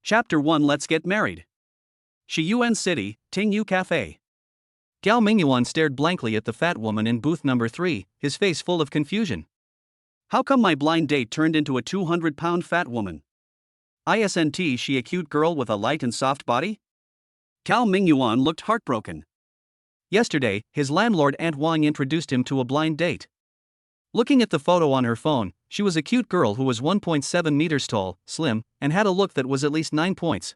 Chapter 1 Let's Get Married. Shiyuan City, Tingyu Cafe. Gao Mingyuan stared blankly at the fat woman in booth number 3, his face full of confusion. How come my blind date turned into a 200-pound fat woman? Isn't she a cute girl with a light and soft body? Gao Mingyuan looked heartbroken. Yesterday, his landlord Aunt Wang introduced him to a blind date. Looking at the photo on her phone, she was a cute girl who was 1.7 meters tall, slim, and had a look that was at least 9 points.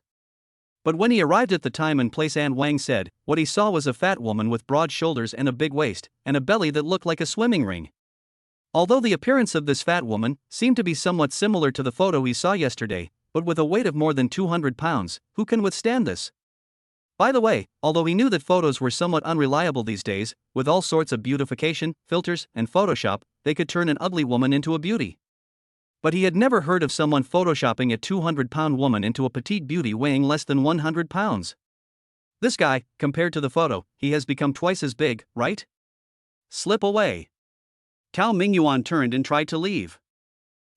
But when he arrived at the time and place, Aunt Wang said, what he saw was a fat woman with broad shoulders and a big waist, and a belly that looked like a swimming ring. Although the appearance of this fat woman seemed to be somewhat similar to the photo he saw yesterday, but with a weight of more than 200 pounds, who can withstand this? By the way, although he knew that photos were somewhat unreliable these days, with all sorts of beautification, filters, and Photoshop, they could turn an ugly woman into a beauty. But he had never heard of someone photoshopping a 200-pound woman into a petite beauty weighing less than 100 pounds. This guy, compared to the photo, he has become twice as big, right? Slip away. Gao Mingyuan turned and tried to leave.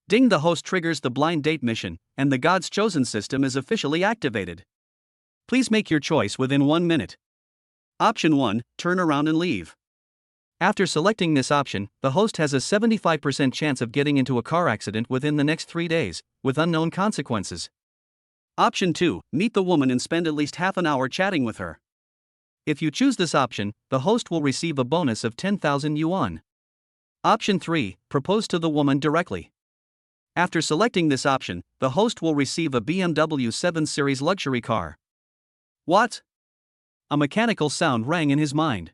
Ding, the host triggers the blind date mission, and the God's Chosen system is officially activated. Please make your choice within 1 minute. Option 1, turn around and leave. After selecting this option, the host has a 75% chance of getting into a car accident within the next 3 days, with unknown consequences. Option 2, meet the woman and spend at least half an hour chatting with her. If you choose this option, the host will receive a bonus of 10,000 yuan. Option 3, propose to the woman directly. After selecting this option, the host will receive a BMW 7 Series luxury car. What? A mechanical sound rang in his mind.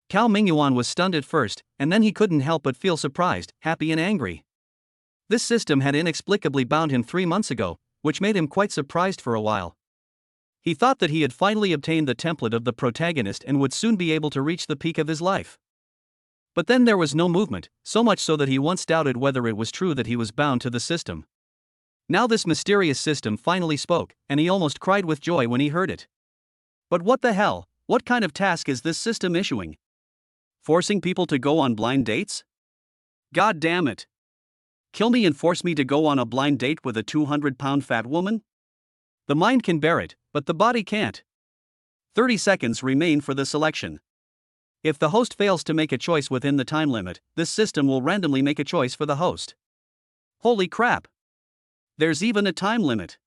Gao Mingyuan was stunned at first, and then he couldn't help but feel surprised, happy and angry. This system had inexplicably bound him 3 months ago, which made him quite surprised for a while. He thought that he had finally obtained the template of the protagonist and would soon be able to reach the peak of his life. But then there was no movement, so much so that he once doubted whether it was true that he was bound to the system. Now this mysterious system finally spoke, and he almost cried with joy when he heard it. But what the hell, what kind of task is this system issuing? Forcing people to go on blind dates? God damn it. Kill me and force me to go on a blind date with a 200-pound fat woman? The mind can bear it, but the body can't. 30 seconds remain for the selection. If the host fails to make a choice within the time limit, this system will randomly make a choice for the host. Holy crap! There's even a time limit.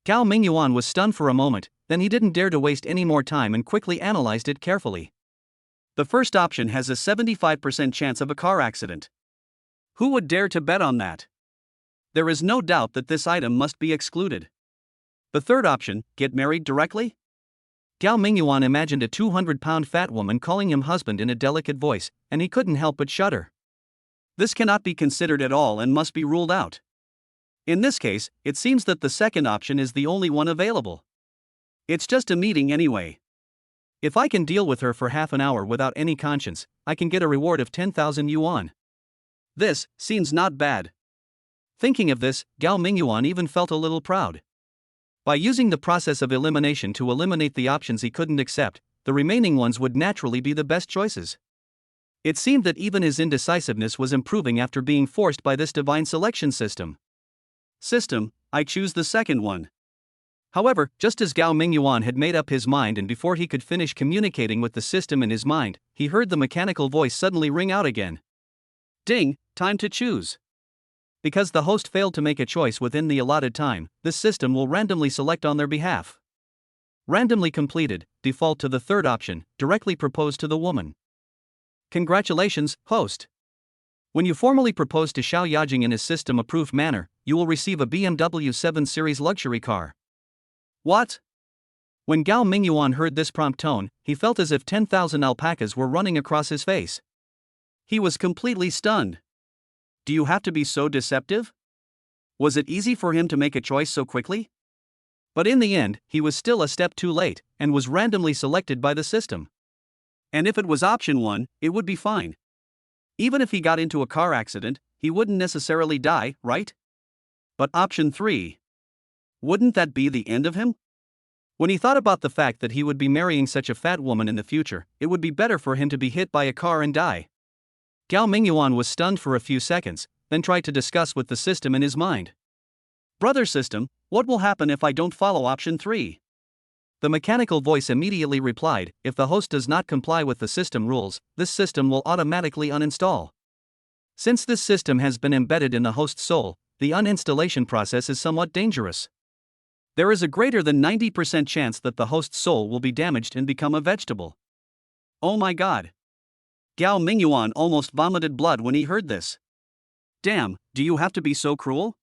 Gao Mingyuan was stunned for a moment, then he didn't dare to waste any more time and quickly analyzed it carefully. The first option has a 75% chance of a car accident. Who would dare to bet on that? There is no doubt that this item must be excluded. The third option, get married directly? Gao Mingyuan imagined a 200-pound fat woman calling him husband in a delicate voice, and he couldn't help but shudder. This cannot be considered at all and must be ruled out. In this case, it seems that the second option is the only one available. It's just a meeting anyway. If I can deal with her for half an hour without any conscience, I can get a reward of 10,000 yuan. This seems not bad. Thinking of this, Gao Mingyuan even felt a little proud. By using the process of elimination to eliminate the options he couldn't accept, the remaining ones would naturally be the best choices. It seemed that even his indecisiveness was improving after being forced by this divine selection system. System, I choose the second one. However, just as Gao Mingyuan had made up his mind and before he could finish communicating with the system in his mind, he heard the mechanical voice suddenly ring out again. Ding, time to choose. Because the host failed to make a choice within the allotted time, this system will randomly select on their behalf. Randomly completed, default to the third option, directly propose to the woman. Congratulations, host. When you formally propose to Xiao Yajing in a system-approved manner, you will receive a BMW 7 Series luxury car. What? When Gao Mingyuan heard this prompt tone, he felt as if 10,000 alpacas were running across his face. He was completely stunned. Do you have to be so deceptive? Was it easy for him to make a choice so quickly? But in the end, he was still a step too late, and was randomly selected by the system. And if it was option 1, it would be fine. Even if he got into a car accident, he wouldn't necessarily die, right? But option 3. Wouldn't that be the end of him? When he thought about the fact that he would be marrying such a fat woman in the future, it would be better for him to be hit by a car and die. Gao Mingyuan was stunned for a few seconds, then tried to discuss with the system in his mind. Brother system, What will happen if I don't follow option 3? The mechanical voice immediately replied, if the host does not comply with the system rules, this system will automatically uninstall. Since this system has been embedded in the host's soul, the uninstallation process is somewhat dangerous. There is a greater than 90% chance that the host's soul will be damaged and become a vegetable. Oh my god. Gao Mingyuan almost vomited blood when he heard this. Damn, do you have to be so cruel?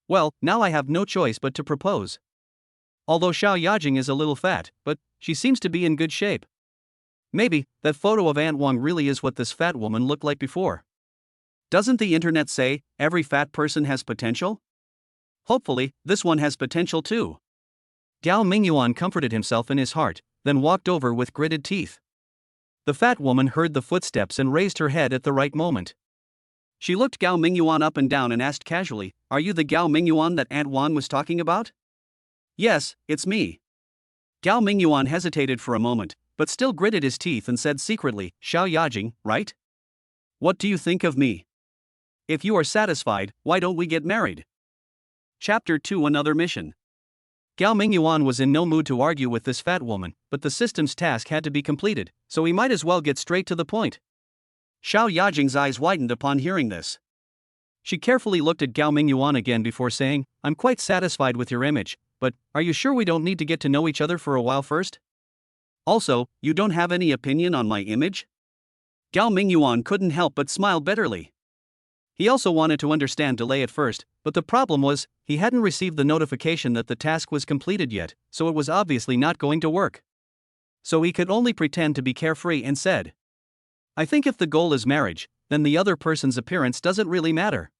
Well, now I have no choice but to propose. Although Xiao Yajing is a little fat, but she seems to be in good shape. Maybe that photo of Aunt Wang really is what this fat woman looked like before. Doesn't the internet say every fat person has potential? Hopefully, this one has potential too. Gao Mingyuan comforted himself in his heart, then walked over with gritted teeth. The fat woman heard the footsteps and raised her head at the right moment. She looked Gao Mingyuan up and down and asked casually, "Are you the Gao Mingyuan that Aunt Wan was talking about?" "Yes, it's me." Gao Mingyuan hesitated for a moment, but still gritted his teeth and said secretly, "Xiao Yajing, right? What do you think of me? If you are satisfied, why don't we get married?" Chapter 2 Another Mission. Gao Mingyuan was in no mood to argue with this fat woman, but the system's task had to be completed, so he might as well get straight to the point. Xiao Yajing's eyes widened upon hearing this. She carefully looked at Gao Mingyuan again before saying, "I'm quite satisfied with your image, but are you sure we don't need to get to know each other for a while first? Also, you don't have any opinion on my image?" Gao Mingyuan couldn't help but smile bitterly. He also wanted to understand delay at first, but the problem was, he hadn't received the notification that the task was completed yet, so it was obviously not going to work. So he could only pretend to be carefree and said, "I think if the goal is marriage, then the other person's appearance doesn't really matter.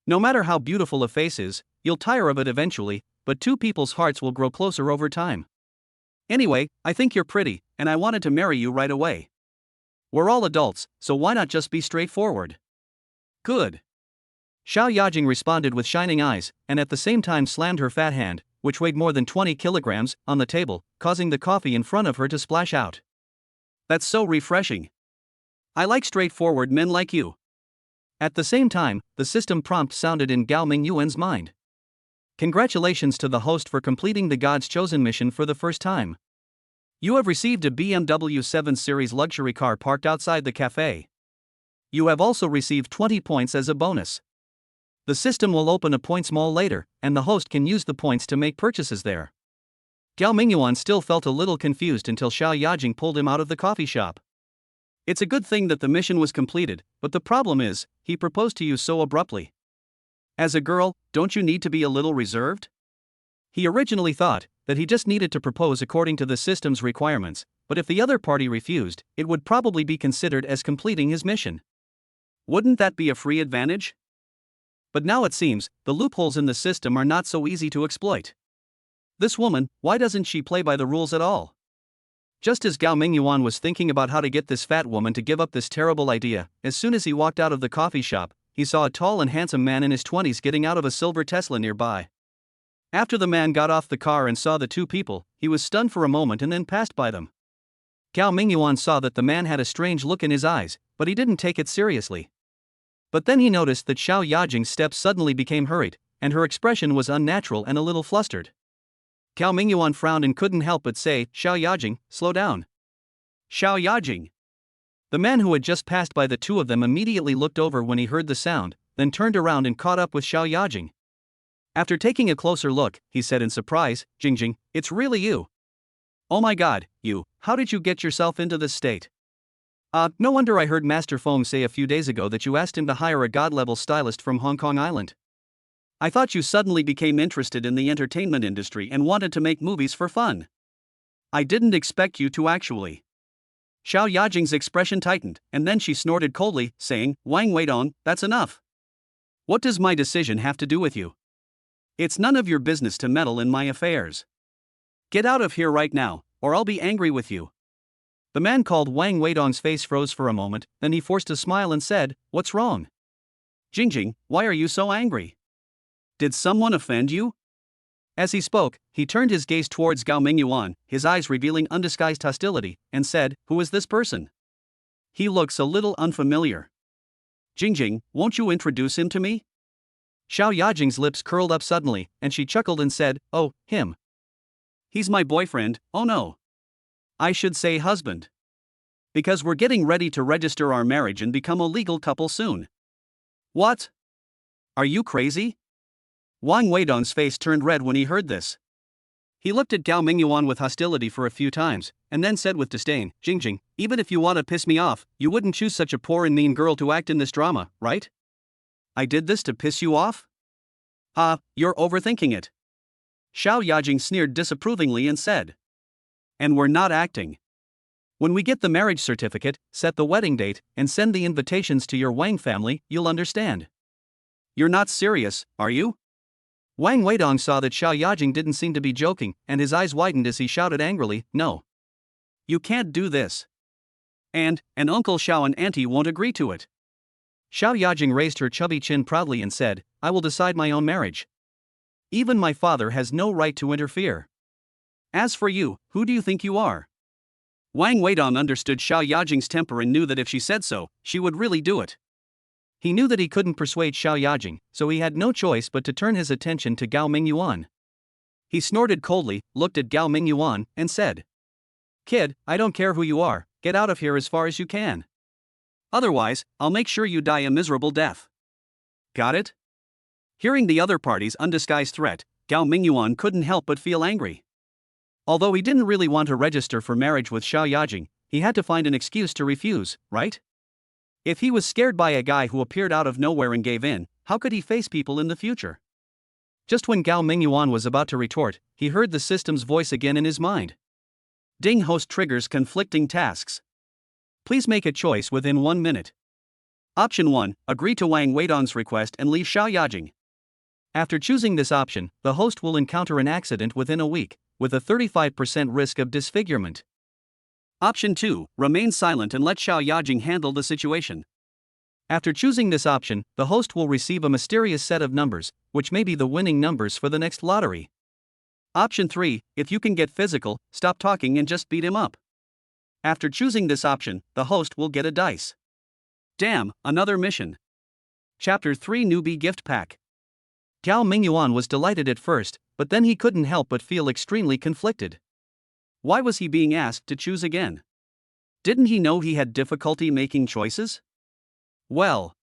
No matter how beautiful a face is, you'll tire of it eventually, but two people's hearts will grow closer over time. Anyway, I think you're pretty, and I wanted to marry you right away. We're all adults, so why not just be straightforward?" "Good." Xiao Yajing responded with shining eyes, and at the same time slammed her fat hand, which weighed more than 20 kilograms, on the table, causing the coffee in front of her to splash out. "That's so refreshing. I like straightforward men like you." At the same time, the system prompt sounded in Gao Mingyuan's mind. "Congratulations to the host for completing the God's Chosen mission for the first time. You have received a BMW 7 Series luxury car parked outside the cafe. You have also received 20 points as a bonus. The system will open a points mall later, and the host can use the points to make purchases there." Gao Mingyuan still felt a little confused until Xiao Yajing pulled him out of the coffee shop. "It's a good thing that the mission was completed, but the problem is, he proposed to you so abruptly. As a girl, don't you need to be a little reserved?" He originally thought that he just needed to propose according to the system's requirements, but if the other party refused, it would probably be considered as completing his mission. Wouldn't that be a free advantage? But now it seems, the loopholes in the system are not so easy to exploit. This woman, why doesn't she play by the rules at all? Just as Gao Mingyuan was thinking about how to get this fat woman to give up this terrible idea, as soon as he walked out of the coffee shop, he saw a tall and handsome man in his 20s getting out of a silver Tesla nearby. After the man got off the car and saw the two people, he was stunned for a moment and then passed by them. Gao Mingyuan saw that the man had a strange look in his eyes, but he didn't take it seriously. But then he noticed that Xiao Yajing's steps suddenly became hurried, and her expression was unnatural and a little flustered. Gao Mingyuan frowned and couldn't help but say, "Xiao Yajing, slow down." "Xiao Yajing." The man who had just passed by the two of them immediately looked over when he heard the sound, then turned around and caught up with Xiao Yajing. After taking a closer look, he said in surprise, "Jingjing, it's really you. Oh my god, you, how did you get yourself into this state? No wonder I heard Master Feng say a few days ago that you asked him to hire a god-level stylist from Hong Kong Island. I thought you suddenly became interested in the entertainment industry and wanted to make movies for fun. I didn't expect you to actually." Xiao Yajing's expression tightened, and then she snorted coldly, saying, "Wang Weidong, that's enough. What does my decision have to do with you? It's none of your business to meddle in my affairs. Get out of here right now, or I'll be angry with you." The man called Wang Weidong's face froze for a moment, then he forced a smile and said, "What's wrong? Jingjing, why are you so angry? Did someone offend you?" As he spoke, he turned his gaze towards Gao Mingyuan, his eyes revealing undisguised hostility, and said, "Who is this person? He looks a little unfamiliar. Jingjing, won't you introduce him to me?" Xiao Yajing's lips curled up suddenly, and she chuckled and said, "Oh, him. He's my boyfriend, oh no. I should say husband. Because we're getting ready to register our marriage and become a legal couple soon." "What? Are you crazy?" Wang Weidong's face turned red when he heard this. He looked at Gao Mingyuan with hostility for a few times, and then said with disdain, "Jingjing, even if you want to piss me off, you wouldn't choose such a poor and mean girl to act in this drama, right? I did this to piss you off? You're overthinking it." Xiao Yajing sneered disapprovingly and said, "And we're not acting. When we get the marriage certificate, set the wedding date, and send the invitations to your Wang family, you'll understand." "You're not serious, are you?" Wang Weidong saw that Xiao Yajing didn't seem to be joking, and his eyes widened as he shouted angrily, "No. You can't do this. And Uncle Xiao and Auntie won't agree to it." Xiao Yajing raised her chubby chin proudly and said, "I will decide my own marriage. Even my father has no right to interfere. As for you, who do you think you are?" Wang Weidong understood Xiao Yajing's temper and knew that if she said so, she would really do it. He knew that he couldn't persuade Xiao Yajing, so he had no choice but to turn his attention to Gao Mingyuan. He snorted coldly, looked at Gao Mingyuan, and said, "Kid, I don't care who you are, get out of here as far as you can. Otherwise, I'll make sure you die a miserable death. Got it?" Hearing the other party's undisguised threat, Gao Mingyuan couldn't help but feel angry. Although he didn't really want to register for marriage with Xiao Yajing, he had to find an excuse to refuse, right? If he was scared by a guy who appeared out of nowhere and gave in, how could he face people in the future? Just when Gao Mingyuan was about to retort, he heard the system's voice again in his mind. "Ding, host triggers conflicting tasks. Please make a choice within 1 minute. Option 1, agree to Wang Weidong's request and leave Xiao Yajing. After choosing this option, the host will encounter an accident within a week, with a 35% risk of disfigurement. Option 2, remain silent and let Xiao Yajing handle the situation. After choosing this option, the host will receive a mysterious set of numbers, which may be the winning numbers for the next lottery. Option 3, if you can get physical, stop talking and just beat him up. After choosing this option, the host will get a dice. Damn, another mission. Chapter 3 Newbie Gift Pack. Gao Mingyuan was delighted at first, but then he couldn't help but feel extremely conflicted. Why was he being asked to choose again? Didn't he know he had difficulty making choices? Well,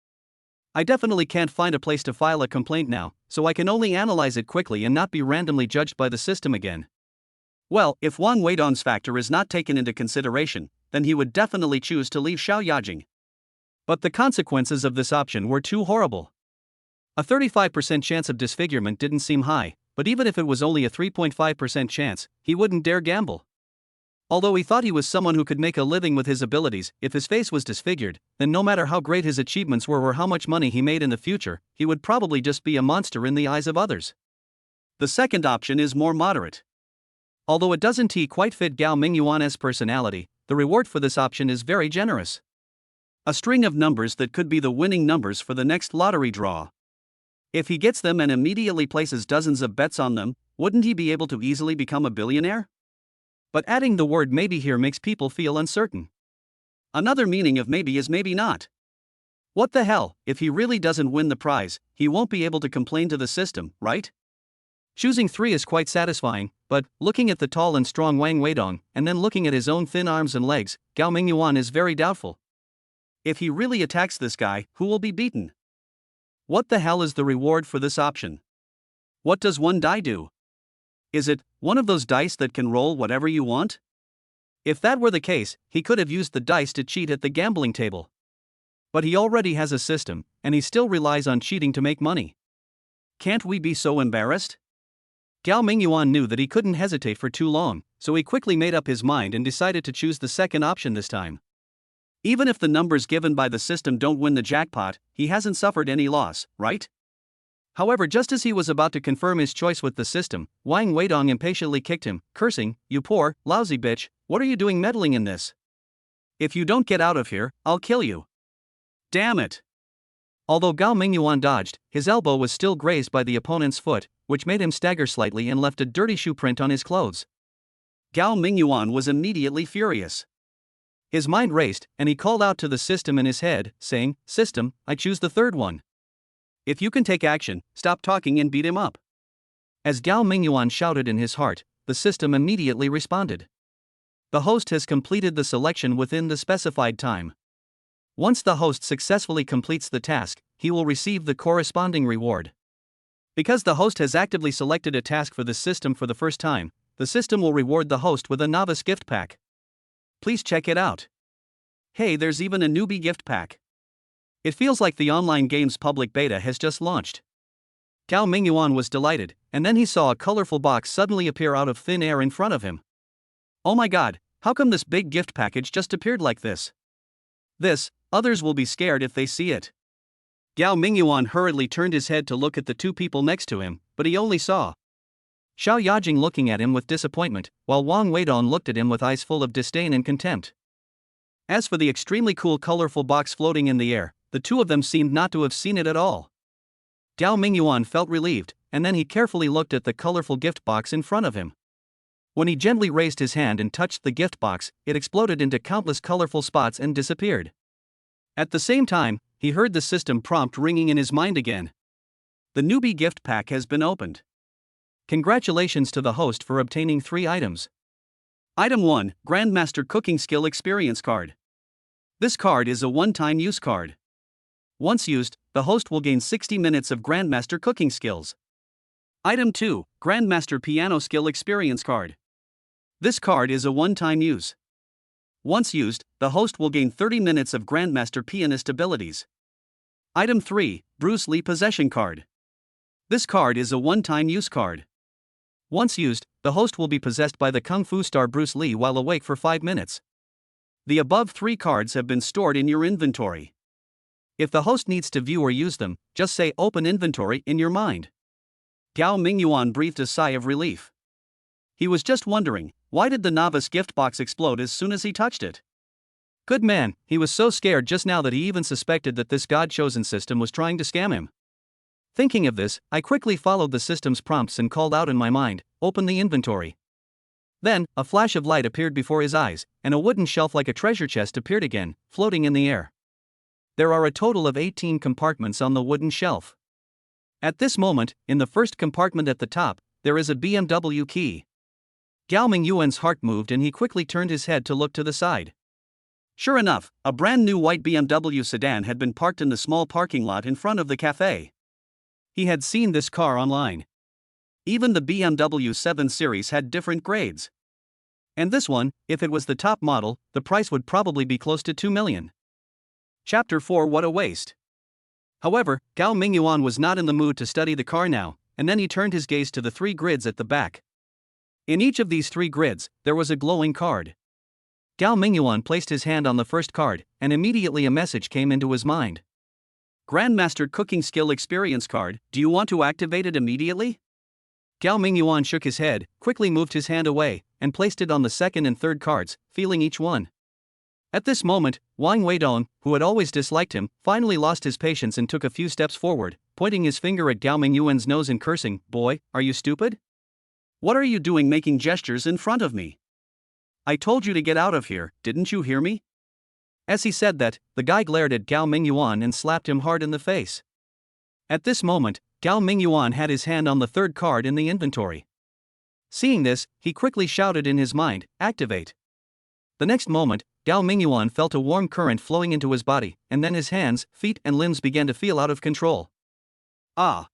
I definitely can't find a place to file a complaint now, so I can only analyze it quickly and not be randomly judged by the system again. Well, if Wang Weidong's factor is not taken into consideration, then he would definitely choose to leave Xiao Yajing. But the consequences of this option were too horrible. A 35% chance of disfigurement didn't seem high, but even if it was only a 3.5% chance, he wouldn't dare gamble. Although he thought he was someone who could make a living with his abilities, if his face was disfigured, then no matter how great his achievements were or how much money he made in the future, he would probably just be a monster in the eyes of others. The second option is more moderate. Although it doesn't quite fit Gao Mingyuan's personality, the reward for this option is very generous. A string of numbers that could be the winning numbers for the next lottery draw. If he gets them and immediately places dozens of bets on them, wouldn't he be able to easily become a billionaire? But adding the word maybe here makes people feel uncertain. Another meaning of maybe is maybe not. What the hell, if he really doesn't win the prize, he won't be able to complain to the system, right? Choosing 3 is quite satisfying, but, looking at the tall and strong Wang Weidong, and then looking at his own thin arms and legs, Gao Mingyuan is very doubtful. If he really attacks this guy, who will be beaten? What the hell is the reward for this option? What does one die do? Is it one of those dice that can roll whatever you want? If that were the case, he could have used the dice to cheat at the gambling table. But he already has a system, and he still relies on cheating to make money. Can't we be so embarrassed? Gao Mingyuan knew that he couldn't hesitate for too long, so he quickly made up his mind and decided to choose the second option this time. Even if the numbers given by the system don't win the jackpot, he hasn't suffered any loss, right? However, just as he was about to confirm his choice with the system, Wang Weidong impatiently kicked him, cursing, "You poor, lousy bitch, what are you doing meddling in this? If you don't get out of here, I'll kill you." Damn it! Although Gao Mingyuan dodged, his elbow was still grazed by the opponent's foot, which made him stagger slightly and left a dirty shoe print on his clothes. Gao Mingyuan was immediately furious. His mind raced, and he called out to the system in his head, saying, "System, I choose the third one." If you can take action, stop talking and beat him up. As Gao Mingyuan shouted in his heart, the system immediately responded. The host has completed the selection within the specified time. Once the host successfully completes the task, he will receive the corresponding reward. Because the host has actively selected a task for the system for the first time, the system will reward the host with a novice gift pack. Please check it out. Hey, there's even a newbie gift pack. It feels like the online game's public beta has just launched. Gao Mingyuan was delighted, and then he saw a colorful box suddenly appear out of thin air in front of him. Oh my god, how come this big gift package just appeared like this? Others will be scared if they see it. Gao Mingyuan hurriedly turned his head to look at the two people next to him, but he only saw Xiao Yajing looking at him with disappointment, while Wang Weidong looked at him with eyes full of disdain and contempt. As for the extremely cool colorful box floating in the air, the two of them seemed not to have seen it at all. Gao Mingyuan felt relieved, and then he carefully looked at the colorful gift box in front of him. When he gently raised his hand and touched the gift box, it exploded into countless colorful spots and disappeared. At the same time, he heard the system prompt ringing in his mind again. The newbie gift pack has been opened. Congratulations to the host for obtaining 3 items. Item 1, Grandmaster Cooking Skill Experience Card. This card is a one-time use card. Once used, the host will gain 60 minutes of Grandmaster cooking skills. Item 2, Grandmaster Piano Skill Experience Card. This card is a one-time use. Once used, the host will gain 30 minutes of Grandmaster pianist abilities. Item 3, Bruce Lee Possession Card. This card is a one-time use card. Once used, the host will be possessed by the Kung Fu star Bruce Lee while awake for 5 minutes. The above 3 cards have been stored in your inventory. If the host needs to view or use them, just say Open Inventory in your mind. Gao Mingyuan breathed a sigh of relief. He was just wondering, why did the novice gift box explode as soon as he touched it? Good man, he was so scared just now that he even suspected that this God-chosen system was trying to scam him. Thinking of this, I quickly followed the system's prompts and called out in my mind, Open the inventory. Then, a flash of light appeared before his eyes, and a wooden shelf like a treasure chest appeared again, floating in the air. There are a total of 18 compartments on the wooden shelf. At this moment, in the first compartment at the top, there is a BMW key. Gao Mingyuan's heart moved and he quickly turned his head to look to the side. Sure enough, a brand new white BMW sedan had been parked in the small parking lot in front of the cafe. He had seen this car online. Even the BMW 7 Series had different grades. And this one, if it was the top model, the price would probably be close to 2 million. Chapter 4, What a Waste. However, Gao Mingyuan was not in the mood to study the car now, and then he turned his gaze to the 3 grids at the back. In each of these 3 grids, there was a glowing card. Gao Mingyuan placed his hand on the first card, and immediately a message came into his mind. Grandmaster Cooking Skill Experience Card, do you want to activate it immediately? Gao Mingyuan shook his head, quickly moved his hand away, and placed it on the second and third cards, feeling each one. At this moment, Wang Weidong, who had always disliked him, finally lost his patience and took a few steps forward, pointing his finger at Gao Mingyuan's nose and cursing, Boy, are you stupid? What are you doing making gestures in front of me? I told you to get out of here, didn't you hear me? As he said that, the guy glared at Gao Mingyuan and slapped him hard in the face. At this moment, Gao Mingyuan had his hand on the third card in the inventory. Seeing this, he quickly shouted in his mind, Activate. The next moment, Gao Mingyuan felt a warm current flowing into his body, and then his hands, feet and limbs began to feel out of control. Ah!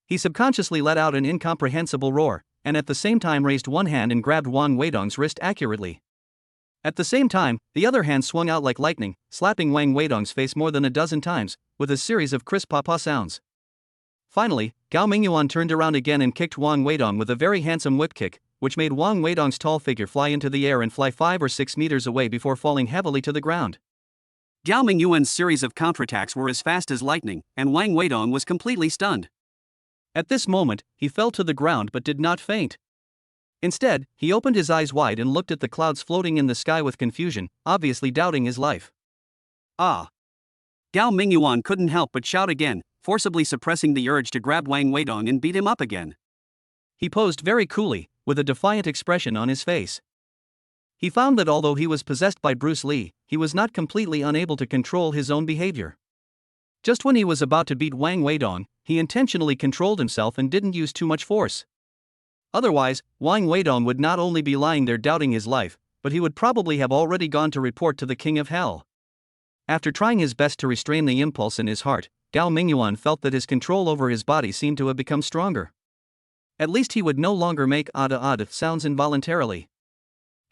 He subconsciously let out an incomprehensible roar, and at the same time raised one hand and grabbed Wang Weidong's wrist accurately. At the same time, the other hand swung out like lightning, slapping Wang Weidong's face more than a dozen times, with a series of crisp papa sounds. Finally, Gao Mingyuan turned around again and kicked Wang Weidong with a very handsome whip kick, which made Wang Weidong's tall figure fly into the air and fly 5 or 6 meters away before falling heavily to the ground. Gao Mingyuan's series of counterattacks were as fast as lightning, and Wang Weidong was completely stunned. At this moment, he fell to the ground but did not faint. Instead, he opened his eyes wide and looked at the clouds floating in the sky with confusion, obviously doubting his life. Ah! Gao Mingyuan couldn't help but shout again, forcibly suppressing the urge to grab Wang Weidong and beat him up again. He posed very coolly, with a defiant expression on his face. He found that although he was possessed by Bruce Lee, he was not completely unable to control his own behavior. Just when he was about to beat Wang Weidong, he intentionally controlled himself and didn't use too much force. Otherwise, Wang Weidong would not only be lying there doubting his life, but he would probably have already gone to report to the King of Hell. After trying his best to restrain the impulse in his heart, Gao Mingyuan felt that his control over his body seemed to have become stronger. At least he would no longer make odd sounds involuntarily.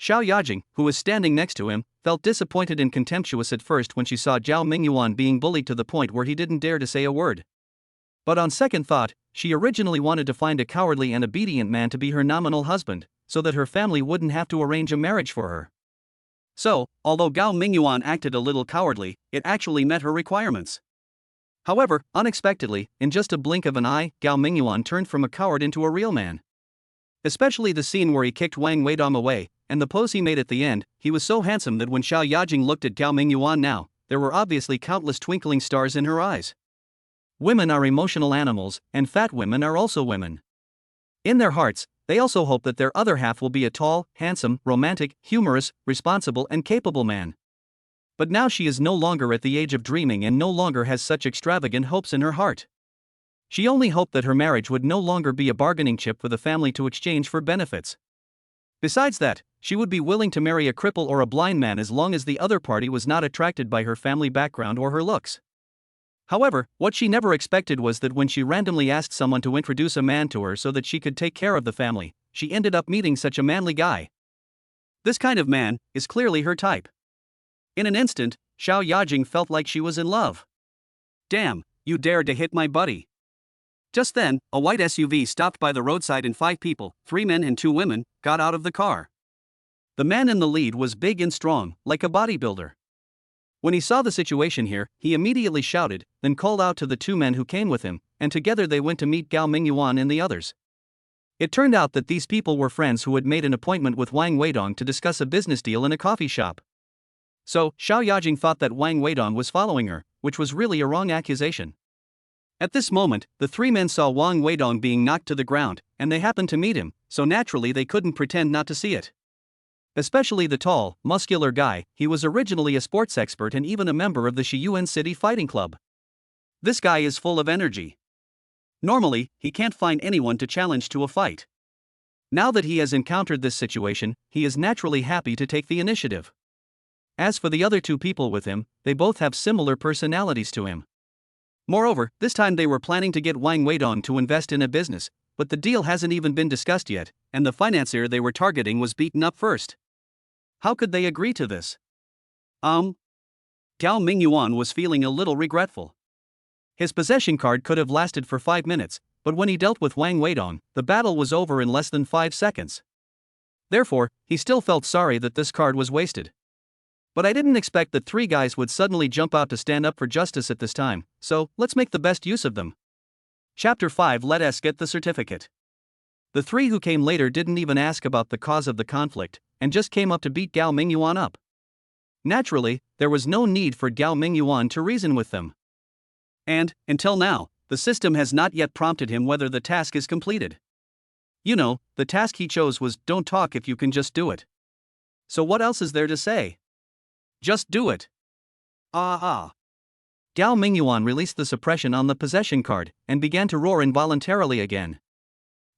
Xiao Yajing, who was standing next to him, felt disappointed and contemptuous at first when she saw Zhao Mingyuan being bullied to the point where he didn't dare to say a word. But on second thought, she originally wanted to find a cowardly and obedient man to be her nominal husband, so that her family wouldn't have to arrange a marriage for her. So, although Gao Mingyuan acted a little cowardly, it actually met her requirements. However, unexpectedly, in just a blink of an eye, Gao Mingyuan turned from a coward into a real man. Especially the scene where he kicked Wang Weidong away, and the pose he made at the end. He was so handsome that when Xiao Yajing looked at Gao Mingyuan now, there were obviously countless twinkling stars in her eyes. Women are emotional animals, and fat women are also women. In their hearts, they also hope that their other half will be a tall, handsome, romantic, humorous, responsible and capable man. But now she is no longer at the age of dreaming and no longer has such extravagant hopes in her heart. She only hoped that her marriage would no longer be a bargaining chip for the family to exchange for benefits. Besides that, she would be willing to marry a cripple or a blind man as long as the other party was not attracted by her family background or her looks. However, what she never expected was that when she randomly asked someone to introduce a man to her so that she could take care of the family, she ended up meeting such a manly guy. This kind of man is clearly her type. In an instant, Xiao Yajing felt like she was in love. Damn, you dared to hit my buddy. Just then, a white SUV stopped by the roadside and 5 people, 3 men and 2 women, got out of the car. The man in the lead was big and strong, like a bodybuilder. When he saw the situation here, he immediately shouted, then called out to the 2 men who came with him, and together they went to meet Gao Mingyuan and the others. It turned out that these people were friends who had made an appointment with Wang Weidong to discuss a business deal in a coffee shop. So, Xiao Yajing thought that Wang Weidong was following her, which was really a wrong accusation. At this moment, the 3 men saw Wang Weidong being knocked to the ground, and they happened to meet him, so naturally they couldn't pretend not to see it. Especially the tall, muscular guy. He was originally a sports expert and even a member of the Shiyuan City Fighting Club. This guy is full of energy. Normally, he can't find anyone to challenge to a fight. Now that he has encountered this situation, he is naturally happy to take the initiative. As for the other 2 people with him, they both have similar personalities to him. Moreover, this time they were planning to get Wang Weidong to invest in a business, but the deal hasn't even been discussed yet, and the financier they were targeting was beaten up first. How could they agree to this? Gao Mingyuan was feeling a little regretful. His possession card could have lasted for 5 minutes, but when he dealt with Wang Weidong, the battle was over in less than 5 seconds. Therefore, he still felt sorry that this card was wasted. But I didn't expect that 3 guys would suddenly jump out to stand up for justice at this time, so let's make the best use of them. Chapter 5. Let us get the certificate. The 3 who came later didn't even ask about the cause of the conflict, and just came up to beat Gao Mingyuan up. Naturally, there was no need for Gao Mingyuan to reason with them. And, until now, the system has not yet prompted him whether the task is completed. You know, the task he chose was, don't talk if you can just do it. So what else is there to say? Just do it. Gao Mingyuan released the suppression on the possession card, and began to roar involuntarily again.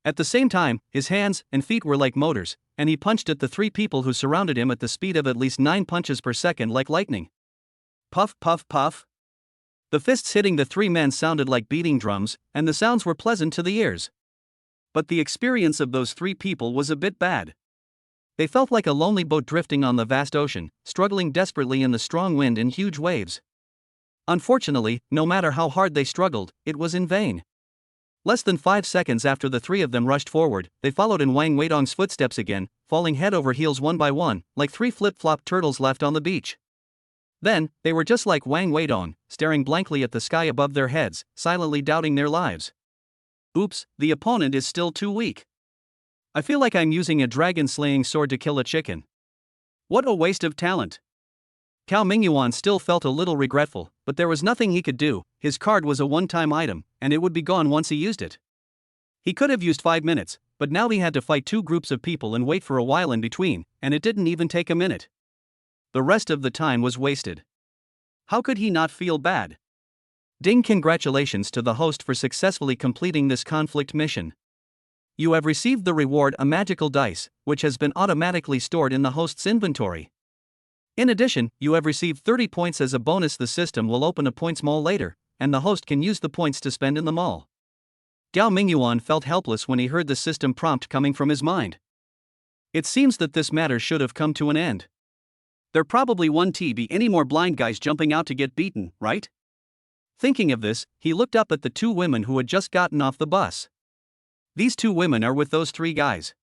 At the same time, his hands and feet were like motors, and he punched at the 3 people who surrounded him at the speed of at least 9 punches per second like lightning. Puff, puff, puff. The fists hitting the 3 men sounded like beating drums, and the sounds were pleasant to the ears. But the experience of those 3 people was a bit bad. They felt like a lonely boat drifting on the vast ocean, struggling desperately in the strong wind and huge waves. Unfortunately, no matter how hard they struggled, it was in vain. Less than 5 seconds after the 3 of them rushed forward, they followed in Wang Weidong's footsteps again, falling head over heels one by one, like 3 flip-flop turtles left on the beach. Then, they were just like Wang Weidong, staring blankly at the sky above their heads, silently doubting their lives. Oops, the opponent is still too weak. I feel like I'm using a dragon-slaying sword to kill a chicken. What a waste of talent. Gao Mingyuan still felt a little regretful, but there was nothing he could do. His card was a one-time item, and it would be gone once he used it. He could have used 5 minutes, but now he had to fight 2 groups of people and wait for a while in between, and it didn't even take a minute. The rest of the time was wasted. How could he not feel bad? Ding, congratulations to the host for successfully completing this conflict mission. You have received the reward, a magical dice, which has been automatically stored in the host's inventory. In addition, you have received 30 points as a bonus. The system will open a points mall later, and the host can use the points to spend in the mall. Gao Mingyuan felt helpless when he heard the system prompt coming from his mind. It seems that this matter should have come to an end. There probably won't be any more blind guys jumping out to get beaten, right? Thinking of this, he looked up at the two women who had just gotten off the bus. These two women are with those three guys.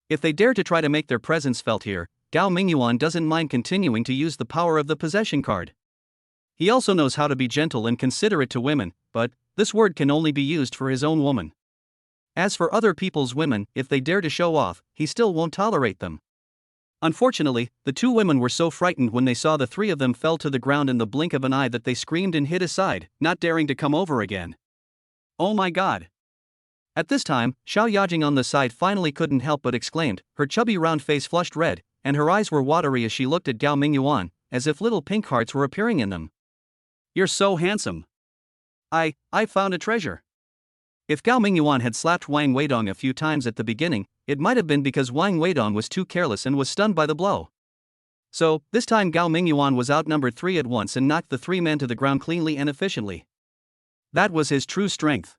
If they dare to try to make their presence felt here, Gao Mingyuan doesn't mind continuing to use the power of the possession card. He also knows how to be gentle and considerate to women, but this word can only be used for his own woman. As for other people's women, if they dare to show off, he still won't tolerate them. Unfortunately, the two women were so frightened when they saw the three of them fell to the ground in the blink of an eye that they screamed and hid aside, not daring to come over again. Oh my god! At this time, Xiao Yajing on the side finally couldn't help but exclaimed, her chubby round face flushed red, and her eyes were watery as she looked at Gao Mingyuan, as if little pink hearts were appearing in them. You're so handsome. I found a treasure. If Gao Mingyuan had slapped Wang Weidong a few times at the beginning, it might have been because Wang Weidong was too careless and was stunned by the blow. So, this time Gao Mingyuan was outnumbered 3 at once and knocked the three men to the ground cleanly and efficiently. That was his true strength.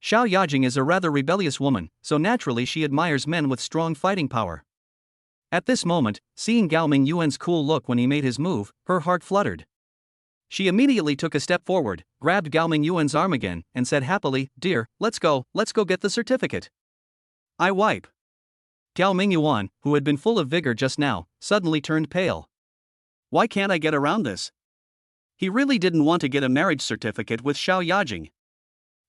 Xiao Yajing is a rather rebellious woman, so naturally she admires men with strong fighting power. At this moment, seeing Gao Mingyuan's cool look when he made his move, her heart fluttered. She immediately took a step forward, grabbed Gao Mingyuan's arm again, and said happily, "Dear, let's go get the certificate." I wipe. Gao Mingyuan, who had been full of vigor just now, suddenly turned pale. Why can't I get around this? He really didn't want to get a marriage certificate with Xiao Yajing.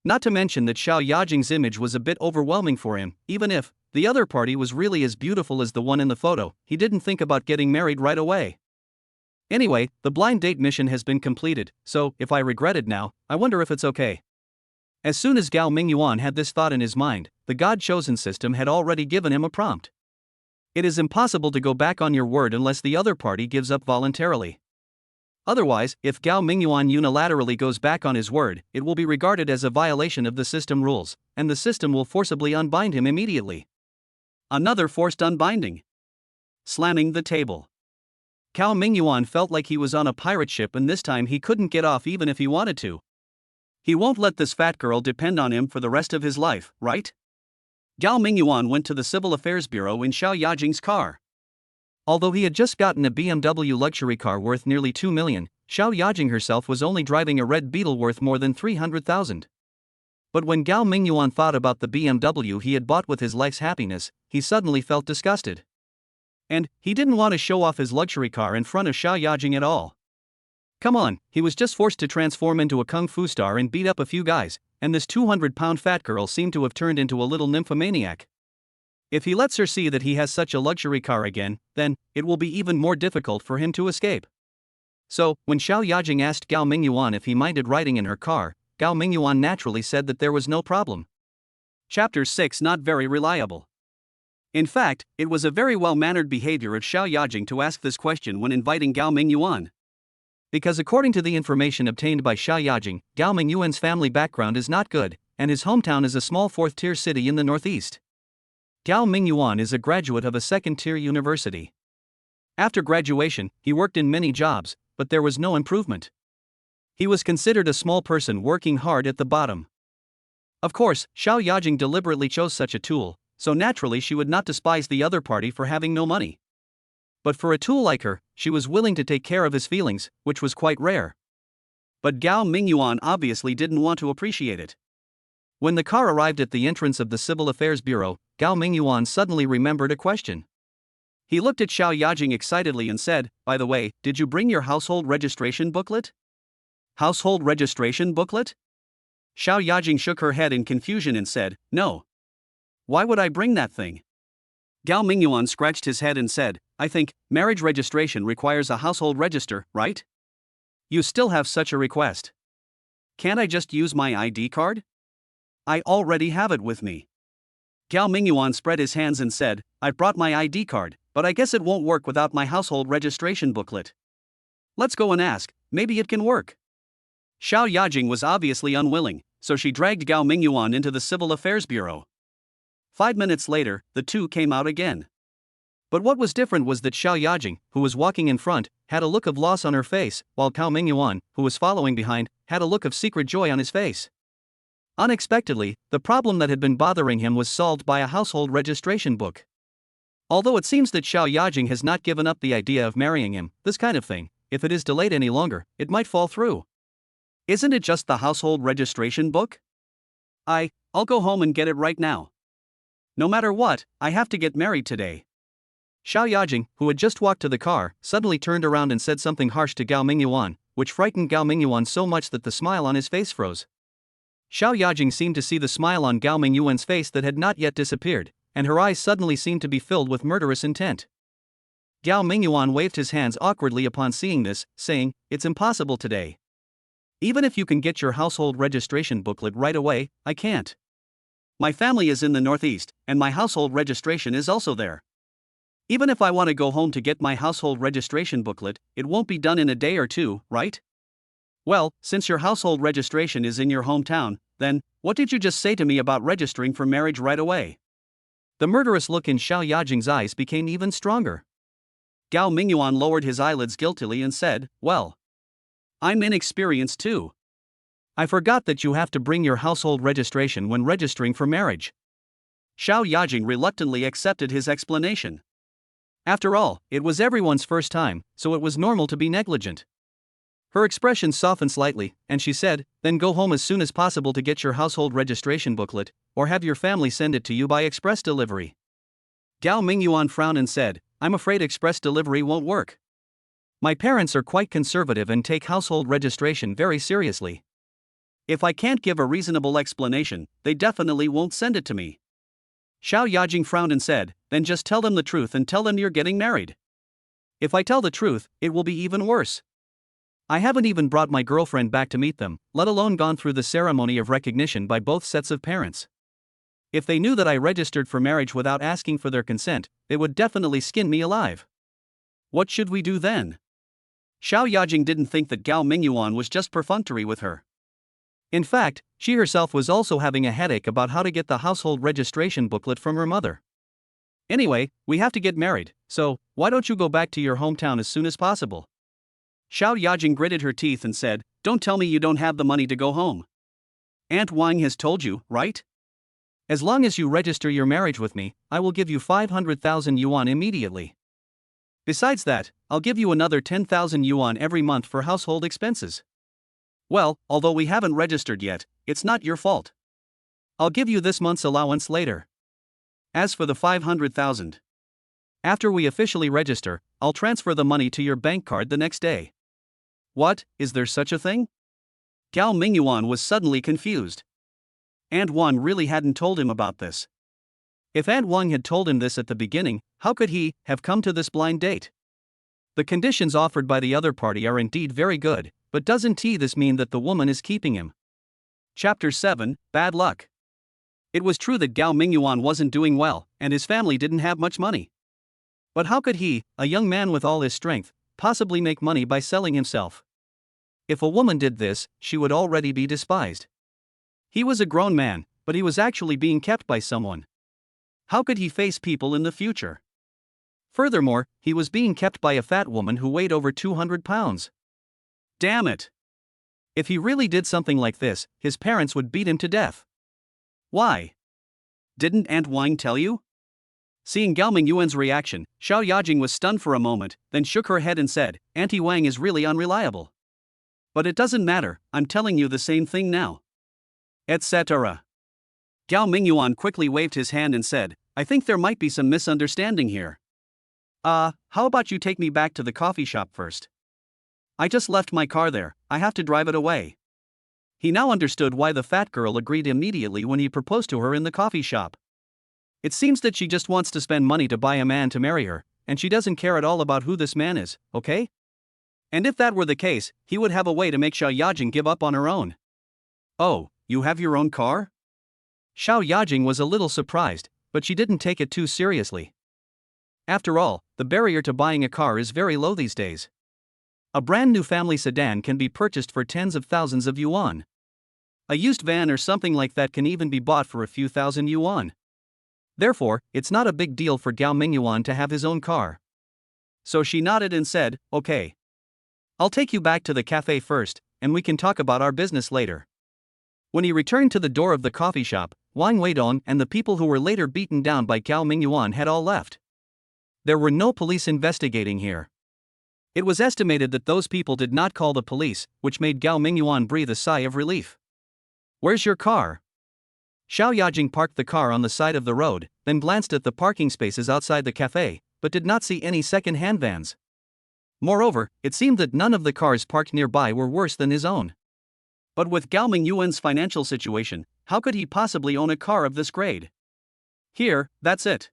Not to mention that Xiao Yajing's image was a bit overwhelming for him. Even if the other party was really as beautiful as the one in the photo, he didn't think about getting married right away. Anyway, the blind date mission has been completed, so if I regret it now, I wonder if it's okay. As soon as Gao Mingyuan had this thought in his mind, the God-chosen system had already given him a prompt. It is impossible to go back on your word unless the other party gives up voluntarily. Otherwise, if Gao Mingyuan unilaterally goes back on his word, it will be regarded as a violation of the system rules, and the system will forcibly unbind him immediately. Another forced unbinding. Slamming the table. Gao Mingyuan felt like he was on a pirate ship, and this time he couldn't get off even if he wanted to. He won't let this fat girl depend on him for the rest of his life, right? Gao Mingyuan went to the Civil Affairs Bureau in Xiao Yajing's car. Although he had just gotten a BMW luxury car worth nearly 2 million, Xiao Yajing herself was only driving a red Beetle worth more than 300,000. But when Gao Mingyuan thought about the BMW he had bought with his life's happiness, he suddenly felt disgusted. And he didn't want to show off his luxury car in front of Xiao Yajing at all. Come on, he was just forced to transform into a kung fu star and beat up a few guys, and this 200-pound fat girl seemed to have turned into a little nymphomaniac. If he lets her see that he has such a luxury car again, then it will be even more difficult for him to escape. So, when Xiao Yajing asked Gao Mingyuan if he minded riding in her car, Gao Mingyuan naturally said that there was no problem. Chapter 6, Not very reliable. In fact, it was a very well-mannered behavior of Xiao Yajing to ask this question when inviting Gao Mingyuan. Because according to the information obtained by Xiao Yajing, Gao Mingyuan's family background is not good, and his hometown is a small fourth-tier city in the northeast. Gao Mingyuan is a graduate of a second-tier university. After graduation, he worked in many jobs, but there was no improvement. He was considered a small person working hard at the bottom. Of course, Xiao Yajing deliberately chose such a tool, so naturally she would not despise the other party for having no money. But for a tool like her, she was willing to take care of his feelings, which was quite rare. But Gao Mingyuan obviously didn't want to appreciate it. When the car arrived at the entrance of the Civil Affairs Bureau, Gao Mingyuan suddenly remembered a question. He looked at Xiao Yajing excitedly and said, "By the way, did you bring your household registration booklet?" Household registration booklet? Xiao Yajing shook her head in confusion and said, "No. Why would I bring that thing?" Gao Mingyuan scratched his head and said, "I think marriage registration requires a household register, right? You still have such a request. Can't I just use my ID card? I already have it with me." Gao Mingyuan spread his hands and said, "I've brought my ID card, but I guess it won't work without my household registration booklet. Let's go and ask, maybe it can work." Xiao Yajing was obviously unwilling, so she dragged Gao Mingyuan into the Civil Affairs Bureau. 5 minutes later, the two came out again. But what was different was that Xiao Yajing, who was walking in front, had a look of loss on her face, while Gao Mingyuan, who was following behind, had a look of secret joy on his face. Unexpectedly, the problem that had been bothering him was solved by a household registration book. Although it seems that Xiao Yajing has not given up the idea of marrying him, this kind of thing, if it is delayed any longer, it might fall through. Isn't it just the household registration book? I'll go home and get it right now. No matter what, I have to get married today. Xiao Yajing, who had just walked to the car, suddenly turned around and said something harsh to Gao Mingyuan, which frightened Gao Mingyuan so much that the smile on his face froze. Xiao Yajing seemed to see the smile on Gao Mingyuan's face that had not yet disappeared, and her eyes suddenly seemed to be filled with murderous intent. Gao Mingyuan waved his hands awkwardly upon seeing this, saying, "It's impossible today. Even if you can get your household registration booklet right away, I can't. My family is in the Northeast, and my household registration is also there. Even if I want to go home to get my household registration booklet, it won't be done in a day or two, right? Well, since your household registration is in your hometown, then, what did you just say to me about registering for marriage right away?" The murderous look in Xiao Yajing's eyes became even stronger. Gao Mingyuan lowered his eyelids guiltily and said, "Well, I'm inexperienced too. I forgot that you have to bring your household registration when registering for marriage." Xiao Yajing reluctantly accepted his explanation. After all, it was everyone's first time, so it was normal to be negligent. Her expression softened slightly, and she said, "Then go home as soon as possible to get your household registration booklet, or have your family send it to you by express delivery." Gao Mingyuan frowned and said, "I'm afraid express delivery won't work. My parents are quite conservative and take household registration very seriously. If I can't give a reasonable explanation, they definitely won't send it to me." Xiao Yajing frowned and said, "Then just tell them the truth and tell them you're getting married." "If I tell the truth, it will be even worse. I haven't even brought my girlfriend back to meet them, let alone gone through the ceremony of recognition by both sets of parents. If they knew that I registered for marriage without asking for their consent, they would definitely skin me alive. What should we do then?" Xiao Yajing didn't think that Gao Mingyuan was just perfunctory with her. In fact, she herself was also having a headache about how to get the household registration booklet from her mother. "Anyway, we have to get married, so why don't you go back to your hometown as soon as possible?" Xiao Yajing gritted her teeth and said, "Don't tell me you don't have the money to go home. Aunt Wang has told you, right? As long as you register your marriage with me, I will give you 500,000 yuan immediately. Besides that, I'll give you another 10,000 yuan every month for household expenses. Well, although we haven't registered yet, it's not your fault. I'll give you this month's allowance later. As for the 500,000, after we officially register, I'll transfer the money to your bank card the next day." "What, is there such a thing?" Gao Mingyuan was suddenly confused. Aunt Wang really hadn't told him about this. If Aunt Wang had told him this at the beginning, how could he have come to this blind date? The conditions offered by the other party are indeed very good, but doesn't this mean that the woman is keeping him? Chapter 7, Bad Luck. It was true that Gao Mingyuan wasn't doing well, and his family didn't have much money. But how could he, a young man with all his strength, possibly make money by selling himself? If a woman did this, she would already be despised. He was a grown man, but he was actually being kept by someone. How could he face people in the future? Furthermore, he was being kept by a fat woman who weighed over 200 pounds. Damn it! If he really did something like this, his parents would beat him to death. Why? Didn't Aunt Wang tell you? Seeing Gao Mingyuan's reaction, Xiao Yajing was stunned for a moment, then shook her head and said, "Auntie Wang is really unreliable. But it doesn't matter, I'm telling you the same thing now." Etc. Gao Mingyuan quickly waved his hand and said, "I think there might be some misunderstanding here. How about you take me back to the coffee shop first? I just left my car there, I have to drive it away." He now understood why the fat girl agreed immediately when he proposed to her in the coffee shop. It seems that she just wants to spend money to buy a man to marry her, and she doesn't care at all about who this man is, okay? And if that were the case, he would have a way to make Xiao Yajing give up on her own. "Oh, you have your own car?" Xiao Yajing was a little surprised, but she didn't take it too seriously. After all, the barrier to buying a car is very low these days. A brand new family sedan can be purchased for tens of thousands of yuan. A used van or something like that can even be bought for a few thousand yuan. Therefore, it's not a big deal for Gao Mingyuan to have his own car. So she nodded and said, okay. I'll take you back to the cafe first, and we can talk about our business later. When he returned to the door of the coffee shop, Wang Weidong and the people who were later beaten down by Gao Mingyuan had all left. There were no police investigating here. It was estimated that those people did not call the police, which made Gao Mingyuan breathe a sigh of relief. Where's your car? Xiao Yajing parked the car on the side of the road, then glanced at the parking spaces outside the cafe, but did not see any second-hand vans. Moreover, it seemed that none of the cars parked nearby were worse than his own. But with Gao Mingyuan's financial situation, how could he possibly own a car of this grade? Here, that's it.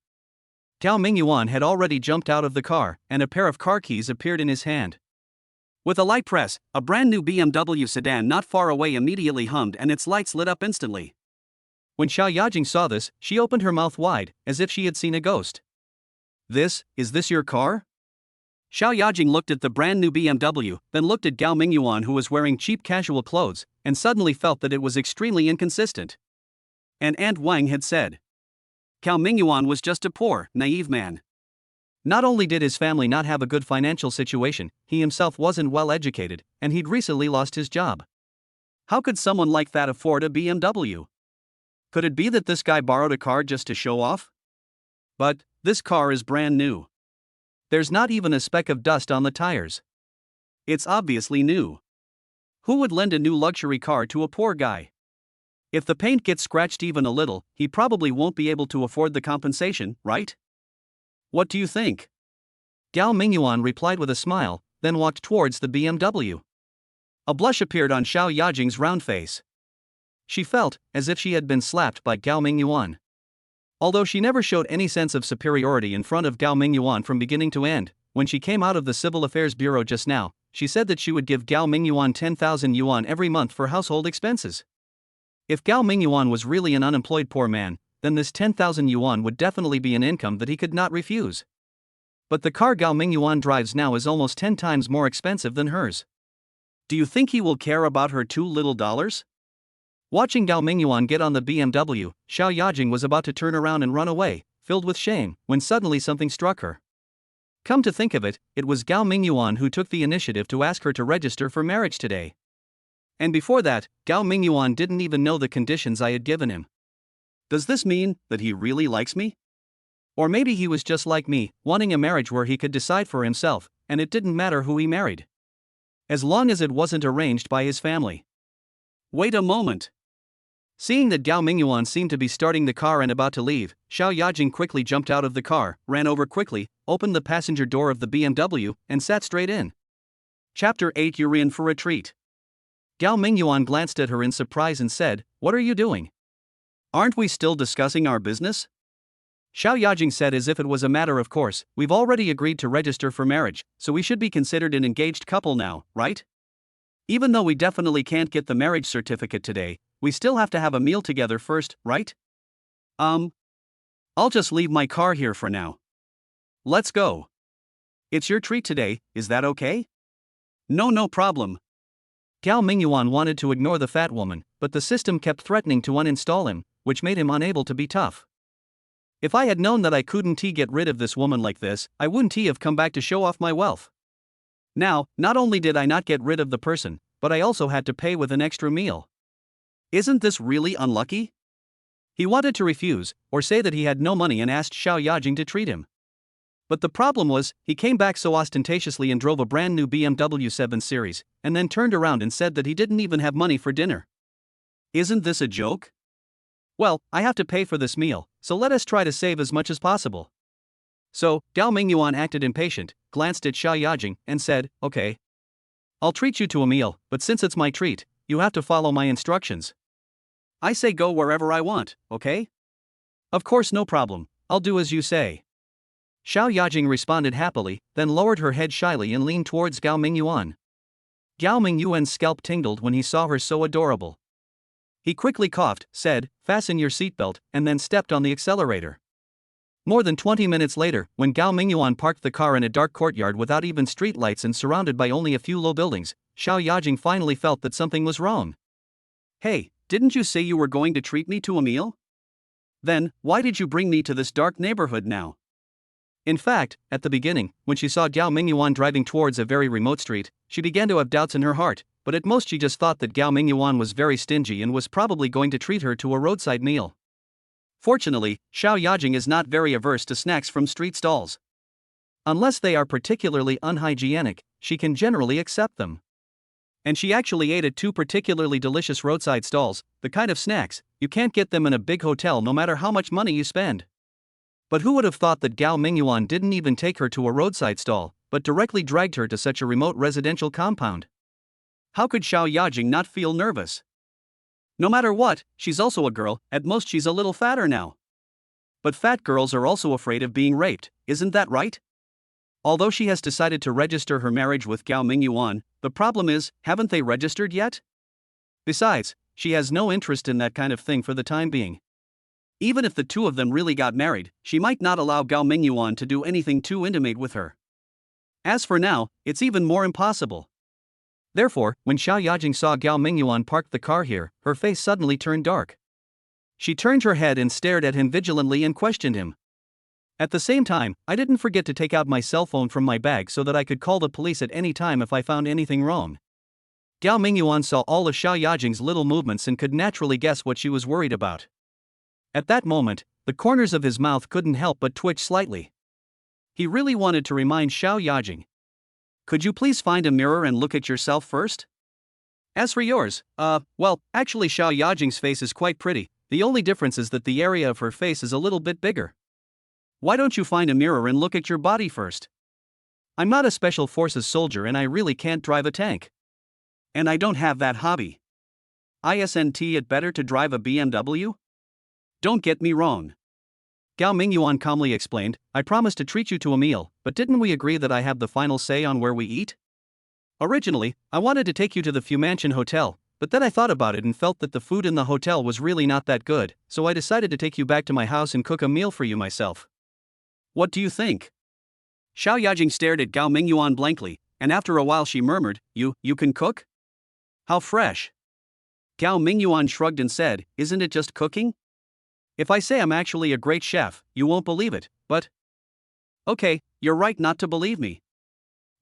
Gao Mingyuan had already jumped out of the car, and a pair of car keys appeared in his hand. With a light press, a brand new BMW sedan not far away immediately hummed and its lights lit up instantly. When Xiao Yajing saw this, she opened her mouth wide, as if she had seen a ghost. Is this your car? Xiao Yajing looked at the brand new BMW, then looked at Gao Mingyuan, who was wearing cheap casual clothes, and suddenly felt that it was extremely inconsistent. And Aunt Wang had said. Gao Mingyuan was just a poor, naive man. Not only did his family not have a good financial situation, he himself wasn't well educated, and he'd recently lost his job. How could someone like that afford a BMW? Could it be that this guy borrowed a car just to show off? But this car is brand new. There's not even a speck of dust on the tires. It's obviously new. Who would lend a new luxury car to a poor guy? If the paint gets scratched even a little, he probably won't be able to afford the compensation, right? What do you think? Gao Mingyuan replied with a smile, then walked towards the BMW. A blush appeared on Xiao Yajing's round face. She felt as if she had been slapped by Gao Mingyuan. Although she never showed any sense of superiority in front of Gao Mingyuan from beginning to end, when she came out of the Civil Affairs Bureau just now, she said that she would give Gao Mingyuan 10,000 yuan every month for household expenses. If Gao Mingyuan was really an unemployed poor man, then this 10,000 yuan would definitely be an income that he could not refuse. But the car Gao Mingyuan drives now is almost 10 times more expensive than hers. Do you think he will care about her $2 little? Watching Gao Mingyuan get on the BMW, Xiao Yajing was about to turn around and run away, filled with shame, when suddenly something struck her. Come to think of it, it was Gao Mingyuan who took the initiative to ask her to register for marriage today. And before that, Gao Mingyuan didn't even know the conditions I had given him. Does this mean that he really likes me? Or maybe he was just like me, wanting a marriage where he could decide for himself, and it didn't matter who he married. As long as it wasn't arranged by his family. Wait a moment. Seeing that Gao Mingyuan seemed to be starting the car and about to leave, Xiao Yajing quickly jumped out of the car, ran over quickly, opened the passenger door of the BMW, and sat straight in. Chapter 8. You're in for a treat. Gao Mingyuan glanced at her in surprise and said, "What are you doing? Aren't we still discussing our business?" Xiao Yajing said as if it was a matter of course, "We've already agreed to register for marriage, so we should be considered an engaged couple now, right? Even though we definitely can't get the marriage certificate today, we still have to have a meal together first, right? I'll just leave my car here for now. Let's go. It's your treat today, is that okay?" No problem." Gao Mingyuan wanted to ignore the fat woman, but the system kept threatening to uninstall him, which made him unable to be tough. If I had known that I couldn't get rid of this woman like this, I wouldn't have come back to show off my wealth. Now, not only did I not get rid of the person, but I also had to pay with an extra meal. Isn't this really unlucky? He wanted to refuse, or say that he had no money and asked Xiao Yajing to treat him. But the problem was, he came back so ostentatiously and drove a brand new BMW 7 Series, and then turned around and said that he didn't even have money for dinner. Isn't this a joke? Well, I have to pay for this meal, so let us try to save as much as possible. So, Gao Mingyuan acted impatient, glanced at Xiao Yajing, and said, "Okay. I'll treat you to a meal, but since it's my treat, you have to follow my instructions. I say go wherever I want, okay?" "Of course, no problem, I'll do as you say." Xiao Yajing responded happily, then lowered her head shyly and leaned towards Gao Mingyuan. Gao Mingyuan's scalp tingled when he saw her so adorable. He quickly coughed, said, "Fasten your seatbelt," and then stepped on the accelerator. More than 20 minutes later, when Gao Mingyuan parked the car in a dark courtyard without even streetlights and surrounded by only a few low buildings, Xiao Yajing finally felt that something was wrong. Hey, didn't you say you were going to treat me to a meal? Then, why did you bring me to this dark neighborhood now? In fact, at the beginning, when she saw Gao Mingyuan driving towards a very remote street, she began to have doubts in her heart, but at most she just thought that Gao Mingyuan was very stingy and was probably going to treat her to a roadside meal. Fortunately, Xiao Yajing is not very averse to snacks from street stalls. Unless they are particularly unhygienic, she can generally accept them. And she actually ate at two particularly delicious roadside stalls, the kind of snacks you can't get them in a big hotel no matter how much money you spend. But who would have thought that Gao Mingyuan didn't even take her to a roadside stall, but directly dragged her to such a remote residential compound? How could Xiao Yajing not feel nervous? No matter what, she's also a girl, at most she's a little fatter now. But fat girls are also afraid of being raped, isn't that right? Although she has decided to register her marriage with Gao Mingyuan, the problem is, haven't they registered yet? Besides, she has no interest in that kind of thing for the time being. Even if the two of them really got married, she might not allow Gao Mingyuan to do anything too intimate with her. As for now, it's even more impossible. Therefore, when Xiao Yajing saw Gao Mingyuan park the car here, her face suddenly turned dark. She turned her head and stared at him vigilantly and questioned him. At the same time, I didn't forget to take out my cell phone from my bag so that I could call the police at any time if I found anything wrong. Gao Mingyuan saw all of Xiao Yajing's little movements and could naturally guess what she was worried about. At that moment, the corners of his mouth couldn't help but twitch slightly. He really wanted to remind Xiao Yajing. Could you please find a mirror and look at yourself first? As for yours, well, actually Xiao Yajing's face is quite pretty, the only difference is that the area of her face is a little bit bigger. Why don't you find a mirror and look at your body first? I'm not a special forces soldier and I really can't drive a tank. And I don't have that hobby. Isn't it better to drive a BMW? Don't get me wrong. Gao Mingyuan calmly explained, I promised to treat you to a meal, but didn't we agree that I have the final say on where we eat? Originally, I wanted to take you to the Fu Mansion Hotel, but then I thought about it and felt that the food in the hotel was really not that good, so I decided to take you back to my house and cook a meal for you myself. What do you think? Xiao Yajing stared at Gao Mingyuan blankly, and after a while she murmured, You can cook? How fresh. Gao Mingyuan shrugged and said, Isn't it just cooking? If I say I'm actually a great chef, you won't believe it, but... Okay, you're right not to believe me.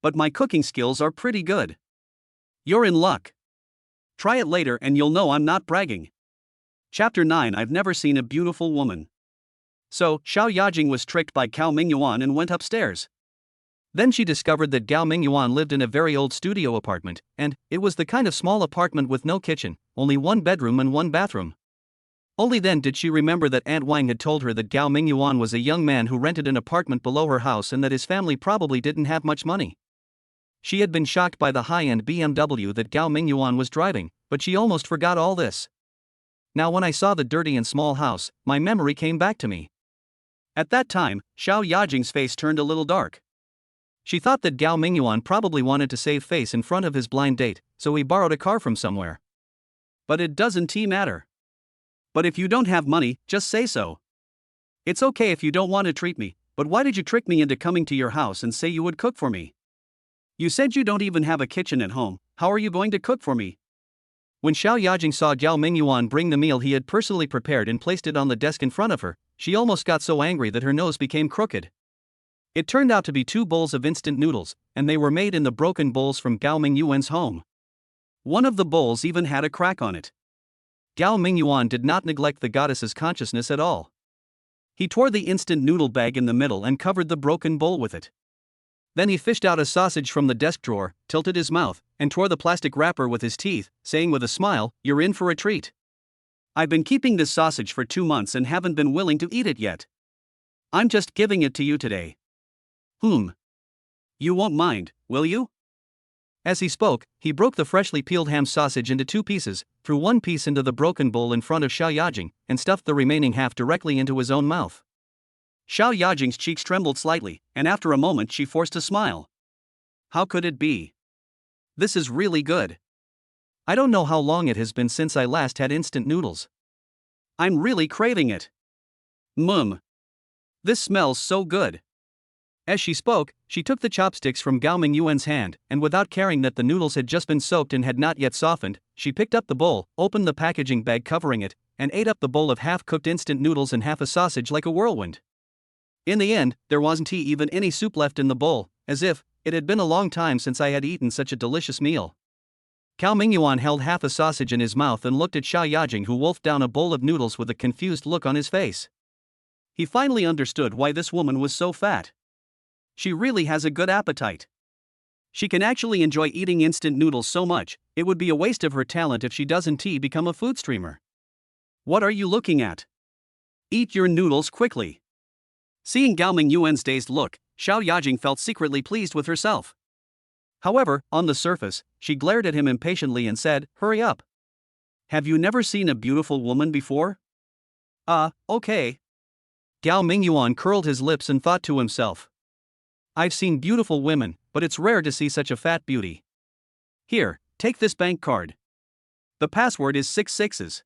But my cooking skills are pretty good. You're in luck. Try it later and you'll know I'm not bragging. Chapter 9 I've never seen a beautiful woman. So, Xiao Yajing was tricked by Gao Mingyuan and went upstairs. Then she discovered that Gao Mingyuan lived in a very old studio apartment, and it was the kind of small apartment with no kitchen, only one bedroom and one bathroom. Only then did she remember that Aunt Wang had told her that Gao Mingyuan was a young man who rented an apartment below her house and that his family probably didn't have much money. She had been shocked by the high-end BMW that Gao Mingyuan was driving, but she almost forgot all this. Now when I saw the dirty and small house, my memory came back to me. At that time, Xiao Yajing's face turned a little dark. She thought that Gao Mingyuan probably wanted to save face in front of his blind date, so he borrowed a car from somewhere. But it doesn't matter. But if you don't have money, just say so. It's okay if you don't want to treat me, but why did you trick me into coming to your house and say you would cook for me? You said you don't even have a kitchen at home, how are you going to cook for me? When Xiao Yajing saw Gao Mingyuan bring the meal he had personally prepared and placed it on the desk in front of her, she almost got so angry that her nose became crooked. It turned out to be 2 bowls of instant noodles, and they were made in the broken bowls from Gao Mingyuan's home. One of the bowls even had a crack on it. Gao Mingyuan did not neglect the goddess's consciousness at all. He tore the instant noodle bag in the middle and covered the broken bowl with it. Then he fished out a sausage from the desk drawer, tilted his mouth, and tore the plastic wrapper with his teeth, saying with a smile, You're in for a treat. I've been keeping this sausage for 2 months and haven't been willing to eat it yet. I'm just giving it to you today. You won't mind, will you? As he spoke, he broke the freshly peeled ham sausage into 2 pieces, threw one piece into the broken bowl in front of Xiao Yajing, and stuffed the remaining half directly into his own mouth. Xiao Yajing's cheeks trembled slightly, and after a moment she forced a smile. How could it be? This is really good. I don't know how long it has been since I last had instant noodles. I'm really craving it. This smells so good. As she spoke, she took the chopsticks from Gao Mingyuan's hand, and without caring that the noodles had just been soaked and had not yet softened, she picked up the bowl, opened the packaging bag covering it, and ate up the bowl of half-cooked instant noodles and half a sausage like a whirlwind. In the end, there wasn't even any soup left in the bowl, as if it had been a long time since I had eaten such a delicious meal. Gao Mingyuan held half a sausage in his mouth and looked at Xiao Yajing, who wolfed down a bowl of noodles with a confused look on his face. He finally understood why this woman was so fat. She really has a good appetite. She can actually enjoy eating instant noodles so much, it would be a waste of her talent if she doesn't become a food streamer. What are you looking at? Eat your noodles quickly. Seeing Gao Mingyuan's dazed look, Xiao Yajing felt secretly pleased with herself. However, on the surface, she glared at him impatiently and said, "Hurry up. Have you never seen a beautiful woman before?" Okay. Gao Mingyuan curled his lips and thought to himself. I've seen beautiful women, but it's rare to see such a fat beauty. Here, take this bank card. The password is 6 sixes.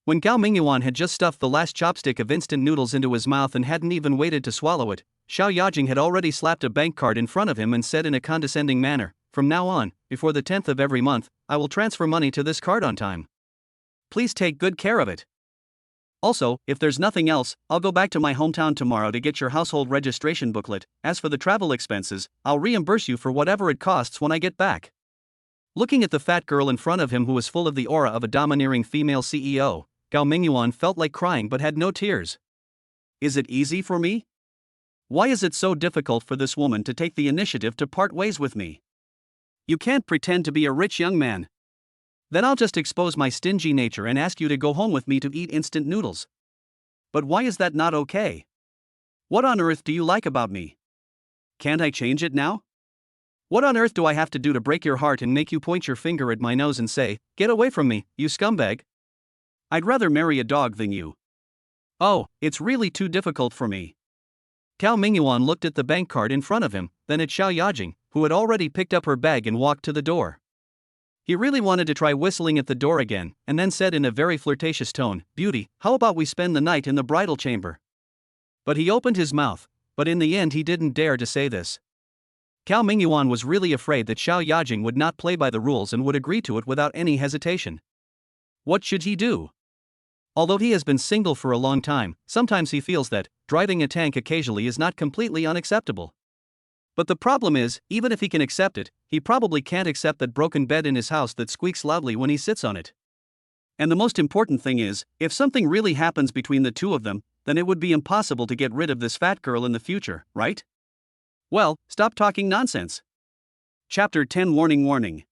When Gao Mingyuan had just stuffed the last chopstick of instant noodles into his mouth and hadn't even waited to swallow it, Xiao Yajing had already slapped a bank card in front of him and said in a condescending manner, "From now on, before the 10th of every month, I will transfer money to this card on time. Please take good care of it. Also, if there's nothing else, I'll go back to my hometown tomorrow to get your household registration booklet. As for the travel expenses, I'll reimburse you for whatever it costs when I get back." Looking at the fat girl in front of him who was full of the aura of a domineering female CEO, Gao Mingyuan felt like crying but had no tears. Is it easy for me? Why is it so difficult for this woman to take the initiative to part ways with me? You can't pretend to be a rich young man. Then I'll just expose my stingy nature and ask you to go home with me to eat instant noodles. But why is that not okay? What on earth do you like about me? Can't I change it now? What on earth do I have to do to break your heart and make you point your finger at my nose and say, "Get away from me, you scumbag"? I'd rather marry a dog than you. Oh, it's really too difficult for me. Gao Mingyuan looked at the bank card in front of him, then at Xiao Yajing, who had already picked up her bag and walked to the door. He really wanted to try whistling at the door again, and then said in a very flirtatious tone, "Beauty, how about we spend the night in the bridal chamber?" But he opened his mouth, but in the end he didn't dare to say this. Gao Mingyuan was really afraid that Xiao Yajing would not play by the rules and would agree to it without any hesitation. What should he do? Although he has been single for a long time, sometimes he feels that driving a tank occasionally is not completely unacceptable. But the problem is, even if he can accept it, he probably can't accept that broken bed in his house that squeaks loudly when he sits on it. And the most important thing is, if something really happens between the two of them, then it would be impossible to get rid of this fat girl in the future, right? Well, stop talking nonsense. Chapter 10 Warning Warning.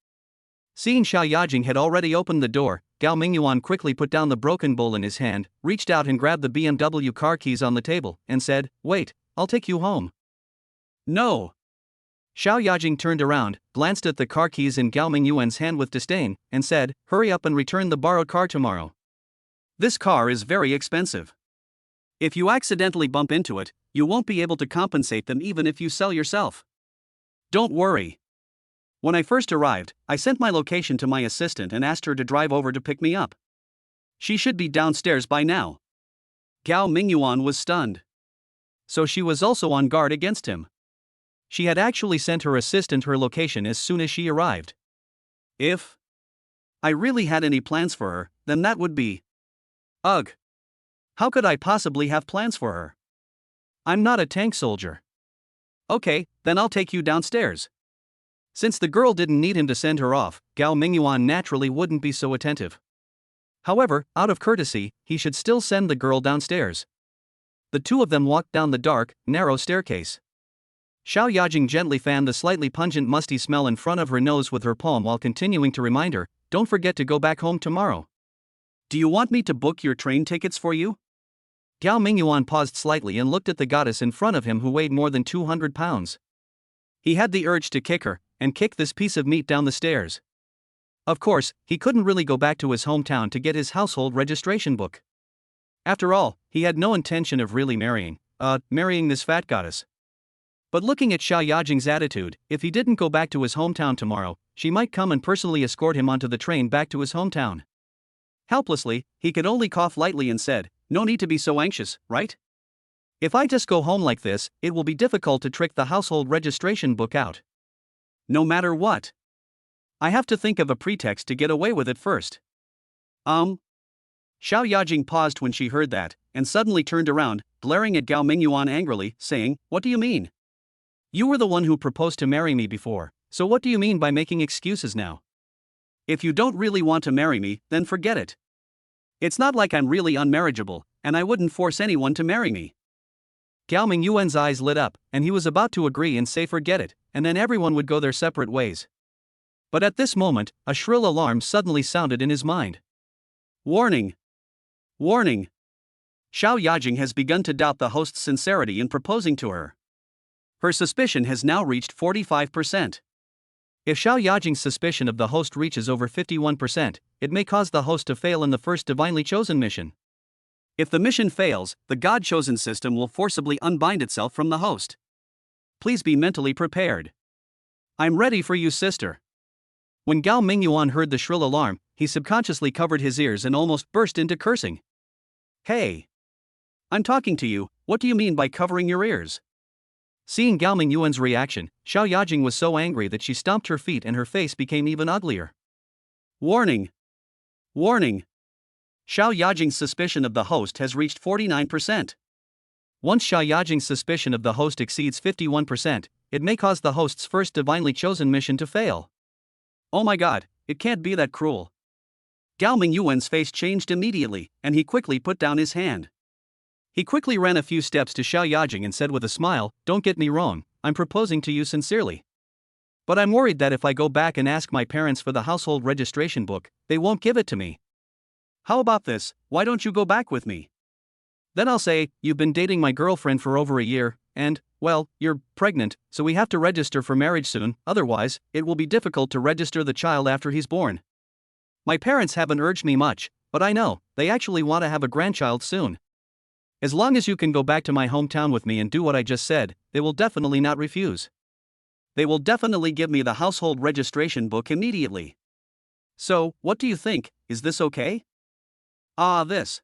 Seeing Xiao Yajing had already opened the door, Gao Mingyuan quickly put down the broken bowl in his hand, reached out and grabbed the BMW car keys on the table, and said, "Wait, I'll take you home." No. Xiao Yajing turned around, glanced at the car keys in Gao Mingyuan's hand with disdain, and said, "Hurry up and return the borrowed car tomorrow. This car is very expensive. If you accidentally bump into it, you won't be able to compensate them even if you sell yourself. Don't worry. When I first arrived, I sent my location to my assistant and asked her to drive over to pick me up. She should be downstairs by now." Gao Mingyuan was stunned. So she was also on guard against him. She had actually sent her assistant her location as soon as she arrived. If I really had any plans for her, then that would be. Ugh. How could I possibly have plans for her? I'm not a tank soldier. Okay, then I'll take you downstairs. Since the girl didn't need him to send her off, Gao Mingyuan naturally wouldn't be so attentive. However, out of courtesy, he should still send the girl downstairs. The two of them walked down the dark, narrow staircase. Xiao Yajing gently fanned the slightly pungent musty smell in front of her nose with her palm while continuing to remind her, "Don't forget to go back home tomorrow. Do you want me to book your train tickets for you?" Gao Mingyuan paused slightly and looked at the goddess in front of him who weighed more than 200 pounds. He had the urge to kick her, and kick this piece of meat down the stairs. Of course, he couldn't really go back to his hometown to get his household registration book. After all, he had no intention of really marrying this fat goddess. But looking at Xiao Yajing's attitude, if he didn't go back to his hometown tomorrow, she might come and personally escort him onto the train back to his hometown. Helplessly, he could only cough lightly and said, "No need to be so anxious, right? If I just go home like this, it will be difficult to trick the household registration book out. No matter what. I have to think of a pretext to get away with it first. Xiao Yajing paused when she heard that, and suddenly turned around, glaring at Gao Mingyuan angrily, saying, "What do you mean? You were the one who proposed to marry me before, so what do you mean by making excuses now? If you don't really want to marry me, then forget it. It's not like I'm really unmarriageable, and I wouldn't force anyone to marry me." Gao Mingyuan's eyes lit up, and he was about to agree and say forget it, and then everyone would go their separate ways. But at this moment, a shrill alarm suddenly sounded in his mind. Warning! Warning! Xiao Yajing has begun to doubt the host's sincerity in proposing to her. Her suspicion has now reached 45%. If Xiao Yajing's suspicion of the host reaches over 51%, it may cause the host to fail in the first divinely chosen mission. If the mission fails, the God-chosen system will forcibly unbind itself from the host. Please be mentally prepared. I'm ready for you, sister. When Gao Mingyuan heard the shrill alarm, he subconsciously covered his ears and almost burst into cursing. Hey! I'm talking to you, what do you mean by covering your ears? Seeing Gao Mingyuan's reaction, Xiao Yajing was so angry that she stomped her feet and her face became even uglier. Warning! Warning! Xiao Yajing's suspicion of the host has reached 49%. Once Xiao Yajing's suspicion of the host exceeds 51%, it may cause the host's first divinely chosen mission to fail. Oh my god, it can't be that cruel. Gao Mingyuan's face changed immediately, and he quickly put down his hand. He quickly ran a few steps to Xiao Yajing and said with a smile, "Don't get me wrong, I'm proposing to you sincerely. But I'm worried that if I go back and ask my parents for the household registration book, they won't give it to me. How about this, why don't you go back with me? Then I'll say, you've been dating my girlfriend for over a year, and, well, you're pregnant, so we have to register for marriage soon, otherwise, it will be difficult to register the child after he's born. My parents haven't urged me much, but I know, they actually want to have a grandchild soon. As long as you can go back to my hometown with me and do what I just said, they will definitely not refuse. They will definitely give me the household registration book immediately. So, what do you think, is this okay?" This.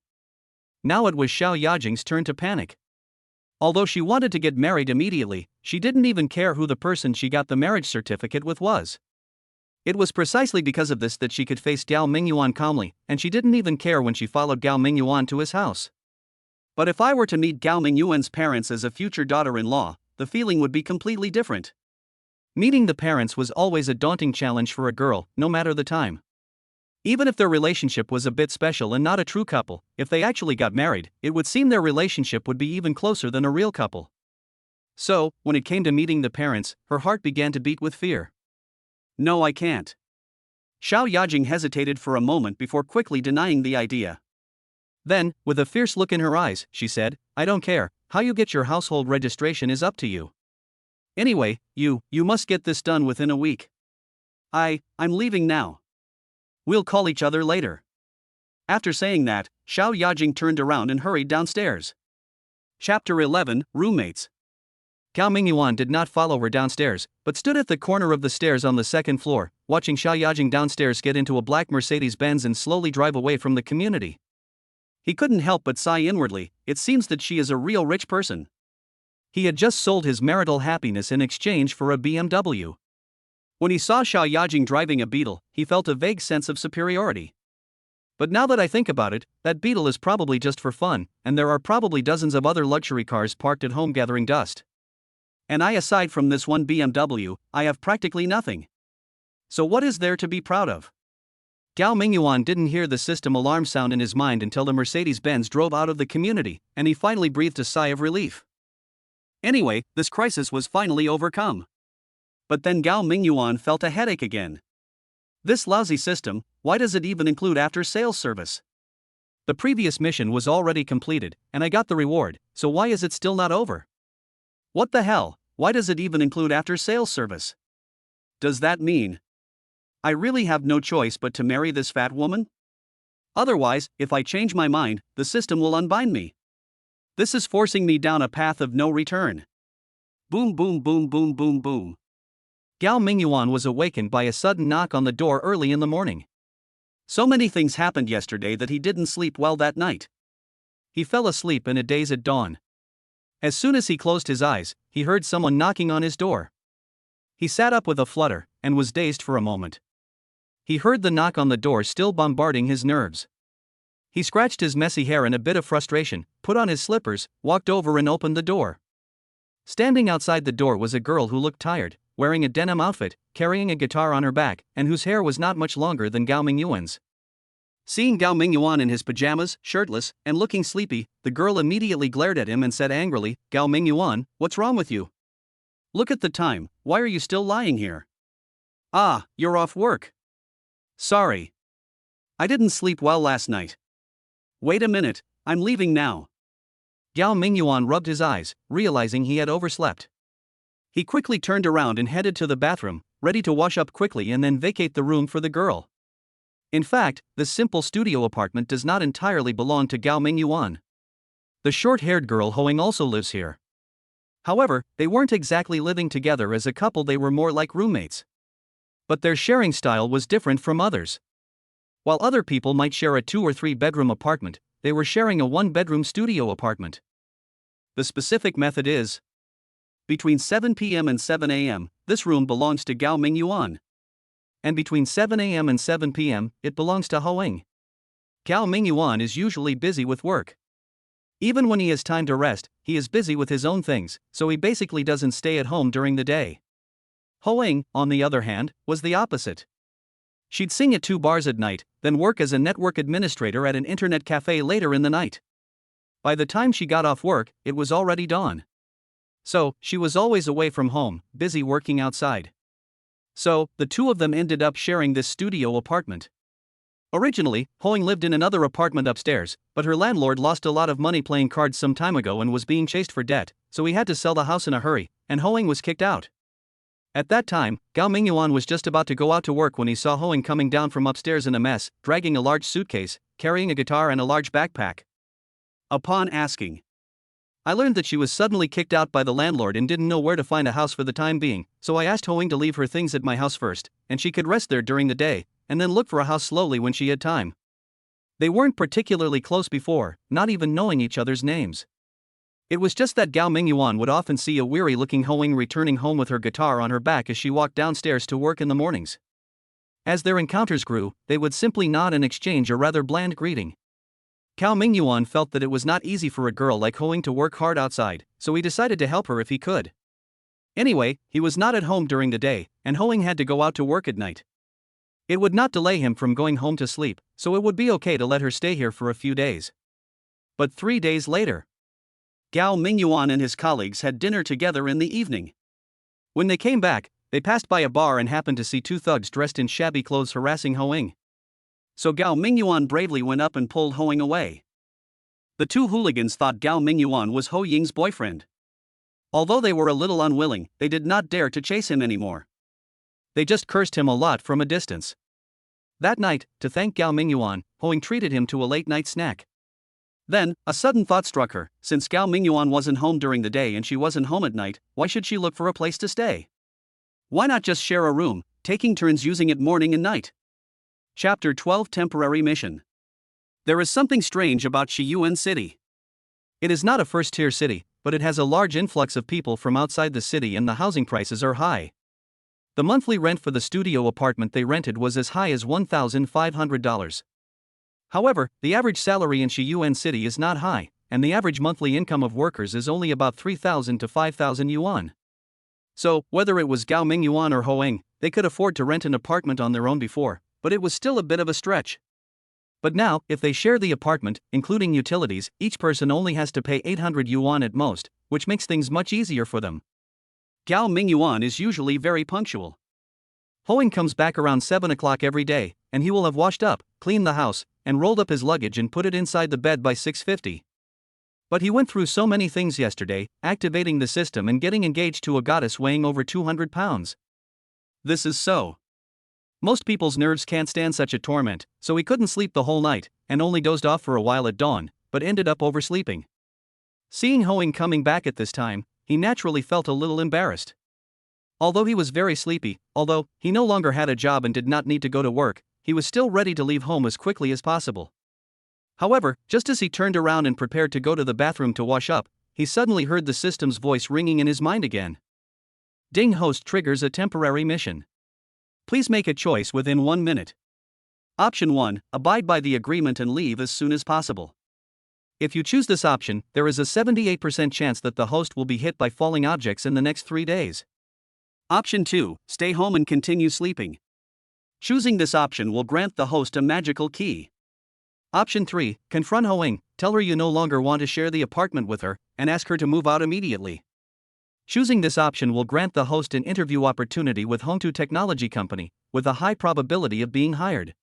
Now it was Xiao Yajing's turn to panic. Although she wanted to get married immediately, she didn't even care who the person she got the marriage certificate with was. It was precisely because of this that she could face Gao Mingyuan calmly, and she didn't even care when she followed Gao Mingyuan to his house. But if I were to meet Gao Mingyuan's parents as a future daughter-in-law, the feeling would be completely different. Meeting the parents was always a daunting challenge for a girl, no matter the time. Even if their relationship was a bit special and not a true couple, if they actually got married, it would seem their relationship would be even closer than a real couple. So, when it came to meeting the parents, her heart began to beat with fear. No, I can't. Xiao Yajing hesitated for a moment before quickly denying the idea. Then, with a fierce look in her eyes, she said, "I don't care, how you get your household registration is up to you. Anyway, you must get this done within a week. I'm leaving now. We'll call each other later." After saying that, Xiao Yajing turned around and hurried downstairs. Chapter 11, Roommates. Gao Mingyuan did not follow her downstairs, but stood at the corner of the stairs on the second floor, watching Xiao Yajing downstairs get into a black Mercedes-Benz and slowly drive away from the community. He couldn't help but sigh inwardly, it seems that she is a real rich person. He had just sold his marital happiness in exchange for a BMW. When he saw Xiao Yajing driving a Beetle, he felt a vague sense of superiority. But now that I think about it, that Beetle is probably just for fun, and there are probably dozens of other luxury cars parked at home gathering dust. And aside from this one BMW, I have practically nothing. So what is there to be proud of? Gao Mingyuan didn't hear the system alarm sound in his mind until the Mercedes-Benz drove out of the community, and he finally breathed a sigh of relief. Anyway, this crisis was finally overcome. But then Gao Mingyuan felt a headache again. This lousy system, why does it even include after-sales service? The previous mission was already completed, and I got the reward, so why is it still not over? What the hell, why does it even include after-sales service? Does that mean I really have no choice but to marry this fat woman? Otherwise, if I change my mind, the system will unbind me. This is forcing me down a path of no return. Boom boom boom boom boom boom. Gao Mingyuan was awakened by a sudden knock on the door early in the morning. So many things happened yesterday that he didn't sleep well that night. He fell asleep in a daze at dawn. As soon as he closed his eyes, he heard someone knocking on his door. He sat up with a flutter, and was dazed for a moment. He heard the knock on the door still bombarding his nerves. He scratched his messy hair in a bit of frustration, put on his slippers, walked over and opened the door. Standing outside the door was a girl who looked tired, wearing a denim outfit, carrying a guitar on her back, and whose hair was not much longer than Gao Mingyuan's. Seeing Gao Mingyuan in his pajamas, shirtless, and looking sleepy, the girl immediately glared at him and said angrily, "Gao Mingyuan, what's wrong with you? Look at the time, why are you still lying here? Ah, you're off work. Sorry. I didn't sleep well last night. Wait a minute, I'm leaving now." Gao Mingyuan rubbed his eyes, realizing he had overslept. He quickly turned around and headed to the bathroom, ready to wash up quickly and then vacate the room for the girl. In fact, this simple studio apartment does not entirely belong to Gao Mingyuan. The short-haired girl Hoing also lives here. However, they weren't exactly living together as a couple, they were more like roommates. But their sharing style was different from others. While other people might share a 2 or 3 bedroom apartment, they were sharing a 1-bedroom studio apartment. The specific method is: between 7 p.m. and 7 a.m., this room belongs to Gao Mingyuan. And between 7 a.m. and 7 p.m., it belongs to Hoing. Gao Mingyuan is usually busy with work. Even when he has time to rest, he is busy with his own things, so he basically doesn't stay at home during the day. Hoing, on the other hand, was the opposite. She'd sing at 2 bars at night, then work as a network administrator at an internet cafe later in the night. By the time she got off work, it was already dawn. So, she was always away from home, busy working outside. So, the two of them ended up sharing this studio apartment. Originally, Hoing lived in another apartment upstairs, but her landlord lost a lot of money playing cards some time ago and was being chased for debt, so he had to sell the house in a hurry, and Hoing was kicked out. At that time, Gao Mingyuan was just about to go out to work when he saw Hoing coming down from upstairs in a mess, dragging a large suitcase, carrying a guitar and a large backpack. Upon asking, I learned that she was suddenly kicked out by the landlord and didn't know where to find a house for the time being, so I asked Hoing to leave her things at my house first, and she could rest there during the day, and then look for a house slowly when she had time. They weren't particularly close before, not even knowing each other's names. It was just that Gao Mingyuan would often see a weary-looking Hoing returning home with her guitar on her back as she walked downstairs to work in the mornings. As their encounters grew, they would simply nod and exchange a rather bland greeting. Gao Mingyuan felt that it was not easy for a girl like Hoing to work hard outside, so he decided to help her if he could. Anyway, he was not at home during the day, and Hoing had to go out to work at night. It would not delay him from going home to sleep, so it would be okay to let her stay here for a few days. But 3 days later, Gao Mingyuan and his colleagues had dinner together in the evening. When they came back, they passed by a bar and happened to see 2 thugs dressed in shabby clothes harassing Hoing. So Gao Mingyuan bravely went up and pulled Hoing away. The 2 hooligans thought Gao Mingyuan was Ho Ying's boyfriend. Although they were a little unwilling, they did not dare to chase him anymore. They just cursed him a lot from a distance. That night, to thank Gao Mingyuan, Hoing treated him to a late-night snack. Then, a sudden thought struck her: since Gao Mingyuan wasn't home during the day and she wasn't home at night, why should she look for a place to stay? Why not just share a room, taking turns using it morning and night? Chapter 12: Temporary Mission. There is something strange about Shiyuan City. It is not a first-tier city, but it has a large influx of people from outside the city and the housing prices are high. The monthly rent for the studio apartment they rented was as high as $1,500. However, the average salary in Shiyuan City is not high, and the average monthly income of workers is only about 3,000 to 5,000 yuan. So, whether it was Gao Mingyuan or Hoing, they could afford to rent an apartment on their own before, but it was still a bit of a stretch. But now, if they share the apartment, including utilities, each person only has to pay 800 yuan at most, which makes things much easier for them. Gao Mingyuan is usually very punctual. Hoing comes back around 7 o'clock every day, and he will have washed up, cleaned the house, and rolled up his luggage and put it inside the bed by 6:50. But he went through so many things yesterday, activating the system and getting engaged to a goddess weighing over 200 pounds. This is so. Most people's nerves can't stand such a torment, so he couldn't sleep the whole night, and only dozed off for a while at dawn, but ended up oversleeping. Seeing Hoing coming back at this time, he naturally felt a little embarrassed. Although he was very sleepy, although he no longer had a job and did not need to go to work, he was still ready to leave home as quickly as possible. However, just as he turned around and prepared to go to the bathroom to wash up, he suddenly heard the system's voice ringing in his mind again. Ding, host triggers a temporary mission. Please make a choice within 1 minute. Option 1, abide by the agreement and leave as soon as possible. If you choose this option, there is a 78% chance that the host will be hit by falling objects in the next 3 days. Option 2, stay home and continue sleeping. Choosing this option will grant the host a magical key. Option 3, confront Hoing, tell her you no longer want to share the apartment with her, and ask her to move out immediately. Choosing this option will grant the host an interview opportunity with Hongtu Technology Company, with a high probability of being hired.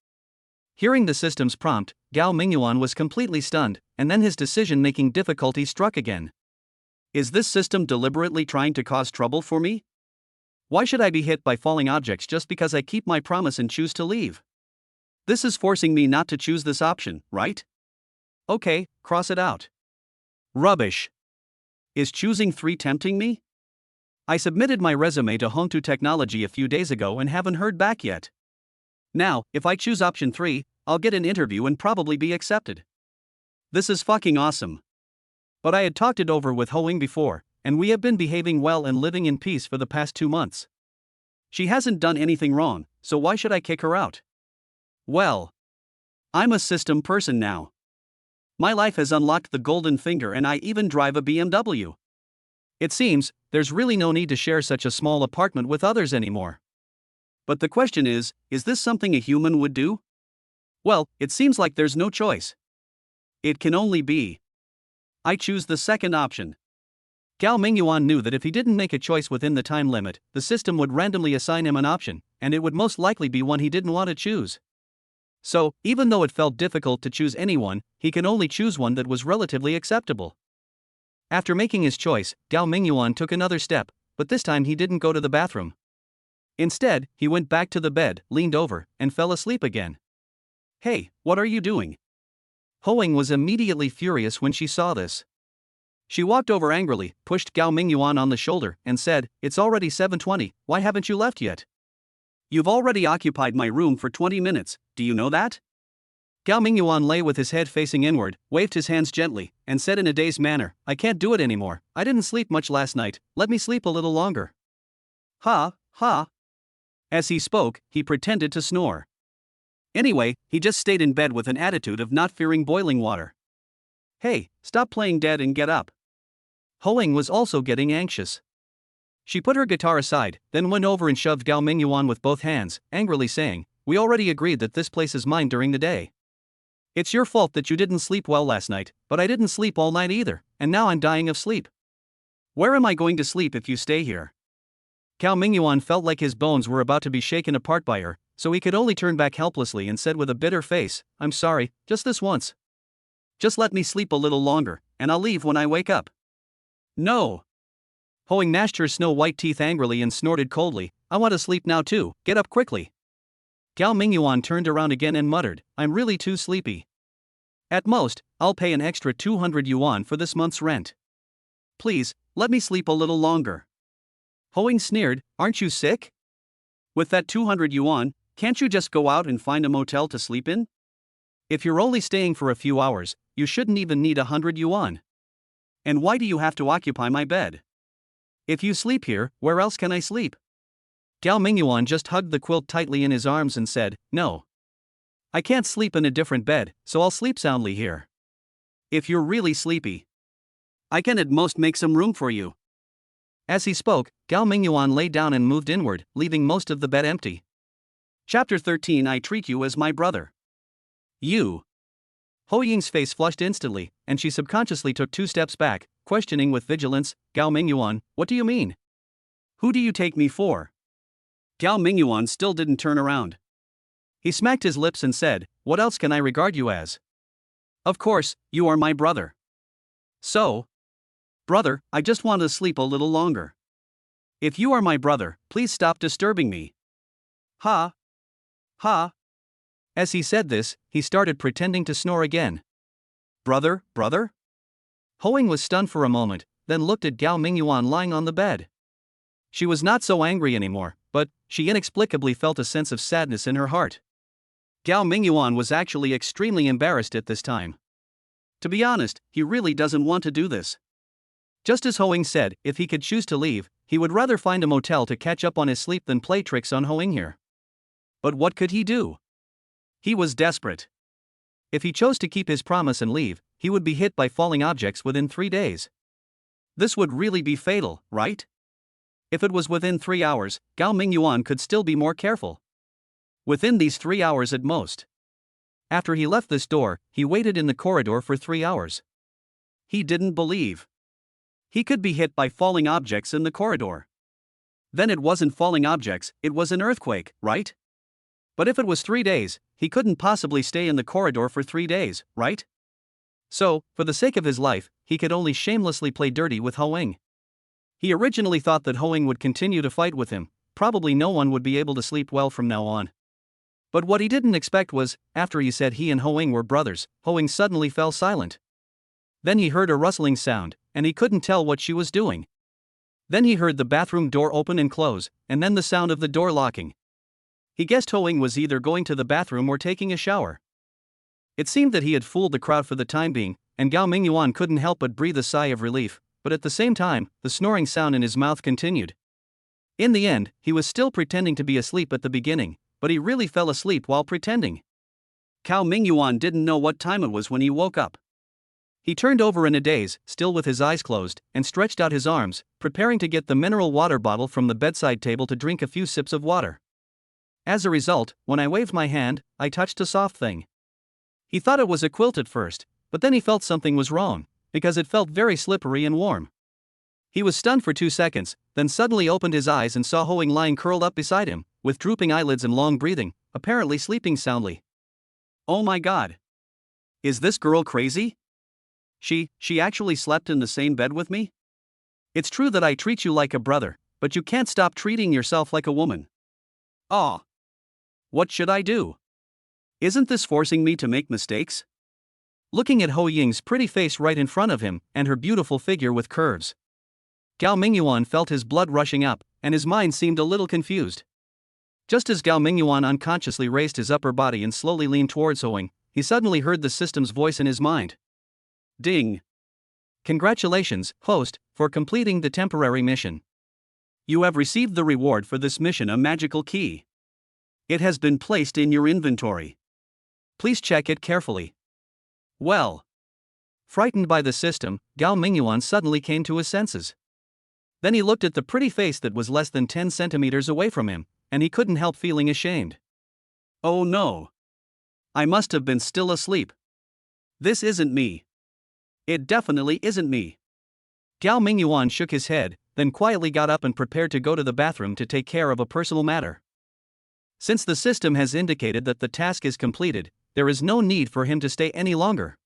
Hearing the system's prompt, Gao Mingyuan was completely stunned, and then his decision-making difficulty struck again. Is this system deliberately trying to cause trouble for me? Why should I be hit by falling objects just because I keep my promise and choose to leave? This is forcing me not to choose this option, right? Okay, cross it out. Rubbish. Is choosing 3 tempting me? I submitted my resume to Hongtu Technology a few days ago and haven't heard back yet. Now, if I choose option 3, I'll get an interview and probably be accepted. This is fucking awesome. But I had talked it over with Hoing before, and we have been behaving well and living in peace for the past 2 months. She hasn't done anything wrong, so why should I kick her out? Well, I'm a system person now. My life has unlocked the golden finger and I even drive a BMW. It seems, there's really no need to share such a small apartment with others anymore. But the question is this something a human would do? Well, it seems like there's no choice. It can only be. I choose the second option. Gao Mingyuan knew that if he didn't make a choice within the time limit, the system would randomly assign him an option, and it would most likely be one he didn't want to choose. So, even though it felt difficult to choose anyone, he can only choose one that was relatively acceptable. After making his choice, Gao Mingyuan took another step, but this time he didn't go to the bathroom. Instead, he went back to the bed, leaned over, and fell asleep again. Hey, what are you doing? Hoing was immediately furious when she saw this. She walked over angrily, pushed Gao Mingyuan on the shoulder, and said, "It's already 7:20, why haven't you left yet? You've already occupied my room for 20 minutes, do you know that?" Gao Mingyuan lay with his head facing inward, waved his hands gently, and said in a dazed manner, "I can't do it anymore, I didn't sleep much last night, let me sleep a little longer." Ha, ha. As he spoke, he pretended to snore. Anyway, he just stayed in bed with an attitude of not fearing boiling water. Hey, stop playing dead and get up. Hoing was also getting anxious. She put her guitar aside, then went over and shoved Gao Mingyuan with both hands, angrily saying, "We already agreed that this place is mine during the day. It's your fault that you didn't sleep well last night, but I didn't sleep all night either, and now I'm dying of sleep. Where am I going to sleep if you stay here?" Gao Mingyuan felt like his bones were about to be shaken apart by her, so he could only turn back helplessly and said with a bitter face, "I'm sorry, just this once. Just let me sleep a little longer, and I'll leave when I wake up." No. Hoing gnashed her snow-white teeth angrily and snorted coldly, "I want to sleep now too, get up quickly." Gao Mingyuan turned around again and muttered, "I'm really too sleepy. At most, I'll pay an extra 200 yuan for this month's rent. Please, let me sleep a little longer." Hoing sneered, "Aren't you sick? With that 200 yuan, can't you just go out and find a motel to sleep in? If you're only staying for a few hours, you shouldn't even need 100 yuan. And why do you have to occupy my bed? If you sleep here, where else can I sleep?" Gao Mingyuan just hugged the quilt tightly in his arms and said, "No. I can't sleep in a different bed, so I'll sleep soundly here. If you're really sleepy, I can at most make some room for you." As he spoke, Gao Mingyuan lay down and moved inward, leaving most of the bed empty. Chapter 13. I treat you as my brother. You. Ho Ying's face flushed instantly, and she subconsciously took 2 steps back, questioning with vigilance, "Gao Mingyuan, what do you mean? Who do you take me for?" Gao Mingyuan still didn't turn around. He smacked his lips and said, "What else can I regard you as? Of course, you are my brother. So? Brother, I just want to sleep a little longer. If you are my brother, please stop disturbing me." Ha! Ha! As he said this, he started pretending to snore again. "Brother, brother?" Hoing was stunned for a moment, then looked at Gao Mingyuan lying on the bed. She was not so angry anymore, but she inexplicably felt a sense of sadness in her heart. Gao Mingyuan was actually extremely embarrassed at this time. To be honest, he really doesn't want to do this. Just as Ho Ying said, if he could choose to leave, he would rather find a motel to catch up on his sleep than play tricks on Ho Ying here. But what could he do? He was desperate. If he chose to keep his promise and leave, he would be hit by falling objects within 3 days. This would really be fatal, right? If it was within 3 hours, Gao Mingyuan could still be more careful. Within these 3 hours at most. After he left this door, he waited in the corridor for 3 hours. He didn't believe he could be hit by falling objects in the corridor. Then it wasn't falling objects, it was an earthquake, right? But if it was 3 days, he couldn't possibly stay in the corridor for 3 days, right? So, for the sake of his life, he could only shamelessly play dirty with Ho Ying. He originally thought that Ho Ying would continue to fight with him, probably no one would be able to sleep well from now on. But what he didn't expect was, after he said he and Ho Ying were brothers, Ho Ying suddenly fell silent. Then he heard a rustling sound, and he couldn't tell what she was doing. Then he heard the bathroom door open and close, and then the sound of the door locking. He guessed Ho Ying was either going to the bathroom or taking a shower. It seemed that he had fooled the crowd for the time being, and Gao Mingyuan couldn't help but breathe a sigh of relief, but at the same time, the snoring sound in his mouth continued. In the end, he was still pretending to be asleep at the beginning, but he really fell asleep while pretending. Gao Mingyuan didn't know what time it was when he woke up. He turned over in a daze, still with his eyes closed, and stretched out his arms, preparing to get the mineral water bottle from the bedside table to drink a few sips of water. As a result, when I waved my hand, I touched a soft thing. He thought it was a quilt at first, but then he felt something was wrong, because it felt very slippery and warm. He was stunned for 2 seconds, then suddenly opened his eyes and saw Ho Ying lying curled up beside him, with drooping eyelids and long breathing, apparently sleeping soundly. Oh my god! Is this girl crazy? She actually slept in the same bed with me? It's true that I treat you like a brother, but you can't stop treating yourself like a woman. Aw. What should I do? Isn't this forcing me to make mistakes? Looking at Ho Ying's pretty face right in front of him, and her beautiful figure with curves, Gao Mingyuan felt his blood rushing up, and his mind seemed a little confused. Just as Gao Mingyuan unconsciously raised his upper body and slowly leaned towards Ho Ying, he suddenly heard the system's voice in his mind. Ding! Congratulations, host, for completing the temporary mission. You have received the reward for this mission, a magical key. It has been placed in your inventory. Please check it carefully. Well. Frightened by the system, Gao Mingyuan suddenly came to his senses. Then he looked at the pretty face that was less than 10 centimeters away from him, and he couldn't help feeling ashamed. Oh no! I must have been still asleep. This isn't me. It definitely isn't me. Gao Mingyuan shook his head, then quietly got up and prepared to go to the bathroom to take care of a personal matter. Since the system has indicated that the task is completed, there is no need for him to stay any longer.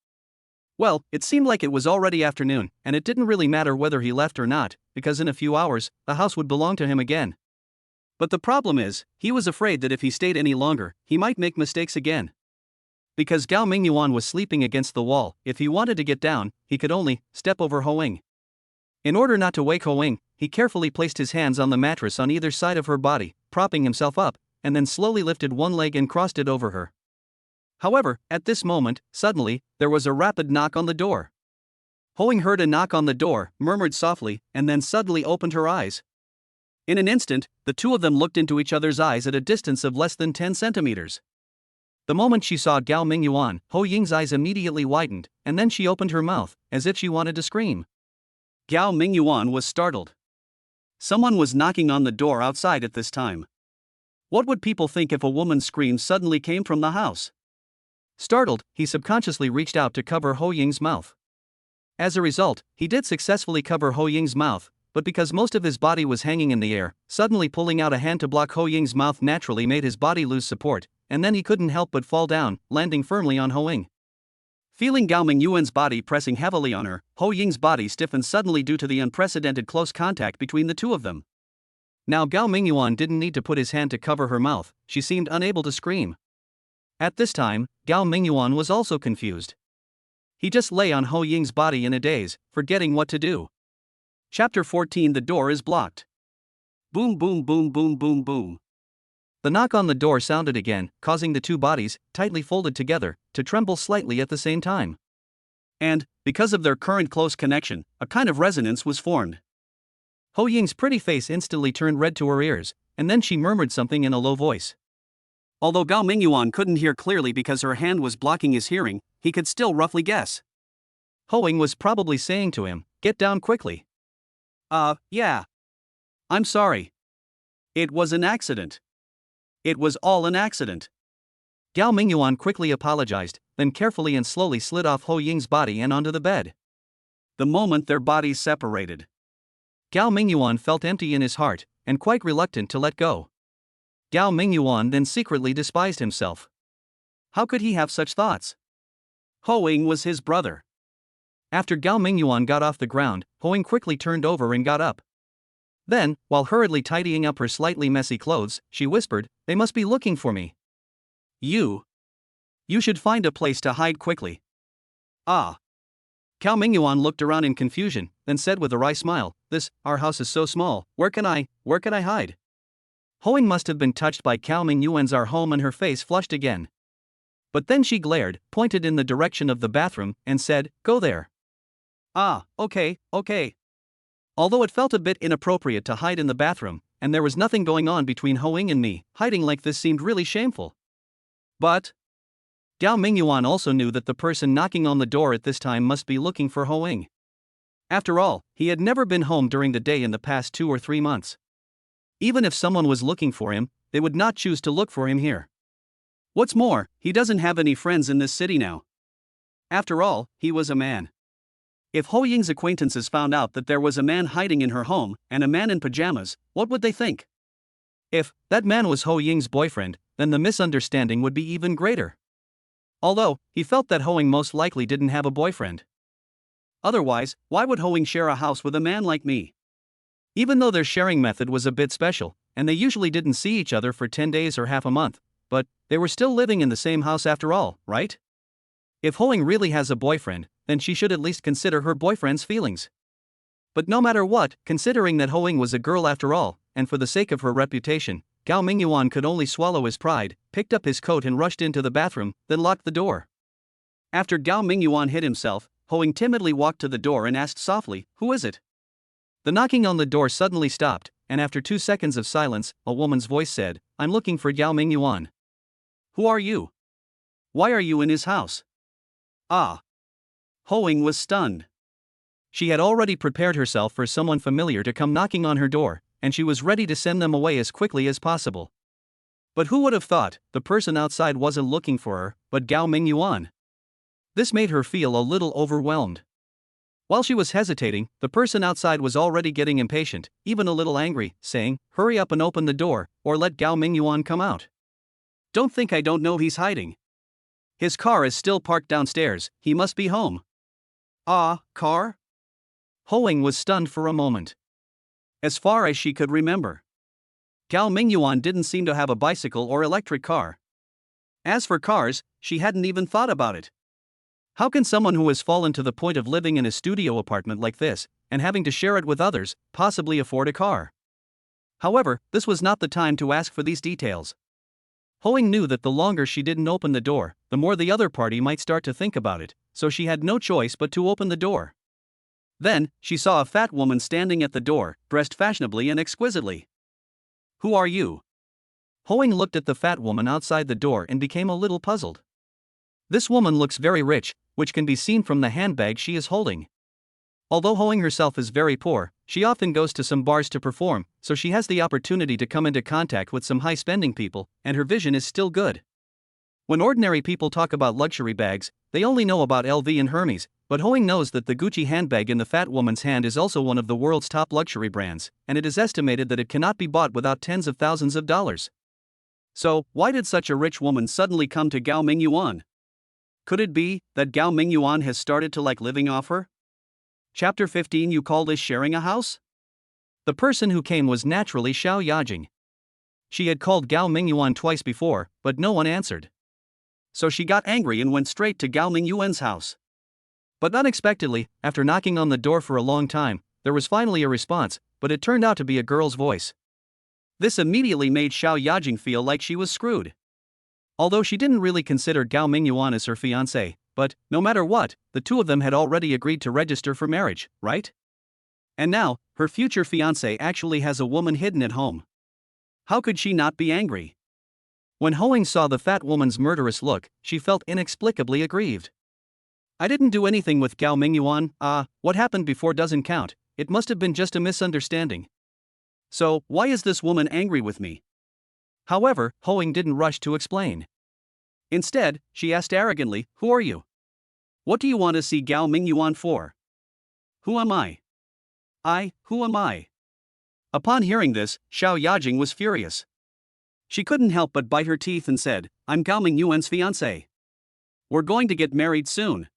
Well, it seemed like it was already afternoon, and it didn't really matter whether he left or not, because in a few hours, the house would belong to him again. But the problem is, he was afraid that if he stayed any longer, he might make mistakes again. Because Gao Mingyuan was sleeping against the wall, if he wanted to get down, he could only step over Ho Ying. In order not to wake Ho Ying, he carefully placed his hands on the mattress on either side of her body, propping himself up, and then slowly lifted one leg and crossed it over her. However, at this moment, suddenly, there was a rapid knock on the door. Ho Ying heard a knock on the door, murmured softly, and then suddenly opened her eyes. In an instant, the two of them looked into each other's eyes at a distance of less than 10 centimeters. The moment she saw Gao Mingyuan, Ho Ying's eyes immediately widened, and then she opened her mouth, as if she wanted to scream. Gao Mingyuan was startled. Someone was knocking on the door outside at this time. What would people think if a woman's scream suddenly came from the house? Startled, he subconsciously reached out to cover Ho Ying's mouth. As a result, he did successfully cover Ho Ying's mouth, but because most of his body was hanging in the air, suddenly pulling out a hand to block Ho Ying's mouth naturally made his body lose support, and then he couldn't help but fall down, landing firmly on Ho Ying. Feeling Gao Mingyuan's body pressing heavily on her, Ho Ying's body stiffened suddenly due to the unprecedented close contact between the two of them. Now Gao Mingyuan didn't need to put his hand to cover her mouth, she seemed unable to scream. At this time, Gao Mingyuan was also confused. He just lay on Ho Ying's body in a daze, forgetting what to do. Chapter 14. The door is blocked. Boom boom boom boom boom boom. The knock on the door sounded again, causing the two bodies, tightly folded together, to tremble slightly at the same time. And, because of their current close connection, a kind of resonance was formed. Ho Ying's pretty face instantly turned red to her ears, and then she murmured something in a low voice. Although Gao Mingyuan couldn't hear clearly because her hand was blocking his hearing, he could still roughly guess. Ho Ying was probably saying to him, "Get down quickly." Yeah. I'm sorry. It was an accident. It was all an accident. Gao Mingyuan quickly apologized, then carefully and slowly slid off Ho Ying's body and onto the bed. The moment their bodies separated, Gao Mingyuan felt empty in his heart, and quite reluctant to let go. Gao Mingyuan then secretly despised himself. How could he have such thoughts? Ho Ying was his brother. After Gao Mingyuan got off the ground, Ho Ying quickly turned over and got up. Then, while hurriedly tidying up her slightly messy clothes, she whispered, "They must be looking for me. You should find a place to hide quickly." Ah. Gao Mingyuan looked around in confusion, then said with a wry smile, Our house is so small, where can I hide?" Ho Ying must have been touched by Gao Mingyuan's "our home" and her face flushed again. But then she glared, pointed in the direction of the bathroom, and said, "Go there." Okay. Although it felt a bit inappropriate to hide in the bathroom, and there was nothing going on between Ho Ying and me, hiding like this seemed really shameful. But Gao Mingyuan also knew that the person knocking on the door at this time must be looking for Ho Ying. After all, he had never been home during the day in the past 2 or 3 months. Even if someone was looking for him, they would not choose to look for him here. What's more, he doesn't have any friends in this city now. After all, he was a man. If Ho Ying's acquaintances found out that there was a man hiding in her home, and a man in pajamas, what would they think? If that man was Ho Ying's boyfriend, then the misunderstanding would be even greater. Although, he felt that Ho Ying most likely didn't have a boyfriend. Otherwise, why would Ho Ying share a house with a man like me? Even though their sharing method was a bit special, and they usually didn't see each other for 10 days or half a month, but they were still living in the same house after all, right? If Ho Ying really has a boyfriend, then she should at least consider her boyfriend's feelings. But no matter what, considering that Ho Ying was a girl after all, and for the sake of her reputation, Gao Mingyuan could only swallow his pride, picked up his coat and rushed into the bathroom, then locked the door. After Gao Mingyuan hid himself, Ho Ying timidly walked to the door and asked softly, "Who is it?" The knocking on the door suddenly stopped, and after 2 seconds of silence, a woman's voice said, "I'm looking for Gao Mingyuan." "Who are you? Why are you in his house?" Ho Ying was stunned. She had already prepared herself for someone familiar to come knocking on her door, and she was ready to send them away as quickly as possible. But who would have thought the person outside wasn't looking for her, but Gao Mingyuan? This made her feel a little overwhelmed. While she was hesitating, the person outside was already getting impatient, even a little angry, saying, "Hurry up and open the door, or let Gao Mingyuan come out. Don't think I don't know he's hiding. His car is still parked downstairs, he must be home." Car? Ho Ying was stunned for a moment. As far as she could remember, Gao Mingyuan didn't seem to have a bicycle or electric car. As for cars, she hadn't even thought about it. How can someone who has fallen to the point of living in a studio apartment like this, and having to share it with others, possibly afford a car? However, this was not the time to ask for these details. Ho Ying knew that the longer she didn't open the door, the more the other party might start to think about it, so she had no choice but to open the door. Then, she saw a fat woman standing at the door, dressed fashionably and exquisitely. "Who are you?" Ho Ying looked at the fat woman outside the door and became a little puzzled. This woman looks very rich, which can be seen from the handbag she is holding. Although Ho Ying herself is very poor, she often goes to some bars to perform, so she has the opportunity to come into contact with some high-spending people, and her vision is still good. When ordinary people talk about luxury bags, they only know about LV and Hermes, but Ho Ying knows that the Gucci handbag in the fat woman's hand is also one of the world's top luxury brands, and it is estimated that it cannot be bought without tens of thousands of dollars. So, why did such a rich woman suddenly come to Gao Mingyuan? Could it be that Gao Mingyuan has started to like living off her? Chapter 15. You call this sharing a house? The person who came was naturally Xiao Yajing. She had called Gao Mingyuan twice before, but no one answered. So she got angry and went straight to Gao Mingyuan's house. But unexpectedly, after knocking on the door for a long time, there was finally a response, but it turned out to be a girl's voice. This immediately made Xiao Yajing feel like she was screwed. Although she didn't really consider Gao Mingyuan as her fiancé, But, no matter what, the two of them had already agreed to register for marriage, right? And now, her future fiancé actually has a woman hidden at home. How could she not be angry? When Hoang saw the fat woman's murderous look, she felt inexplicably aggrieved. I didn't do anything with Gao Mingyuan. What happened before doesn't count, it must have been just a misunderstanding. So, why is this woman angry with me? However, Hoang didn't rush to explain. Instead, she asked arrogantly, who are you? What do you want to see Gao Mingyuan for? Who am I? Who am I? Upon hearing this, Xiao Yajing was furious. She couldn't help but bite her teeth and said, I'm Gao Mingyuan's fiancé. We're going to get married soon.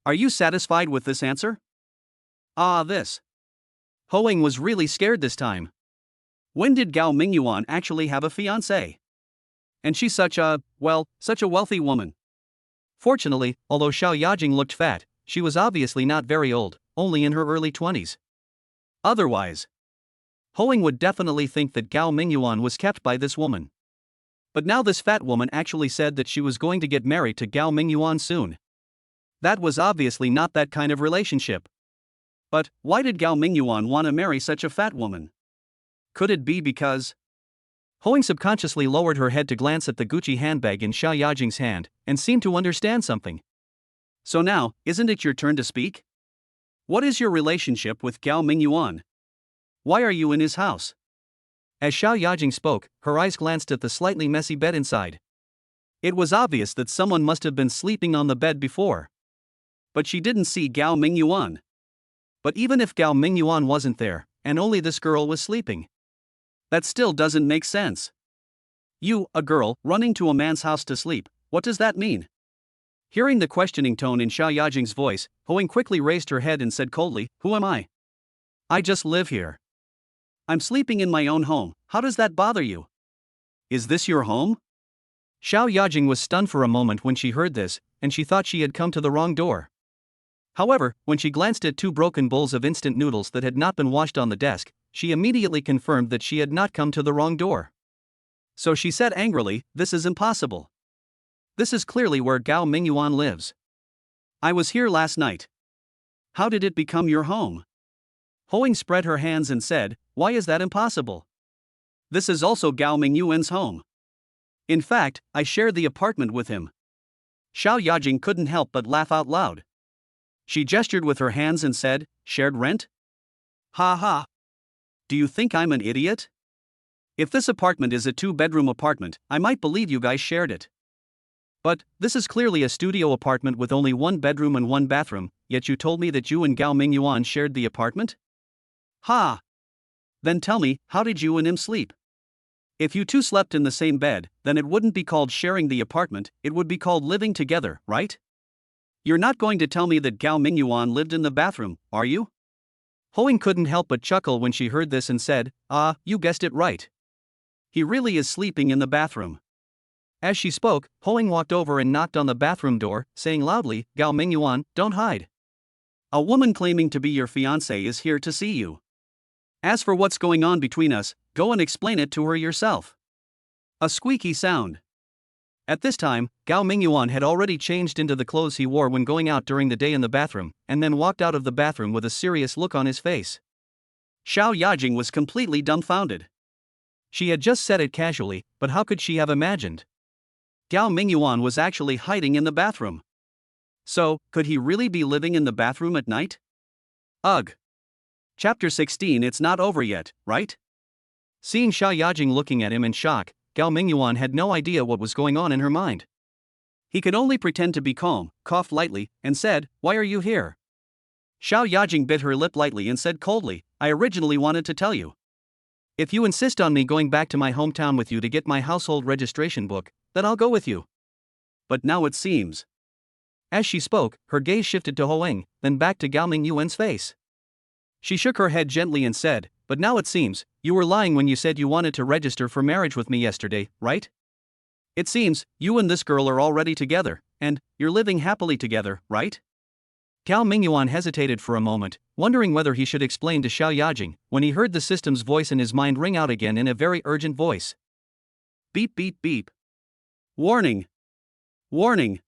Are you satisfied with this answer? This. Hoang was really scared this time. When did Gao Mingyuan actually have a fiancé? And she's such a wealthy woman. Fortunately, although Xiao Yajing looked fat, she was obviously not very old, only in her early 20s. Otherwise, Hoang would definitely think that Gao Mingyuan was kept by this woman. But now this fat woman actually said that she was going to get married to Gao Mingyuan soon. That was obviously not that kind of relationship. But why did Gao Mingyuan want to marry such a fat woman? Could it be because... Hoang subconsciously lowered her head to glance at the Gucci handbag in Xiao Yajing's hand, and seemed to understand something. So now, isn't it your turn to speak? What is your relationship with Gao Mingyuan? Why are you in his house? As Xiao Yajing spoke, her eyes glanced at the slightly messy bed inside. It was obvious that someone must have been sleeping on the bed before. But she didn't see Gao Mingyuan. But even if Gao Mingyuan wasn't there, and only this girl was sleeping, that still doesn't make sense. You, a girl, running to a man's house to sleep, what does that mean? Hearing the questioning tone in Xiao Yajing's voice, Hoang quickly raised her head and said coldly, who am I? I just live here. I'm sleeping in my own home, how does that bother you? Is this your home? Xiao Yajing was stunned for a moment when she heard this, and she thought she had come to the wrong door. However, when she glanced at two broken bowls of instant noodles that had not been washed on the desk, she immediately confirmed that she had not come to the wrong door. So she said angrily, this is impossible. This is clearly where Gao Mingyuan lives. I was here last night. How did it become your home? Hoang spread her hands and said, why is that impossible? This is also Gao Mingyuan's home. In fact, I shared the apartment with him. Xiao Yajing couldn't help but laugh out loud. She gestured with her hands and said, shared rent? Ha ha. Do you think I'm an idiot? If this apartment is a 2-bedroom apartment, I might believe you guys shared it. But, this is clearly a studio apartment with only 1 bedroom and 1 bathroom, yet you told me that you and Gao Mingyuan shared the apartment? Ha! Then tell me, how did you and him sleep? If you two slept in the same bed, then it wouldn't be called sharing the apartment, it would be called living together, right? You're not going to tell me that Gao Mingyuan lived in the bathroom, are you? Hoang couldn't help but chuckle when she heard this and said, you guessed it right. He really is sleeping in the bathroom. As she spoke, Hoang walked over and knocked on the bathroom door, saying loudly, Gao Mingyuan, don't hide. A woman claiming to be your fiancé is here to see you. As for what's going on between us, go and explain it to her yourself. A squeaky sound. At this time, Gao Mingyuan had already changed into the clothes he wore when going out during the day in the bathroom, and then walked out of the bathroom with a serious look on his face. Xiao Yajing was completely dumbfounded. She had just said it casually, but how could she have imagined? Gao Mingyuan was actually hiding in the bathroom. So, could he really be living in the bathroom at night? Ugh. Chapter 16. It's not over yet, right? Seeing Xiao Yajing looking at him in shock, Gao Mingyuan had no idea what was going on in her mind. He could only pretend to be calm, coughed lightly, and said, why are you here? Xiao Yajing bit her lip lightly and said coldly, I originally wanted to tell you. If you insist on me going back to my hometown with you to get my household registration book, then I'll go with you. But now it seems. As she spoke, her gaze shifted to Hoang, then back to Gao Mingyuan's face. She shook her head gently and said, but now it seems, you were lying when you said you wanted to register for marriage with me yesterday, right? It seems, you and this girl are already together, and you're living happily together, right? Gao Mingyuan hesitated for a moment, wondering whether he should explain to Xiao Yajing, when he heard the system's voice in his mind ring out again in a very urgent voice. Beep beep beep. Warning! Warning!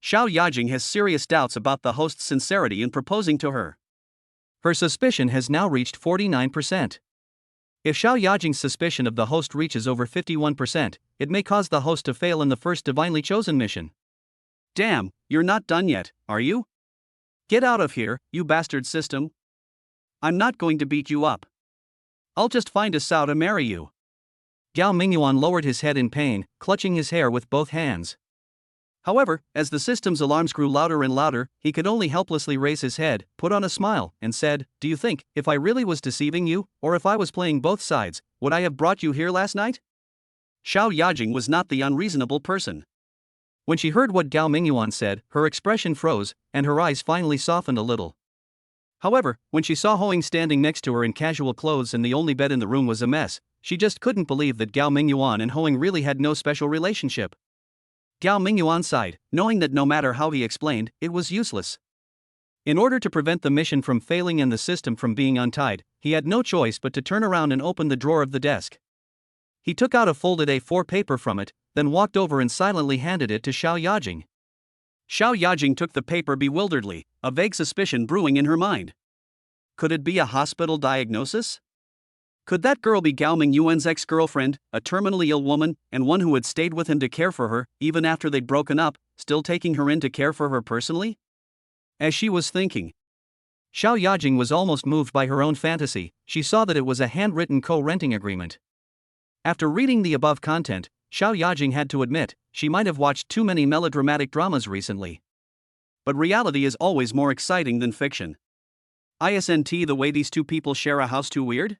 Xiao Yajing has serious doubts about the host's sincerity in proposing to her. Her suspicion has now reached 49%. If Xiao Yajing's suspicion of the host reaches over 51%, it may cause the host to fail in the first divinely chosen mission. Damn, you're not done yet, are you? Get out of here, you bastard system. I'm not going to beat you up. I'll just find a sow to marry you. Gao Mingyuan lowered his head in pain, clutching his hair with both hands. However, as the system's alarms grew louder and louder, he could only helplessly raise his head, put on a smile, and said, "Do you think, if I really was deceiving you, or if I was playing both sides, would I have brought you here last night?" Xiao Yajing was not the unreasonable person. When she heard what Gao Mingyuan said, her expression froze, and her eyes finally softened a little. However, when she saw Hoing standing next to her in casual clothes and the only bed in the room was a mess, she just couldn't believe that Gao Mingyuan and Hoing really had no special relationship. Gao Mingyuan sighed, knowing that no matter how he explained, it was useless. In order to prevent the mission from failing and the system from being untied, he had no choice but to turn around and open the drawer of the desk. He took out a folded A4 paper from it, then walked over and silently handed it to Xiao Yajing. Xiao Yajing took the paper bewilderedly, a vague suspicion brewing in her mind. Could it be a hospital diagnosis? Could that girl be Gao Mingyuan's ex-girlfriend, a terminally ill woman, and one who had stayed with him to care for her, even after they'd broken up, still taking her in to care for her personally? As she was thinking, Xiao Yajing was almost moved by her own fantasy. She saw that it was a handwritten co-renting agreement. After reading the above content, Xiao Yajing had to admit, she might have watched too many melodramatic dramas recently. But reality is always more exciting than fiction. Isn't the way these two people share a house too weird?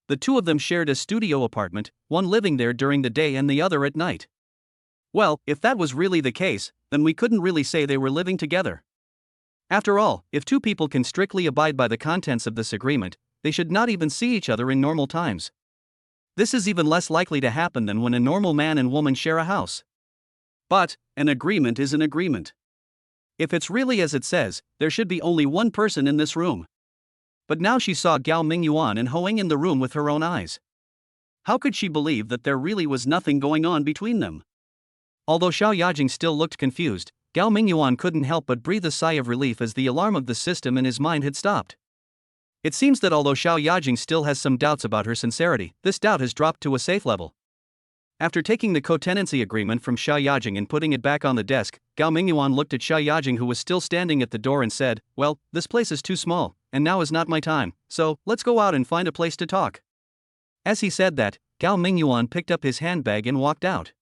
The two of them shared a studio apartment, one living there during the day and the other at night. Well, if that was really the case, then we couldn't really say they were living together. After all, if two people can strictly abide by the contents of this agreement, they should not even see each other in normal times. This is even less likely to happen than when a normal man and woman share a house. But, an agreement is an agreement. If it's really as it says, there should be only one person in this room. But now she saw Gao Mingyuan and Hoing in the room with her own eyes. How could she believe that there really was nothing going on between them? Although Xiao Yajing still looked confused, Gao Mingyuan couldn't help but breathe a sigh of relief as the alarm of the system in his mind had stopped. It seems that although Xiao Yajing still has some doubts about her sincerity, this doubt has dropped to a safe level. After taking the co-tenancy agreement from Xiao Yajing and putting it back on the desk, Gao Mingyuan looked at Xiao Yajing, who was still standing at the door, and said, "Well, this place is too small, and now is not my time, so let's go out and find a place to talk." As he said that, Gao Mingyuan picked up his handbag and walked out.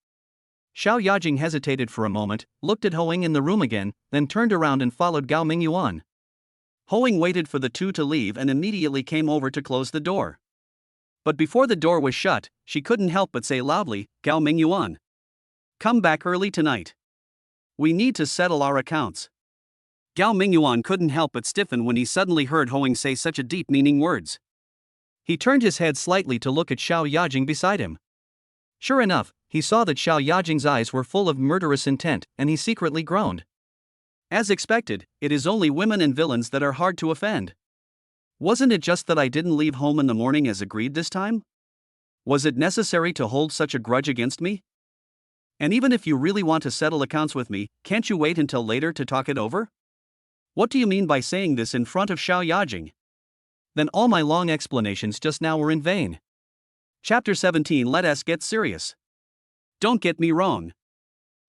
Xiao Yajing hesitated for a moment, looked at Hoing in the room again, then turned around and followed Gao Mingyuan. Hoing waited for the two to leave and immediately came over to close the door. But before the door was shut, she couldn't help but say loudly, "Gao Mingyuan, come back early tonight. We need to settle our accounts." Gao Mingyuan couldn't help but stiffen when he suddenly heard Hoing say such a deep meaning words. He turned his head slightly to look at Xiao Yajing beside him. Sure enough, he saw that Xiao Yajing's eyes were full of murderous intent, and he secretly groaned. As expected, it is only women and villains that are hard to offend. Wasn't it just that I didn't leave home in the morning as agreed this time? Was it necessary to hold such a grudge against me? And even if you really want to settle accounts with me, can't you wait until later to talk it over? What do you mean by saying this in front of Xiao Yajing? Then all my long explanations just now were in vain. Chapter 17. Let us get serious. Don't get me wrong.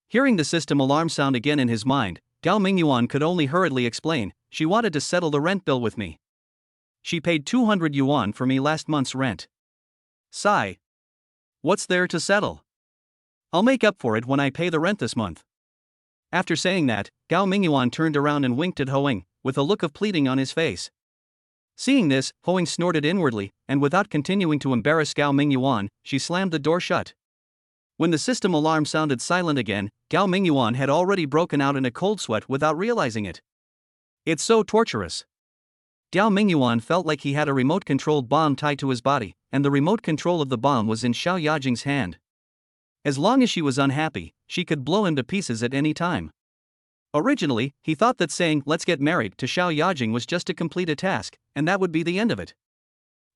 Hearing the system alarm sound again in his mind, Gao Mingyuan could only hurriedly explain, "She wanted to settle the rent bill with me. She paid 200 yuan for me last month's rent." Sigh. What's there to settle? I'll make up for it when I pay the rent this month. After saying that, Gao Mingyuan turned around and winked at Hoing, with a look of pleading on his face. Seeing this, Hoing snorted inwardly, and without continuing to embarrass Gao Mingyuan, she slammed the door shut. When the system alarm sounded silent again, Gao Mingyuan had already broken out in a cold sweat without realizing it. It's so torturous. Gao Mingyuan felt like he had a remote-controlled bomb tied to his body, and the remote control of the bomb was in Xiao Yajing's hand. As long as she was unhappy, she could blow him to pieces at any time. Originally, he thought that saying "let's get married" to Xiao Yajing was just to complete a task, and that would be the end of it.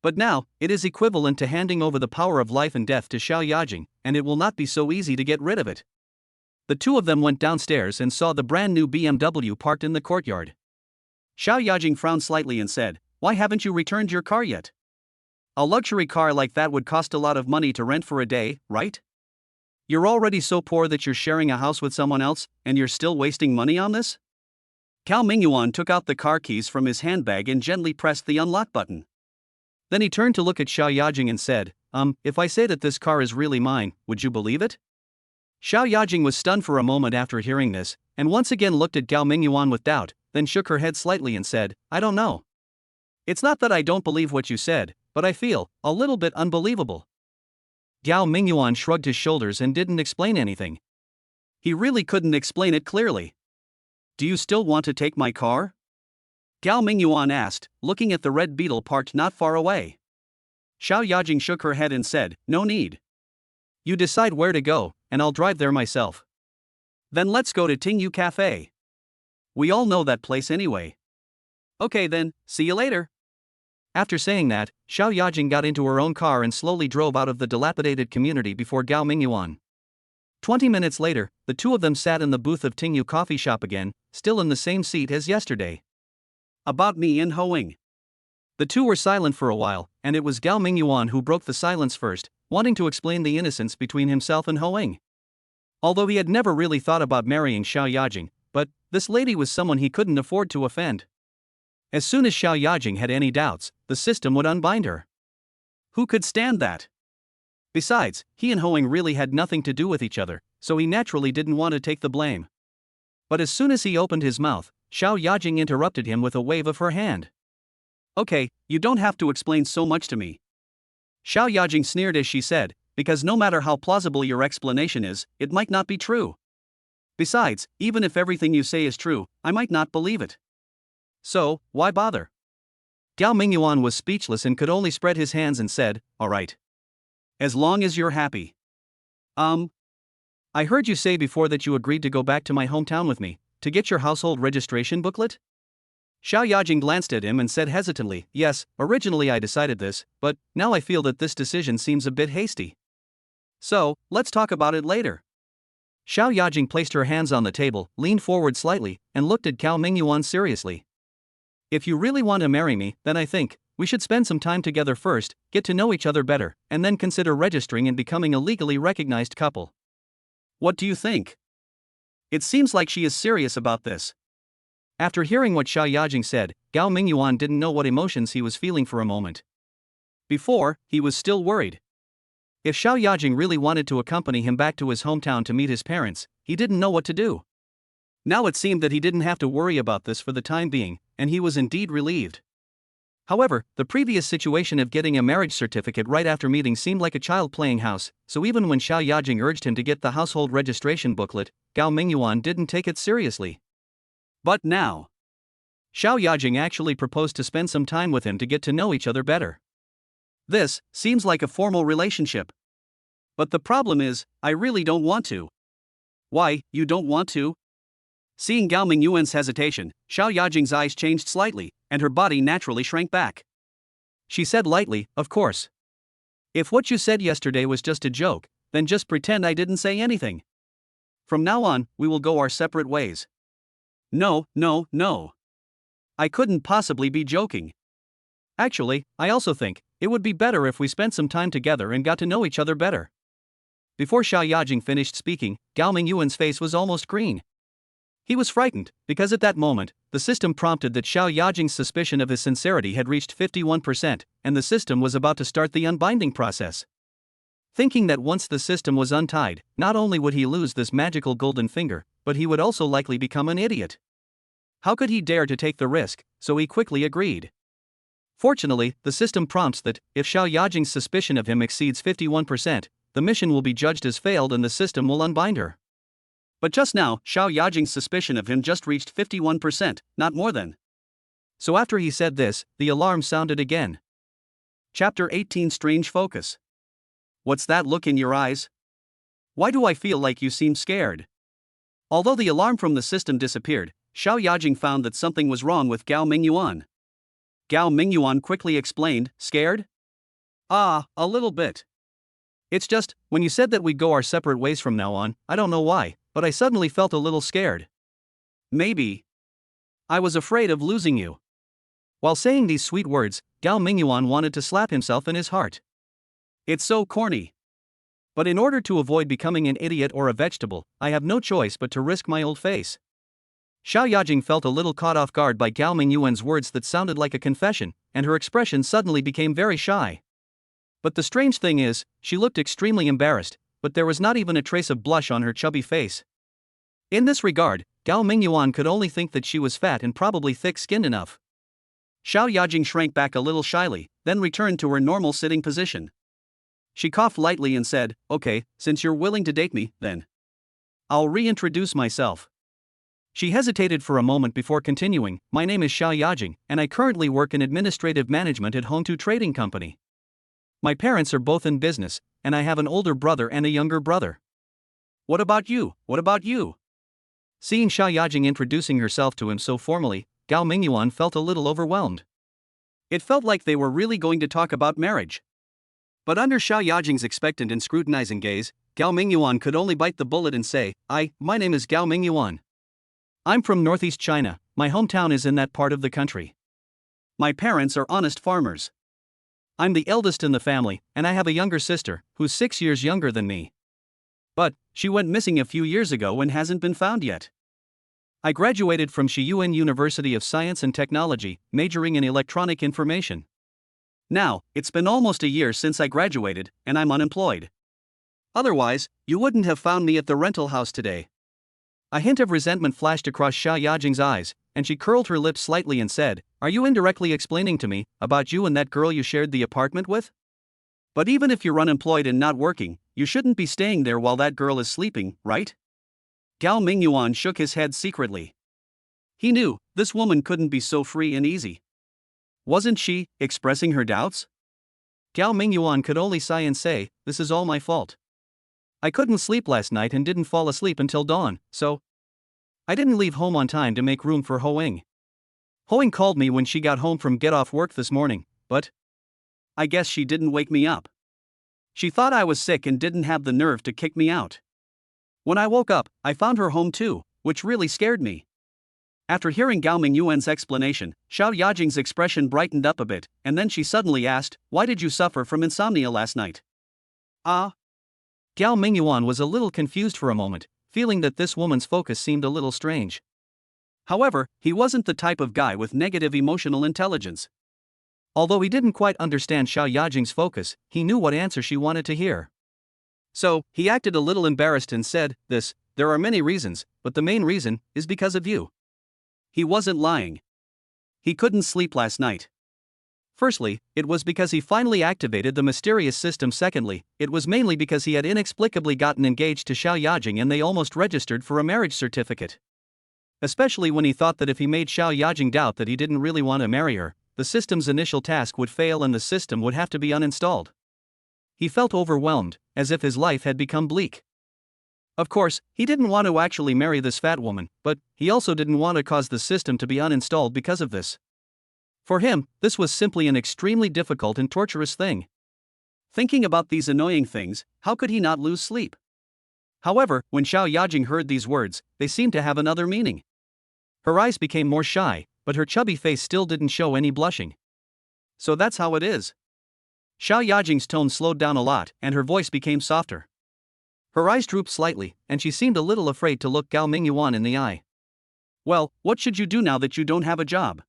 But now, it is equivalent to handing over the power of life and death to Xiao Yajing, and it will not be so easy to get rid of it. The two of them went downstairs and saw the brand new BMW parked in the courtyard. Xiao Yajing frowned slightly and said, "Why haven't you returned your car yet? A luxury car like that would cost a lot of money to rent for a day, right? You're already so poor that you're sharing a house with someone else, and you're still wasting money on this?" Gao Mingyuan took out the car keys from his handbag and gently pressed the unlock button. Then he turned to look at Xiao Yajing and said, If I say that this car is really mine, would you believe it?" Xiao Yajing was stunned for a moment after hearing this, and once again looked at Gao Mingyuan with doubt, then shook her head slightly and said, "I don't know. It's not that I don't believe what you said, but I feel a little bit unbelievable." Gao Mingyuan shrugged his shoulders and didn't explain anything. He really couldn't explain it clearly. "Do you still want to take my car?" Gao Mingyuan asked, looking at the red Beetle parked not far away. Xiao Yajing shook her head and said, "No need. You decide where to go, and I'll drive there myself. Then let's go to Tingyu Cafe. We all know that place anyway." "Okay then, see you later." After saying that, Xiao Yajing got into her own car and slowly drove out of the dilapidated community before Gao Mingyuan. 20 minutes later, the two of them sat in the booth of Tingyu coffee shop again, still in the same seat as yesterday. "About me and Hoing." The two were silent for a while, and it was Gao Mingyuan who broke the silence first, wanting to explain the innocence between himself and Hoing. Although he had never really thought about marrying Xiao Yajing, but this lady was someone he couldn't afford to offend. As soon as Xiao Yajing had any doubts, the system would unbind her. Who could stand that? Besides, he and Hoing really had nothing to do with each other, so he naturally didn't want to take the blame. But as soon as he opened his mouth, Xiao Yajing interrupted him with a wave of her hand. "Okay, you don't have to explain so much to me." Xiao Yajing sneered as she said, "Because no matter how plausible your explanation is, it might not be true. Besides, even if everything you say is true, I might not believe it. So, why bother?" Gao Mingyuan was speechless and could only spread his hands and said, "All right. As long as you're happy. I heard you say before that you agreed to go back to my hometown with me, to get your household registration booklet?" Xiao Yajing glanced at him and said hesitantly, "Yes, originally I decided this, but now I feel that this decision seems a bit hasty. So, let's talk about it later." Xiao Yajing placed her hands on the table, leaned forward slightly, and looked at Gao Mingyuan seriously. "If you really want to marry me, then I think we should spend some time together first, get to know each other better, and then consider registering and becoming a legally recognized couple. What do you think?" It seems like she is serious about this. After hearing what Xiao Yajing said, Gao Mingyuan didn't know what emotions he was feeling for a moment. Before, he was still worried. If Xiao Yajing really wanted to accompany him back to his hometown to meet his parents, he didn't know what to do. Now it seemed that he didn't have to worry about this for the time being, and he was indeed relieved. However, the previous situation of getting a marriage certificate right after meeting seemed like a child playing house, so even when Xiao Yajing urged him to get the household registration booklet, Gao Mingyuan didn't take it seriously. But now, Xiao Yajing actually proposed to spend some time with him to get to know each other better. This seems like a formal relationship. But the problem is, I really don't want to. Why, you don't want to? Seeing Gao Mingyuan's hesitation, Xiao Yajing's eyes changed slightly, and her body naturally shrank back. She said lightly, "Of course. If what you said yesterday was just a joke, then just pretend I didn't say anything. From now on, we will go our separate ways." No. I couldn't possibly be joking. Actually, I also think it would be better if we spent some time together and got to know each other better. Before Xiao Yajing finished speaking, Gao Mingyuan's face was almost green. He was frightened, because at that moment, the system prompted that Xiao Yajing's suspicion of his sincerity had reached 51%, and the system was about to start the unbinding process. Thinking that once the system was untied, not only would he lose this magical golden finger, but he would also likely become an idiot. How could he dare to take the risk, so he quickly agreed. Fortunately, the system prompts that, if Xiao Yajing's suspicion of him exceeds 51%, the mission will be judged as failed and the system will unbind her. But just now, Xiao Yajing's suspicion of him just reached 51%, not more than. So after he said this, the alarm sounded again. Chapter 18 Strange Focus. What's that look in your eyes? Why do I feel like you seem scared? Although the alarm from the system disappeared, Xiao Yajing found that something was wrong with Gao Mingyuan. Gao Mingyuan quickly explained, "Scared? A little bit. It's just, when you said that we'd go our separate ways from now on, I don't know why, but I suddenly felt a little scared. Maybe. I was afraid of losing you. While saying these sweet words, Gao Mingyuan wanted to slap himself in his heart. It's so corny. But in order to avoid becoming an idiot or a vegetable, I have no choice but to risk my old face. Xiao Yajing felt a little caught off guard by Gao Mingyuan's words that sounded like a confession, and her expression suddenly became very shy. But the strange thing is, she looked extremely embarrassed, but there was not even a trace of blush on her chubby face. In this regard, Gao Mingyuan could only think that she was fat and probably thick-skinned enough. Xiao Yajing shrank back a little shyly, then returned to her normal sitting position. She coughed lightly and said, "Okay, since you're willing to date me, then I'll reintroduce myself." She hesitated for a moment before continuing, "My name is Xiao Yajing, and I currently work in administrative management at Hongtu Trading Company. My parents are both in business, and I have an older brother and a younger brother." What about you? What about you?" Seeing Xiao Yajing introducing herself to him so formally, Gao Mingyuan felt a little overwhelmed. It felt like they were really going to talk about marriage. But under Xiao Yajing's expectant and scrutinizing gaze, Gao Mingyuan could only bite the bullet and say, My name is Gao Mingyuan. I'm from northeast China, my hometown is in that part of the country. My parents are honest farmers. I'm the eldest in the family, and I have a younger sister, who's 6 years younger than me. But she went missing a few years ago and hasn't been found yet. I graduated from Shiyuan University of Science and Technology, majoring in electronic information. Now, it's been almost a year since I graduated, and I'm unemployed. Otherwise, you wouldn't have found me at the rental house today." A hint of resentment flashed across Xiao Yajing's eyes, and she curled her lips slightly and said, "Are you indirectly explaining to me about you and that girl you shared the apartment with? But even if you're unemployed and not working, you shouldn't be staying there while that girl is sleeping, right?" Gao Mingyuan shook his head secretly. He knew this woman couldn't be so free and easy. Wasn't she expressing her doubts? Gao Mingyuan could only sigh and say, "This is all my fault. I couldn't sleep last night and didn't fall asleep until dawn, so I didn't leave home on time to make room for Hoing. Hoing called me when she got home from get off work this morning, but I guess she didn't wake me up. She thought I was sick and didn't have the nerve to kick me out. When I woke up, I found her home too, which really scared me." After hearing Gao Mingyuan's explanation, Xiao Yajing's expression brightened up a bit, and then she suddenly asked, "Why did you suffer from insomnia last night?" Gao Mingyuan was a little confused for a moment, feeling that this woman's focus seemed a little strange. However, he wasn't the type of guy with negative emotional intelligence. Although he didn't quite understand Xiao Yajing's focus, he knew what answer she wanted to hear. So, he acted a little embarrassed and said, There are many reasons, but the main reason is because of you." He wasn't lying. He couldn't sleep last night. Firstly, it was because he finally activated the mysterious system. Secondly, it was mainly because he had inexplicably gotten engaged to Xiao Yajing and they almost registered for a marriage certificate. Especially when he thought that if he made Xiao Yajing doubt that he didn't really want to marry her, the system's initial task would fail and the system would have to be uninstalled. He felt overwhelmed, as if his life had become bleak. Of course, he didn't want to actually marry this fat woman, but he also didn't want to cause the system to be uninstalled because of this. For him, this was simply an extremely difficult and torturous thing. Thinking about these annoying things, how could he not lose sleep? However, when Xiao Yajing heard these words, they seemed to have another meaning. Her eyes became more shy, but her chubby face still didn't show any blushing. "So that's how it is." Xiao Yajing's tone slowed down a lot, and her voice became softer. Her eyes drooped slightly, and she seemed a little afraid to look Gao Mingyuan in the eye. "Well, what should you do now that you don't have a job?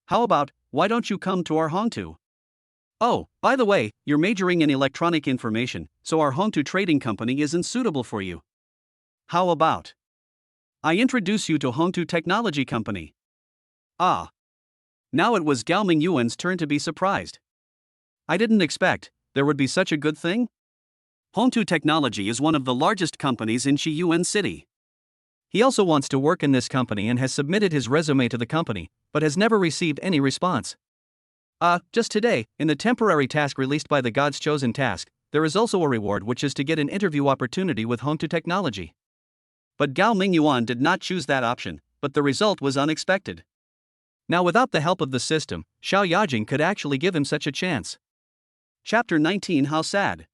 How about, why don't you come to our Hongtu? Oh, by the way, you're majoring in electronic information, so our Hongtu Trading Company isn't suitable for you. How about I introduce you to Hongtu Technology Company?" Now it was Gao Mingyuan's turn to be surprised. "I didn't expect there would be such a good thing." Hongtu Technology is one of the largest companies in Shiyuan City. He also wants to work in this company and has submitted his resume to the company, but has never received any response. Just today, in the temporary task released by the God's Chosen task, there is also a reward which is to get an interview opportunity with Hongtu Technology. But Gao Mingyuan did not choose that option, but the result was unexpected. Now without the help of the system, Xiao Yajing could actually give him such a chance. Chapter 19 How sad.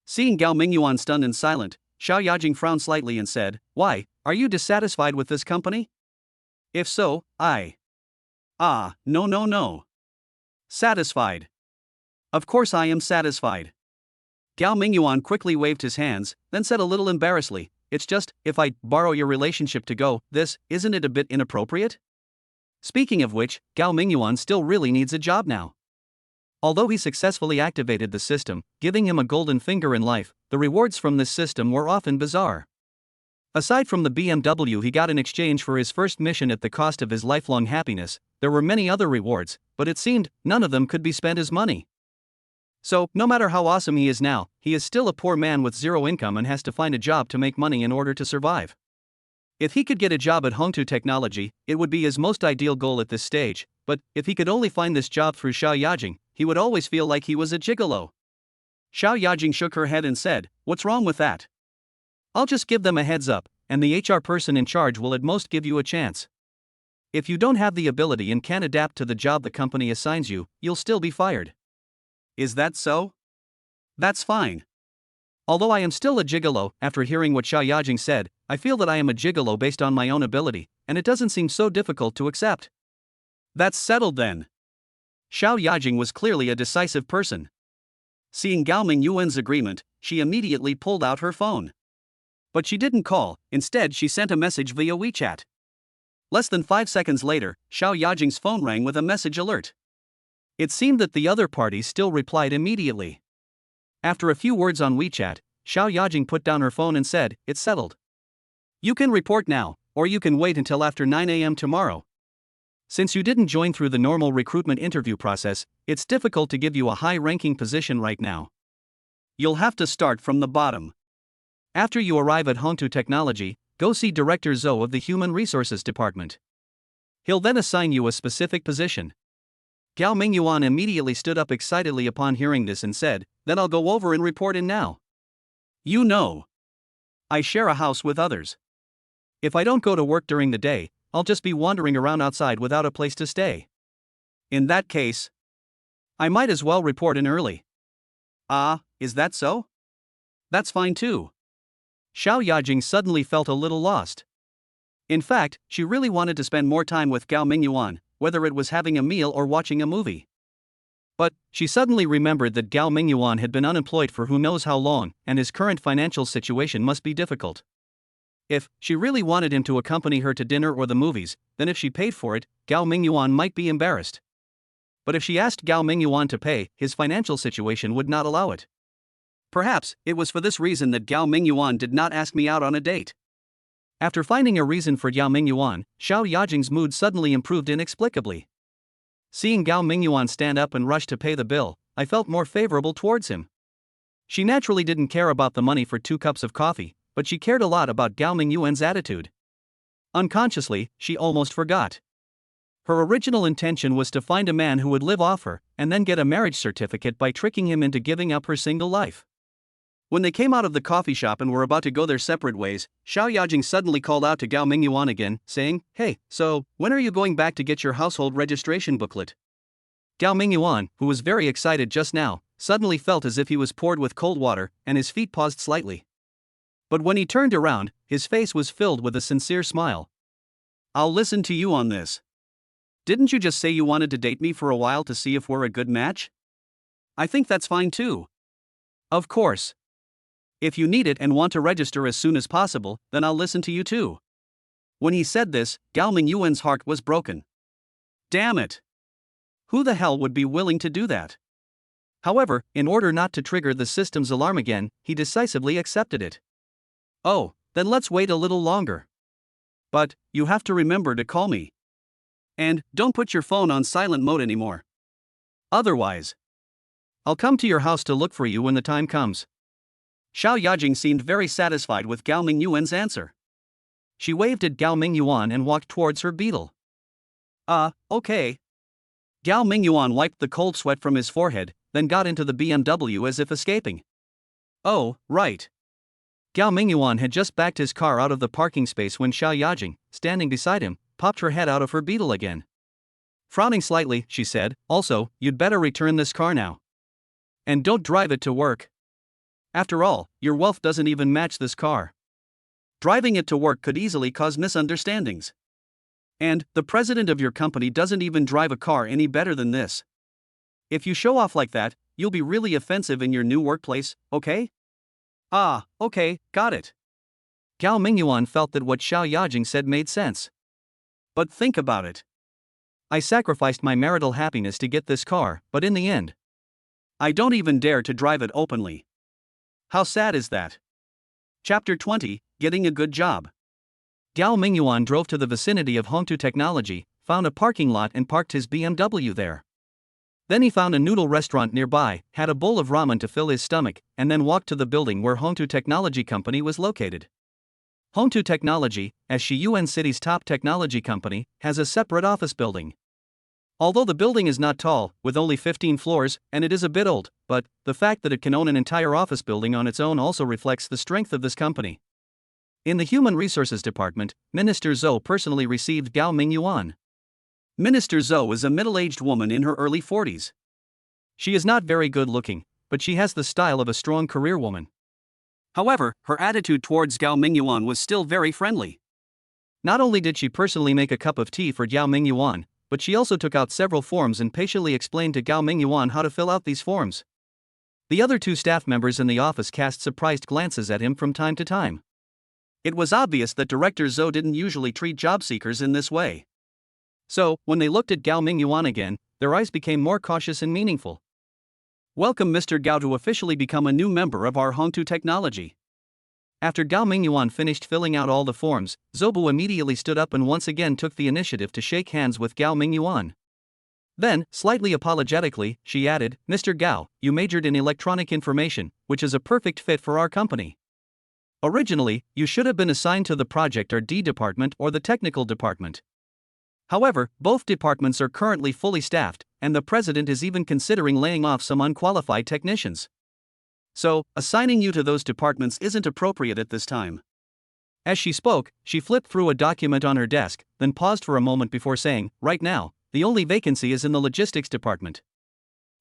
Seeing Gao Mingyuan stunned and silent, Xiao Yajing frowned slightly and said, "Why, are you dissatisfied with this company? If so, no. Satisfied. Of course I am satisfied." Gao Mingyuan quickly waved his hands, then said a little embarrassedly, "It's just, if I borrow your relationship to go, isn't it a bit inappropriate?" Speaking of which, Gao Mingyuan still really needs a job now. Although he successfully activated the system, giving him a golden finger in life, the rewards from this system were often bizarre. Aside from the BMW he got in exchange for his first mission at the cost of his lifelong happiness, there were many other rewards, but it seemed none of them could be spent as money. So, no matter how awesome he is now, he is still a poor man with zero income and has to find a job to make money in order to survive. If he could get a job at Hongtu Technology, it would be his most ideal goal at this stage, but if he could only find this job through Xiao Yajing, he would always feel like he was a gigolo. Xiao Yajing shook her head and said, "What's wrong with that? I'll just give them a heads up, and the HR person in charge will at most give you a chance. If you don't have the ability and can't adapt to the job the company assigns you, you'll still be fired." "Is that so? That's fine. Although I am still a gigolo, after hearing what Xiao Yajing said, I feel that I am a gigolo based on my own ability, and it doesn't seem so difficult to accept." "That's settled then." Xiao Yajing was clearly a decisive person. Seeing Gao Mingyuan's agreement, she immediately pulled out her phone. But she didn't call, instead she sent a message via WeChat. Less than 5 seconds later, Xiao Yajing's phone rang with a message alert. It seemed that the other party still replied immediately. After a few words on WeChat, Xiao Yajing put down her phone and said, "It's settled. You can report now, or you can wait until after 9 a.m. tomorrow. Since you didn't join through the normal recruitment interview process, it's difficult to give you a high-ranking position right now. You'll have to start from the bottom. After you arrive at Hongtu Technology, go see Director Zhou of the Human Resources Department. He'll then assign you a specific position." Gao Mingyuan immediately stood up excitedly upon hearing this and said, "Then I'll go over and report in now. You know, I share a house with others. If I don't go to work during the day, I'll just be wandering around outside without a place to stay. In that case, I might as well report in early." "Ah, is that so? That's fine too." Xiao Yajing suddenly felt a little lost. In fact, she really wanted to spend more time with Gao Mingyuan, whether it was having a meal or watching a movie. But she suddenly remembered that Gao Mingyuan had been unemployed for who knows how long, and his current financial situation must be difficult. If she really wanted him to accompany her to dinner or the movies, then if she paid for it, Gao Mingyuan might be embarrassed. But if she asked Gao Mingyuan to pay, his financial situation would not allow it. Perhaps it was for this reason that Gao Mingyuan did not ask me out on a date. After finding a reason for Gao Mingyuan, Xiao Yajing's mood suddenly improved inexplicably. Seeing Gao Mingyuan stand up and rush to pay the bill, I felt more favorable towards him. She naturally didn't care about the money for 2 cups of coffee, but she cared a lot about Gao Mingyuan's attitude. Unconsciously, she almost forgot. Her original intention was to find a man who would live off her, and then get a marriage certificate by tricking him into giving up her single life. When they came out of the coffee shop and were about to go their separate ways, Xiao Yajing suddenly called out to Gao Mingyuan again, saying, "Hey, so, when are you going back to get your household registration booklet?" Gao Mingyuan, who was very excited just now, suddenly felt as if he was poured with cold water, and his feet paused slightly. But when he turned around, his face was filled with a sincere smile. "I'll listen to you on this. Didn't you just say you wanted to date me for a while to see if we're a good match? I think that's fine too. Of course. If you need it and want to register as soon as possible, then I'll listen to you too." When he said this, Gao Mingyuan's heart was broken. Damn it! Who the hell would be willing to do that? However, in order not to trigger the system's alarm again, he decisively accepted it. "Oh, then let's wait a little longer. But, you have to remember to call me. And, don't put your phone on silent mode anymore. Otherwise, I'll come to your house to look for you when the time comes." Xiao Yajing seemed very satisfied with Gao Mingyuan's answer. She waved at Gao Mingyuan and walked towards her beetle. Okay. Gao Mingyuan wiped the cold sweat from his forehead, then got into the BMW as if escaping. Oh, right. Gao Mingyuan had just backed his car out of the parking space when Xiao Yajing, standing beside him, popped her head out of her beetle again. Frowning slightly, she said, "Also, you'd better return this car now. And don't drive it to work." After all, your wealth doesn't even match this car. Driving it to work could easily cause misunderstandings. And the president of your company doesn't even drive a car any better than this. If you show off like that, you'll be really offensive in your new workplace, okay? Ah, okay, got it. Gao Mingyuan felt that what Xiao Yajing said made sense. But think about it. I sacrificed my marital happiness to get this car, but in the end, I don't even dare to drive it openly. How sad is that? Chapter 20, Getting a Good Job. Gao Mingyuan drove to the vicinity of Hongtu Technology, found a parking lot and parked his BMW there. Then he found a noodle restaurant nearby, had a bowl of ramen to fill his stomach, and then walked to the building where Hongtu Technology Company was located. Hongtu Technology, as Shiyuan City's top technology company, has a separate office building. Although the building is not tall, with only 15 floors, and it is a bit old, but the fact that it can own an entire office building on its own also reflects the strength of this company. In the Human Resources Department, Minister Zhou personally received Gao Mingyuan. Minister Zhou is a middle-aged woman in her early 40s. She is not very good-looking, but she has the style of a strong career woman. However, her attitude towards Gao Mingyuan was still very friendly. Not only did she personally make a cup of tea for Gao Mingyuan, but she also took out several forms and patiently explained to Gao Mingyuan how to fill out these forms. The other two staff members in the office cast surprised glances at him from time to time. It was obvious that Director Zhou didn't usually treat job seekers in this way. So, when they looked at Gao Mingyuan again, their eyes became more cautious and meaningful. Welcome Mr. Gao to officially become a new member of our Hongtu Technology. After Gao Mingyuan finished filling out all the forms, Zoubu immediately stood up and once again took the initiative to shake hands with Gao Mingyuan. Then, slightly apologetically, she added, Mr. Gao, you majored in electronic information, which is a perfect fit for our company. Originally, you should have been assigned to the Project R&D department or the Technical department. However, both departments are currently fully staffed, and the president is even considering laying off some unqualified technicians. So, assigning you to those departments isn't appropriate at this time. As she spoke, she flipped through a document on her desk, then paused for a moment before saying, right now, the only vacancy is in the logistics department.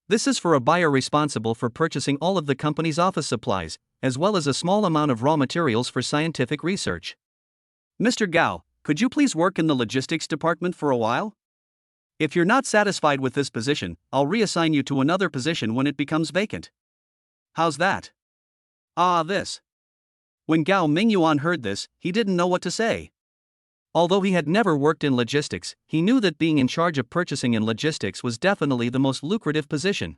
This is for a buyer responsible for purchasing all of the company's office supplies, as well as a small amount of raw materials for scientific research. Mr. Gao, could you please work in the logistics department for a while? If you're not satisfied with this position, I'll reassign you to another position when it becomes vacant. How's that? This. When Gao Mingyuan heard this, he didn't know what to say. Although he had never worked in logistics, he knew that being in charge of purchasing in logistics was definitely the most lucrative position.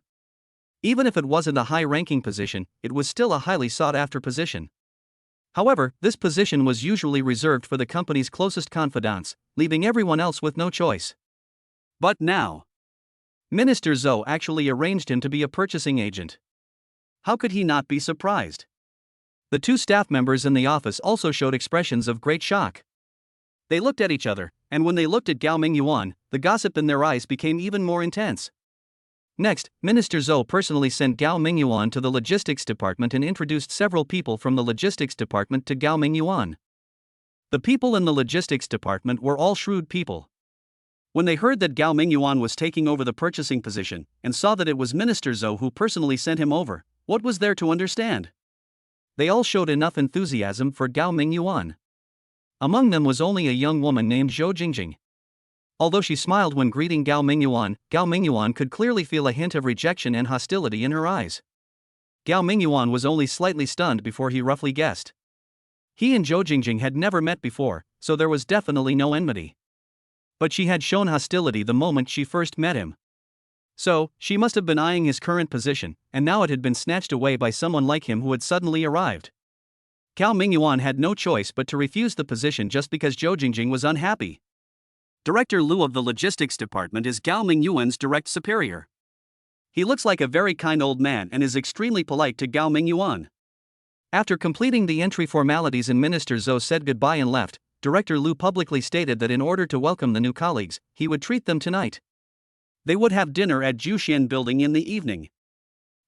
Even if it wasn't a high-ranking position, it was still a highly sought-after position. However, this position was usually reserved for the company's closest confidants, leaving everyone else with no choice. But now, Minister Zhou actually arranged him to be a purchasing agent. How could he not be surprised? The two staff members in the office also showed expressions of great shock. They looked at each other, and when they looked at Gao Mingyuan, the gossip in their eyes became even more intense. Next, Minister Zhou personally sent Gao Mingyuan to the logistics department and introduced several people from the logistics department to Gao Mingyuan. The people in the logistics department were all shrewd people. When they heard that Gao Mingyuan was taking over the purchasing position, and saw that it was Minister Zhou who personally sent him over, what was there to understand? They all showed enough enthusiasm for Gao Mingyuan. Among them was only a young woman named Zhou Jingjing. Although she smiled when greeting Gao Mingyuan could clearly feel a hint of rejection and hostility in her eyes. Gao Mingyuan was only slightly stunned before he roughly guessed. He and Zhou Jingjing had never met before, so there was definitely no enmity. But she had shown hostility the moment she first met him. So, she must have been eyeing his current position, and now it had been snatched away by someone like him who had suddenly arrived. Gao Mingyuan had no choice but to refuse the position just because Zhou Jingjing was unhappy. Director Lu of the logistics department is Gao Mingyuan's direct superior. He looks like a very kind old man and is extremely polite to Gao Mingyuan. After completing the entry formalities and Minister Zhou said goodbye and left, Director Lu publicly stated that in order to welcome the new colleagues, he would treat them tonight. They would have dinner at Juxian Building in the evening.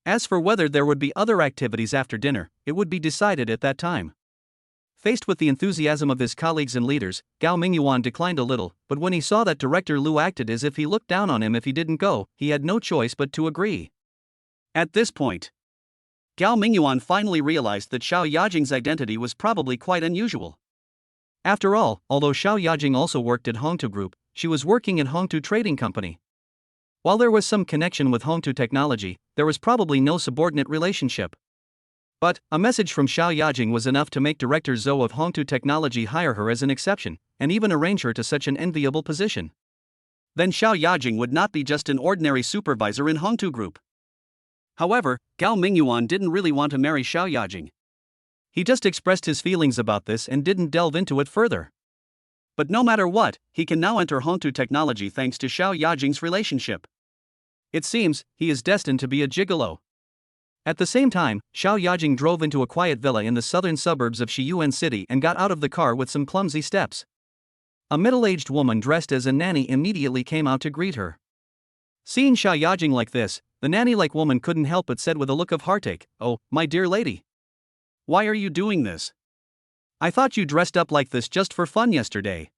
As for whether there would be other activities after dinner, it would be decided at that time. Faced with the enthusiasm of his colleagues and leaders, Gao Mingyuan declined a little, but when he saw that Director Lu acted as if he looked down on him if he didn't go, he had no choice but to agree. At this point, Gao Mingyuan finally realized that Xiao Yajing's identity was probably quite unusual. After all, although Xiao Yajing also worked at Hongtu Group, she was working at Hongtu Trading Company. While there was some connection with Hongtu Technology, there was probably no subordinate relationship. But a message from Xiao Yajing was enough to make Director Zhou of Hongtu Technology hire her as an exception, and even arrange her to such an enviable position. Then Xiao Yajing would not be just an ordinary supervisor in Hongtu Group. However, Gao Mingyuan didn't really want to marry Xiao Yajing. He just expressed his feelings about this and didn't delve into it further. But no matter what, he can now enter Hongtu Technology thanks to Xiao Yajing's relationship. It seems he is destined to be a gigolo. At the same time, Xiao Yajing drove into a quiet villa in the southern suburbs of Shiyuan City and got out of the car with some clumsy steps. A middle-aged woman dressed as a nanny immediately came out to greet her. Seeing Xiao Yajing like this, the nanny-like woman couldn't help but said with a look of heartache, "Oh, my dear lady. Why are you doing this? I thought you dressed up like this just for fun yesterday.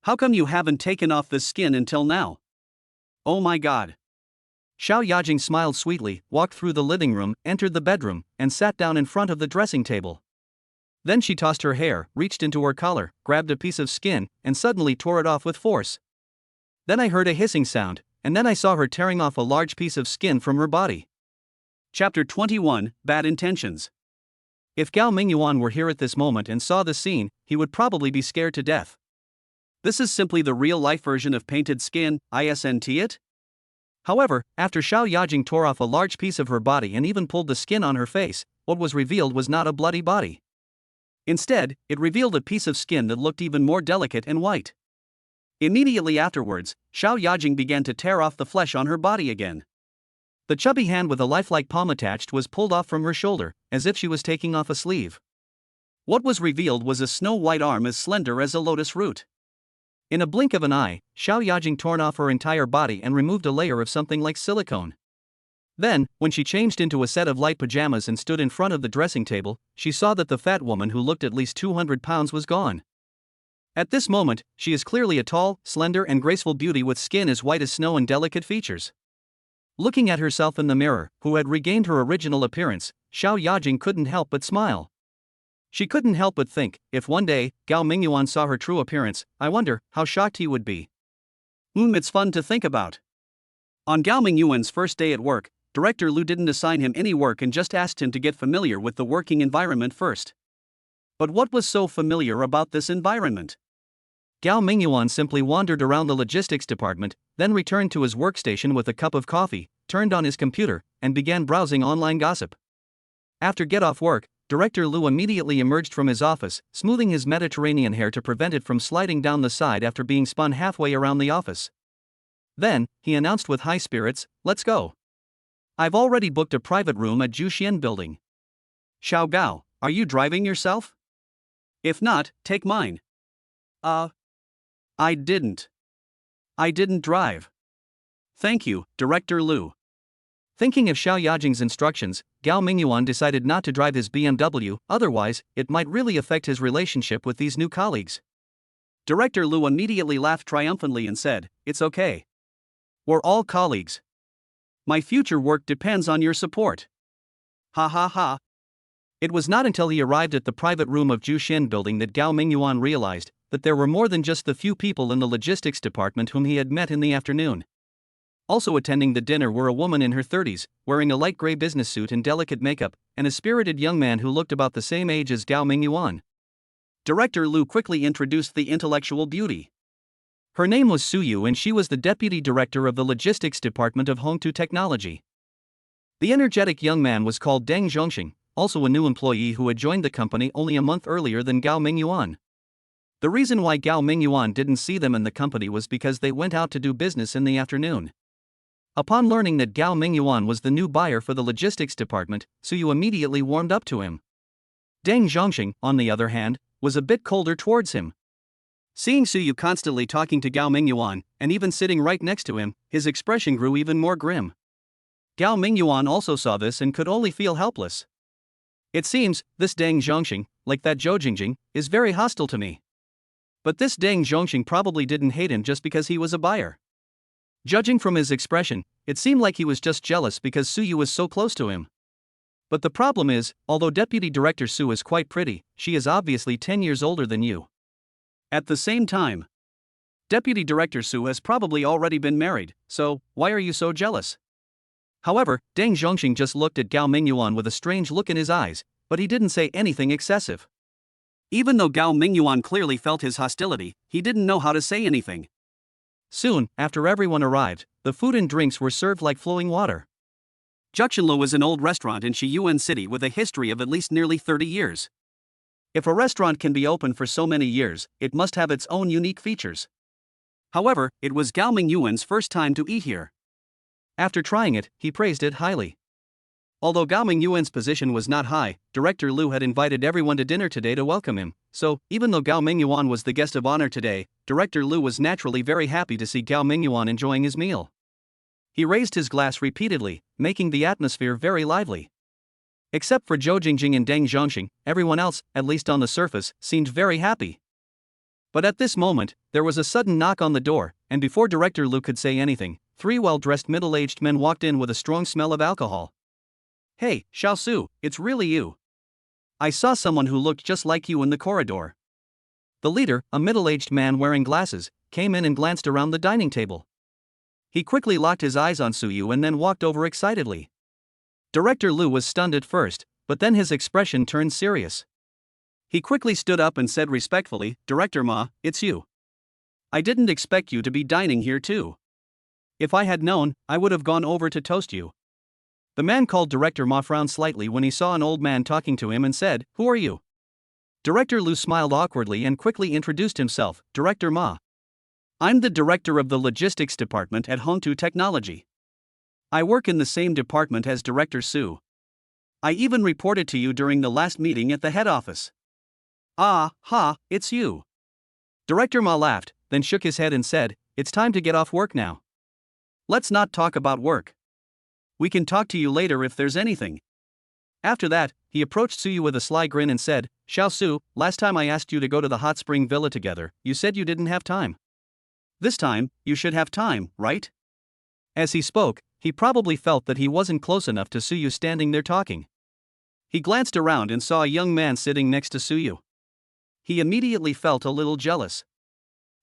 How come you haven't taken off this skin until now? Oh my god." Xiao Yajing smiled sweetly, walked through the living room, entered the bedroom, and sat down in front of the dressing table. Then she tossed her hair, reached into her collar, grabbed a piece of skin, and suddenly tore it off with force. Then I heard a hissing sound, and then I saw her tearing off a large piece of skin from her body. Chapter 21, Bad Intentions. If Gao Mingyuan were here at this moment and saw the scene, he would probably be scared to death. This is simply the real-life version of painted skin, isn't it? However, after Xiao Yajing tore off a large piece of her body and even pulled the skin on her face, what was revealed was not a bloody body. Instead, it revealed a piece of skin that looked even more delicate and white. Immediately afterwards, Xiao Yajing began to tear off the flesh on her body again. The chubby hand with a lifelike palm attached was pulled off from her shoulder, as if she was taking off a sleeve. What was revealed was a snow-white arm as slender as a lotus root. In a blink of an eye, Xiao Yajing torn off her entire body and removed a layer of something like silicone. Then, when she changed into a set of light pajamas and stood in front of the dressing table, she saw that the fat woman who looked at least 200 pounds was gone. At this moment, she is clearly a tall, slender and graceful beauty with skin as white as snow and delicate features. Looking at herself in the mirror, who had regained her original appearance, Xiao Yajing couldn't help but smile. She couldn't help but think, if one day, Gao Mingyuan saw her true appearance, I wonder how shocked he would be. It's fun to think about. On Gao Mingyuan's first day at work, Director Lu didn't assign him any work and just asked him to get familiar with the working environment first. But what was so familiar about this environment? Gao Mingyuan simply wandered around the logistics department, then returned to his workstation with a cup of coffee, turned on his computer, and began browsing online gossip. After get off work, Director Lu immediately emerged from his office, smoothing his Mediterranean hair to prevent it from sliding down the side after being spun halfway around the office. Then, he announced with high spirits, "Let's go. I've already booked a private room at Juxian Building. Xiao Gao, are you driving yourself? If not, take mine." I didn't drive. Thank you, Director Lu." Thinking of Xiao Yajing's instructions, Gao Mingyuan decided not to drive his BMW, otherwise, it might really affect his relationship with these new colleagues. Director Lu immediately laughed triumphantly and said, "It's okay. We're all colleagues. My future work depends on your support. Ha ha ha." It was not until he arrived at the private room of Juxian Building that Gao Mingyuan realized that there were more than just the few people in the logistics department whom he had met in the afternoon. Also attending the dinner were a woman in her 30s, wearing a light gray business suit and delicate makeup, and a spirited young man who looked about the same age as Gao Mingyuan. Director Lu quickly introduced the intellectual beauty. Her name was Suyu and she was the deputy director of the logistics department of Hongtu Technology. The energetic young man was called Deng Zhongxing, also a new employee who had joined the company only a month earlier than Gao Mingyuan. The reason why Gao Mingyuan didn't see them in the company was because they went out to do business in the afternoon. Upon learning that Gao Mingyuan was the new buyer for the logistics department, Suyu immediately warmed up to him. Deng Zhongxing, on the other hand, was a bit colder towards him. Seeing Suyu constantly talking to Gao Mingyuan, and even sitting right next to him, his expression grew even more grim. Gao Mingyuan also saw this and could only feel helpless. It seems, this Deng Zhongxing, like that Zhou Jingjing, is very hostile to me. But this Deng Zhongxing probably didn't hate him just because he was a buyer. Judging from his expression, it seemed like he was just jealous because Suyu was so close to him. But the problem is, although Deputy Director Sue is quite pretty, she is obviously 10 years older than you. At the same time, Deputy Director Sue has probably already been married, so why are you so jealous? However, Deng Zhongxing just looked at Gao Mingyuan with a strange look in his eyes, but he didn't say anything excessive. Even though Gao Mingyuan clearly felt his hostility, he didn't know how to say anything. Soon, after everyone arrived, the food and drinks were served like flowing water. Juxinlu is an old restaurant in Shiyuan City with a history of at least nearly 30 years. If a restaurant can be open for so many years, it must have its own unique features. However, it was Gao Mingyuan's first time to eat here. After trying it, he praised it highly. Although Gao Mingyuan's position was not high, Director Liu had invited everyone to dinner today to welcome him, so even though Gao Mingyuan was the guest of honor today, Director Liu was naturally very happy to see Gao Mingyuan enjoying his meal. He raised his glass repeatedly, making the atmosphere very lively. Except for Zhou Jingjing and Deng Zhongxing, everyone else, at least on the surface, seemed very happy. But at this moment, there was a sudden knock on the door, and before Director Liu could say anything, 3 well-dressed middle-aged men walked in with a strong smell of alcohol. "Hey, Xiao Su, it's really you. I saw someone who looked just like you in the corridor." The leader, a middle-aged man wearing glasses, came in and glanced around the dining table. He quickly locked his eyes on Su Yu and then walked over excitedly. Director Liu was stunned at first, but then his expression turned serious. He quickly stood up and said respectfully, "Director Ma, it's you. I didn't expect you to be dining here too. If I had known, I would have gone over to toast you." The man called Director Ma frowned slightly when he saw an old man talking to him and said, "Who are you?" Director Liu smiled awkwardly and quickly introduced himself, "Director Ma. I'm the director of the logistics department at Hongtu Technology. I work in the same department as Director Su. I even reported to you during the last meeting at the head office." "Ah, ha, it's you." Director Ma laughed, then shook his head and said, "It's time to get off work now. Let's not talk about work. We can talk to you later if there's anything." After that, he approached Suyu with a sly grin and said, "Xiao Su, last time I asked you to go to the hot spring villa together, you said you didn't have time. This time, you should have time, right?" As he spoke, he probably felt that he wasn't close enough to Suyu standing there talking. He glanced around and saw a young man sitting next to Suyu. He immediately felt a little jealous.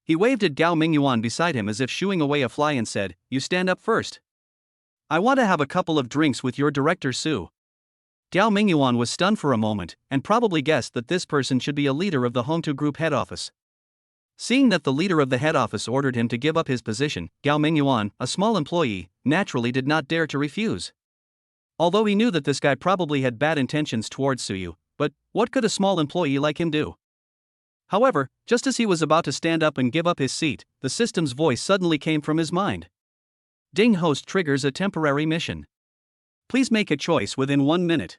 He waved at Gao Mingyuan beside him as if shooing away a fly and said, "You stand up first. I want to have a couple of drinks with your Director Su." Gao Mingyuan was stunned for a moment, and probably guessed that this person should be a leader of the Hongtu Group head office. Seeing that the leader of the head office ordered him to give up his position, Gao Mingyuan, a small employee, naturally did not dare to refuse. Although he knew that this guy probably had bad intentions towards Suyu, but what could a small employee like him do? However, just as he was about to stand up and give up his seat, the system's voice suddenly came from his mind. "Ding host triggers a temporary mission. Please make a choice within 1 minute."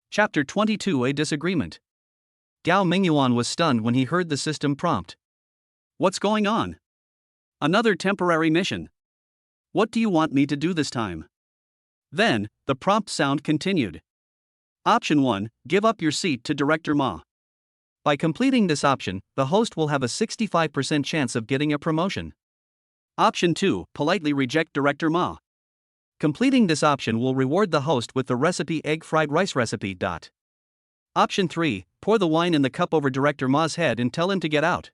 Chapter 22: A Disagreement. Gao Mingyuan was stunned when he heard the system prompt. "What's going on? Another temporary mission? What do you want me to do this time?" Then, the prompt sound continued. Option 1, give up your seat to Director Ma. By completing this option, the host will have a 65% chance of getting a promotion. Option 2, politely reject Director Ma. Completing this option will reward the host with the recipe egg fried rice recipe. Option 3, pour the wine in the cup over Director Ma's head and tell him to get out.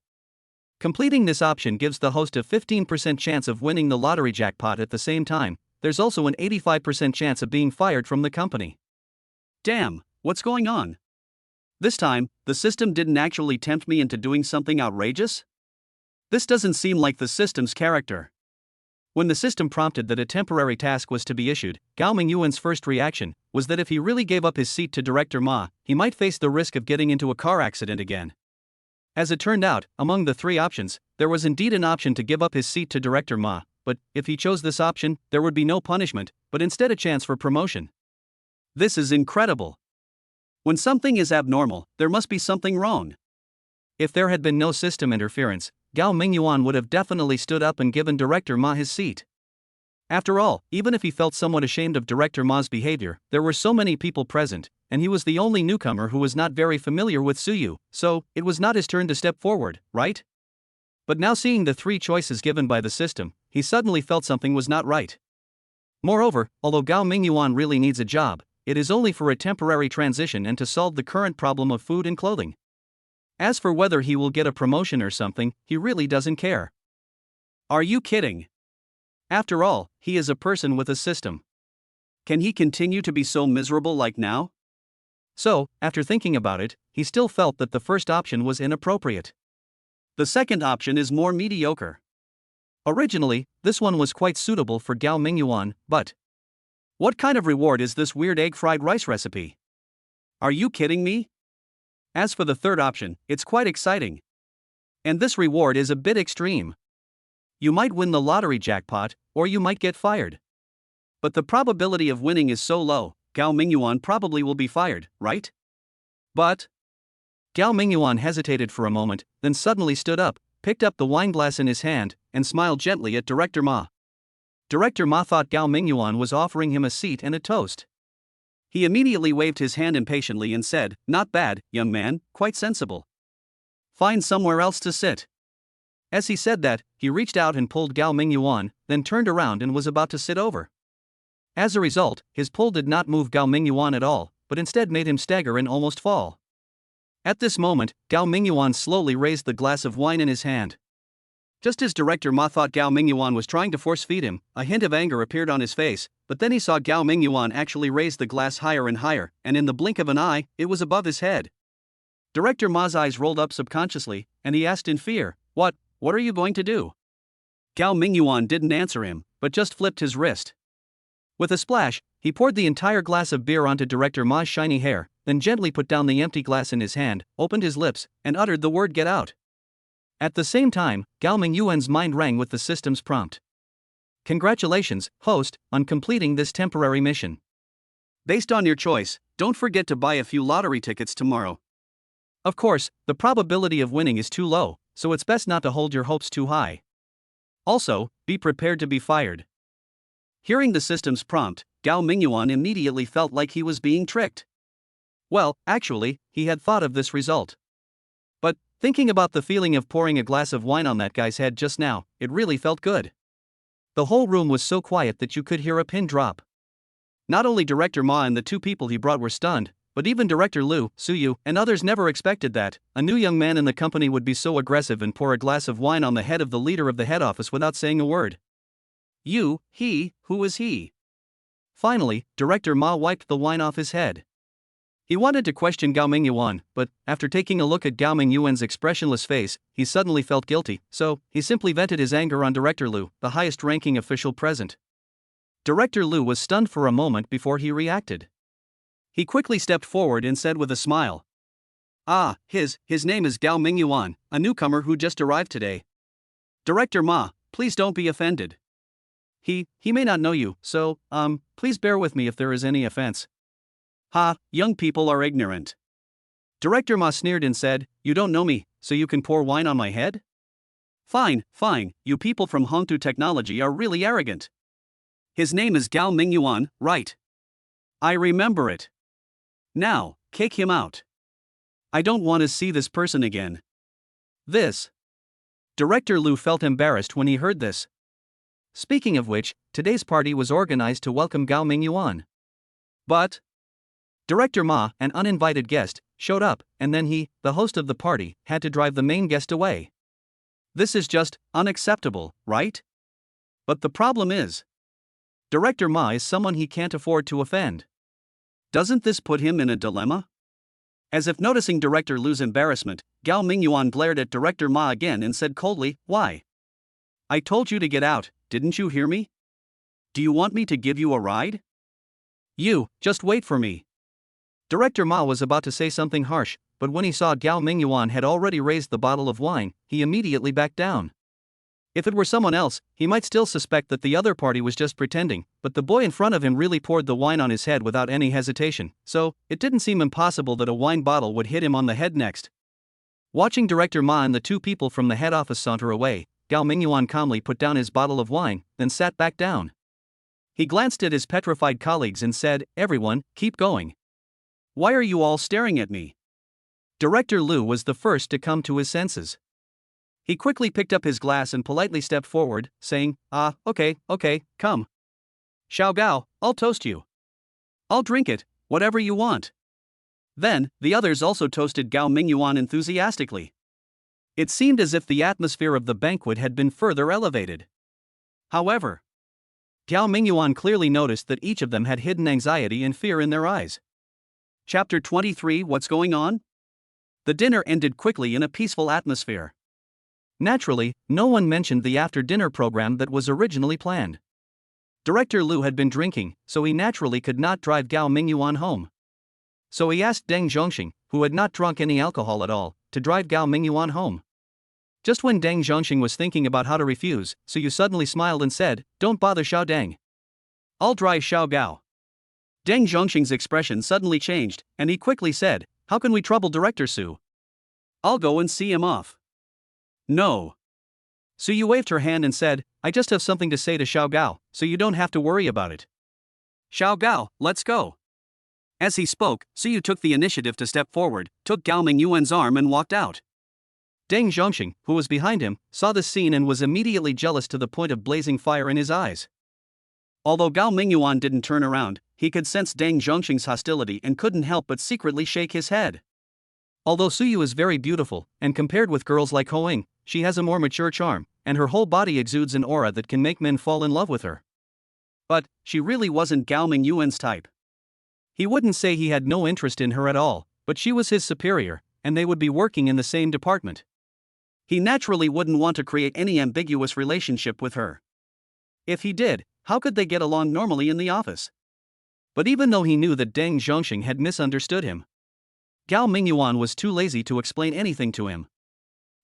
Completing this option gives the host a 15% chance of winning the lottery jackpot. At the same time, there's also an 85% chance of being fired from the company. Damn, what's going on? This time, the system didn't actually tempt me into doing something outrageous? This doesn't seem like the system's character. When the system prompted that a temporary task was to be issued, Gao Mingyuan's first reaction was that if he really gave up his seat to Director Ma, he might face the risk of getting into a car accident again. As it turned out, among the 3 options, there was indeed an option to give up his seat to Director Ma, but if he chose this option, there would be no punishment, but instead a chance for promotion. This is incredible. When something is abnormal, there must be something wrong. If there had been no system interference, Gao Mingyuan would have definitely stood up and given Director Ma his seat. After all, even if he felt somewhat ashamed of Director Ma's behavior, there were so many people present, and he was the only newcomer who was not very familiar with Suyu, so it was not his turn to step forward, right? But now seeing the 3 choices given by the system, he suddenly felt something was not right. Moreover, although Gao Mingyuan really needs a job, it is only for a temporary transition and to solve the current problem of food and clothing. As for whether he will get a promotion or something, he really doesn't care. Are you kidding? After all, he is a person with a system. Can he continue to be so miserable like now? So, after thinking about it, he still felt that the first option was inappropriate. The second option is more mediocre. Originally, this one was quite suitable for Gao Mingyuan, but what kind of reward is this weird egg fried rice recipe? Are you kidding me? As for the third option, it's quite exciting. And this reward is a bit extreme. You might win the lottery jackpot, or you might get fired. But the probability of winning is so low, Gao Mingyuan probably will be fired, right? But Gao Mingyuan hesitated for a moment, then suddenly stood up, picked up the wine glass in his hand, and smiled gently at Director Ma. Director Ma thought Gao Mingyuan was offering him a seat and a toast. He immediately waved his hand impatiently and said, "Not bad, young man, quite sensible. Find somewhere else to sit." As he said that, he reached out and pulled Gao Mingyuan, then turned around and was about to sit over. As a result, his pull did not move Gao Mingyuan at all, but instead made him stagger and almost fall. At this moment, Gao Mingyuan slowly raised the glass of wine in his hand. Just as Director Ma thought Gao Mingyuan was trying to force-feed him, a hint of anger appeared on his face, but then he saw Gao Mingyuan actually raise the glass higher and higher, and in the blink of an eye, it was above his head. Director Ma's eyes rolled up subconsciously, and he asked in fear, What are you going to do?" Gao Mingyuan didn't answer him, but just flipped his wrist. With a splash, he poured the entire glass of beer onto Director Ma's shiny hair, then gently put down the empty glass in his hand, opened his lips, and uttered the word "get out." At the same time, Gao Mingyuan's mind rang with the system's prompt. "Congratulations, host, on completing this temporary mission. Based on your choice, don't forget to buy a few lottery tickets tomorrow. Of course, the probability of winning is too low, so it's best not to hold your hopes too high. Also, be prepared to be fired." Hearing the system's prompt, Gao Mingyuan immediately felt like he was being tricked. Well, actually, he had thought of this result. But, thinking about the feeling of pouring a glass of wine on that guy's head just now, it really felt good. The whole room was so quiet that you could hear a pin drop. Not only Director Ma and the two people he brought were stunned, but even Director Liu, Suyu, and others never expected that a new young man in the company would be so aggressive and pour a glass of wine on the head of the leader of the head office without saying a word. Who is he? Finally, Director Ma wiped the wine off his head. He wanted to question Gao Mingyuan, but, after taking a look at Gao Mingyuan's expressionless face, he suddenly felt guilty, so he simply vented his anger on Director Liu, the highest-ranking official present. Director Liu was stunned for a moment before he reacted. He quickly stepped forward and said with a smile, His name is Gao Mingyuan, a newcomer who just arrived today. Director Ma, please don't be offended. He may not know you, so, please bear with me if there is any offense." Young people are ignorant. Director Ma sneered and said, "You don't know me, so you can pour wine on my head? Fine, you people from Hongtu Technology are really arrogant. His name is Gao Mingyuan, right? I remember it. Now, kick him out. I don't want to see this person again." Director Liu felt embarrassed when he heard this. Speaking of which, today's party was organized to welcome Gao Mingyuan. But Director Ma, an uninvited guest, showed up, and then he, the host of the party, had to drive the main guest away. This is just unacceptable, right? But the problem is, Director Ma is someone he can't afford to offend. Doesn't this put him in a dilemma? As if noticing Director Liu's embarrassment, Gao Mingyuan glared at Director Ma again and said coldly, "Why? I told you to get out, didn't you hear me? Do you want me to give you a ride? You, just wait for me." Director Ma was about to say something harsh, but when he saw Gao Mingyuan had already raised the bottle of wine, he immediately backed down. If it were someone else, he might still suspect that the other party was just pretending, but the boy in front of him really poured the wine on his head without any hesitation, so it didn't seem impossible that a wine bottle would hit him on the head next. Watching Director Ma and the two people from the head office saunter away, Gao Mingyuan calmly put down his bottle of wine, then sat back down. He glanced at his petrified colleagues and said, "Everyone, keep going. Why are you all staring at me?" Director Liu was the first to come to his senses. He quickly picked up his glass and politely stepped forward, saying, Okay, come. Xiao Gao, I'll toast you. I'll drink it, Whatever you want. Then, the others also toasted Gao Mingyuan enthusiastically. It seemed as if the atmosphere of the banquet had been further elevated. However, Gao Mingyuan clearly noticed that each of them had hidden anxiety and fear in their eyes. Chapter 23 What's Going On? The dinner ended quickly in a peaceful atmosphere. Naturally, no one mentioned the after-dinner program that was originally planned. Director Liu had been drinking, so he naturally could not drive Gao Mingyuan home. So he asked Deng Zhongxing, who had not drunk any alcohol at all, to drive Gao Mingyuan home. Just when Deng Zhongxing was thinking about how to refuse, Suyu suddenly smiled and said, "Don't bother Xiao Deng. I'll drive Xiao Gao." Deng Zhongxing's expression suddenly changed, and he quickly said, "How can we trouble Director Su? I'll go and see him off." "No." Suyu waved her hand and said, "I just have something to say to Xiao Gao, so you don't have to worry about it. Xiao Gao, let's go." As he spoke, Suyu took the initiative to step forward, took Gao Mingyuan's arm and walked out. Deng Zhongxing, who was behind him, saw the scene and was immediately jealous to the point of blazing fire in his eyes. Although Gao Mingyuan didn't turn around, he could sense Deng Zhongxing's hostility and couldn't help but secretly shake his head. Although Suyu is very beautiful, and compared with girls like Hoing, she has a more mature charm, and her whole body exudes an aura that can make men fall in love with her. But, she really wasn't Gao Mingyuan's type. He wouldn't say he had no interest in her at all, but she was his superior, and they would be working in the same department. He naturally wouldn't want to create any ambiguous relationship with her. If he did, how could they get along normally in the office? But even though he knew that Deng Zhongxing had misunderstood him, Gao Mingyuan was too lazy to explain anything to him.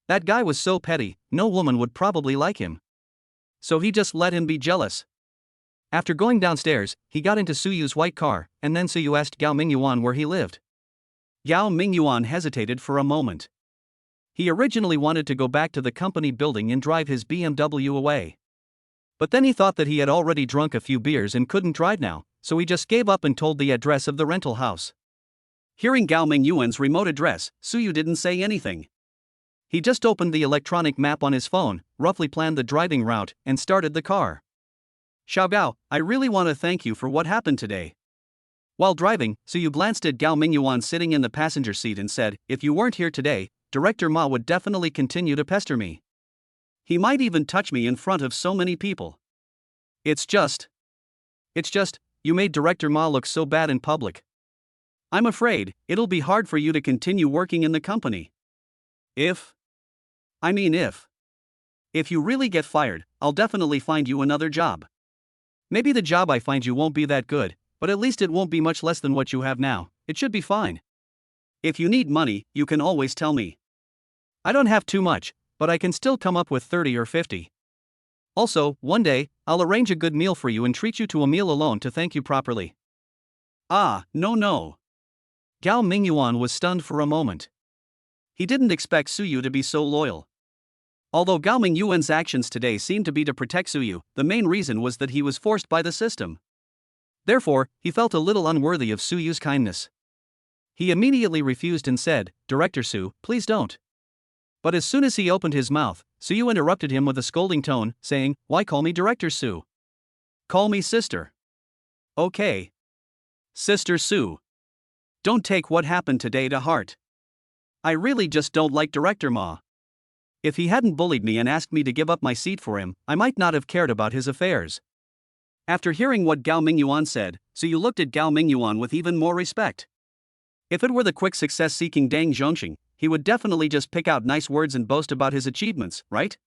That guy was so petty, no woman would probably like him. So he just let him be jealous. After going downstairs, he got into Suyu's white car, and then Suyu asked Gao Mingyuan where he lived. Gao Mingyuan hesitated for a moment. He originally wanted to go back to the company building and drive his BMW away. But then he thought that he had already drunk a few beers and couldn't drive now, so he just gave up and told the address of the rental house. Hearing Gao Mingyuan's remote address, Suyu didn't say anything. He just opened the electronic map on his phone, roughly planned the driving route, and started the car. "Xiao Gao, I really want to thank you for what happened today." While driving, Suyu glanced at Gao Mingyuan sitting in the passenger seat and said, "If you weren't here today, Director Ma would definitely continue to pester me. He might even touch me in front of so many people. It's just, you made Director Ma look so bad in public. I'm afraid it'll be hard for you to continue working in the company. If you really get fired, I'll definitely find you another job. Maybe the job I find you won't be that good, but at least it won't be much less than what you have now. It should be fine. If you need money, you can always tell me. I don't have too much, but I can still come up with 30 or 50. Also, one day, I'll arrange a good meal for you and treat you to a meal alone to thank you properly." "Ah, no. Gao Mingyuan was stunned for a moment. He didn't expect Suyu to be so loyal. Although Gao Mingyuan's actions today seemed to be to protect Suyu, the main reason was that he was forced by the system. Therefore, he felt a little unworthy of Suyu's kindness. He immediately refused and said, "Director Su, please don't." But as soon as he opened his mouth, Suyu interrupted him with a scolding tone, saying, "Why call me Director Su? Call me sister." "Okay. Sister Su. Don't take what happened today to heart. I really just don't like Director Ma. If he hadn't bullied me and asked me to give up my seat for him, I might not have cared about his affairs." After hearing what Gao Mingyuan said, Suyu looked at Gao Mingyuan with even more respect. If it were the quick success-seeking Deng Zhongxing, he would definitely just pick out nice words and boast about his achievements, right?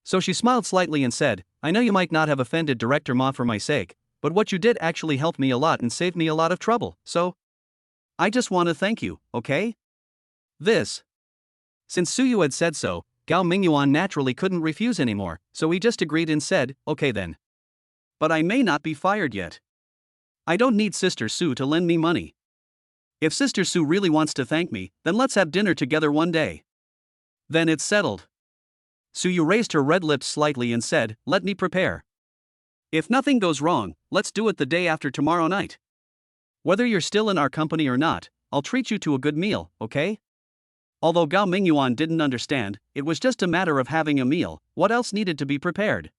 So she smiled slightly and said, "I know you might not have offended Director Ma for my sake, but what you did actually helped me a lot and saved me a lot of trouble, so I just want to thank you, okay?" Since Suyu had said so, Gao Mingyuan naturally couldn't refuse anymore, so he just agreed and said, "Okay then. But I may not be fired yet. I don't need Sister Su to lend me money. If Sister Su really wants to thank me, then let's have dinner together one day. Then it's settled." Suyu raised her red lips slightly and said, "Let me prepare. If nothing goes wrong, let's do it the day after tomorrow night. Whether you're still in our company or not, I'll treat you to a good meal, okay?" Although Gao Mingyuan didn't understand, it was just a matter of having a meal, what else needed to be prepared?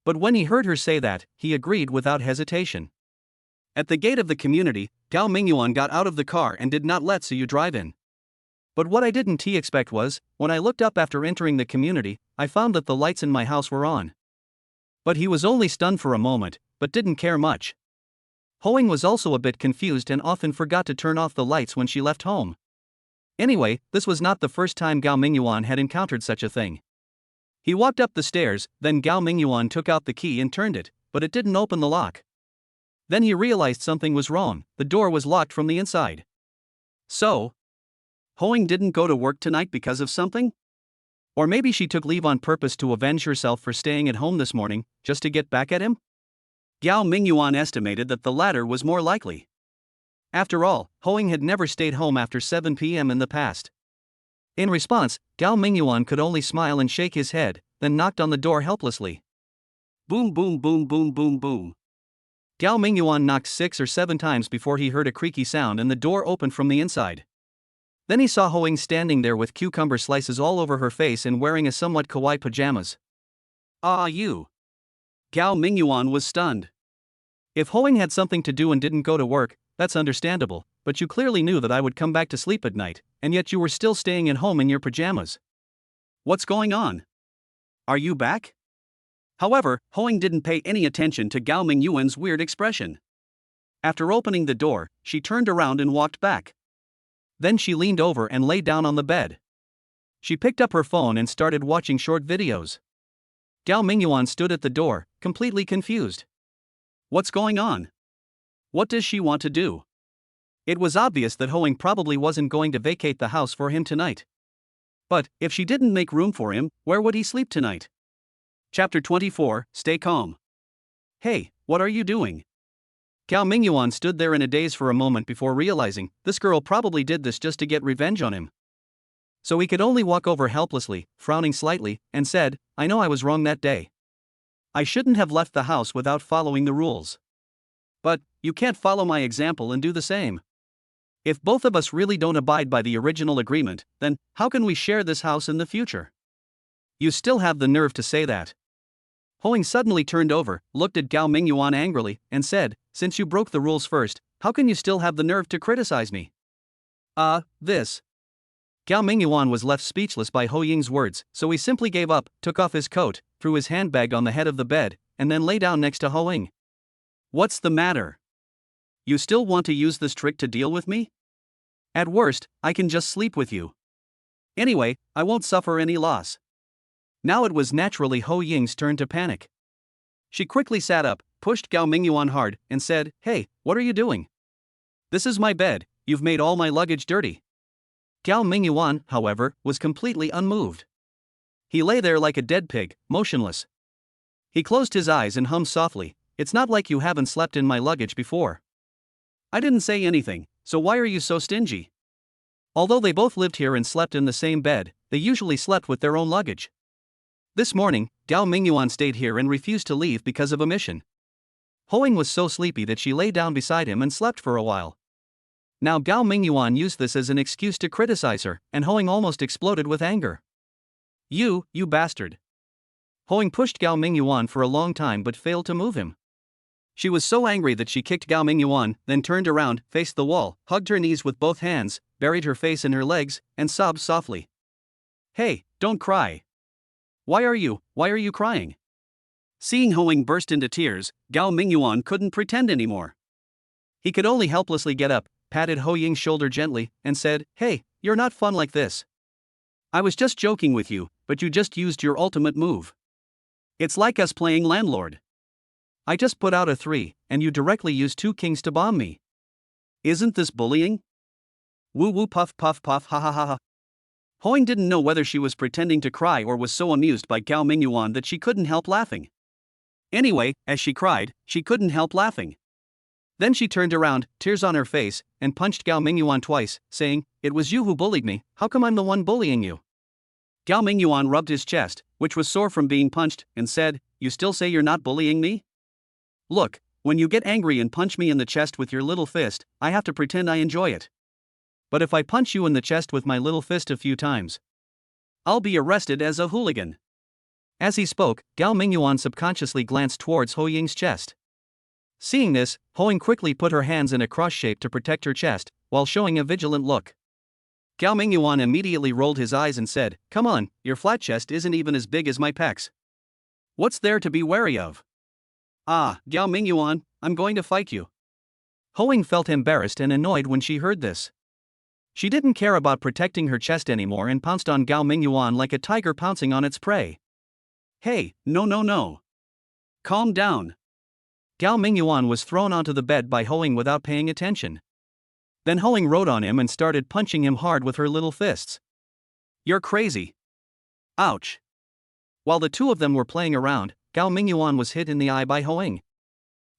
But when he heard her say that, he agreed without hesitation. At the gate of the community, Gao Mingyuan got out of the car and did not let Suyu drive in. But what I didn't expect was, when I looked up after entering the community, I found that the lights in my house were on. But he was only stunned for a moment, but didn't care much. Hoing was also a bit confused and often forgot to turn off the lights when she left home. Anyway, this was not the first time Gao Mingyuan had encountered such a thing. He walked up the stairs, then Gao Mingyuan took out the key and turned it, but it didn't open the lock. Then he realized something was wrong, the door was locked from the inside. So, Hoing didn't go to work tonight because of something? Or maybe she took leave on purpose to avenge herself for staying at home this morning, just to get back at him? Gao Mingyuan estimated that the latter was more likely. After all, Hoing had never stayed home after 7 p.m. in the past. In response, Gao Mingyuan could only smile and shake his head, then knocked on the door helplessly. Boom boom boom boom boom boom. Gao Mingyuan knocked 6 or 7 times before he heard a creaky sound and the door opened from the inside. Then he saw Hoing standing there with cucumber slices all over her face and wearing a somewhat kawaii pajamas. Ah, you. Gao Mingyuan was stunned. If Hoing had something to do and didn't go to work, that's understandable, but you clearly knew that I would come back to sleep at night, and yet you were still staying at home in your pajamas. What's going on? Are you back? However, Hoing didn't pay any attention to Gao Mingyuan's weird expression. After opening the door, she turned around and walked back. Then she leaned over and lay down on the bed. She picked up her phone and started watching short videos. Gao Mingyuan stood at the door, completely confused. What's going on? What does she want to do? It was obvious that Hoing probably wasn't going to vacate the house for him tonight. But, if she didn't make room for him, where would he sleep tonight? Chapter 24, Stay Calm. Hey, what are you doing? Gao Mingyuan stood there in a daze for a moment before realizing this girl probably did this just to get revenge on him. So he could only walk over helplessly, frowning slightly, and said, I know I was wrong that day. I shouldn't have left the house without following the rules. But, you can't follow my example and do the same. If both of us really don't abide by the original agreement, then how can we share this house in the future? You still have the nerve to say that. Hoing suddenly turned over, looked at Gao Mingyuan angrily, and said, since you broke the rules first, how can you still have the nerve to criticize me? This. Gao Mingyuan was left speechless by Ho Ying's words, so he simply gave up, took off his coat, threw his handbag on the head of the bed, and then lay down next to Ho Ying. What's the matter? You still want to use this trick to deal with me? At worst, I can just sleep with you. Anyway, I won't suffer any loss. Now it was naturally Ho Ying's turn to panic. She quickly sat up, pushed Gao Mingyuan hard, and said, Hey, what are you doing? This is my bed, you've made all my luggage dirty. Gao Mingyuan, however, was completely unmoved. He lay there like a dead pig, motionless. He closed his eyes and hummed softly, It's not like you haven't slept in my luggage before. I didn't say anything, so why are you so stingy? Although they both lived here and slept in the same bed, they usually slept with their own luggage. This morning, Gao Mingyuan stayed here and refused to leave because of a mission. Hoing was so sleepy that she lay down beside him and slept for a while. Now Gao Mingyuan used this as an excuse to criticize her, and Hoing almost exploded with anger. You bastard. Hoing pushed Gao Mingyuan for a long time but failed to move him. She was so angry that she kicked Gao Mingyuan, then turned around, faced the wall, hugged her knees with both hands, buried her face in her legs, and sobbed softly. Hey, don't cry. Why are you crying? Seeing Hoing burst into tears, Gao Mingyuan couldn't pretend anymore. He could only helplessly get up, patted Ho Ying's shoulder gently, and said, Hey, you're not fun like this. I was just joking with you, but you just used your ultimate move. It's like us playing landlord. I just put out a 3, and you directly used 2 kings to bomb me. Isn't this bullying? Woo woo puff puff puff ha ha ha ha. Hoing didn't know whether she was pretending to cry or was so amused by Gao Mingyuan that she couldn't help laughing. Anyway, as she cried, she couldn't help laughing. Then she turned around, tears on her face, and punched Gao Mingyuan twice, saying, It was you who bullied me, how come I'm the one bullying you? Gao Mingyuan rubbed his chest, which was sore from being punched, and said, You still say you're not bullying me? Look, when you get angry and punch me in the chest with your little fist, I have to pretend I enjoy it. But if I punch you in the chest with my little fist a few times, I'll be arrested as a hooligan. As he spoke, Gao Mingyuan subconsciously glanced towards Ho Ying's chest. Seeing this, Hoing quickly put her hands in a cross shape to protect her chest, while showing a vigilant look. Gao Mingyuan immediately rolled his eyes and said, "Come on, your flat chest isn't even as big as my pecs. What's there to be wary of?" "Ah, Gao Mingyuan, I'm going to fight you." Hoing felt embarrassed and annoyed when she heard this. She didn't care about protecting her chest anymore and pounced on Gao Mingyuan like a tiger pouncing on its prey. "Hey, no. Calm down." Gao Mingyuan was thrown onto the bed by Hoing without paying attention. Then Hoing rode on him and started punching him hard with her little fists. "You're crazy." Ouch. While the two of them were playing around, Gao Mingyuan was hit in the eye by Hoing.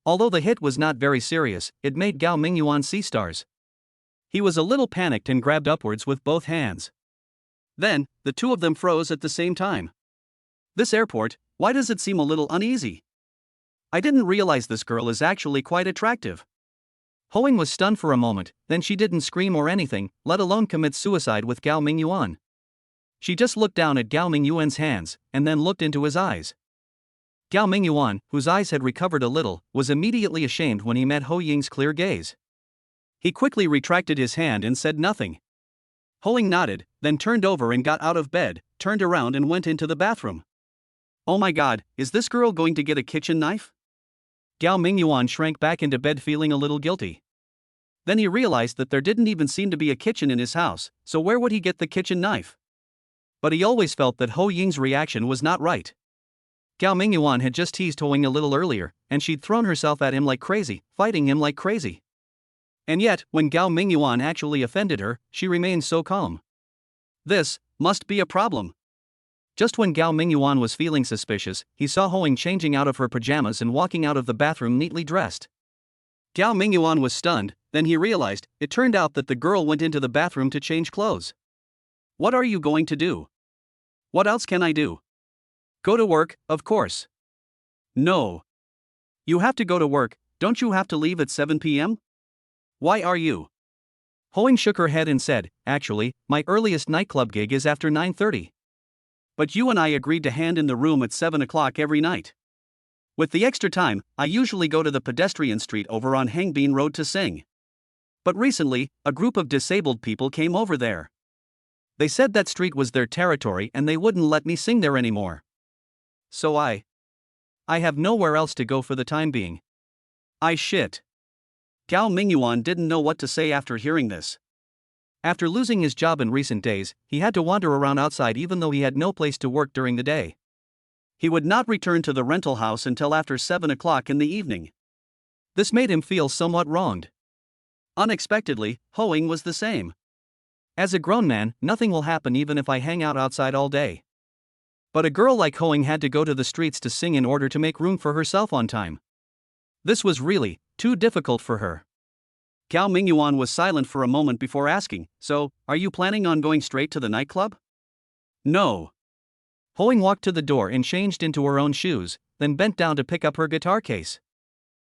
Although the hit was not very serious, it made Gao Mingyuan see stars. He was a little panicked and grabbed upwards with both hands. Then, the two of them froze at the same time. "This airport, why does it seem a little uneasy? I didn't realize this girl is actually quite attractive." Hoing was stunned for a moment, then she didn't scream or anything, let alone commit suicide with Gao Mingyuan. She just looked down at Gao Mingyuan's hands, and then looked into his eyes. Gao Mingyuan, whose eyes had recovered a little, was immediately ashamed when he met Ho Ying's clear gaze. He quickly retracted his hand and said nothing. Hoing nodded, then turned over and got out of bed, turned around and went into the bathroom. "Oh my god, is this girl going to get a kitchen knife?" Gao Mingyuan shrank back into bed feeling a little guilty. Then he realized that there didn't even seem to be a kitchen in his house, so where would he get the kitchen knife? But he always felt that Ho Ying's reaction was not right. Gao Mingyuan had just teased Hoing a little earlier, and she'd thrown herself at him like crazy, fighting him like crazy. And yet, when Gao Mingyuan actually offended her, she remained so calm. This must be a problem. Just when Gao Mingyuan was feeling suspicious, he saw Hoing changing out of her pajamas and walking out of the bathroom neatly dressed. Gao Mingyuan was stunned, then he realized, it turned out that the girl went into the bathroom to change clothes. "What are you going to do?" "What else can I do?" "Go to work, of course." "No. You have to go to work, don't you have to leave at 7 p.m.? Why are you?" Hoing shook her head and said, "Actually, my earliest nightclub gig is after 9:30. But you and I agreed to hand in the room at 7 o'clock every night. With the extra time, I usually go to the pedestrian street over on Hangbin Road to sing. But recently, a group of disabled people came over there. They said that street was their territory and they wouldn't let me sing there anymore. So I have nowhere else to go for the time being. I shit." Gao Mingyuan didn't know what to say after hearing this. After losing his job in recent days, he had to wander around outside even though he had no place to work during the day. He would not return to the rental house until after 7 o'clock in the evening. This made him feel somewhat wronged. Unexpectedly, Hoing was the same. "As a grown man, nothing will happen even if I hang out outside all day." But a girl like Hoing had to go to the streets to sing in order to make room for herself on time. This was really too difficult for her. Gao Mingyuan was silent for a moment before asking, "So, are you planning on going straight to the nightclub?" "No." Hoing walked to the door and changed into her own shoes, then bent down to pick up her guitar case.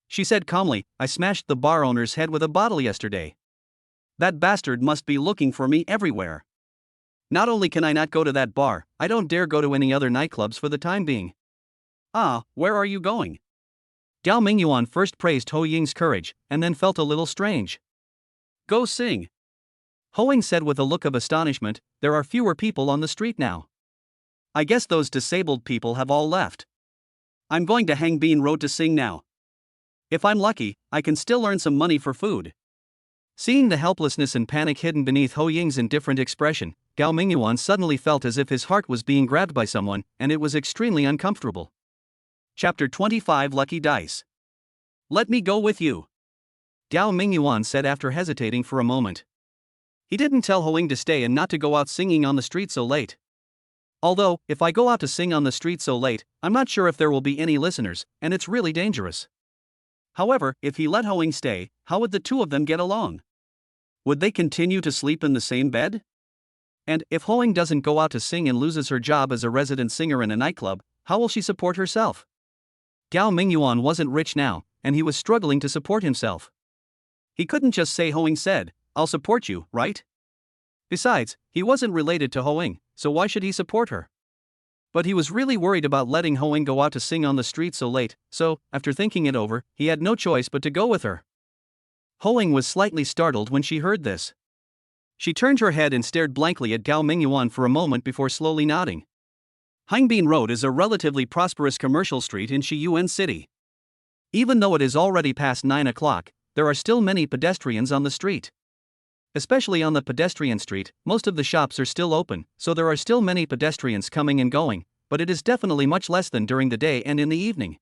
She said calmly, "I smashed the bar owner's head with a bottle yesterday. That bastard must be looking for me everywhere. Not only can I not go to that bar, I don't dare go to any other nightclubs for the time being." "Ah, where are you going?" Gao Mingyuan first praised Ho Ying's courage, and then felt a little strange. "Go sing." Hoing said with a look of astonishment, "There are fewer people on the street now. I guess those disabled people have all left. I'm going to Hangbin Road to sing now. If I'm lucky, I can still earn some money for food." Seeing the helplessness and panic hidden beneath Ho Ying's indifferent expression, Gao Mingyuan suddenly felt as if his heart was being grabbed by someone, and it was extremely uncomfortable. Chapter 25 Lucky Dice. "Let me go with you," Gao Mingyuan said after hesitating for a moment. He didn't tell Hoing to stay and not to go out singing on the street so late. Although, if I go out to sing on the street so late, I'm not sure if there will be any listeners, and it's really dangerous. However, if he let Hoing stay, how would the two of them get along? Would they continue to sleep in the same bed? And, if Hoing doesn't go out to sing and loses her job as a resident singer in a nightclub, how will she support herself? Gao Mingyuan wasn't rich now, and he was struggling to support himself. He couldn't just say Hoing said, "I'll support you," right? Besides, he wasn't related to Hoing, so why should he support her? But he was really worried about letting Hoing go out to sing on the street so late, so, after thinking it over, he had no choice but to go with her. Hoing was slightly startled when she heard this. She turned her head and stared blankly at Gao Mingyuan for a moment before slowly nodding. Hangbin Road is a relatively prosperous commercial street in Shiyuan City. Even though it is already past 9 o'clock, there are still many pedestrians on the street. Especially on the pedestrian street, most of the shops are still open, so there are still many pedestrians coming and going, but it is definitely much less than during the day and in the evening.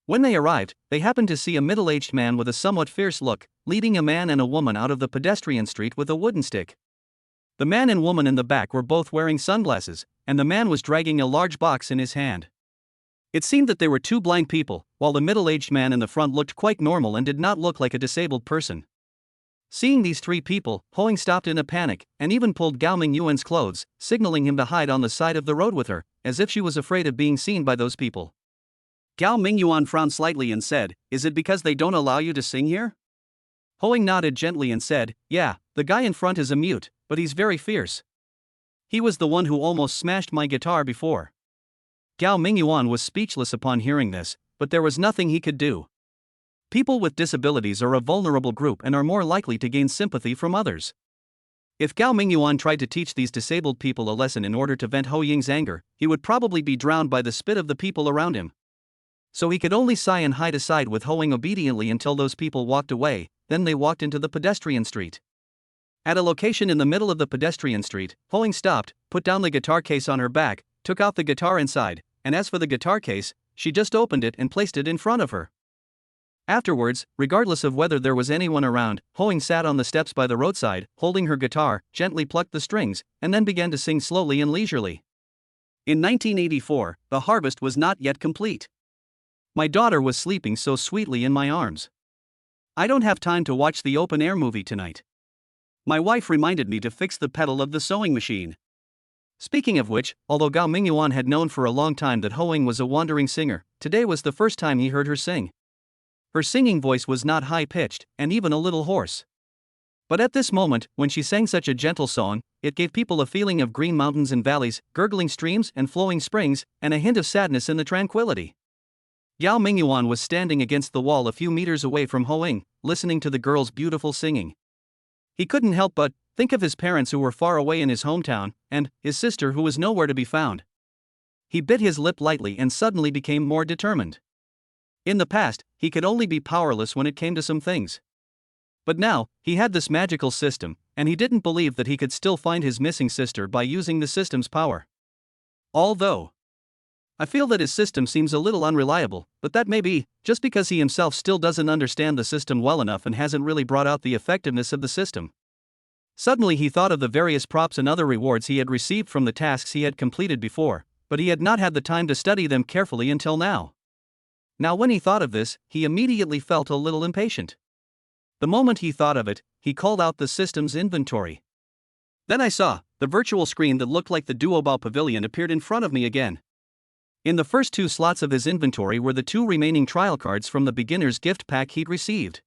When they arrived, they happened to see a middle-aged man with a somewhat fierce look, leading a man and a woman out of the pedestrian street with a wooden stick. The man and woman in the back were both wearing sunglasses, and the man was dragging a large box in his hand. It seemed that they were two blind people, while the middle-aged man in the front looked quite normal and did not look like a disabled person. Seeing these three people, Hoing stopped in a panic, and even pulled Gao Mingyuan's clothes, signaling him to hide on the side of the road with her, as if she was afraid of being seen by those people. Gao Mingyuan frowned slightly and said, "Is it because they don't allow you to sing here?" Hoing nodded gently and said, "Yeah, the guy in front is a mute, but he's very fierce. He was the one who almost smashed my guitar before." Gao Mingyuan was speechless upon hearing this, but there was nothing he could do. People with disabilities are a vulnerable group and are more likely to gain sympathy from others. If Gao Mingyuan tried to teach these disabled people a lesson in order to vent Ho Ying's anger, he would probably be drowned by the spit of the people around him. So he could only sigh and hide aside with Hoing obediently until those people walked away, then they walked into the pedestrian street. At a location in the middle of the pedestrian street, Hoing stopped, put down the guitar case on her back, took out the guitar inside, and as for the guitar case, she just opened it and placed it in front of her. Afterwards, regardless of whether there was anyone around, Hoing sat on the steps by the roadside, holding her guitar, gently plucked the strings, and then began to sing slowly and leisurely. In 1984, the harvest was not yet complete. My daughter was sleeping so sweetly in my arms. I don't have time to watch the open-air movie tonight. My wife reminded me to fix the pedal of the sewing machine. Speaking of which, although Gao Mingyuan had known for a long time that Hoing was a wandering singer, today was the first time he heard her sing. Her singing voice was not high-pitched, and even a little hoarse. But at this moment, when she sang such a gentle song, it gave people a feeling of green mountains and valleys, gurgling streams and flowing springs, and a hint of sadness in the tranquility. Gao Mingyuan was standing against the wall a few meters away from Hoing, listening to the girl's beautiful singing. He couldn't help but think of his parents who were far away in his hometown, and his sister who was nowhere to be found. He bit his lip lightly and suddenly became more determined. In the past, he could only be powerless when it came to some things. But now, he had this magical system, and he didn't believe that he could still find his missing sister by using the system's power. Although I feel that his system seems a little unreliable, but that may be just because he himself still doesn't understand the system well enough and hasn't really brought out the effectiveness of the system. Suddenly he thought of the various props and other rewards he had received from the tasks he had completed before, but he had not had the time to study them carefully until now. Now when he thought of this, he immediately felt a little impatient. The moment he thought of it, he called out the system's inventory. Then I saw the virtual screen that looked like the Duobao Pavilion appeared in front of me again. In the first two slots of his inventory were the two remaining trial cards from the beginner's gift pack he'd received.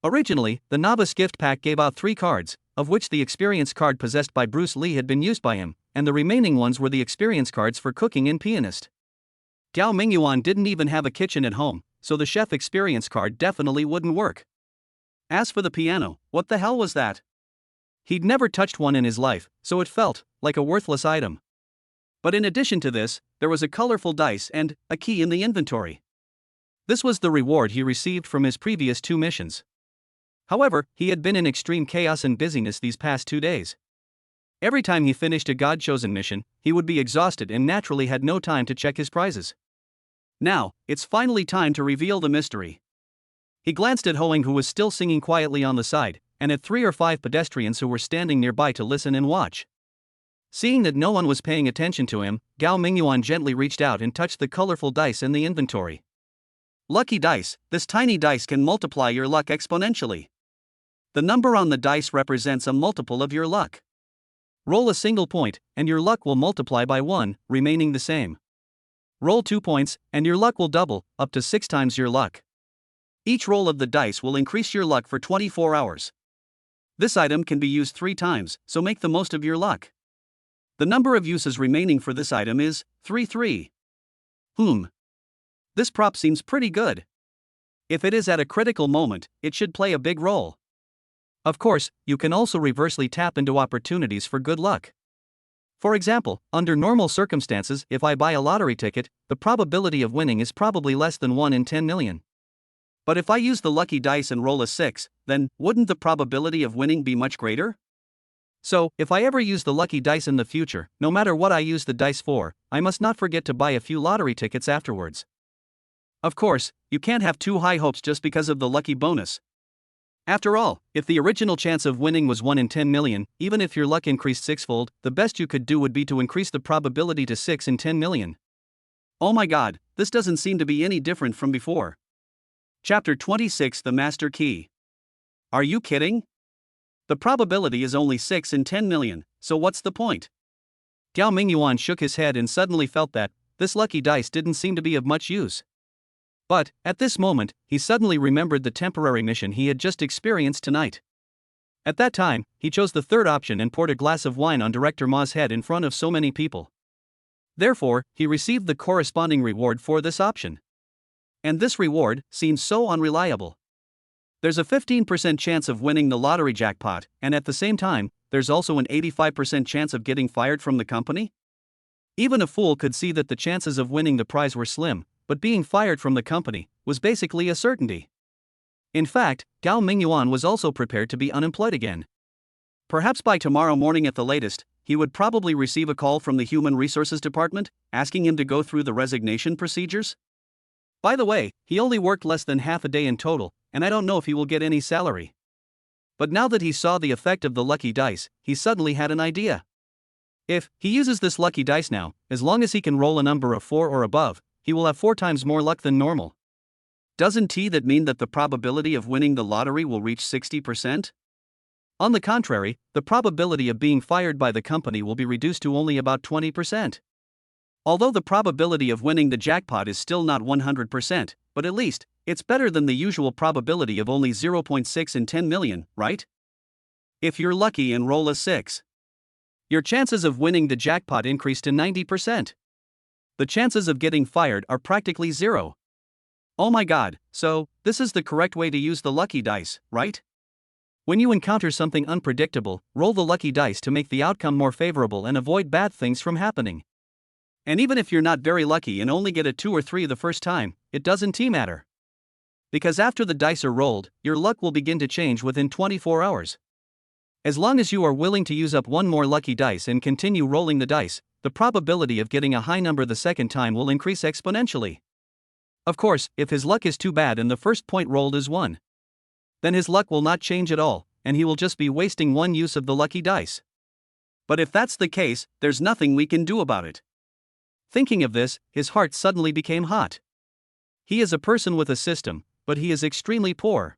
Originally, the novice gift pack gave out 3 cards, of which the experience card possessed by Bruce Lee had been used by him, and the remaining ones were the experience cards for cooking and pianist. Gao Mingyuan didn't even have a kitchen at home, so the chef experience card definitely wouldn't work. As for the piano, what the hell was that? He'd never touched one in his life, so it felt like a worthless item. But in addition to this, there was a colorful dice and a key in the inventory. This was the reward he received from his previous 2 missions. However, he had been in extreme chaos and busyness these past 2 days. Every time he finished a God-chosen mission, he would be exhausted and naturally had no time to check his prizes. Now, it's finally time to reveal the mystery. He glanced at Hoing, who was still singing quietly on the side, and at 3 or 5 pedestrians who were standing nearby to listen and watch. Seeing that no one was paying attention to him, Gao Mingyuan gently reached out and touched the colorful dice in the inventory. Lucky dice, this tiny dice can multiply your luck exponentially. The number on the dice represents a multiple of your luck. Roll a single point, and your luck will multiply by 1, remaining the same. Roll 2 points, and your luck will double, up to 6 times your luck. Each roll of the dice will increase your luck for 24 hours. This item can be used 3 times, so make the most of your luck. The number of uses remaining for this item is 3. This prop seems pretty good. If it is at a critical moment, it should play a big role. Of course, you can also reversely tap into opportunities for good luck. For example, under normal circumstances, if I buy a lottery ticket, the probability of winning is probably less than 1 in 10 million. But if I use the lucky dice and roll a 6, then wouldn't the probability of winning be much greater? So, if I ever use the lucky dice in the future, no matter what I use the dice for, I must not forget to buy a few lottery tickets afterwards. Of course, you can't have too high hopes just because of the lucky bonus. After all, if the original chance of winning was 1 in 10 million, even if your luck increased sixfold, the best you could do would be to increase the probability to 6 in 10 million. Oh my god, this doesn't seem to be any different from before. Chapter 26, The Master Key. Are you kidding? The probability is only 6 in 10 million, so what's the point? Gao Mingyuan shook his head and suddenly felt that this lucky dice didn't seem to be of much use. But, at this moment, he suddenly remembered the temporary mission he had just experienced tonight. At that time, he chose the third option and poured a glass of wine on Director Ma's head in front of so many people. Therefore, he received the corresponding reward for this option. And this reward seems so unreliable. There's a 15% chance of winning the lottery jackpot, and at the same time, there's also an 85% chance of getting fired from the company? Even a fool could see that the chances of winning the prize were slim, but being fired from the company was basically a certainty. In fact, Gao Mingyuan was also prepared to be unemployed again. Perhaps by tomorrow morning at the latest, he would probably receive a call from the Human Resources Department, asking him to go through the resignation procedures. By the way, he only worked less than half a day in total, and I don't know if he will get any salary. But now that he saw the effect of the lucky dice, he suddenly had an idea. If he uses this lucky dice now, as long as he can roll a number of 4 or above, he will have 4 times more luck than normal. Doesn't that mean that the probability of winning the lottery will reach 60%? On the contrary, the probability of being fired by the company will be reduced to only about 20%. Although the probability of winning the jackpot is still not 100%, but at least, it's better than the usual probability of only 0.6 in 10 million, right? If you're lucky and roll a 6, your chances of winning the jackpot increase to 90%. The chances of getting fired are practically zero. Oh my god, so, this is the correct way to use the lucky dice, right? When you encounter something unpredictable, roll the lucky dice to make the outcome more favorable and avoid bad things from happening. And even if you're not very lucky and only get a 2 or 3 the first time, it doesn't matter. Because after the dice are rolled, your luck will begin to change within 24 hours. As long as you are willing to use up one more lucky dice and continue rolling the dice, the probability of getting a high number the second time will increase exponentially. Of course, if his luck is too bad and the first point rolled is 1, then his luck will not change at all, and he will just be wasting one use of the lucky dice. But if that's the case, there's nothing we can do about it. Thinking of this, his heart suddenly became hot. He is a person with a system, but he is extremely poor.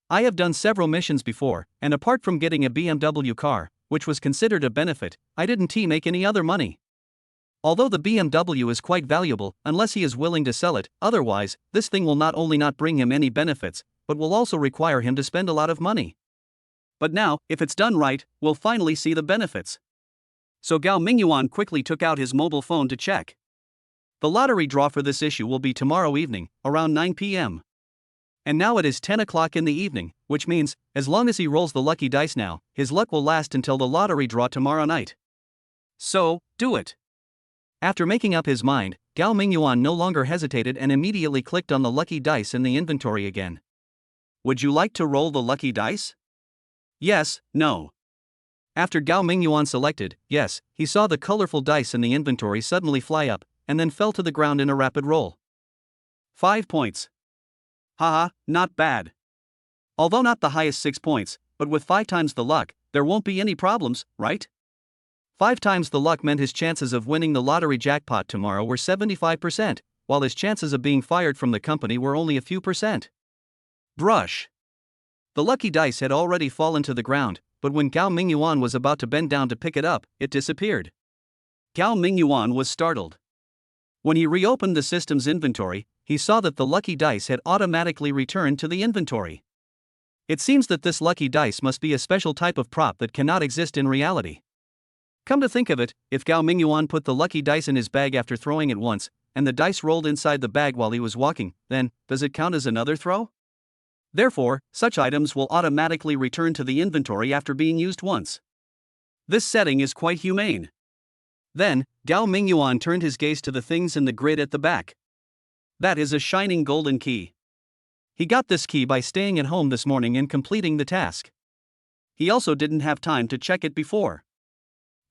I have done several missions before, and apart from getting a BMW car, which was considered a benefit, I didn't make any other money. Although the BMW is quite valuable, unless he is willing to sell it, otherwise, this thing will not only not bring him any benefits, but will also require him to spend a lot of money. But now, if it's done right, we'll finally see the benefits. So Gao Mingyuan quickly took out his mobile phone to check. The lottery draw for this issue will be tomorrow evening, around 9 p.m. And now it is 10 o'clock in the evening, which means, as long as he rolls the lucky dice now, his luck will last until the lottery draw tomorrow night. So, do it. After making up his mind, Gao Mingyuan no longer hesitated and immediately clicked on the lucky dice in the inventory again. Would you like to roll the lucky dice? Yes, no. After Gao Mingyuan selected yes, he saw the colorful dice in the inventory suddenly fly up, and then fell to the ground in a rapid roll. 5 points. Haha, not bad. Although not the highest 6 points, but with 5 times the luck, there won't be any problems, right? 5 times the luck meant his chances of winning the lottery jackpot tomorrow were 75%, while his chances of being fired from the company were only a few percent. Brush. The lucky dice had already fallen to the ground, but when Gao Mingyuan was about to bend down to pick it up, it disappeared. Gao Mingyuan was startled. When he reopened the system's inventory, he saw that the lucky dice had automatically returned to the inventory. It seems that this lucky dice must be a special type of prop that cannot exist in reality. Come to think of it, if Gao Mingyuan put the lucky dice in his bag after throwing it once, and the dice rolled inside the bag while he was walking, then, does it count as another throw? Therefore, such items will automatically return to the inventory after being used once. This setting is quite humane. Then, Gao Mingyuan turned his gaze to the things in the grid at the back. That is a shining golden key. He got this key by staying at home this morning and completing the task. He also didn't have time to check it before.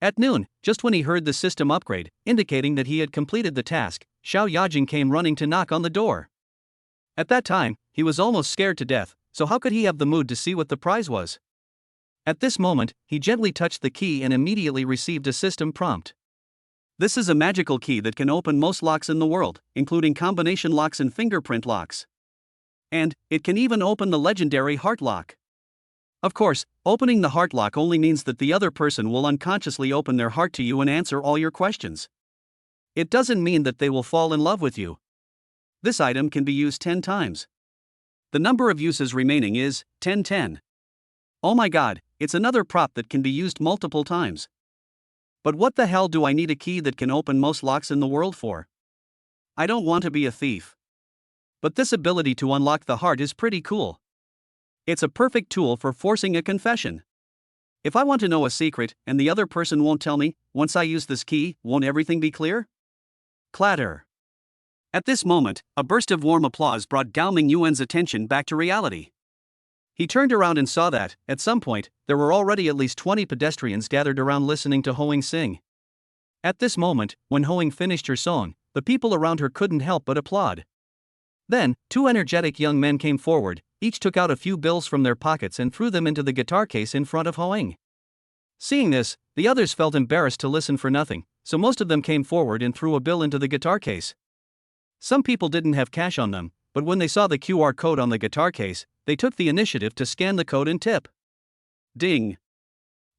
At noon, just when he heard the system upgrade, indicating that he had completed the task, Xiao Yajing came running to knock on the door. At that time, he was almost scared to death, so how could he have the mood to see what the prize was? At this moment, he gently touched the key and immediately received a system prompt. This is a magical key that can open most locks in the world, including combination locks and fingerprint locks. And it can even open the legendary heart lock. Of course, opening the heart lock only means that the other person will unconsciously open their heart to you and answer all your questions. It doesn't mean that they will fall in love with you. This item can be used 10 times. The number of uses remaining is 10. Oh my god, it's another prop that can be used multiple times. But what the hell do I need a key that can open most locks in the world for? I don't want to be a thief. But this ability to unlock the heart is pretty cool. It's a perfect tool for forcing a confession. If I want to know a secret and the other person won't tell me, once I use this key, won't everything be clear? Clatter. At this moment, a burst of warm applause brought Gao Mingyuan's attention back to reality. He turned around and saw that, at some point, there were already at least 20 pedestrians gathered around listening to Hoing sing. At this moment, when Hoing finished her song, the people around her couldn't help but applaud. Then, two energetic young men came forward, each took out a few bills from their pockets and threw them into the guitar case in front of Hoing. Seeing this, the others felt embarrassed to listen for nothing, so most of them came forward and threw a bill into the guitar case. Some people didn't have cash on them, but when they saw the QR code on the guitar case, they took the initiative to scan the code and tip. Ding!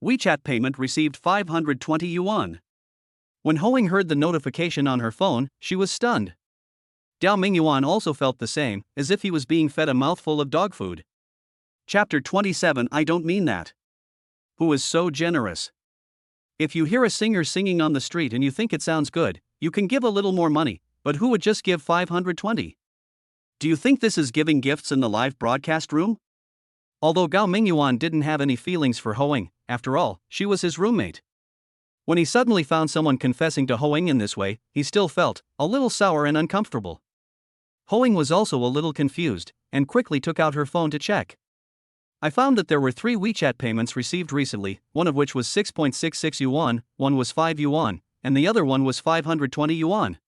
WeChat payment received 520 yuan. When Hoing heard the notification on her phone, she was stunned. Gao Mingyuan also felt the same, as if he was being fed a mouthful of dog food. Chapter 27 I Don't Mean That. Who is so generous? If you hear a singer singing on the street and you think it sounds good, you can give a little more money, but who would just give 520? Do you think this is giving gifts in the live broadcast room? Although Gao Mingyuan didn't have any feelings for Hoing, after all, she was his roommate. When he suddenly found someone confessing to Hoing in this way, he still felt a little sour and uncomfortable. Hoing was also a little confused, and quickly took out her phone to check. I found that there were 3 WeChat payments received recently, one of which was 6.66 yuan, one was 5 yuan, and the other one was 520 yuan.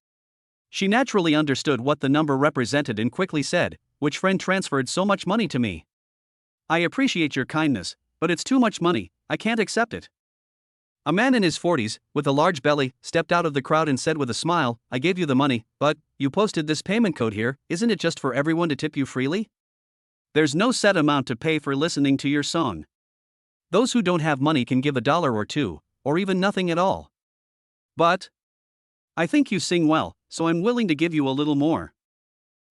She naturally understood what the number represented and quickly said, "Which friend transferred so much money to me? I appreciate your kindness, but it's too much money, I can't accept it." A man in his 40s, with a large belly, stepped out of the crowd and said with a smile, "I gave you the money, but you posted this payment code here, isn't it just for everyone to tip you freely? There's no set amount to pay for listening to your song. Those who don't have money can give $1 or 2, or even nothing at all. But I think you sing well, so I'm willing to give you a little more.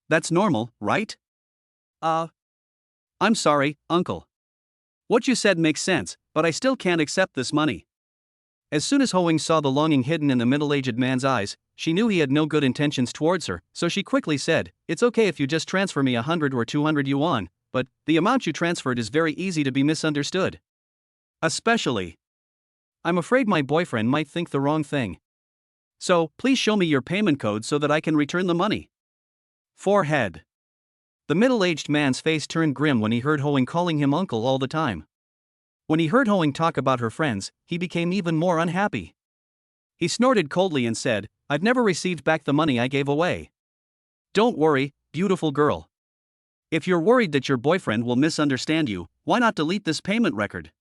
That's normal, right?" I'm sorry, uncle. What you said makes sense, but I still can't accept this money." As soon as Hoing saw the longing hidden in the middle-aged man's eyes, she knew he had no good intentions towards her, so she quickly said, "It's okay if you just transfer me 100 or 200 yuan, but the amount you transferred is very easy to be misunderstood. Especially, I'm afraid my boyfriend might think the wrong thing. So, please show me your payment code so that I can return the money." Forehead. The middle-aged man's face turned grim when he heard Hoing calling him uncle all the time. When he heard Hoing talk about her friends, he became even more unhappy. He snorted coldly and said, "I've never received back the money I gave away." "Don't worry, beautiful girl. If you're worried that your boyfriend will misunderstand you, why not delete this payment record?"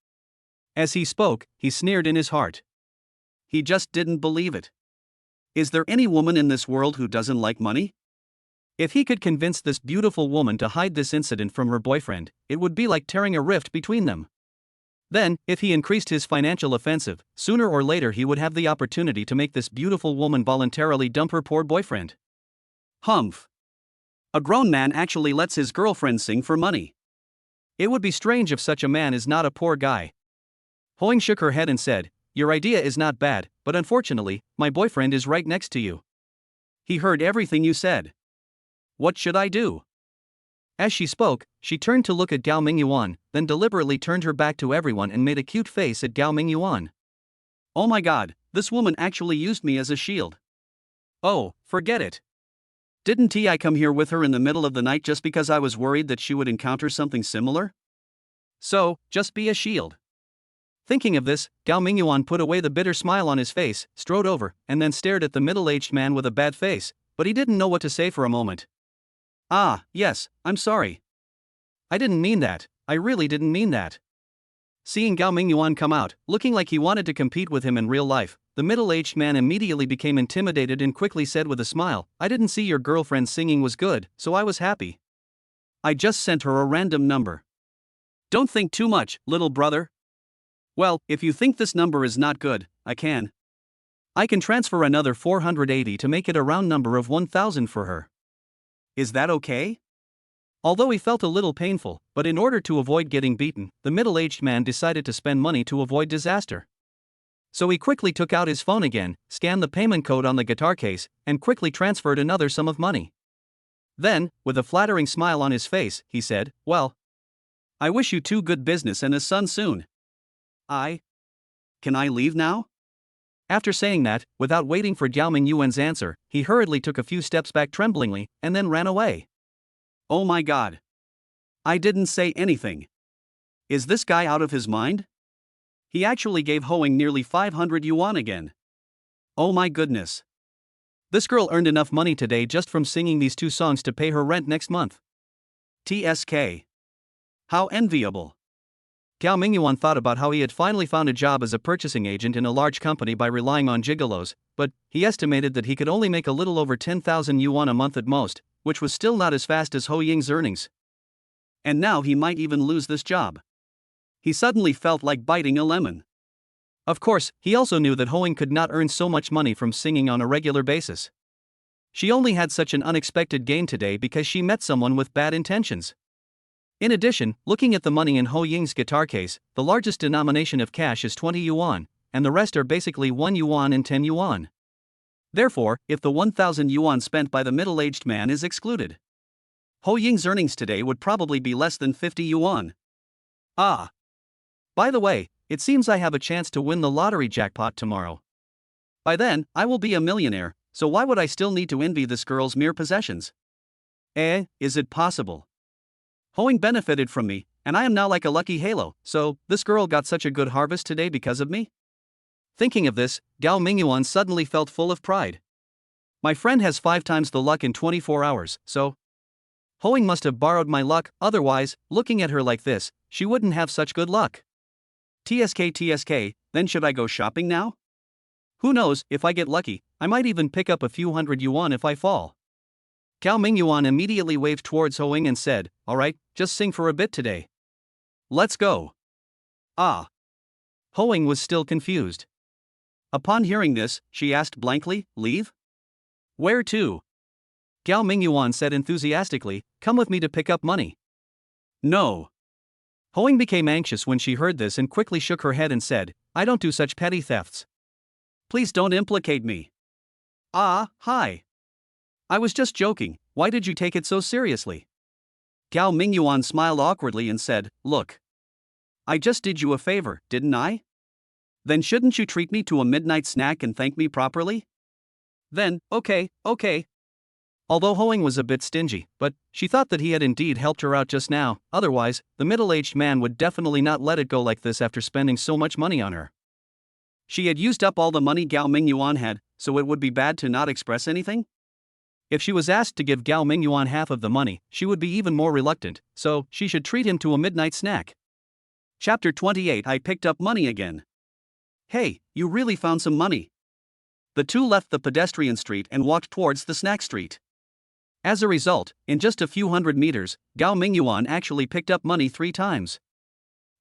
As he spoke, he sneered in his heart. He just didn't believe it. Is there any woman in this world who doesn't like money? If he could convince this beautiful woman to hide this incident from her boyfriend, it would be like tearing a rift between them. Then, if he increased his financial offensive, sooner or later he would have the opportunity to make this beautiful woman voluntarily dump her poor boyfriend. Humph. A grown man actually lets his girlfriend sing for money. It would be strange if such a man is not a poor guy. Hoing shook her head and said, your idea is not bad, but unfortunately, my boyfriend is right next to you. He heard everything you said. What should I do? As she spoke, she turned to look at Gao Mingyuan, then deliberately turned her back to everyone and made a cute face at Gao Mingyuan. Oh my god, this woman actually used me as a shield. Oh, forget it. Didn't I come here with her in the middle of the night just because I was worried that she would encounter something similar? So, just be a shield. Thinking of this, Gao Mingyuan put away the bitter smile on his face, strode over, and then stared at the middle-aged man with a bad face, but he didn't know what to say for a moment. Ah, yes, I'm sorry. I didn't mean that, I really didn't mean that. Seeing Gao Mingyuan come out, looking like he wanted to compete with him in real life, the middle-aged man immediately became intimidated and quickly said with a smile, I didn't see your girlfriend's singing was good, so I was happy. I just sent her a random number. Don't think too much, little brother. Well, if you think this number is not good, I can transfer another 480 to make it a round number of 1000 for her. Is that okay? Although he felt a little painful, but in order to avoid getting beaten, the middle-aged man decided to spend money to avoid disaster. So he quickly took out his phone again, scanned the payment code on the guitar case, and quickly transferred another sum of money. Then, with a flattering smile on his face, he said, well, I wish you two good business and a son soon. Can I leave now? After saying that, without waiting for Gao Mingyuan's answer, he hurriedly took a few steps back tremblingly, and then ran away. Oh my god. I didn't say anything. Is this guy out of his mind? He actually gave Hoing nearly 500 yuan again. Oh my goodness. This girl earned enough money today just from singing these two songs to pay her rent next month. TSK. How enviable. Gao Mingyuan thought about how he had finally found a job as a purchasing agent in a large company by relying on gigolos, but he estimated that he could only make a little over 10,000 yuan a month at most, which was still not as fast as Ho Ying's earnings. And now he might even lose this job. He suddenly felt like biting a lemon. Of course, he also knew that Ho Ying could not earn so much money from singing on a regular basis. She only had such an unexpected gain today because she met someone with bad intentions. In addition, looking at the money in Ho Ying's guitar case, the largest denomination of cash is 20 yuan, and the rest are basically 1 yuan and 10 yuan. Therefore, if the 1000 yuan spent by the middle-aged man is excluded, Ho Ying's earnings today would probably be less than 50 yuan. Ah. By the way, it seems I have a chance to win the lottery jackpot tomorrow. By then, I will be a millionaire, so why would I still need to envy this girl's mere possessions? Is it possible? Ho Ying benefited from me, and I am now like a lucky halo, so this girl got such a good harvest today because of me? Thinking of this, Gao Mingyuan suddenly felt full of pride. My friend has 5 times the luck in 24 hours, so Ho Ying must have borrowed my luck, otherwise, looking at her like this, she wouldn't have such good luck. TSK, then should I go shopping now? Who knows, if I get lucky, I might even pick up a few hundred yuan if I fall. Gao Mingyuan immediately waved towards Ho Ying and said, alright, just sing for a bit today. Let's go. Ah. Ho Ying was still confused. Upon hearing this, she asked blankly, leave? Where to? Gao Mingyuan said enthusiastically, come with me to pick up money. No. Ho Ying became anxious when she heard this and quickly shook her head and said, I don't do such petty thefts. Please don't implicate me. Hi. I was just joking, why did you take it so seriously? Gao Mingyuan smiled awkwardly and said, look. I just did you a favor, didn't I? Then shouldn't you treat me to a midnight snack and thank me properly? Then, okay. Although Ho Ying was a bit stingy, but she thought that he had indeed helped her out just now, otherwise, the middle-aged man would definitely not let it go like this after spending so much money on her. She had used up all the money Gao Mingyuan had, so it would be bad to not express anything? If she was asked to give Gao Mingyuan half of the money, she would be even more reluctant, so she should treat him to a midnight snack. Chapter 28 I picked up money again. Hey, you really found some money. The two left the pedestrian street and walked towards the snack street. As a result, in just a few hundred meters, Gao Mingyuan actually picked up money 3 times.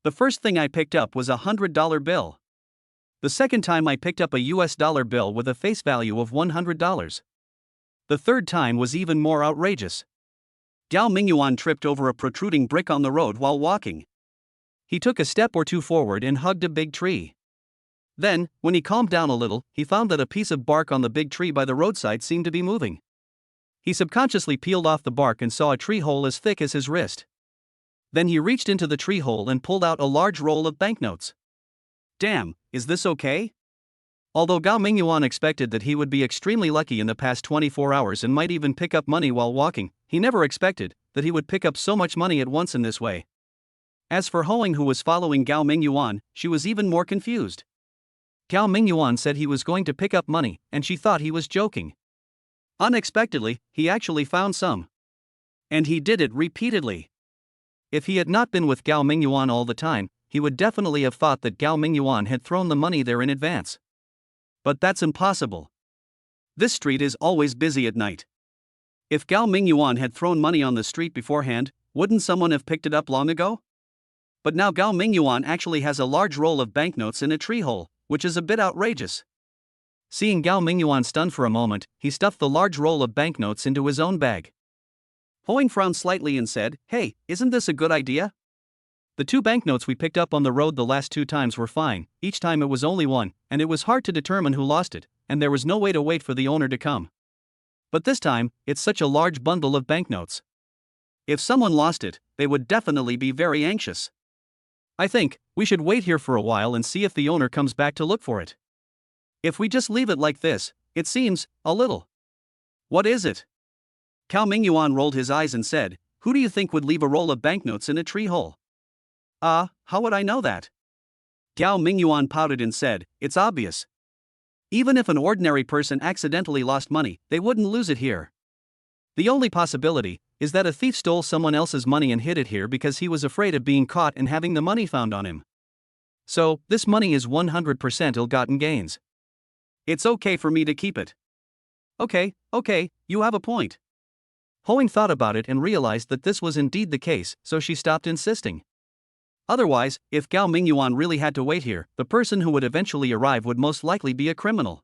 The first thing I picked up was a $100 bill. The second time I picked up a US dollar bill with a face value of $100. The third time was even more outrageous. Gao Mingyuan tripped over a protruding brick on the road while walking. He took a step or two forward and hugged a big tree. Then, when he calmed down a little, he found that a piece of bark on the big tree by the roadside seemed to be moving. He subconsciously peeled off the bark and saw a tree hole as thick as his wrist. Then he reached into the tree hole and pulled out a large roll of banknotes. Damn, is this okay? Although Gao Mingyuan expected that he would be extremely lucky in the past 24 hours and might even pick up money while walking, he never expected that he would pick up so much money at once in this way. As for Hoang, who was following Gao Mingyuan, she was even more confused. Gao Mingyuan said he was going to pick up money, and she thought he was joking. Unexpectedly, he actually found some. And he did it repeatedly. If he had not been with Gao Mingyuan all the time, he would definitely have thought that Gao Mingyuan had thrown the money there in advance. But that's impossible. This street is always busy at night. If Gao Mingyuan had thrown money on the street beforehand, wouldn't someone have picked it up long ago? But now Gao Mingyuan actually has a large roll of banknotes in a tree hole, which is a bit outrageous. Seeing Gao Mingyuan stunned for a moment, he stuffed the large roll of banknotes into his own bag. Hoang frowned slightly and said, "Hey, isn't this a good idea? The 2 banknotes we picked up on the road the last 2 times were fine, each time it was only one, and it was hard to determine who lost it, and there was no way to wait for the owner to come. But this time, it's such a large bundle of banknotes. If someone lost it, they would definitely be very anxious. I think we should wait here for a while and see if the owner comes back to look for it. If we just leave it like this, it seems a little." "What is it?" Gao Mingyuan rolled his eyes and said, "Who do you think would leave a roll of banknotes in a tree hole?" How would I know that?" Gao Mingyuan pouted and said, "It's obvious. Even if an ordinary person accidentally lost money, they wouldn't lose it here. The only possibility is that a thief stole someone else's money and hid it here because he was afraid of being caught and having the money found on him. So, this money is 100% ill-gotten gains. It's okay for me to keep it." Okay, you have a point." Hoang thought about it and realized that this was indeed the case, so she stopped insisting. Otherwise, if Gao Mingyuan really had to wait here, the person who would eventually arrive would most likely be a criminal.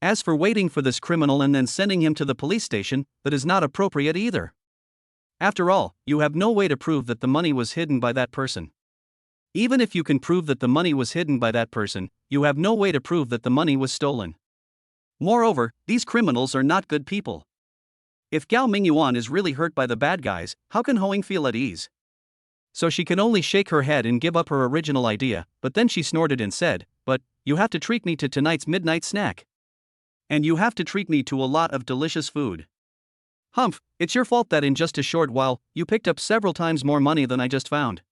As for waiting for this criminal and then sending him to the police station, that is not appropriate either. After all, you have no way to prove that the money was hidden by that person. Even if you can prove that the money was hidden by that person, you have no way to prove that the money was stolen. Moreover, these criminals are not good people. If Gao Mingyuan is really hurt by the bad guys, how can Hoang feel at ease? So she can only shake her head and give up her original idea, but then she snorted and said, "But, you have to treat me to tonight's midnight snack. And you have to treat me to a lot of delicious food. Humph, it's your fault that in just a short while, you picked up several times more money than I just found."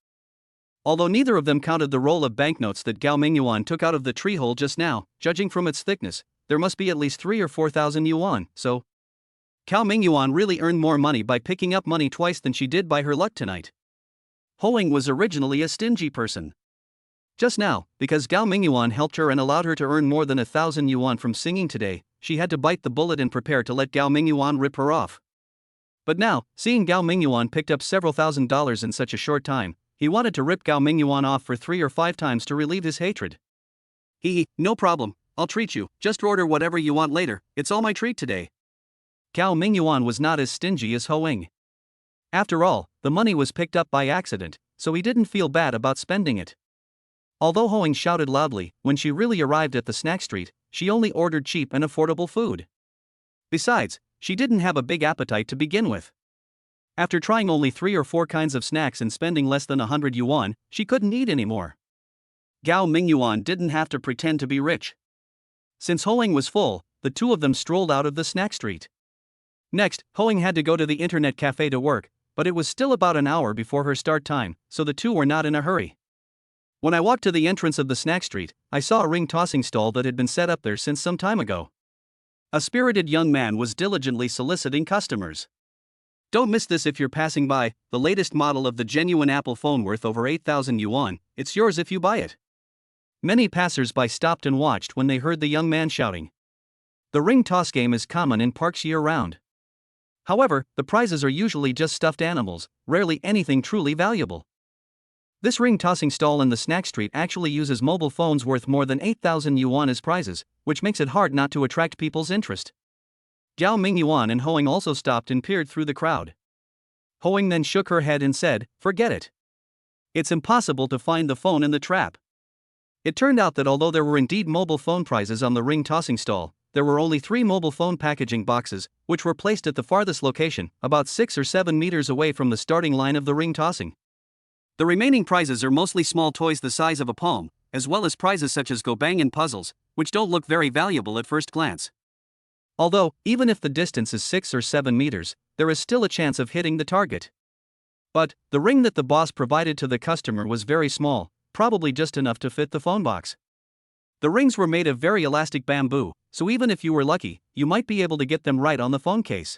Although neither of them counted the roll of banknotes that Gao Mingyuan took out of the tree hole just now, judging from its thickness, there must be at least 3,000 or 4,000 yuan, so Gao Mingyuan really earned more money by picking up money twice than she did by her luck tonight. Hoang was originally a stingy person. Just now, because Gao Mingyuan helped her and allowed her to earn more than 1,000 yuan from singing today, she had to bite the bullet and prepare to let Gao Mingyuan rip her off. But now, seeing Gao Mingyuan picked up several $1,000s in such a short time, he wanted to rip Gao Mingyuan off for 3 or 5 times to relieve his hatred. No problem, I'll treat you, just order whatever you want later, it's all my treat today." Gao Mingyuan was not as stingy as Hoang. After all, the money was picked up by accident, so he didn't feel bad about spending it. Although Hoang shouted loudly, when she really arrived at the snack street, she only ordered cheap and affordable food. Besides, she didn't have a big appetite to begin with. After trying only 3 or 4 kinds of snacks and spending less than 100 yuan, she couldn't eat anymore. Gao Mingyuan didn't have to pretend to be rich. Since Hoang was full, the two of them strolled out of the snack street. Next, Hoang had to go to the internet cafe to work, but it was still about an hour before her start time, so the two were not in a hurry. When I walked to the entrance of the snack street, I saw a ring-tossing stall that had been set up there since some time ago. A spirited young man was diligently soliciting customers. "Don't miss this if you're passing by, the latest model of the genuine Apple phone worth over 8,000 yuan, it's yours if you buy it." Many passers-by stopped and watched when they heard the young man shouting. The ring toss game is common in parks year-round. However, the prizes are usually just stuffed animals, rarely anything truly valuable. This ring-tossing stall in the snack street actually uses mobile phones worth more than 8,000 yuan as prizes, which makes it hard not to attract people's interest. Gao Mingyuan and Hoang also stopped and peered through the crowd. Hoang then shook her head and said, "Forget it. It's impossible to find the phone in the trap. It turned out that although there were indeed mobile phone prizes on the ring tossing stall, there were only 3 mobile phone packaging boxes, which were placed at the farthest location, about 6 or 7 meters away from the starting line of the ring tossing. The remaining prizes are mostly small toys the size of a palm, as well as prizes such as go bang and puzzles, which don't look very valuable at first glance. Although, even if the distance is 6 or 7 meters, there is still a chance of hitting the target. But, the ring that the boss provided to the customer was very small, probably just enough to fit the phone box. The rings were made of very elastic bamboo, so even if you were lucky, you might be able to get them right on the phone case.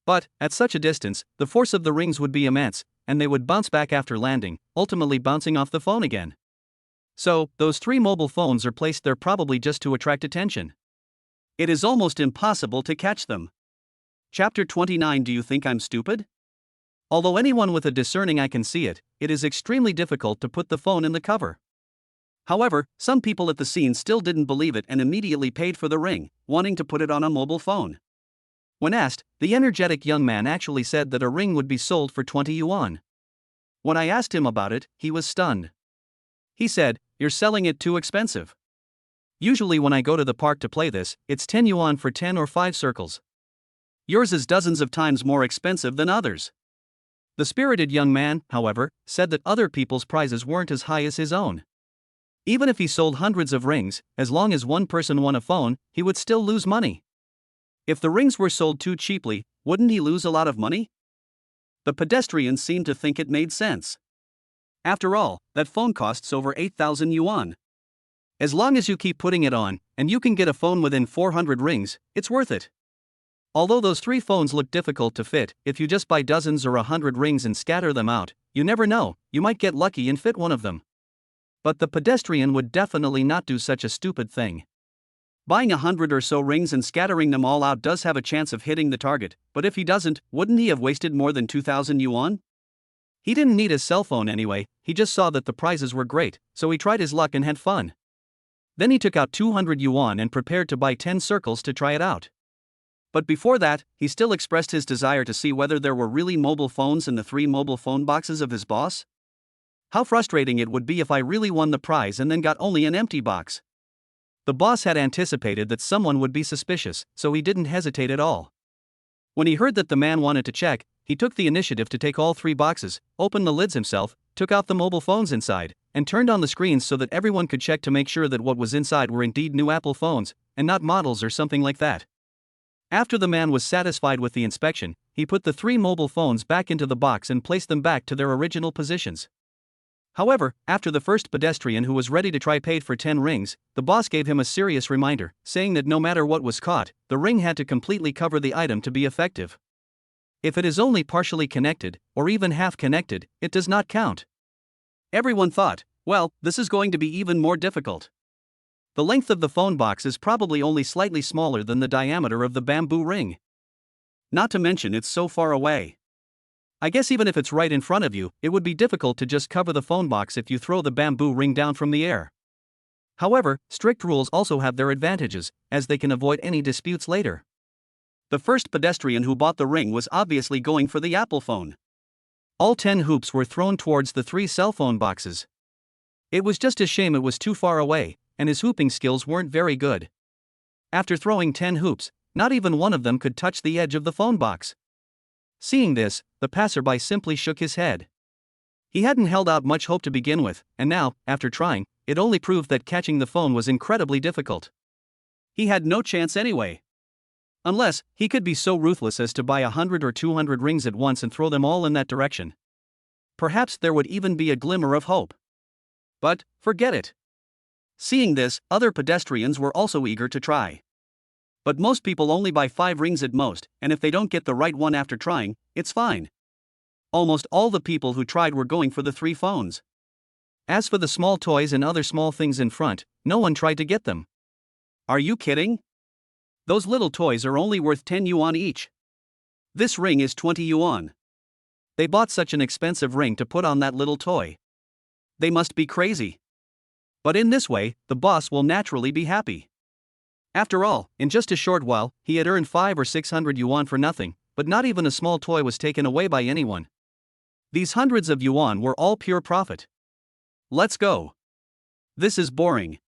But, at such a distance, the force of the rings would be immense, and they would bounce back after landing, ultimately bouncing off the phone again. So, those 3 mobile phones are placed there probably just to attract attention. It is almost impossible to catch them. Chapter 29. Do you think I'm stupid? Although anyone with a discerning eye can see it, it is extremely difficult to put the phone in the cover. However, some people at the scene still didn't believe it and immediately paid for the ring, wanting to put it on a mobile phone. When asked, the energetic young man actually said that a ring would be sold for 20 yuan. When I asked him about it, he was stunned. He said, "You're selling it too expensive. Usually when I go to the park to play this, it's 10 yuan for 10 or 5 circles. Yours is dozens of times more expensive than others." The spirited young man, however, said that other people's prices weren't as high as his own. Even if he sold hundreds of rings, as long as one person won a phone, he would still lose money. If the rings were sold too cheaply, wouldn't he lose a lot of money? The pedestrians seemed to think it made sense. After all, that phone costs over 8,000 yuan. As long as you keep putting it on, and you can get a phone within 400 rings, it's worth it. Although those 3 phones look difficult to fit, if you just buy dozens or 100 rings and scatter them out, you never know, you might get lucky and fit one of them. But the pedestrian would definitely not do such a stupid thing. Buying 100 or so rings and scattering them all out does have a chance of hitting the target, but if he doesn't, wouldn't he have wasted more than 2,000 yuan? He didn't need his cell phone anyway, he just saw that the prizes were great, so he tried his luck and had fun. Then he took out 200 yuan and prepared to buy 10 circles to try it out. But before that, he still expressed his desire to see whether there were really mobile phones in the 3 mobile phone boxes of his boss. How frustrating it would be if I really won the prize and then got only an empty box. The boss had anticipated that someone would be suspicious, so he didn't hesitate at all. When he heard that the man wanted to check, he took the initiative to take all 3 boxes, opened the lids himself, took out the mobile phones inside, and turned on the screens so that everyone could check to make sure that what was inside were indeed new Apple phones, and not models or something like that. After the man was satisfied with the inspection, he put the 3 mobile phones back into the box and placed them back to their original positions. However, after the first pedestrian who was ready to try paid for 10 rings, the boss gave him a serious reminder, saying that no matter what was caught, the ring had to completely cover the item to be effective. If it is only partially connected, or even half connected, it does not count. Everyone thought, well, this is going to be even more difficult. The length of the phone box is probably only slightly smaller than the diameter of the bamboo ring. Not to mention it's so far away. I guess even if it's right in front of you, it would be difficult to just cover the phone box if you throw the bamboo ring down from the air. However, strict rules also have their advantages, as they can avoid any disputes later. The first pedestrian who bought the ring was obviously going for the Apple phone. All 10 hoops were thrown towards the 3 cell phone boxes. It was just a shame it was too far away, and his hooping skills weren't very good. After throwing 10 hoops, not even one of them could touch the edge of the phone box. Seeing this, the passerby simply shook his head. He hadn't held out much hope to begin with, and now, after trying, it only proved that catching the phone was incredibly difficult. He had no chance anyway. Unless, he could be so ruthless as to buy 100 or 200 rings at once and throw them all in that direction. Perhaps there would even be a glimmer of hope. But, forget it. Seeing this, other pedestrians were also eager to try. But most people only buy 5 rings at most, and if they don't get the right one after trying, it's fine. Almost all the people who tried were going for the 3 phones. As for the small toys and other small things in front, no one tried to get them. Are you kidding? Those little toys are only worth 10 yuan each. This ring is 20 yuan. They bought such an expensive ring to put on that little toy. They must be crazy. But in this way, the boss will naturally be happy. After all, in just a short while, he had earned 500 or 600 yuan for nothing, but not even a small toy was taken away by anyone. These hundreds of yuan were all pure profit. Let's go. This is boring.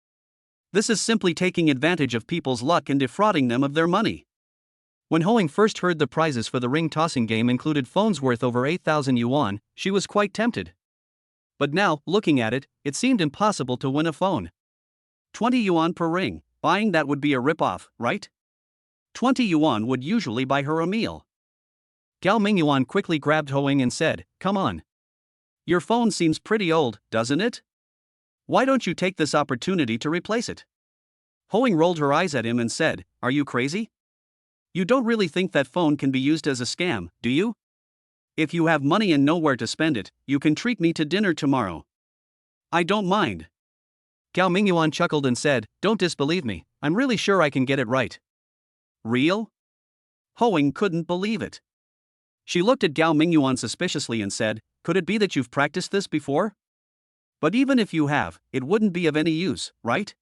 This is simply taking advantage of people's luck and defrauding them of their money. When Hoing first heard the prizes for the ring tossing game included phones worth over 8,000 yuan, she was quite tempted. But now, looking at it, it seemed impossible to win a phone. 20 yuan per ring, buying that would be a rip-off, right? 20 yuan would usually buy her a meal. Gao Mingyuan quickly grabbed Hoing and said, "Come on. Your phone seems pretty old, doesn't it? Why don't you take this opportunity to replace it?" Hoing rolled her eyes at him and said, "Are you crazy? You don't really think that phone can be used as a scam, do you? If you have money and know where to spend it, you can treat me to dinner tomorrow. I don't mind." Gao Mingyuan chuckled and said, "Don't disbelieve me, I'm really sure I can get it right." "Real?" Hoing couldn't believe it. She looked at Gao Mingyuan suspiciously and said, "Could it be that you've practiced this before? But even if you have, it wouldn't be of any use, right?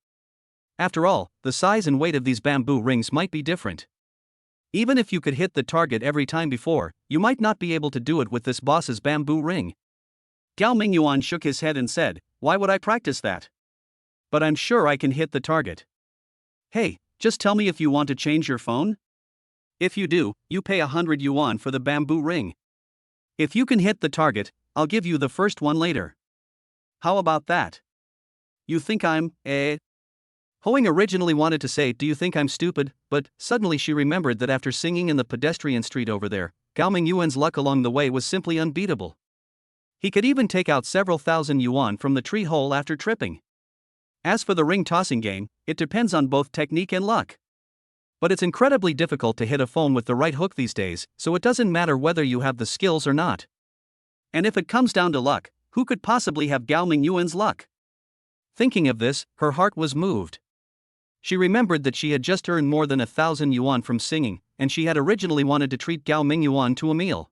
After all, the size and weight of these bamboo rings might be different. Even if you could hit the target every time before, you might not be able to do it with this boss's bamboo ring." Gao Mingyuan shook his head and said, "Why would I practice that? But I'm sure I can hit the target. Hey, just tell me if you want to change your phone? If you do, you pay 100 yuan for the bamboo ring. If you can hit the target, I'll give you the first one later. How about that? You think I'm, Hoing originally wanted to say, "Do you think I'm stupid?" but suddenly she remembered that after singing in the pedestrian street over there, Gao Mingyuan's luck along the way was simply unbeatable. He could even take out several thousand yuan from the tree hole after tripping. As for the ring tossing game, it depends on both technique and luck. But it's incredibly difficult to hit a phone with the right hook these days, so it doesn't matter whether you have the skills or not. And if it comes down to luck, who could possibly have Gao Mingyuan's luck? Thinking of this, her heart was moved. She remembered that she had just earned more than 1,000 yuan from singing, and she had originally wanted to treat Gao Mingyuan to a meal.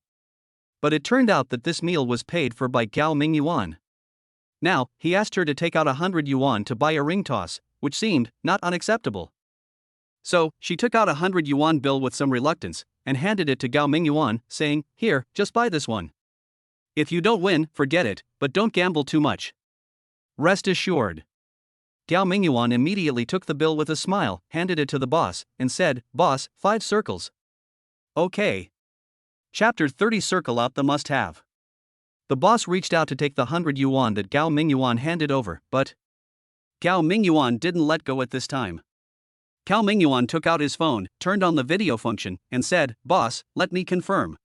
But it turned out that this meal was paid for by Gao Mingyuan. Now, he asked her to take out 100 yuan to buy a ring toss, which seemed not unacceptable. So, she took out a 100 yuan bill with some reluctance, and handed it to Gao Mingyuan, saying, "Here, just buy this one. If you don't win, forget it, but don't gamble too much. Rest assured." Gao Mingyuan immediately took the bill with a smile, handed it to the boss, and said, "Boss, 5 circles." "Okay." Chapter 30 Circle out the must-have. The boss reached out to take the 100 yuan that Gao Mingyuan handed over, but Gao Mingyuan didn't let go at this time. Gao Mingyuan took out his phone, turned on the video function, and said, "Boss, let me confirm.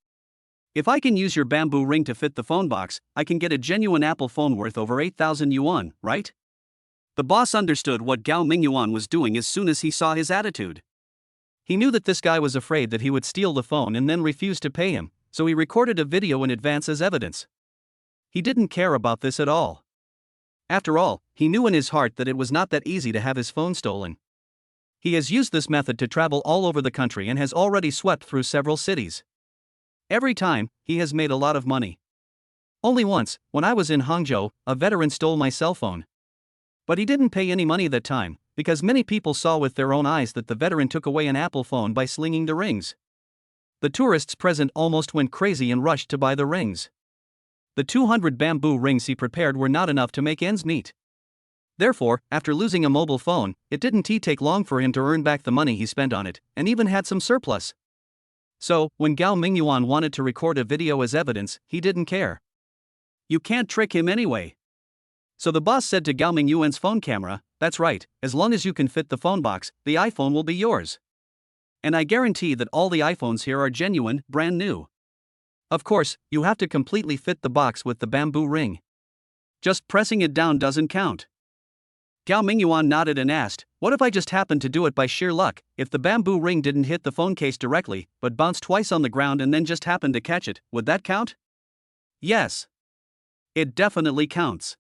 If I can use your bamboo ring to fit the phone box, I can get a genuine Apple phone worth over 8,000 yuan, right?" The boss understood what Gao Mingyuan was doing as soon as he saw his attitude. He knew that this guy was afraid that he would steal the phone and then refuse to pay him, so he recorded a video in advance as evidence. He didn't care about this at all. After all, he knew in his heart that it was not that easy to have his phone stolen. He has used this method to travel all over the country and has already swept through several cities. Every time, he has made a lot of money. Only once, when I was in Hangzhou, a veteran stole my cell phone. But he didn't pay any money that time, because many people saw with their own eyes that the veteran took away an Apple phone by slinging the rings. The tourists present almost went crazy and rushed to buy the rings. The 200 bamboo rings he prepared were not enough to make ends meet. Therefore, after losing a mobile phone, it didn't take long for him to earn back the money he spent on it, and even had some surplus. So, when Gao Mingyuan wanted to record a video as evidence, he didn't care. You can't trick him anyway. So the boss said to Gao Mingyuan's phone camera, "That's right, as long as you can fit the phone box, the iPhone will be yours. And I guarantee that all the iPhones here are genuine, brand new. Of course, you have to completely fit the box with the bamboo ring. Just pressing it down doesn't count." Gao Mingyuan nodded and asked, "What if I just happened to do it by sheer luck, if the bamboo ring didn't hit the phone case directly, but bounced twice on the ground and then just happened to catch it, would that count?" "Yes. It definitely counts."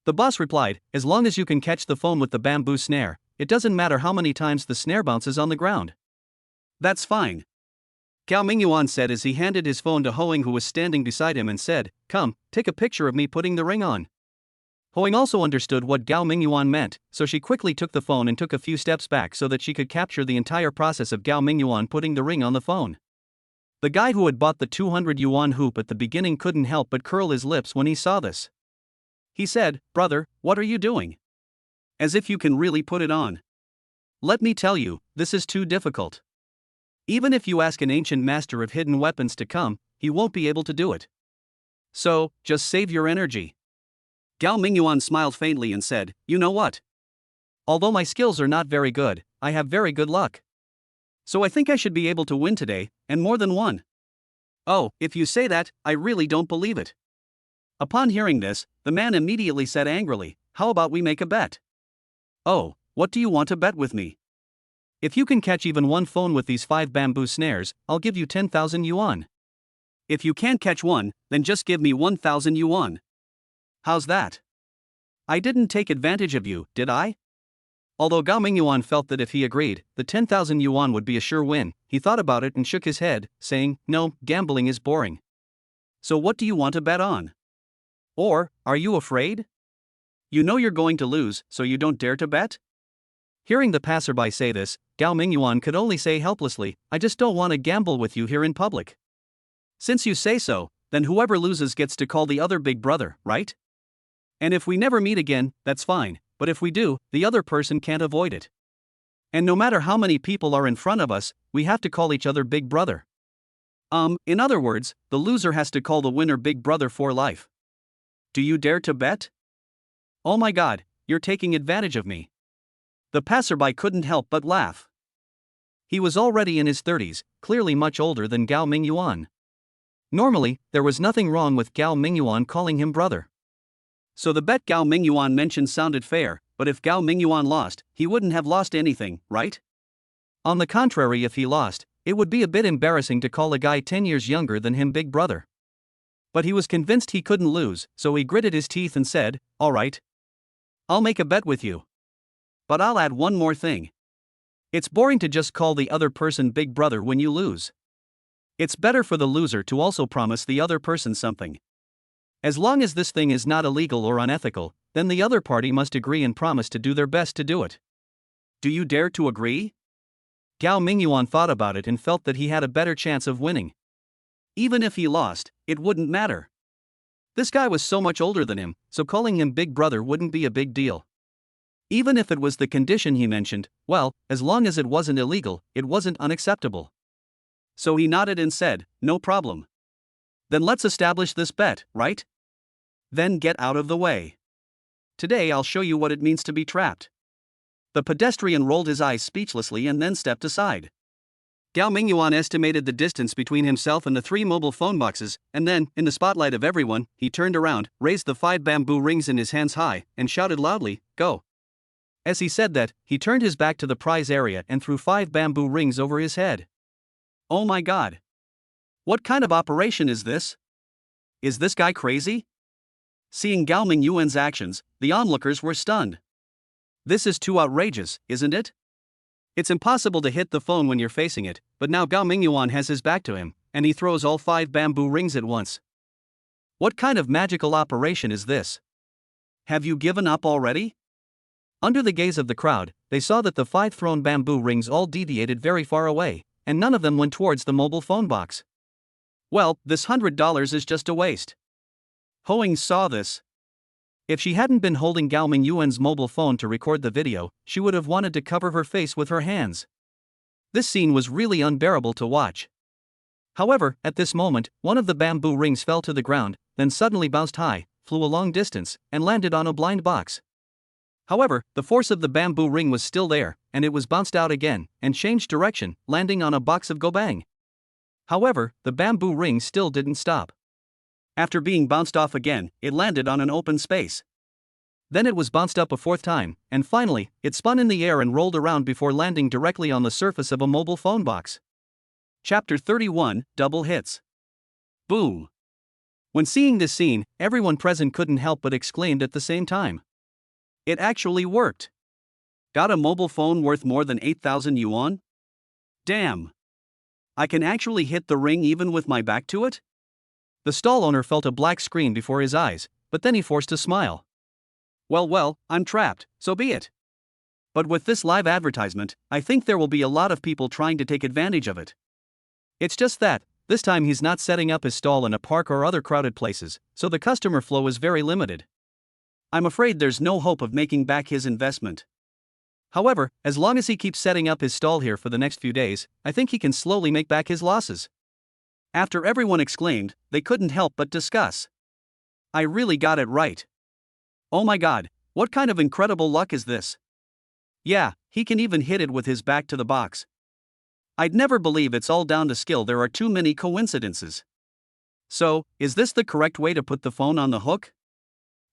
The boss replied, "As long as you can catch the phone with the bamboo snare, it doesn't matter how many times the snare bounces on the ground." "That's fine." Gao Mingyuan said as he handed his phone to Hoing, who was standing beside him, and said, "Come, take a picture of me putting the ring on." Hoing also understood what Gao Mingyuan meant, so she quickly took the phone and took a few steps back so that she could capture the entire process of Gao Mingyuan putting the ring on the phone. The guy who had bought the 200 yuan hoop at the beginning couldn't help but curl his lips when he saw this. He said, "Brother, what are you doing? As if you can really put it on. Let me tell you, this is too difficult. Even if you ask an ancient master of hidden weapons to come, he won't be able to do it. So, just save your energy. Gao Mingyuan smiled faintly and said, you know what? Although my skills are not very good, I have very good luck. So I think I should be able to win today, and more than one. Oh, if you say that, I really don't believe it. Upon hearing this, the man immediately said angrily, how about we make a bet? Oh, what do you want to bet with me? If you can catch even one phone with these 5 bamboo snares, I'll give you 10,000 yuan. If you can't catch one, then just give me 1,000 yuan. How's that? I didn't take advantage of you, did I? Although Gao Mingyuan felt that if he agreed, the 10,000 yuan would be a sure win, he thought about it and shook his head, saying, no, gambling is boring. So what do you want to bet on? Or, are you afraid? You know you're going to lose, so you don't dare to bet? Hearing the passerby say this, Gao Mingyuan could only say helplessly, I just don't want to gamble with you here in public. Since you say so, then whoever loses gets to call the other big brother, right? And if we never meet again, that's fine, but if we do, the other person can't avoid it. And no matter how many people are in front of us, we have to call each other big brother. In other words, the loser has to call the winner big brother for life. Do you dare to bet? Oh my god, you're taking advantage of me. The passerby couldn't help but laugh. He was already in his 30s, clearly much older than Gao Mingyuan. Normally, there was nothing wrong with Gao Mingyuan calling him brother. So the bet Gao Mingyuan mentioned sounded fair, but if Gao Mingyuan lost, he wouldn't have lost anything, right? On the contrary, if he lost, it would be a bit embarrassing to call a guy 10 years younger than him big brother. But he was convinced he couldn't lose, so he gritted his teeth and said, all right. I'll make a bet with you. But I'll add one more thing. It's boring to just call the other person big brother when you lose. It's better for the loser to also promise the other person something. As long as this thing is not illegal or unethical, then the other party must agree and promise to do their best to do it. Do you dare to agree? Gao Mingyuan thought about it and felt that he had a better chance of winning. Even if he lost, it wouldn't matter. This guy was so much older than him, so calling him big brother wouldn't be a big deal. Even if it was the condition he mentioned, well, as long as it wasn't illegal, it wasn't unacceptable. So he nodded and said, no problem. Then let's establish this bet, right? Then get out of the way. Today I'll show you what it means to be trapped. The pedestrian rolled his eyes speechlessly and then stepped aside. Gao Mingyuan estimated the distance between himself and the 3 mobile phone boxes, and then, in the spotlight of everyone, he turned around, raised the 5 bamboo rings in his hands high, and shouted loudly, go. As he said that, he turned his back to the prize area and threw 5 bamboo rings over his head. Oh my god. What kind of operation is this? Is this guy crazy? Seeing Gao Mingyuan's actions, the onlookers were stunned. This is too outrageous, isn't it? It's impossible to hit the phone when you're facing it, but now Gao Mingyuan has his back to him, and he throws all 5 bamboo rings at once. What kind of magical operation is this? Have you given up already? Under the gaze of the crowd, they saw that the 5 thrown bamboo rings all deviated very far away, and none of them went towards the mobile phone box. Well, this $100 is just a waste. Hoing saw this. If she hadn't been holding Gao Mingyuan's mobile phone to record the video, she would have wanted to cover her face with her hands. This scene was really unbearable to watch. However, at this moment, one of the bamboo rings fell to the ground, then suddenly bounced high, flew a long distance, and landed on a blind box. However, the force of the bamboo ring was still there, and it was bounced out again, and changed direction, landing on a box of gobang. However, the bamboo ring still didn't stop. After being bounced off again, it landed on an open space. Then it was bounced up a 4th time, and finally, it spun in the air and rolled around before landing directly on the surface of a mobile phone box. Chapter 31, Double Hits. Boom! When seeing this scene, everyone present couldn't help but exclaimed at the same time. It actually worked. Got a mobile phone worth more than 8,000 yuan? Damn! I can actually hit the ring even with my back to it? The stall owner felt a black screen before his eyes, but then he forced a smile. Well, I'm trapped, so be it. But with this live advertisement, I think there will be a lot of people trying to take advantage of it. It's just that, this time he's not setting up his stall in a park or other crowded places, so the customer flow is very limited. I'm afraid there's no hope of making back his investment. However, as long as he keeps setting up his stall here for the next few days, I think he can slowly make back his losses. After everyone exclaimed, they couldn't help but discuss. I really got it right. Oh my god, what kind of incredible luck is this? Yeah, he can even hit it with his back to the box. I'd never believe it's all down to skill. There are too many coincidences. So, is this the correct way to put the phone on the hook?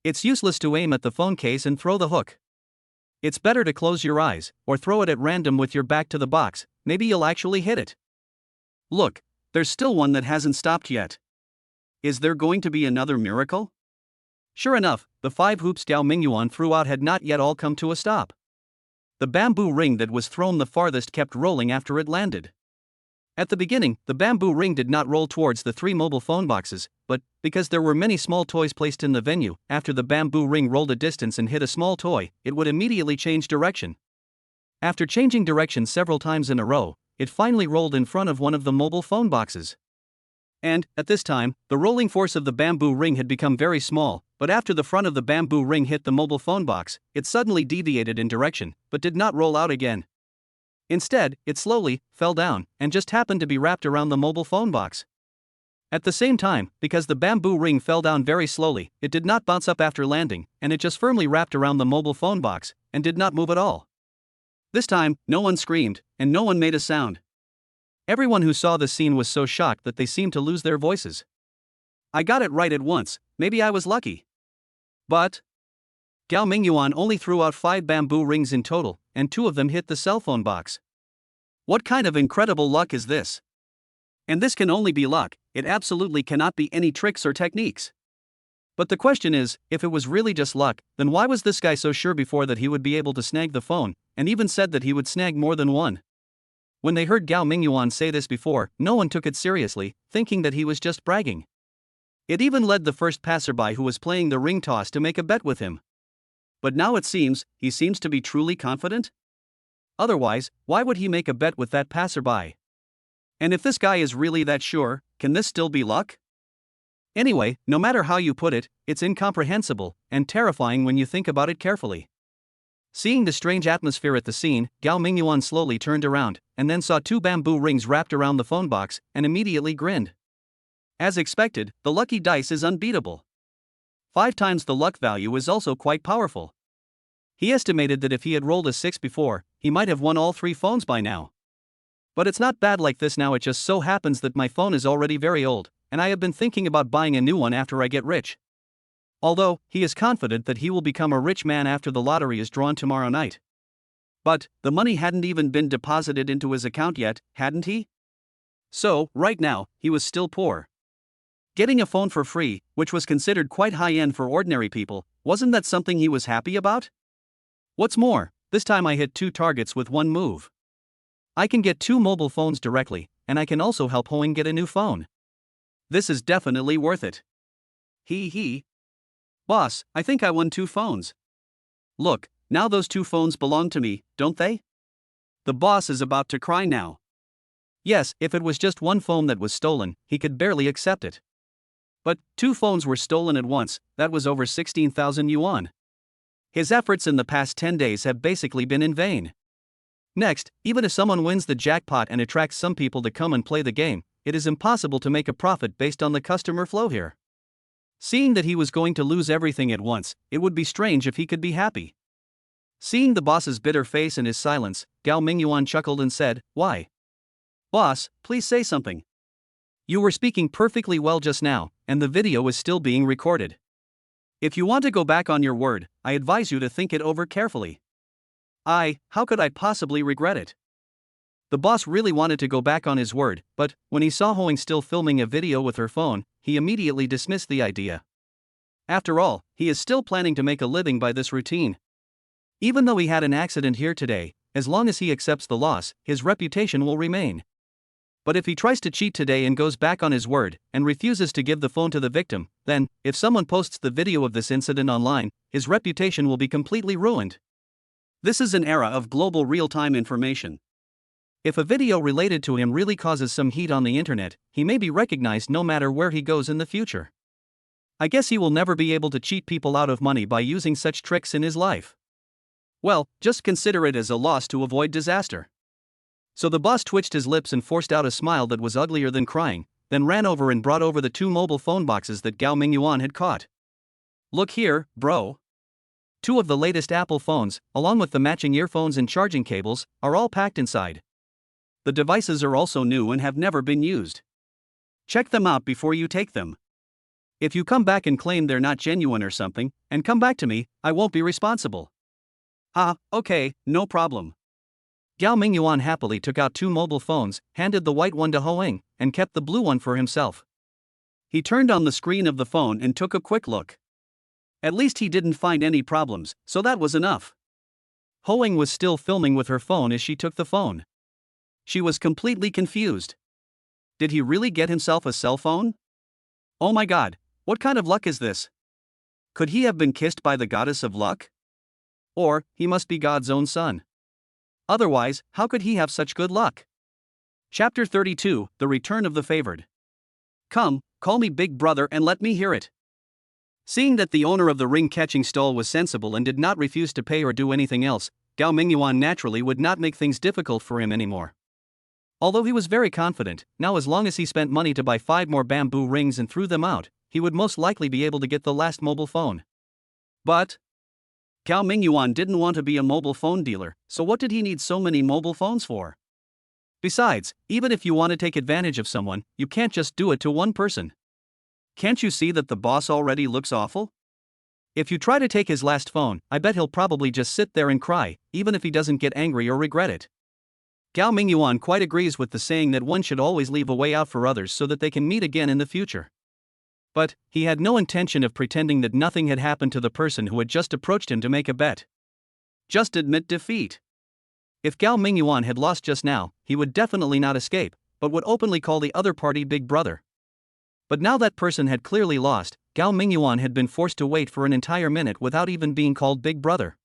It's useless to aim at the phone case and throw the hook. It's better to close your eyes, or throw it at random with your back to the box, maybe you'll actually hit it. Look, there's still one that hasn't stopped yet. Is there going to be another miracle? Sure enough, the 5 hoops Gao Mingyuan threw out had not yet all come to a stop. The bamboo ring that was thrown the farthest kept rolling after it landed. At the beginning, the bamboo ring did not roll towards the 3 mobile phone boxes, but, because there were many small toys placed in the venue, after the bamboo ring rolled a distance and hit a small toy, it would immediately change direction. After changing direction several times in a row, it finally rolled in front of one of the mobile phone boxes. And, at this time, the rolling force of the bamboo ring had become very small, but after the front of the bamboo ring hit the mobile phone box, it suddenly deviated in direction, but did not roll out again. Instead, it slowly fell down and just happened to be wrapped around the mobile phone box. At the same time, because the bamboo ring fell down very slowly, it did not bounce up after landing, and it just firmly wrapped around the mobile phone box and did not move at all. This time, no one screamed, and no one made a sound. Everyone who saw the scene was so shocked that they seemed to lose their voices. I got it right at once, maybe I was lucky. But Gao Mingyuan only threw out 5 bamboo rings in total, and 2 of them hit the cell phone box. What kind of incredible luck is this? And this can only be luck, it absolutely cannot be any tricks or techniques. But the question is, if it was really just luck, then why was this guy so sure before that he would be able to snag the phone, and even said that he would snag more than one? When they heard Gao Mingyuan say this before, no one took it seriously, thinking that he was just bragging. It even led the first passerby who was playing the ring toss to make a bet with him. But now it seems, he seems to be truly confident? Otherwise, why would he make a bet with that passerby? And if this guy is really that sure, can this still be luck? Anyway, no matter how you put it, it's incomprehensible and terrifying when you think about it carefully. Seeing the strange atmosphere at the scene, Gao Mingyuan slowly turned around, and then saw 2 bamboo rings wrapped around the phone box, and immediately grinned. As expected, the lucky dice is unbeatable. 5 times the luck value is also quite powerful. He estimated that if he had rolled a 6 before, he might have won all 3 phones by now. But it's not bad like this now. It just so happens that my phone is already very old, and I have been thinking about buying a new one after I get rich. Although, he is confident that he will become a rich man after the lottery is drawn tomorrow night. But, the money hadn't even been deposited into his account yet, hadn't he? So, right now, he was still poor. Getting a phone for free, which was considered quite high-end for ordinary people, wasn't that something he was happy about? What's more, this time I hit 2 targets with one move. I can get 2 mobile phones directly, and I can also help Hoing get a new phone. This is definitely worth it. Hee. Boss, I think I won 2 phones. Look, now those 2 phones belong to me, don't they? The boss is about to cry now. Yes, if it was just one phone that was stolen, he could barely accept it. But 2 phones were stolen at once, that was over 16,000 yuan. His efforts in the past 10 days have basically been in vain. Next, even if someone wins the jackpot and attracts some people to come and play the game, it is impossible to make a profit based on the customer flow here. Seeing that he was going to lose everything at once, it would be strange if he could be happy. Seeing the boss's bitter face and his silence, Gao Mingyuan chuckled and said, "Why? Boss, please say something. You were speaking perfectly well just now, and the video is still being recorded. If you want to go back on your word, I advise you to think it over carefully." How could I possibly regret it? The boss really wanted to go back on his word, but, when he saw Hoing still filming a video with her phone, he immediately dismissed the idea. After all, he is still planning to make a living by this routine. Even though he had an accident here today, as long as he accepts the loss, his reputation will remain. But if he tries to cheat today and goes back on his word, and refuses to give the phone to the victim, then, if someone posts the video of this incident online, his reputation will be completely ruined. This is an era of global real-time information. If a video related to him really causes some heat on the internet, he may be recognized no matter where he goes in the future. I guess he will never be able to cheat people out of money by using such tricks in his life. Well, just consider it as a loss to avoid disaster. So the boss twitched his lips and forced out a smile that was uglier than crying, then ran over and brought over the 2 mobile phone boxes that Gao Mingyuan had caught. Look here, bro. 2 of the latest Apple phones, along with the matching earphones and charging cables, are all packed inside. The devices are also new and have never been used. Check them out before you take them. If you come back and claim they're not genuine or something, and come back to me, I won't be responsible. Ah, okay, no problem. Gao Mingyuan happily took out 2 mobile phones, handed the white one to Hoeng, and kept the blue one for himself. He turned on the screen of the phone and took a quick look. At least he didn't find any problems, so that was enough. Hoeng was still filming with her phone as she took the phone. She was completely confused. Did he really get himself a cell phone? Oh my god, what kind of luck is this? Could he have been kissed by the goddess of luck? Or, he must be God's own son. Otherwise, how could he have such good luck? Chapter 32, The Return of the Favored. Come, call me Big Brother and let me hear it. Seeing that the owner of the ring-catching stall was sensible and did not refuse to pay or do anything else, Gao Mingyuan naturally would not make things difficult for him anymore. Although he was very confident, now as long as he spent money to buy 5 more bamboo rings and threw them out, he would most likely be able to get the last mobile phone. But Gao Mingyuan didn't want to be a mobile phone dealer, so what did he need so many mobile phones for? Besides, even if you want to take advantage of someone, you can't just do it to one person. Can't you see that the boss already looks awful? If you try to take his last phone, I bet he'll probably just sit there and cry, even if he doesn't get angry or regret it. Gao Mingyuan quite agrees with the saying that one should always leave a way out for others so that they can meet again in the future. But he had no intention of pretending that nothing had happened to the person who had just approached him to make a bet. Just admit defeat. If Gao Mingyuan had lost just now, he would definitely not escape, but would openly call the other party Big Brother. But now that person had clearly lost, Gao Mingyuan had been forced to wait for an entire minute without even being called Big Brother.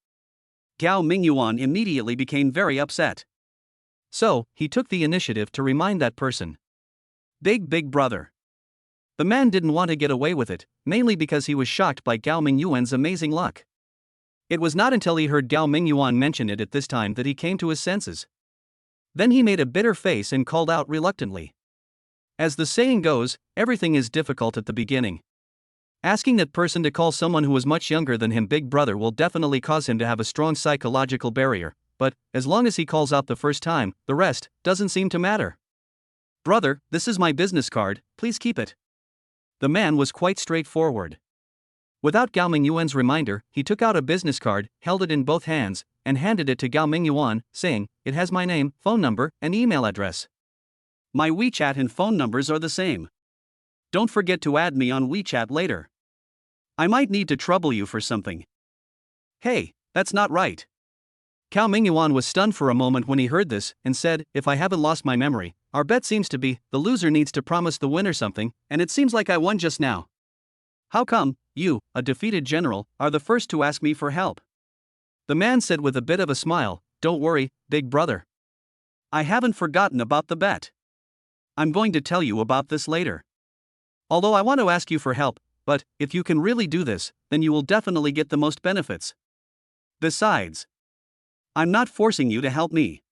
Gao Mingyuan immediately became very upset. So, he took the initiative to remind that person. Big Brother. The man didn't want to get away with it, mainly because he was shocked by Gao Mingyuan's amazing luck. It was not until he heard Gao Mingyuan mention it at this time that he came to his senses. Then he made a bitter face and called out reluctantly. As the saying goes, everything is difficult at the beginning. Asking that person to call someone who was much younger than him Big Brother will definitely cause him to have a strong psychological barrier, but as long as he calls out the first time, the rest doesn't seem to matter. Brother, this is my business card, please keep it. The man was quite straightforward. Without Gao Mingyuan's reminder, he took out a business card, held it in both hands, and handed it to Gao Mingyuan, saying, "It has my name, phone number, and email address. My WeChat and phone numbers are the same. Don't forget to add me on WeChat later. I might need to trouble you for something." Hey, that's not right. Gao Mingyuan was stunned for a moment when he heard this, and said, "If I haven't lost my memory, our bet seems to be, the loser needs to promise the winner something, and it seems like I won just now. How come, you, a defeated general, are the first to ask me for help?" The man said with a bit of a smile, "Don't worry, Big Brother. I haven't forgotten about the bet. I'm going to tell you about this later. Although I want to ask you for help, but if you can really do this, then you will definitely get the most benefits. Besides, I'm not forcing you to help me.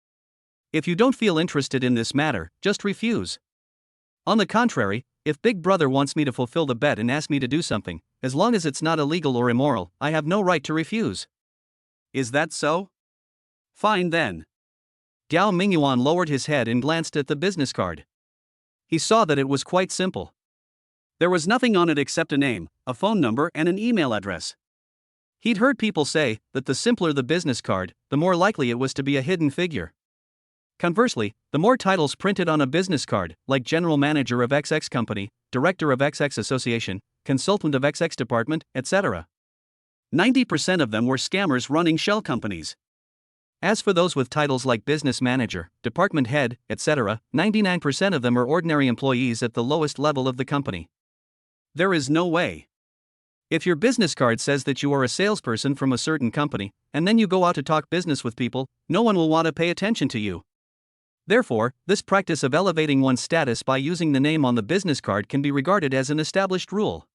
If you don't feel interested in this matter, just refuse. On the contrary, if Big Brother wants me to fulfill the bet and ask me to do something, as long as it's not illegal or immoral, I have no right to refuse." Is that so? Fine then. Gao Mingyuan lowered his head and glanced at the business card. He saw that it was quite simple. There was nothing on it except a name, a phone number, and an email address. He'd heard people say that the simpler the business card, the more likely it was to be a hidden figure. Conversely, the more titles printed on a business card, like General Manager of XX Company, Director of XX Association, Consultant of XX Department, etc., 90% of them were scammers running shell companies. As for those with titles like Business Manager, Department Head, etc., 99% of them are ordinary employees at the lowest level of the company. There is no way. If your business card says that you are a salesperson from a certain company, and then you go out to talk business with people, no one will want to pay attention to you. Therefore, this practice of elevating one's status by using the name on the business card can be regarded as an established rule.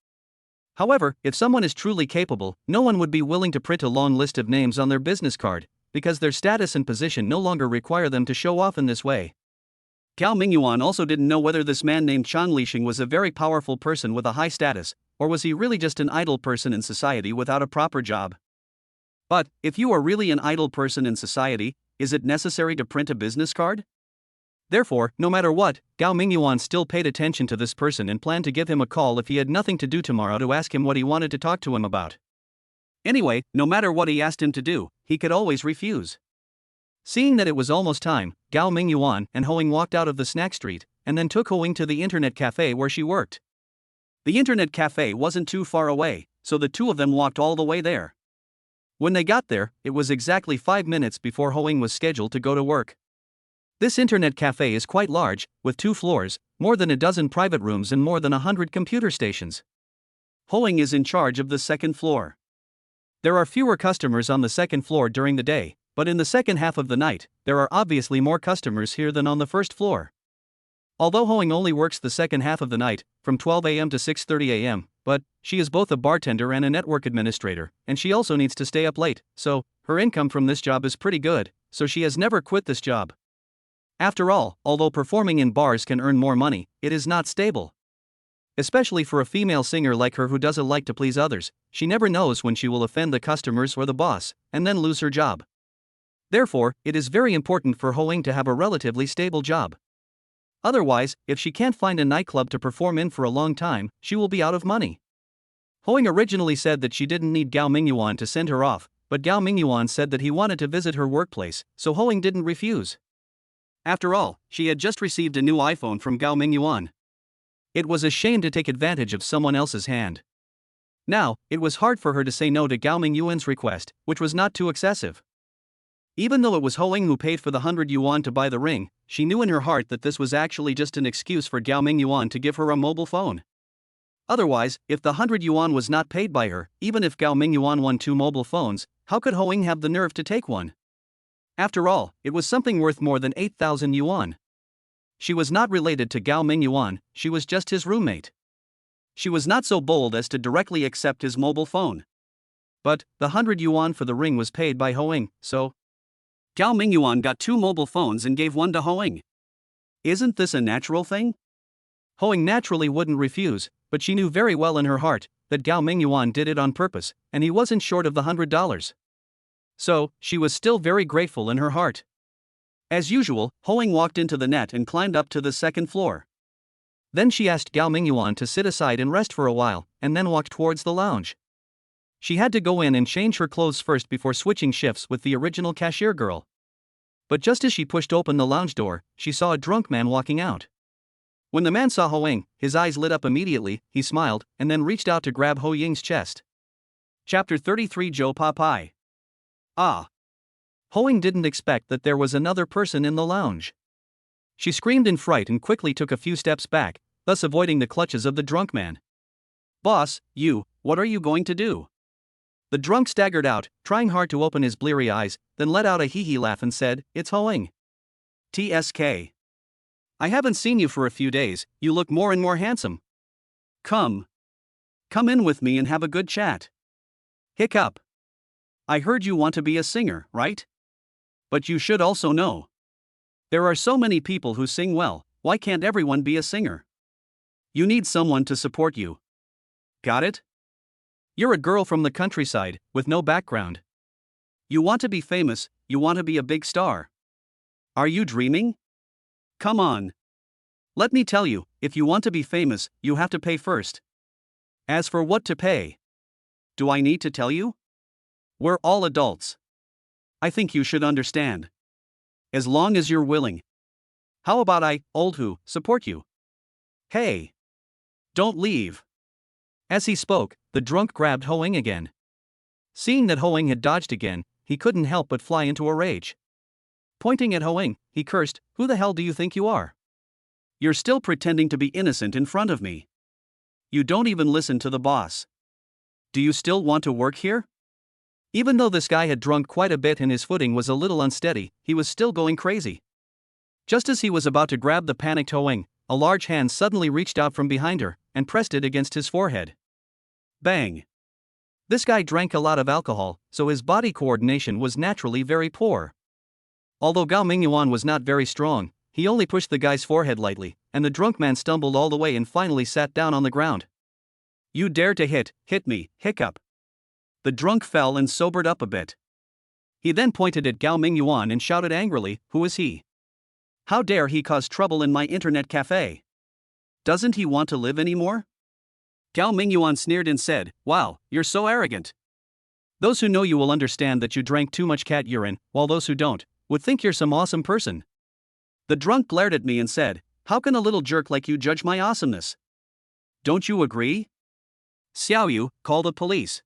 However, if someone is truly capable, no one would be willing to print a long list of names on their business card, because their status and position no longer require them to show off in this way. Gao Mingyuan also didn't know whether this man named Chan Lixing was a very powerful person with a high status, or was he really just an idle person in society without a proper job. But, if you are really an idle person in society, is it necessary to print a business card? Therefore, no matter what, Gao Mingyuan still paid attention to this person and planned to give him a call if he had nothing to do tomorrow to ask him what he wanted to talk to him about. Anyway, no matter what he asked him to do, he could always refuse. Seeing that it was almost time, Gao Mingyuan and Hoing walked out of the snack street, and then took Hoing to the internet cafe where she worked. The internet cafe wasn't too far away, so the two of them walked all the way there. When they got there, it was exactly 5 minutes before Hoing was scheduled to go to work. This internet cafe is quite large, with 2 floors, more than a dozen private rooms and more than 100 computer stations. Hoing is in charge of the second floor. There are fewer customers on the second floor during the day, but in the second half of the night, there are obviously more customers here than on the first floor. Although Hoing only works the second half of the night, from 12 a.m. to 6:30 a.m., but she is both a bartender and a network administrator, and she also needs to stay up late, so her income from this job is pretty good, so she has never quit this job. After all, although performing in bars can earn more money, it is not stable. Especially for a female singer like her who doesn't like to please others, she never knows when she will offend the customers or the boss, and then lose her job. Therefore, it is very important for Hoing to have a relatively stable job. Otherwise, if she can't find a nightclub to perform in for a long time, she will be out of money. Hoing originally said that she didn't need Gao Mingyuan to send her off, but Gao Mingyuan said that he wanted to visit her workplace, so Hoing didn't refuse. After all, she had just received a new iPhone from Gao Mingyuan. It was a shame to take advantage of someone else's hand. Now, it was hard for her to say no to Gao Mingyuan's request, which was not too excessive. Even though it was Hoing who paid for the 100 yuan to buy the ring, she knew in her heart that this was actually just an excuse for Gao Mingyuan to give her a mobile phone. Otherwise, if the 100 yuan was not paid by her, even if Gao Mingyuan won 2 mobile phones, how could Hoing have the nerve to take one? After all, it was something worth more than 8,000 yuan. She was not related to Gao Mingyuan, she was just his roommate. She was not so bold as to directly accept his mobile phone. But, the 100 yuan for the ring was paid by Hoing, so Gao Mingyuan got 2 mobile phones and gave one to Hoing. Isn't this a natural thing? Hoing naturally wouldn't refuse, but she knew very well in her heart that Gao Mingyuan did it on purpose, and he wasn't short of the $100. So, she was still very grateful in her heart. As usual, Hoing walked into the net and climbed up to the second floor. Then she asked Gao Mingyuan to sit aside and rest for a while, and then walked towards the lounge. She had to go in and change her clothes first before switching shifts with the original cashier girl. But just as she pushed open the lounge door, she saw a drunk man walking out. When the man saw Hoing, his eyes lit up immediately, he smiled, and then reached out to grab Ho Ying's chest. Chapter 33 Joe Papai. Ah! Hoing didn't expect that there was another person in the lounge. She screamed in fright and quickly took a few steps back, thus avoiding the clutches of the drunk man. Boss, what are you going to do? The drunk staggered out, trying hard to open his bleary eyes, then let out a hee-hee laugh and said, "It's Hoing. TSK. I haven't seen you for a few days, you look more and more handsome. Come in with me and have a good chat. Hiccup. I heard you want to be a singer, right? But you should also know. There are so many people who sing well, why can't everyone be a singer? You need someone to support you. Got it? You're a girl from the countryside, with no background. You want to be famous, you want to be a big star. Are you dreaming? Come on. Let me tell you, if you want to be famous, you have to pay first. As for what to pay, do I need to tell you? We're all adults. I think you should understand. As long as you're willing. How about I, old who, support you? Hey! Don't leave. As he spoke, the drunk grabbed Hoing again. Seeing that Hoing had dodged again, he couldn't help but fly into a rage. Pointing at Hoing, he cursed, "Who the hell do you think you are? You're still pretending to be innocent in front of me. You don't even listen to the boss. Do you still want to work here?" Even though this guy had drunk quite a bit and his footing was a little unsteady, he was still going crazy. Just as he was about to grab the panicked Hoing, a large hand suddenly reached out from behind her and pressed it against his forehead. Bang! This guy drank a lot of alcohol, so his body coordination was naturally very poor. Although Gao Mingyuan was not very strong, he only pushed the guy's forehead lightly, and the drunk man stumbled all the way and finally sat down on the ground. You dare to hit me, hiccup. The drunk fell and sobered up a bit. He then pointed at Gao Mingyuan and shouted angrily, who is he? How dare he cause trouble in my internet cafe? Doesn't he want to live anymore? Gao Mingyuan sneered and said, wow, you're so arrogant. Those who know you will understand that you drank too much cat urine, while those who don't, would think you're some awesome person. The drunk glared at me and said, how can a little jerk like you judge my awesomeness? Don't you agree? Xiaoyu, call the police.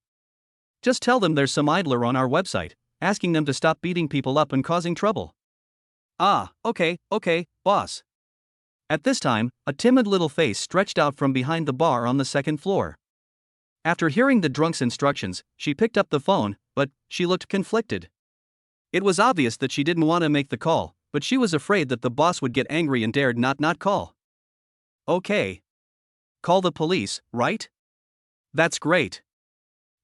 Just tell them there's some idler on our website, asking them to stop beating people up and causing trouble. Ah, okay, boss. At this time, a timid little face stretched out from behind the bar on the second floor. After hearing the drunk's instructions, she picked up the phone, but she looked conflicted. It was obvious that she didn't want to make the call, but she was afraid that the boss would get angry and dared not call. Okay. Call the police, right? That's great.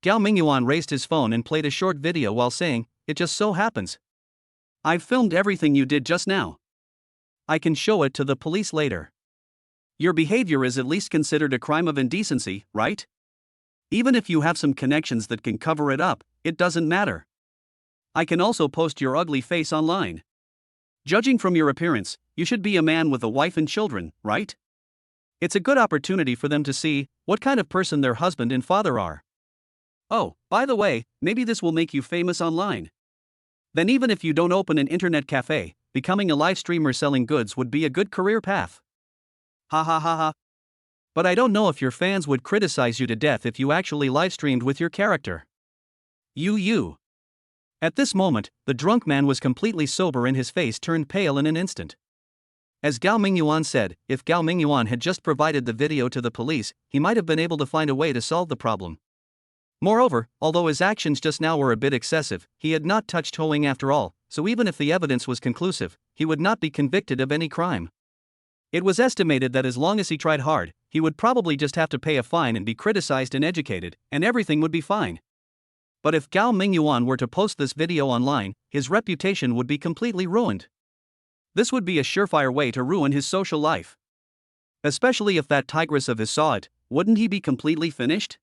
Gao Mingyuan raised his phone and played a short video while saying, it just so happens. I've filmed everything you did just now. I can show it to the police later. Your behavior is at least considered a crime of indecency, right? Even if you have some connections that can cover it up, it doesn't matter. I can also post your ugly face online. Judging from your appearance, you should be a man with a wife and children, right? It's a good opportunity for them to see what kind of person their husband and father are. Oh, by the way, maybe this will make you famous online. Then even if you don't open an internet cafe, becoming a live streamer selling goods would be a good career path. Ha ha ha ha. But I don't know if your fans would criticize you to death if you actually live streamed with your character. You. At this moment, the drunk man was completely sober and his face turned pale in an instant. As Gao Mingyuan said, if Gao Mingyuan had just provided the video to the police, he might have been able to find a way to solve the problem. Moreover, although his actions just now were a bit excessive, he had not touched Hoing after all, so even if the evidence was conclusive, he would not be convicted of any crime. It was estimated that as long as he tried hard, he would probably just have to pay a fine and be criticized and educated, and everything would be fine. But if Gao Mingyuan were to post this video online, his reputation would be completely ruined. This would be a surefire way to ruin his social life. Especially if that tigress of his saw it, wouldn't he be completely finished?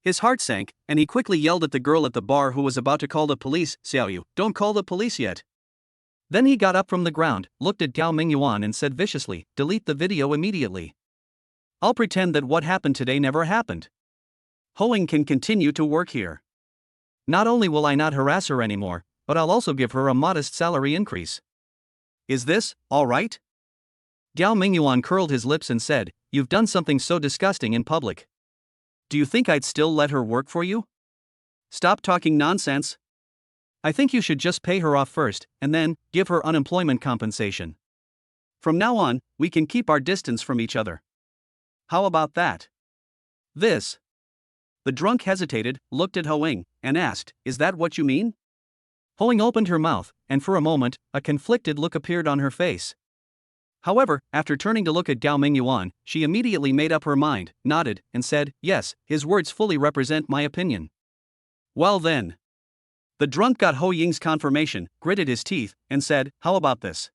His heart sank, and he quickly yelled at the girl at the bar who was about to call the police, Xiaoyu, don't call the police yet. Then he got up from the ground, looked at Gao Mingyuan and said viciously, delete the video immediately. I'll pretend that what happened today never happened. Hoing can continue to work here. Not only will I not harass her anymore, but I'll also give her a modest salary increase. Is this all right? Gao Mingyuan curled his lips and said, you've done something so disgusting in public. Do you think I'd still let her work for you? Stop talking nonsense. I think you should just pay her off first, and then give her unemployment compensation. From now on, we can keep our distance from each other. How about that? This. The drunk hesitated, looked at Hoing, and asked, is that what you mean? Hoing opened her mouth, and for a moment, a conflicted look appeared on her face. However, after turning to look at Gao Mingyuan, she immediately made up her mind, nodded, and said, yes, his words fully represent my opinion. Well then. The drunk got Ho Ying's confirmation, gritted his teeth, and said, how about this?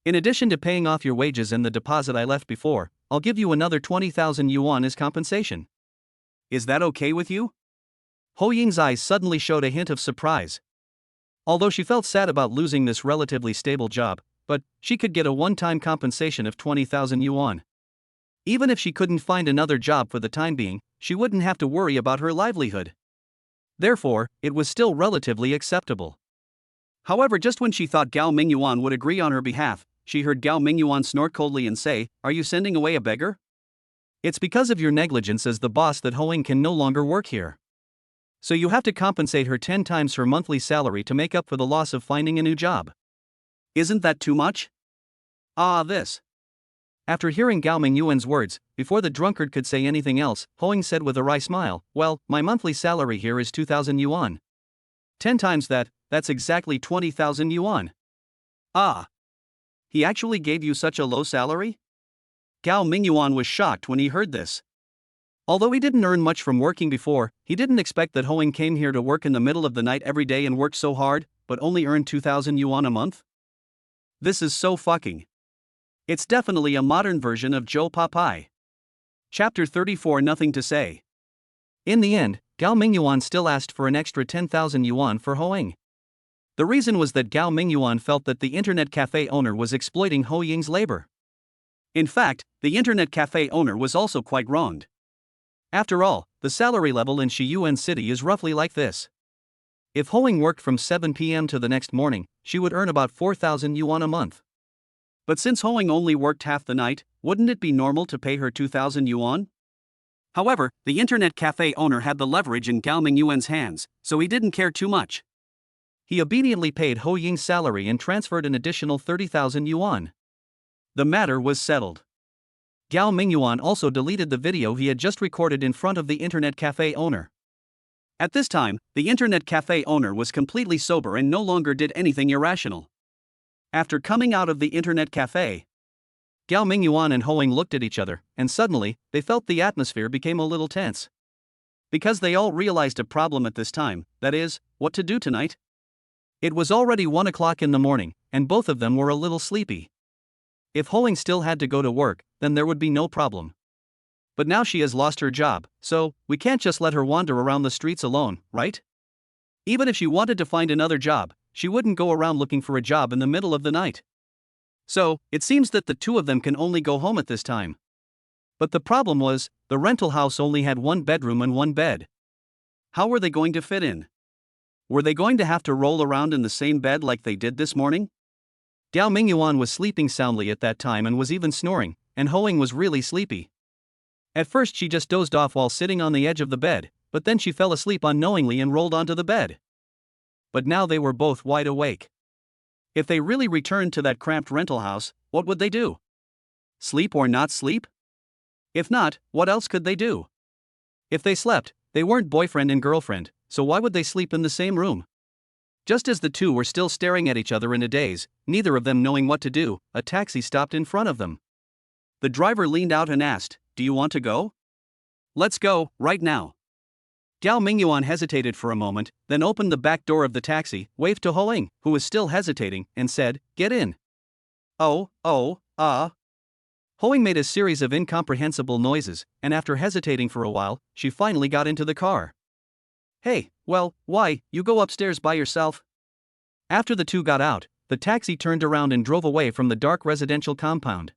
In addition to paying off your wages and the deposit I left before, I'll give you another 20,000 yuan as compensation. Is that okay with you? Ho Ying's eyes suddenly showed a hint of surprise. Although she felt sad about losing this relatively stable job, but she could get a one-time compensation of 20,000 yuan. Even if she couldn't find another job for the time being, she wouldn't have to worry about her livelihood. Therefore, it was still relatively acceptable. However, just when she thought Gao Mingyuan would agree on her behalf, she heard Gao Mingyuan snort coldly and say, are you sending away a beggar? It's because of your negligence as the boss that Hoing can no longer work here. So you have to compensate her 10 times her monthly salary to make up for the loss of finding a new job. Isn't that too much? This. After hearing Gao Mingyuan's words, before the drunkard could say anything else, Hoing said with a wry smile, well, my monthly salary here is 2,000 yuan. 10 times that, that's exactly 20,000 yuan. He actually gave you such a low salary? Gao Mingyuan was shocked when he heard this. Although he didn't earn much from working before, he didn't expect that Hoing came here to work in the middle of the night every day and worked so hard, but only earned 2,000 yuan a month? This is so fucking. It's definitely a modern version of Joe Popeye. Chapter 34. Nothing to say. In the end, Gao Mingyuan still asked for an extra 10,000 yuan for Hoing. The reason was that Gao Mingyuan felt that the internet cafe owner was exploiting Ho Ying's labor. In fact, the internet cafe owner was also quite wronged. After all, the salary level in Shiyuan City is roughly like this. If Hoing worked from 7 p.m. to the next morning, she would earn about 4,000 yuan a month. But since Hoing only worked half the night, wouldn't it be normal to pay her 2,000 yuan? However, the internet cafe owner had the leverage in Gao Mingyuan's hands, so he didn't care too much. He obediently paid Ho Ying's salary and transferred an additional 30,000 yuan. The matter was settled. Gao Mingyuan also deleted the video he had just recorded in front of the internet cafe owner. At this time, the internet cafe owner was completely sober and no longer did anything irrational. After coming out of the internet cafe, Gao Mingyuan and Hoing looked at each other, and suddenly, they felt the atmosphere became a little tense. Because they all realized a problem at this time, that is, what to do tonight. It was already 1 o'clock in the morning, and both of them were a little sleepy. If Hoing still had to go to work, then there would be no problem. But now she has lost her job, so we can't just let her wander around the streets alone, right? Even if she wanted to find another job, she wouldn't go around looking for a job in the middle of the night. So, it seems that the two of them can only go home at this time. But the problem was, the rental house only had 1 bedroom and 1 bed. How were they going to fit in? Were they going to have to roll around in the same bed like they did this morning? Gao Mingyuan was sleeping soundly at that time and was even snoring, and Hoing was really sleepy. At first she just dozed off while sitting on the edge of the bed, but then she fell asleep unknowingly and rolled onto the bed. But now they were both wide awake. If they really returned to that cramped rental house, what would they do? Sleep or not sleep? If not, what else could they do? If they slept, they weren't boyfriend and girlfriend, so why would they sleep in the same room? Just as the two were still staring at each other in a daze, neither of them knowing what to do, a taxi stopped in front of them. The driver leaned out and asked, "Do you want to go?" "Let's go, right now." Gao Mingyuan hesitated for a moment, then opened the back door of the taxi, waved to Hoing, who was still hesitating, and said, "Get in." Hoing made a series of incomprehensible noises, and after hesitating for a while, she finally got into the car. "Hey, well, why, you go upstairs by yourself?" After the two got out, the taxi turned around and drove away from the dark residential compound.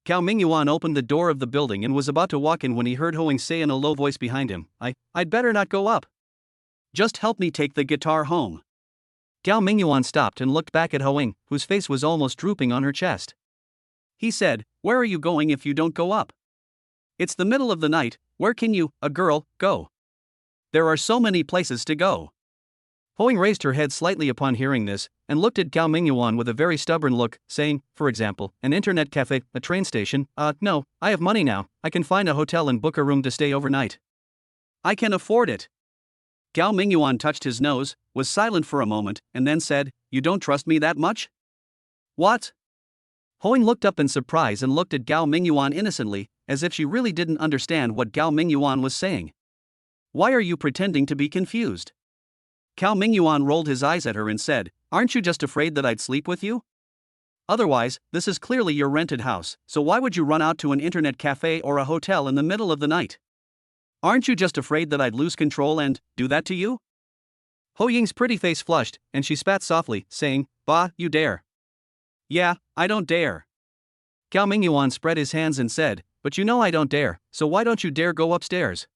Gao Mingyuan opened the door of the building and was about to walk in when he heard Hoing say in a low voice behind him, I'd better not go up. Just help me take the guitar home." Gao Mingyuan stopped and looked back at Hoing, whose face was almost drooping on her chest. He said, "Where are you going if you don't go up? It's the middle of the night, where can you, a girl, go? There are so many places to go." Hoing raised her head slightly upon hearing this, and looked at Gao Mingyuan with a very stubborn look, saying, "For example, an internet cafe, a train station, no, I have money now, I can find a hotel and book a room to stay overnight. I can afford it." Gao Mingyuan touched his nose, was silent for a moment, and then said, "You don't trust me that much?" "What?" Hoing looked up in surprise and looked at Gao Mingyuan innocently, as if she really didn't understand what Gao Mingyuan was saying. "Why are you pretending to be confused?" Gao Mingyuan rolled his eyes at her and said, "Aren't you just afraid that I'd sleep with you? Otherwise, this is clearly your rented house, so why would you run out to an internet cafe or a hotel in the middle of the night? Aren't you just afraid that I'd lose control and do that to you?" Ho Ying's pretty face flushed, and she spat softly, saying, "Bah, you dare." "Yeah, I don't dare." Gao Mingyuan spread his hands and said, "But you know I don't dare, so why don't you dare go upstairs?"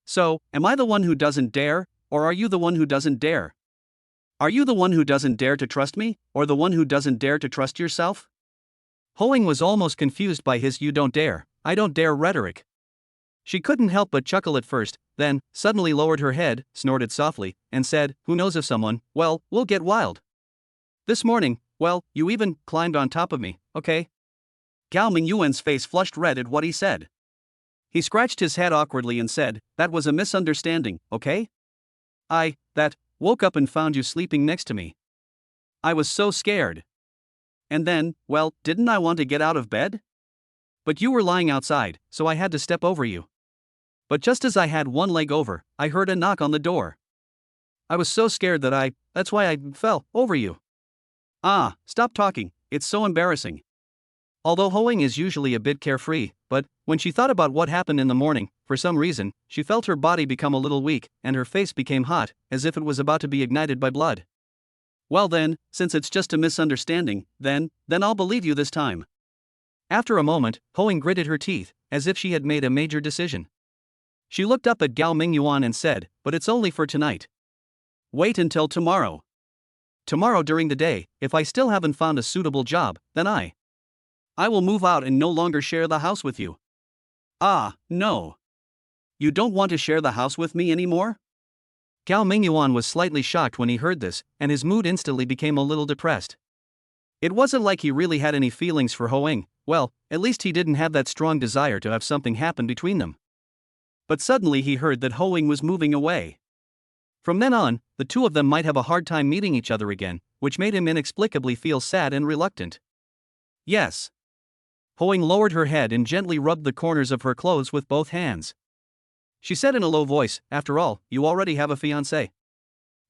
"So, am I the one who doesn't dare, or are you the one who doesn't dare? Are you the one who doesn't dare to trust me, or the one who doesn't dare to trust yourself?" Hoing was almost confused by his "you don't dare, I don't dare" rhetoric. She couldn't help but chuckle at first, then, suddenly lowered her head, snorted softly, and said, "Who knows if someone, well, we'll get wild. This morning, well, you even climbed on top of me, okay?" Gao Mingyuan's face flushed red at what he said. He scratched his head awkwardly and said, "That was a misunderstanding, okay? That, woke up and found you sleeping next to me. I was so scared. And then, well, didn't I want to get out of bed? But you were lying outside, so I had to step over you. But just as I had one leg over, I heard a knock on the door. I was so scared that's why I fell over you. Ah, stop talking, it's so embarrassing. Although Hoing is usually a bit carefree, but when she thought about what happened in the morning, for some reason, she felt her body become a little weak, and her face became hot, as if it was about to be ignited by blood. Well then, since it's just a misunderstanding, then I'll believe you this time. After a moment, Hoing gritted her teeth, as if she had made a major decision. She looked up at Gao Mingyuan and said, but it's only for tonight. Wait until tomorrow. Tomorrow during the day, if I still haven't found a suitable job, then I will move out and no longer share the house with you. Ah, no. You don't want to share the house with me anymore? Gao Mingyuan was slightly shocked when he heard this, and his mood instantly became a little depressed. It wasn't like he really had any feelings for Hoing, well, at least he didn't have that strong desire to have something happen between them. But suddenly he heard that Hoing was moving away. From then on, the two of them might have a hard time meeting each other again, which made him inexplicably feel sad and reluctant. Yes. Hoing lowered her head and gently rubbed the corners of her clothes with both hands. She said in a low voice, after all, you already have a fiancé.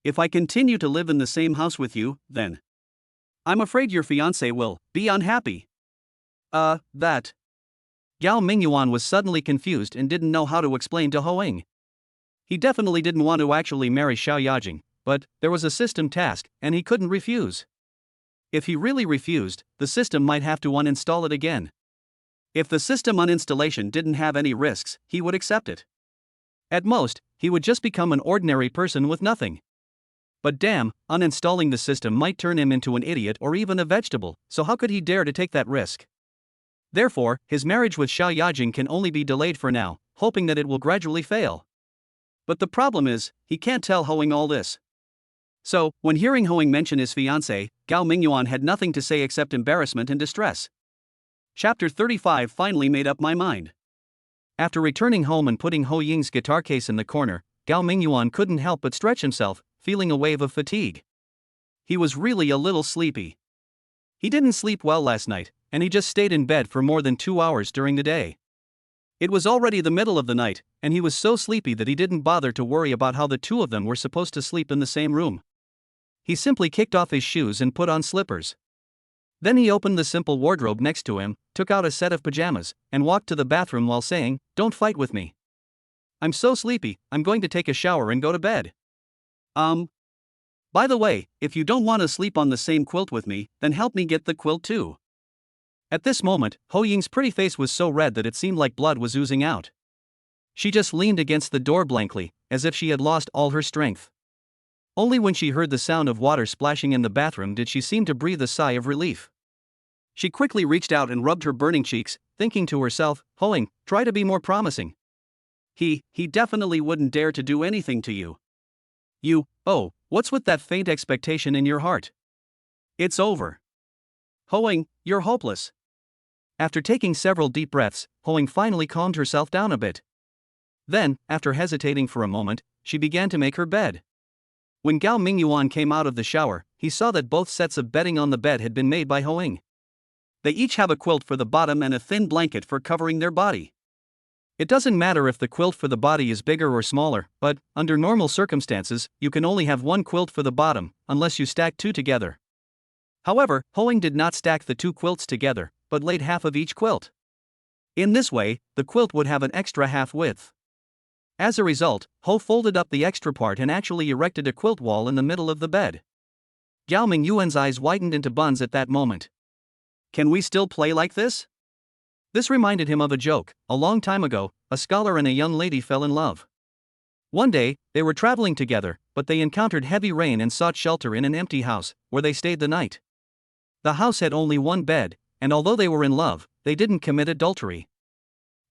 If I continue to live in the same house with you, then I'm afraid your fiancé will be unhappy. That. Gao Mingyuan was suddenly confused and didn't know how to explain to Hoing. He definitely didn't want to actually marry Xiao Yajing, but there was a system task, and he couldn't refuse. If he really refused, the system might have to uninstall it again. If the system uninstallation didn't have any risks, he would accept it. At most, he would just become an ordinary person with nothing. But damn, uninstalling the system might turn him into an idiot or even a vegetable, so how could he dare to take that risk? Therefore, his marriage with Xiao Yajing can only be delayed for now, hoping that it will gradually fail. But the problem is, he can't tell Hoing all this. So, when hearing Hoing mention his fiancé, Gao Mingyuan had nothing to say except embarrassment and distress. Chapter 35 finally made up my mind. After returning home and putting Ho Ying's guitar case in the corner, Gao Mingyuan couldn't help but stretch himself, feeling a wave of fatigue. He was really a little sleepy. He didn't sleep well last night, and he just stayed in bed for more than 2 hours during the day. It was already the middle of the night, and he was so sleepy that he didn't bother to worry about how the two of them were supposed to sleep in the same room. He simply kicked off his shoes and put on slippers. Then he opened the simple wardrobe next to him, took out a set of pajamas, and walked to the bathroom while saying, "Don't fight with me. I'm so sleepy, I'm going to take a shower and go to bed. By the way, if you don't want to sleep on the same quilt with me, then help me get the quilt too." At this moment, Ho Ying's pretty face was so red that it seemed like blood was oozing out. She just leaned against the door blankly, as if she had lost all her strength. Only when she heard the sound of water splashing in the bathroom did she seem to breathe a sigh of relief. She quickly reached out and rubbed her burning cheeks, thinking to herself, Hoing, try to be more promising. He definitely wouldn't dare to do anything to you. What's with that faint expectation in your heart? It's over. Hoing, you're hopeless. After taking several deep breaths, Hoing finally calmed herself down a bit. Then, after hesitating for a moment, she began to make her bed. When Gao Mingyuan came out of the shower, he saw that both sets of bedding on the bed had been made by Hoing. They each have a quilt for the bottom and a thin blanket for covering their body. It doesn't matter if the quilt for the body is bigger or smaller, but, under normal circumstances, you can only have one quilt for the bottom, unless you stack two together. However, Hoing did not stack the two quilts together, but laid half of each quilt. In this way, the quilt would have an extra half width. As a result, Ho folded up the extra part and actually erected a quilt wall in the middle of the bed. Gao Mingyuan's eyes widened into buns at that moment. Can we still play like this? This reminded him of a joke. A long time ago, a scholar and a young lady fell in love. One day, they were traveling together, but they encountered heavy rain and sought shelter in an empty house, where they stayed the night. The house had only one bed, and although they were in love, they didn't commit adultery.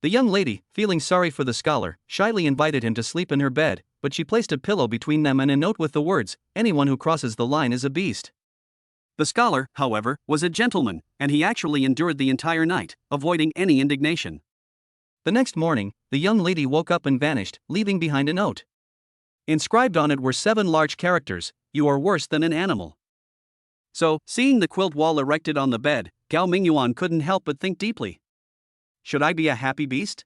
The young lady, feeling sorry for the scholar, shyly invited him to sleep in her bed, but she placed a pillow between them and a note with the words, "Anyone who crosses the line is a beast." The scholar, however, was a gentleman, and he actually endured the entire night, avoiding any indignation. The next morning, the young lady woke up and vanished, leaving behind a note. Inscribed on it were 7 large characters, "You are worse than an animal." So, seeing the quilt wall erected on the bed, Gao Mingyuan couldn't help but think deeply. Should I be a happy beast?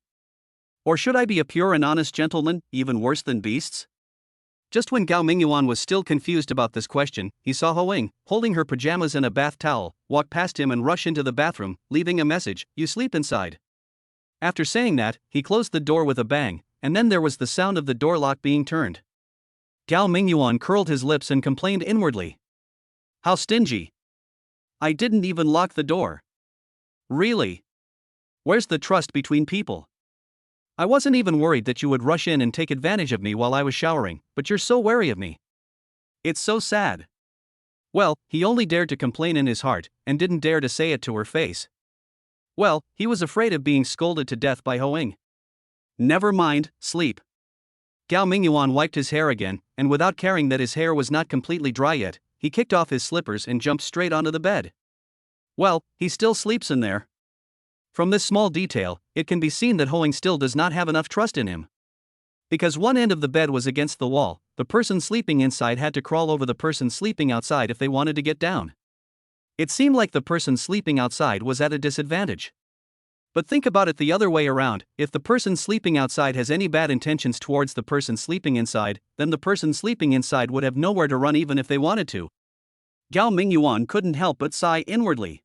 Or should I be a pure and honest gentleman, even worse than beasts? Just when Gao Mingyuan was still confused about this question, he saw Hoing, holding her pajamas and a bath towel, walk past him and rush into the bathroom, leaving a message, "You sleep inside." After saying that, he closed the door with a bang, and then there was the sound of the door lock being turned. Gao Mingyuan curled his lips and complained inwardly. How stingy. I didn't even lock the door. Really? Where's the trust between people? I wasn't even worried that you would rush in and take advantage of me while I was showering, but you're so wary of me. It's so sad. Well, he only dared to complain in his heart, and didn't dare to say it to her face. Well, he was afraid of being scolded to death by Hoing. Never mind, sleep. Gao Mingyuan wiped his hair again, and without caring that his hair was not completely dry yet, he kicked off his slippers and jumped straight onto the bed. Well, he still sleeps in there. From this small detail, it can be seen that Hoing still does not have enough trust in him. Because one end of the bed was against the wall, the person sleeping inside had to crawl over the person sleeping outside if they wanted to get down. It seemed like the person sleeping outside was at a disadvantage. But think about it the other way around: if the person sleeping outside has any bad intentions towards the person sleeping inside, then the person sleeping inside would have nowhere to run even if they wanted to. Gao Mingyuan couldn't help but sigh inwardly.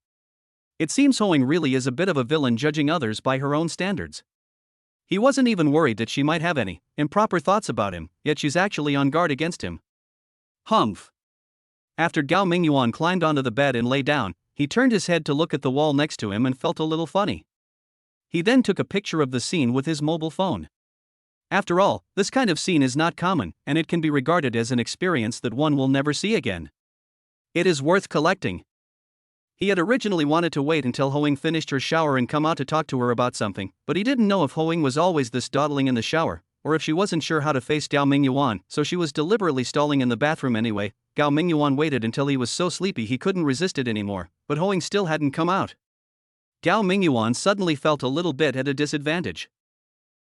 It seems Hoing really is a bit of a villain, judging others by her own standards. He wasn't even worried that she might have any improper thoughts about him, yet she's actually on guard against him. Humph. After Gao Mingyuan climbed onto the bed and lay down, he turned his head to look at the wall next to him and felt a little funny. He then took a picture of the scene with his mobile phone. After all, this kind of scene is not common, and it can be regarded as an experience that one will never see again. It is worth collecting. He had originally wanted to wait until Hoing finished her shower and come out to talk to her about something, but he didn't know if Hoing was always this dawdling in the shower, or if she wasn't sure how to face Gao Mingyuan, so she was deliberately stalling in the bathroom anyway. Gao Mingyuan waited until he was so sleepy he couldn't resist it anymore, but Hoing still hadn't come out. Gao Mingyuan suddenly felt a little bit at a disadvantage.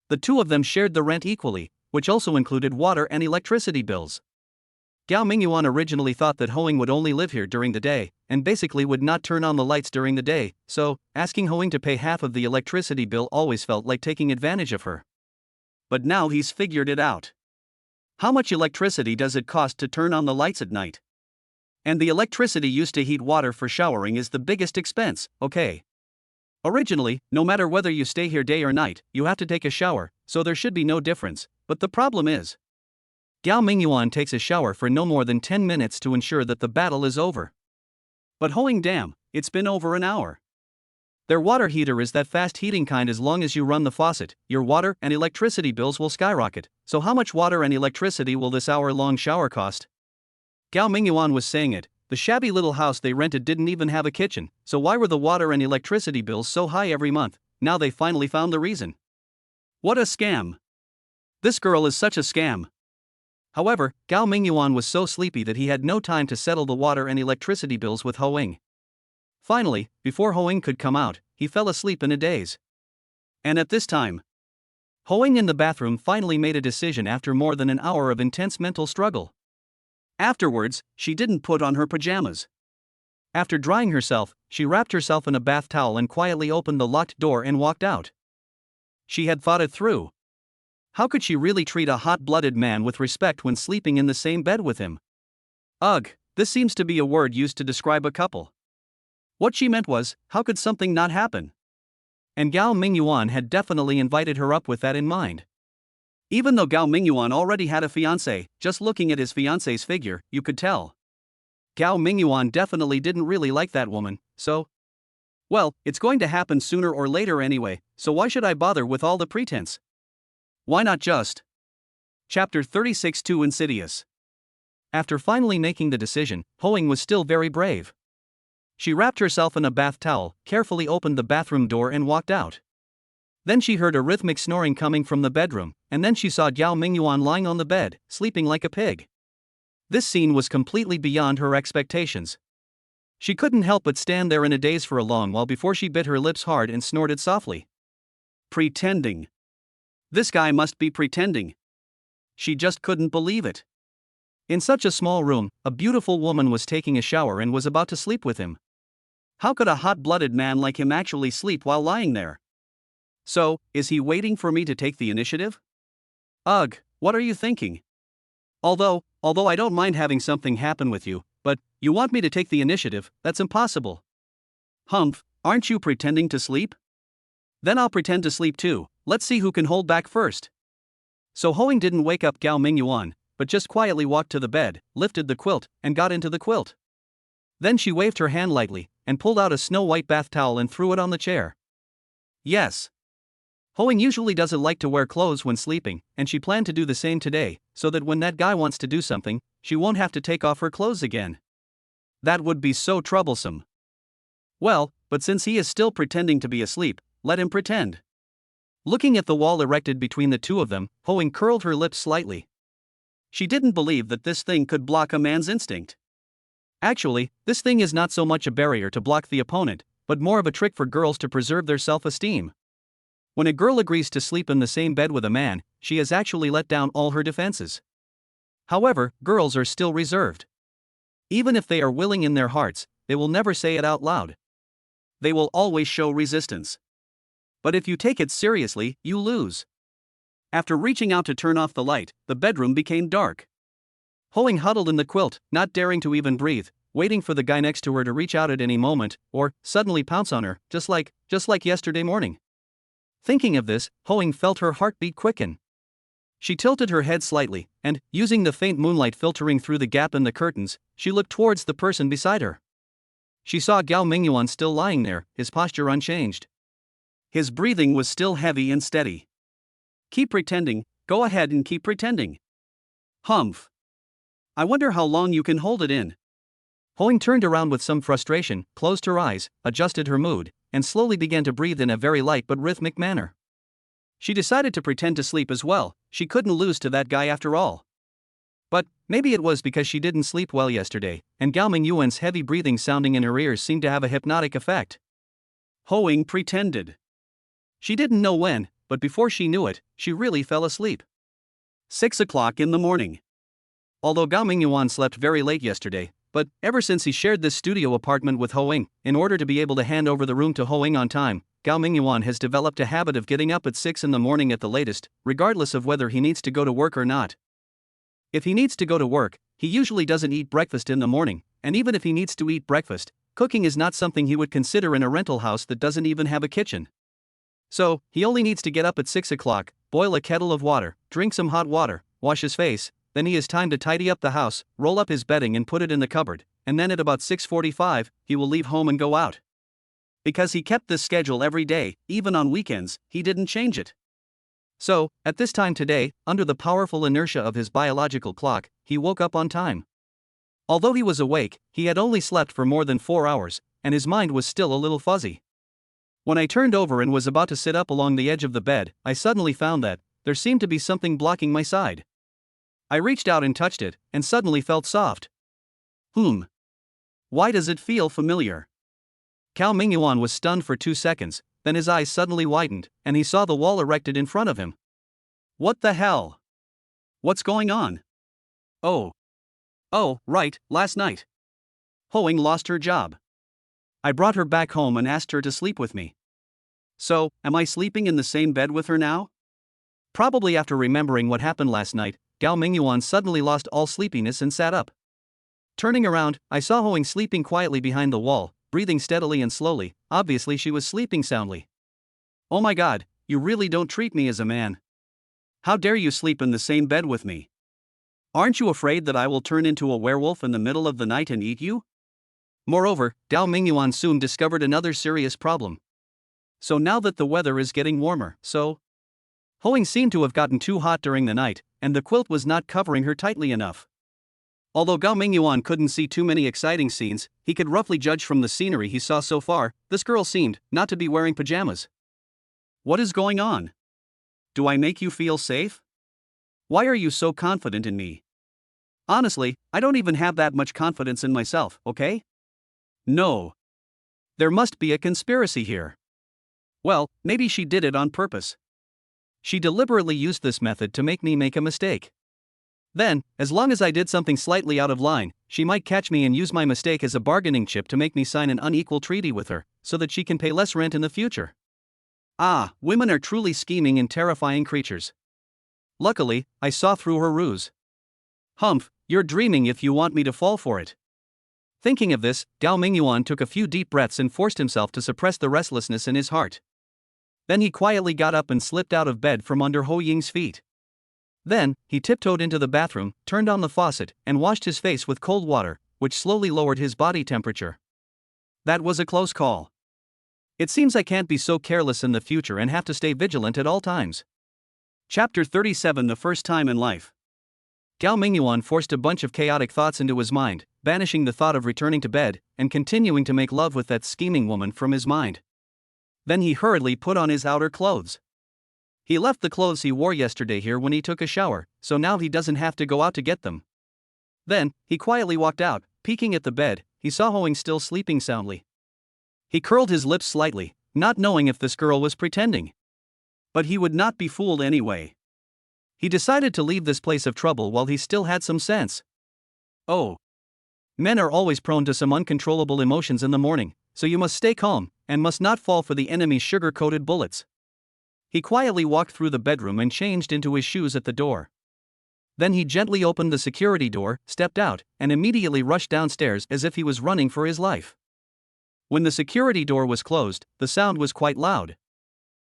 The two of them shared the rent equally, which also included water and electricity bills. Gao Mingyuan originally thought that Hoing would only live here during the day, and basically would not turn on the lights during the day, so asking Hoing to pay half of the electricity bill always felt like taking advantage of her. But now he's figured it out. How much electricity does it cost to turn on the lights at night? And the electricity used to heat water for showering is the biggest expense, okay? Originally, no matter whether you stay here day or night, you have to take a shower, so there should be no difference, but the problem is, Gao Mingyuan takes a shower for no more than 10 minutes to ensure that the battle is over. But Hoing, damn, it's been over an hour. Their water heater is that fast heating kind. As long as you run the faucet, your water and electricity bills will skyrocket. So how much water and electricity will this hour-long shower cost? Gao Mingyuan was saying it. The shabby little house they rented didn't even have a kitchen, so why were the water and electricity bills so high every month? Now they finally found the reason. What a scam! This girl is such a scam. However, Gao Mingyuan was so sleepy that he had no time to settle the water and electricity bills with Hoing. Finally, before Hoing could come out, he fell asleep in a daze. And at this time, Hoing in the bathroom finally made a decision after more than an hour of intense mental struggle. Afterwards, she didn't put on her pajamas. After drying herself, she wrapped herself in a bath towel and quietly opened the locked door and walked out. She had thought it through. How could she really treat a hot-blooded man with respect when sleeping in the same bed with him? Ugh, this seems to be a word used to describe a couple. What she meant was, how could something not happen? And Gao Mingyuan had definitely invited her up with that in mind. Even though Gao Mingyuan already had a fiancé, just looking at his fiancé's figure, you could tell. Gao Mingyuan definitely didn't really like that woman, so... Well, it's going to happen sooner or later anyway, so why should I bother with all the pretense? Why not just? Chapter 36 Too Insidious. After finally making the decision, Hoing was still very brave. She wrapped herself in a bath towel, carefully opened the bathroom door and walked out. Then she heard a rhythmic snoring coming from the bedroom, and then she saw Gao Mingyuan lying on the bed, sleeping like a pig. This scene was completely beyond her expectations. She couldn't help but stand there in a daze for a long while before she bit her lips hard and snorted softly. Pretending. This guy must be pretending. She just couldn't believe it. In such a small room, a beautiful woman was taking a shower and was about to sleep with him. How could a hot-blooded man like him actually sleep while lying there? So, is he waiting for me to take the initiative? Ugh, what are you thinking? Although I don't mind having something happen with you, but you want me to take the initiative, that's impossible. Humph, aren't you pretending to sleep? Then I'll pretend to sleep too, let's see who can hold back first. So Hoing didn't wake up Gao Mingyuan, but just quietly walked to the bed, lifted the quilt, and got into the quilt. Then she waved her hand lightly, and pulled out a snow-white bath towel and threw it on the chair. Yes. Hoing usually doesn't like to wear clothes when sleeping, and she planned to do the same today, so that when that guy wants to do something, she won't have to take off her clothes again. That would be so troublesome. Well, but since he is still pretending to be asleep, let him pretend. Looking at the wall erected between the two of them, Hoing curled her lips slightly. She didn't believe that this thing could block a man's instinct. Actually, this thing is not so much a barrier to block the opponent, but more of a trick for girls to preserve their self-esteem. When a girl agrees to sleep in the same bed with a man, she has actually let down all her defenses. However, girls are still reserved. Even if they are willing in their hearts, they will never say it out loud. They will always show resistance. But if you take it seriously, you lose. After reaching out to turn off the light, the bedroom became dark. Hoing huddled in the quilt, not daring to even breathe, waiting for the guy next to her to reach out at any moment, or suddenly pounce on her, just like yesterday morning. Thinking of this, Hoing felt her heartbeat quicken. She tilted her head slightly, and, using the faint moonlight filtering through the gap in the curtains, she looked towards the person beside her. She saw Gao Mingyuan still lying there, his posture unchanged. His breathing was still heavy and steady. Keep pretending, go ahead and keep pretending. Humph. I wonder how long you can hold it in. Hoing turned around with some frustration, closed her eyes, adjusted her mood, and slowly began to breathe in a very light but rhythmic manner. She decided to pretend to sleep as well, she couldn't lose to that guy after all. But maybe it was because she didn't sleep well yesterday, and Gao Mingyuan's heavy breathing sounding in her ears seemed to have a hypnotic effect. Hoing pretended. She didn't know when, but before she knew it, she really fell asleep. 6 o'clock in the morning. Although Gao Mingyuan slept very late yesterday, but ever since he shared this studio apartment with Hoing, in order to be able to hand over the room to Hoing on time, Gao Mingyuan has developed a habit of getting up at 6 in the morning at the latest, regardless of whether he needs to go to work or not. If he needs to go to work, he usually doesn't eat breakfast in the morning, and even if he needs to eat breakfast, cooking is not something he would consider in a rental house that doesn't even have a kitchen. So, he only needs to get up at 6 o'clock, boil a kettle of water, drink some hot water, wash his face, then he has time to tidy up the house, roll up his bedding and put it in the cupboard, and then at about 6:45, he will leave home and go out. Because he kept this schedule every day, even on weekends, he didn't change it. So, at this time today, under the powerful inertia of his biological clock, he woke up on time. Although he was awake, he had only slept for more than 4 hours, and his mind was still a little fuzzy. When I turned over and was about to sit up along the edge of the bed, I suddenly found that there seemed to be something blocking my side. I reached out and touched it, and suddenly felt soft. Why does it feel familiar? Gao Mingyuan was stunned for 2 seconds, then his eyes suddenly widened, and he saw the wall erected in front of him. What the hell? What's going on? Oh, right, last night. Hoing lost her job. I brought her back home and asked her to sleep with me. So, am I sleeping in the same bed with her now? Probably after remembering what happened last night, Gao Mingyuan suddenly lost all sleepiness and sat up. Turning around, I saw Hoing sleeping quietly behind the wall, breathing steadily and slowly. Obviously she was sleeping soundly. Oh my god, you really don't treat me as a man. How dare you sleep in the same bed with me? Aren't you afraid that I will turn into a werewolf in the middle of the night and eat you? Moreover, Gao Mingyuan soon discovered another serious problem. So now that the weather is getting warmer, Hoing seemed to have gotten too hot during the night, and the quilt was not covering her tightly enough. Although Gao Mingyuan couldn't see too many exciting scenes, he could roughly judge from the scenery he saw so far, this girl seemed not to be wearing pajamas. What is going on? Do I make you feel safe? Why are you so confident in me? Honestly, I don't even have that much confidence in myself, okay? No. There must be a conspiracy here. Well, maybe she did it on purpose. She deliberately used this method to make me make a mistake. Then, as long as I did something slightly out of line, she might catch me and use my mistake as a bargaining chip to make me sign an unequal treaty with her, so that she can pay less rent in the future. Ah, women are truly scheming and terrifying creatures. Luckily, I saw through her ruse. Humph, you're dreaming if you want me to fall for it. Thinking of this, Gao Mingyuan took a few deep breaths and forced himself to suppress the restlessness in his heart. Then he quietly got up and slipped out of bed from under Ho Ying's feet. Then, he tiptoed into the bathroom, turned on the faucet, and washed his face with cold water, which slowly lowered his body temperature. That was a close call. It seems I can't be so careless in the future and have to stay vigilant at all times. Chapter 37: The First Time in Life. Gao Mingyuan forced a bunch of chaotic thoughts into his mind, banishing the thought of returning to bed, and continuing to make love with that scheming woman from his mind. Then he hurriedly put on his outer clothes. He left the clothes he wore yesterday here when he took a shower, so now he doesn't have to go out to get them. Then, he quietly walked out. Peeking at the bed, he saw Hoing still sleeping soundly. He curled his lips slightly, not knowing if this girl was pretending. But he would not be fooled anyway. He decided to leave this place of trouble while he still had some sense. Oh. Men are always prone to some uncontrollable emotions in the morning, so you must stay calm, and must not fall for the enemy's sugar-coated bullets. He quietly walked through the bedroom and changed into his shoes at the door. Then he gently opened the security door, stepped out, and immediately rushed downstairs as if he was running for his life. When the security door was closed, the sound was quite loud.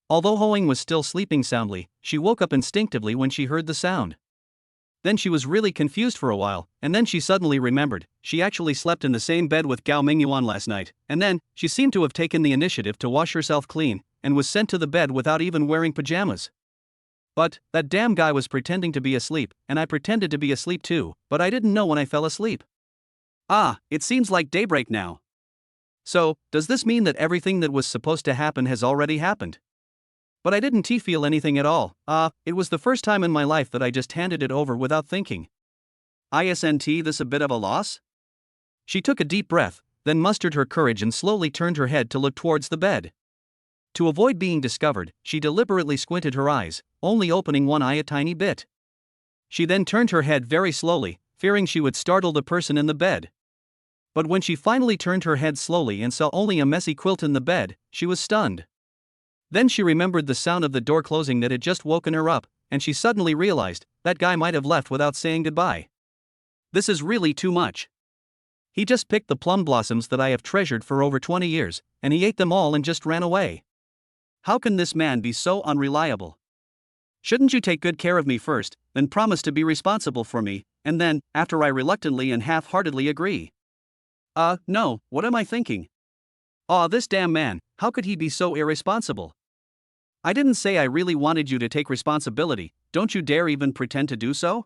Although Hoing was still sleeping soundly, she woke up instinctively when she heard the sound. Then she was really confused for a while, and then she suddenly remembered, she actually slept in the same bed with Gao Mingyuan last night, and then, she seemed to have taken the initiative to wash herself clean, and was sent to the bed without even wearing pajamas. But, that damn guy was pretending to be asleep, and I pretended to be asleep too, but I didn't know when I fell asleep. Ah, it seems like daybreak now. So, does this mean that everything that was supposed to happen has already happened? But I didn't feel anything at all. It was the first time in my life that I just handed it over without thinking. Isn't this a bit of a loss? She took a deep breath, then mustered her courage and slowly turned her head to look towards the bed. To avoid being discovered, she deliberately squinted her eyes, only opening one eye a tiny bit. She then turned her head very slowly, fearing she would startle the person in the bed. But when she finally turned her head slowly and saw only a messy quilt in the bed, she was stunned. Then she remembered the sound of the door closing that had just woken her up, and she suddenly realized, that guy might have left without saying goodbye. This is really too much. He just picked the plum blossoms that I have treasured for over 20 years, and he ate them all and just ran away. How can this man be so unreliable? Shouldn't you take good care of me first, then promise to be responsible for me, and then, after I reluctantly and half-heartedly agree? No, what am I thinking? This damn man, how could he be so irresponsible? I didn't say I really wanted you to take responsibility, don't you dare even pretend to do so?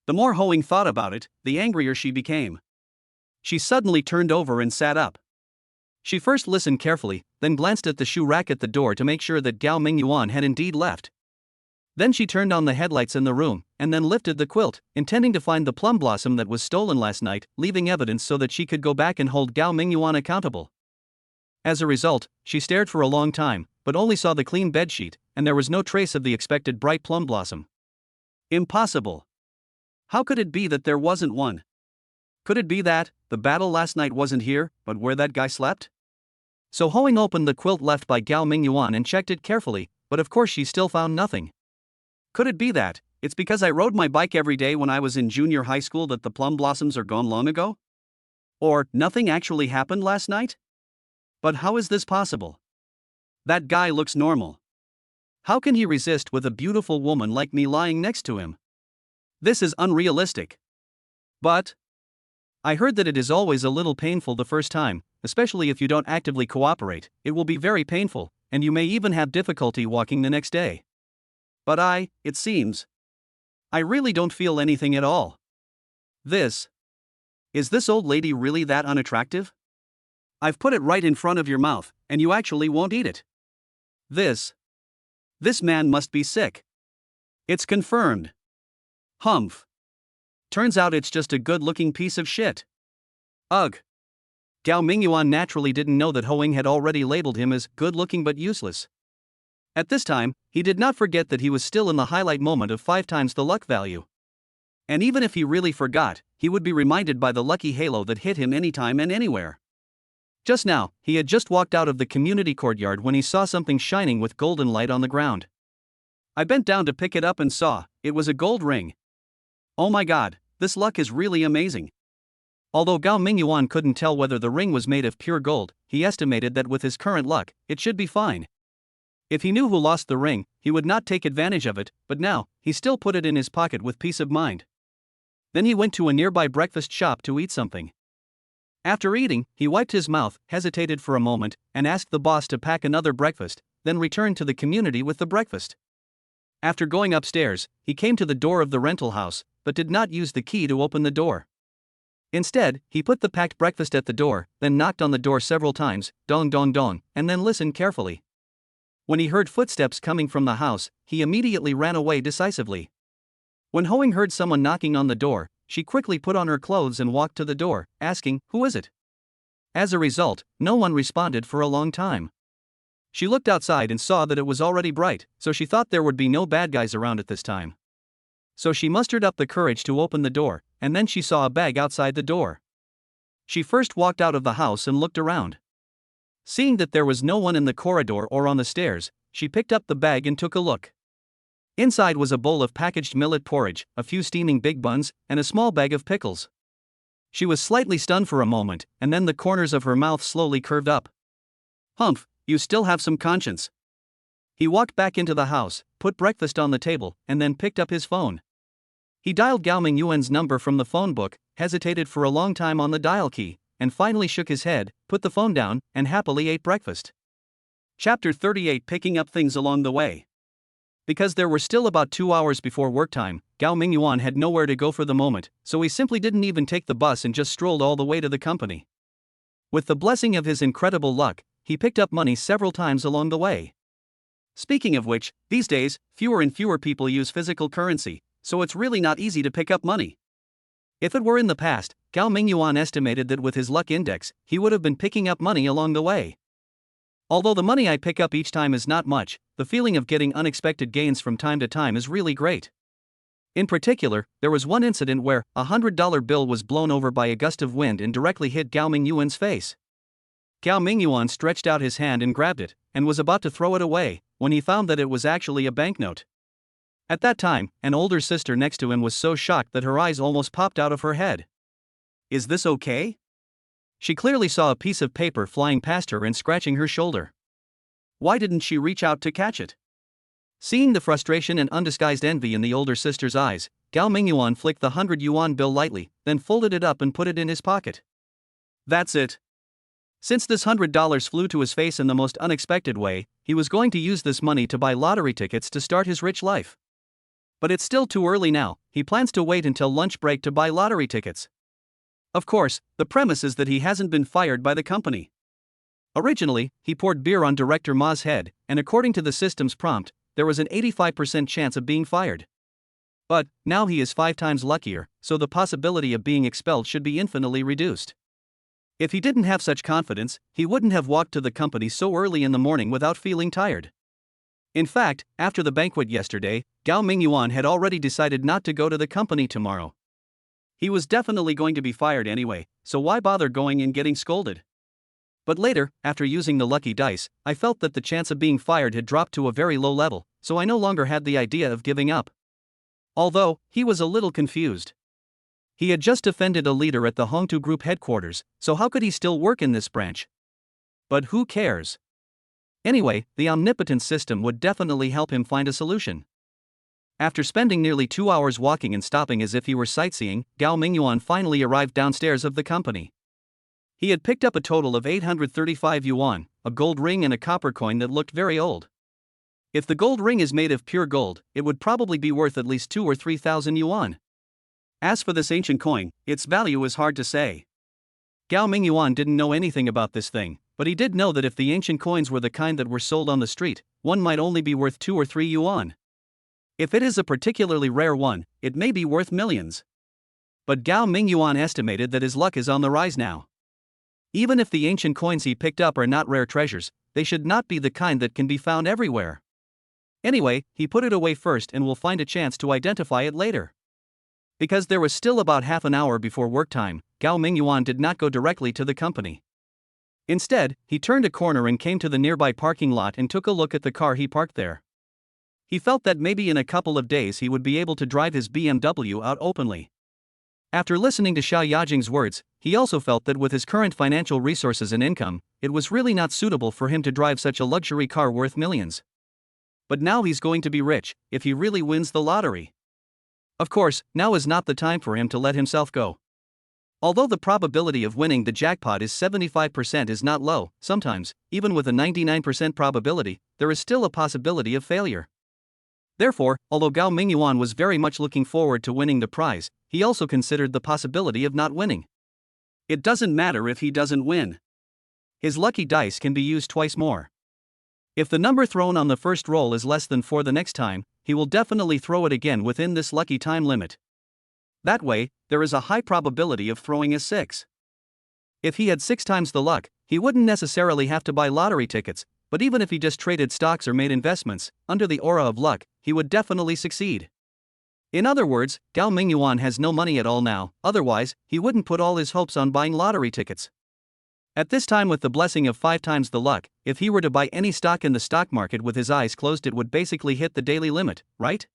The more Hoing thought about it, the angrier she became. She suddenly turned over and sat up. She first listened carefully, then glanced at the shoe rack at the door to make sure that Gao Mingyuan had indeed left. Then she turned on the headlights in the room, and then lifted the quilt, intending to find the plum blossom that was stolen last night, leaving evidence so that she could go back and hold Gao Mingyuan accountable. As a result, she stared for a long time, but only saw the clean bedsheet, and there was no trace of the expected bright plum blossom. Impossible. How could it be that there wasn't one? Could it be that, the battle last night wasn't here, but where that guy slept? So Hoing opened the quilt left by Gao Mingyuan and checked it carefully, but of course she still found nothing. Could it be that, it's because I rode my bike every day when I was in junior high school that the plum blossoms are gone long ago? Or, nothing actually happened last night? But how is this possible? That guy looks normal. How can he resist with a beautiful woman like me lying next to him? This is unrealistic. But I heard that it is always a little painful the first time, especially if you don't actively cooperate. It will be very painful, and you may even have difficulty walking the next day. But it seems, I really don't feel anything at all. Is this old lady really that unattractive? I've put it right in front of your mouth, and you actually won't eat it. This man must be sick. It's confirmed. Humph. Turns out it's just a good-looking piece of shit. Ugh. Gao Mingyuan naturally didn't know that Hoing had already labeled him as good-looking but useless. At this time, he did not forget that he was still in the highlight moment of 5 times the luck value. And even if he really forgot, he would be reminded by the lucky halo that hit him anytime and anywhere. Just now, he had just walked out of the community courtyard when he saw something shining with golden light on the ground. I bent down to pick it up and saw, it was a gold ring. Oh my god, this luck is really amazing. Although Gao Mingyuan couldn't tell whether the ring was made of pure gold, he estimated that with his current luck, it should be fine. If he knew who lost the ring, he would not take advantage of it, but now, he still put it in his pocket with peace of mind. Then he went to a nearby breakfast shop to eat something. After eating, he wiped his mouth, hesitated for a moment, and asked the boss to pack another breakfast, then returned to the community with the breakfast. After going upstairs, he came to the door of the rental house, but did not use the key to open the door. Instead, he put the packed breakfast at the door, then knocked on the door several times, dong dong dong, and then listened carefully. When he heard footsteps coming from the house, he immediately ran away decisively. When Hoing heard someone knocking on the door, she quickly put on her clothes and walked to the door, asking, "Who is it?" As a result, no one responded for a long time. She looked outside and saw that it was already bright, so she thought there would be no bad guys around at this time. So she mustered up the courage to open the door, and then she saw a bag outside the door. She first walked out of the house and looked around. Seeing that there was no one in the corridor or on the stairs, she picked up the bag and took a look. Inside was a bowl of packaged millet porridge, a few steaming big buns, and a small bag of pickles. She was slightly stunned for a moment, and then the corners of her mouth slowly curved up. "Humph, you still have some conscience." He walked back into the house, put breakfast on the table, and then picked up his phone. He dialed Gao Mingyuan's number from the phone book, hesitated for a long time on the dial key, and finally shook his head, put the phone down, and happily ate breakfast. Chapter 38: Picking up things along the way. Because there were still about 2 hours before work time, Gao Mingyuan had nowhere to go for the moment, so he simply didn't even take the bus and just strolled all the way to the company. With the blessing of his incredible luck, he picked up money several times along the way. Speaking of which, these days, fewer and fewer people use physical currency, so it's really not easy to pick up money. If it were in the past, Gao Mingyuan estimated that with his luck index, he would have been picking up money along the way. Although the money I pick up each time is not much, the feeling of getting unexpected gains from time to time is really great. In particular, there was one incident where a $100 bill was blown over by a gust of wind and directly hit Gao Mingyuan's face. Gao Mingyuan stretched out his hand and grabbed it, and was about to throw it away, when he found that it was actually a banknote. At that time, an older sister next to him was so shocked that her eyes almost popped out of her head. "Is this okay?" She clearly saw a piece of paper flying past her and scratching her shoulder. Why didn't she reach out to catch it? Seeing the frustration and undisguised envy in the older sister's eyes, Gao Mingyuan flicked the 100 yuan bill lightly, then folded it up and put it in his pocket. That's it. Since this $100 flew to his face in the most unexpected way, he was going to use this money to buy lottery tickets to start his rich life. But it's still too early now, he plans to wait until lunch break to buy lottery tickets. Of course, the premise is that he hasn't been fired by the company. Originally, he poured beer on Director Ma's head, and according to the system's prompt, there was an 85% chance of being fired. But, now he is 5 times luckier, so the possibility of being expelled should be infinitely reduced. If he didn't have such confidence, he wouldn't have walked to the company so early in the morning without feeling tired. In fact, after the banquet yesterday, Gao Mingyuan had already decided not to go to the company tomorrow. He was definitely going to be fired anyway, so why bother going and getting scolded? But later, after using the lucky dice, I felt that the chance of being fired had dropped to a very low level, so I no longer had the idea of giving up. Although, he was a little confused. He had just offended a leader at the Hongtu Group headquarters, so how could he still work in this branch? But who cares? Anyway, the omnipotent system would definitely help him find a solution. After spending nearly 2 hours walking and stopping as if he were sightseeing, Gao Mingyuan finally arrived downstairs of the company. He had picked up a total of 835 yuan, a gold ring and a copper coin that looked very old. If the gold ring is made of pure gold, it would probably be worth at least 2,000 or 3,000 yuan. As for this ancient coin, its value is hard to say. Gao Mingyuan didn't know anything about this thing, but he did know that if the ancient coins were the kind that were sold on the street, one might only be worth 2 or 3 yuan. If it is a particularly rare one, it may be worth millions. But Gao Mingyuan estimated that his luck is on the rise now. Even if the ancient coins he picked up are not rare treasures, they should not be the kind that can be found everywhere. Anyway, he put it away first and will find a chance to identify it later. Because there was still about half an hour before work time, Gao Mingyuan did not go directly to the company. Instead, he turned a corner and came to the nearby parking lot and took a look at the car he parked there. He felt that maybe in a couple of days he would be able to drive his BMW out openly. After listening to Xiao Yajing's words, he also felt that with his current financial resources and income, it was really not suitable for him to drive such a luxury car worth millions. But now he's going to be rich, if he really wins the lottery. Of course, now is not the time for him to let himself go. Although the probability of winning the jackpot is 75% is not low, sometimes, even with a 99% probability, there is still a possibility of failure. Therefore, although Gao Mingyuan was very much looking forward to winning the prize, he also considered the possibility of not winning. It doesn't matter if he doesn't win. His lucky dice can be used twice more. If the number thrown on the first roll is less than 4 the next time, he will definitely throw it again within this lucky time limit. That way, there is a high probability of throwing a 6. If he had 6 times the luck, he wouldn't necessarily have to buy lottery tickets, but even if he just traded stocks or made investments, under the aura of luck, he would definitely succeed. In other words, Gao Mingyuan has no money at all now, otherwise, he wouldn't put all his hopes on buying lottery tickets. At this time, with the blessing of 5 times the luck, if he were to buy any stock in the stock market with his eyes closed, it would basically hit the daily limit, right?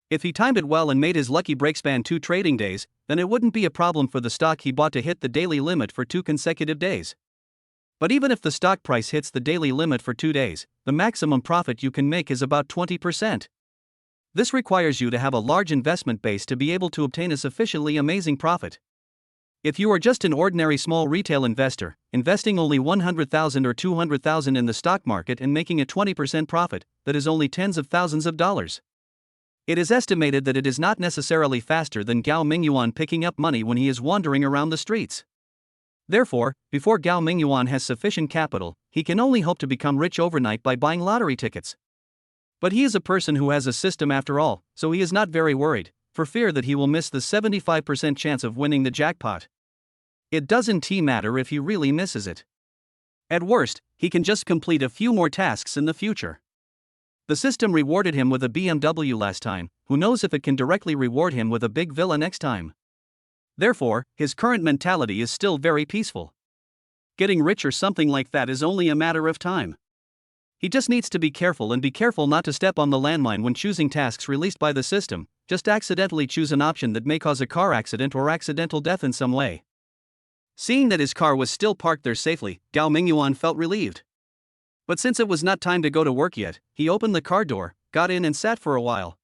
If he timed it well and made his lucky break span 2 trading days, then it wouldn't be a problem for the stock he bought to hit the daily limit for 2 consecutive days. But even if the stock price hits the daily limit for 2 days, the maximum profit you can make is about 20%. This requires you to have a large investment base to be able to obtain a sufficiently amazing profit. If you are just an ordinary small retail investor, investing only 100,000 or 200,000 in the stock market and making a 20% profit, that is only tens of thousands of dollars. It is estimated that it is not necessarily faster than Gao Mingyuan picking up money when he is wandering around the streets. Therefore, before Gao Mingyuan has sufficient capital, he can only hope to become rich overnight by buying lottery tickets. But he is a person who has a system after all, so he is not very worried, for fear that he will miss the 75% chance of winning the jackpot. It doesn't matter if he really misses it. At worst, he can just complete a few more tasks in the future. The system rewarded him with a BMW last time, who knows if it can directly reward him with a big villa next time. Therefore, his current mentality is still very peaceful. Getting rich or something like that is only a matter of time. He just needs to be careful not to step on the landmine when choosing tasks released by the system, just accidentally choose an option that may cause a car accident or accidental death in some way. Seeing that his car was still parked there safely, Gao Mingyuan felt relieved. But since it was not time to go to work yet, he opened the car door, got in and sat for a while.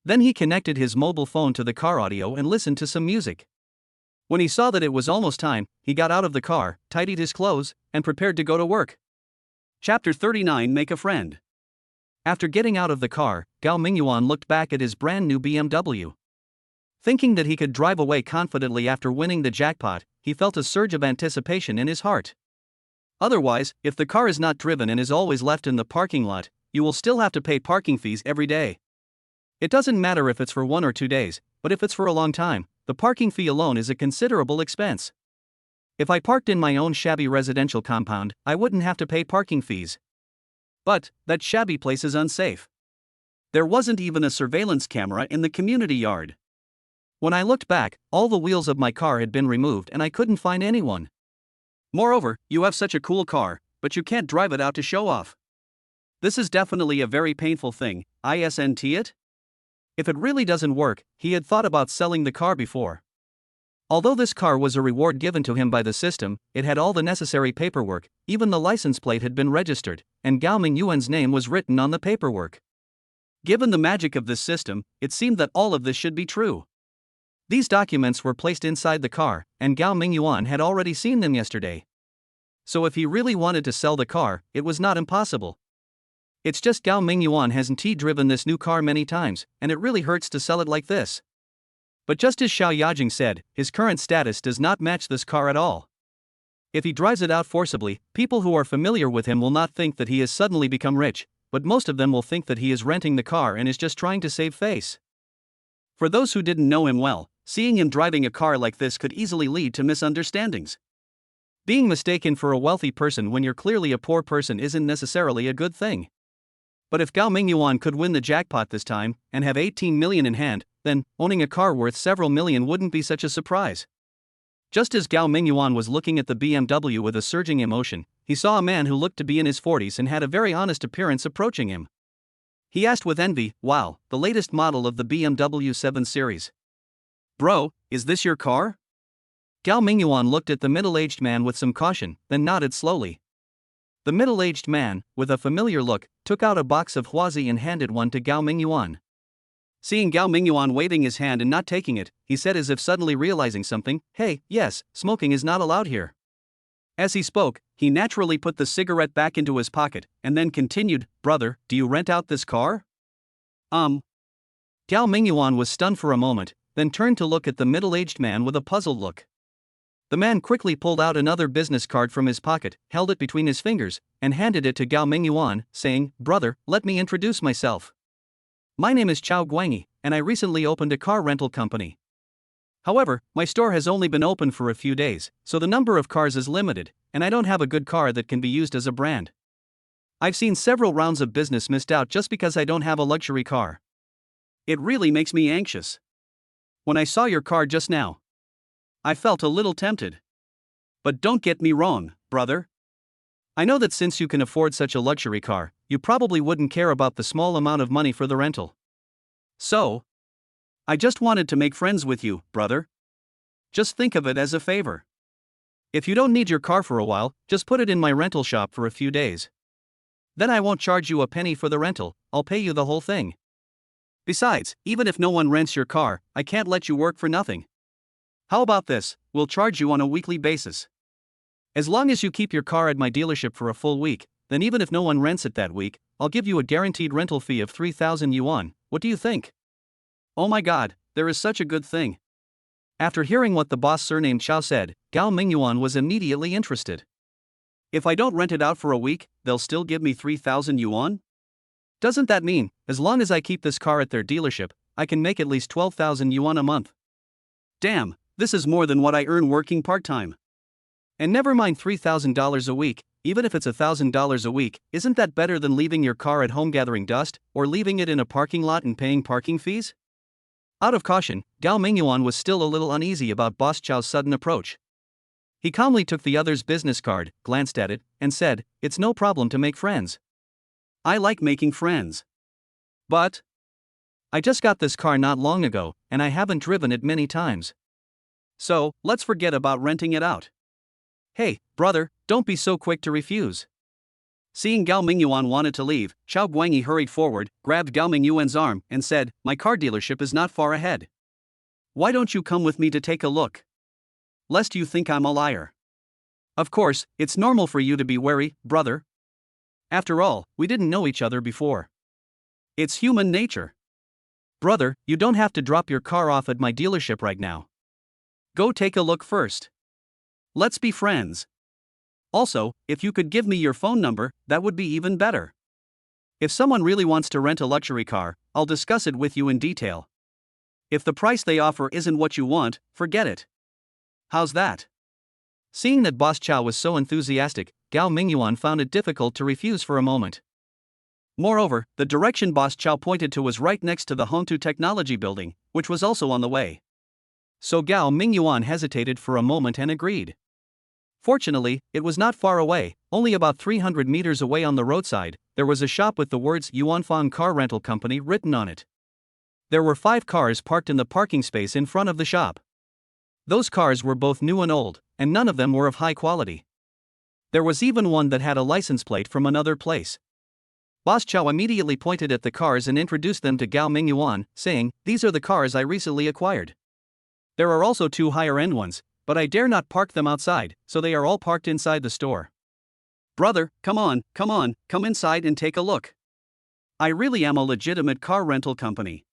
Then he connected his mobile phone to the car audio and listened to some music. When he saw that it was almost time, he got out of the car, tidied his clothes, and prepared to go to work. Chapter 39: Make a Friend. After getting out of the car, Gao Mingyuan looked back at his brand new BMW. Thinking that he could drive away confidently after winning the jackpot, he felt a surge of anticipation in his heart. Otherwise, if the car is not driven and is always left in the parking lot, you will still have to pay parking fees every day. It doesn't matter if it's for 1 or 2 days, but if it's for a long time, the parking fee alone is a considerable expense. If I parked in my own shabby residential compound, I wouldn't have to pay parking fees. But that shabby place is unsafe. There wasn't even a surveillance camera in the community yard. When I looked back, all the wheels of my car had been removed and I couldn't find anyone. Moreover, you have such a cool car, but you can't drive it out to show off. This is definitely a very painful thing, isn't it? If it really doesn't work, he had thought about selling the car before. Although this car was a reward given to him by the system, it had all the necessary paperwork, even the license plate had been registered, and Gao Mingyuan's name was written on the paperwork. Given the magic of this system, it seemed that all of this should be true. These documents were placed inside the car, and Gao Mingyuan had already seen them yesterday. So if he really wanted to sell the car, it was not impossible. It's just Gao Mingyuan hasn't driven this new car many times, and it really hurts to sell it like this. But just as Xiao Yajing said, his current status does not match this car at all. If he drives it out forcibly, people who are familiar with him will not think that he has suddenly become rich, but most of them will think that he is renting the car and is just trying to save face. For those who didn't know him well, seeing him driving a car like this could easily lead to misunderstandings. Being mistaken for a wealthy person when you're clearly a poor person isn't necessarily a good thing. But if Gao Mingyuan could win the jackpot this time, and have 18 million in hand, then owning a car worth several million wouldn't be such a surprise. Just as Gao Mingyuan was looking at the BMW with a surging emotion, he saw a man who looked to be in his 40s and had a very honest appearance approaching him. He asked with envy, "Wow, the latest model of the BMW 7 Series. Bro, is this your car?" Gao Mingyuan looked at the middle-aged man with some caution, then nodded slowly. The middle-aged man, with a familiar look, took out a box of Huazi and handed one to Gao Mingyuan. Seeing Gao Mingyuan waving his hand and not taking it, he said as if suddenly realizing something, "Hey, yes, smoking is not allowed here." As he spoke, he naturally put the cigarette back into his pocket, and then continued, "Brother, do you rent out this car?" Gao Mingyuan was stunned for a moment, then turned to look at the middle-aged man with a puzzled look. The man quickly pulled out another business card from his pocket, held it between his fingers, and handed it to Gao Mingyuan, saying, "Brother, let me introduce myself. My name is Chao Guanyi, and I recently opened a car rental company. However, my store has only been open for a few days, so the number of cars is limited, and I don't have a good car that can be used as a brand. I've seen several rounds of business missed out just because I don't have a luxury car. It really makes me anxious. When I saw your car just now, I felt a little tempted. But don't get me wrong, brother. I know that since you can afford such a luxury car, you probably wouldn't care about the small amount of money for the rental. So, I just wanted to make friends with you, brother. Just think of it as a favor. If you don't need your car for a while, just put it in my rental shop for a few days. Then I won't charge you a penny for the rental, I'll pay you the whole thing. Besides, even if no one rents your car, I can't let you work for nothing. How about this? We'll charge you on a weekly basis. As long as you keep your car at my dealership for a full week, then even if no one rents it that week, I'll give you a guaranteed rental fee of 3,000 yuan. What do you think?" Oh my god, there is such a good thing. After hearing what the boss surnamed Chao said, Gao Mingyuan was immediately interested. If I don't rent it out for a week, they'll still give me 3,000 yuan? Doesn't that mean, as long as I keep this car at their dealership, I can make at least 12,000 yuan a month? Damn, this is more than what I earn working part-time. And never mind $3,000 a week, even if it's $1,000 a week, isn't that better than leaving your car at home gathering dust, or leaving it in a parking lot and paying parking fees? Out of caution, Gao Mingyuan was still a little uneasy about Boss Chow's sudden approach. He calmly took the other's business card, glanced at it, and said, "It's no problem to make friends. I like making friends. But I just got this car not long ago, and I haven't driven it many times. So, let's forget about renting it out. Hey, brother, don't be so quick to refuse." Seeing Gao Mingyuan wanted to leave, Chao Guanyi hurried forward, grabbed Gao Mingyuan's arm, and said, "My car dealership is not far ahead. Why don't you come with me to take a look? Lest you think I'm a liar. Of course, it's normal for you to be wary, brother. After all, we didn't know each other before. It's human nature. Brother, you don't have to drop your car off at my dealership right now. Go take a look first. Let's be friends. Also, if you could give me your phone number, that would be even better. If someone really wants to rent a luxury car, I'll discuss it with you in detail. If the price they offer isn't what you want, forget it. How's that?" Seeing that Boss Chow was so enthusiastic, Gao Mingyuan found it difficult to refuse for a moment. Moreover, the direction Boss Chow pointed to was right next to the Hontu Technology Building, which was also on the way. So Gao Mingyuan hesitated for a moment and agreed. Fortunately, it was not far away. Only about 300 meters away on the roadside, there was a shop with the words Yuanfang Car Rental Company written on it. There were 5 cars parked in the parking space in front of the shop. Those cars were both new and old, and none of them were of high quality. There was even one that had a license plate from another place. Boss Chow immediately pointed at the cars and introduced them to Gao Mingyuan, saying, "These are the cars I recently acquired. There are also 2 higher-end ones, but I dare not park them outside, so they are all parked inside the store. Brother, come on, come inside and take a look. I really am a legitimate car rental company.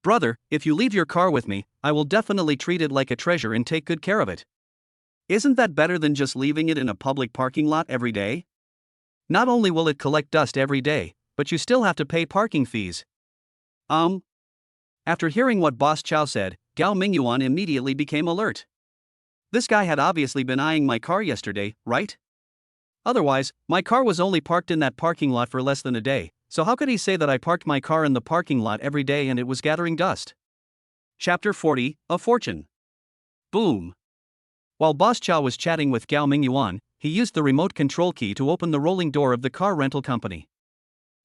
Brother, if you leave your car with me, I will definitely treat it like a treasure and take good care of it. Isn't that better than just leaving it in a public parking lot every day? Not only will it collect dust every day, but you still have to pay parking fees." After hearing what Boss Chow said, Gao Mingyuan immediately became alert. This guy had obviously been eyeing my car yesterday, right? Otherwise, my car was only parked in that parking lot for less than a day, so how could he say that I parked my car in the parking lot every day and it was gathering dust? Chapter 40, A Fortune. Boom. While Boss Chow was chatting with Gao Mingyuan, he used the remote control key to open the rolling door of the car rental company.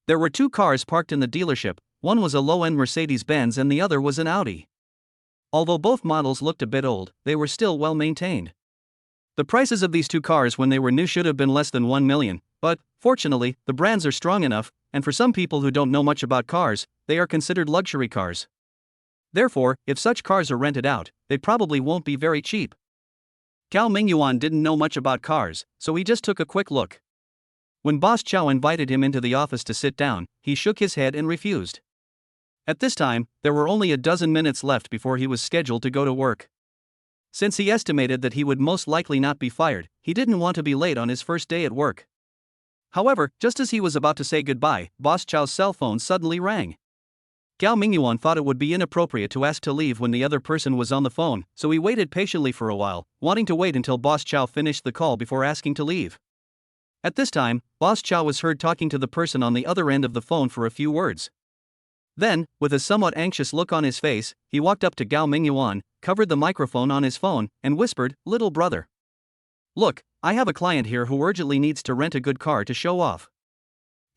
There were two cars parked in the dealership, one was a low-end Mercedes-Benz and the other was an Audi. Although both models looked a bit old, they were still well maintained. The prices of these two cars when they were new should have been less than 1 million, but, fortunately, the brands are strong enough, and for some people who don't know much about cars, they are considered luxury cars. Therefore, if such cars are rented out, they probably won't be very cheap. Gao Mingyuan didn't know much about cars, so he just took a quick look. When Boss Chow invited him into the office to sit down, he shook his head and refused. At this time, there were only a dozen minutes left before he was scheduled to go to work. Since he estimated that he would most likely not be fired, he didn't want to be late on his first day at work. However, just as he was about to say goodbye, Boss Chow's cell phone suddenly rang. Gao Mingyuan thought it would be inappropriate to ask to leave when the other person was on the phone, so he waited patiently for a while, wanting to wait until Boss Chow finished the call before asking to leave. At this time, Boss Chow was heard talking to the person on the other end of the phone for a few words. Then, with a somewhat anxious look on his face, he walked up to Gao Mingyuan, covered the microphone on his phone, and whispered, "Little brother. Look, I have a client here who urgently needs to rent a good car to show off.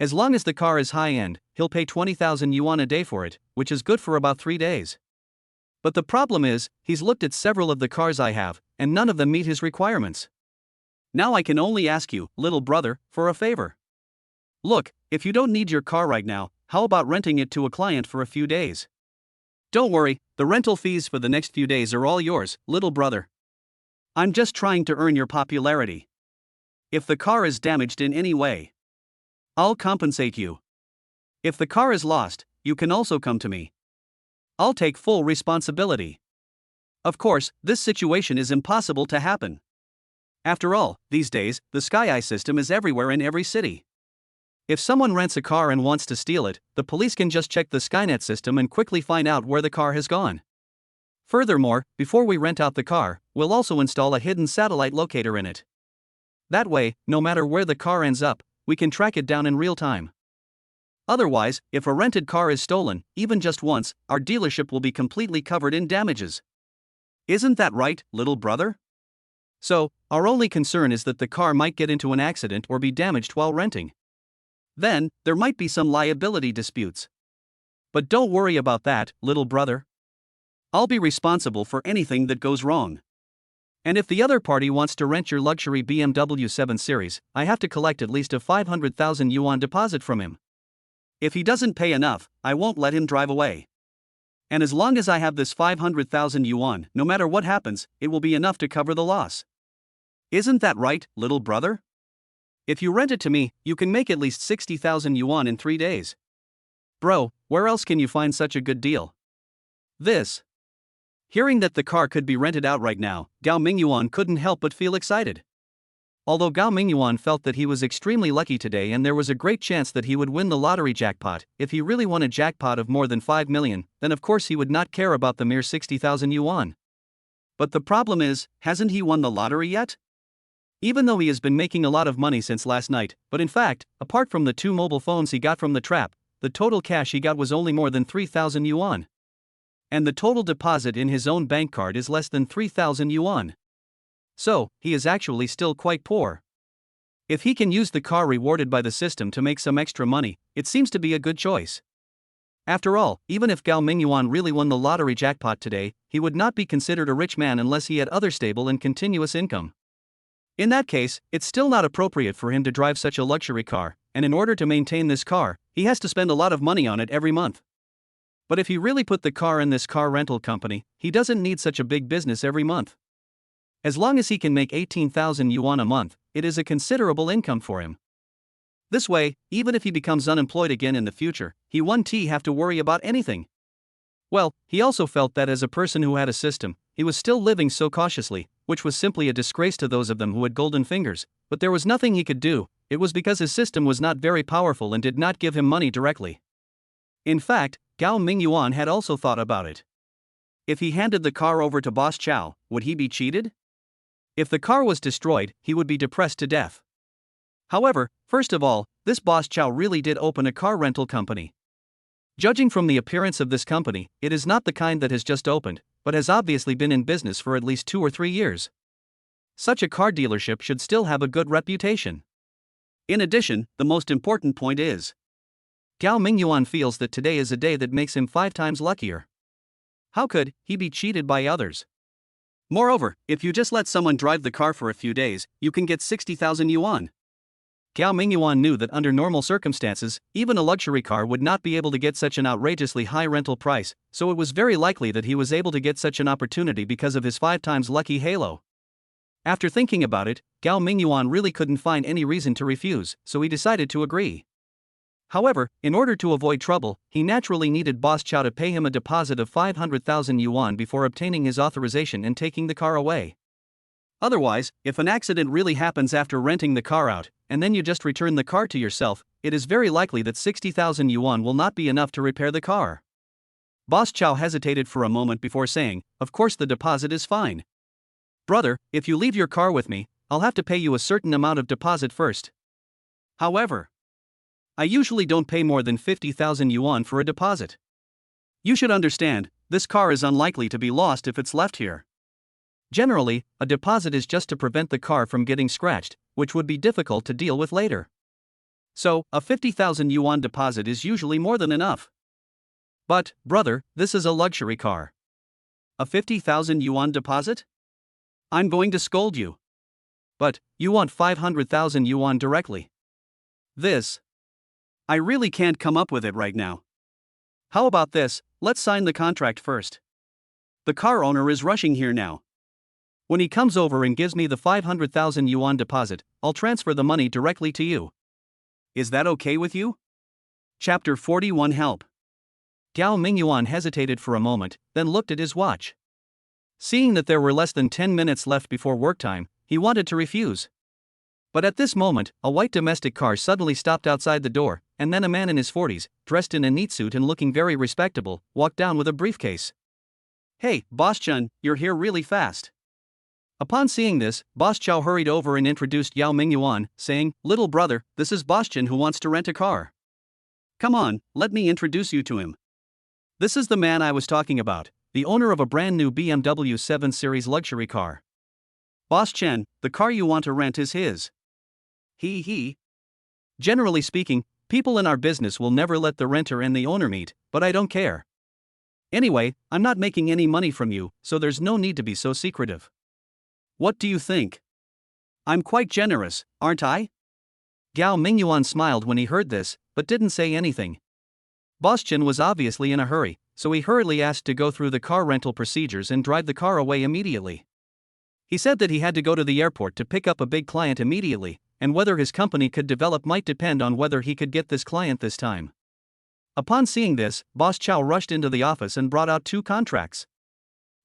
As long as the car is high-end, he'll pay 20,000 yuan a day for it, which is good for about 3 days. But the problem is, he's looked at several of the cars I have, and none of them meet his requirements. Now I can only ask you, little brother, for a favor. Look, if you don't need your car right now, how about renting it to a client for a few days? Don't worry, the rental fees for the next few days are all yours, little brother. I'm just trying to earn your popularity. If the car is damaged in any way, I'll compensate you. If the car is lost, you can also come to me. I'll take full responsibility. Of course, this situation is impossible to happen. After all, these days, the Sky Eye system is everywhere in every city. If someone rents a car and wants to steal it, the police can just check the Skynet system and quickly find out where the car has gone. Furthermore, before we rent out the car, we'll also install a hidden satellite locator in it. That way, no matter where the car ends up, we can track it down in real time. Otherwise, if a rented car is stolen, even just once, our dealership will be completely covered in damages. Isn't that right, little brother? So, our only concern is that the car might get into an accident or be damaged while renting. Then, there might be some liability disputes. But don't worry about that, little brother. I'll be responsible for anything that goes wrong. And if the other party wants to rent your luxury BMW 7 Series, I have to collect at least a 500,000 yuan deposit from him. If he doesn't pay enough, I won't let him drive away. And as long as I have this 500,000 yuan, no matter what happens, it will be enough to cover the loss. Isn't that right, little brother? If you rent it to me, you can make at least 60,000 yuan in 3 days. Bro, where else can you find such a good deal? This. Hearing that the car could be rented out right now, Gao Mingyuan couldn't help but feel excited. Although Gao Mingyuan felt that he was extremely lucky today and there was a great chance that he would win the lottery jackpot, if he really won a jackpot of more than 5 million, then of course he would not care about the mere 60,000 yuan. But the problem is, hasn't he won the lottery yet? Even though he has been making a lot of money since last night, but in fact, apart from the 2 mobile phones he got from the trap, the total cash he got was only more than 3,000 yuan. And the total deposit in his own bank card is less than 3,000 yuan. So, he is actually still quite poor. If he can use the car rewarded by the system to make some extra money, it seems to be a good choice. After all, even if Gao Mingyuan really won the lottery jackpot today, he would not be considered a rich man unless he had other stable and continuous income. In that case, it's still not appropriate for him to drive such a luxury car, and in order to maintain this car, he has to spend a lot of money on it every month. But if he really put the car in this car rental company, he doesn't need such a big business every month. As long as he can make 18,000 yuan a month, it is a considerable income for him. This way, even if he becomes unemployed again in the future, he won't have to worry about anything. Well, he also felt that as a person who had a system, he was still living so cautiously, which was simply a disgrace to those of them who had golden fingers, but there was nothing he could do. It was because his system was not very powerful and did not give him money directly. In fact, Gao Mingyuan had also thought about it. If he handed the car over to Boss Chow, would he be cheated? If the car was destroyed, he would be depressed to death. However, first of all, this Boss Chow really did open a car rental company. Judging from the appearance of this company, it is not the kind that has just opened, but has obviously been in business for at least 2 or 3 years. Such a car dealership should still have a good reputation. In addition, the most important point is, Gao Mingyuan feels that today is a day that makes him 5 times luckier. How could he be cheated by others? Moreover, if you just let someone drive the car for a few days, you can get 60,000 yuan. Gao Mingyuan knew that under normal circumstances, even a luxury car would not be able to get such an outrageously high rental price, so it was very likely that he was able to get such an opportunity because of his 5 times lucky halo. After thinking about it, Gao Mingyuan really couldn't find any reason to refuse, so he decided to agree. However, in order to avoid trouble, he naturally needed Boss Chow to pay him a deposit of 500,000 yuan before obtaining his authorization and taking the car away. Otherwise, if an accident really happens after renting the car out, and then you just return the car to yourself, it is very likely that 60,000 yuan will not be enough to repair the car. Boss Chow hesitated for a moment before saying, "Of course the deposit is fine. Brother, if you leave your car with me, I'll have to pay you a certain amount of deposit first. However, I usually don't pay more than 50,000 yuan for a deposit. You should understand, this car is unlikely to be lost if it's left here. Generally, a deposit is just to prevent the car from getting scratched, which would be difficult to deal with later. So, a 50,000 yuan deposit is usually more than enough. But, brother, this is a luxury car. A 50,000 yuan deposit? I'm going to scold you. But, you want 500,000 yuan directly. I really can't come up with it right now. How about this, let's sign the contract first. The car owner is rushing here now. When he comes over and gives me the 500,000 yuan deposit, I'll transfer the money directly to you. Is that okay with you?" Chapter 41 Help. Gao Mingyuan hesitated for a moment, then looked at his watch. Seeing that there were less than 10 minutes left before work time, he wanted to refuse. But at this moment, a white domestic car suddenly stopped outside the door, and then a man in his 40s, dressed in a neat suit and looking very respectable, walked down with a briefcase. "Hey, Boss Chun, you're here really fast." Upon seeing this, Boss Chow hurried over and introduced Yao Mingyuan, saying, "Little brother, this is Boss Chun who wants to rent a car. Come on, let me introduce you to him. This is the man I was talking about, the owner of a brand new BMW 7 Series luxury car. Boss Chen, the car you want to rent is his." He. Generally speaking, people in our business will never let the renter and the owner meet, but I don't care. Anyway, I'm not making any money from you, so there's no need to be so secretive. What do you think? I'm quite generous, aren't I? Gao Mingyuan smiled when he heard this, but didn't say anything. Boss Chen was obviously in a hurry, so he hurriedly asked to go through the car rental procedures and drive the car away immediately. He said that he had to go to the airport to pick up a big client immediately, and whether his company could develop might depend on whether he could get this client this time. Upon seeing this, Boss Chow rushed into the office and brought out 2 contracts.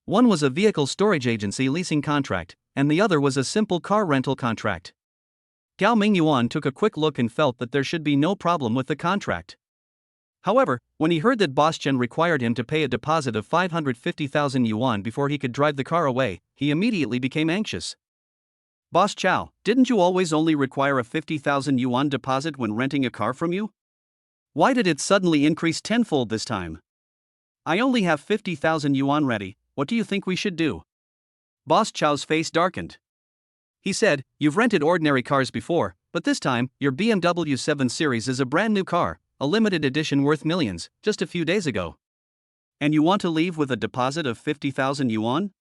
One was a vehicle storage agency leasing contract, and the other was a simple car rental contract. Gao Mingyuan took a quick look and felt that there should be no problem with the contract. However, when he heard that Boss Chen required him to pay a deposit of 550,000 yuan before he could drive the car away, he immediately became anxious. "Boss Chow, didn't you always only require a 50,000 yuan deposit when renting a car from you? Why did it suddenly increase tenfold this time? I only have 50,000 yuan ready, what do you think we should do?" Boss Chow's face darkened. He said, "You've rented ordinary cars before, but this time, your BMW 7 Series is a brand new car, a limited edition worth millions, just a few days ago. And you want to leave with a deposit of 50,000 yuan?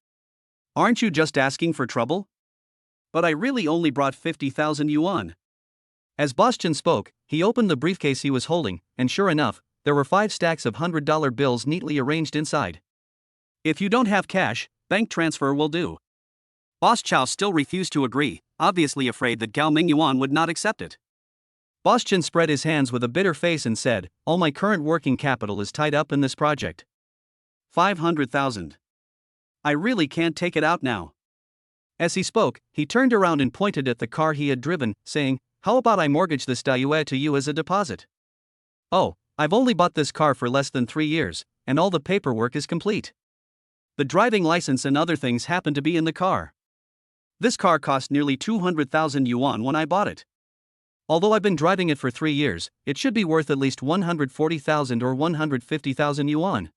Aren't you just asking for trouble? But I really only brought 50,000 yuan. As Boss Chen spoke, he opened the briefcase he was holding, and sure enough, there were 5 stacks of $100 bills neatly arranged inside. "If you don't have cash, bank transfer will do." Boss Chow still refused to agree, obviously afraid that Gao Mingyuan would not accept it. Boss Chen spread his hands with a bitter face and said, "All my current working capital is tied up in this project. 500,000. I really can't take it out now." As he spoke, he turned around and pointed at the car he had driven, saying, "How about I mortgage this Daewoo to you as a deposit? Oh, I've only bought this car for less than 3 years, and all the paperwork is complete. The driving license and other things happen to be in the car. This car cost nearly 200,000 yuan when I bought it. Although I've been driving it for 3 years, it should be worth at least 140,000 or 150,000 yuan.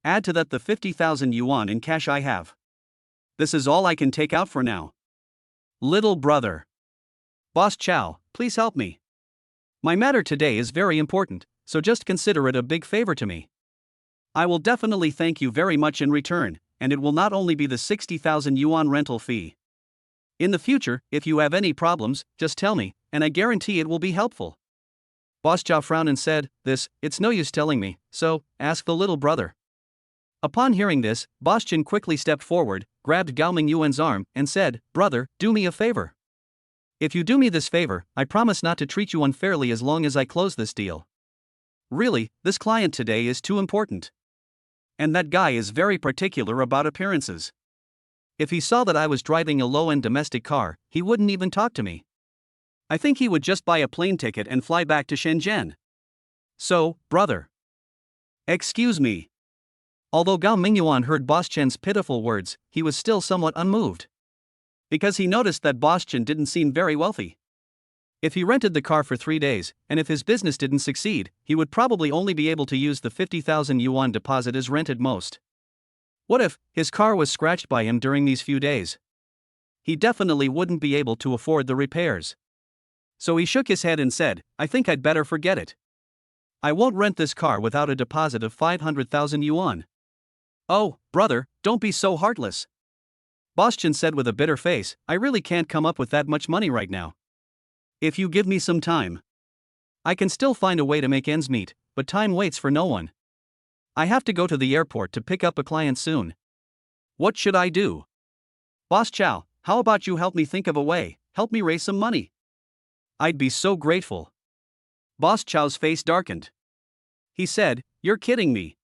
Add to that the 50,000 yuan in cash I have. This is all I can take out for now. Little brother. Boss Chow, please help me. My matter today is very important, so just consider it a big favor to me. I will definitely thank you very much in return, and it will not only be the 60,000 yuan rental fee. In the future, if you have any problems, just tell me, and I guarantee it will be helpful. Boss Chow frowned and said, It's no use telling me, so, ask the little brother. Upon hearing this, Boss Chin quickly stepped forward, grabbed Gao Mingyuan's arm, and said, Brother, do me a favor. If you do me this favor, I promise not to treat you unfairly as long as I close this deal. Really, this client today is too important. And that guy is very particular about appearances. If he saw that I was driving a low-end domestic car, he wouldn't even talk to me. I think he would just buy a plane ticket and fly back to Shenzhen. So, brother. Excuse me. Although Gao Mingyuan heard Boss Chen's pitiful words, he was still somewhat unmoved. Because he noticed that Boss Chen didn't seem very wealthy. If he rented the car for 3 days, and if his business didn't succeed, he would probably only be able to use the 50,000 yuan deposit as rented most. What if his car was scratched by him during these few days? He definitely wouldn't be able to afford the repairs. So he shook his head and said, I think I'd better forget it. I won't rent this car without a deposit of 500,000 yuan. Oh, brother, don't be so heartless. Boss Chen said with a bitter face, I really can't come up with that much money right now. If you give me some time, I can still find a way to make ends meet, but time waits for no one. I have to go to the airport to pick up a client soon. What should I do? Boss Chow, how about you help me think of a way, help me raise some money? I'd be so grateful. Boss Chow's face darkened. He said, You're kidding me.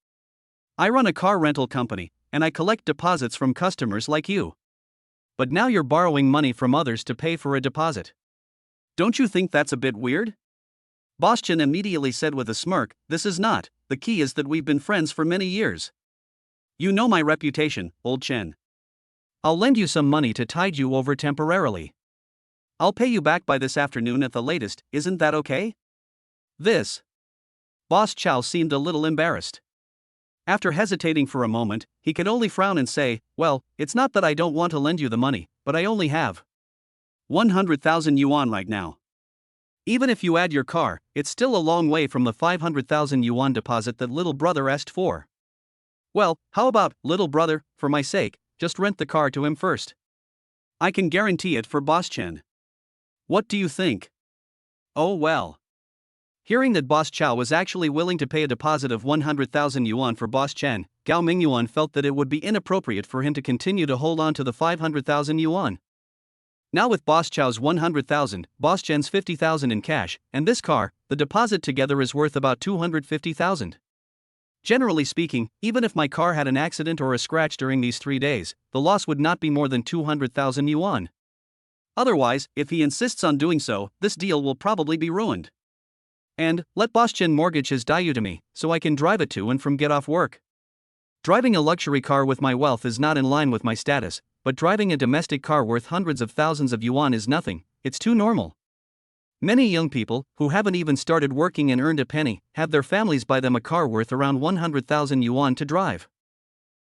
I run a car rental company, and I collect deposits from customers like you. But now you're borrowing money from others to pay for a deposit. Don't you think that's a bit weird? Boss Chen immediately said with a smirk, This is not, the key is that we've been friends for many years. You know my reputation, old Chen. I'll lend you some money to tide you over temporarily. I'll pay you back by this afternoon at the latest, isn't that okay? This. Boss Chow seemed a little embarrassed. After hesitating for a moment, he could only frown and say, Well, it's not that I don't want to lend you the money, but I only have 100,000 yuan right now. Even if you add your car, it's still a long way from the 500,000 yuan deposit that little brother asked for. Well, how about, little brother, for my sake, just rent the car to him first. I can guarantee it for Boss Chen. What do you think? Oh well. Hearing that Boss Chow was actually willing to pay a deposit of 100,000 yuan for Boss Chen, Gao Mingyuan felt that it would be inappropriate for him to continue to hold on to the 500,000 yuan. Now with Boss Chow's 100,000, Boss Chen's 50,000 in cash, and this car, the deposit together is worth about 250,000. Generally speaking, even if my car had an accident or a scratch during these 3 days, the loss would not be more than 200,000 yuan. Otherwise, if he insists on doing so, this deal will probably be ruined. And, let Boss Chen mortgage his Dayu to me, so I can drive it to and from get off work. Driving a luxury car with my wealth is not in line with my status, but driving a domestic car worth hundreds of thousands of yuan is nothing, it's too normal. Many young people, who haven't even started working and earned a penny, have their families buy them a car worth around 100,000 yuan to drive.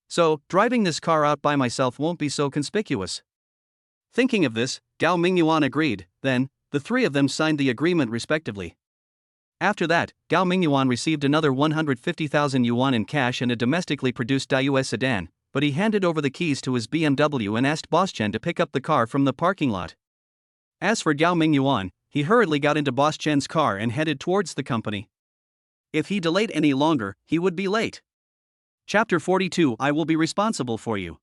So, driving this car out by myself won't be so conspicuous. Thinking of this, Gao Mingyuan agreed, then, the three of them signed the agreement respectively. After that, Gao Mingyuan received another 150,000 yuan in cash and a domestically produced Daewoo sedan, but he handed over the keys to his BMW and asked Boss Chen to pick up the car from the parking lot. As for Gao Mingyuan, he hurriedly got into Boss Chen's car and headed towards the company. If he delayed any longer, he would be late. Chapter 42 I will be responsible for you.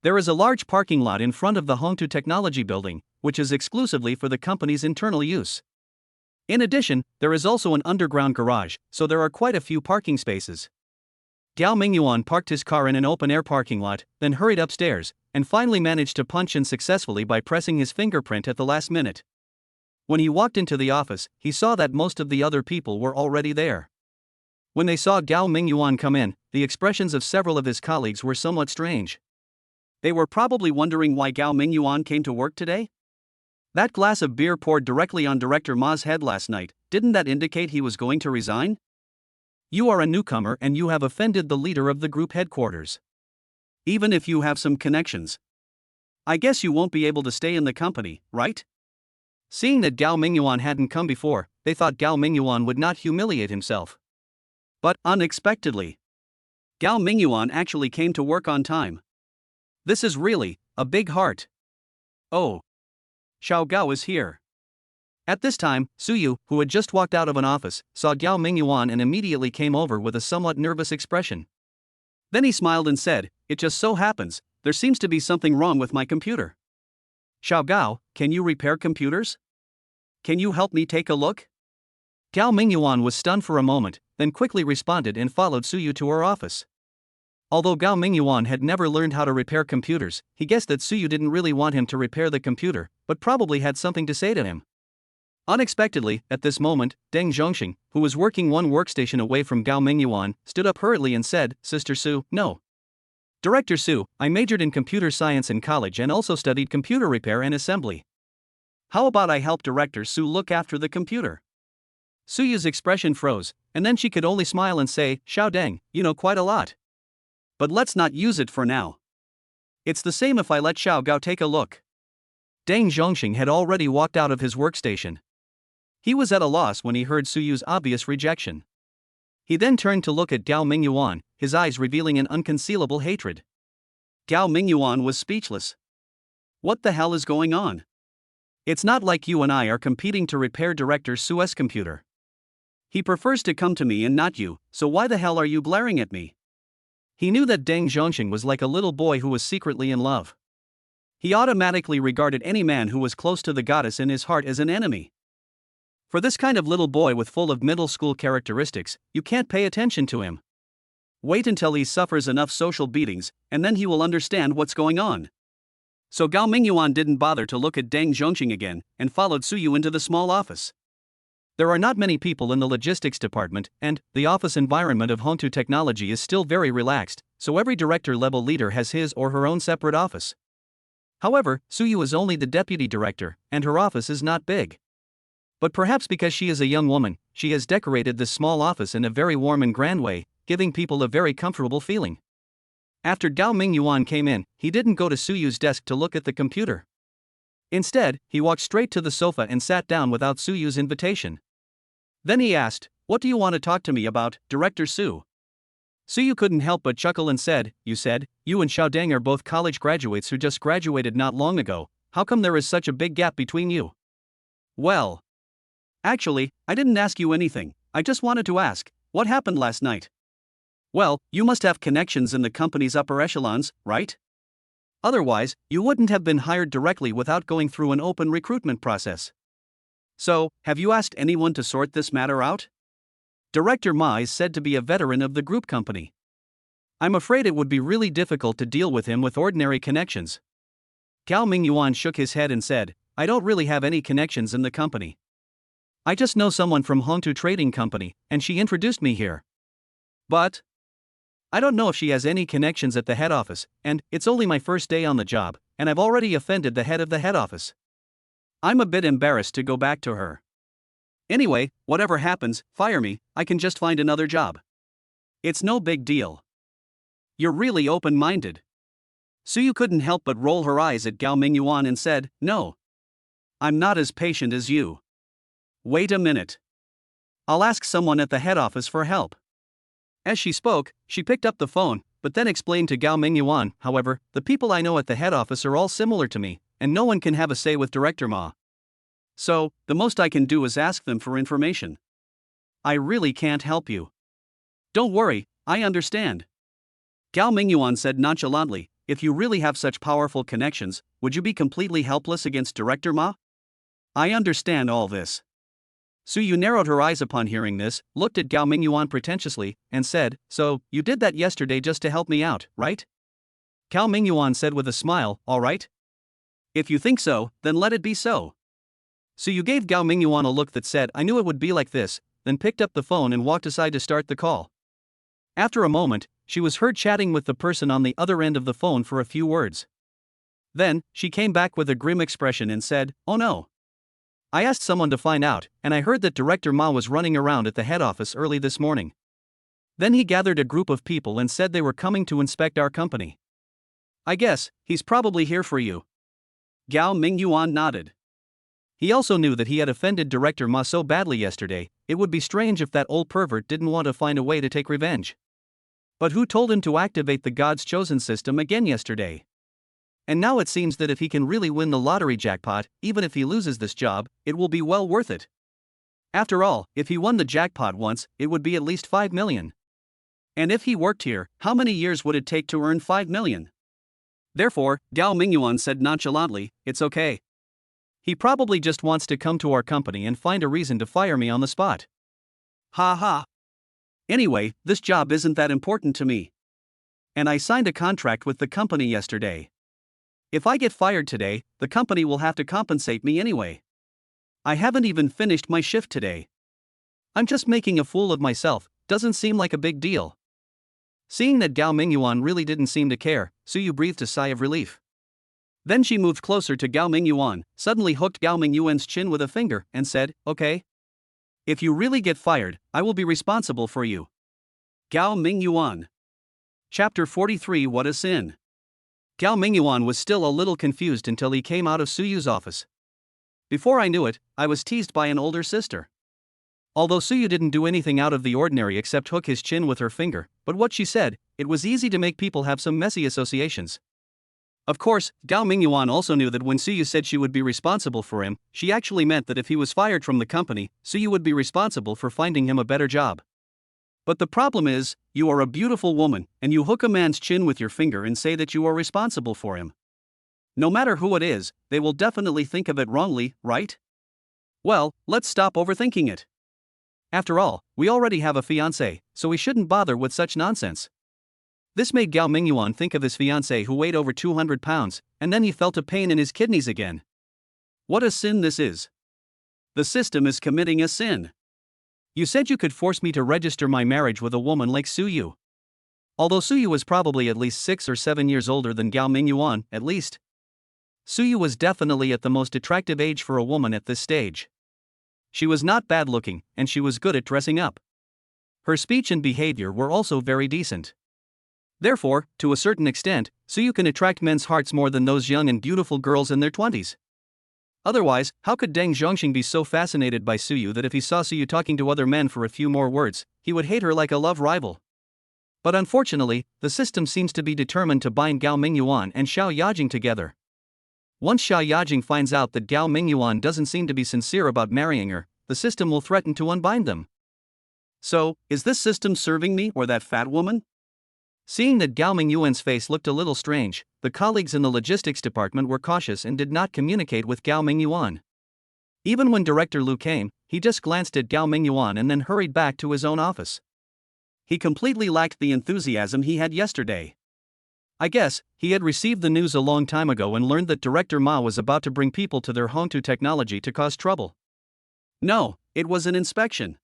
There is a large parking lot in front of the Hongtu Technology Building, which is exclusively for the company's internal use. In addition, there is also an underground garage, so there are quite a few parking spaces. Gao Mingyuan parked his car in an open-air parking lot, then hurried upstairs, and finally managed to punch in successfully by pressing his fingerprint at the last minute. When he walked into the office, he saw that most of the other people were already there. When they saw Gao Mingyuan come in, the expressions of several of his colleagues were somewhat strange. They were probably wondering why Gao Mingyuan came to work today? That glass of beer poured directly on Director Ma's head last night, didn't that indicate he was going to resign? You are a newcomer and you have offended the leader of the group headquarters. Even if you have some connections. I guess you won't be able to stay in the company, right? Seeing that Gao Mingyuan hadn't come before, they thought Gao Mingyuan would not humiliate himself. But, unexpectedly, Gao Mingyuan actually came to work on time. This is really a big heart. Oh. Xiao Gao is here. At this time, Suyu, who had just walked out of an office, saw Gao Mingyuan and immediately came over with a somewhat nervous expression. Then he smiled and said, "It just so happens, there seems to be something wrong with my computer. Xiao Gao, can you repair computers? Can you help me take a look?" Gao Mingyuan was stunned for a moment, then quickly responded and followed Suyu to her office. Although Gao Mingyuan had never learned how to repair computers, he guessed that Suyu didn't really want him to repair the computer, but probably had something to say to him. Unexpectedly, at this moment, Deng Zhongxing, who was working one workstation away from Gao Mingyuan, stood up hurriedly and said, "Sister Su, no. Director Su, I majored in computer science in college and also studied computer repair and assembly. How about I help Director Su look after the computer?" Suyu's expression froze, and then she could only smile and say, "Xiao Deng, you know quite a lot. But let's not use it for now. It's the same if I let Xiao Gao take a look." Deng Zhongxing had already walked out of his workstation. He was at a loss when he heard Suyu's obvious rejection. He then turned to look at Gao Mingyuan, his eyes revealing an unconcealable hatred. Gao Mingyuan was speechless. What the hell is going on? It's not like you and I are competing to repair Director Su's computer. He prefers to come to me and not you, so why the hell are you glaring at me? He knew that Deng Zhongxing was like a little boy who was secretly in love. He automatically regarded any man who was close to the goddess in his heart as an enemy. For this kind of little boy with full of middle school characteristics, you can't pay attention to him. Wait until he suffers enough social beatings, and then he will understand what's going on. So Gao Mingyuan didn't bother to look at Deng Zhongxing again, and followed Suyu into the small office. There are not many people in the logistics department, and the office environment of Hongtu Technology is still very relaxed, so every director-level leader has his or her own separate office. However, Suyu is only the deputy director, and her office is not big. But perhaps because she is a young woman, she has decorated this small office in a very warm and grand way, giving people a very comfortable feeling. After Gao Mingyuan came in, he didn't go to Suyu's desk to look at the computer. Instead, he walked straight to the sofa and sat down without Suyu's invitation. Then he asked, "What do you want to talk to me about, Director Su?" Suyu couldn't help but chuckle and said, "You said, you and Xiao Deng are both college graduates who just graduated not long ago. How come there is such a big gap between you?" "Well, actually, I didn't ask you anything. I just wanted to ask, what happened last night?" "Well, you must have connections in the company's upper echelons, right? Otherwise, you wouldn't have been hired directly without going through an open recruitment process. So, have you asked anyone to sort this matter out? Director Ma is said to be a veteran of the group company. I'm afraid it would be really difficult to deal with him with ordinary connections." Gao Mingyuan shook his head and said, "I don't really have any connections in the company. I just know someone from Hongtu Trading Company, and she introduced me here. But I don't know if she has any connections at the head office, and it's only my first day on the job, and I've already offended the head of the head office. I'm a bit embarrassed to go back to her. Anyway, whatever happens, fire me, I can just find another job. It's no big deal." "You're really open-minded." Suyu couldn't help but roll her eyes at Gao Mingyuan and said, "No. I'm not as patient as you. Wait a minute. I'll ask someone at the head office for help." As she spoke, she picked up the phone, but then explained to Gao Mingyuan, "However, the people I know at the head office are all similar to me, and no one can have a say with Director Ma. So, the most I can do is ask them for information. I really can't help you." "Don't worry, I understand." Gao Mingyuan said nonchalantly, "If you really have such powerful connections, would you be completely helpless against Director Ma?" "I understand all this." Suyu narrowed her eyes upon hearing this, looked at Gao Mingyuan pretentiously, and said, "So, you did that yesterday just to help me out, right?" Gao Mingyuan said with a smile, "All right. If you think so, then let it be so." Suyu gave Gao Mingyuan a look that said, "I knew it would be like this," then picked up the phone and walked aside to start the call. After a moment, she was heard chatting with the person on the other end of the phone for a few words. Then, she came back with a grim expression and said, "Oh no. I asked someone to find out, and I heard that Director Ma was running around at the head office early this morning. Then he gathered a group of people and said they were coming to inspect our company. I guess, he's probably here for you." Gao Mingyuan nodded. He also knew that he had offended Director Ma so badly yesterday, it would be strange if that old pervert didn't want to find a way to take revenge. But who told him to activate the God's Chosen system again yesterday? And now it seems that if he can really win the lottery jackpot, even if he loses this job, it will be well worth it. After all, if he won the jackpot once, it would be at least 5 million. And if he worked here, how many years would it take to earn 5 million? Therefore, Gao Mingyuan said nonchalantly, "It's okay. He probably just wants to come to our company and find a reason to fire me on the spot. Ha ha. Anyway, this job isn't that important to me. And I signed a contract with the company yesterday. If I get fired today, the company will have to compensate me anyway. I haven't even finished my shift today. I'm just making a fool of myself, doesn't seem like a big deal." Seeing that Gao Mingyuan really didn't seem to care, Suyu breathed a sigh of relief. Then she moved closer to Gao Mingyuan, suddenly hooked Gao Mingyuan's chin with a finger, and said, "Okay. If you really get fired, I will be responsible for you." Gao Mingyuan. Chapter 43 What a Sin. Gao Mingyuan was still a little confused until he came out of Suyu's office. "Before I knew it, I was teased by an older sister." Although Suyu didn't do anything out of the ordinary except hook his chin with her finger, but what she said, it was easy to make people have some messy associations. Of course, Gao Mingyuan also knew that when Suyu said she would be responsible for him, she actually meant that if he was fired from the company, Suyu would be responsible for finding him a better job. But the problem is, you are a beautiful woman, and you hook a man's chin with your finger and say that you are responsible for him. No matter who it is, they will definitely think of it wrongly, right? Well, let's stop overthinking it. After all, we already have a fiancé, so we shouldn't bother with such nonsense. This made Gao Mingyuan think of his fiancé who weighed over 200 pounds, and then he felt a pain in his kidneys again. What a sin this is. The system is committing a sin. You said you could force me to register my marriage with a woman like Suyu. Although Suyu was probably at least 6 or 7 years older than Gao Mingyuan, at least. Suyu was definitely at the most attractive age for a woman at this stage. She was not bad looking, and she was good at dressing up. Her speech and behavior were also very decent. Therefore, to a certain extent, Suyu can attract men's hearts more than those young and beautiful girls in their 20s. Otherwise, how could Deng Zhongxing be so fascinated by Suyu that if he saw Suyu talking to other men for a few more words, he would hate her like a love rival? But unfortunately, the system seems to be determined to bind Gao Mingyuan and Xiao Yajing together. Once Xiao Yajing finds out that Gao Mingyuan doesn't seem to be sincere about marrying her, the system will threaten to unbind them. So, is this system serving me or that fat woman? Seeing that Gao Mingyuan's face looked a little strange, the colleagues in the logistics department were cautious and did not communicate with Gao Mingyuan. Even when Director Lu came, he just glanced at Gao Mingyuan and then hurried back to his own office. He completely lacked the enthusiasm he had yesterday. I guess, he had received the news a long time ago and learned that Director Ma was about to bring people to their home to technology to cause trouble. No, it was an inspection.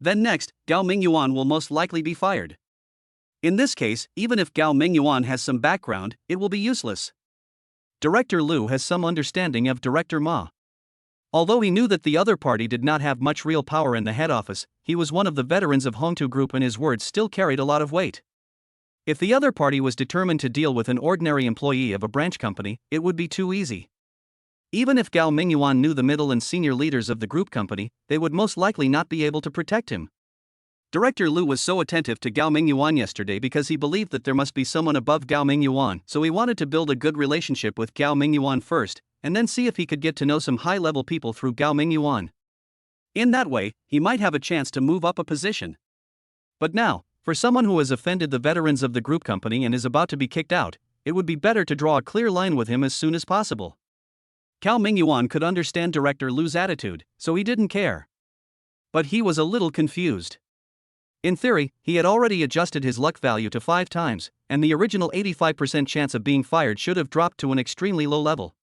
Then next, Gao Mingyuan will most likely be fired. In this case, even if Gao Mingyuan has some background, it will be useless. Director Lu has some understanding of Director Ma. Although he knew that the other party did not have much real power in the head office, he was one of the veterans of Hongtu Group and his words still carried a lot of weight. If the other party was determined to deal with an ordinary employee of a branch company, it would be too easy. Even if Gao Mingyuan knew the middle and senior leaders of the group company, they would most likely not be able to protect him. Director Lu was so attentive to Gao Mingyuan yesterday because he believed that there must be someone above Gao Mingyuan, so he wanted to build a good relationship with Gao Mingyuan first, and then see if he could get to know some high-level people through Gao Mingyuan. In that way, he might have a chance to move up a position. But now, for someone who has offended the veterans of the group company and is about to be kicked out, it would be better to draw a clear line with him as soon as possible. Gao Mingyuan could understand Director Lu's attitude, so he didn't care. But he was a little confused. In theory, he had already adjusted his luck value to 5 times, and the original 85% chance of being fired should have dropped to an extremely low level.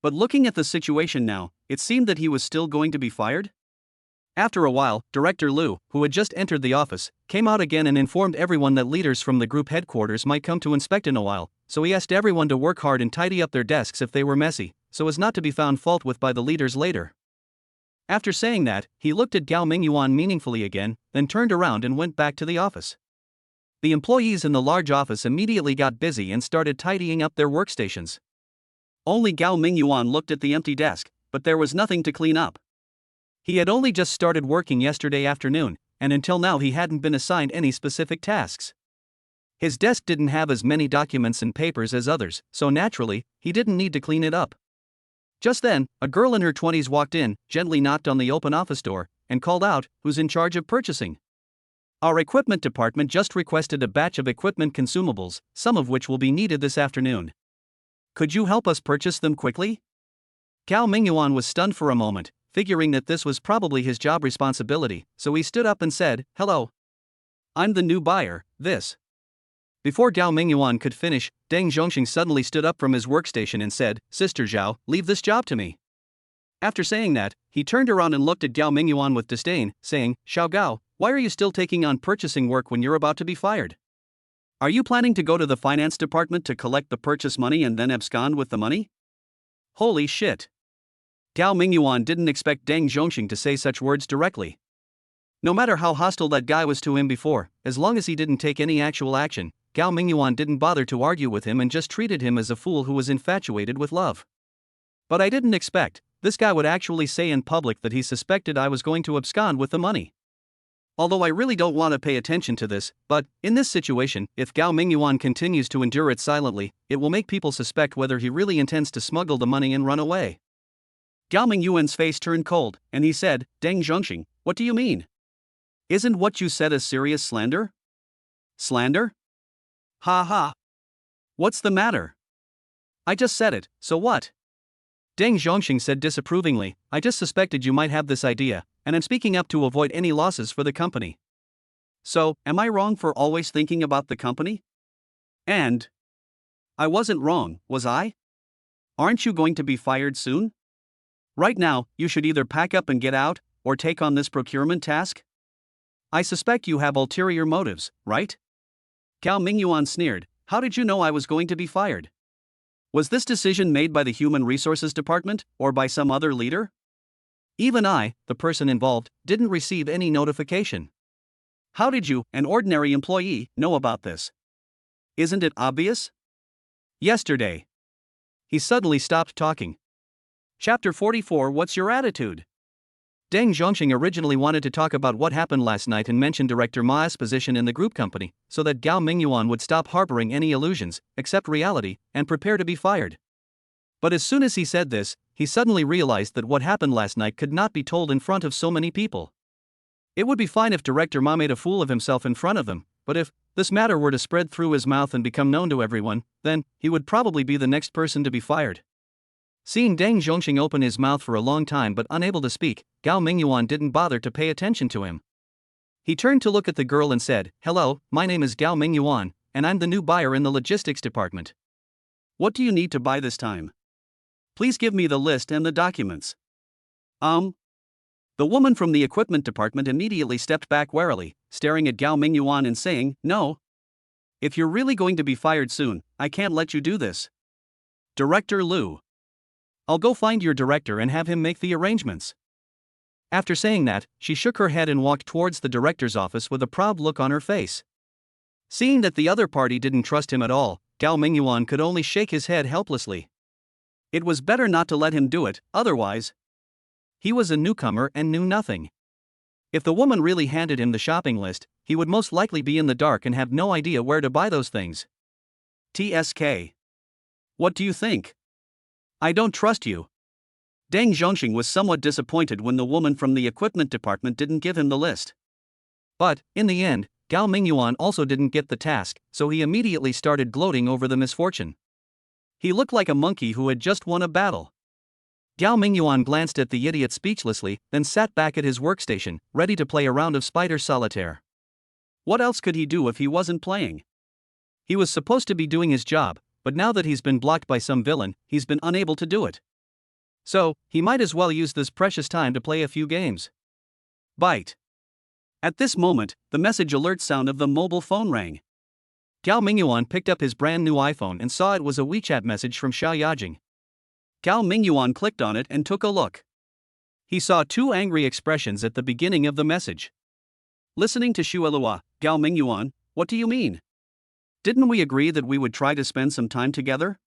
But looking at the situation now, it seemed that he was still going to be fired? After a while, Director Lu, who had just entered the office, came out again and informed everyone that leaders from the group headquarters might come to inspect in a while, so he asked everyone to work hard and tidy up their desks if they were messy, so as not to be found fault with by the leaders later. After saying that, he looked at Gao Mingyuan meaningfully again, then turned around and went back to the office. The employees in the large office immediately got busy and started tidying up their workstations. Only Gao Mingyuan looked at the empty desk, but there was nothing to clean up. He had only just started working yesterday afternoon, and until now he hadn't been assigned any specific tasks. His desk didn't have as many documents and papers as others, so naturally, he didn't need to clean it up. Just then, a girl in her 20s walked in, gently knocked on the open office door, and called out, "Who's in charge of purchasing? Our equipment department just requested a batch of equipment consumables, some of which will be needed this afternoon. Could you help us purchase them quickly?" Gao Mingyuan was stunned for a moment, figuring that this was probably his job responsibility, so he stood up and said, "Hello. I'm the new buyer, this." Before Gao Mingyuan could finish, Deng Zhongxing suddenly stood up from his workstation and said, "Sister Zhao, leave this job to me." After saying that, he turned around and looked at Gao Mingyuan with disdain, saying, "Xiao Gao, why are you still taking on purchasing work when you're about to be fired? Are you planning to go to the finance department to collect the purchase money and then abscond with the money?" Holy shit. Gao Mingyuan didn't expect Deng Zhongxing to say such words directly. No matter how hostile that guy was to him before, as long as he didn't take any actual action, Gao Mingyuan didn't bother to argue with him and just treated him as a fool who was infatuated with love. But I didn't expect this guy would actually say in public that he suspected I was going to abscond with the money. Although I really don't want to pay attention to this, but, in this situation, if Gao Mingyuan continues to endure it silently, it will make people suspect whether he really intends to smuggle the money and run away. Gao Mingyuan's face turned cold, and he said, "Deng Zhongxing, what do you mean? Isn't what you said a serious slander?" "Slander? Ha ha. What's the matter? I just said it, so what?" Deng Zhongxing said disapprovingly, "I just suspected you might have this idea, and I'm speaking up to avoid any losses for the company. So, am I wrong for always thinking about the company? And I wasn't wrong, was I? Aren't you going to be fired soon? Right now, you should either pack up and get out, or take on this procurement task. I suspect you have ulterior motives, right?" Gao Mingyuan sneered, "How did you know I was going to be fired? Was this decision made by the Human Resources Department, or by some other leader? Even I, the person involved, didn't receive any notification. How did you, an ordinary employee, know about this? Isn't it obvious?" Yesterday. He suddenly stopped talking. Chapter 44. What's your attitude? Deng Zhongxing originally wanted to talk about what happened last night and mention Director Ma's position in the group company, so that Gao Mingyuan would stop harboring any illusions, accept reality, and prepare to be fired. But as soon as he said this, he suddenly realized that what happened last night could not be told in front of so many people. It would be fine if Director Ma made a fool of himself in front of them, but if this matter were to spread through his mouth and become known to everyone, then he would probably be the next person to be fired. Seeing Deng Zhongxing open his mouth for a long time but unable to speak, Gao Mingyuan didn't bother to pay attention to him. He turned to look at the girl and said, "Hello, my name is Gao Mingyuan, and I'm the new buyer in the logistics department. What do you need to buy this time? Please give me the list and the documents." The woman from the equipment department immediately stepped back warily, staring at Gao Mingyuan and saying, "No. If you're really going to be fired soon, I can't let you do this. Director Liu. I'll go find your director and have him make the arrangements." After saying that, she shook her head and walked towards the director's office with a proud look on her face. Seeing that the other party didn't trust him at all, Gao Mingyuan could only shake his head helplessly. It was better not to let him do it, otherwise. He was a newcomer and knew nothing. If the woman really handed him the shopping list, he would most likely be in the dark and have no idea where to buy those things. TSK. What do you think? I don't trust you. Deng Zhongxing was somewhat disappointed when the woman from the equipment department didn't give him the list. But, in the end, Gao Mingyuan also didn't get the task, so he immediately started gloating over the misfortune. He looked like a monkey who had just won a battle. Gao Mingyuan glanced at the idiot speechlessly, then sat back at his workstation, ready to play a round of spider solitaire. What else could he do if he wasn't playing? He was supposed to be doing his job, but now that he's been blocked by some villain, he's been unable to do it. So, he might as well use this precious time to play a few games. Bite. At this moment, the message alert sound of the mobile phone rang. Gao Mingyuan picked up his brand new iPhone and saw it was a WeChat message from Xiao Yajing. Gao Mingyuan clicked on it and took a look. He saw two angry expressions at the beginning of the message. Listening to Shuelua, "Gao Mingyuan, what do you mean? Didn't we agree that we would try to spend some time together?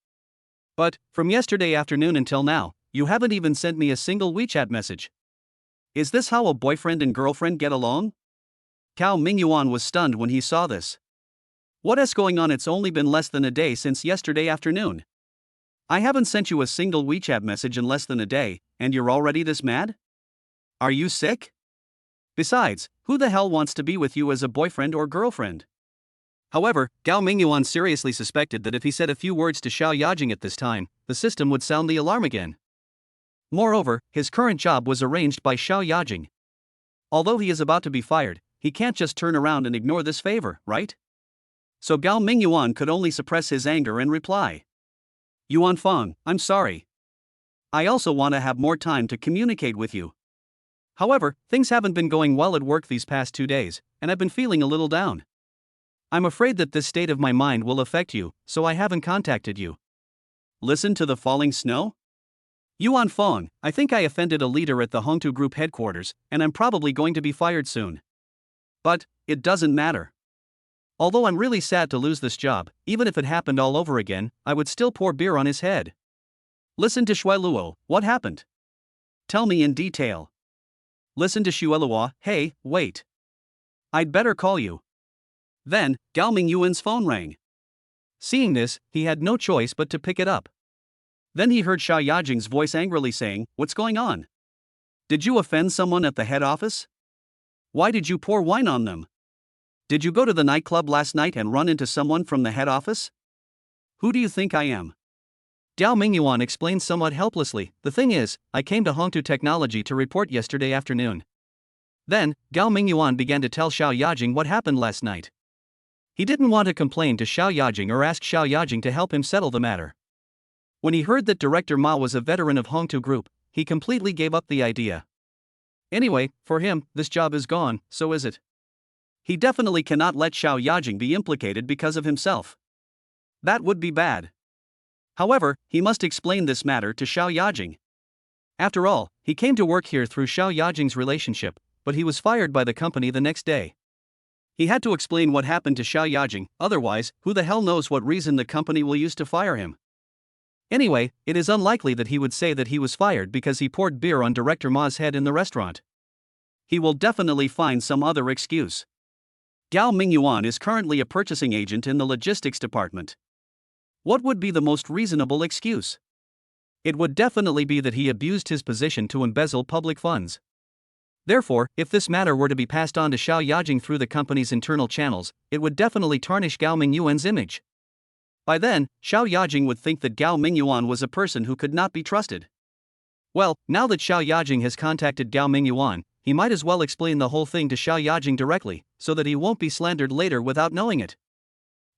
But, from yesterday afternoon until now, you haven't even sent me a single WeChat message. Is this how a boyfriend and girlfriend get along? Gao Mingyuan was stunned when he saw this. What is going on? It's only been less than a day since yesterday afternoon. I haven't sent you a single WeChat message in less than a day, and you're already this mad? Are you sick? Besides, who the hell wants to be with you as a boyfriend or girlfriend? However, Gao Mingyuan seriously suspected that if he said a few words to Xiao Yajing at this time, the system would sound the alarm again. Moreover, his current job was arranged by Xiao Yajing. Although he is about to be fired, he can't just turn around and ignore this favor, right? So Gao Mingyuan could only suppress his anger and reply. Yuan Feng, I'm sorry. I also want to have more time to communicate with you. However, things haven't been going well at work these past 2 days, and I've been feeling a little down. I'm afraid that this state of my mind will affect you, so I haven't contacted you. Listen to the falling snow? Yuan Feng, I think I offended a leader at the Hongtu Group headquarters, and I'm probably going to be fired soon. But, it doesn't matter. Although I'm really sad to lose this job, even if it happened all over again, I would still pour beer on his head. Listen to Shui Luo, what happened? Tell me in detail. Listen to Shui Luo, hey, wait. I'd better call you. Then, Gao Mingyuan's phone rang. Seeing this, he had no choice but to pick it up. Then he heard Xiao Yajing's voice angrily saying, "What's going on? Did you offend someone at the head office? Why did you pour wine on them? Did you go to the nightclub last night and run into someone from the head office? Who do you think I am?" Gao Mingyuan explained somewhat helplessly, "The thing is, I came to Hongtu Technology to report yesterday afternoon." Then, Gao Mingyuan began to tell Xiao Yajing what happened last night. He didn't want to complain to Xiao Yajing or ask Xiao Yajing to help him settle the matter. When he heard that Director Ma was a veteran of Hongtu Group, he completely gave up the idea. Anyway, for him, this job is gone, so is it. He definitely cannot let Xiao Yajing be implicated because of himself. That would be bad. However, he must explain this matter to Xiao Yajing. After all, he came to work here through Xiao Yajing's relationship, but he was fired by the company the next day. He had to explain what happened to Xiao Yajing, otherwise, who the hell knows what reason the company will use to fire him. Anyway, it is unlikely that he would say that he was fired because he poured beer on Director Ma's head in the restaurant. He will definitely find some other excuse. Gao Mingyuan is currently a purchasing agent in the logistics department. What would be the most reasonable excuse? It would definitely be that he abused his position to embezzle public funds. Therefore, if this matter were to be passed on to Xiao Yajing through the company's internal channels, it would definitely tarnish Gao Mingyuan's image. By then, Xiao Yajing would think that Gao Mingyuan was a person who could not be trusted. Well, now that Xiao Yajing has contacted Gao Mingyuan, he might as well explain the whole thing to Xiao Yajing directly, so that he won't be slandered later without knowing it.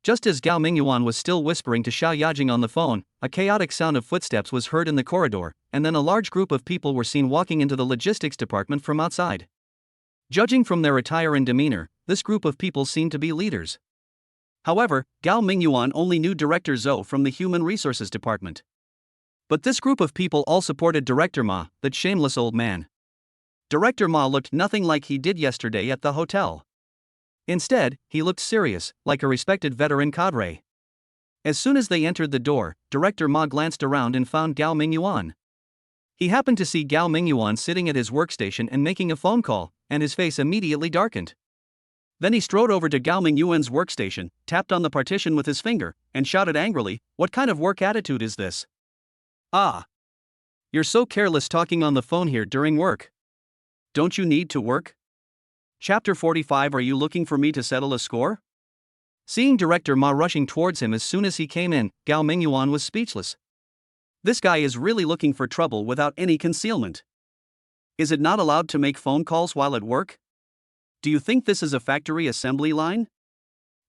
Just as Gao Mingyuan was still whispering to Xiao Yajing on the phone, a chaotic sound of footsteps was heard in the corridor, and then a large group of people were seen walking into the logistics department from outside. Judging from their attire and demeanor, this group of people seemed to be leaders. However, Gao Mingyuan only knew Director Zhou from the Human Resources Department. But this group of people all supported Director Ma, that shameless old man. Director Ma looked nothing like he did yesterday at the hotel. Instead, he looked serious, like a respected veteran cadre. As soon as they entered the door, Director Ma glanced around and found Gao Mingyuan. He happened to see Gao Mingyuan sitting at his workstation and making a phone call, and his face immediately darkened. Then he strode over to Gao Mingyuan's workstation, tapped on the partition with his finger, and shouted angrily, "What kind of work attitude is this? Ah! You're so careless talking on the phone here during work. Don't you need to work?" Chapter 45. Are you looking for me to settle a score? Seeing Director Ma rushing towards him as soon as he came in, Gao Mingyuan was speechless. This guy is really looking for trouble without any concealment. Is it not allowed to make phone calls while at work? Do you think this is a factory assembly line?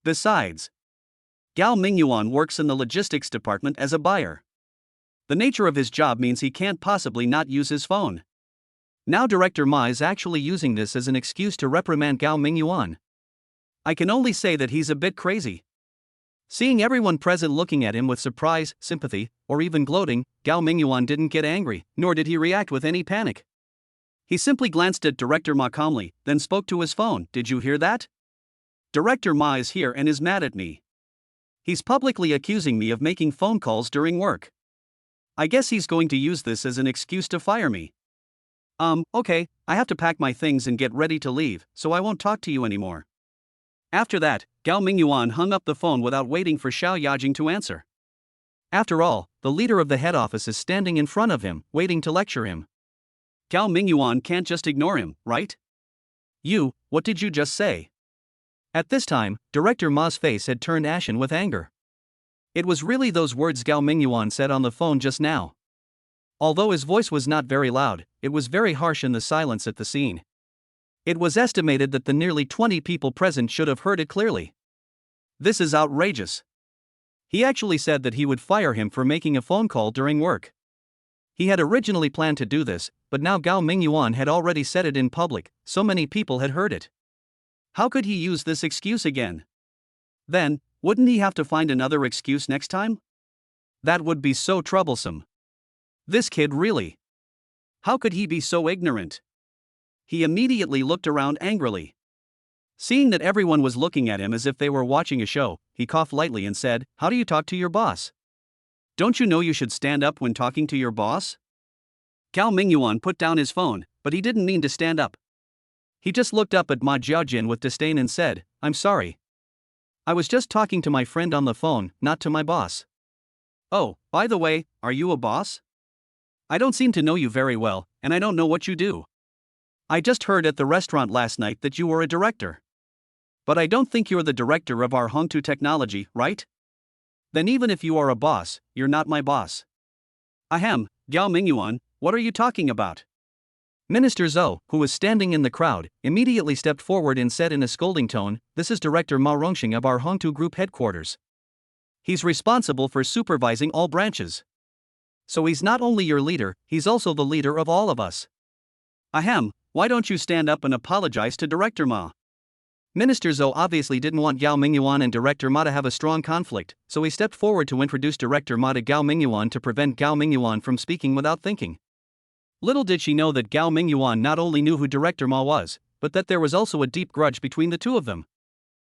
Besides, Gao Mingyuan works in the logistics department as a buyer. The nature of his job means he can't possibly not use his phone. Now Director Ma is actually using this as an excuse to reprimand Gao Mingyuan. I can only say that he's a bit crazy. Seeing everyone present looking at him with surprise, sympathy, or even gloating, Gao Mingyuan didn't get angry, nor did he react with any panic. He simply glanced at Director Ma calmly, then spoke to his phone. "Did you hear that? Director Ma is here and is mad at me. He's publicly accusing me of making phone calls during work. I guess he's going to use this as an excuse to fire me. Okay, I have to pack my things and get ready to leave, so I won't talk to you anymore. After that, Gao Mingyuan hung up the phone without waiting for Xiao Yajing to answer. After all, the leader of the head office is standing in front of him, waiting to lecture him. Gao Mingyuan can't just ignore him, right? What did you just say? At this time, Director Ma's face had turned ashen with anger. It was really those words Gao Mingyuan said on the phone just now. Although his voice was not very loud, it was very harsh in the silence at the scene. It was estimated that the nearly 20 people present should have heard it clearly. This is outrageous. He actually said that he would fire him for making a phone call during work. He had originally planned to do this, but now Gao Mingyuan had already said it in public, so many people had heard it. How could he use this excuse again? Then, wouldn't he have to find another excuse next time? That would be so troublesome. This kid really. How could he be so ignorant? He immediately looked around angrily. Seeing that everyone was looking at him as if they were watching a show, he coughed lightly and said, "How do you talk to your boss? Don't you know you should stand up when talking to your boss?" Gao Mingyuan put down his phone, but he didn't mean to stand up. He just looked up at Ma Jiaojin with disdain and said, "I'm sorry. I was just talking to my friend on the phone, not to my boss." "Oh, by the way, are you a boss? I don't seem to know you very well, and I don't know what you do. I just heard at the restaurant last night that you were a director. But I don't think you're the director of our Hongtu Technology, right? Then even if you are a boss, you're not my boss." "Ahem, Gao Mingyuan, what are you talking about?" Minister Zhou, who was standing in the crowd, immediately stepped forward and said in a scolding tone, "This is Director Ma Rongxing of our Hongtu Group headquarters. He's responsible for supervising all branches. So he's not only your leader, he's also the leader of all of us. Ahem, why don't you stand up and apologize to Director Ma?" Minister Zhou obviously didn't want Gao Mingyuan and Director Ma to have a strong conflict, so he stepped forward to introduce Director Ma to Gao Mingyuan to prevent Gao Mingyuan from speaking without thinking. Little did she know that Gao Mingyuan not only knew who Director Ma was, but that there was also a deep grudge between the two of them.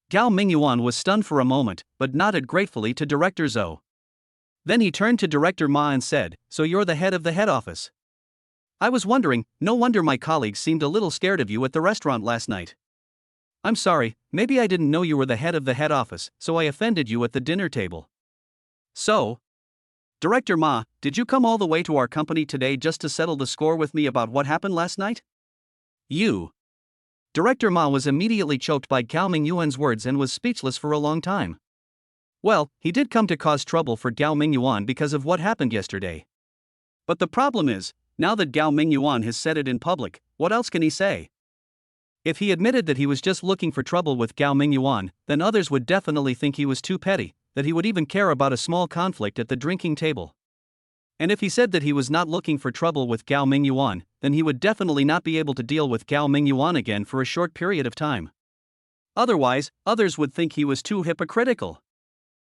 Gao Mingyuan was stunned for a moment, but nodded gratefully to Director Zhou. Then he turned to Director Ma and said, "So you're the head of the head office? I was wondering, no wonder my colleagues seemed a little scared of you at the restaurant last night. I'm sorry, maybe I didn't know you were the head of the head office, so I offended you at the dinner table. So, Director Ma, did you come all the way to our company today just to settle the score with me about what happened last night?" Director Ma was immediately choked by Gao Mingyuan's words and was speechless for a long time. Well, he did come to cause trouble for Gao Mingyuan because of what happened yesterday. But the problem is, now that Gao Mingyuan has said it in public, what else can he say? If he admitted that he was just looking for trouble with Gao Mingyuan, then others would definitely think he was too petty, that he would even care about a small conflict at the drinking table. And if he said that he was not looking for trouble with Gao Mingyuan, then he would definitely not be able to deal with Gao Mingyuan again for a short period of time. Otherwise, others would think he was too hypocritical.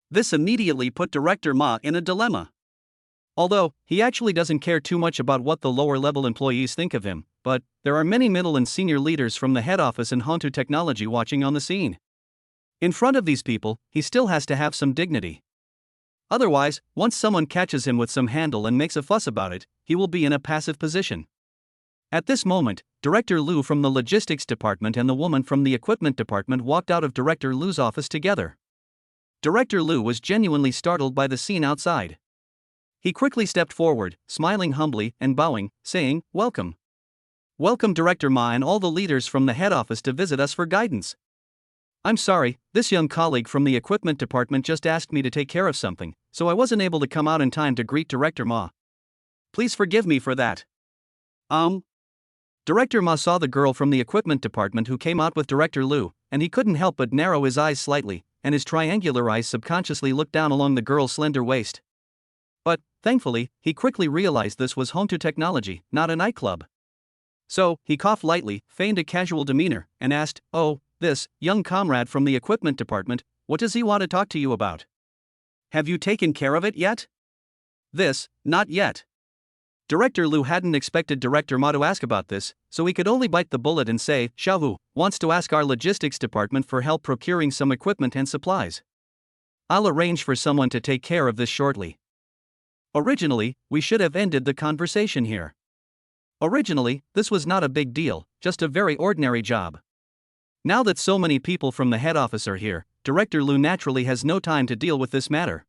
This immediately put Director Ma in a dilemma. Although, he actually doesn't care too much about what the lower-level employees think of him, but there are many middle and senior leaders from the head office and Hongtu Technology watching on the scene. In front of these people, he still has to have some dignity. Otherwise, once someone catches him with some handle and makes a fuss about it, he will be in a passive position. At this moment, Director Liu from the logistics department and the woman from the equipment department walked out of Director Liu's office together. Director Liu was genuinely startled by the scene outside. He quickly stepped forward, smiling humbly and bowing, saying, "Welcome. Welcome Director Ma and all the leaders from the head office to visit us for guidance. I'm sorry, this young colleague from the equipment department just asked me to take care of something, so I wasn't able to come out in time to greet Director Ma. Please forgive me for that." Director Ma saw the girl from the equipment department who came out with Director Liu, and he couldn't help but narrow his eyes slightly, and his triangular eyes subconsciously looked down along the girl's slender waist. But, thankfully, he quickly realized this was Hongtu Technology, not a nightclub. So, he coughed lightly, feigned a casual demeanor, and asked, "Oh, this young comrade from the equipment department, what does he want to talk to you about? Have you taken care of it yet?" Not yet. Director Liu hadn't expected Director Ma to ask about this, so he could only bite the bullet and say, "Xiaohu wants to ask our logistics department for help procuring some equipment and supplies. I'll arrange for someone to take care of this shortly." Originally, we should have ended the conversation here. Originally, this was not a big deal, just a very ordinary job. Now that so many people from the head office are here, Director Lu naturally has no time to deal with this matter.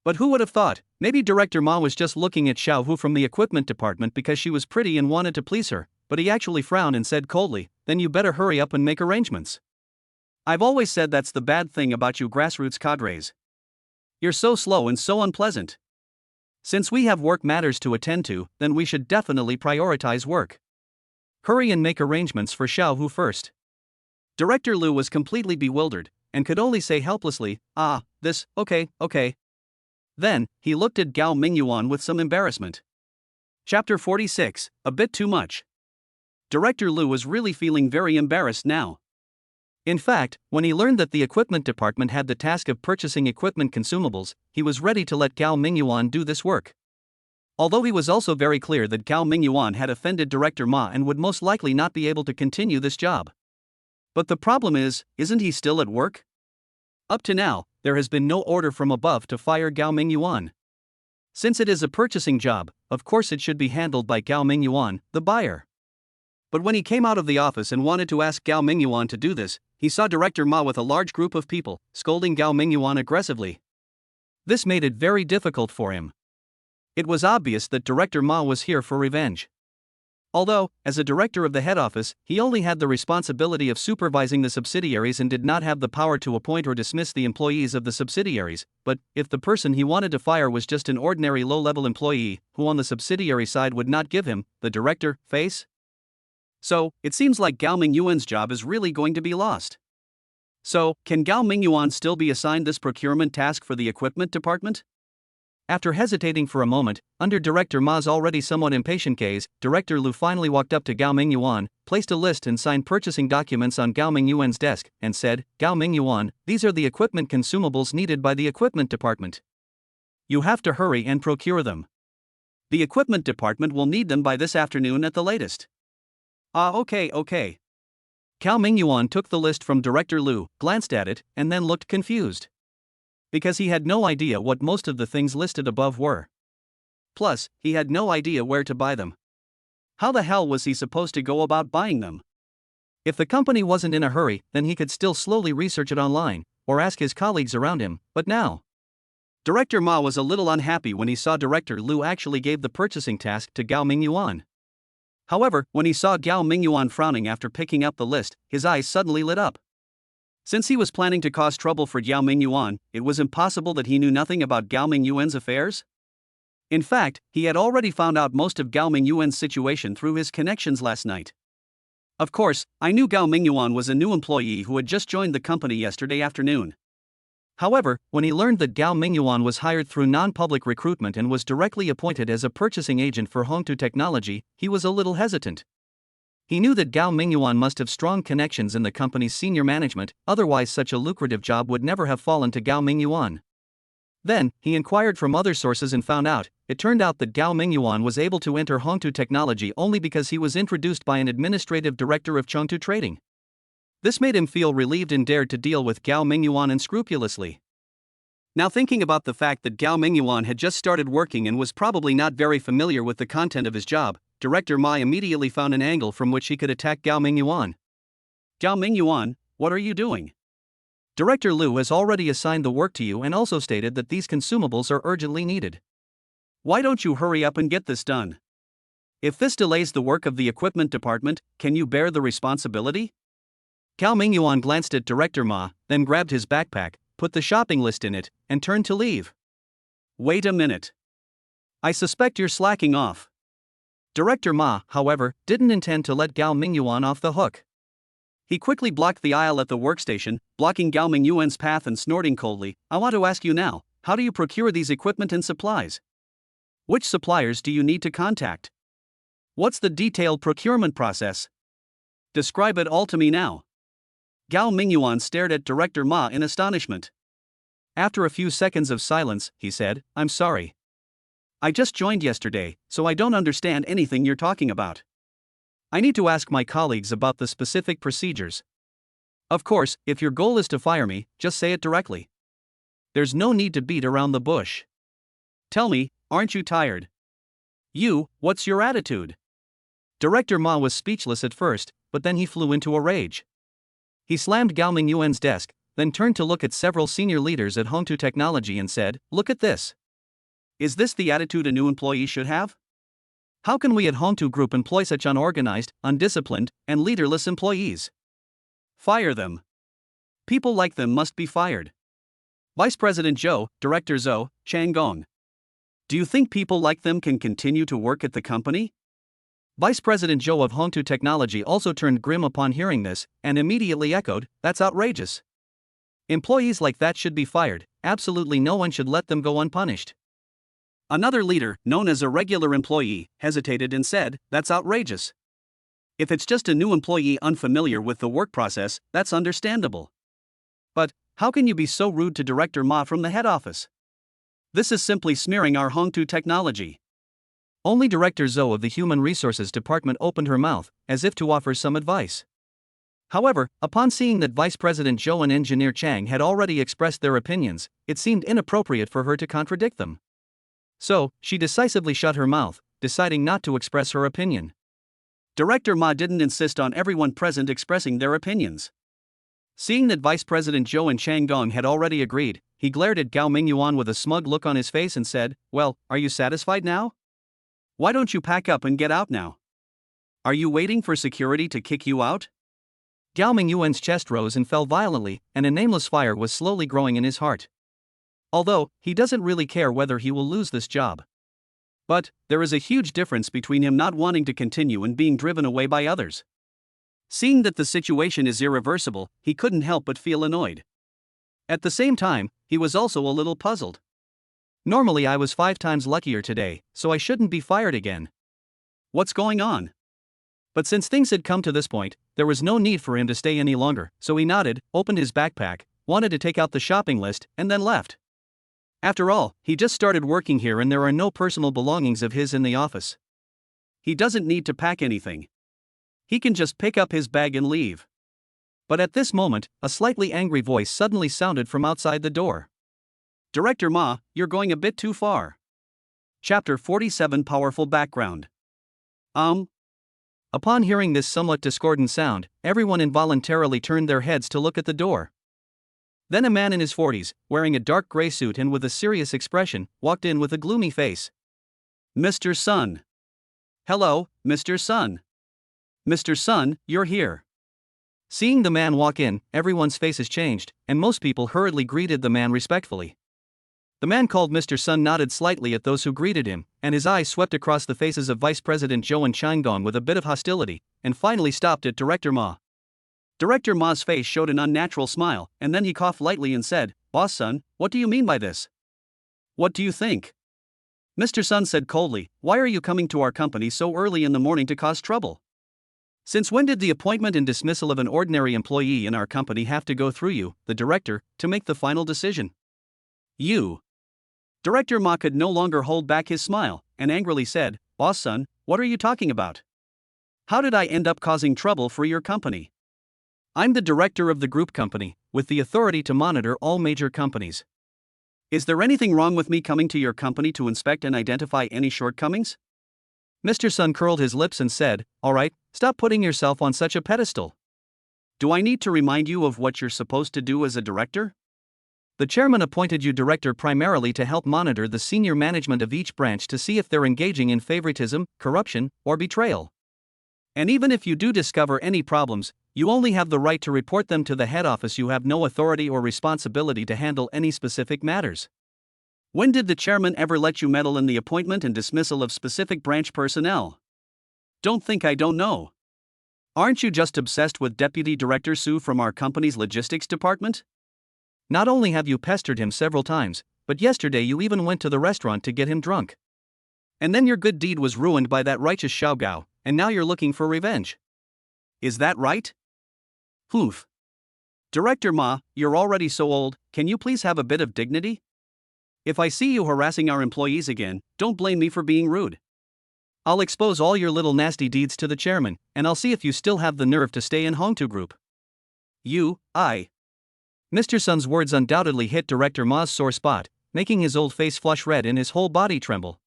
But who would have thought, maybe Director Ma was just looking at Xiao Hu from the equipment department because she was pretty and wanted to please her, but he actually frowned and said coldly, "Then you better hurry up and make arrangements. I've always said that's the bad thing about you grassroots cadres. You're so slow and so unpleasant. Since we have work matters to attend to, then we should definitely prioritize work. Hurry and make arrangements for Xiao Hu first." Director Lu was completely bewildered, and could only say helplessly, okay. Then, he looked at Gao Mingyuan with some embarrassment. Chapter 46, a bit too much. Director Lu was really feeling very embarrassed now. In fact, when he learned that the equipment department had the task of purchasing equipment consumables, he was ready to let Gao Mingyuan do this work. Although he was also very clear that Gao Mingyuan had offended Director Ma and would most likely not be able to continue this job. But the problem is, isn't he still at work? Up to now, there has been no order from above to fire Gao Mingyuan. Since it is a purchasing job, of course it should be handled by Gao Mingyuan, the buyer. But when he came out of the office and wanted to ask Gao Mingyuan to do this, he saw Director Ma with a large group of people, scolding Gao Mingyuan aggressively. This made it very difficult for him. It was obvious that Director Ma was here for revenge. Although, as a director of the head office, he only had the responsibility of supervising the subsidiaries and did not have the power to appoint or dismiss the employees of the subsidiaries, but if the person he wanted to fire was just an ordinary low-level employee, who on the subsidiary side would not give him, the director, face? So, it seems like Gao Mingyuan's job is really going to be lost. So, can Gao Mingyuan still be assigned this procurement task for the equipment department? After hesitating for a moment, under Director Ma's already somewhat impatient gaze, Director Lu finally walked up to Gao Mingyuan, placed a list and signed purchasing documents on Gao Mingyuan's desk, and said, "Gao Mingyuan, these are the equipment consumables needed by the equipment department. You have to hurry and procure them. The equipment department will need them by this afternoon at the latest." Okay. Gao Mingyuan took the list from Director Lu, glanced at it, and then looked confused. Because he had no idea what most of the things listed above were. Plus, he had no idea where to buy them. How the hell was he supposed to go about buying them? If the company wasn't in a hurry, then he could still slowly research it online, or ask his colleagues around him, but now. Director Ma was a little unhappy when he saw Director Lu actually gave the purchasing task to Gao Mingyuan. However, when he saw Gao Mingyuan frowning after picking up the list, his eyes suddenly lit up. Since he was planning to cause trouble for Gao Mingyuan, it was impossible that he knew nothing about Gao Mingyuan's affairs. In fact, he had already found out most of Gao Mingyuan's situation through his connections last night. Of course, I knew Gao Mingyuan was a new employee who had just joined the company yesterday afternoon. However, when he learned that Gao Mingyuan was hired through non-public recruitment and was directly appointed as a purchasing agent for Hongtu Technology, he was a little hesitant. He knew that Gao Mingyuan must have strong connections in the company's senior management, otherwise such a lucrative job would never have fallen to Gao Mingyuan. Then, he inquired from other sources and found out, it turned out that Gao Mingyuan was able to enter Hongtu Technology only because he was introduced by an administrative director of Chengtu Trading. This made him feel relieved and dared to deal with Gao Mingyuan unscrupulously. Now thinking about the fact that Gao Mingyuan had just started working and was probably not very familiar with the content of his job, Director Ma immediately found an angle from which he could attack Gao Mingyuan. "Gao Mingyuan, what are you doing? Director Lu has already assigned the work to you and also stated that these consumables are urgently needed. Why don't you hurry up and get this done? If this delays the work of the equipment department, can you bear the responsibility?" Gao Mingyuan glanced at Director Ma, then grabbed his backpack, put the shopping list in it, and turned to leave. "Wait a minute. I suspect you're slacking off." Director Ma, however, didn't intend to let Gao Mingyuan off the hook. He quickly blocked the aisle at the workstation, blocking Gao Mingyuan's path and snorting coldly, "I want to ask you now, how do you procure these equipment and supplies? Which suppliers do you need to contact? What's the detailed procurement process? Describe it all to me now." Gao Mingyuan stared at Director Ma in astonishment. After a few seconds of silence, he said, "I'm sorry. I just joined yesterday, so I don't understand anything you're talking about. I need to ask my colleagues about the specific procedures. Of course, if your goal is to fire me, just say it directly. There's no need to beat around the bush. Tell me, aren't you tired? What's your attitude? Director Ma was speechless at first, but then he flew into a rage. He slammed Gao Mingyuan's desk, then turned to look at several senior leaders at Hongtu Technology and said, "Look at this. Is this the attitude a new employee should have? How can we at Hongtu Group employ such unorganized, undisciplined, and leaderless employees? Fire them. People like them must be fired." Vice President Zhou, Director Zhou, Changong. Do you think people like them can continue to work at the company? Vice President Zhou of Hongtu Technology also turned grim upon hearing this, and immediately echoed, "That's outrageous. Employees like that should be fired, absolutely no one should let them go unpunished." Another leader, known as a regular employee, hesitated and said, "That's outrageous. If it's just a new employee unfamiliar with the work process, that's understandable. But, how can you be so rude to Director Ma from the head office? This is simply smearing our Hongtu Technology." Only Director Zhou of the Human Resources Department opened her mouth, as if to offer some advice. However, upon seeing that Vice President Zhou and Engineer Chang had already expressed their opinions, it seemed inappropriate for her to contradict them. So, she decisively shut her mouth, deciding not to express her opinion. Director Ma didn't insist on everyone present expressing their opinions. Seeing that Vice President Zhou and Chang Gong had already agreed, he glared at Gao Mingyuan with a smug look on his face and said, "Well, are you satisfied now? Why don't you pack up and get out now? Are you waiting for security to kick you out?" Gao Mingyuan's chest rose and fell violently, and a nameless fire was slowly growing in his heart. Although, he doesn't really care whether he will lose this job. But, there is a huge difference between him not wanting to continue and being driven away by others. Seeing that the situation is irreversible, he couldn't help but feel annoyed. At the same time, he was also a little puzzled. Normally I was 5 times luckier today, so I shouldn't be fired again. What's going on? But since things had come to this point, there was no need for him to stay any longer, so he nodded, opened his backpack, wanted to take out the shopping list, and then left. After all, he just started working here and there are no personal belongings of his in the office. He doesn't need to pack anything. He can just pick up his bag and leave. But at this moment, a slightly angry voice suddenly sounded from outside the door. "Director Ma, you're going a bit too far." Chapter 47 Powerful Background. Upon hearing this somewhat discordant sound, everyone involuntarily turned their heads to look at the door. Then a man in his 40s, wearing a dark gray suit and with a serious expression, walked in with a gloomy face. "Mr. Sun." "Hello, Mr. Sun." "Mr. Sun, you're here." Seeing the man walk in, everyone's faces changed, and most people hurriedly greeted the man respectfully. The man called Mr. Sun nodded slightly at those who greeted him, and his eyes swept across the faces of Vice President Zhou and Changong with a bit of hostility, and finally stopped at Director Ma. Director Ma's face showed an unnatural smile, and then he coughed lightly and said, "Boss Sun, what do you mean by this? What do you think?" Mr. Sun said coldly, "Why are you coming to our company so early in the morning to cause trouble? Since when did the appointment and dismissal of an ordinary employee in our company have to go through you, the director, to make the final decision?" "You." Director Ma could no longer hold back his smile, and angrily said, "Boss Sun, what are you talking about? How did I end up causing trouble for your company? I'm the director of the group company, with the authority to monitor all major companies. Is there anything wrong with me coming to your company to inspect and identify any shortcomings?" Mr. Sun curled his lips and said, "All right, stop putting yourself on such a pedestal. Do I need to remind you of what you're supposed to do as a director? The chairman appointed you director primarily to help monitor the senior management of each branch to see if they're engaging in favoritism, corruption, or betrayal. And even if you do discover any problems, you only have the right to report them to the head office. You have no authority or responsibility to handle any specific matters. When did the chairman ever let you meddle in the appointment and dismissal of specific branch personnel? Don't think I don't know. Aren't you just obsessed with Deputy Director Su from our company's logistics department? Not only have you pestered him several times, but yesterday you even went to the restaurant to get him drunk. And then your good deed was ruined by that righteous Xiao Gao, and now you're looking for revenge. Is that right? Oof. Director Ma, you're already so old, can you please have a bit of dignity? If I see you harassing our employees again, don't blame me for being rude. I'll expose all your little nasty deeds to the chairman, and I'll see if you still have the nerve to stay in Hongtu Group." Mr. Sun's words undoubtedly hit Director Ma's sore spot, making his old face flush red and his whole body tremble.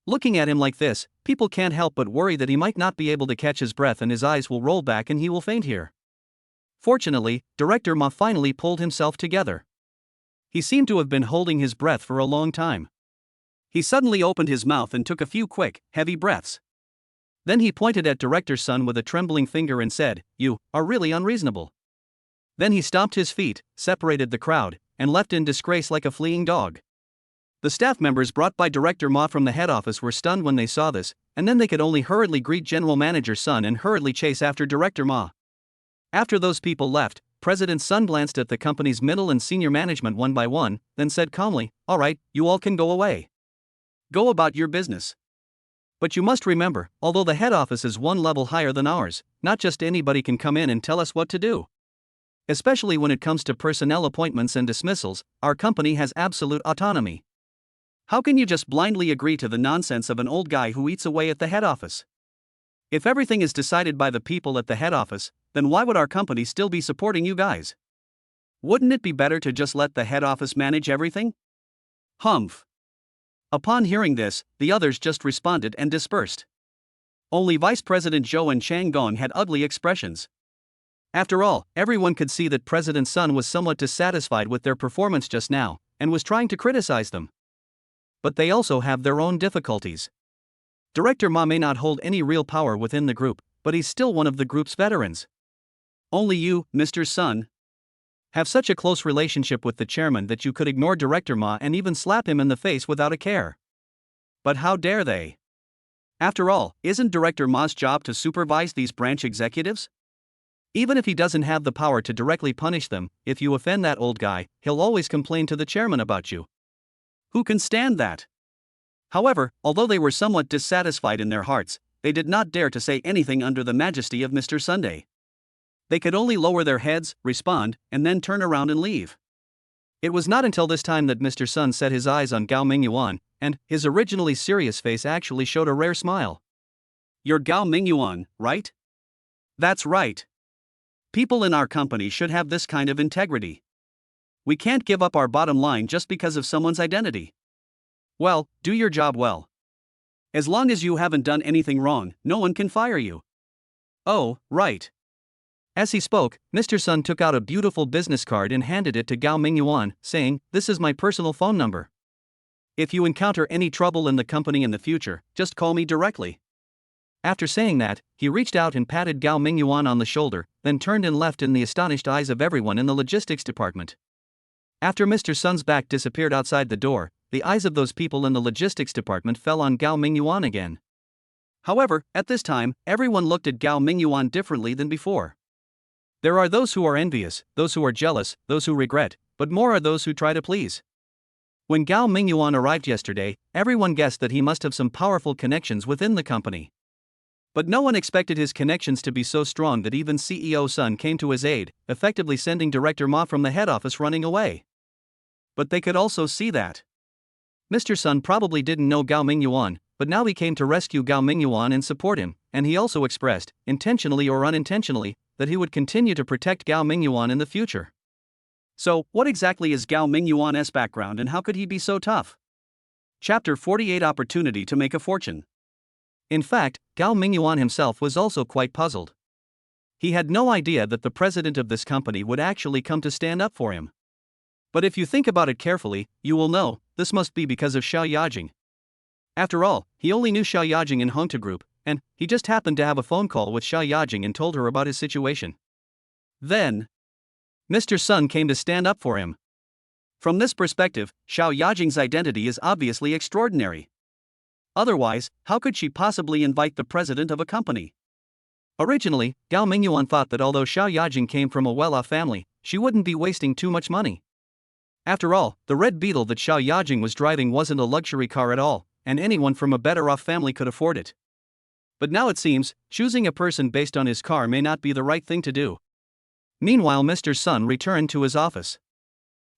Looking at him like this, people can't help but worry that he might not be able to catch his breath and his eyes will roll back and he will faint here. Fortunately, Director Ma finally pulled himself together. He seemed to have been holding his breath for a long time. He suddenly opened his mouth and took a few quick, heavy breaths. Then he pointed at Director Sun with a trembling finger and said, "You are really unreasonable." Then he stomped his feet, separated the crowd, and left in disgrace like a fleeing dog. The staff members brought by Director Ma from the head office were stunned when they saw this, and then they could only hurriedly greet General Manager Sun and hurriedly chase after Director Ma. After those people left, President Sun glanced at the company's middle and senior management one by one, then said calmly, "All right, you all can go away. Go about your business. But you must remember, although the head office is one level higher than ours, not just anybody can come in and tell us what to do. Especially when it comes to personnel appointments and dismissals, our company has absolute autonomy. How can you just blindly agree to the nonsense of an old guy who eats away at the head office? If everything is decided by the people at the head office, then why would our company still be supporting you guys? Wouldn't it be better to just let the head office manage everything?" Humph. Upon hearing this, the others just responded and dispersed. Only Vice President Zhou and Chang Gong had ugly expressions. After all, everyone could see that President Sun was somewhat dissatisfied with their performance just now, and was trying to criticize them. But they also have their own difficulties. Director Ma may not hold any real power within the group, but he's still one of the group's veterans. Only you, Mr. Sun, have such a close relationship with the chairman that you could ignore Director Ma and even slap him in the face without a care. But how dare they? After all, isn't Director Ma's job to supervise these branch executives? Even if he doesn't have the power to directly punish them, if you offend that old guy, he'll always complain to the chairman about you. Who can stand that? However, although they were somewhat dissatisfied in their hearts, they did not dare to say anything under the majesty of Mr. Sunday. They could only lower their heads, respond, and then turn around and leave. It was not until this time that Mr. Sun set his eyes on Gao Mingyuan, and his originally serious face actually showed a rare smile. "You're Gao Mingyuan, right?" "That's right. People in our company should have this kind of integrity. We can't give up our bottom line just because of someone's identity. Well, do your job well. As long as you haven't done anything wrong, no one can fire you." "Oh, right." As he spoke, Mr. Sun took out a beautiful business card and handed it to Gao Mingyuan, saying, "This is my personal phone number. If you encounter any trouble in the company in the future, just call me directly." After saying that, he reached out and patted Gao Mingyuan on the shoulder, then turned and left in the astonished eyes of everyone in the logistics department. After Mr. Sun's back disappeared outside the door, the eyes of those people in the logistics department fell on Gao Mingyuan again. However, at this time, everyone looked at Gao Mingyuan differently than before. There are those who are envious, those who are jealous, those who regret, but more are those who try to please. When Gao Mingyuan arrived yesterday, everyone guessed that he must have some powerful connections within the company. But no one expected his connections to be so strong that even CEO Sun came to his aid, effectively sending Director Ma from the head office running away. But they could also see that Mr. Sun probably didn't know Gao Mingyuan, but now he came to rescue Gao Mingyuan and support him, and he also expressed, intentionally or unintentionally, that he would continue to protect Gao Mingyuan in the future. So, what exactly is Gao Mingyuan's background and how could he be so tough? Chapter 48: Opportunity to Make a Fortune. In fact, Gao Mingyuan himself was also quite puzzled. He had no idea that the president of this company would actually come to stand up for him. But if you think about it carefully, you will know, this must be because of Xiao Yajing. After all, he only knew Xiao Yajing in Hongta Group, and he just happened to have a phone call with Xiao Yajing and told her about his situation. Then, Mr. Sun came to stand up for him. From this perspective, Xiao Yajing's identity is obviously extraordinary. Otherwise, how could she possibly invite the president of a company? Originally, Gao Mingyuan thought that although Xiao Yajing came from a well-off family, she wouldn't be wasting too much money. After all, the red Beetle that Xiao Yajing was driving wasn't a luxury car at all, and anyone from a better-off family could afford it. But now it seems, choosing a person based on his car may not be the right thing to do. Meanwhile, Mr. Sun returned to his office.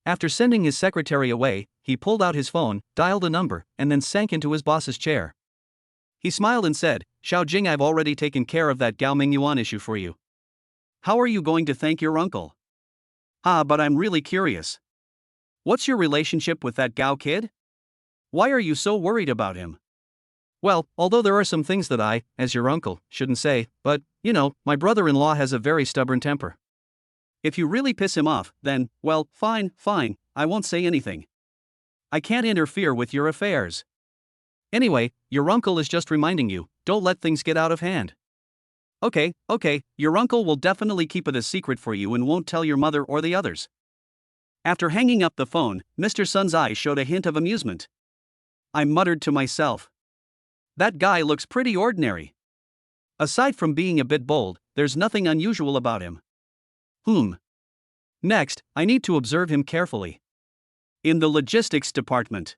After sending his secretary away, he pulled out his phone, dialed a number, and then sank into his boss's chair. He smiled and said, "Xiao Jing, I've already taken care of that Gao Mingyuan issue for you. How are you going to thank your uncle?" "Ah, but I'm really curious." What's your relationship with that Gao kid? Why are you so worried about him? Well, although there are some things that I, as your uncle, shouldn't say, but, my brother-in-law has a very stubborn temper. If you really piss him off, then, well, fine, I won't say anything. I can't interfere with your affairs. Anyway, your uncle is just reminding you, don't let things get out of hand. Okay, your uncle will definitely keep it a secret for you and won't tell your mother or the others. After hanging up the phone, Mr. Sun's eyes showed a hint of amusement. I muttered to myself. That guy looks pretty ordinary. Aside from being a bit bold, there's nothing unusual about him. Next, I need to observe him carefully. In the logistics department,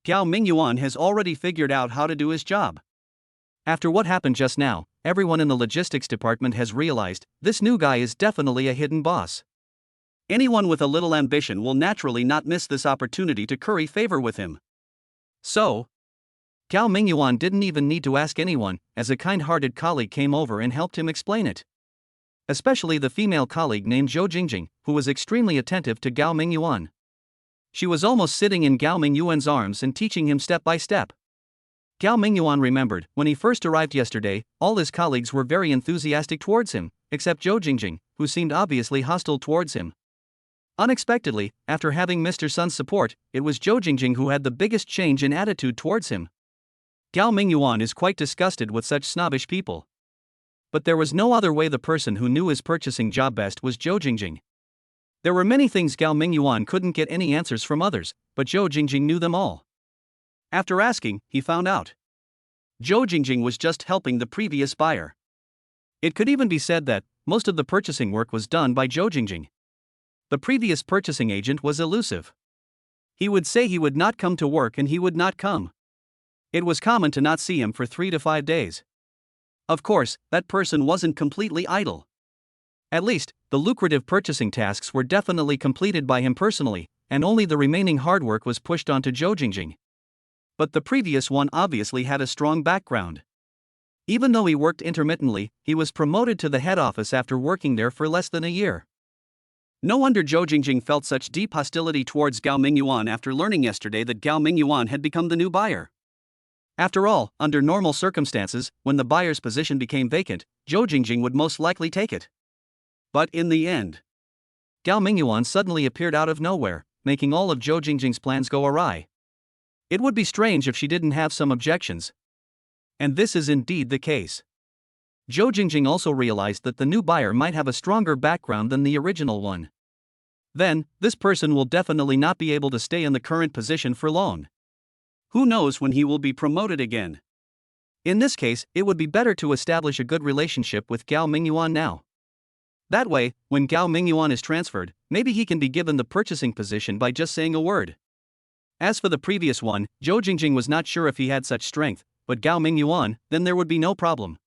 Gao Mingyuan has already figured out how to do his job. After what happened just now, everyone in the logistics department has realized this new guy is definitely a hidden boss. Anyone with a little ambition will naturally not miss this opportunity to curry favor with him. So, Gao Mingyuan didn't even need to ask anyone, as a kind-hearted colleague came over and helped him explain it. Especially the female colleague named Zhou Jingjing, who was extremely attentive to Gao Mingyuan. She was almost sitting in Gao Mingyuan's arms and teaching him step by step. Gao Mingyuan remembered, when he first arrived yesterday, all his colleagues were very enthusiastic towards him, except Zhou Jingjing, who seemed obviously hostile towards him. Unexpectedly, after having Mr. Sun's support, it was Zhou Jingjing who had the biggest change in attitude towards him. Gao Mingyuan is quite disgusted with such snobbish people. But there was no other way. The person who knew his purchasing job best was Zhou Jingjing. There were many things Gao Mingyuan couldn't get any answers from others, but Zhou Jingjing knew them all. After asking, he found out. Zhou Jingjing was just helping the previous buyer. It could even be said that most of the purchasing work was done by Zhou Jingjing. The previous purchasing agent was elusive. He would say he would not come to work and he would not come. It was common to not see him for 3 to 5 days. Of course, that person wasn't completely idle. At least, the lucrative purchasing tasks were definitely completed by him personally, and only the remaining hard work was pushed onto Zhou Jingjing. But the previous one obviously had a strong background. Even though he worked intermittently, he was promoted to the head office after working there for less than a year. No wonder Zhou Jingjing felt such deep hostility towards Gao Mingyuan after learning yesterday that Gao Mingyuan had become the new buyer. After all, under normal circumstances, when the buyer's position became vacant, Zhou Jingjing would most likely take it. But in the end, Gao Mingyuan suddenly appeared out of nowhere, making all of Zhou Jingjing's plans go awry. It would be strange if she didn't have some objections. And this is indeed the case. Zhou Jingjing also realized that the new buyer might have a stronger background than the original one. Then, this person will definitely not be able to stay in the current position for long. Who knows when he will be promoted again? In this case, it would be better to establish a good relationship with Gao Mingyuan now. That way, when Gao Mingyuan is transferred, maybe he can be given the purchasing position by just saying a word. As for the previous one, Zhou Jingjing was not sure if he had such strength, but Gao Mingyuan, then there would be no problem.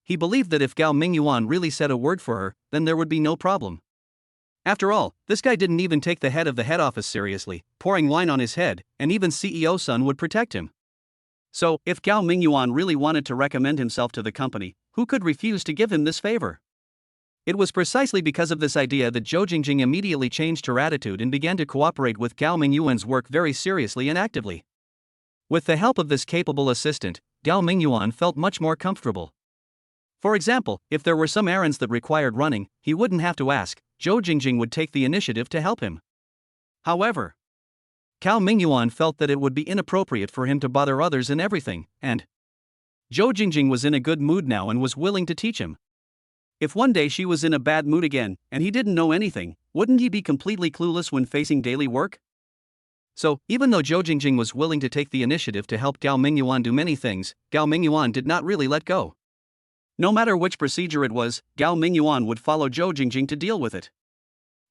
He believed that if Gao Mingyuan really said a word for her, then there would be no problem. After all, this guy didn't even take the head of the head office seriously, pouring wine on his head, and even CEO Sun would protect him. So, if Gao Mingyuan really wanted to recommend himself to the company, who could refuse to give him this favor? It was precisely because of this idea that Zhou Jingjing immediately changed her attitude and began to cooperate with Gao Mingyuan's work very seriously and actively. With the help of this capable assistant, Gao Mingyuan felt much more comfortable. For example, if there were some errands that required running, he wouldn't have to ask, Zhou Jingjing would take the initiative to help him. However, Gao Mingyuan felt that it would be inappropriate for him to bother others in everything, and Zhou Jingjing was in a good mood now and was willing to teach him. If one day she was in a bad mood again, and he didn't know anything, wouldn't he be completely clueless when facing daily work? So, even though Zhou Jingjing was willing to take the initiative to help Gao Mingyuan do many things, Gao Mingyuan did not really let go. No matter which procedure it was, Gao Mingyuan would follow Zhou Jingjing to deal with it.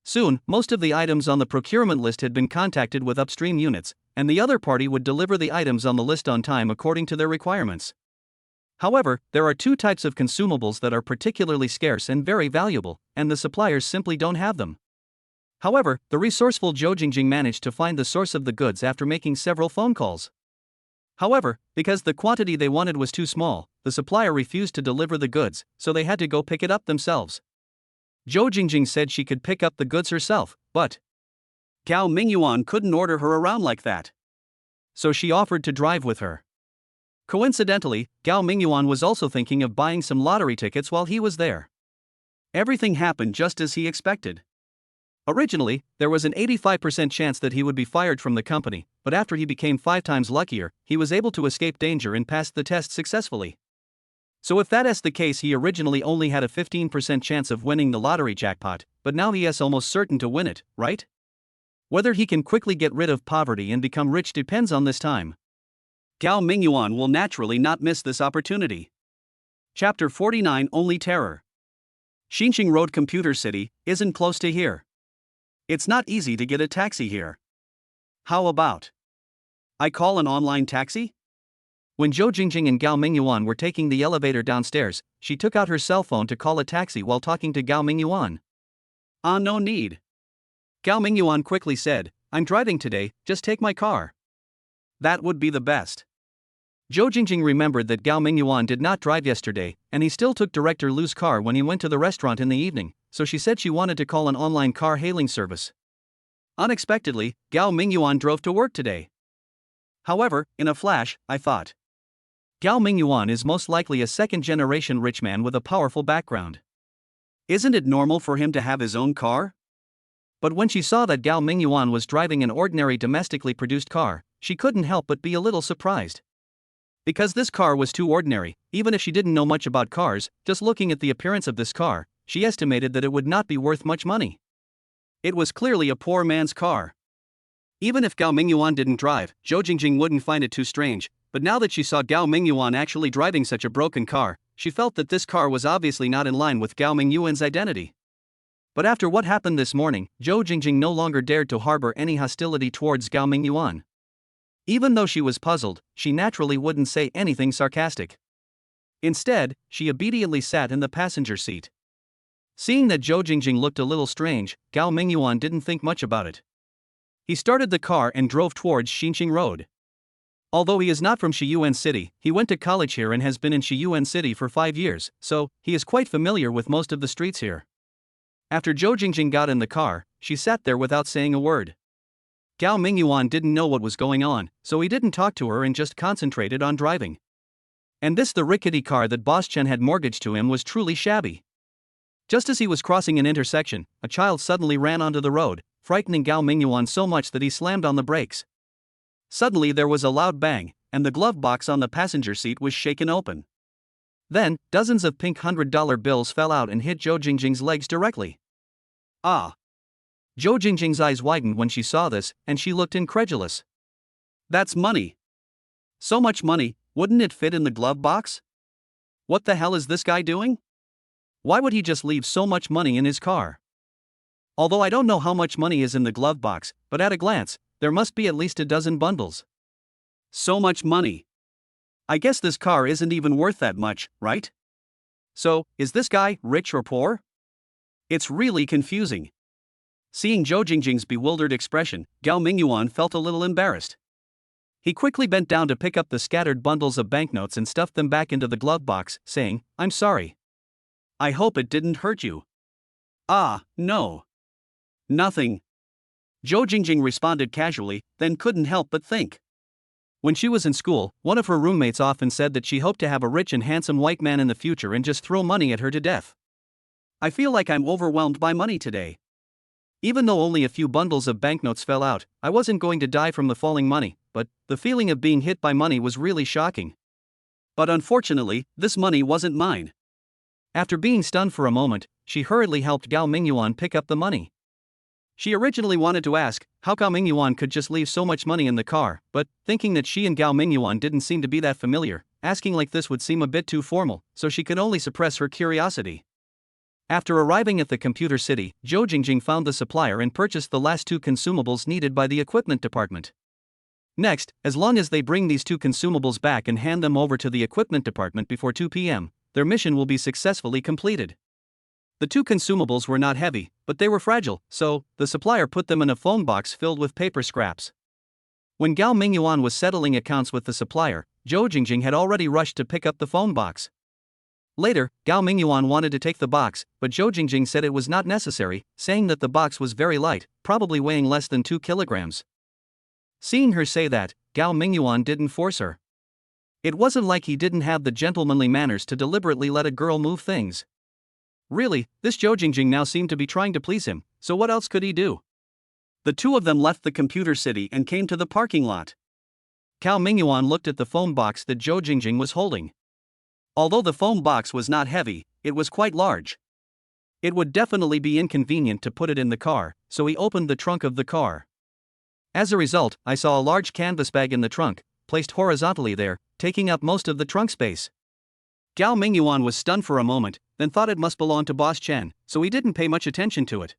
Soon, most of the items on the procurement list had been contacted with upstream units, and the other party would deliver the items on the list on time according to their requirements. However, there are 2 types of consumables that are particularly scarce and very valuable, and the suppliers simply don't have them. However, the resourceful Zhou Jingjing managed to find the source of the goods after making several phone calls. However, because the quantity they wanted was too small, the supplier refused to deliver the goods, so they had to go pick it up themselves. Zhou Jingjing said she could pick up the goods herself, but Gao Mingyuan couldn't order her around like that. So she offered to drive with her. Coincidentally, Gao Mingyuan was also thinking of buying some lottery tickets while he was there. Everything happened just as he expected. Originally, there was an 85% chance that he would be fired from the company, but after he became 5 times luckier, he was able to escape danger and passed the test successfully. So if that's the case, he originally only had a 15% chance of winning the lottery jackpot, but now he is almost certain to win it, right? Whether he can quickly get rid of poverty and become rich depends on this time. Gao Mingyuan will naturally not miss this opportunity. Chapter 49 Only Terror. Xinqing Road Computer City isn't close to here. It's not easy to get a taxi here. How about I call an online taxi? When Zhou Jingjing and Gao Mingyuan were taking the elevator downstairs, she took out her cell phone to call a taxi while talking to Gao Mingyuan. No need. Gao Mingyuan quickly said, I'm driving today, just take my car. That would be the best. Zhou Jingjing remembered that Gao Mingyuan did not drive yesterday, and he still took Director Lu's car when he went to the restaurant in the evening, so she said she wanted to call an online car hailing service. Unexpectedly, Gao Mingyuan drove to work today. However, in a flash, I thought, Gao Mingyuan is most likely a second-generation rich man with a powerful background. Isn't it normal for him to have his own car? But when she saw that Gao Mingyuan was driving an ordinary domestically produced car, she couldn't help but be a little surprised. Because this car was too ordinary, even if she didn't know much about cars, just looking at the appearance of this car, she estimated that it would not be worth much money. It was clearly a poor man's car. Even if Gao Mingyuan didn't drive, Zhou Jingjing wouldn't find it too strange, but now that she saw Gao Mingyuan actually driving such a broken car, she felt that this car was obviously not in line with Gao Mingyuan's identity. But after what happened this morning, Zhou Jingjing no longer dared to harbor any hostility towards Gao Mingyuan. Even though she was puzzled, she naturally wouldn't say anything sarcastic. Instead, she obediently sat in the passenger seat. Seeing that Zhou Jingjing looked a little strange, Gao Mingyuan didn't think much about it. He started the car and drove towards Xinqing Road. Although he is not from Shiyuan City, he went to college here and has been in Shiyuan City for 5 years, so he is quite familiar with most of the streets here. After Zhou Jingjing got in the car, she sat there without saying a word. Gao Mingyuan didn't know what was going on, so he didn't talk to her and just concentrated on driving. And the rickety car that Boss Chen had mortgaged to him was truly shabby. Just as he was crossing an intersection, a child suddenly ran onto the road, frightening Gao Mingyuan so much that he slammed on the brakes. Suddenly there was a loud bang, and the glove box on the passenger seat was shaken open. Then, dozens of pink $100 bills fell out and hit Zhou Jingjing's legs directly. Ah! Zhou Jingjing's eyes widened when she saw this, and she looked incredulous. That's money. So much money, wouldn't it fit in the glove box? What the hell is this guy doing? Why would he just leave so much money in his car? Although I don't know how much money is in the glove box, but at a glance, there must be at least a dozen bundles. So much money. I guess this car isn't even worth that much, right? So, is this guy rich or poor? It's really confusing. Seeing Zhou Jingjing's bewildered expression, Gao Mingyuan felt a little embarrassed. He quickly bent down to pick up the scattered bundles of banknotes and stuffed them back into the glove box, saying, I'm sorry. I hope it didn't hurt you. No. Nothing. Zhou Jingjing responded casually, then couldn't help but think. When she was in school, one of her roommates often said that she hoped to have a rich and handsome white man in the future and just throw money at her to death. I feel like I'm overwhelmed by money today. Even though only a few bundles of banknotes fell out, I wasn't going to die from the falling money, but the feeling of being hit by money was really shocking. But unfortunately, this money wasn't mine. After being stunned for a moment, she hurriedly helped Gao Mingyuan pick up the money. She originally wanted to ask how Gao Mingyuan could just leave so much money in the car, but thinking that she and Gao Mingyuan didn't seem to be that familiar, asking like this would seem a bit too formal, so she could only suppress her curiosity. After arriving at the computer city, Zhou Jingjing found the supplier and purchased the last 2 consumables needed by the equipment department. Next, as long as they bring these 2 consumables back and hand them over to the equipment department before 2 p.m., their mission will be successfully completed. The 2 consumables were not heavy, but they were fragile, so the supplier put them in a phone box filled with paper scraps. When Gao Mingyuan was settling accounts with the supplier, Zhou Jingjing had already rushed to pick up the phone box. Later, Gao Mingyuan wanted to take the box, but Zhou Jingjing said it was not necessary, saying that the box was very light, probably weighing less than 2 kilograms. Seeing her say that, Gao Mingyuan didn't force her. It wasn't like he didn't have the gentlemanly manners to deliberately let a girl move things. Really, this Zhou Jingjing now seemed to be trying to please him, so what else could he do? The two of them left the computer city and came to the parking lot. Gao Mingyuan looked at the phone box that Zhou Jingjing was holding. Although the phone box was not heavy, it was quite large. It would definitely be inconvenient to put it in the car, so he opened the trunk of the car. As a result, I saw a large canvas bag in the trunk, placed horizontally there, taking up most of the trunk space. Gao Mingyuan was stunned for a moment, then thought it must belong to Boss Chen, so he didn't pay much attention to it.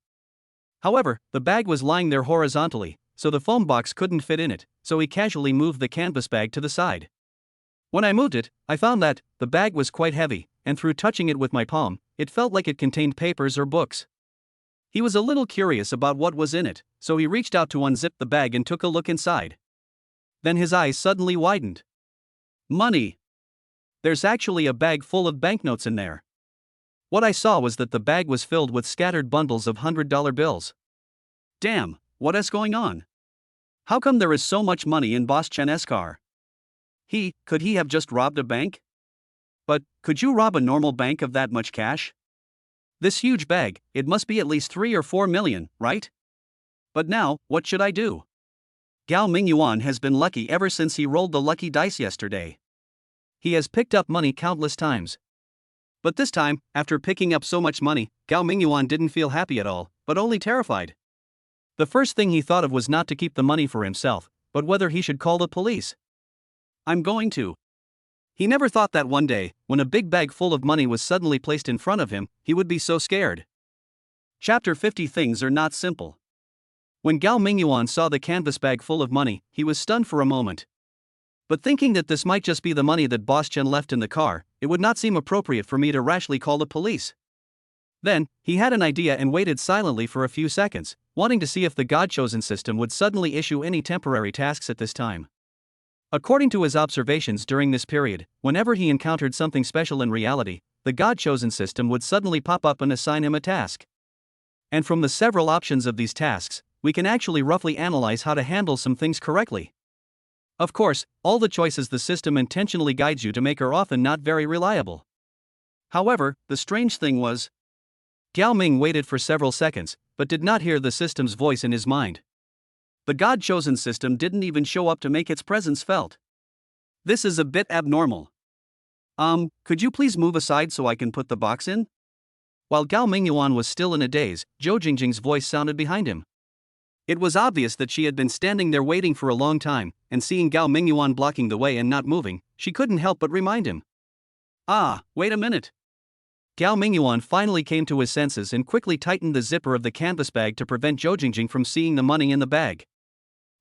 However, the bag was lying there horizontally, so the phone box couldn't fit in it, so he casually moved the canvas bag to the side. When I moved it, I found that the bag was quite heavy, and through touching it with my palm, it felt like it contained papers or books. He was a little curious about what was in it, so he reached out to unzip the bag and took a look inside. Then his eyes suddenly widened. Money! There's actually a bag full of banknotes in there. What I saw was that the bag was filled with scattered bundles of $100 bills. Damn, what is going on? How come there is so much money in Boss Chen's car? Could he have just robbed a bank? But, could you rob a normal bank of that much cash? This huge bag, it must be at least 3 or 4 million, right? But now, what should I do? Gao Mingyuan has been lucky ever since he rolled the lucky dice yesterday. He has picked up money countless times. But this time, after picking up so much money, Gao Mingyuan didn't feel happy at all, but only terrified. The first thing he thought of was not to keep the money for himself, but whether he should call the police. I'm going to. He never thought that one day, when a big bag full of money was suddenly placed in front of him, he would be so scared. Chapter 50. Things are not simple. When Gao Mingyuan saw the canvas bag full of money, he was stunned for a moment. But thinking that this might just be the money that Boss Chen left in the car, it would not seem appropriate for me to rashly call the police. Then, he had an idea and waited silently for a few seconds, wanting to see if the God-chosen system would suddenly issue any temporary tasks at this time. According to his observations during this period, whenever he encountered something special in reality, the God-chosen system would suddenly pop up and assign him a task. And from the several options of these tasks, we can actually roughly analyze how to handle some things correctly. Of course, all the choices the system intentionally guides you to make are often not very reliable. However, the strange thing was, Gao Ming waited for several seconds, but did not hear the system's voice in his mind. The God-chosen system didn't even show up to make its presence felt. This is a bit abnormal. Could you please move aside so I can put the box in? While Gao Mingyuan was still in a daze, Zhou Jingjing's voice sounded behind him. It was obvious that she had been standing there waiting for a long time, and seeing Gao Mingyuan blocking the way and not moving, she couldn't help but remind him. Wait a minute. Gao Mingyuan finally came to his senses and quickly tightened the zipper of the canvas bag to prevent Zhou Jingjing from seeing the money in the bag.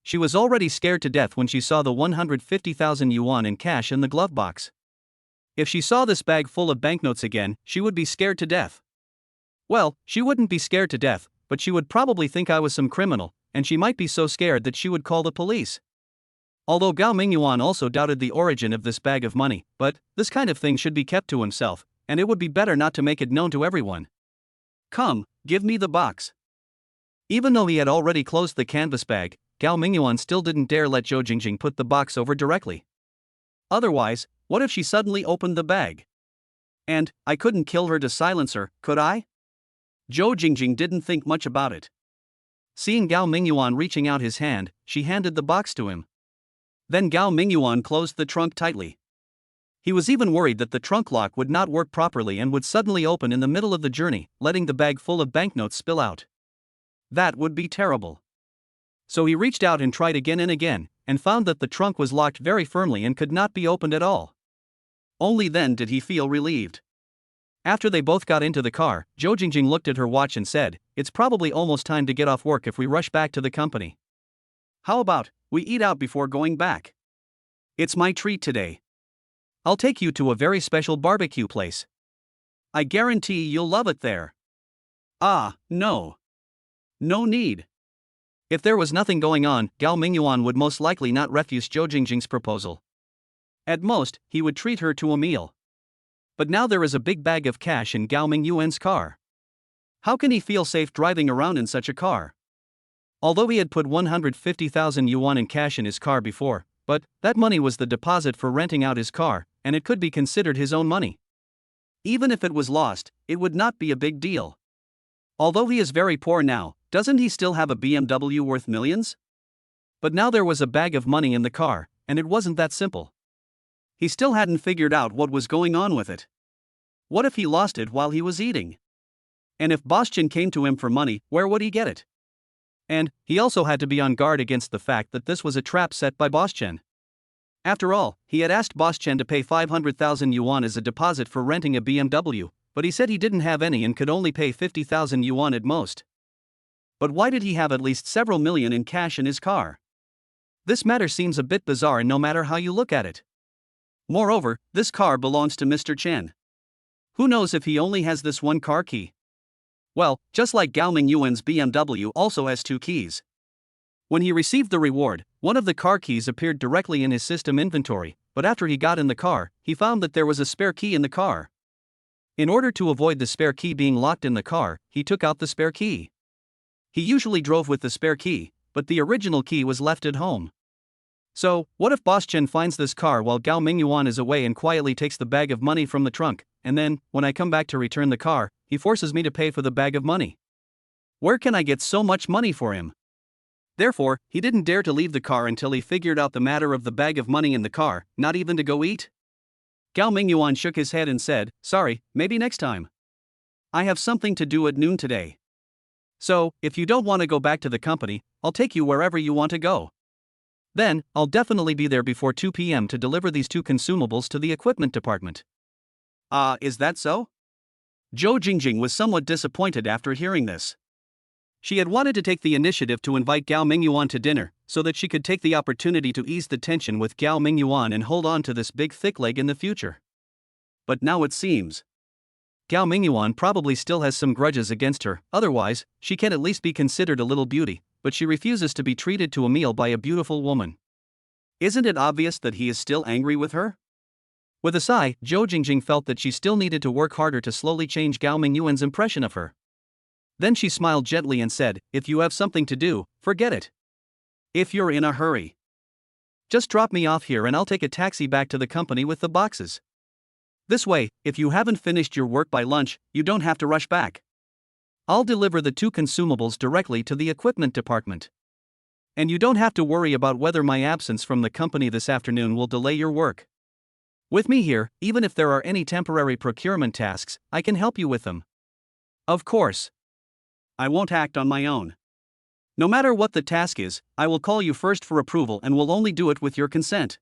She was already scared to death when she saw the 150,000 yuan in cash in the glove box. If she saw this bag full of banknotes again, she would be scared to death. Well, she wouldn't be scared to death, but she would probably think I was some criminal, and she might be so scared that she would call the police. Although Gao Mingyuan also doubted the origin of this bag of money, but this kind of thing should be kept to himself, and it would be better not to make it known to everyone. Come, give me the box. Even though he had already closed the canvas bag, Gao Mingyuan still didn't dare let Zhou Jingjing put the box over directly. Otherwise, what if she suddenly opened the bag? And I couldn't kill her to silence her, could I? Zhou Jingjing didn't think much about it. Seeing Gao Mingyuan reaching out his hand, she handed the box to him. Then Gao Mingyuan closed the trunk tightly. He was even worried that the trunk lock would not work properly and would suddenly open in the middle of the journey, letting the bag full of banknotes spill out. That would be terrible. So he reached out and tried again and again, and found that the trunk was locked very firmly and could not be opened at all. Only then did he feel relieved. After they both got into the car, Zhou Jingjing looked at her watch and said, "It's probably almost time to get off work if we rush back to the company. How about we eat out before going back? It's my treat today. I'll take you to a very special barbecue place. I guarantee you'll love it there." No. No need. If there was nothing going on, Gao Mingyuan would most likely not refuse Zhou Jingjing's proposal. At most, he would treat her to a meal. But now there is a big bag of cash in Gao Mingyuan's car. How can he feel safe driving around in such a car? Although he had put 150,000 yuan in cash in his car before, but that money was the deposit for renting out his car, and it could be considered his own money. Even if it was lost, it would not be a big deal. Although he is very poor now, doesn't he still have a BMW worth millions? But now there was a bag of money in the car, and it wasn't that simple. He still hadn't figured out what was going on with it. What if he lost it while he was eating? And if Bastian came to him for money, where would he get it? And he also had to be on guard against the fact that this was a trap set by Bastian. After all, he had asked Bastian to pay 500,000 yuan as a deposit for renting a BMW, but he said he didn't have any and could only pay 50,000 yuan at most. But why did he have at least several million in cash in his car? This matter seems a bit bizarre no matter how you look at it. Moreover, this car belongs to Mr. Chen. Who knows if he only has this one car key? Well, just like Gao Mingyuan's BMW also has two keys. When he received the reward, one of the car keys appeared directly in his system inventory, but after he got in the car, he found that there was a spare key in the car. In order to avoid the spare key being locked in the car, he took out the spare key. He usually drove with the spare key, but the original key was left at home. So, what if Bastian finds this car while Gao Mingyuan is away and quietly takes the bag of money from the trunk, and then, when I come back to return the car, he forces me to pay for the bag of money? Where can I get so much money for him? Therefore, he didn't dare to leave the car until he figured out the matter of the bag of money in the car, not even to go eat. Gao Mingyuan shook his head and said, "Sorry, maybe next time. I have something to do at noon today. So, if you don't want to go back to the company, I'll take you wherever you want to go. Then, I'll definitely be there before 2 p.m. to deliver these two consumables to the equipment department." Is that so? Zhou Jingjing was somewhat disappointed after hearing this. She had wanted to take the initiative to invite Gao Mingyuan to dinner, so that she could take the opportunity to ease the tension with Gao Mingyuan and hold on to this big thick leg in the future. But now it seems Gao Mingyuan probably still has some grudges against her, otherwise, she can at least be considered a little beauty, but she refuses to be treated to a meal by a beautiful woman. Isn't it obvious that he is still angry with her? With a sigh, Zhou Jingjing felt that she still needed to work harder to slowly change Gao Mingyuan's impression of her. Then she smiled gently and said, "If you have something to do, forget it. If you're in a hurry, just drop me off here and I'll take a taxi back to the company with the boxes. This way, if you haven't finished your work by lunch, you don't have to rush back. I'll deliver the two consumables directly to the equipment department. And you don't have to worry about whether my absence from the company this afternoon will delay your work. With me here, even if there are any temporary procurement tasks, I can help you with them. Of course. I won't act on my own. No matter what the task is, I will call you first for approval and will only do it with your consent.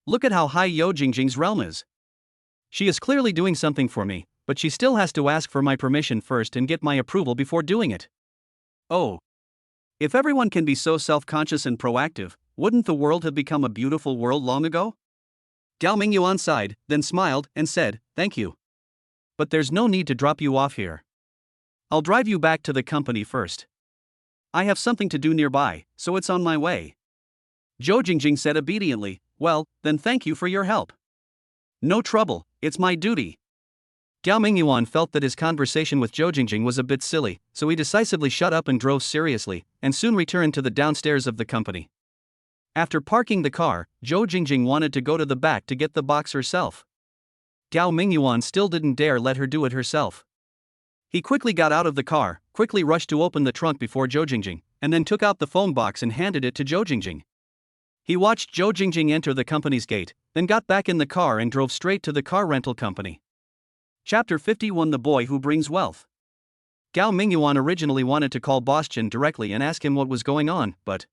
Look at how high Zhou Jingjing's realm is. She is clearly doing something for me, but she still has to ask for my permission first and get my approval before doing it. Oh. If everyone can be so self-conscious and proactive, wouldn't the world have become a beautiful world long ago?" Gao Mingyuan sighed, then smiled and said, "Thank you. But there's no need to drop you off here. I'll drive you back to the company first. I have something to do nearby, so it's on my way." Zhou Jingjing said obediently, "Well, then thank you for your help." "No trouble, it's my duty." Gao Mingyuan felt that his conversation with Zhou Jingjing was a bit silly, so he decisively shut up and drove seriously, and soon returned to the downstairs of the company. After parking the car, Zhou Jingjing wanted to go to the back to get the box herself. Gao Mingyuan still didn't dare let her do it herself. He quickly got out of the car, quickly rushed to open the trunk before Zhou Jingjing, and then took out the phone box and handed it to Zhou Jingjing. He watched Zhou Jingjing enter the company's gate, then got back in the car and drove straight to the car rental company. Chapter 51: The Boy Who Brings Wealth. Gao Mingyuan originally wanted to call Bastian directly and ask him what was going on, but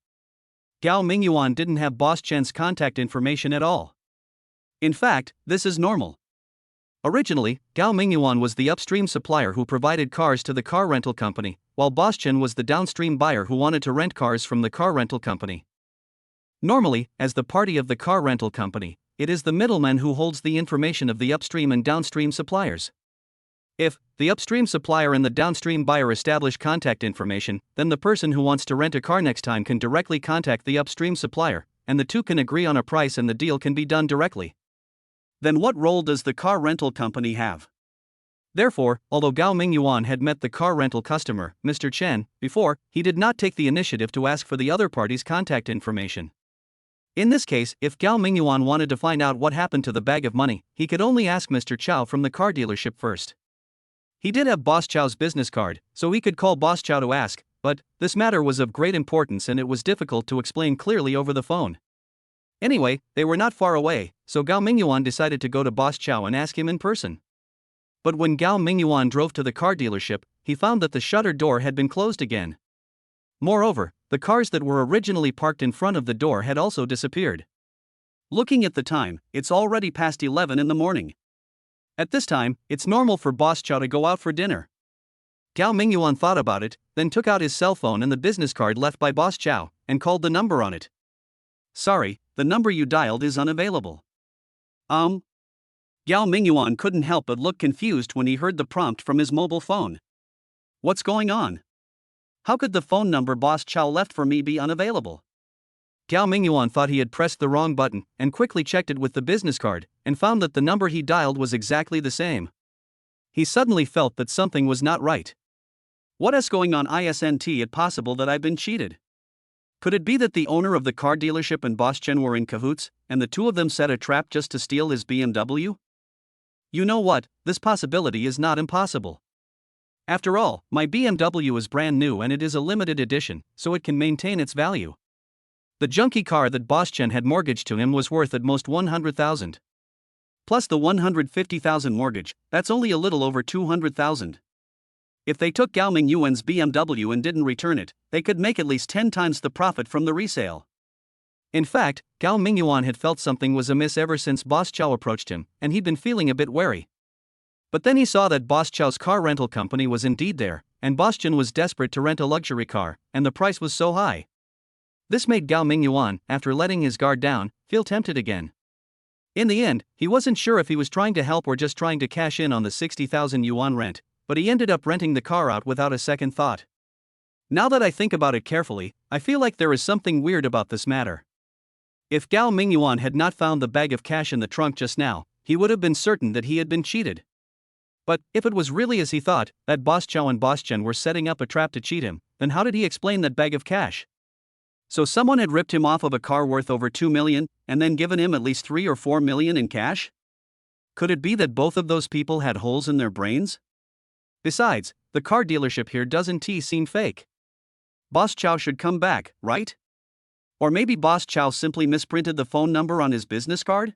Gao Mingyuan didn't have Bastian's contact information at all. In fact, this is normal. Originally, Gao Mingyuan was the upstream supplier who provided cars to the car rental company, while Bastian was the downstream buyer who wanted to rent cars from the car rental company. Normally, as the party of the car rental company, it is the middleman who holds the information of the upstream and downstream suppliers. If the upstream supplier and the downstream buyer establish contact information, then the person who wants to rent a car next time can directly contact the upstream supplier, and the two can agree on a price and the deal can be done directly. Then what role does the car rental company have? Therefore, although Gao Mingyuan had met the car rental customer, Mr. Chen, before, he did not take the initiative to ask for the other party's contact information. In this case, if Gao Mingyuan wanted to find out what happened to the bag of money, he could only ask Mr. Chow from the car dealership first. He did have Boss Chow's business card, so he could call Boss Chow to ask, but this matter was of great importance and it was difficult to explain clearly over the phone. Anyway, they were not far away, so Gao Mingyuan decided to go to Boss Chow and ask him in person. But when Gao Mingyuan drove to the car dealership, he found that the shutter door had been closed again. Moreover, the cars that were originally parked in front of the door had also disappeared. Looking at the time, it's already past 11 in the morning. At this time, it's normal for Boss Chow to go out for dinner. Gao Mingyuan thought about it, then took out his cell phone and the business card left by Boss Chow, and called the number on it. "Sorry, the number you dialed is unavailable." Gao Mingyuan couldn't help but look confused when he heard the prompt from his mobile phone. What's going on? How could the phone number Boss Chow left for me be unavailable? Gao Mingyuan thought he had pressed the wrong button and quickly checked it with the business card and found that the number he dialed was exactly the same. He suddenly felt that something was not right. What is going on? Isn't it possible that I've been cheated? Could it be that the owner of the car dealership and Boss Chen were in cahoots, and the two of them set a trap just to steal his BMW? You know what, this possibility is not impossible. After all, my BMW is brand new and it is a limited edition, so it can maintain its value. The junky car that Boss Chen had mortgaged to him was worth at most 100,000. Plus the 150,000 mortgage, that's only a little over 200,000. If they took Gao Mingyuan's BMW and didn't return it, they could make at least 10 times the profit from the resale. In fact, Gao Mingyuan had felt something was amiss ever since Boss Chow approached him, and he'd been feeling a bit wary. But then he saw that Boss Chow's car rental company was indeed there, and Boss Chen was desperate to rent a luxury car, and the price was so high. This made Gao Mingyuan, after letting his guard down, feel tempted again. In the end, he wasn't sure if he was trying to help or just trying to cash in on the 60,000 yuan rent, but he ended up renting the car out without a second thought. Now that I think about it carefully, I feel like there is something weird about this matter. If Gao Mingyuan had not found the bag of cash in the trunk just now, he would have been certain that he had been cheated. But if it was really as he thought, that Boss Chow and Boss Chen were setting up a trap to cheat him, then how did he explain that bag of cash? So someone had ripped him off of a car worth over 2 million, and then given him at least 3 or 4 million in cash? Could it be that both of those people had holes in their brains? Besides, the car dealership here doesn't seem fake. Boss Chow should come back, right? Or maybe Boss Chow simply misprinted the phone number on his business card?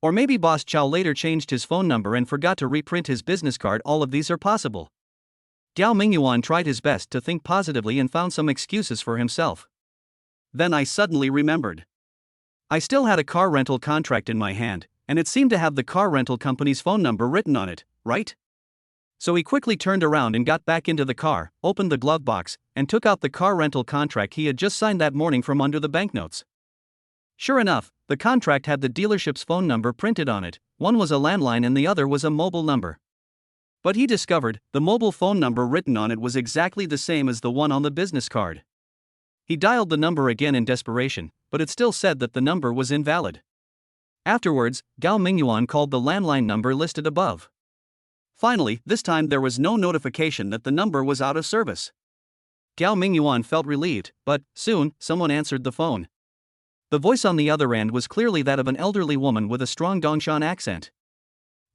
Or maybe Boss Chow later changed his phone number and forgot to reprint his business card. All of these are possible. Gao Mingyuan tried his best to think positively and found some excuses for himself. Then I suddenly remembered. I still had a car rental contract in my hand, and it seemed to have the car rental company's phone number written on it, right? So he quickly turned around and got back into the car, opened the glove box, and took out the car rental contract he had just signed that morning from under the banknotes. Sure enough, the contract had the dealership's phone number printed on it. One was a landline and the other was a mobile number. But he discovered the mobile phone number written on it was exactly the same as the one on the business card. He dialed the number again in desperation, but it still said that the number was invalid. Afterwards, Gao Mingyuan called the landline number listed above. Finally, this time there was no notification that the number was out of service. Gao Mingyuan felt relieved, but soon, someone answered the phone. The voice on the other end was clearly that of an elderly woman with a strong Dongshan accent.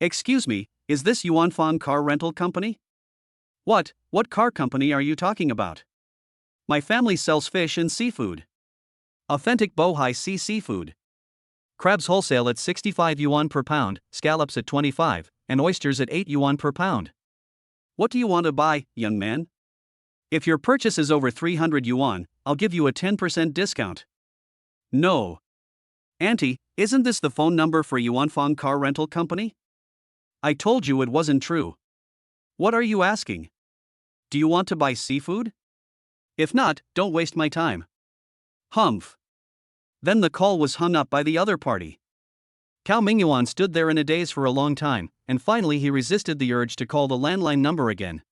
"Excuse me, is this Yuanfang Car Rental Company?" What car company are you talking about?" "My family sells fish and seafood. Authentic Bohai Sea seafood. Crabs wholesale at 65 yuan per pound, scallops at 25, and oysters at 8 yuan per pound. What do you want to buy, young man? If your purchase is over 300 yuan, I'll give you a 10% discount." "No. Auntie, isn't this the phone number for Yuanfang Car Rental Company? I told you it wasn't true. What are you asking? Do you want to buy seafood? If not, don't waste my time." Humph. Then the call was hung up by the other party. Gao Mingyuan stood there in a daze for a long time, and finally he resisted the urge to call the landline number again.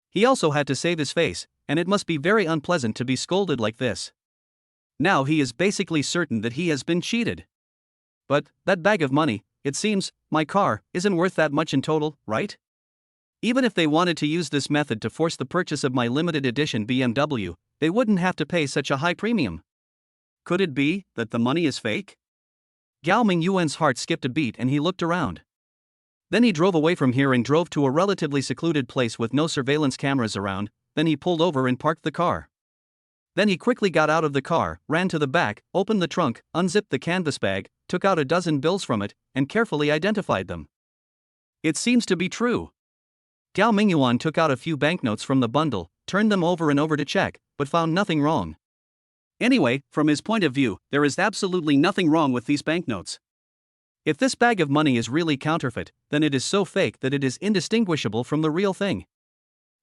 He also had to save his face, and it must be very unpleasant to be scolded like this. Now he is basically certain that he has been cheated. But that bag of money, it seems, my car isn't worth that much in total, right? Even if they wanted to use this method to force the purchase of my limited edition BMW, they wouldn't have to pay such a high premium. Could it be that the money is fake? Gao Mingyuan's heart skipped a beat and he looked around. Then he drove away from here and drove to a relatively secluded place with no surveillance cameras around. Then he pulled over and parked the car. Then he quickly got out of the car, ran to the back, opened the trunk, unzipped the canvas bag, took out a dozen bills from it, and carefully identified them. It seems to be true. Gao Mingyuan took out a few banknotes from the bundle, turned them over and over to check, but found nothing wrong. Anyway, from his point of view, there is absolutely nothing wrong with these banknotes. If this bag of money is really counterfeit, then it is so fake that it is indistinguishable from the real thing.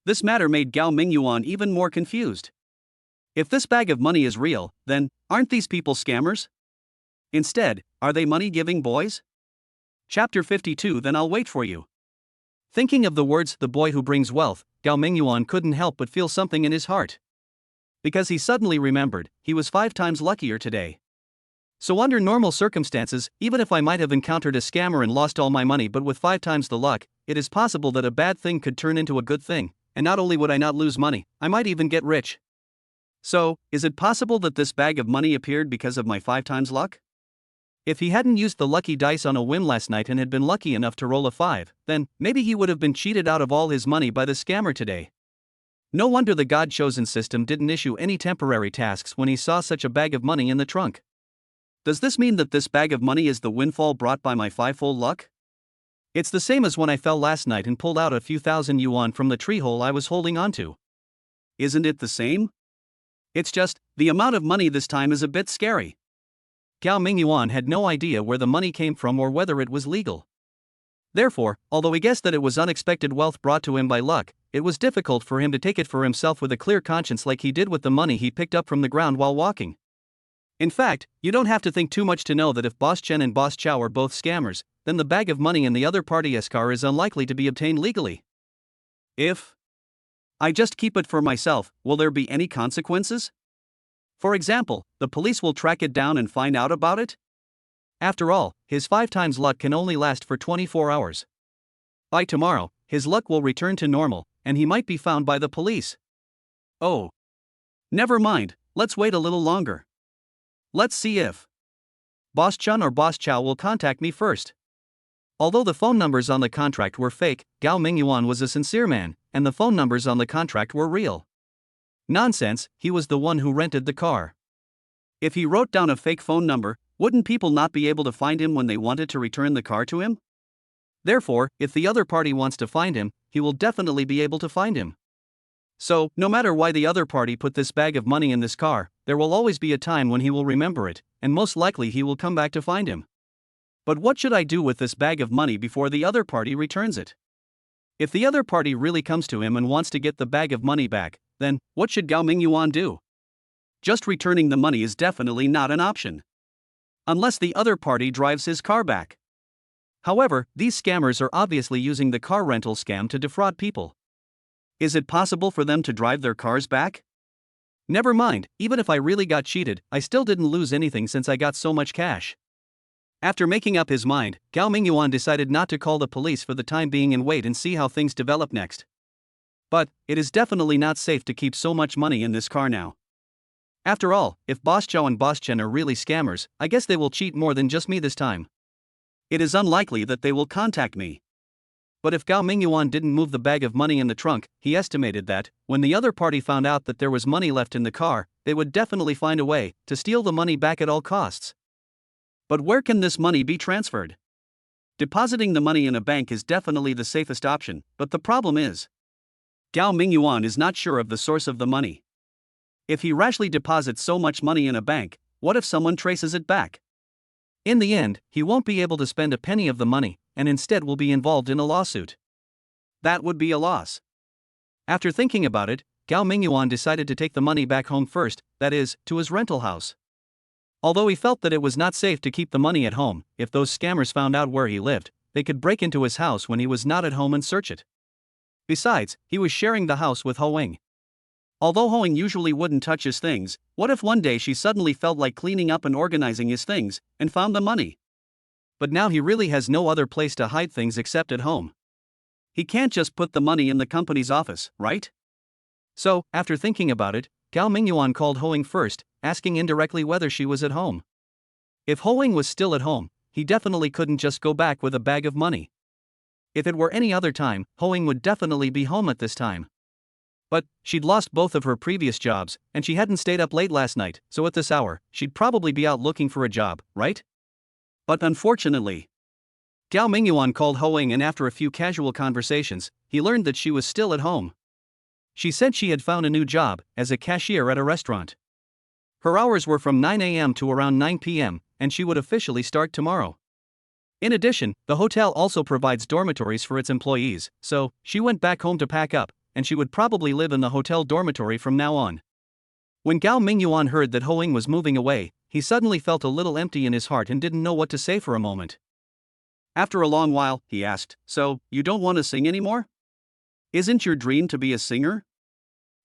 This matter made Gao Mingyuan even more confused. If this bag of money is real, then, aren't these people scammers? Instead, are they money-giving boys? Chapter 52. Then I'll wait for you. Thinking of the words, the boy who brings wealth, Gao Mingyuan couldn't help but feel something in his heart. Because he suddenly remembered, he was 5 times luckier today. So under normal circumstances, even if I might have encountered a scammer and lost all my money, but with 5 times the luck, it is possible that a bad thing could turn into a good thing, and not only would I not lose money, I might even get rich. So, is it possible that this bag of money appeared because of my 5 times luck? If he hadn't used the lucky dice on a whim last night and had been lucky enough to roll a 5, then maybe he would have been cheated out of all his money by the scammer today. No wonder the God-chosen system didn't issue any temporary tasks when he saw such a bag of money in the trunk. Does this mean that this bag of money is the windfall brought by my 5-fold luck? It's the same as when I fell last night and pulled out a few thousand yuan from the tree hole I was holding onto. Isn't it the same? It's just, the amount of money this time is a bit scary. Gao Mingyuan had no idea where the money came from or whether it was legal. Therefore, although he guessed that it was unexpected wealth brought to him by luck, it was difficult for him to take it for himself with a clear conscience like he did with the money he picked up from the ground while walking. In fact, you don't have to think too much to know that if Boss Chen and Boss Chow are both scammers, then the bag of money in the other party's car is unlikely to be obtained legally. If I just keep it for myself, will there be any consequences? For example, the police will track it down and find out about it? After all, his 5 times luck can only last for 24 hours. By tomorrow, his luck will return to normal, and he might be found by the police. Oh. Never mind, let's wait a little longer. Let's see if Boss Chun or Boss Chow will contact me first. Although the phone numbers on the contract were fake, Gao Mingyuan was a sincere man, and the phone numbers on the contract were real. Nonsense, he was the one who rented the car. If he wrote down a fake phone number, wouldn't people not be able to find him when they wanted to return the car to him? Therefore, if the other party wants to find him, he will definitely be able to find him. So, no matter why the other party put this bag of money in this car, there will always be a time when he will remember it, and most likely he will come back to find him. But what should I do with this bag of money before the other party returns it? If the other party really comes to him and wants to get the bag of money back, then what should Gao Mingyuan do? Just returning the money is definitely not an option. Unless the other party drives his car back. However, these scammers are obviously using the car rental scam to defraud people. Is it possible for them to drive their cars back? Never mind, even if I really got cheated, I still didn't lose anything since I got so much cash. After making up his mind, Gao Mingyuan decided not to call the police for the time being and wait and see how things develop next. But, it is definitely not safe to keep so much money in this car now. After all, if Boss Chow and Boss Chen are really scammers, I guess they will cheat more than just me this time. It is unlikely that they will contact me. But if Gao Mingyuan didn't move the bag of money in the trunk, he estimated that, when the other party found out that there was money left in the car, they would definitely find a way to steal the money back at all costs. But where can this money be transferred? Depositing the money in a bank is definitely the safest option, but the problem is, Gao Mingyuan is not sure of the source of the money. If he rashly deposits so much money in a bank, what if someone traces it back? In the end, he won't be able to spend a penny of the money, and instead will be involved in a lawsuit. That would be a loss. After thinking about it, Gao Mingyuan decided to take the money back home first, that is, to his rental house. Although he felt that it was not safe to keep the money at home, if those scammers found out where he lived, they could break into his house when he was not at home and search it. Besides, he was sharing the house with Hoing. Although Hoing usually wouldn't touch his things, what if one day she suddenly felt like cleaning up and organizing his things, and found the money? But now he really has no other place to hide things except at home. He can't just put the money in the company's office, right? So, after thinking about it, Gao Mingyuan called Hoing first, asking indirectly whether she was at home. If Hoing was still at home, he definitely couldn't just go back with a bag of money. If it were any other time, Hoing would definitely be home at this time. But she'd lost both of her previous jobs, and she hadn't stayed up late last night, so at this hour, she'd probably be out looking for a job, right? But unfortunately, Gao Mingyuan called Hoing, and after a few casual conversations, he learned that she was still at home. She said she had found a new job as a cashier at a restaurant. Her hours were from 9 a.m. to around 9 p.m., and she would officially start tomorrow. In addition, the hotel also provides dormitories for its employees, so she went back home to pack up, and she would probably live in the hotel dormitory from now on. When Gao Mingyuan heard that Hoing was moving away, he suddenly felt a little empty in his heart and didn't know what to say for a moment. After a long while, he asked, "So, you don't want to sing anymore? Isn't your dream to be a singer?"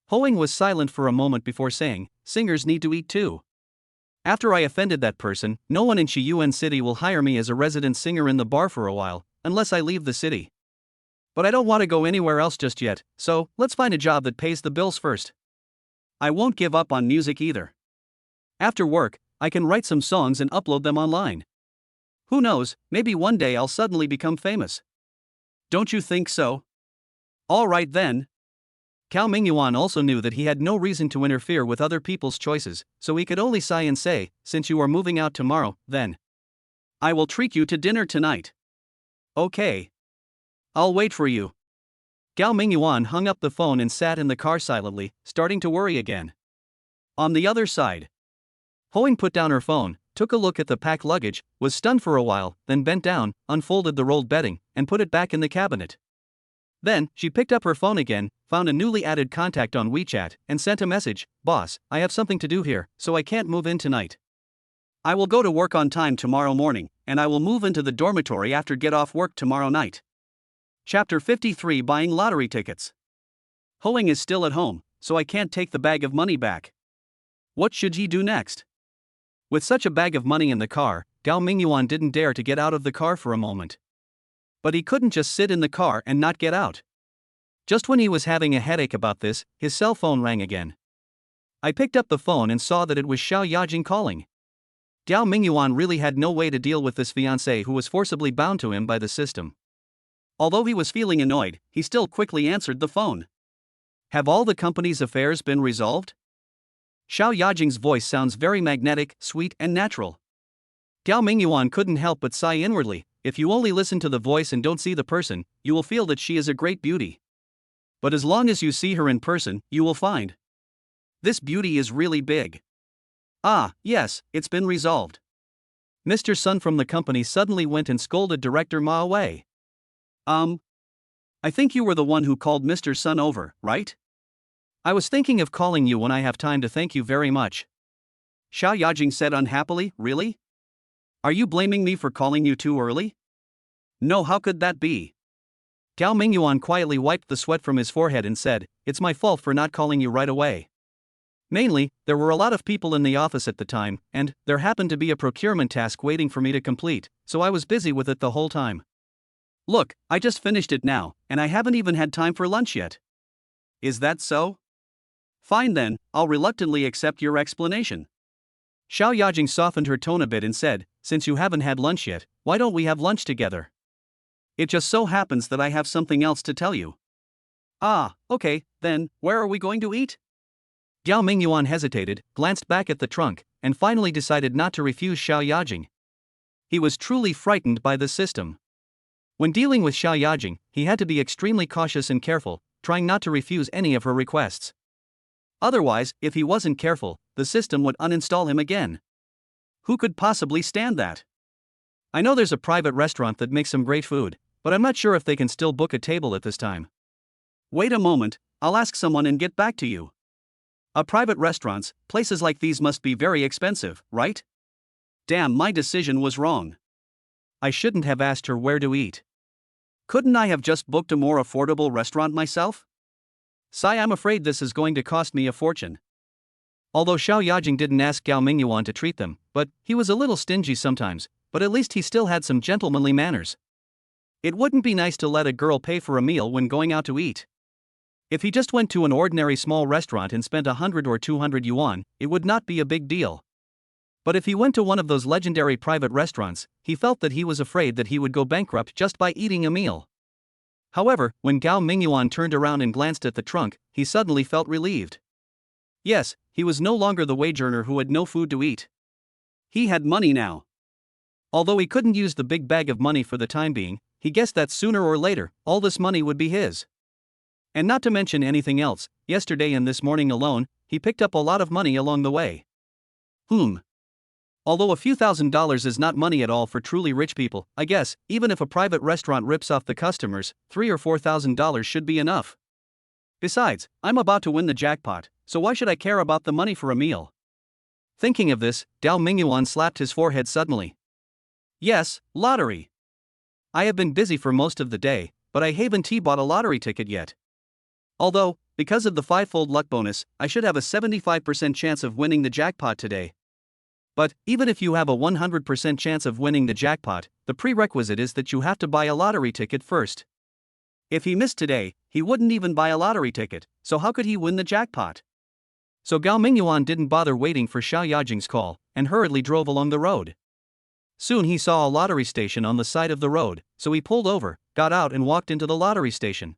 Hoing was silent for a moment before saying, "Singers need to eat too. After I offended that person, no one in Shiyuan City will hire me as a resident singer in the bar for a while, unless I leave the city. But I don't want to go anywhere else just yet, so let's find a job that pays the bills first. I won't give up on music either. After work, I can write some songs and upload them online. Who knows, maybe one day I'll suddenly become famous. Don't you think so?" All right then. Gao Mingyuan also knew that he had no reason to interfere with other people's choices, so he could only sigh and say, "Since you are moving out tomorrow, then I will treat you to dinner tonight." "Okay. I'll wait for you." Gao Mingyuan hung up the phone and sat in the car silently, starting to worry again. On the other side, Hoing put down her phone, took a look at the packed luggage, was stunned for a while, then bent down, unfolded the rolled bedding, and put it back in the cabinet. Then, she picked up her phone again, found a newly added contact on WeChat, and sent a message, "Boss, I have something to do here, so I can't move in tonight. I will go to work on time tomorrow morning, and I will move into the dormitory after get off work tomorrow night." Chapter 53: Buying Lottery Tickets. Hoing is still at home, so I can't take the bag of money back. What should he do next? With such a bag of money in the car, Gao Mingyuan didn't dare to get out of the car for a moment. But he couldn't just sit in the car and not get out. Just when he was having a headache about this, his cell phone rang again. I picked up the phone and saw that it was Xiao Yajing calling. Gao Mingyuan really had no way to deal with this fiancée who was forcibly bound to him by the system. Although he was feeling annoyed, he still quickly answered the phone. "Have all the company's affairs been resolved?" Xiao Yajing's voice sounds very magnetic, sweet, and natural. Gao Mingyuan couldn't help but sigh inwardly. If you only listen to the voice and don't see the person, you will feel that she is a great beauty. But as long as you see her in person, you will find this beauty is really big. Ah, yes, it's been resolved. Mr. Sun from the company suddenly went and scolded Director Ma away. I think you were the one who called Mr. Sun over, right? I was thinking of calling you when I have time to thank you very much. Xiao Yajing said unhappily, "Really? Are you blaming me for calling you too early?" "No, how could that be?" Gao Mingyuan quietly wiped the sweat from his forehead and said, "It's my fault for not calling you right away. Mainly, there were a lot of people in the office at the time, and there happened to be a procurement task waiting for me to complete, so I was busy with it the whole time. Look, I just finished it now, and I haven't even had time for lunch yet." "Is that so? Fine then, I'll reluctantly accept your explanation." Xiao Yajing softened her tone a bit and said, "Since you haven't had lunch yet, why don't we have lunch together? It just so happens that I have something else to tell you." "Ah, okay, then, where are we going to eat?" Gao Mingyuan hesitated, glanced back at the trunk, and finally decided not to refuse Xiao Yajing. He was truly frightened by the system. When dealing with Xiao Yajing, he had to be extremely cautious and careful, trying not to refuse any of her requests. Otherwise, if he wasn't careful, the system would uninstall him again. Who could possibly stand that? I know there's a private restaurant that makes some great food, but I'm not sure if they can still book a table at this time. Wait a moment, I'll ask someone and get back to you. Private restaurants, places like these must be very expensive, right? Damn, my decision was wrong. I shouldn't have asked her where to eat. Couldn't I have just booked a more affordable restaurant myself? Sigh, I'm afraid this is going to cost me a fortune. Although Xiao Yajing didn't ask Gao Mingyuan to treat them, but he was a little stingy sometimes, but at least he still had some gentlemanly manners. It wouldn't be nice to let a girl pay for a meal when going out to eat. If he just went to an ordinary small restaurant and spent 100 or 200 yuan, it would not be a big deal. But if he went to one of those legendary private restaurants, he felt that he was afraid that he would go bankrupt just by eating a meal. However, when Gao Mingyuan turned around and glanced at the trunk, he suddenly felt relieved. Yes, he was no longer the wage earner who had no food to eat. He had money now. Although he couldn't use the big bag of money for the time being, he guessed that sooner or later, all this money would be his. And not to mention anything else, yesterday and this morning alone, he picked up a lot of money along the way. Although a few $1,000s is not money at all for truly rich people, I guess, even if a private restaurant rips off the customers, $3,000 or $4,000 should be enough. Besides, I'm about to win the jackpot, so why should I care about the money for a meal? Thinking of this, Gao Mingyuan slapped his forehead suddenly. Yes, lottery. I have been busy for most of the day, but I haven't bought a lottery ticket yet. Although, because of the 5-fold luck bonus, I should have a 75% chance of winning the jackpot today. But, even if you have a 100% chance of winning the jackpot, the prerequisite is that you have to buy a lottery ticket first. If he missed today, he wouldn't even buy a lottery ticket, so how could he win the jackpot? So Gao Mingyuan didn't bother waiting for Xiao Yajing's call, and hurriedly drove along the road. Soon he saw a lottery station on the side of the road, so he pulled over, got out and walked into the lottery station.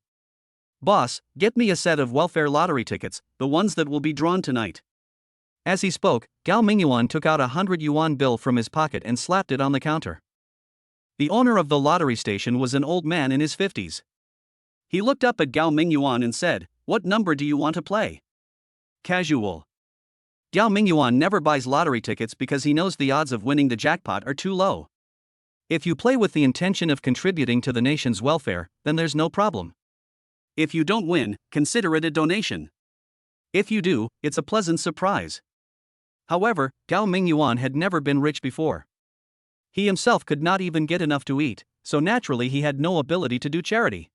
Boss, get me a set of welfare lottery tickets, the ones that will be drawn tonight. As he spoke, Gao Mingyuan took out a 100 yuan bill from his pocket and slapped it on the counter. The owner of the lottery station was an old man in his 50s. He looked up at Gao Mingyuan and said, "What number do you want to play?" Casual. Gao Mingyuan never buys lottery tickets because he knows the odds of winning the jackpot are too low. If you play with the intention of contributing to the nation's welfare, then there's no problem. If you don't win, consider it a donation. If you do, it's a pleasant surprise. However, Gao Mingyuan had never been rich before. He himself could not even get enough to eat, so naturally he had no ability to do charity.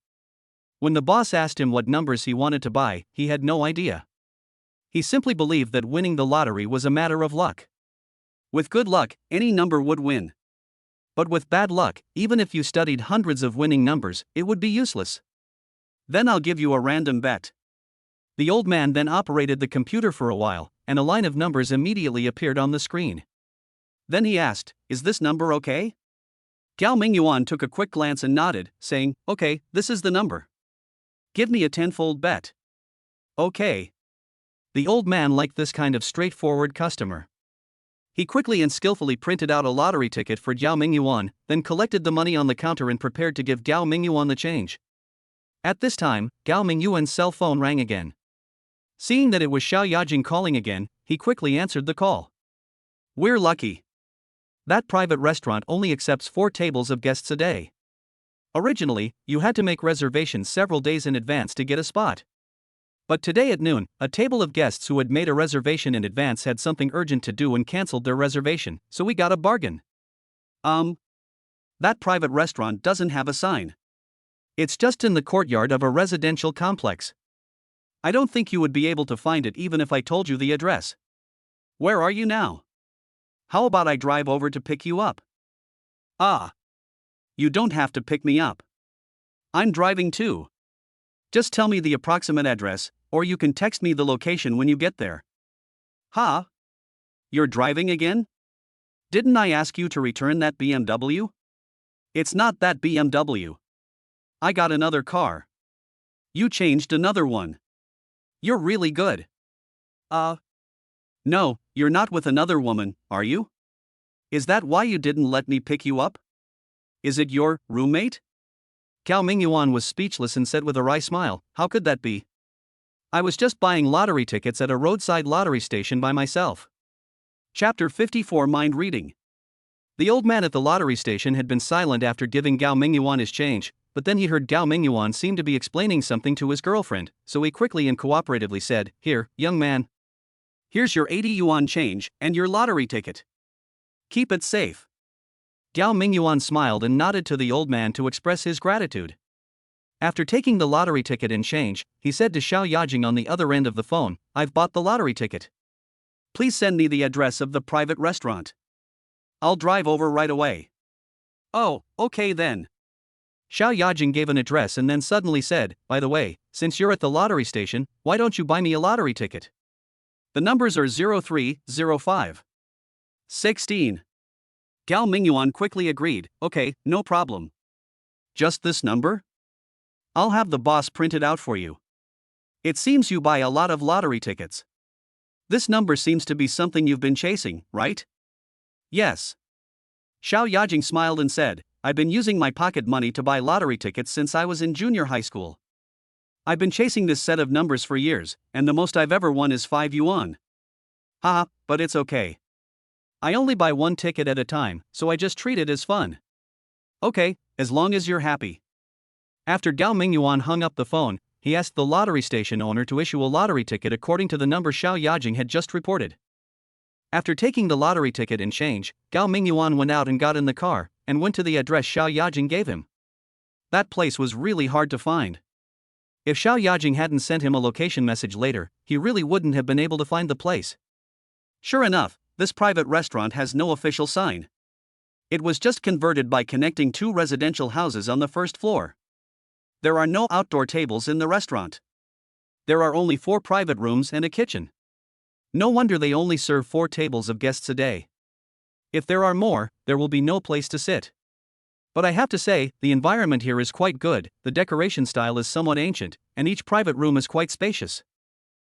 When the boss asked him what numbers he wanted to buy, he had no idea. He simply believed that winning the lottery was a matter of luck. With good luck, any number would win. But with bad luck, even if you studied hundreds of winning numbers, it would be useless. Then I'll give you a random bet. The old man then operated the computer for a while, and a line of numbers immediately appeared on the screen. Then he asked, "Is this number okay?" Gao Mingyuan took a quick glance and nodded, saying, "Okay, this is the number. Give me a 10-fold bet." Okay. The old man liked this kind of straightforward customer. He quickly and skillfully printed out a lottery ticket for Gao Mingyuan, then collected the money on the counter and prepared to give Gao Mingyuan the change. At this time, Gao Mingyuan's cell phone rang again. Seeing that it was Xiao Yajing calling again, he quickly answered the call. "We're lucky. That private restaurant only accepts 4 tables of guests a day. Originally, you had to make reservations several days in advance to get a spot. But today at noon, a table of guests who had made a reservation in advance had something urgent to do and cancelled their reservation, so we got a bargain." That private restaurant doesn't have a sign. It's just in the courtyard of a residential complex. I don't think you would be able to find it even if I told you the address. Where are you now? How about I drive over to pick you up? You don't have to pick me up. I'm driving too. Just tell me the approximate address, or you can text me the location when you get there. You're driving again? Didn't I ask you to return that BMW? It's not that BMW. I got another car. You changed another one. You're really good. No, you're not with another woman, are you? Is that why you didn't let me pick you up? Is it your roommate? Gao Mingyuan was speechless and said with a wry smile, "How could that be? I was just buying lottery tickets at a roadside lottery station by myself." Chapter 54 Mind Reading. The old man at the lottery station had been silent after giving Gao Mingyuan his change, but then he heard Gao Mingyuan seem to be explaining something to his girlfriend, so he quickly and cooperatively said, "Here, young man. Here's your 80 yuan change, and your lottery ticket. Keep it safe." Gao Mingyuan smiled and nodded to the old man to express his gratitude. After taking the lottery ticket and change, he said to Xiao Yajing on the other end of the phone, "I've bought the lottery ticket. Please send me the address of the private restaurant. I'll drive over right away." Oh, okay then. Xiao Yajing gave an address and then suddenly said, by the way, since you're at the lottery station, why don't you buy me a lottery ticket? The numbers are 0305. 16. Gao Mingyuan quickly agreed, okay, no problem. Just this number? I'll have the boss print it out for you. It seems you buy a lot of lottery tickets. This number seems to be something you've been chasing, right? Yes. Xiao Yajing smiled and said, I've been using my pocket money to buy lottery tickets since I was in junior high school. I've been chasing this set of numbers for years, and the most I've ever won is 5 yuan. Haha, but it's okay. I only buy one ticket at a time, so I just treat it as fun. Okay, as long as you're happy. After Gao Mingyuan hung up the phone, he asked the lottery station owner to issue a lottery ticket according to the number Xiao Yajing had just reported. After taking the lottery ticket and change, Gao Mingyuan went out and got in the car, and went to the address Xiao Yajing gave him. That place was really hard to find. If Xiao Yajing hadn't sent him a location message later, he really wouldn't have been able to find the place. Sure enough, this private restaurant has no official sign. It was just converted by connecting two residential houses on the first floor. There are no outdoor tables in the restaurant. There are only 4 private rooms and a kitchen. No wonder they only serve 4 tables of guests a day. If there are more, there will be no place to sit. But I have to say, the environment here is quite good, the decoration style is somewhat ancient, and each private room is quite spacious.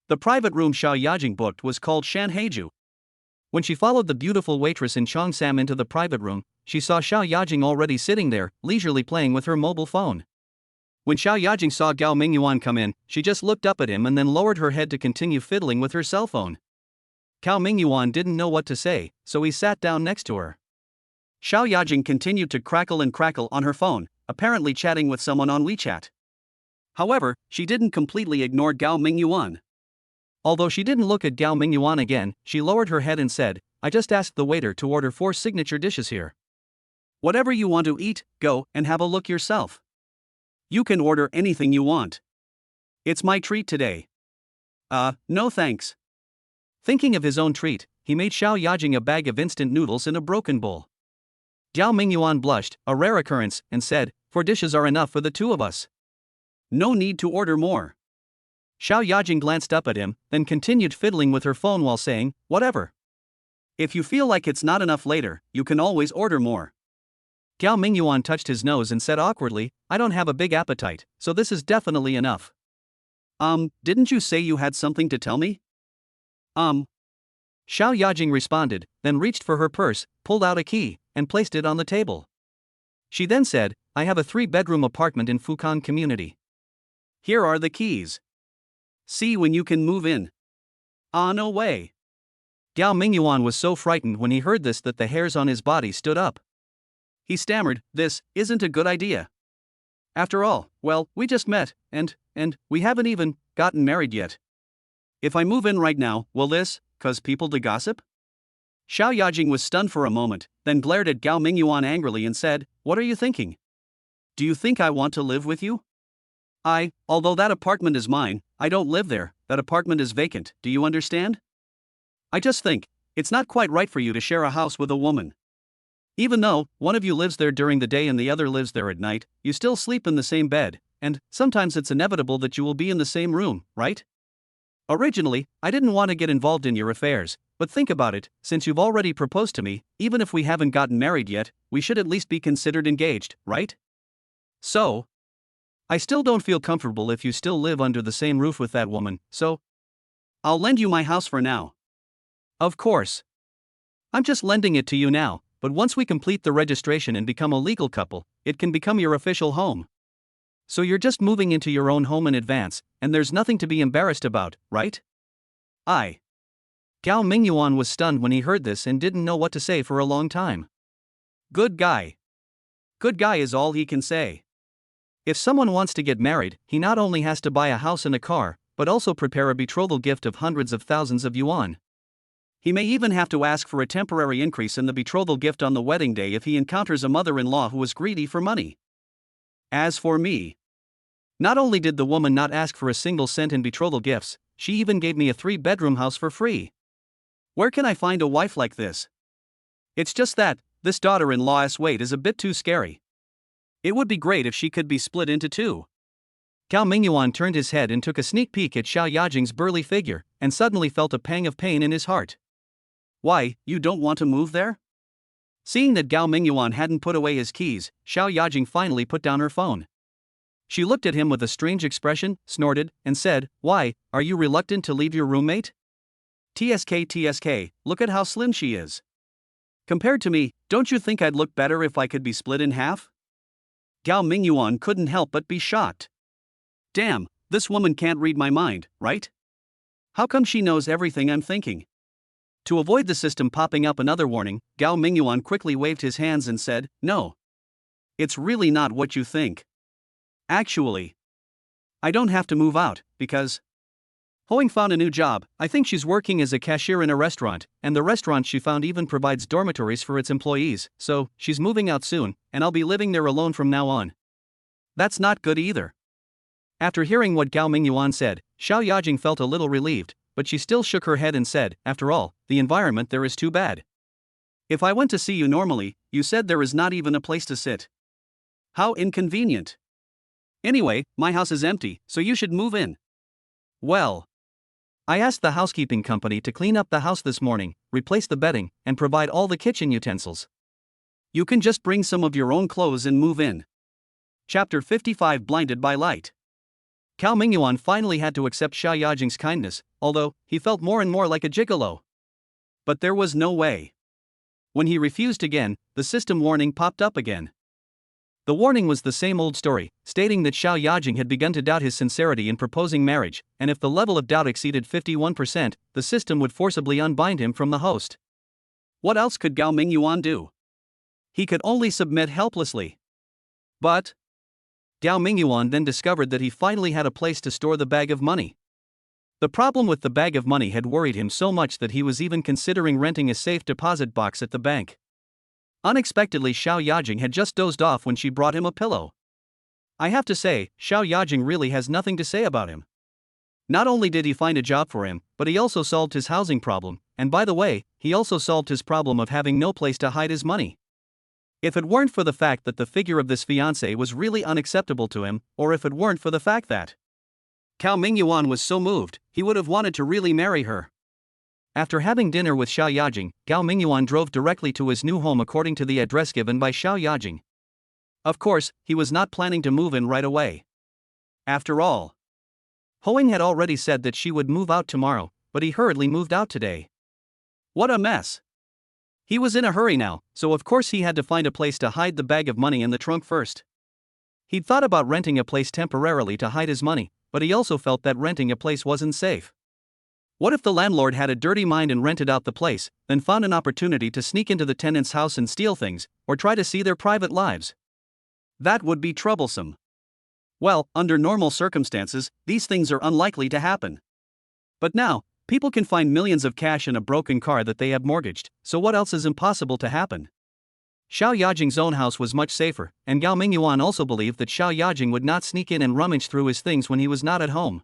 The private room Xiao Yajing booked was called Shanheiju. When she followed the beautiful waitress in Cheongsam into the private room, she saw Xiao Yajing already sitting there, leisurely playing with her mobile phone. When Xiao Yajing saw Gao Mingyuan come in, she just looked up at him and then lowered her head to continue fiddling with her cell phone. Gao Mingyuan didn't know what to say, so he sat down next to her. Xiao Yajing continued to crackle and crackle on her phone, apparently chatting with someone on WeChat. However, she didn't completely ignore Gao Mingyuan. Although she didn't look at Gao Mingyuan again, she lowered her head and said, I just asked the waiter to order 4 signature dishes here. Whatever you want to eat, go and have a look yourself. You can order anything you want. It's my treat today. No thanks. Thinking of his own treat, he made Xiao Yajing a bag of instant noodles in a broken bowl. Gao Mingyuan blushed, a rare occurrence, and said, 4 dishes are enough for the 2 of us. No need to order more. Xiao Yajing glanced up at him, then continued fiddling with her phone while saying, whatever. If you feel like it's not enough later, you can always order more. Gao Mingyuan touched his nose and said awkwardly, I don't have a big appetite, so this is definitely enough. Didn't you say you had something to tell me? Xiao Yajing responded, then reached for her purse, pulled out a key, and placed it on the table. She then said, I have a 3-bedroom apartment in Fukan community. Here are the keys. See when you can move in. No way. Gao Mingyuan was so frightened when he heard this that the hairs on his body stood up. He stammered, this isn't a good idea. After all, well, we just met, and we haven't even gotten married yet. If I move in right now, will this cause people to gossip? Xiao Yajing was stunned for a moment, then glared at Gao Mingyuan angrily and said, what are you thinking? Do you think I want to live with you? Although that apartment is mine, I don't live there, that apartment is vacant, do you understand? I just think, it's not quite right for you to share a house with a woman. Even though one of you lives there during the day and the other lives there at night, you still sleep in the same bed, and sometimes it's inevitable that you will be in the same room, right? Originally, I didn't want to get involved in your affairs, but think about it, since you've already proposed to me, even if we haven't gotten married yet, we should at least be considered engaged, right? So, I still don't feel comfortable if you still live under the same roof with that woman, so I'll lend you my house for now. Of course. I'm just lending it to you now, but once we complete the registration and become a legal couple, it can become your official home. So you're just moving into your own home in advance, and there's nothing to be embarrassed about, right? Gao Mingyuan was stunned when he heard this and didn't know what to say for a long time. Good guy. Good guy is all he can say. If someone wants to get married, he not only has to buy a house and a car, but also prepare a betrothal gift of hundreds of thousands of yuan. He may even have to ask for a temporary increase in the betrothal gift on the wedding day if he encounters a mother-in-law who is greedy for money. As for me, not only did the woman not ask for a single cent in betrothal gifts, she even gave me a 3-bedroom house for free. Where can I find a wife like this? It's just that, this daughter-in-law's weight is a bit too scary. It would be great if she could be split into two. Gao Mingyuan turned his head and took a sneak peek at Xiao Yajing's burly figure, and suddenly felt a pang of pain in his heart. Why, you don't want to move there? Seeing that Gao Mingyuan hadn't put away his keys, Xiao Yajing finally put down her phone. She looked at him with a strange expression, snorted, and said, "Why, are you reluctant to leave your roommate? TSK, look at how slim she is. Compared to me, don't you think I'd look better if I could be split in half?" Gao Mingyuan couldn't help but be shocked. Damn, this woman can't read my mind, right? How come she knows everything I'm thinking? To avoid the system popping up another warning, Gao Mingyuan quickly waved his hands and said, "No. It's really not what you think. Actually, I don't have to move out, because Hoing found a new job. I think she's working as a cashier in a restaurant, and the restaurant she found even provides dormitories for its employees, so she's moving out soon, and I'll be living there alone from now on." That's not good either. After hearing what Gao Mingyuan said, Xiao Yajing felt a little relieved, but she still shook her head and said, "After all, the environment there is too bad. If I went to see you normally, you said there is not even a place to sit. How inconvenient. Anyway, my house is empty, so you should move in." Well, I asked the housekeeping company to clean up the house this morning, replace the bedding, and provide all the kitchen utensils. You can just bring some of your own clothes and move in. Chapter 55 Blinded by Light. Gao Mingyuan finally had to accept Xiao Yajing's kindness, although he felt more and more like a gigolo. But there was no way. When he refused again, the system warning popped up again. The warning was the same old story, stating that Xiao Yajing had begun to doubt his sincerity in proposing marriage, and if the level of doubt exceeded 51%, the system would forcibly unbind him from the host. What else could Gao Mingyuan do? He could only submit helplessly. But Gao Mingyuan then discovered that he finally had a place to store the bag of money. The problem with the bag of money had worried him so much that he was even considering renting a safe deposit box at the bank. Unexpectedly, Xiao Yajing had just dozed off when she brought him a pillow. I have to say, Xiao Yajing really has nothing to say about him. Not only did he find a job for him, but he also solved his housing problem, and by the way, he also solved his problem of having no place to hide his money. If it weren't for the fact that the figure of this fiancée was really unacceptable to him, or if it weren't for the fact that Gao Mingyuan was so moved, he would have wanted to really marry her. After having dinner with Xiao Yajing, Gao Mingyuan drove directly to his new home according to the address given by Xiao Yajing. Of course, he was not planning to move in right away. After all, Hoing had already said that she would move out tomorrow, but he hurriedly moved out today. What a mess! He was in a hurry now, so of course he had to find a place to hide the bag of money in the trunk first. He'd thought about renting a place temporarily to hide his money, but he also felt that renting a place wasn't safe. What if the landlord had a dirty mind and rented out the place, then found an opportunity to sneak into the tenant's house and steal things, or try to see their private lives? That would be troublesome. Well, under normal circumstances, these things are unlikely to happen. But now, people can find millions of cash in a broken car that they have mortgaged, so what else is impossible to happen? Xiao Yajing's own house was much safer, and Gao Mingyuan also believed that Xiao Yajing would not sneak in and rummage through his things when he was not at home.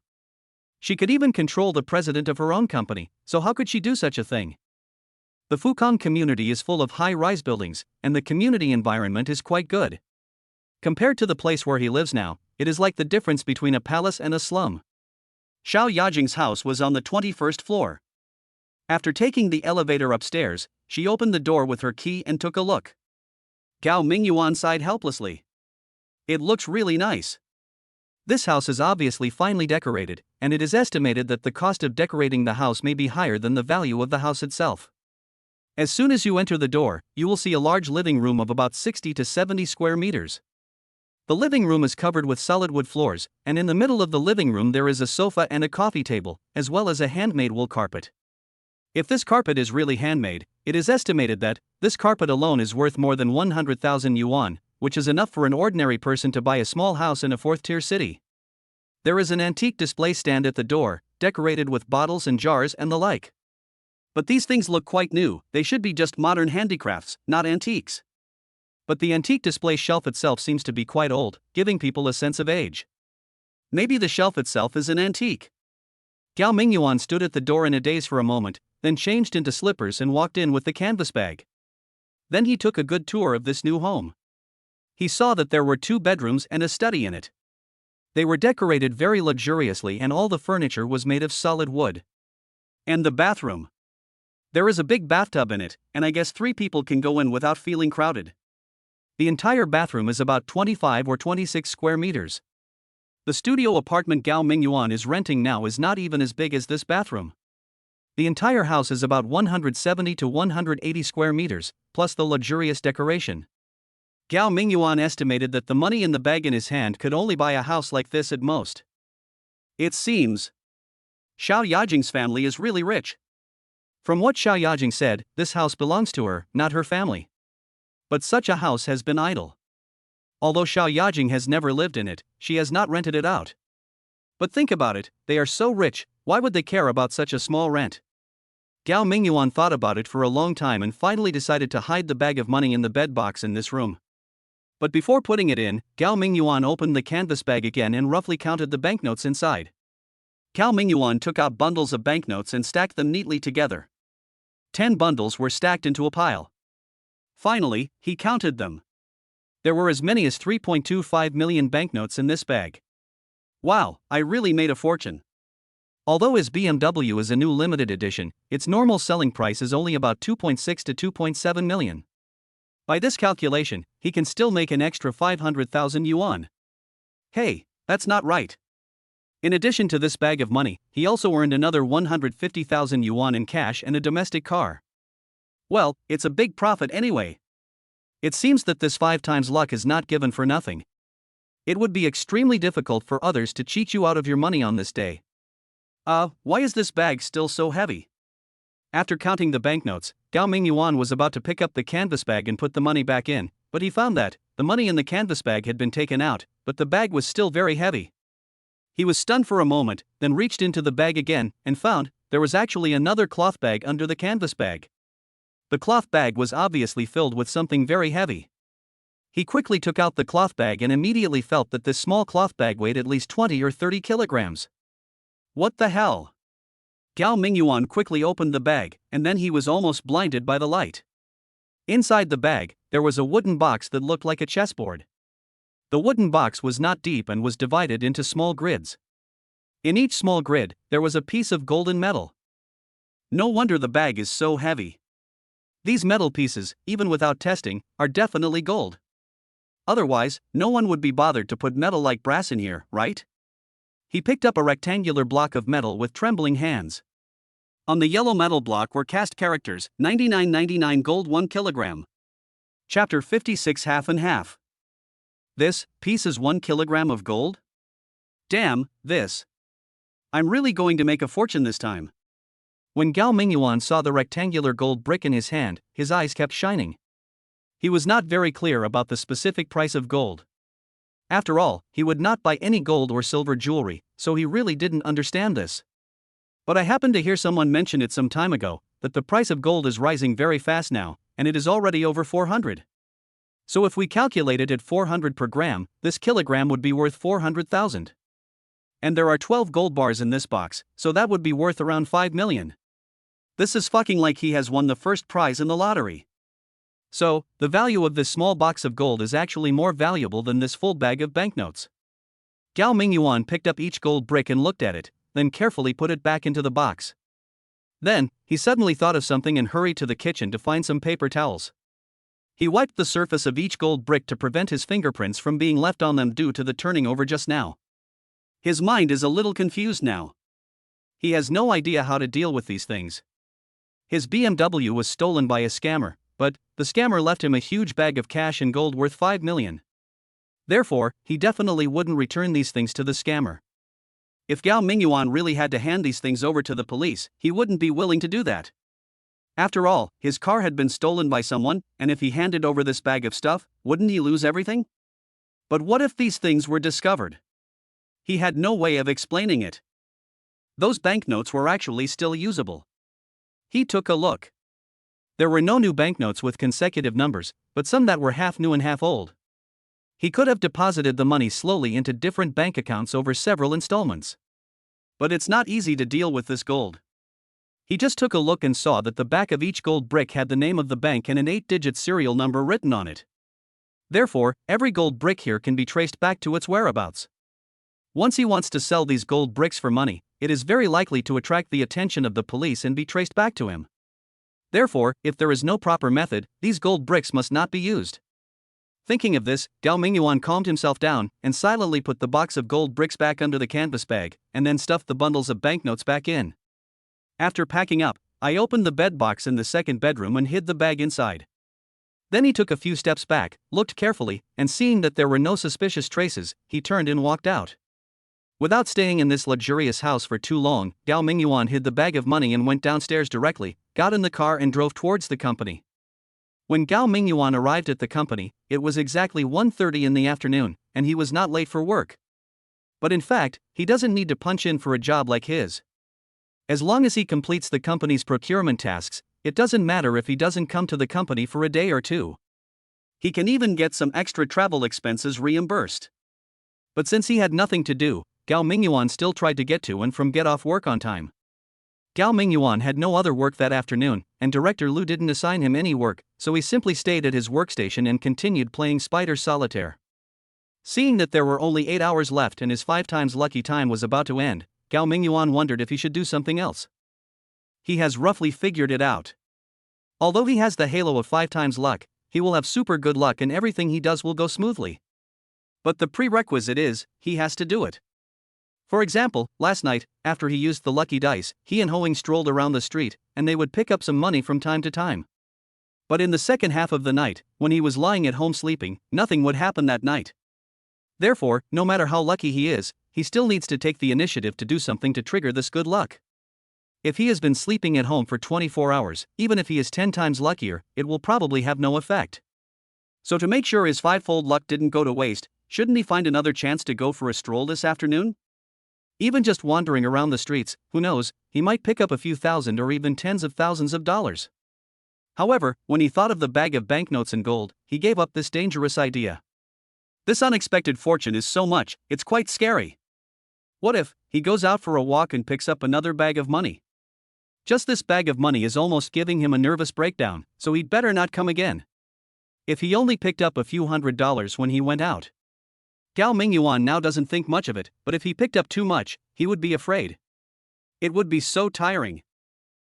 She could even control the president of her own company, so how could she do such a thing? The Fukang community is full of high-rise buildings, and the community environment is quite good. Compared to the place where he lives now, it is like the difference between a palace and a slum. Xiao Yajing's house was on the 21st floor. After taking the elevator upstairs, she opened the door with her key and took a look. Gao Mingyuan sighed helplessly. It looks really nice. This house is obviously finely decorated, and it is estimated that the cost of decorating the house may be higher than the value of the house itself. As soon as you enter the door, you will see a large living room of about 60 to 70 square meters. The living room is covered with solid wood floors, and in the middle of the living room there is a sofa and a coffee table, as well as a handmade wool carpet. If this carpet is really handmade, it is estimated that this carpet alone is worth more than 100,000 yuan, which is enough for an ordinary person to buy a small house in a fourth-tier city. There is an antique display stand at the door, decorated with bottles and jars and the like. But these things look quite new, they should be just modern handicrafts, not antiques. But the antique display shelf itself seems to be quite old, giving people a sense of age. Maybe the shelf itself is an antique. Gao Mingyuan stood at the door in a daze for a moment, then changed into slippers and walked in with the canvas bag. Then he took a good tour of this new home. He saw that there were 2 bedrooms and a study in it. They were decorated very luxuriously and all the furniture was made of solid wood. And the bathroom. There is a big bathtub in it, and I guess 3 people can go in without feeling crowded. The entire bathroom is about 25 or 26 square meters. The studio apartment Gao Mingyuan is renting now is not even as big as this bathroom. The entire house is about 170 to 180 square meters, plus the luxurious decoration. Gao Mingyuan estimated that the money in the bag in his hand could only buy a house like this at most. It seems Xiao Yajing's family is really rich. From what Xiao Yajing said, this house belongs to her, not her family. But such a house has been idle. Although Xiao Yajing has never lived in it, she has not rented it out. But think about it, they are so rich, why would they care about such a small rent? Gao Mingyuan thought about it for a long time and finally decided to hide the bag of money in the bed box in this room. But before putting it in, Gao Mingyuan opened the canvas bag again and roughly counted the banknotes inside. Gao Mingyuan took out bundles of banknotes and stacked them neatly together. 10 bundles were stacked into a pile. Finally, he counted them. There were as many as 3.25 million banknotes in this bag. Wow, I really made a fortune. Although his BMW is a new limited edition, its normal selling price is only about 2.6 to 2.7 million. By this calculation, he can still make an extra 500,000 yuan. Hey, that's not right. In addition to this bag of money, he also earned another 150,000 yuan in cash and a domestic car. Well, it's a big profit anyway. It seems that this 5 times luck is not given for nothing. It would be extremely difficult for others to cheat you out of your money on this day. Why is this bag still so heavy? After counting the banknotes, Gao Mingyuan was about to pick up the canvas bag and put the money back in, but he found that the money in the canvas bag had been taken out, but the bag was still very heavy. He was stunned for a moment, then reached into the bag again and found there was actually another cloth bag under the canvas bag. The cloth bag was obviously filled with something very heavy. He quickly took out the cloth bag and immediately felt that this small cloth bag weighed at least 20 or 30 kilograms. What the hell? Gao Mingyuan quickly opened the bag, and then he was almost blinded by the light. Inside the bag, there was a wooden box that looked like a chessboard. The wooden box was not deep and was divided into small grids. In each small grid, there was a piece of golden metal. No wonder the bag is so heavy. These metal pieces, even without testing, are definitely gold. Otherwise, no one would be bothered to put metal like brass in here, right? He picked up a rectangular block of metal with trembling hands. On the yellow metal block were cast characters, 99.99 gold 1 kilogram. Chapter 56 half and half. This piece is 1 kilogram of gold? Damn, this. I'm really going to make a fortune this time. When Gao Mingyuan saw the rectangular gold brick in his hand, his eyes kept shining. He was not very clear about the specific price of gold. After all, he would not buy any gold or silver jewelry, so he really didn't understand this. But I happened to hear someone mention it some time ago, that the price of gold is rising very fast now, and it is already over 400. So if we calculate it at 400 per gram, this kilogram would be worth 400,000. And there are 12 gold bars in this box, so that would be worth around 5 million. This is fucking like he has won the first prize in the lottery. So, the value of this small box of gold is actually more valuable than this full bag of banknotes. Gao Mingyuan picked up each gold brick and looked at it, then carefully put it back into the box. Then, he suddenly thought of something and hurried to the kitchen to find some paper towels. He wiped the surface of each gold brick to prevent his fingerprints from being left on them due to the turning over just now. His mind is a little confused now. He has no idea how to deal with these things. His BMW was stolen by a scammer, but the scammer left him a huge bag of cash and gold worth 5 million. Therefore, he definitely wouldn't return these things to the scammer. If Gao Mingyuan really had to hand these things over to the police, he wouldn't be willing to do that. After all, his car had been stolen by someone, and if he handed over this bag of stuff, wouldn't he lose everything? But what if these things were discovered? He had no way of explaining it. Those banknotes were actually still usable. He took a look. There were no new banknotes with consecutive numbers, but some that were half new and half old. He could have deposited the money slowly into different bank accounts over several installments. But it's not easy to deal with this gold. He just took a look and saw that the back of each gold brick had the name of the bank and an 8-digit serial number written on it. Therefore, every gold brick here can be traced back to its whereabouts. Once he wants to sell these gold bricks for money, it is very likely to attract the attention of the police and be traced back to him. Therefore, if there is no proper method, these gold bricks must not be used. Thinking of this, Gao Mingyuan calmed himself down and silently put the box of gold bricks back under the canvas bag and then stuffed the bundles of banknotes back in. After packing up, I opened the bed box in the second bedroom and hid the bag inside. Then he took a few steps back, looked carefully, and seeing that there were no suspicious traces, he turned and walked out. Without staying in this luxurious house for too long, Gao Mingyuan hid the bag of money and went downstairs directly, got in the car and drove towards the company. When Gao Mingyuan arrived at the company, it was exactly 1:30 in the afternoon, and he was not late for work. But in fact, he doesn't need to punch in for a job like his. As long as he completes the company's procurement tasks, it doesn't matter if he doesn't come to the company for a day or two. He can even get some extra travel expenses reimbursed. But since he had nothing to do, Gao Mingyuan still tried to get off work on time. Gao Mingyuan had no other work that afternoon, and Director Liu didn't assign him any work, so he simply stayed at his workstation and continued playing Spider Solitaire. Seeing that there were only 8 hours left and his 5 times lucky time was about to end, Gao Mingyuan wondered if he should do something else. He has roughly figured it out. Although he has the halo of 5 times luck, he will have super good luck and everything he does will go smoothly. But the prerequisite is, he has to do it. For example, last night, after he used the lucky dice, he and Hoing strolled around the street, and they would pick up some money from time to time. But in the second half of the night, when he was lying at home sleeping, nothing would happen that night. Therefore, no matter how lucky he is, he still needs to take the initiative to do something to trigger this good luck. If he has been sleeping at home for 24 hours, even if he is 10 times luckier, it will probably have no effect. So to make sure his 5-fold luck didn't go to waste, shouldn't he find another chance to go for a stroll this afternoon? Even just wandering around the streets, who knows, he might pick up a few thousand or even tens of thousands of dollars. However, when he thought of the bag of banknotes and gold, he gave up this dangerous idea. This unexpected fortune is so much, it's quite scary. What if he goes out for a walk and picks up another bag of money? Just this bag of money is almost giving him a nervous breakdown, so he'd better not come again. If he only picked up a few $100s when he went out. Gao Mingyuan now doesn't think much of it, but if he picked up too much, he would be afraid. It would be so tiring.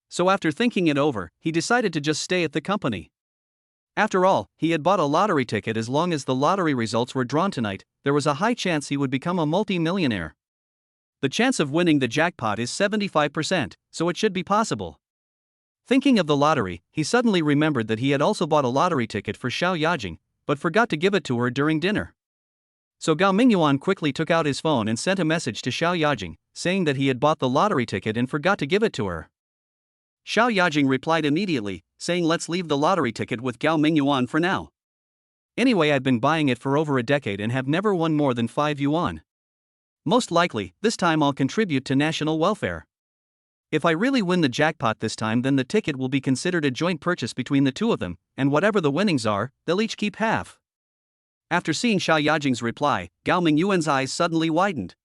So after thinking it over, he decided to just stay at the company. After all, he had bought a lottery ticket. As long as the lottery results were drawn tonight, there was a high chance he would become a multi-millionaire. The chance of winning the jackpot is 75%, so it should be possible. Thinking of the lottery, he suddenly remembered that he had also bought a lottery ticket for Xiao Yajing, but forgot to give it to her during dinner. So Gao Mingyuan quickly took out his phone and sent a message to Xiao Yajing, saying that he had bought the lottery ticket and forgot to give it to her. Xiao Yajing replied immediately, saying let's leave the lottery ticket with Gao Mingyuan for now. Anyway, I've been buying it for over a decade and have never won more than 5 yuan. Most likely, this time I'll contribute to national welfare. If I really win the jackpot this time, then the ticket will be considered a joint purchase between the two of them, and whatever the winnings are, they'll each keep half. After seeing Xiao Yajing's reply, Gao Mingyuan's eyes suddenly widened.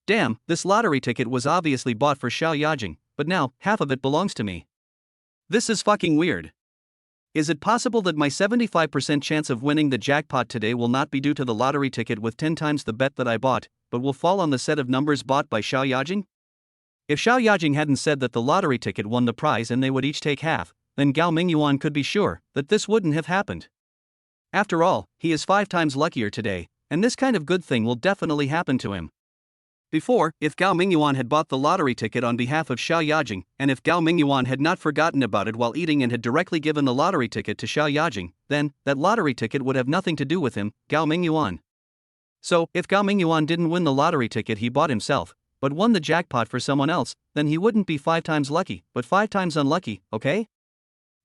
Damn, this lottery ticket was obviously bought for Xiao Yajing, but now, half of it belongs to me. This is fucking weird. Is it possible that my 75% chance of winning the jackpot today will not be due to the lottery ticket with 10 times the bet that I bought, but will fall on the set of numbers bought by Xiao Yajing? If Xiao Yajing hadn't said that the lottery ticket won the prize and they would each take half, then Gao Mingyuan could be sure that this wouldn't have happened. After all, he is 5 times luckier today, and this kind of good thing will definitely happen to him. Before, if Gao Mingyuan had bought the lottery ticket on behalf of Xiao Yajing, and if Gao Mingyuan had not forgotten about it while eating and had directly given the lottery ticket to Xiao Yajing, then that lottery ticket would have nothing to do with him, Gao Mingyuan. So, if Gao Mingyuan didn't win the lottery ticket he bought himself, but won the jackpot for someone else, then he wouldn't be 5 times lucky, but 5 times unlucky, okay?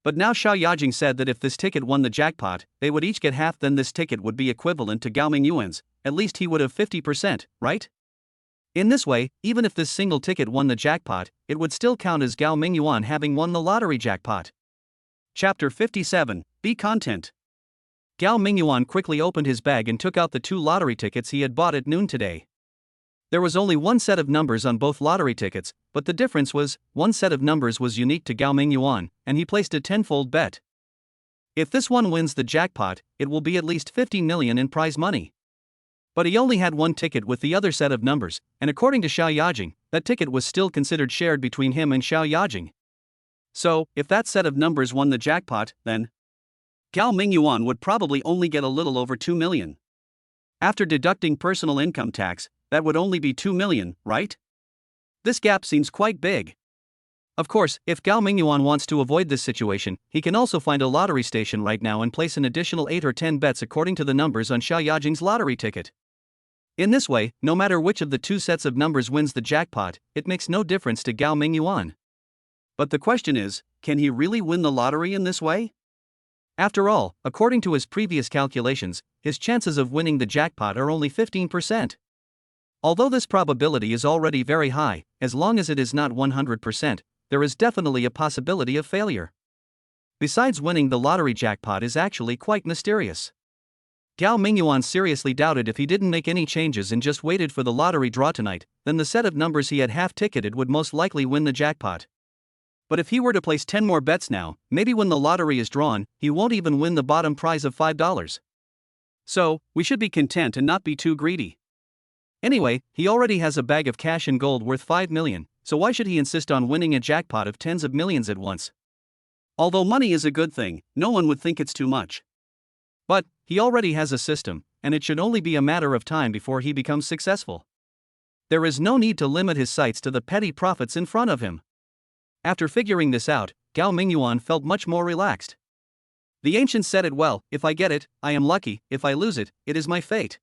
But now Xiao Yajing said that if this ticket won the jackpot, they would each get half, then this ticket would be equivalent to Gao Mingyuan's, at least he would have 50%, right? In this way, even if this single ticket won the jackpot, it would still count as Gao Mingyuan having won the lottery jackpot. Chapter 57, Be Content. Gao Mingyuan quickly opened his bag and took out the 2 lottery tickets he had bought at noon today. There was only one set of numbers on both lottery tickets, but the difference was, one set of numbers was unique to Gao Mingyuan, and he placed a tenfold bet. If this one wins the jackpot, it will be at least 15 million in prize money. But he only had one ticket with the other set of numbers, and according to Xiao Yajing, that ticket was still considered shared between him and Xiao Yajing. So, if that set of numbers won the jackpot, then Gao Mingyuan would probably only get a little over 2 million. After deducting personal income tax, that would only be 2 million, right? This gap seems quite big. Of course, if Gao Mingyuan wants to avoid this situation, he can also find a lottery station right now and place an additional 8 or 10 bets according to the numbers on Xiao Yajing's lottery ticket. In this way, no matter which of the two sets of numbers wins the jackpot, it makes no difference to Gao Mingyuan. But the question is, can he really win the lottery in this way? After all, according to his previous calculations, his chances of winning the jackpot are only 15%. Although this probability is already very high, as long as it is not 100%, there is definitely a possibility of failure. Besides, winning the lottery jackpot is actually quite mysterious. Gao Mingyuan seriously doubted if he didn't make any changes and just waited for the lottery draw tonight, then the set of numbers he had half-ticketed would most likely win the jackpot. But if he were to place 10 more bets now, maybe when the lottery is drawn, he won't even win the bottom prize of $5. So, we should be content and not be too greedy. Anyway, he already has a bag of cash and gold worth 5 million, so why should he insist on winning a jackpot of tens of millions at once? Although money is a good thing, no one would think it's too much. But, he already has a system, and it should only be a matter of time before he becomes successful. There is no need to limit his sights to the petty profits in front of him. After figuring this out, Gao Mingyuan felt much more relaxed. The ancients said it well, if I get it, I am lucky, if I lose it, it is my fate.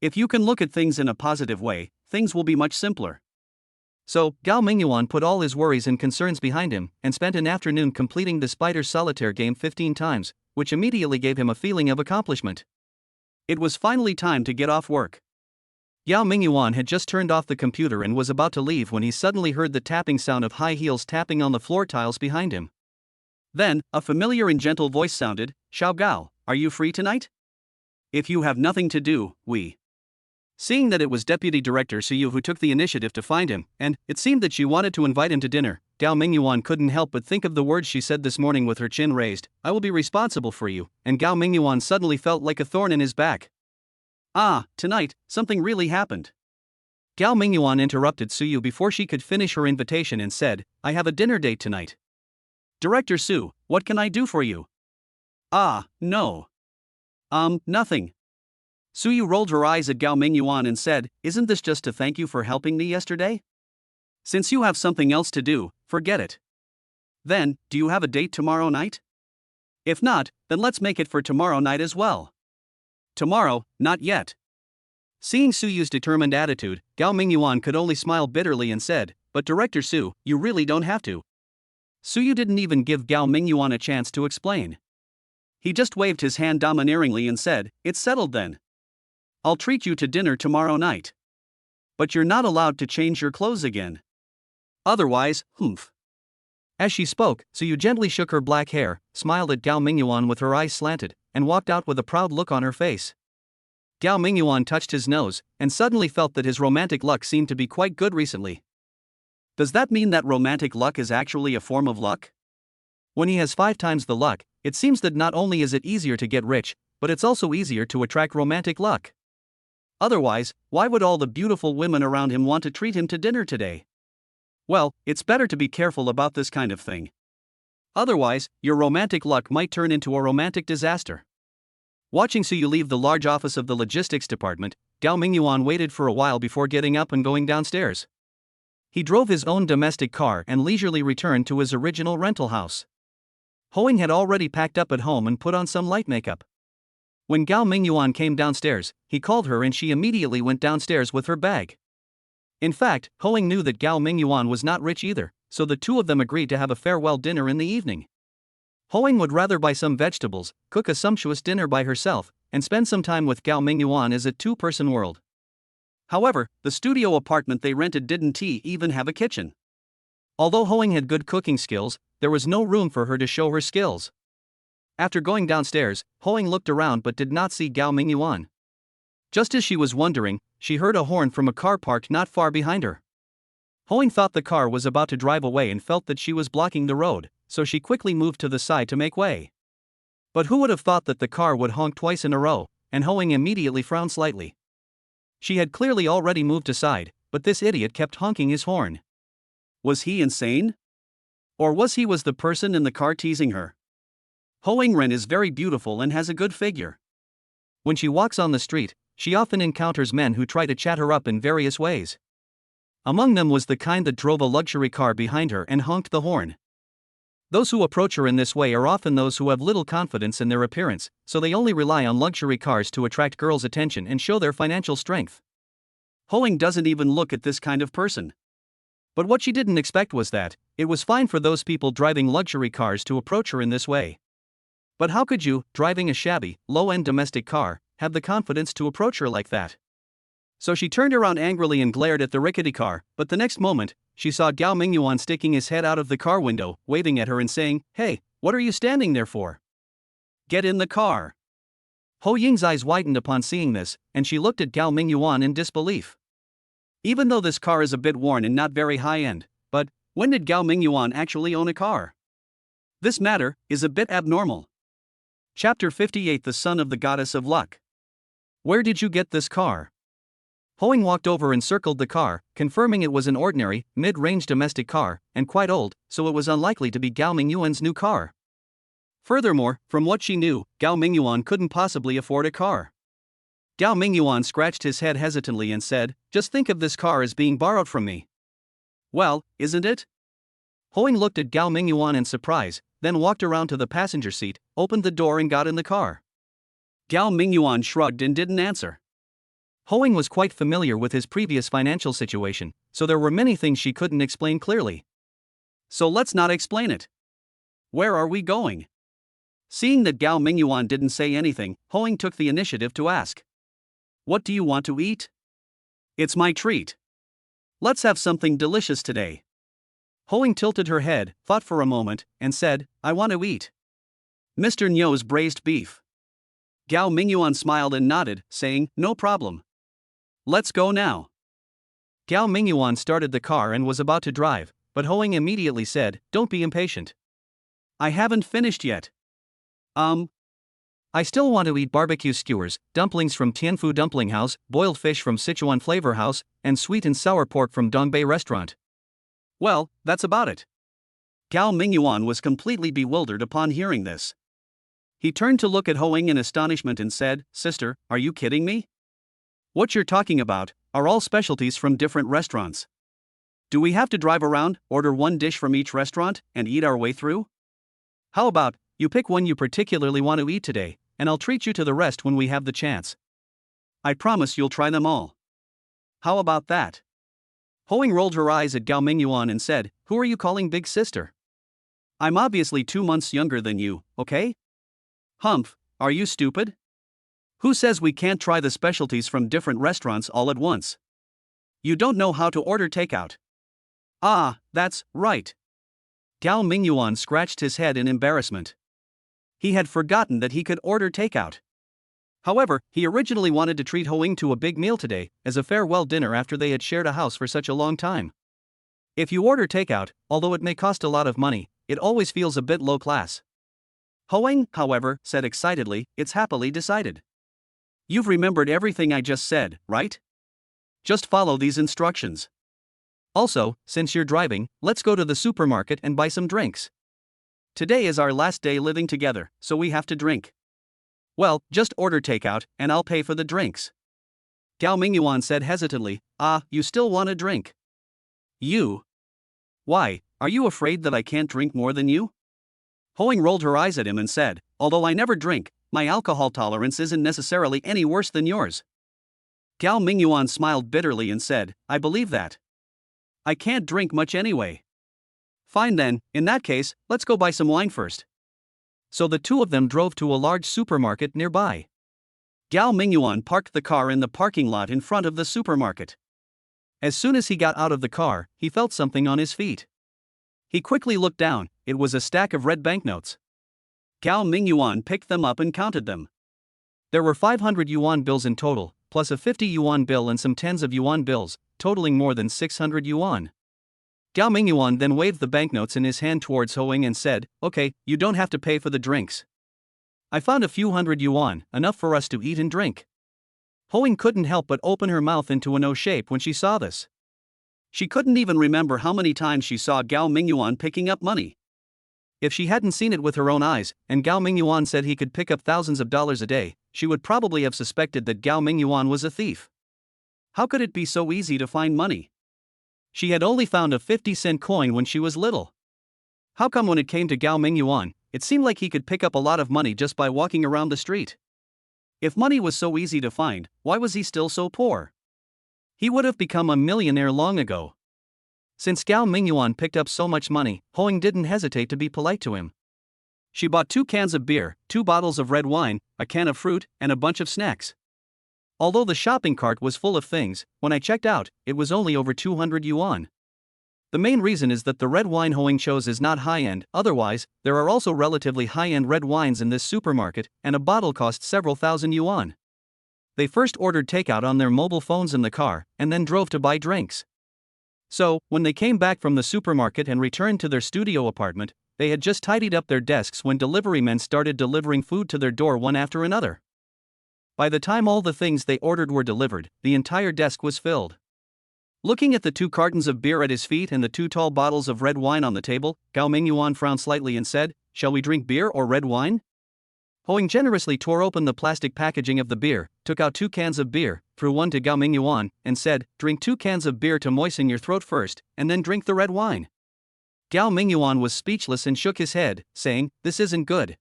If you can look at things in a positive way, things will be much simpler. So, Gao Mingyuan put all his worries and concerns behind him, and spent an afternoon completing the Spider Solitaire game 15 times, which immediately gave him a feeling of accomplishment. It was finally time to get off work. Gao Mingyuan had just turned off the computer and was about to leave when he suddenly heard the tapping sound of high heels tapping on the floor tiles behind him. Then, a familiar and gentle voice sounded, "Xiao Gao, are you free tonight? If you have nothing to do, we." Seeing that it was Deputy Director Suyu who took the initiative to find him, and it seemed that she wanted to invite him to dinner, Gao Mingyuan couldn't help but think of the words she said this morning with her chin raised, "I will be responsible for you," and Gao Mingyuan suddenly felt like a thorn in his back. Ah, tonight, something really happened. Gao Mingyuan interrupted Suyu before she could finish her invitation and said, "I have a dinner date tonight. Director Su, what can I do for you?" "Ah, no. Nothing." Suyu rolled her eyes at Gao Mingyuan and said, "Isn't this just to thank you for helping me yesterday? Since you have something else to do, forget it. Then, do you have a date tomorrow night? If not, then let's make it for tomorrow night as well." "Tomorrow, not yet." Seeing Suyu's determined attitude, Gao Mingyuan could only smile bitterly and said, "But Director Su, you really don't have to." Suyu didn't even give Gao Mingyuan a chance to explain. He just waved his hand domineeringly and said, "It's settled then. I'll treat you to dinner tomorrow night. But you're not allowed to change your clothes again. Otherwise, humph." As she spoke, Suyu gently shook her black hair, smiled at Gao Mingyuan with her eyes slanted, and walked out with a proud look on her face. Gao Mingyuan touched his nose, and suddenly felt that his romantic luck seemed to be quite good recently. Does that mean that romantic luck is actually a form of luck? When he has 5 times the luck, it seems that not only is it easier to get rich, but it's also easier to attract romantic luck. Otherwise, why would all the beautiful women around him want to treat him to dinner today? Well, it's better to be careful about this kind of thing. Otherwise, your romantic luck might turn into a romantic disaster. Watching Suyu leave the large office of the logistics department, Gao Mingyuan waited for a while before getting up and going downstairs. He drove his own domestic car and leisurely returned to his original rental house. Hoing had already packed up at home and put on some light makeup. When Gao Mingyuan came downstairs, he called her and she immediately went downstairs with her bag. In fact, Hoing knew that Gao Mingyuan was not rich either, so the two of them agreed to have a farewell dinner in the evening. Hoing would rather buy some vegetables, cook a sumptuous dinner by herself, and spend some time with Gao Mingyuan as a two-person world. However, the studio apartment they rented didn't even have a kitchen. Although Hoing had good cooking skills, there was no room for her to show her skills. After going downstairs, Hoing looked around but did not see Gao Mingyuan. Just as she was wondering, she heard a horn from a car parked not far behind her. Hoing thought the car was about to drive away and felt that she was blocking the road, so she quickly moved to the side to make way. But who would have thought that the car would honk twice in a row, and Hoing immediately frowned slightly. She had clearly already moved aside, but this idiot kept honking his horn. Was he insane? Or was the person in the car teasing her? Hoing Ren is very beautiful and has a good figure. When she walks on the street, she often encounters men who try to chat her up in various ways. Among them was the kind that drove a luxury car behind her and honked the horn. Those who approach her in this way are often those who have little confidence in their appearance, so they only rely on luxury cars to attract girls' attention and show their financial strength. Hoing doesn't even look at this kind of person. But what she didn't expect was that it was fine for those people driving luxury cars to approach her in this way. But how could you, driving a shabby, low-end domestic car, have the confidence to approach her like that? So she turned around angrily and glared at the rickety car, but the next moment, she saw Gao Mingyuan sticking his head out of the car window, waving at her and saying, "Hey, what are you standing there for? Get in the car." Ho Ying's eyes widened upon seeing this, and she looked at Gao Mingyuan in disbelief. Even though this car is a bit worn and not very high-end, but when did Gao Mingyuan actually own a car? This matter is a bit abnormal. Chapter 58 The Son of the Goddess of Luck. Where did you get this car? Hoing walked over and circled the car, confirming it was an ordinary, mid-range domestic car, and quite old, so it was unlikely to be Gao Mingyuan's new car. Furthermore, from what she knew, Gao Mingyuan couldn't possibly afford a car. Gao Mingyuan scratched his head hesitantly and said, "Just think of this car as being borrowed from me." "Well, isn't it?" Hoing looked at Gao Mingyuan in surprise, then walked around to the passenger seat, opened the door and got in the car. Gao Mingyuan shrugged and didn't answer. Hoing was quite familiar with his previous financial situation, so there were many things she couldn't explain clearly. "So let's not explain it. Where are we going?" Seeing that Gao Mingyuan didn't say anything, Hoing took the initiative to ask. "What do you want to eat?" "It's my treat. Let's have something delicious today." Hoing tilted her head, thought for a moment, and said, "I want to eat Mr. Nyo's braised beef." Gao Mingyuan smiled and nodded, saying, "No problem. Let's go now." Gao Mingyuan started the car and was about to drive, but Hoing immediately said, "Don't be impatient. I haven't finished yet. I still want to eat barbecue skewers, dumplings from Tianfu Dumpling House, boiled fish from Sichuan Flavor House, and sweet and sour pork from Dongbei Restaurant." "Well, that's about it." Gao Mingyuan was completely bewildered upon hearing this. He turned to look at Hoing in astonishment and said, "Sister, are you kidding me? What you're talking about are all specialties from different restaurants. Do we have to drive around, order one dish from each restaurant, and eat our way through? How about you pick one you particularly want to eat today, and I'll treat you to the rest when we have the chance. I promise you'll try them all. How about that?" Hoing rolled her eyes at Gao Mingyuan and said, "Who are you calling big sister? I'm obviously 2 months younger than you, okay? Humph, are you stupid? Who says we can't try the specialties from different restaurants all at once? You don't know how to order takeout." "Ah, that's right." Gao Mingyuan scratched his head in embarrassment. He had forgotten that he could order takeout. However, he originally wanted to treat Hoing to a big meal today, as a farewell dinner after they had shared a house for such a long time. If you order takeout, although it may cost a lot of money, it always feels a bit low class. Hoing, however, said excitedly, "It's happily decided. You've remembered everything I just said, right? Just follow these instructions. Also, since you're driving, let's go to the supermarket and buy some drinks. Today is our last day living together, so we have to drink." "Well, just order takeout, and I'll pay for the drinks." Gao Mingyuan said hesitantly, "Ah, you still want a drink? You? Why, are you afraid that I can't drink more than you?" Hoing rolled her eyes at him and said, "Although I never drink, my alcohol tolerance isn't necessarily any worse than yours." Gao Mingyuan smiled bitterly and said, "I believe that. I can't drink much anyway." "Fine then, in that case, let's go buy some wine first." So the two of them drove to a large supermarket nearby. Gao Mingyuan parked the car in the parking lot in front of the supermarket. As soon as he got out of the car, he felt something on his feet. He quickly looked down, it was a stack of red banknotes. Gao Mingyuan picked them up and counted them. There were 500 yuan bills in total, plus a 50 yuan bill and some tens of yuan bills, totaling more than 600 yuan. Gao Mingyuan then waved the banknotes in his hand towards Hoing and said, "Okay, you don't have to pay for the drinks. I found a few hundred yuan, enough for us to eat and drink." Hoing couldn't help but open her mouth into an O shape when she saw this. She couldn't even remember how many times she saw Gao Mingyuan picking up money. If she hadn't seen it with her own eyes, and Gao Mingyuan said he could pick up thousands of dollars a day, she would probably have suspected that Gao Mingyuan was a thief. How could it be so easy to find money? She had only found a 50-cent coin when she was little. How come when it came to Gao Mingyuan, it seemed like he could pick up a lot of money just by walking around the street? If money was so easy to find, why was he still so poor? He would have become a millionaire long ago. Since Gao Mingyuan picked up so much money, Hoing didn't hesitate to be polite to him. She bought 2 cans of beer, 2 bottles of red wine, a can of fruit, and a bunch of snacks. Although the shopping cart was full of things, when I checked out, it was only over 200 yuan. The main reason is that the red wine Hoing chose is not high-end, otherwise, there are also relatively high-end red wines in this supermarket, and a bottle costs several thousand yuan. They first ordered takeout on their mobile phones in the car, and then drove to buy drinks. So, when they came back from the supermarket and returned to their studio apartment, they had just tidied up their desks when delivery men started delivering food to their door one after another. By the time all the things they ordered were delivered, the entire desk was filled. Looking at the 2 cartons of beer at his feet and the 2 tall bottles of red wine on the table, Gao Mingyuan frowned slightly and said, "Shall we drink beer or red wine?" Hoing generously tore open the plastic packaging of the beer, took out 2 cans of beer, threw one to Gao Mingyuan, and said, "Drink 2 cans of beer to moisten your throat first, and then drink the red wine." Gao Mingyuan was speechless and shook his head, saying, "This isn't good.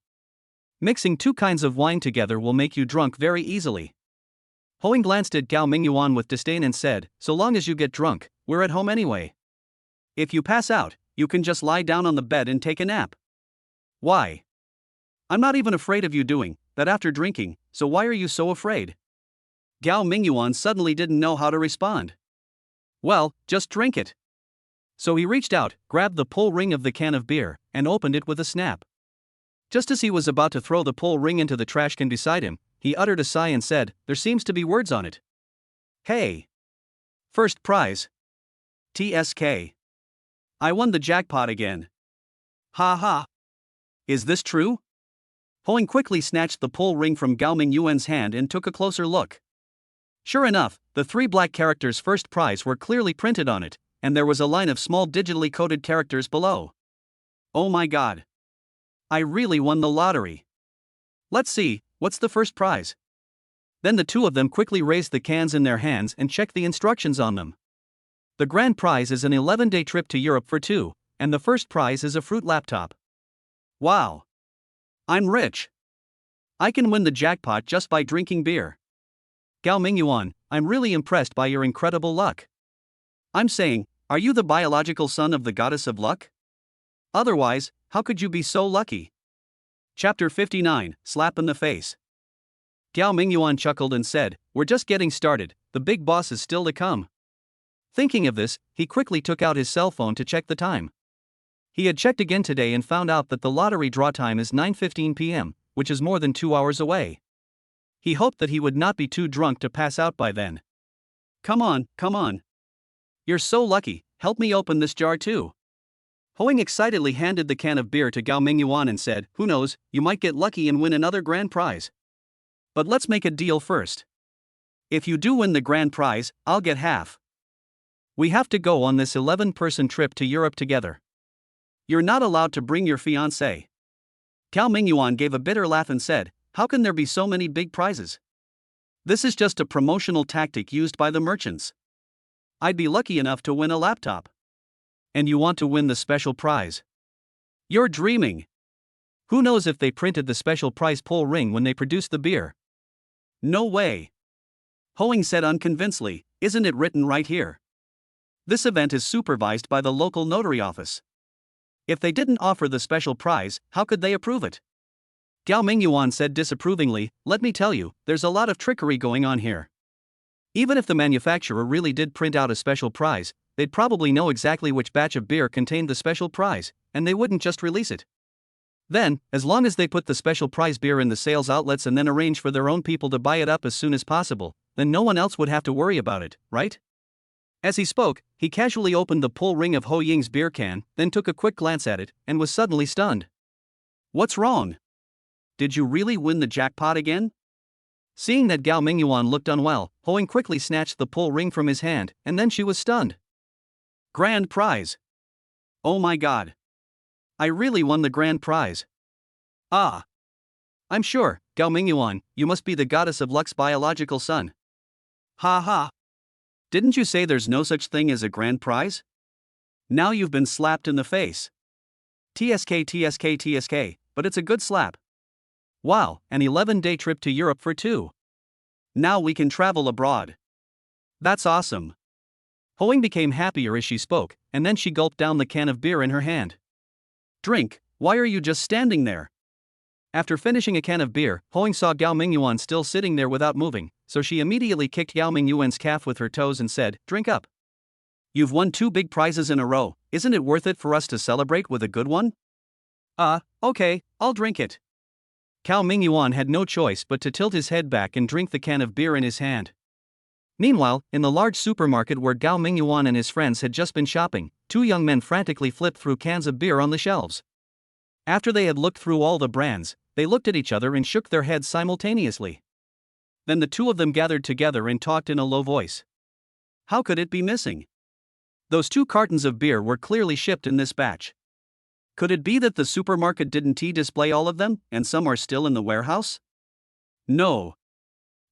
Mixing 2 kinds of wine together will make you drunk very easily." Hoing glanced at Gao Mingyuan with disdain and said, "So long as you get drunk, we're at home anyway. If you pass out, you can just lie down on the bed and take a nap." "Why? I'm not even afraid of you doing that after drinking, so why are you so afraid?" Gao Mingyuan suddenly didn't know how to respond. "Well, just drink it." So he reached out, grabbed the pull ring of the can of beer, and opened it with a snap. Just as he was about to throw the pull ring into the trash can beside him, he uttered a sigh and said, "There seems to be words on it. Hey! First prize. TSK. I won the jackpot again. Ha ha. Is this true?" Hoing quickly snatched the pull ring from Gao Mingyuan's hand and took a closer look. Sure enough, the 3 black characters first prize were clearly printed on it, and there was a line of small digitally coded characters below. Oh my god. I really won the lottery. Let's see, what's the first prize? Then the 2 of them quickly raised the cans in their hands and checked the instructions on them. The grand prize is an 11-day trip to Europe for 2, and the first prize is a fruit laptop. Wow. I'm rich. I can win the jackpot just by drinking beer. Gao Mingyuan, I'm really impressed by your incredible luck. I'm saying, are you the biological son of the goddess of luck? Otherwise, how could you be so lucky? Chapter 59, Slap in the Face. Gao Mingyuan chuckled and said, "We're just getting started, the big boss is still to come." Thinking of this, he quickly took out his cell phone to check the time. He had checked again today and found out that the lottery draw time is 9:15 p.m., which is more than 2 hours away. He hoped that he would not be too drunk to pass out by then. Come on. You're so lucky, help me open this jar too." Hoing excitedly handed the can of beer to Gao Mingyuan and said, "Who knows, you might get lucky and win another grand prize. But let's make a deal first. If you do win the grand prize, I'll get half. We have to go on this 11-person trip to Europe together. You're not allowed to bring your fiancé." Gao Mingyuan gave a bitter laugh and said, "How can there be so many big prizes? This is just a promotional tactic used by the merchants. I'd be lucky enough to win a laptop. And you want to win the special prize? You're dreaming. Who knows if they printed the special prize pull ring when they produced the beer?" "No way." Hoing said unconvincedly, "Isn't it written right here? This event is supervised by the local notary office. If they didn't offer the special prize, how could they approve it?" Gao Mingyuan said disapprovingly, "Let me tell you, there's a lot of trickery going on here. Even if the manufacturer really did print out a special prize, they'd probably know exactly which batch of beer contained the special prize, and they wouldn't just release it. Then, as long as they put the special prize beer in the sales outlets and then arrange for their own people to buy it up as soon as possible, then no one else would have to worry about it, right? As he spoke, he casually opened the pull ring of Ho Ying's beer can, then took a quick glance at it, and was suddenly stunned. What's wrong? Did you really win the jackpot again? Seeing that Gao Mingyuan looked unwell, Ho Ying quickly snatched the pull ring from his hand, and then she was stunned. Grand prize! Oh my god! I really won the grand prize! Ah! I'm sure, Gao Mingyuan, you must be the goddess of luck's biological son. Ha ha! Didn't you say there's no such thing as a grand prize? Now you've been slapped in the face. TSK TSK TSK, but it's a good slap. Wow, an 11-day trip to Europe for two. Now we can travel abroad. That's awesome. Ho Ying became happier as she spoke, and then she gulped down the can of beer in her hand. Drink, why are you just standing there? After finishing a can of beer, Ho Ying saw Gao Mingyuan still sitting there without moving, so she immediately kicked Gao Mingyuan's calf with her toes and said, "Drink up. You've won 2 big prizes in a row, isn't it worth it for us to celebrate with a good one?" Okay, I'll drink it. Gao Mingyuan had no choice but to tilt his head back and drink the can of beer in his hand. Meanwhile, in the large supermarket where Gao Mingyuan and his friends had just been shopping, 2 young men frantically flipped through cans of beer on the shelves. After they had looked through all the brands, they looked at each other and shook their heads simultaneously. Then the 2 of them gathered together and talked in a low voice. How could it be missing? Those 2 cartons of beer were clearly shipped in this batch. Could it be that the supermarket didn't display all of them, and some are still in the warehouse? No.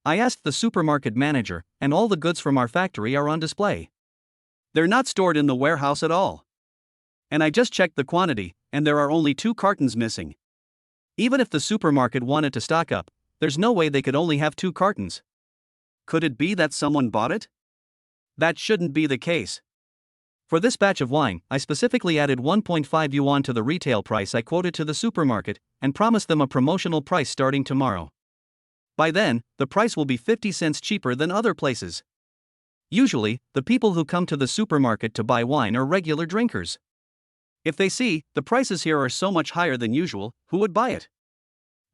I asked the supermarket manager, and all the goods from our factory are on display. They're not stored in the warehouse at all. And I just checked the quantity, and there are only 2 cartons missing. Even if the supermarket wanted to stock up, there's no way they could only have 2 cartons. Could it be that someone bought it? That shouldn't be the case. For this batch of wine, I specifically added 1.5 yuan to the retail price I quoted to the supermarket, and promised them a promotional price starting tomorrow. By then, the price will be 50 cents cheaper than other places. Usually, the people who come to the supermarket to buy wine are regular drinkers. If they see the prices here are so much higher than usual, who would buy it?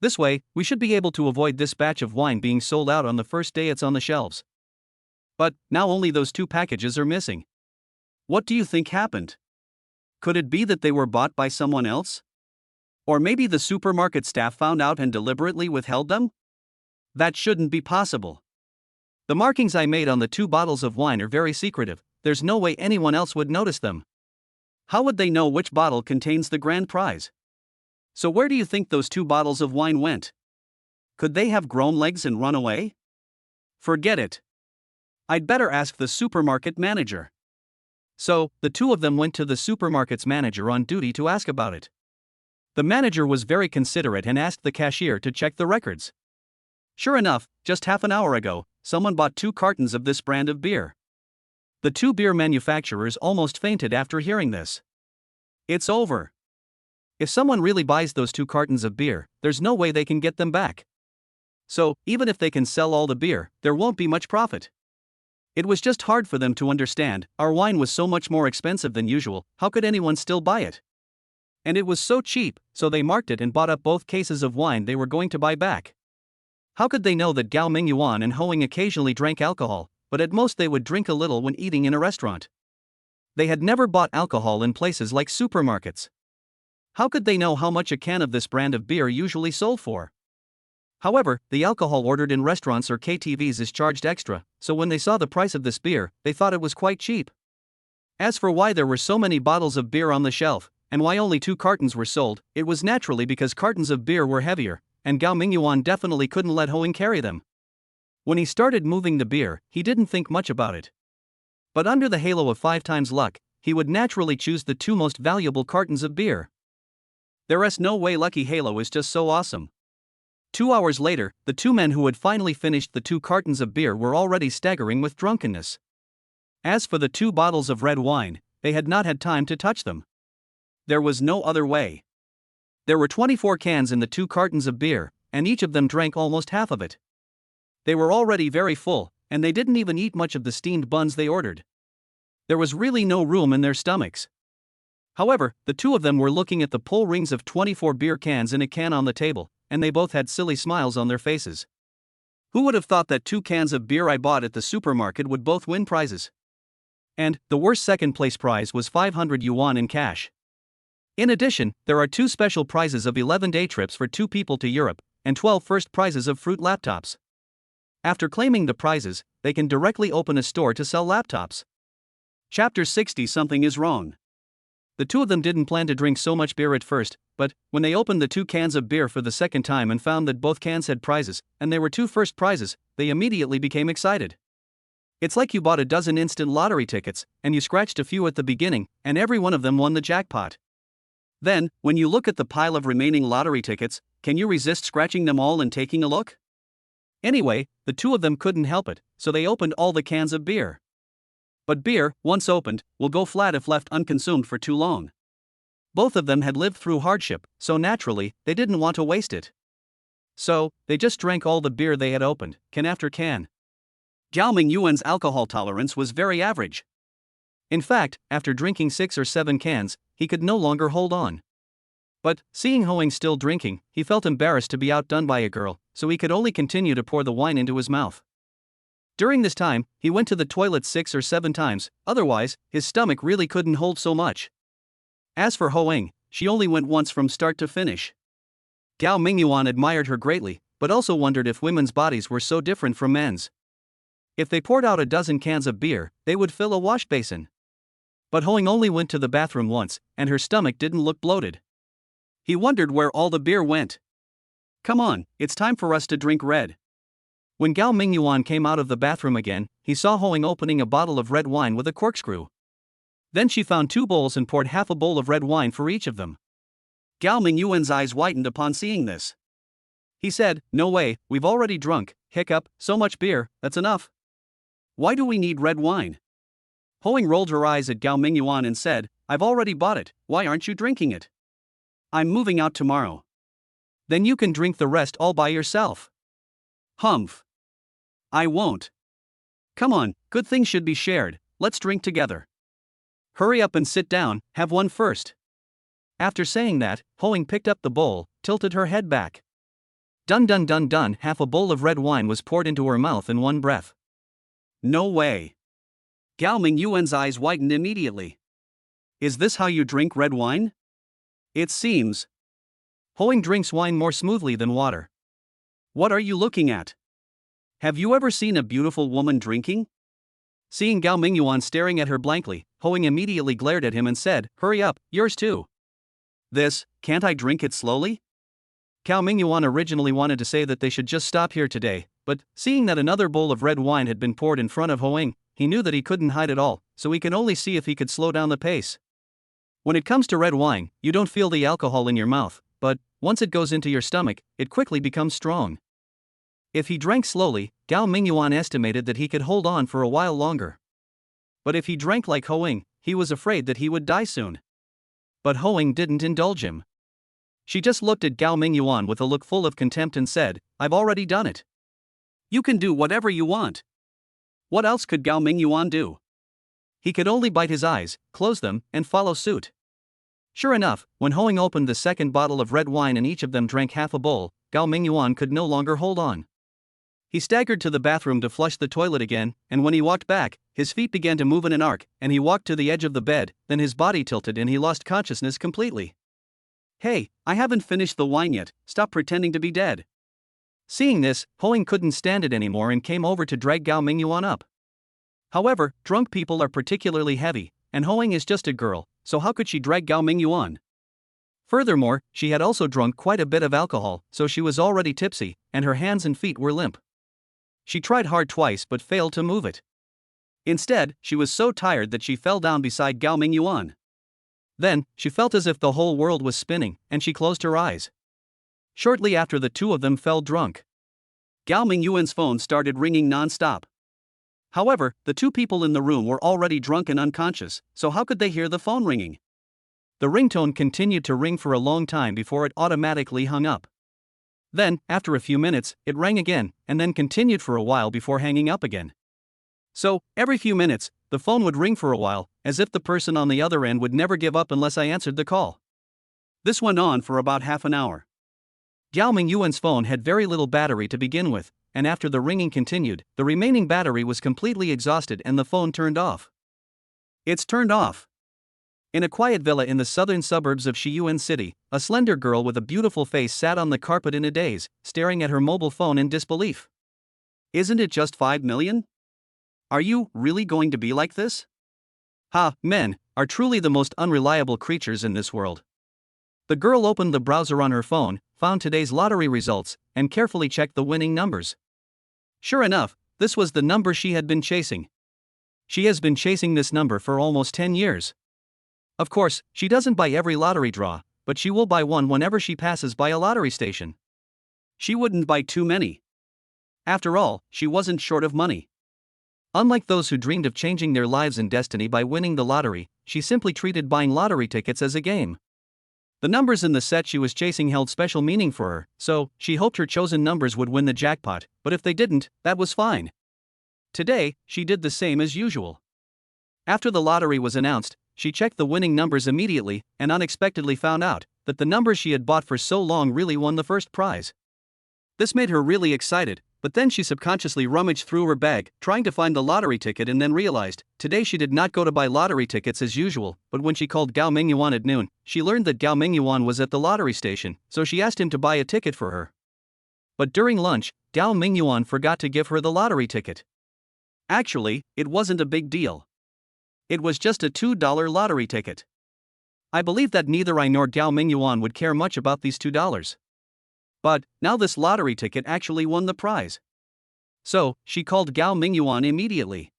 This way, we should be able to avoid this batch of wine being sold out on the first day it's on the shelves. But now only those 2 packages are missing. What do you think happened? Could it be that they were bought by someone else? Or maybe the supermarket staff found out and deliberately withheld them? That shouldn't be possible. The markings I made on the 2 bottles of wine are very secretive, there's no way anyone else would notice them. How would they know which bottle contains the grand prize? So where do you think those 2 bottles of wine went? Could they have grown legs and run away? Forget it. I'd better ask the supermarket manager. So, the 2 of them went to the supermarket's manager on duty to ask about it. The manager was very considerate and asked the cashier to check the records. Sure enough, just half an hour ago, someone bought 2 cartons of this brand of beer. The 2 beer manufacturers almost fainted after hearing this. It's over. If someone really buys those 2 cartons of beer, there's no way they can get them back. So, even if they can sell all the beer, there won't be much profit. It was just hard for them to understand, our wine was so much more expensive than usual, how could anyone still buy it? And it was so cheap, so they marked it and bought up both cases of wine they were going to buy back. How could they know that Gao Mingyuan and Ho Ying occasionally drank alcohol, but at most they would drink a little when eating in a restaurant? They had never bought alcohol in places like supermarkets. How could they know how much a can of this brand of beer usually sold for? However, the alcohol ordered in restaurants or KTVs is charged extra, so when they saw the price of this beer, they thought it was quite cheap. As for why there were so many bottles of beer on the shelf, and why only 2 cartons were sold, it was naturally because cartons of beer were heavier, and Gao Mingyuan definitely couldn't let Ho Ying carry them. When he started moving the beer, he didn't think much about it. But under the halo of 5 times luck, he would naturally choose the 2 most valuable cartons of beer. There's no way lucky halo is just so awesome. 2 hours later, the 2 men who had finally finished the 2 cartons of beer were already staggering with drunkenness. As for the 2 bottles of red wine, they had not had time to touch them. There was no other way. There were 24 cans in the 2 cartons of beer, and each of them drank almost half of it. They were already very full, and they didn't even eat much of the steamed buns they ordered. There was really no room in their stomachs. However, the 2 of them were looking at the pull rings of 24 beer cans in a can on the table, and they both had silly smiles on their faces. Who would have thought that 2 cans of beer I bought at the supermarket would both win prizes? And the worst second place prize was 500 yuan in cash. In addition, there are 2 special prizes of 11-day trips for 2 people to Europe, and 12 first prizes of fruit laptops. After claiming the prizes, they can directly open a store to sell laptops. Chapter 60. Something is wrong. The two of them didn't plan to drink so much beer at first, but when they opened the 2 cans of beer for the second time and found that both cans had prizes, and there were 2 first prizes, they immediately became excited. It's like you bought a dozen instant lottery tickets, and you scratched a few at the beginning, and every one of them won the jackpot. Then, when you look at the pile of remaining lottery tickets, can you resist scratching them all and taking a look? Anyway, the two of them couldn't help it, so they opened all the cans of beer. But beer, once opened, will go flat if left unconsumed for too long. Both of them had lived through hardship, so naturally, they didn't want to waste it. So, they just drank all the beer they had opened, can after can. Gao Mingyuan's alcohol tolerance was very average. In fact, after drinking 6 or 7 cans, he could no longer hold on. But, seeing Hoing still drinking, he felt embarrassed to be outdone by a girl, so he could only continue to pour the wine into his mouth. During this time, he went to the toilet 6 or 7 times, otherwise, his stomach really couldn't hold so much. As for Hoing, she only went once from start to finish. Gao Mingyuan admired her greatly, but also wondered if women's bodies were so different from men's. If they poured out a dozen cans of beer, they would fill a wash basin. But Hoing only went to the bathroom once, and her stomach didn't look bloated. He wondered where all the beer went. Come on, it's time for us to drink red. When Gao Mingyuan came out of the bathroom again, he saw Hoing opening a bottle of red wine with a corkscrew. Then she found 2 bowls and poured half a bowl of red wine for each of them. Gao Mingyuan's eyes whitened upon seeing this. He said, "No way, we've already drunk, hiccup, so much beer, that's enough. Why do we need red wine?" Hoing rolled her eyes at Gao Mingyuan and said, "I've already bought it, why aren't you drinking it? I'm moving out tomorrow. Then you can drink the rest all by yourself." Humph. I won't. Come on, good things should be shared, let's drink together. Hurry up and sit down, have one first. After saying that, Hoing picked up the bowl, tilted her head back. Dun dun dun dun, half a bowl of red wine was poured into her mouth in one breath. No way. Gao Mingyuan's eyes widened immediately. Is this how you drink red wine? It seems. Hoing drinks wine more smoothly than water. What are you looking at? Have you ever seen a beautiful woman drinking? Seeing Gao Mingyuan staring at her blankly, Hoing immediately glared at him and said, "Hurry up, yours too." Can't I drink it slowly? Gao Mingyuan originally wanted to say that they should just stop here today, but, seeing that another bowl of red wine had been poured in front of Hoing, he knew that he couldn't hide it all, so he could only see if he could slow down the pace. When it comes to red wine, you don't feel the alcohol in your mouth, but, once it goes into your stomach, it quickly becomes strong. If he drank slowly, Gao Mingyuan estimated that he could hold on for a while longer. But if he drank like Hoing, he was afraid that he would die soon. But Hoing didn't indulge him. She just looked at Gao Mingyuan with a look full of contempt and said, "I've already done it. You can do whatever you want." What else could Gao Mingyuan do? He could only bite his eyes, close them, and follow suit. Sure enough, when Hoing opened the second bottle of red wine and each of them drank half a bowl, Gao Mingyuan could no longer hold on. He staggered to the bathroom to flush the toilet again, and when he walked back, his feet began to move in an arc, and he walked to the edge of the bed, then his body tilted and he lost consciousness completely. Hey, I haven't finished the wine yet, stop pretending to be dead. Seeing this, Hoing couldn't stand it anymore and came over to drag Gao Mingyuan up. However, drunk people are particularly heavy, and Hoing is just a girl, so how could she drag Gao Mingyuan? Furthermore, she had also drunk quite a bit of alcohol, so she was already tipsy, and her hands and feet were limp. She tried hard twice but failed to move it. Instead, she was so tired that she fell down beside Gao Mingyuan. Then, she felt as if the whole world was spinning, and she closed her eyes. Shortly after, the two of them fell drunk. Gao Mingyuan's phone started ringing non-stop. However, the 2 people in the room were already drunk and unconscious, so how could they hear the phone ringing? The ringtone continued to ring for a long time before it automatically hung up. Then, after a few minutes, it rang again, and then continued for a while before hanging up again. So, every few minutes, the phone would ring for a while, as if the person on the other end would never give up unless I answered the call. This went on for about half an hour. Gao Mingyuan's phone had very little battery to begin with, and after the ringing continued, the remaining battery was completely exhausted and the phone turned off. It's turned off. In a quiet villa in the southern suburbs of Shiyuan City, a slender girl with a beautiful face sat on the carpet in a daze, staring at her mobile phone in disbelief. Isn't it just 5 million? Are you really going to be like this? Ha, men are truly the most unreliable creatures in this world. The girl opened the browser on her phone, found today's lottery results, and carefully checked the winning numbers. Sure enough, this was the number she had been chasing. She has been chasing this number for almost 10 years. Of course, she doesn't buy every lottery draw, but she will buy one whenever she passes by a lottery station. She wouldn't buy too many. After all, she wasn't short of money. Unlike those who dreamed of changing their lives and destiny by winning the lottery, she simply treated buying lottery tickets as a game. The numbers in the set she was chasing held special meaning for her, so she hoped her chosen numbers would win the jackpot, but if they didn't, that was fine. Today, she did the same as usual. After the lottery was announced, she checked the winning numbers immediately and unexpectedly found out that the numbers she had bought for so long really won the first prize. This made her really excited, but then she subconsciously rummaged through her bag, trying to find the lottery ticket, and then realized today she did not go to buy lottery tickets as usual, but when she called Gao Mingyuan at noon, she learned that Gao Mingyuan was at the lottery station, so she asked him to buy a ticket for her. But during lunch, Gao Mingyuan forgot to give her the lottery ticket. Actually, it wasn't a big deal. It was just a $2 lottery ticket. I believe that neither I nor Gao Mingyuan would care much about these $2. But now this lottery ticket actually won the prize. So, she called Gao Mingyuan immediately.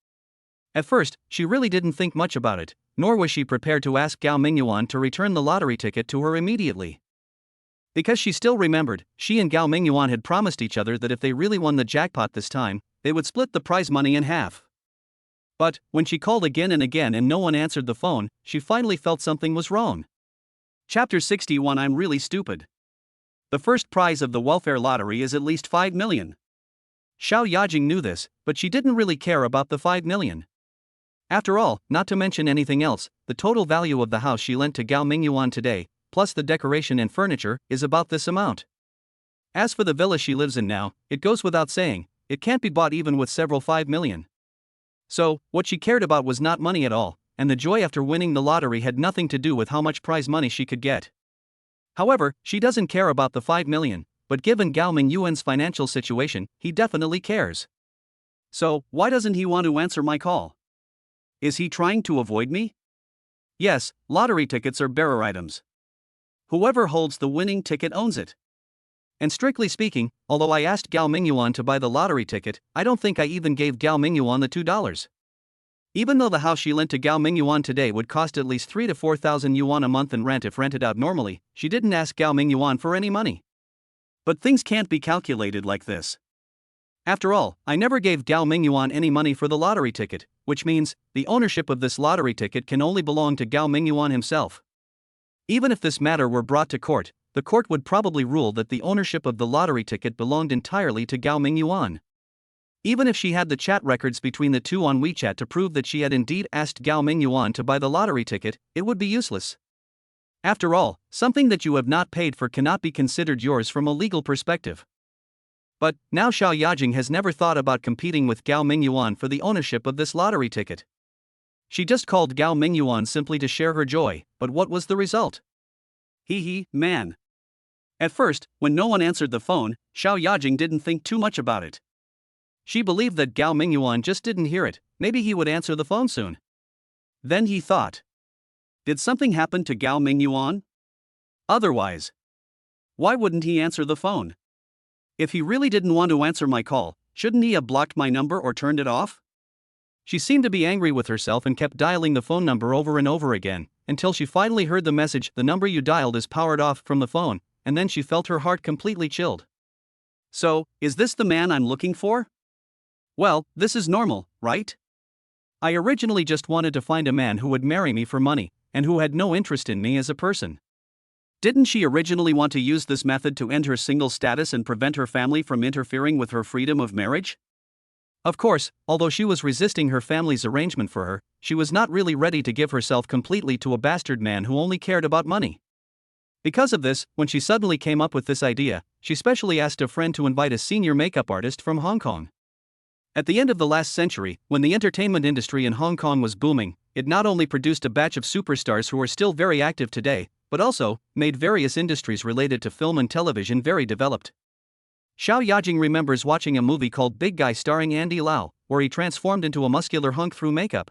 At first, she really didn't think much about it, nor was she prepared to ask Gao Mingyuan to return the lottery ticket to her immediately. Because she still remembered, she and Gao Mingyuan had promised each other that if they really won the jackpot this time, they would split the prize money in half. But, when she called again and no one answered the phone, she finally felt something was wrong. Chapter 61. I'm really stupid. The first prize of the welfare lottery is at least 5 million. Xiao Yajing knew this, but she didn't really care about the 5 million. After all, not to mention anything else, the total value of the house she lent to Gao Mingyuan today, plus the decoration and furniture, is about this amount. As for the villa she lives in now, it goes without saying, it can't be bought even with several 5 million. So, what she cared about was not money at all, and the joy after winning the lottery had nothing to do with how much prize money she could get. However, she doesn't care about the 5 million, but given Gao Mingyuan's financial situation, he definitely cares. So, why doesn't he want to answer my call? Is he trying to avoid me? Yes, lottery tickets are bearer items. Whoever holds the winning ticket owns it. And strictly speaking, although I asked Gao Mingyuan to buy the lottery ticket, I don't think I even gave Gao Mingyuan the $2. Even though the house she lent to Gao Mingyuan today would cost at least 3,000 to 4,000 yuan a month in rent if rented out normally, she didn't ask Gao Mingyuan for any money. But things can't be calculated like this. After all, I never gave Gao Mingyuan any money for the lottery ticket, which means the ownership of this lottery ticket can only belong to Gao Mingyuan himself. Even if this matter were brought to court, the court would probably rule that the ownership of the lottery ticket belonged entirely to Gao Mingyuan. Even if she had the chat records between the two on WeChat to prove that she had indeed asked Gao Mingyuan to buy the lottery ticket, it would be useless. After all, something that you have not paid for cannot be considered yours from a legal perspective. But now Xiao Yajing has never thought about competing with Gao Mingyuan for the ownership of this lottery ticket. She just called Gao Mingyuan simply to share her joy, but what was the result? Man. At first, when no one answered the phone, Xiao Yajing didn't think too much about it. She believed that Gao Mingyuan just didn't hear it, maybe he would answer the phone soon. Then he thought. Did something happen to Gao Mingyuan? Otherwise, why wouldn't he answer the phone? If he really didn't want to answer my call, shouldn't he have blocked my number or turned it off? She seemed to be angry with herself and kept dialing the phone number over and over again, until she finally heard the message, "The number you dialed is powered off," from the phone, and then she felt her heart completely chilled. So, is this the man I'm looking for? Well, this is normal, right? I originally just wanted to find a man who would marry me for money, and who had no interest in me as a person. Didn't she originally want to use this method to end her single status and prevent her family from interfering with her freedom of marriage? Of course, although she was resisting her family's arrangement for her, she was not really ready to give herself completely to a bastard man who only cared about money. Because of this, when she suddenly came up with this idea, she specially asked a friend to invite a senior makeup artist from Hong Kong. At the end of the last century, when the entertainment industry in Hong Kong was booming, it not only produced a batch of superstars who are still very active today, but also made various industries related to film and television very developed. Xiao Yajing remembers watching a movie called Big Guy starring Andy Lau, where he transformed into a muscular hunk through makeup.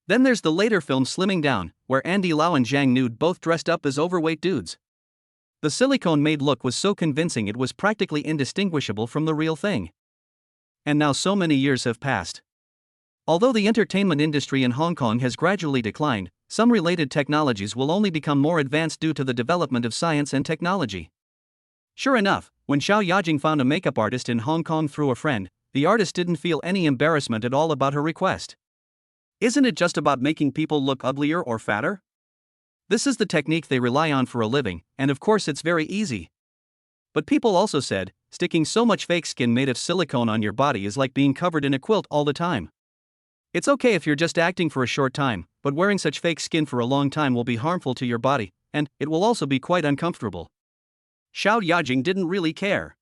Then there's the later film Slimming Down, where Andy Lau and Zhang Nude both dressed up as overweight dudes. The silicone-made look was so convincing it was practically indistinguishable from the real thing. And now so many years have passed. Although the entertainment industry in Hong Kong has gradually declined, some related technologies will only become more advanced due to the development of science and technology. Sure enough, when Xiao Yajing found a makeup artist in Hong Kong through a friend, the artist didn't feel any embarrassment at all about her request. Isn't it just about making people look uglier or fatter? This is the technique they rely on for a living, and of course it's very easy. But people also said, sticking so much fake skin made of silicone on your body is like being covered in a quilt all the time. It's okay if you're just acting for a short time, but wearing such fake skin for a long time will be harmful to your body, and it will also be quite uncomfortable. Xiao Yajing didn't really care.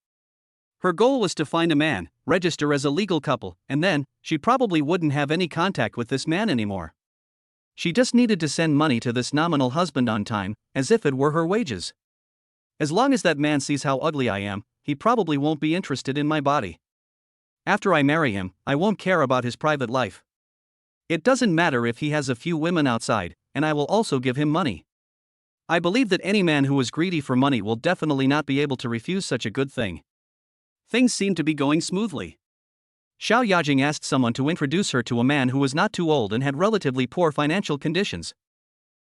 Her goal was to find a man, register as a legal couple, and then, she probably wouldn't have any contact with this man anymore. She just needed to send money to this nominal husband on time, as if it were her wages. As long as that man sees how ugly I am, he probably won't be interested in my body. After I marry him, I won't care about his private life. It doesn't matter if he has a few women outside, and I will also give him money. I believe that any man who is greedy for money will definitely not be able to refuse such a good thing. Things seem to be going smoothly. Xiao Yajing asked someone to introduce her to a man who was not too old and had relatively poor financial conditions.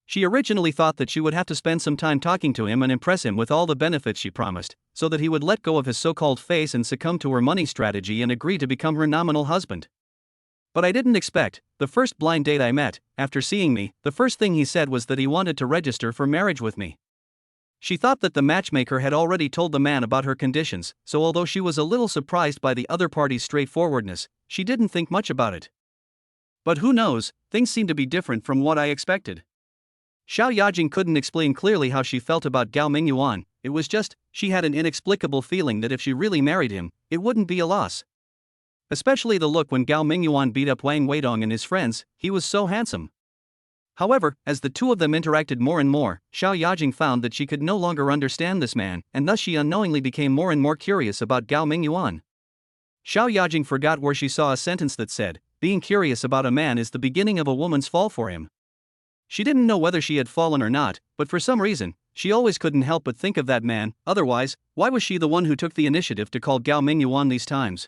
She originally thought that she would have to spend some time talking to him and impress him with all the benefits she promised, so that he would let go of his so-called face and succumb to her money strategy and agree to become her nominal husband. But I didn't expect. The first blind date I met, after seeing me, the first thing he said was that he wanted to register for marriage with me. She thought that the matchmaker had already told the man about her conditions, so although she was a little surprised by the other party's straightforwardness, she didn't think much about it. But who knows, things seem to be different from what I expected. Xiao Yajing couldn't explain clearly how she felt about Gao Mingyuan. It was just, she had an inexplicable feeling that if she really married him, it wouldn't be a loss. Especially the look when Gao Mingyuan beat up Wang Weidong and his friends, he was so handsome. However, as the two of them interacted more and more, Xiao Yajing found that she could no longer understand this man, and thus she unknowingly became more and more curious about Gao Mingyuan. Xiao Yajing forgot where she saw a sentence that said, being curious about a man is the beginning of a woman's fall for him. She didn't know whether she had fallen or not, but for some reason, she always couldn't help but think of that man. Otherwise, why was she the one who took the initiative to call Gao Mingyuan these times?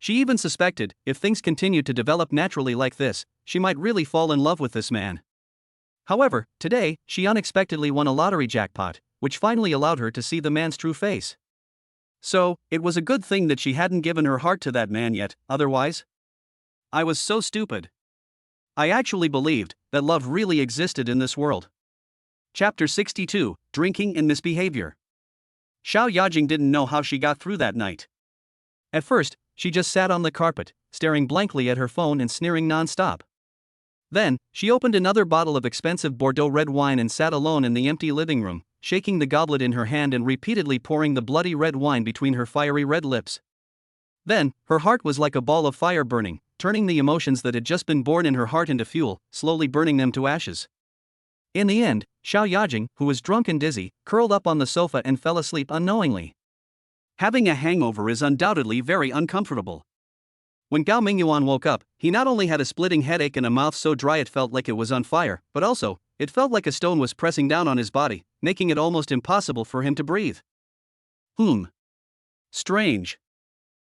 She even suspected, if things continued to develop naturally like this, she might really fall in love with this man. However, today, she unexpectedly won a lottery jackpot, which finally allowed her to see the man's true face. So, it was a good thing that she hadn't given her heart to that man yet, otherwise? I was so stupid. I actually believed that love really existed in this world. Chapter 62, Drinking and Misbehavior. Xiao Yajing didn't know how she got through that night. At first, she just sat on the carpet, staring blankly at her phone and sneering non-stop. Then, she opened another bottle of expensive Bordeaux red wine and sat alone in the empty living room, shaking the goblet in her hand and repeatedly pouring the bloody red wine between her fiery red lips. Then, her heart was like a ball of fire burning, turning the emotions that had just been born in her heart into fuel, slowly burning them to ashes. In the end, Xiao Yajing, who was drunk and dizzy, curled up on the sofa and fell asleep unknowingly. Having a hangover is undoubtedly very uncomfortable. When Gao Mingyuan woke up, he not only had a splitting headache and a mouth so dry it felt like it was on fire, but also, it felt like a stone was pressing down on his body, making it almost impossible for him to breathe. Strange.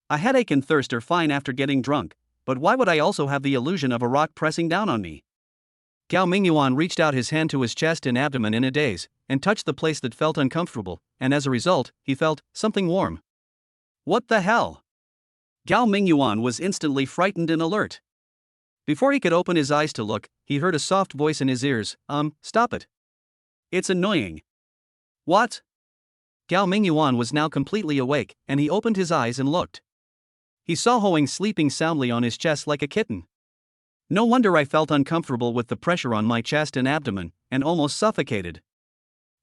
A headache and thirst are fine after getting drunk, but why would I also have the illusion of a rock pressing down on me? Gao Mingyuan reached out his hand to his chest and abdomen in a daze, and touched the place that felt uncomfortable, and as a result, he felt something warm. What the hell? Gao Mingyuan was instantly frightened and alert. Before he could open his eyes to look, he heard a soft voice in his ears, stop it. It's annoying. What? Gao Mingyuan was now completely awake, and he opened his eyes and looked. He saw Hoang sleeping soundly on his chest like a kitten. No wonder I felt uncomfortable with the pressure on my chest and abdomen, and almost suffocated.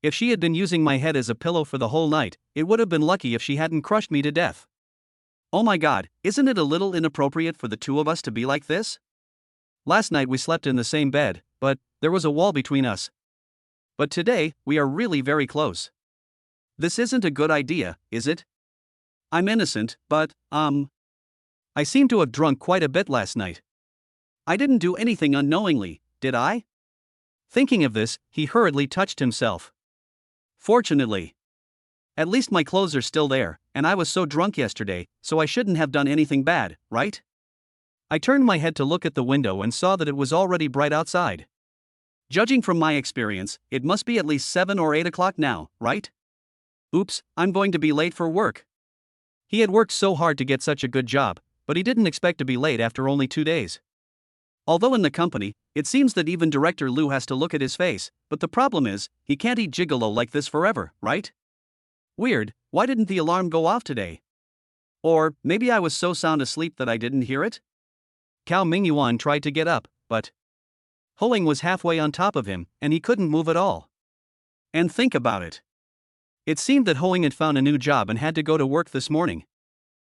If she had been using my head as a pillow for the whole night, it would have been lucky if she hadn't crushed me to death. Oh my god, isn't it a little inappropriate for the two of us to be like this? Last night we slept in the same bed, but there was a wall between us. But today, we are really very close. This isn't a good idea, is it? I'm innocent, but, I seem to have drunk quite a bit last night. I didn't do anything unknowingly, did I? Thinking of this, he hurriedly touched himself. Fortunately. At least my clothes are still there, and I was so drunk yesterday, so I shouldn't have done anything bad, right? I turned my head to look at the window and saw that it was already bright outside. Judging from my experience, it must be at least 7 or 8 o'clock now, right? Oops, I'm going to be late for work. He had worked so hard to get such a good job, but he didn't expect to be late after only 2 days. Although in the company, it seems that even Director Lou has to look at his face, but the problem is, he can't eat gigolo like this forever, right? Weird, why didn't the alarm go off today? Or, maybe I was so sound asleep that I didn't hear it? Cao Mingyuan tried to get up, but Hoing was halfway on top of him, and he couldn't move at all. And think about it. It seemed that Hoing had found a new job and had to go to work this morning.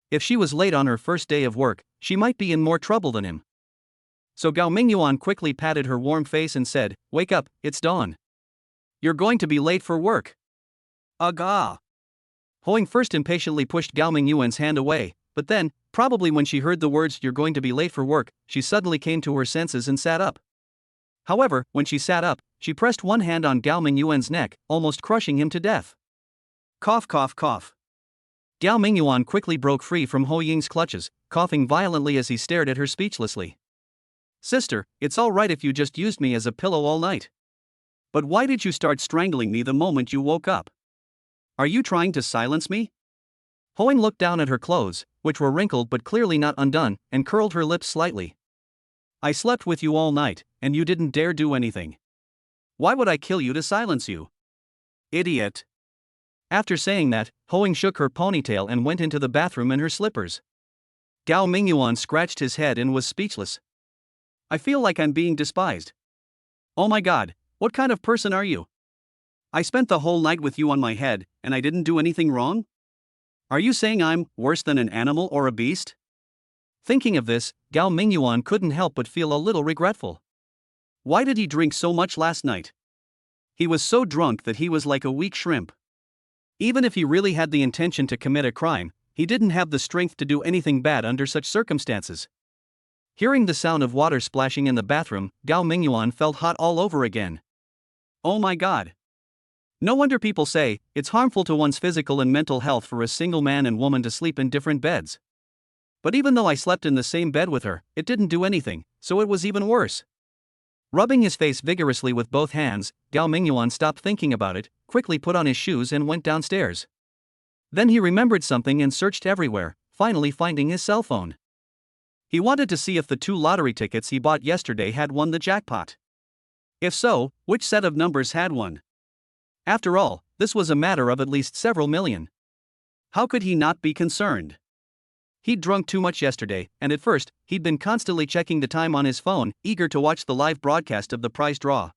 If she was late on her first day of work, she might be in more trouble than him. So Gao Mingyuan quickly patted her warm face and said, "Wake up, it's dawn. You're going to be late for work." Aga! Hoing first impatiently pushed Gao Mingyuan's hand away, but then, probably when she heard the words "you're going to be late for work," she suddenly came to her senses and sat up. However, when she sat up, she pressed one hand on Gao Mingyuan's neck, almost crushing him to death. Cough cough cough. Gao Mingyuan quickly broke free from Ho Ying's clutches, coughing violently as he stared at her speechlessly. "Sister, it's all right if you just used me as a pillow all night. But why did you start strangling me the moment you woke up? Are you trying to silence me?" Hoing looked down at her clothes, which were wrinkled but clearly not undone, and curled her lips slightly. "I slept with you all night, and you didn't dare do anything. Why would I kill you to silence you? Idiot." After saying that, Hoing shook her ponytail and went into the bathroom in her slippers. Gao Mingyuan scratched his head and was speechless. "I feel like I'm being despised. Oh my god, what kind of person are you? I spent the whole night with you on my head, and I didn't do anything wrong? Are you saying I'm worse than an animal or a beast?" Thinking of this, Gao Mingyuan couldn't help but feel a little regretful. Why did he drink so much last night? He was so drunk that he was like a weak shrimp. Even if he really had the intention to commit a crime, he didn't have the strength to do anything bad under such circumstances. Hearing the sound of water splashing in the bathroom, Gao Mingyuan felt hot all over again. Oh my god. No wonder people say, it's harmful to one's physical and mental health for a single man and woman to sleep in different beds. But even though I slept in the same bed with her, it didn't do anything, so it was even worse. Rubbing his face vigorously with both hands, Gao Mingyuan stopped thinking about it, quickly put on his shoes and went downstairs. Then he remembered something and searched everywhere, finally finding his cell phone. He wanted to see if the 2 lottery tickets he bought yesterday had won the jackpot. If so, which set of numbers had won? After all, this was a matter of at least several million. How could he not be concerned? He'd drunk too much yesterday, and at first, he'd been constantly checking the time on his phone, eager to watch the live broadcast of the prize draw.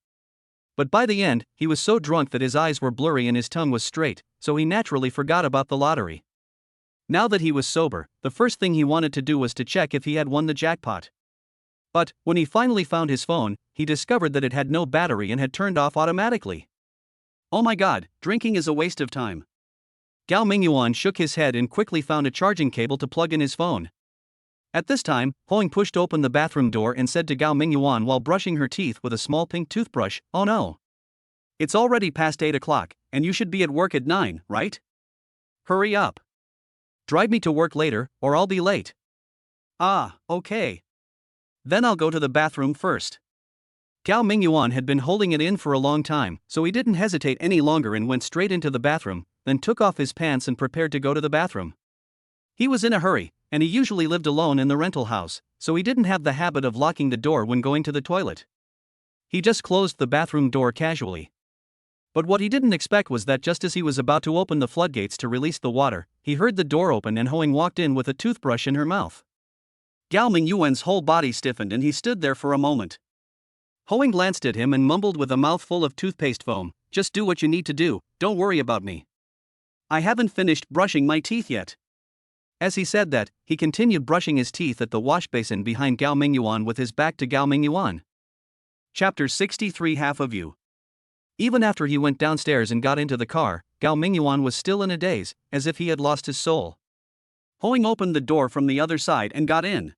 But by the end, he was so drunk that his eyes were blurry and his tongue was straight, so he naturally forgot about the lottery. Now that he was sober, the first thing he wanted to do was to check if he had won the jackpot. But, when he finally found his phone, he discovered that it had no battery and had turned off automatically. Oh my god, drinking is a waste of time. Gao Mingyuan shook his head and quickly found a charging cable to plug in his phone. At this time, Hoing pushed open the bathroom door and said to Gao Mingyuan while brushing her teeth with a small pink toothbrush, "Oh no. It's already past 8 o'clock, and you should be at work at 9, right? Hurry up. Drive me to work later, or I'll be late." "Ah, okay. Then I'll go to the bathroom first." Gao Mingyuan had been holding it in for a long time, so he didn't hesitate any longer and went straight into the bathroom, then took off his pants and prepared to go to the bathroom. He was in a hurry, and he usually lived alone in the rental house, so he didn't have the habit of locking the door when going to the toilet. He just closed the bathroom door casually. But what he didn't expect was that just as he was about to open the floodgates to release the water, he heard the door open and Hoing walked in with a toothbrush in her mouth. Gao Mingyuan's whole body stiffened and he stood there for a moment. Hoing glanced at him and mumbled with a mouthful of toothpaste foam, just do what you need to do, don't worry about me. I haven't finished brushing my teeth yet. As he said that, he continued brushing his teeth at the wash basin behind Gao Mingyuan with his back to Gao Mingyuan. Chapter 63 Half of You. Even after he went downstairs and got into the car, Gao Mingyuan was still in a daze, as if he had lost his soul. Hoing opened the door from the other side and got in.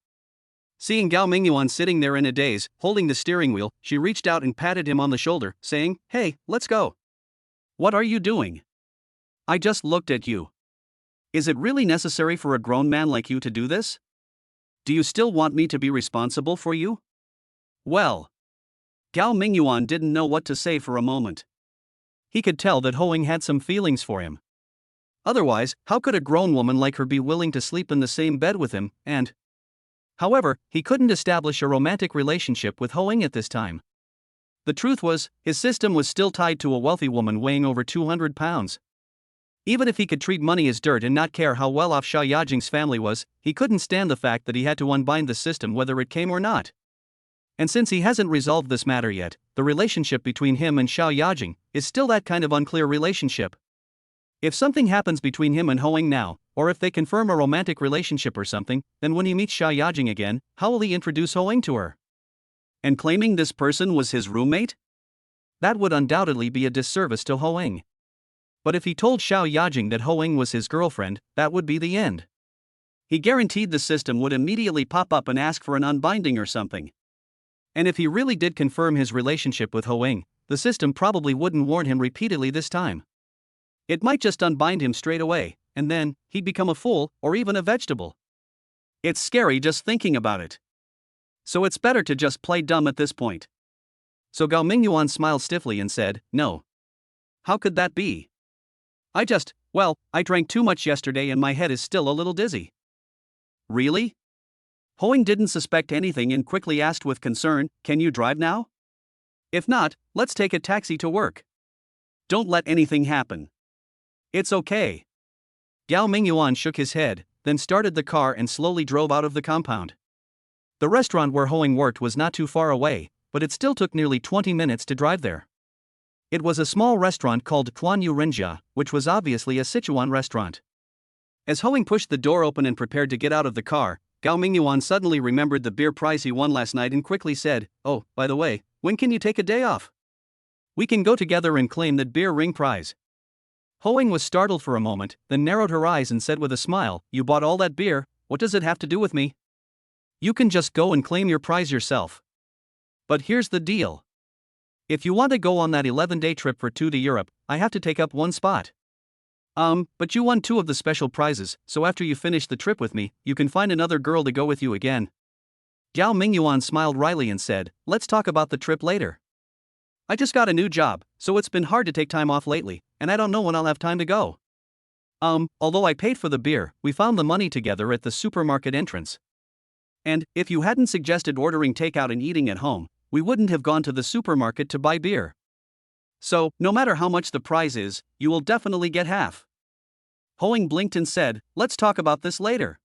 Seeing Gao Mingyuan sitting there in a daze, holding the steering wheel, she reached out and patted him on the shoulder, saying, "Hey, let's go." "What are you doing?" "I just looked at you. Is it really necessary for a grown man like you to do this? Do you still want me to be responsible for you?" Well. Gao Mingyuan didn't know what to say for a moment. He could tell that Hoing had some feelings for him. Otherwise, how could a grown woman like her be willing to sleep in the same bed with him, and... However, he couldn't establish a romantic relationship with Hoing at this time. The truth was, his system was still tied to a wealthy woman weighing over 200 pounds. Even if he could treat money as dirt and not care how well off Xiao Yajing's family was, he couldn't stand the fact that he had to unbind the system whether it came or not. And since he hasn't resolved this matter yet, the relationship between him and Xiao Yajing is still that kind of unclear relationship. If something happens between him and Hoing now, or if they confirm a romantic relationship or something, then when he meets Xiao Yajing again, how will he introduce Hoing to her? And claiming this person was his roommate? That would undoubtedly be a disservice to Hoing. But if he told Xiao Yajing that Hoing was his girlfriend, that would be the end. He guaranteed the system would immediately pop up and ask for an unbinding or something. And if he really did confirm his relationship with Hoing, the system probably wouldn't warn him repeatedly this time. It might just unbind him straight away, and then, he'd become a fool, or even a vegetable. It's scary just thinking about it. So it's better to just play dumb at this point. So Gao Mingyuan smiled stiffly and said, "No. How could that be? I drank too much yesterday and my head is still a little dizzy." "Really?" Hoing didn't suspect anything and quickly asked with concern, "Can you drive now? If not, let's take a taxi to work. Don't let anything happen." "It's okay." Gao Mingyuan shook his head, then started the car and slowly drove out of the compound. The restaurant where Hoing worked was not too far away, but it still took nearly 20 minutes to drive there. It was a small restaurant called Kuanyu Rinjia, which was obviously a Sichuan restaurant. As Hoing pushed the door open and prepared to get out of the car, Gao Mingyuan suddenly remembered the beer prize he won last night and quickly said, "Oh, by the way, when can you take a day off? We can go together and claim that beer ring prize." Hoing was startled for a moment, then narrowed her eyes and said with a smile, "You bought all that beer, what does it have to do with me? You can just go and claim your prize yourself. But here's the deal. If you want to go on that 11-day trip for 2 to Europe, I have to take up one spot. But you won 2 of the special prizes, so after you finish the trip with me, you can find another girl to go with you again." Gao Mingyuan smiled wryly and said, "Let's talk about the trip later. I just got a new job, so it's been hard to take time off lately, and I don't know when I'll have time to go. Although I paid for the beer, we found the money together at the supermarket entrance. And, if you hadn't suggested ordering takeout and eating at home, we wouldn't have gone to the supermarket to buy beer. So, no matter how much the prize is, you will definitely get half." Hoing blinked and said, "Let's talk about this later.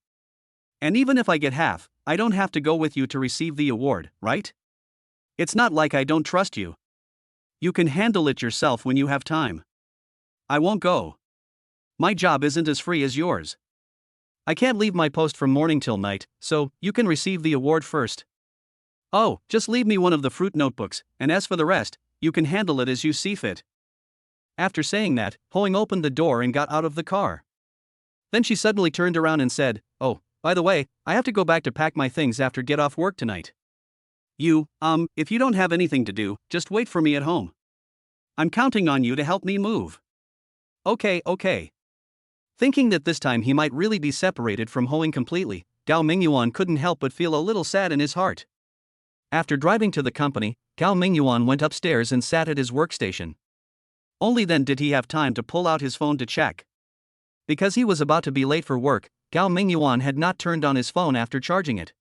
And even if I get half, I don't have to go with you to receive the award, right? It's not like I don't trust you. You can handle it yourself when you have time. I won't go. My job isn't as free as yours. I can't leave my post from morning till night, so you can receive the award first. Oh, just leave me one of the fruit notebooks, and as for the rest, you can handle it as you see fit." After saying that, Hoing opened the door and got out of the car. Then she suddenly turned around and said, "Oh, by the way, I have to go back to pack my things after get off work tonight. If you don't have anything to do, just wait for me at home. I'm counting on you to help me move." Okay. Thinking that this time he might really be separated from Hoing completely, Gao Mingyuan couldn't help but feel a little sad in his heart. After driving to the company, Gao Mingyuan went upstairs and sat at his workstation. Only then did he have time to pull out his phone to check. Because he was about to be late for work, Gao Mingyuan had not turned on his phone after charging it.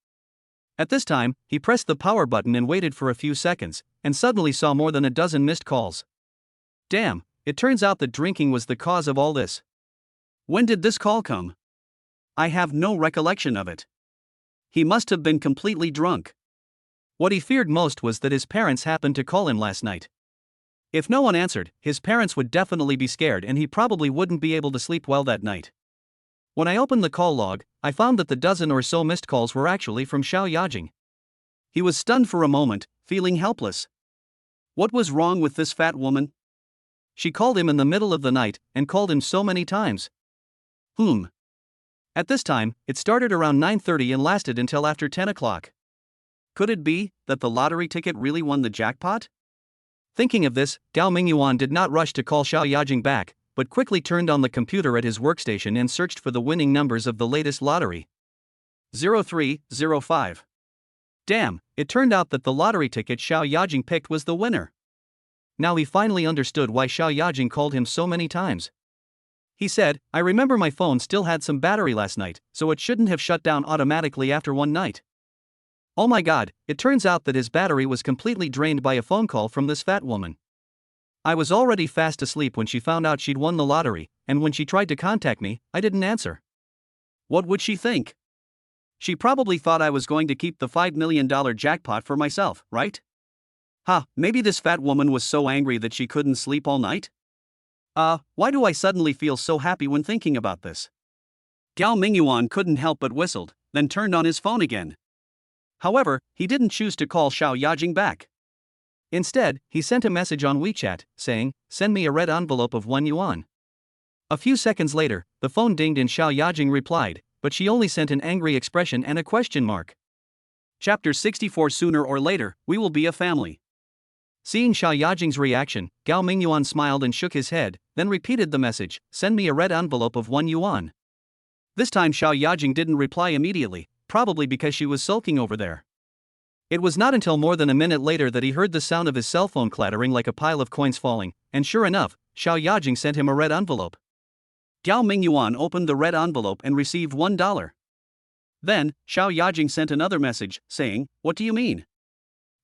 At this time, he pressed the power button and waited for a few seconds, and suddenly saw more than a dozen missed calls. Damn, it turns out that drinking was the cause of all this. When did this call come? I have no recollection of it. He must have been completely drunk. What he feared most was that his parents happened to call him last night. If no one answered, his parents would definitely be scared and he probably wouldn't be able to sleep well that night. When I opened the call log, I found that the dozen or so missed calls were actually from Xiao Yajing. He was stunned for a moment, feeling helpless. What was wrong with this fat woman? She called him in the middle of the night and called him so many times. At this time, it started around 9:30 and lasted until after 10 o'clock. Could it be that the lottery ticket really won the jackpot? Thinking of this, Gao Mingyuan did not rush to call Xiao Yajing back, but quickly turned on the computer at his workstation and searched for the winning numbers of the latest lottery. 0305. Damn, it turned out that the lottery ticket Xiao Yajing picked was the winner. Now he finally understood why Xiao Yajing called him so many times. He said, I remember my phone still had some battery last night, so it shouldn't have shut down automatically after one night. Oh my god, it turns out that his battery was completely drained by a phone call from this fat woman. I was already fast asleep when she found out she'd won the lottery, and when she tried to contact me, I didn't answer. What would she think? She probably thought I was going to keep the $5 million jackpot for myself, right? Maybe this fat woman was so angry that she couldn't sleep all night? Why do I suddenly feel so happy when thinking about this? Gao Mingyuan couldn't help but whistled, then turned on his phone again. However, he didn't choose to call Xiao Yajing back. Instead, he sent a message on WeChat, saying, send me a red envelope of 1 yuan. A few seconds later, the phone dinged and Xiao Yajing replied, but she only sent an angry expression and a question mark. Chapter 64. Sooner or later, we will be a family. Seeing Xiao Yajing's reaction, Gao Mingyuan smiled and shook his head, then repeated the message, send me a red envelope of 1 yuan. This time Xiao Yajing didn't reply immediately, probably because she was sulking over there. It was not until more than a minute later that he heard the sound of his cell phone clattering like a pile of coins falling, and sure enough, Xiao Yajing sent him a red envelope. Gao Mingyuan opened the red envelope and received $1. Then, Xiao Yajing sent another message, saying, what do you mean?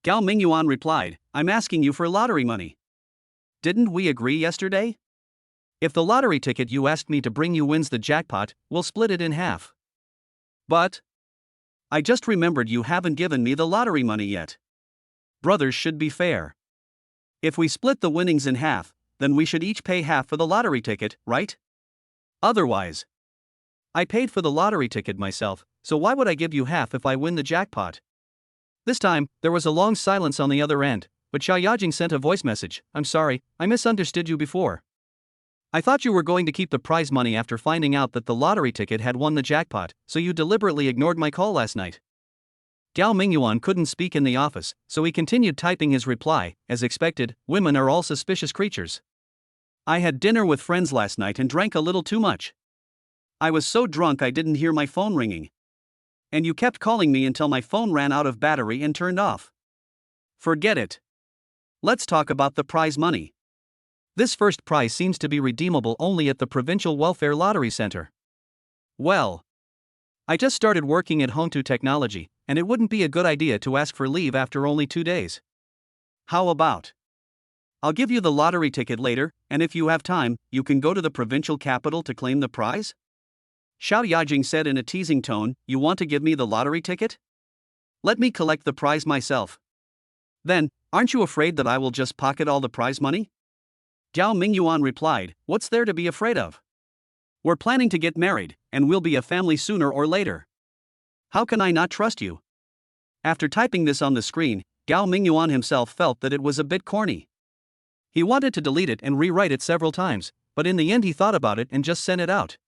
Gao Mingyuan replied, I'm asking you for lottery money. Didn't we agree yesterday? If the lottery ticket you asked me to bring you wins the jackpot, we'll split it in half. But I just remembered you haven't given me the lottery money yet. Brothers should be fair. If we split the winnings in half, then we should each pay half for the lottery ticket, right? Otherwise, I paid for the lottery ticket myself, so why would I give you half if I win the jackpot? This time, there was a long silence on the other end, but Xiao Yajing sent a voice message, I'm sorry, I misunderstood you before. I thought you were going to keep the prize money after finding out that the lottery ticket had won the jackpot, so you deliberately ignored my call last night. Gao Mingyuan couldn't speak in the office, so he continued typing his reply, as expected, women are all suspicious creatures. I had dinner with friends last night and drank a little too much. I was so drunk I didn't hear my phone ringing. And you kept calling me until my phone ran out of battery and turned off. Forget it. Let's talk about the prize money. This first prize seems to be redeemable only at the Provincial Welfare Lottery Center. Well, I just started working at Hongtu Technology, and it wouldn't be a good idea to ask for leave after only 2 days. How about? I'll give you the lottery ticket later, and if you have time, you can go to the provincial capital to claim the prize? Xiao Yajing said in a teasing tone, you want to give me the lottery ticket? Let me collect the prize myself. Then, aren't you afraid that I will just pocket all the prize money? Gao Mingyuan replied, what's there to be afraid of? We're planning to get married, and we'll be a family sooner or later. How can I not trust you? After typing this on the screen, Gao Mingyuan himself felt that it was a bit corny. He wanted to delete it and rewrite it several times, but in the end he thought about it and just sent it out.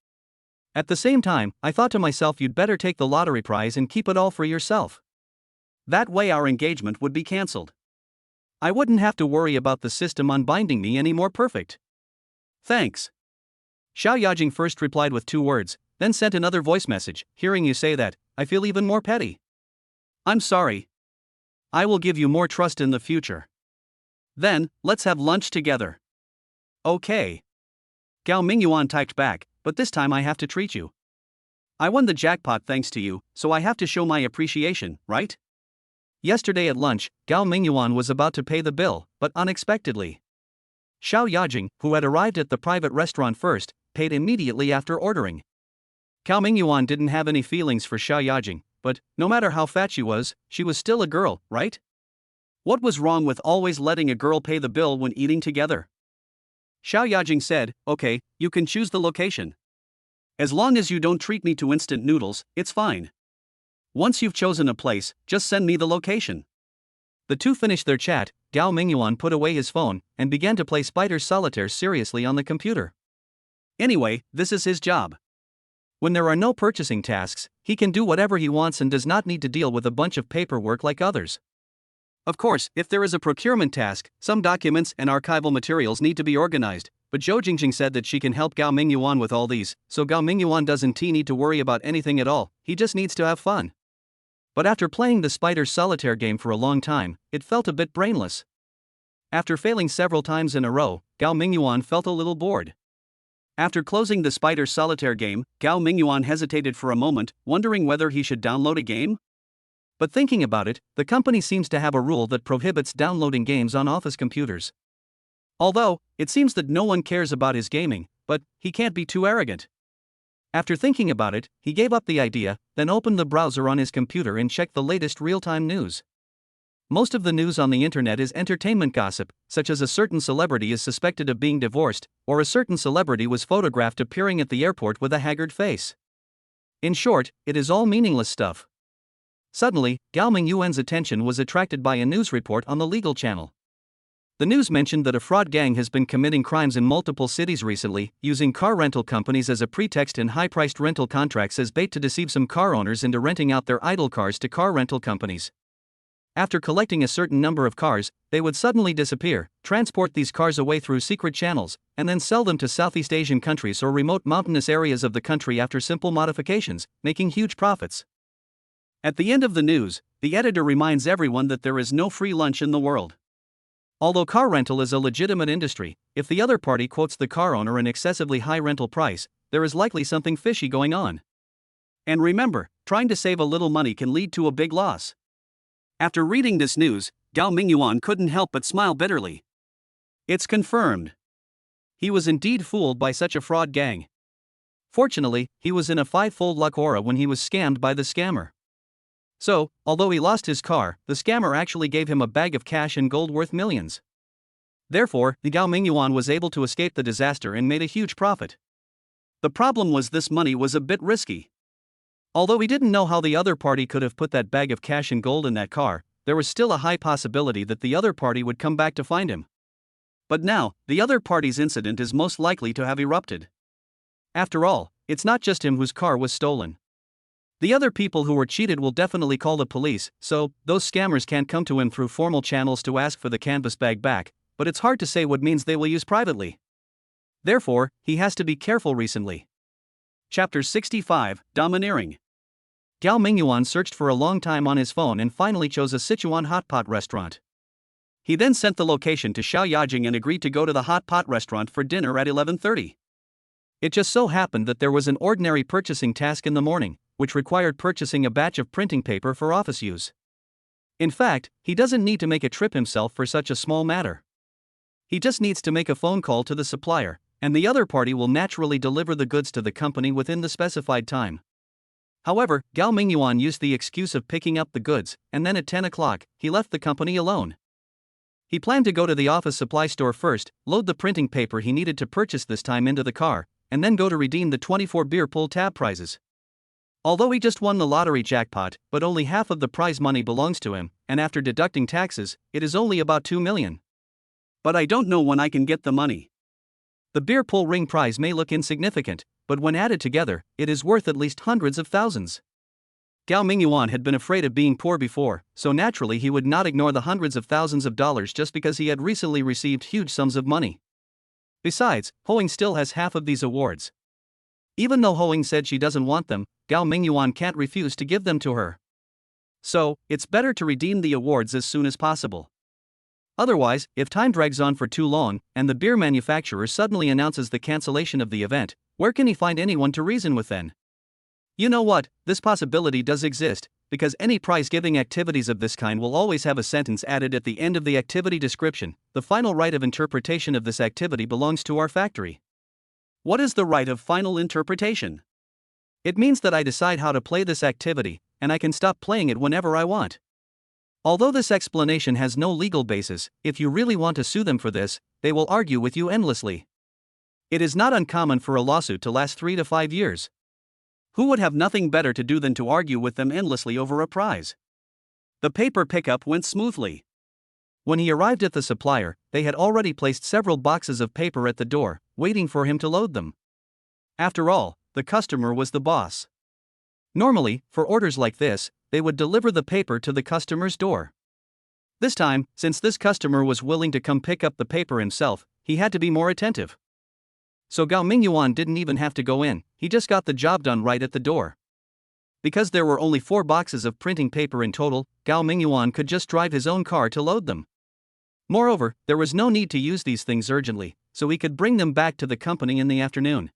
At the same time, I thought to myself you'd better take the lottery prize and keep it all for yourself. That way our engagement would be cancelled. I wouldn't have to worry about the system unbinding me any more perfect. Thanks. Xiao Yajing first replied with 2 words, then sent another voice message, hearing you say that, I feel even more petty. I'm sorry. I will give you more trust in the future. Then, let's have lunch together. Okay. Gao Mingyuan typed back, but this time I have to treat you. I won the jackpot thanks to you, so I have to show my appreciation, right? Yesterday at lunch, Gao Mingyuan was about to pay the bill, but unexpectedly, Xiao Yajing, who had arrived at the private restaurant first, paid immediately after ordering. Gao Mingyuan didn't have any feelings for Xiao Yajing, but, no matter how fat she was still a girl, right? What was wrong with always letting a girl pay the bill when eating together? Xiao Yajing said, okay, you can choose the location. As long as you don't treat me to instant noodles, it's fine. Once you've chosen a place, just send me the location. The two finished their chat. Gao Mingyuan put away his phone and began to play Spider Solitaire seriously on the computer. Anyway, this is his job. When there are no purchasing tasks, he can do whatever he wants and does not need to deal with a bunch of paperwork like others. Of course, if there is a procurement task, some documents and archival materials need to be organized, but Zhou Jingjing said that she can help Gao Mingyuan with all these, so Gao Mingyuan doesn't need to worry about anything at all, he just needs to have fun. But after playing the Spider Solitaire game for a long time, it felt a bit brainless. After failing several times in a row, Gao Mingyuan felt a little bored. After closing the Spider Solitaire game, Gao Mingyuan hesitated for a moment, wondering whether he should download a game. But thinking about it, the company seems to have a rule that prohibits downloading games on office computers. Although, it seems that no one cares about his gaming, but he can't be too arrogant. After thinking about it, he gave up the idea, then opened the browser on his computer and checked the latest real-time news. Most of the news on the internet is entertainment gossip, such as a certain celebrity is suspected of being divorced, or a certain celebrity was photographed appearing at the airport with a haggard face. In short, it is all meaningless stuff. Suddenly, Gao Mingyuan's attention was attracted by a news report on the legal channel. The news mentioned that a fraud gang has been committing crimes in multiple cities recently, using car rental companies as a pretext and high-priced rental contracts as bait to deceive some car owners into renting out their idle cars to car rental companies. After collecting a certain number of cars, they would suddenly disappear, transport these cars away through secret channels, and then sell them to Southeast Asian countries or remote mountainous areas of the country after simple modifications, making huge profits. At the end of the news, the editor reminds everyone that there is no free lunch in the world. Although car rental is a legitimate industry, if the other party quotes the car owner an excessively high rental price, there is likely something fishy going on. And remember, trying to save a little money can lead to a big loss. After reading this news, Gao Mingyuan couldn't help but smile bitterly. It's confirmed. He was indeed fooled by such a fraud gang. Fortunately, he was in a five-fold luck aura when he was scammed by the scammer. So, although he lost his car, the scammer actually gave him a bag of cash and gold worth millions. Therefore, the Gao Mingyuan was able to escape the disaster and made a huge profit. The problem was this money was a bit risky. Although he didn't know how the other party could have put that bag of cash and gold in that car, there was still a high possibility that the other party would come back to find him. But now, the other party's incident is most likely to have erupted. After all, it's not just him whose car was stolen. The other people who were cheated will definitely call the police, so those scammers can't come to him through formal channels to ask for the canvas bag back, but it's hard to say what means they will use privately. Therefore, he has to be careful recently. Chapter 65, Domineering. Gao Mingyuan searched for a long time on his phone and finally chose a Sichuan hot pot restaurant. He then sent the location to Xiao Yajing and agreed to go to the hot pot restaurant for dinner at 11:30. It just so happened that there was an ordinary purchasing task in the morning, which required purchasing a batch of printing paper for office use. In fact, he doesn't need to make a trip himself for such a small matter. He just needs to make a phone call to the supplier, and the other party will naturally deliver the goods to the company within the specified time. However, Gao Mingyuan used the excuse of picking up the goods, and then at 10 o'clock, he left the company alone. He planned to go to the office supply store first, load the printing paper he needed to purchase this time into the car, and then go to redeem the 24 beer pool tab prizes. Although he just won the lottery jackpot, but only half of the prize money belongs to him, and after deducting taxes, it is only about 2 million. But I don't know when I can get the money. The beer pool ring prize may look insignificant, but when added together, it is worth at least hundreds of thousands. Gao Mingyuan had been afraid of being poor before, so naturally he would not ignore the hundreds of thousands of dollars just because he had recently received huge sums of money. Besides, Hoing still has half of these awards. Even though Hoing said she doesn't want them, Gao Mingyuan can't refuse to give them to her. So, it's better to redeem the awards as soon as possible. Otherwise, if time drags on for too long, and the beer manufacturer suddenly announces the cancellation of the event, where can he find anyone to reason with then? You know what, this possibility does exist, because any prize-giving activities of this kind will always have a sentence added at the end of the activity description. The final right of interpretation of this activity belongs to our factory. What is the right of final interpretation? It means that I decide how to play this activity, and I can stop playing it whenever I want. Although this explanation has no legal basis, if you really want to sue them for this, they will argue with you endlessly. It is not uncommon for a lawsuit to last 3 to 5 years. Who would have nothing better to do than to argue with them endlessly over a prize? The paper pickup went smoothly. When he arrived at the supplier, they had already placed several boxes of paper at the door, waiting for him to load them. After all, the customer was the boss. Normally, for orders like this, they would deliver the paper to the customer's door. This time, since this customer was willing to come pick up the paper himself, he had to be more attentive. So Gao Mingyuan didn't even have to go in, he just got the job done right at the door. Because there were only 4 boxes of printing paper in total, Gao Mingyuan could just drive his own car to load them. Moreover, there was no need to use these things urgently, so he could bring them back to the company in the afternoon.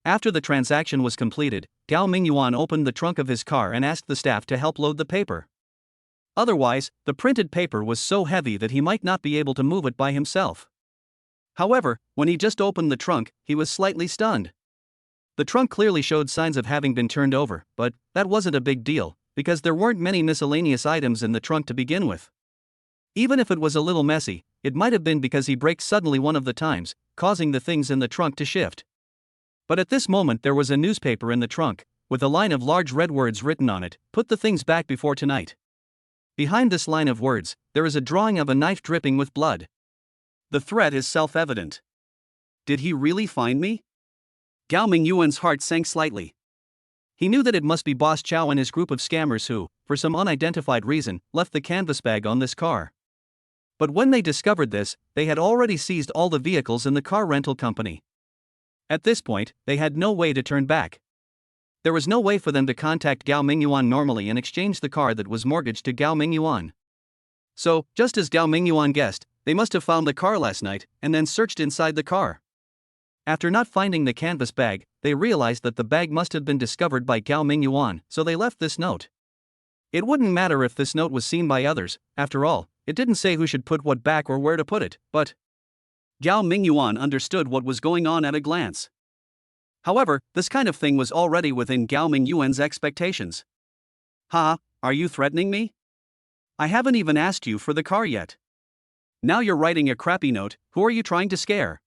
After the transaction was completed, Gao Mingyuan opened the trunk of his car and asked the staff to help load the paper. Otherwise, the printed paper was so heavy that he might not be able to move it by himself. However, when he just opened the trunk, he was slightly stunned. The trunk clearly showed signs of having been turned over, but that wasn't a big deal, because there weren't many miscellaneous items in the trunk to begin with. Even if it was a little messy, it might have been because he braked suddenly one of the times, causing the things in the trunk to shift. But at this moment there was a newspaper in the trunk, with a line of large red words written on it, "Put the things back before tonight." Behind this line of words, there is a drawing of a knife dripping with blood. The threat is self-evident. Did he really find me? Gao Mingyuan's heart sank slightly. He knew that it must be Boss Chow and his group of scammers who, for some unidentified reason, left the canvas bag on this car. But when they discovered this, they had already seized all the vehicles in the car rental company. At this point, they had no way to turn back. There was no way for them to contact Gao Mingyuan normally and exchange the car that was mortgaged to Gao Mingyuan. So, just as Gao Mingyuan guessed, they must have found the car last night and then searched inside the car. After not finding the canvas bag, they realized that the bag must have been discovered by Gao Mingyuan, so they left this note. It wouldn't matter if this note was seen by others, after all, it didn't say who should put what back or where to put it, but Gao Mingyuan understood what was going on at a glance. However, this kind of thing was already within Gao Mingyuan's expectations. "Ha, are you threatening me? I haven't even asked you for the car yet. Now you're writing a crappy note, who are you trying to scare?"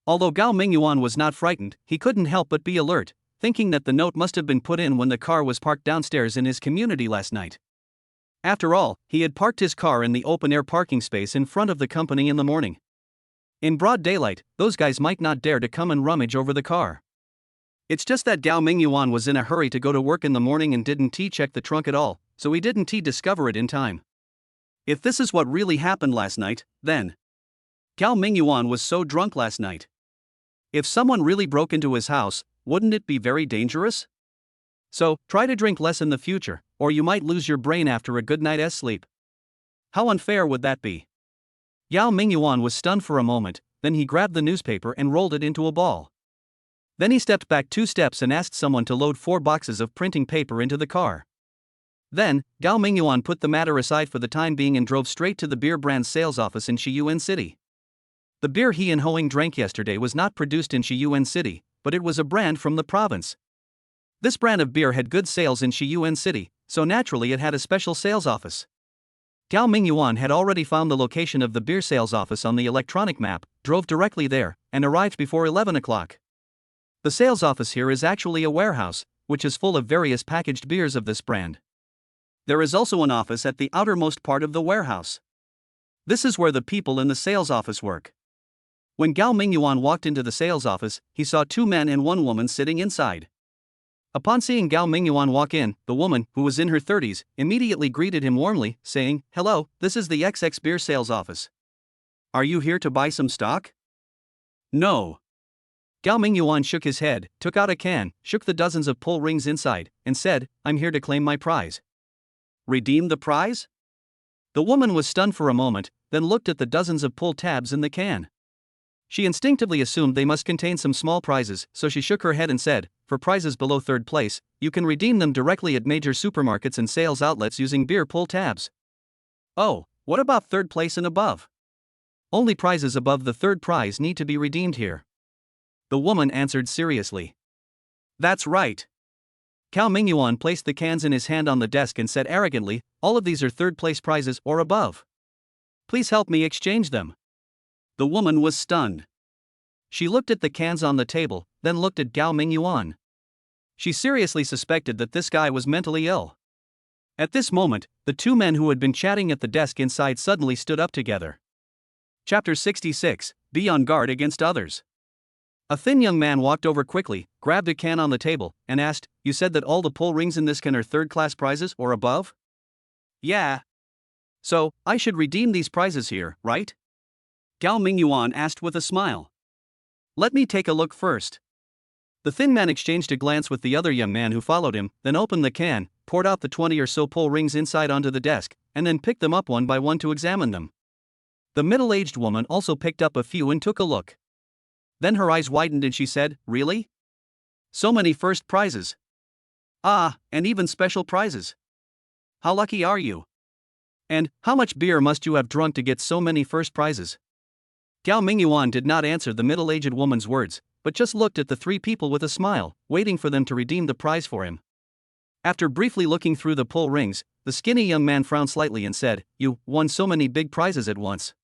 Although Gao Mingyuan was not frightened, he couldn't help but be alert, thinking that the note must have been put in when the car was parked downstairs in his community last night. After all, he had parked his car in the open-air parking space in front of the company in the morning. In broad daylight, those guys might not dare to come and rummage over the car. It's just that Gao Mingyuan was in a hurry to go to work in the morning and didn't check the trunk at all, so he didn't discover it in time. If this is what really happened last night, then Gao Mingyuan was so drunk last night. If someone really broke into his house, wouldn't it be very dangerous? So, try to drink less in the future, or you might lose your brain after a good night's sleep. How unfair would that be? Gao Mingyuan was stunned for a moment, then he grabbed the newspaper and rolled it into a ball. Then he stepped back 2 steps and asked someone to load 4 boxes of printing paper into the car. Then, Gao Mingyuan put the matter aside for the time being and drove straight to the beer brand's sales office in Shiyuan City. The beer he and Hoing drank yesterday was not produced in Shiyuan City, but it was a brand from the province. This brand of beer had good sales in Shiyuan City, so naturally it had a special sales office. Gao Mingyuan had already found the location of the beer sales office on the electronic map, drove directly there, and arrived before 11 o'clock. The sales office here is actually a warehouse, which is full of various packaged beers of this brand. There is also an office at the outermost part of the warehouse. This is where the people in the sales office work. When Gao Mingyuan walked into the sales office, he saw 2 men and 1 woman sitting inside. Upon seeing Gao Mingyuan walk in, the woman, who was in her 30s, immediately greeted him warmly, saying, "Hello, this is the XX beer sales office. Are you here to buy some stock?" "No." Gao Mingyuan shook his head, took out a can, shook the dozens of pull rings inside, and said, "I'm here to claim my prize." "Redeem the prize?" The woman was stunned for a moment, then looked at the dozens of pull tabs in the can. She instinctively assumed they must contain some small prizes, so she shook her head and said, "For prizes below 3rd place, you can redeem them directly at major supermarkets and sales outlets using beer pull tabs." "Oh, what about 3rd place and above?" "Only prizes above the 3rd prize need to be redeemed here," the woman answered seriously. "That's right." Gao Mingyuan placed the cans in his hand on the desk and said arrogantly, "All of these are third-place prizes or above. Please help me exchange them." The woman was stunned. She looked at the cans on the table, then looked at Gao Mingyuan. She seriously suspected that this guy was mentally ill. At this moment, the two men who had been chatting at the desk inside suddenly stood up together. Chapter 66, Be on guard against others. A thin young man walked over quickly, grabbed a can on the table, and asked, "You said that all the pull rings in this can are third-class prizes or above?" "Yeah. So, I should redeem these prizes here, right?" Gao Mingyuan asked with a smile. "Let me take a look first." The thin man exchanged a glance with the other young man who followed him, then opened the can, poured out the 20 or so pull rings inside onto the desk, and then picked them up one by one to examine them. The middle-aged woman also picked up a few and took a look. Then her eyes widened and she said, "Really? So many first prizes. Ah, and even special prizes. How lucky are you? And how much beer must you have drunk to get so many first prizes?" Gao Mingyuan did not answer the middle-aged woman's words, but just looked at the three people with a smile, waiting for them to redeem the prize for him. After briefly looking through the pull rings, the skinny young man frowned slightly and said, "You won so many big prizes at once.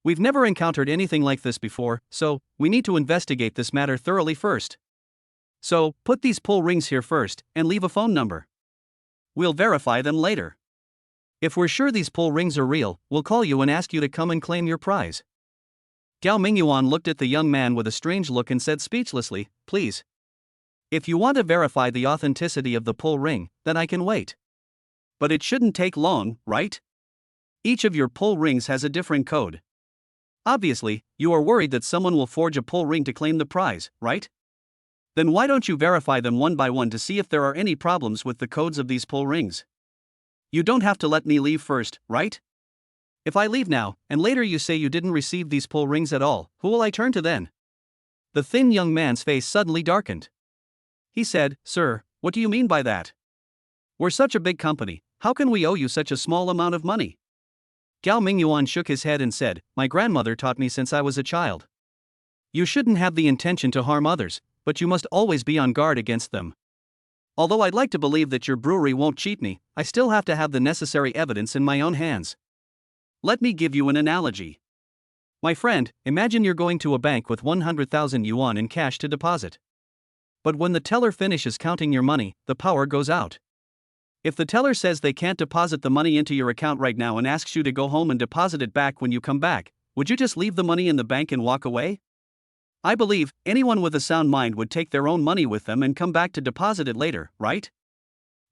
We've never encountered anything like this before, so we need to investigate this matter thoroughly first. So, put these pull rings here first, and leave a phone number. We'll verify them later. If we're sure these pull rings are real, we'll call you and ask you to come and claim your prize." Gao Mingyuan looked at the young man with a strange look and said speechlessly, "Please. If you want to verify the authenticity of the pull ring, then I can wait. But it shouldn't take long, right? Each of your pull rings has a different code. Obviously, you are worried that someone will forge a pull ring to claim the prize, right? Then why don't you verify them one by one to see if there are any problems with the codes of these pull rings? You don't have to let me leave first, right? If I leave now, and later you say you didn't receive these pull rings at all, who will I turn to then?" The thin young man's face suddenly darkened. He said, "Sir, what do you mean by that? We're such a big company, how can we owe you such a small amount of money?" Gao Mingyuan shook his head and said, "My grandmother taught me since I was a child. You shouldn't have the intention to harm others, but you must always be on guard against them. Although I'd like to believe that your brewery won't cheat me, I still have to have the necessary evidence in my own hands. Let me give you an analogy. My friend, imagine you're going to a bank with 100,000 yuan in cash to deposit. But when the teller finishes counting your money, the power goes out. If the teller says they can't deposit the money into your account right now and asks you to go home and deposit it back when you come back, would you just leave the money in the bank and walk away? I believe anyone with a sound mind would take their own money with them and come back to deposit it later, right?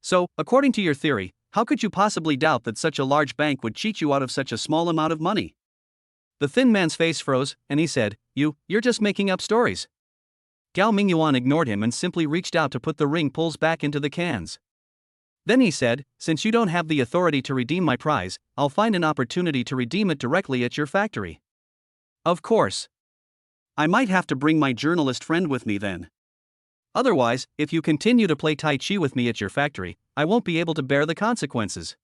So, according to your theory, how could you possibly doubt that such a large bank would cheat you out of such a small amount of money?" The thin man's face froze, and he said, You're just making up stories." Gao Mingyuan ignored him and simply reached out to put the ring pulls back into the cans. Then he said, "Since you don't have the authority to redeem my prize, I'll find an opportunity to redeem it directly at your factory." "Of course. I might have to bring my journalist friend with me then. Otherwise, if you continue to play Tai Chi with me at your factory, I won't be able to bear the consequences.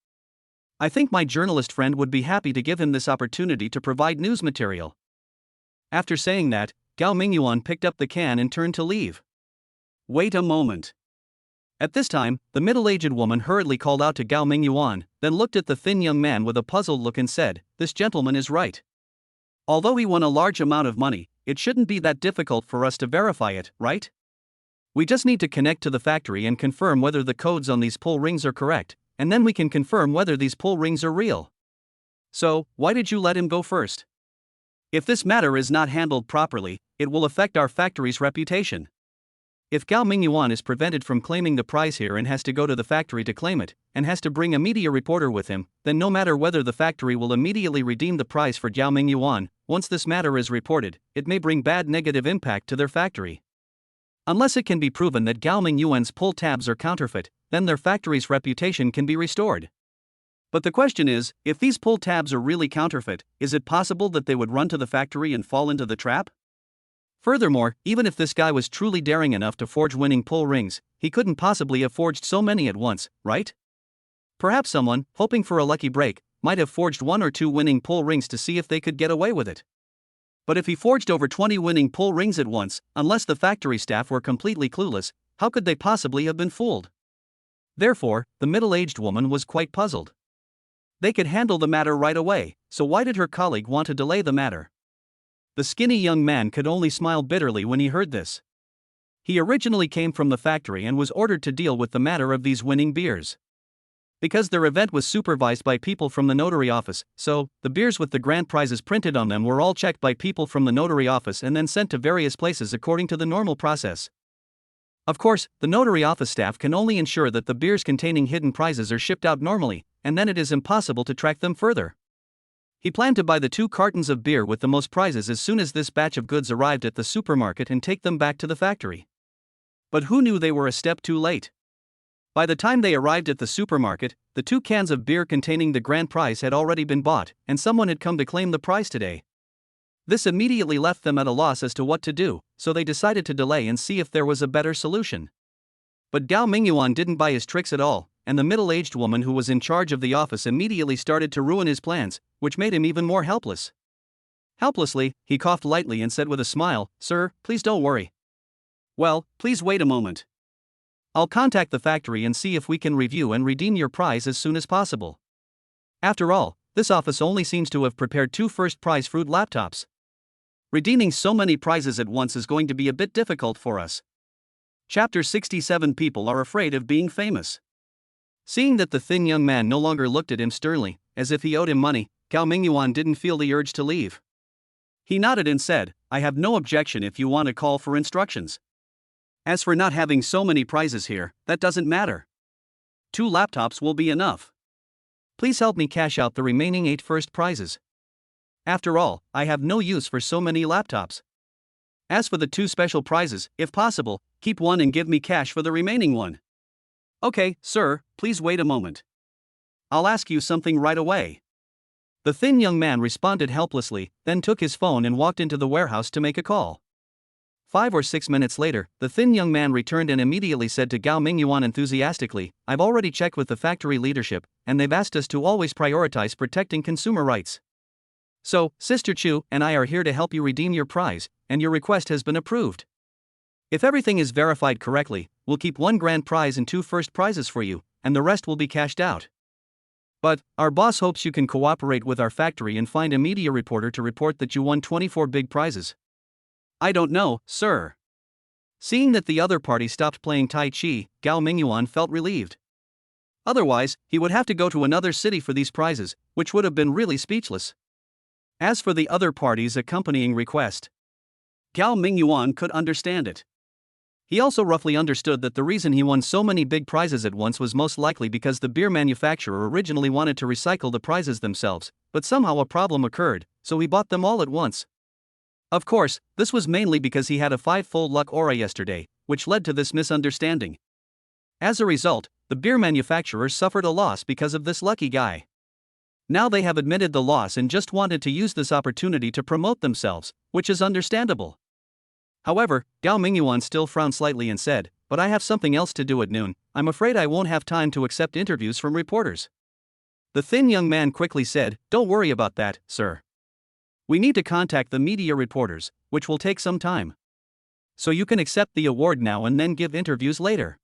I think my journalist friend would be happy to give him this opportunity to provide news material." After saying that, Gao Mingyuan picked up the can and turned to leave. "Wait a moment." At this time, the middle-aged woman hurriedly called out to Gao Mingyuan, then looked at the thin young man with a puzzled look and said, "This gentleman is right. Although he won a large amount of money, it shouldn't be that difficult for us to verify it, right? We just need to connect to the factory and confirm whether the codes on these pull rings are correct, and then we can confirm whether these pull rings are real. So, why did you let him go first? If this matter is not handled properly, it will affect our factory's reputation. If Gao Mingyuan is prevented from claiming the prize here and has to go to the factory to claim it, and has to bring a media reporter with him, then no matter whether the factory will immediately redeem the prize for Gao Mingyuan, once this matter is reported, it may bring bad negative impact to their factory. Unless it can be proven that Gao Mingyuan's pull tabs are counterfeit, then their factory's reputation can be restored. But the question is, if these pull tabs are really counterfeit, is it possible that they would run to the factory and fall into the trap? Furthermore, even if this guy was truly daring enough to forge winning pull rings, he couldn't possibly have forged so many at once, right? Perhaps someone, hoping for a lucky break, might have forged 1 or 2 winning pull rings to see if they could get away with it. But if he forged over 20 winning pull rings at once, unless the factory staff were completely clueless, How could they possibly have been fooled? Therefore, the middle-aged woman was quite puzzled. They could handle the matter right away, so why did her colleague want to delay the matter? The skinny young man could only smile bitterly when he heard this. He originally came from the factory and was ordered to deal with the matter of these winning beers. Because their event was supervised by people from the notary office, so the beers with the grand prizes printed on them were all checked by people from the notary office and then sent to various places according to the normal process. Of course, the notary office staff can only ensure that the beers containing hidden prizes are shipped out normally, and then it is impossible to track them further. He planned to buy the 2 cartons of beer with the most prizes as soon as this batch of goods arrived at the supermarket and take them back to the factory. But who knew they were a step too late? By the time they arrived at the supermarket, the 2 cans of beer containing the grand prize had already been bought, and someone had come to claim the prize today. This immediately left them at a loss as to what to do, so they decided to delay and see if there was a better solution. But Gao Mingyuan didn't buy his tricks at all, and the middle-aged woman who was in charge of the office immediately started to ruin his plans, which made him even more helpless. Helplessly, he coughed lightly and said with a smile, "Sir, please don't worry." "Well, please wait a moment. I'll contact the factory and see if we can review and redeem your prize as soon as possible. After all, this office only seems to have prepared 2 first prize fruit laptops. Redeeming so many prizes at once is going to be a bit difficult for us." Chapter 67. People are afraid of being famous. Seeing that the thin young man no longer looked at him sternly, as if he owed him money, Gao Mingyuan didn't feel the urge to leave. He nodded and said, "I have no objection if you want to call for instructions. As for not having so many prizes here, that doesn't matter. 2 laptops will be enough. Please help me cash out the remaining 8 first prizes. After all, I have no use for so many laptops. As for the 2 special prizes, if possible, keep one and give me cash for the remaining one." "Okay, sir, please wait a moment. I'll ask you something right away." The thin young man responded helplessly, then took his phone and walked into the warehouse to make a call. 5 or 6 minutes later, the thin young man returned and immediately said to Gao Mingyuan enthusiastically, "I've already checked with the factory leadership, and they've asked us to always prioritize protecting consumer rights. So, Sister Chu and I are here to help you redeem your prize, and your request has been approved. If everything is verified correctly, we'll keep 1 grand prize and 2 first prizes for you, and the rest will be cashed out. But, our boss hopes you can cooperate with our factory and find a media reporter to report that you won 24 big prizes." "I don't know, sir." Seeing that the other party stopped playing Tai Chi, Gao Mingyuan felt relieved. Otherwise, he would have to go to another city for these prizes, which would have been really speechless. As for the other party's accompanying request, Gao Mingyuan could understand it. He also roughly understood that the reason he won so many big prizes at once was most likely because the beer manufacturer originally wanted to recycle the prizes themselves, but somehow a problem occurred, so he bought them all at once. Of course, this was mainly because he had a 5-fold luck aura yesterday, which led to this misunderstanding. As a result, the beer manufacturer suffered a loss because of this lucky guy. Now they have admitted the loss and just wanted to use this opportunity to promote themselves, which is understandable. However, Gao Mingyuan still frowned slightly and said, "But I have something else to do at noon. I'm afraid I won't have time to accept interviews from reporters." The thin young man quickly said, "Don't worry about that, sir. We need to contact the media reporters, which will take some time. So you can accept the award now and then give interviews later."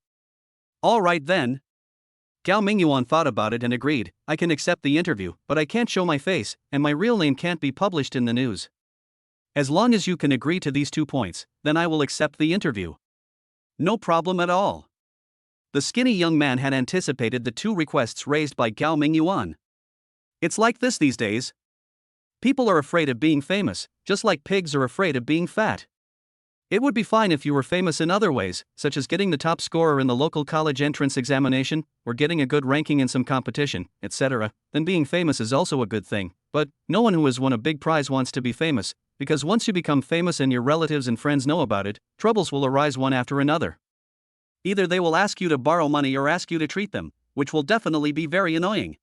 "All right then." Gao Mingyuan thought about it and agreed, "I can accept the interview, but I can't show my face, and my real name can't be published in the news. As long as you can agree to these 2 points, then I will accept the interview." "No problem at all." The skinny young man had anticipated the 2 requests raised by Gao Mingyuan. It's like this these days. People are afraid of being famous, just like pigs are afraid of being fat. It would be fine if you were famous in other ways, such as getting the top scorer in the local college entrance examination, or getting a good ranking in some competition, etc. Then being famous is also a good thing, but no one who has won a big prize wants to be famous, because once you become famous and your relatives and friends know about it, troubles will arise one after another. Either they will ask you to borrow money or ask you to treat them, which will definitely be very annoying.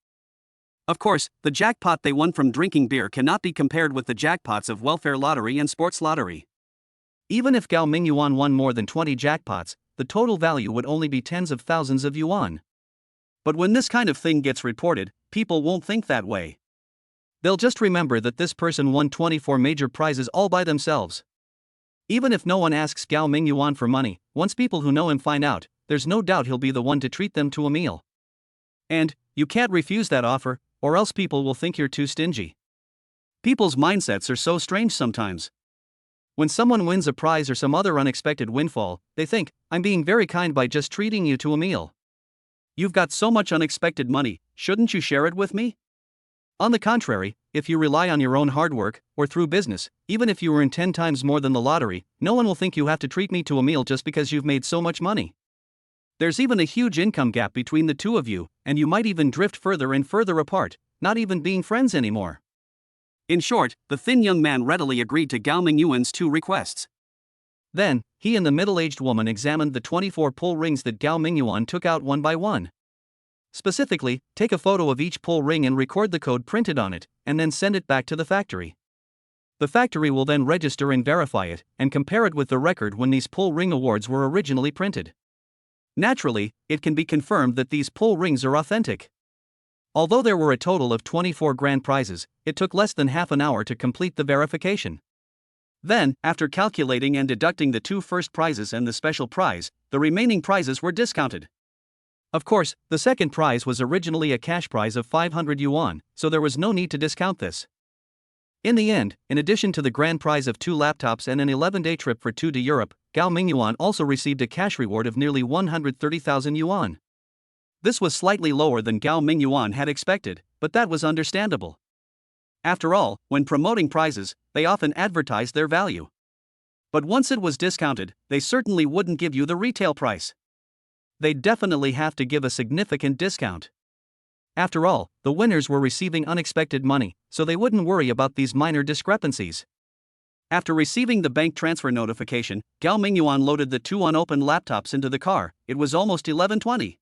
Of course, the jackpot they won from drinking beer cannot be compared with the jackpots of welfare lottery and sports lottery. Even if Gao Mingyuan won more than 20 jackpots, the total value would only be tens of thousands of yuan. But when this kind of thing gets reported, people won't think that way. They'll just remember that this person won 24 major prizes all by themselves. Even if no one asks Gao Mingyuan for money, once people who know him find out, there's no doubt he'll be the one to treat them to a meal. And you can't refuse that offer, or else people will think you're too stingy. People's mindsets are so strange sometimes. When someone wins a prize or some other unexpected windfall, they think, I'm being very kind by just treating you to a meal. You've got so much unexpected money, shouldn't you share it with me? On the contrary, if you rely on your own hard work, or through business, even if you earn 10 times more than the lottery, no one will think you have to treat me to a meal just because you've made so much money. There's even a huge income gap between the two of you, and you might even drift further and further apart, not even being friends anymore. In short, the thin young man readily agreed to Gao Mingyuan's 2 requests. Then, he and the middle-aged woman examined the 24 pull rings that Gao Mingyuan took out one by one. Specifically, take a photo of each pull ring and record the code printed on it, and then send it back to the factory. The factory will then register and verify it, and compare it with the record when these pull ring awards were originally printed. Naturally, it can be confirmed that these pull rings are authentic. Although there were a total of 24 grand prizes, it took less than half an hour to complete the verification. Then, after calculating and deducting the 2 first prizes and the special prize, the remaining prizes were discounted. Of course, the second prize was originally a cash prize of 500 yuan, so there was no need to discount this. In the end, in addition to the grand prize of 2 laptops and an 11-day trip for 2 to Europe, Gao Mingyuan also received a cash reward of nearly 130,000 yuan. This was slightly lower than Gao Mingyuan had expected, but that was understandable. After all, when promoting prizes, they often advertise their value. But once it was discounted, they certainly wouldn't give you the retail price. They'd definitely have to give a significant discount. After all, the winners were receiving unexpected money, so they wouldn't worry about these minor discrepancies. After receiving the bank transfer notification, Gao Mingyuan loaded the 2 unopened laptops into the car. It was almost 11:20.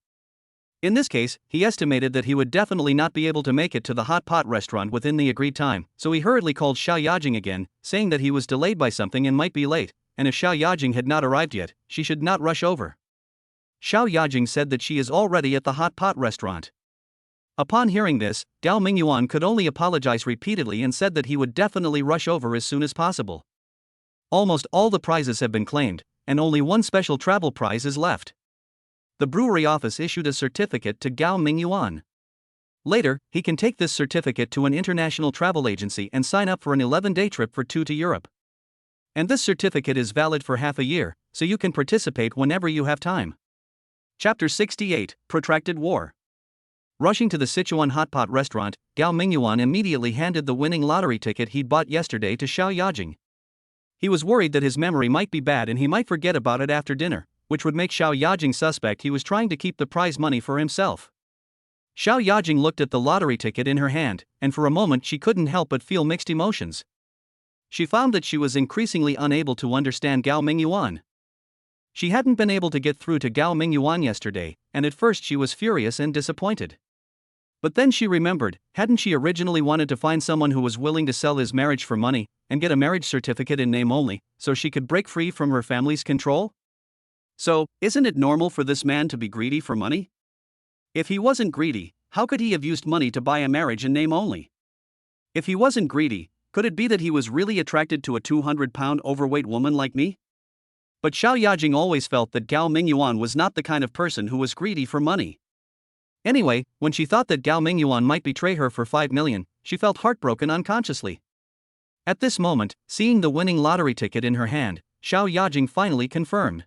In this case, he estimated that he would definitely not be able to make it to the hot pot restaurant within the agreed time, so he hurriedly called Xiao Yajing again, saying that he was delayed by something and might be late, and if Xiao Yajing had not arrived yet, she should not rush over. Xiao Yajing said that she is already at the hot pot restaurant. Upon hearing this, Gao Mingyuan could only apologize repeatedly and said that he would definitely rush over as soon as possible. Almost all the prizes have been claimed, and only one special travel prize is left. The brewery office issued a certificate to Gao Mingyuan. Later, he can take this certificate to an international travel agency and sign up for an 11-day trip for 2 to Europe. And this certificate is valid for half a year, so you can participate whenever you have time. Chapter 68, Protracted War. Rushing to the Sichuan hot pot restaurant, Gao Mingyuan immediately handed the winning lottery ticket he'd bought yesterday to Xiao Yajing. He was worried that his memory might be bad and he might forget about it after dinner, which would make Xiao Yajing suspect he was trying to keep the prize money for himself. Xiao Yajing looked at the lottery ticket in her hand, and for a moment she couldn't help but feel mixed emotions. She found that she was increasingly unable to understand Gao Mingyuan. She hadn't been able to get through to Gao Mingyuan yesterday, and at first she was furious and disappointed. But then she remembered, hadn't she originally wanted to find someone who was willing to sell his marriage for money, and get a marriage certificate in name only, so she could break free from her family's control? So, isn't it normal for this man to be greedy for money? If he wasn't greedy, how could he have used money to buy a marriage in name only? If he wasn't greedy, could it be that he was really attracted to a 200-pound overweight woman like me? But Xiao Yajing always felt that Gao Mingyuan was not the kind of person who was greedy for money. Anyway, when she thought that Gao Mingyuan might betray her for 5 million, she felt heartbroken unconsciously. At this moment, seeing the winning lottery ticket in her hand, Xiao Yajing finally confirmed.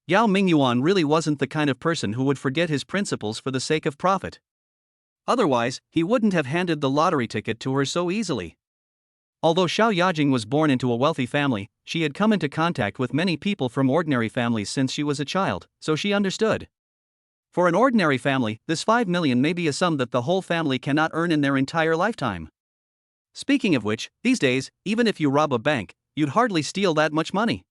Gao Mingyuan really wasn't the kind of person who would forget his principles for the sake of profit. Otherwise, he wouldn't have handed the lottery ticket to her so easily. Although Xiao Yajing was born into a wealthy family, she had come into contact with many people from ordinary families since she was a child, so she understood. For an ordinary family, this 5 million may be a sum that the whole family cannot earn in their entire lifetime. Speaking of which, these days, even if you rob a bank, you'd hardly steal that much money.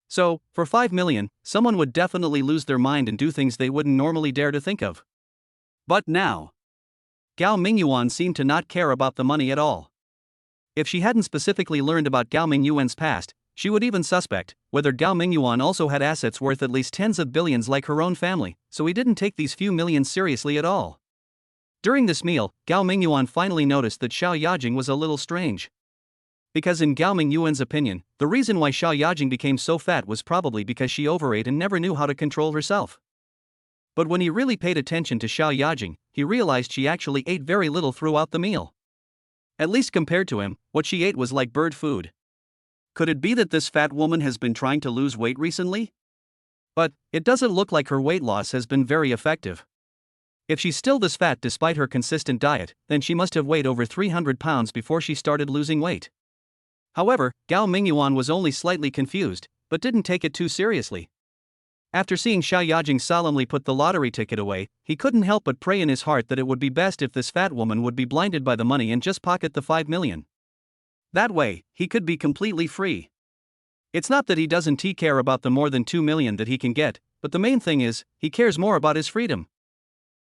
So, for 5 million, someone would definitely lose their mind and do things they wouldn't normally dare to think of. But now, Gao Mingyuan seemed to not care about the money at all. If she hadn't specifically learned about Gao Mingyuan's past, she would even suspect whether Gao Mingyuan also had assets worth at least tens of billions like her own family, so he didn't take these few millions seriously at all. During this meal, Gao Mingyuan finally noticed that Xiao Yajing was a little strange. Because in Gao Mingyuan's opinion, the reason why Xiao Yajing became so fat was probably because she overate and never knew how to control herself. But when he really paid attention to Xiao Yajing, he realized she actually ate very little throughout the meal. At least compared to him, what she ate was like bird food. Could it be that this fat woman has been trying to lose weight recently? But it doesn't look like her weight loss has been very effective. If she's still this fat despite her consistent diet, then she must have weighed over 300 pounds before she started losing weight. However, Gao Mingyuan was only slightly confused, but didn't take it too seriously. After seeing Xiao Yajing solemnly put the lottery ticket away, he couldn't help but pray in his heart that it would be best if this fat woman would be blinded by the money and just pocket the 5 million. That way, he could be completely free. It's not that he doesn't care about the more than 2 million that he can get, but the main thing is, he cares more about his freedom.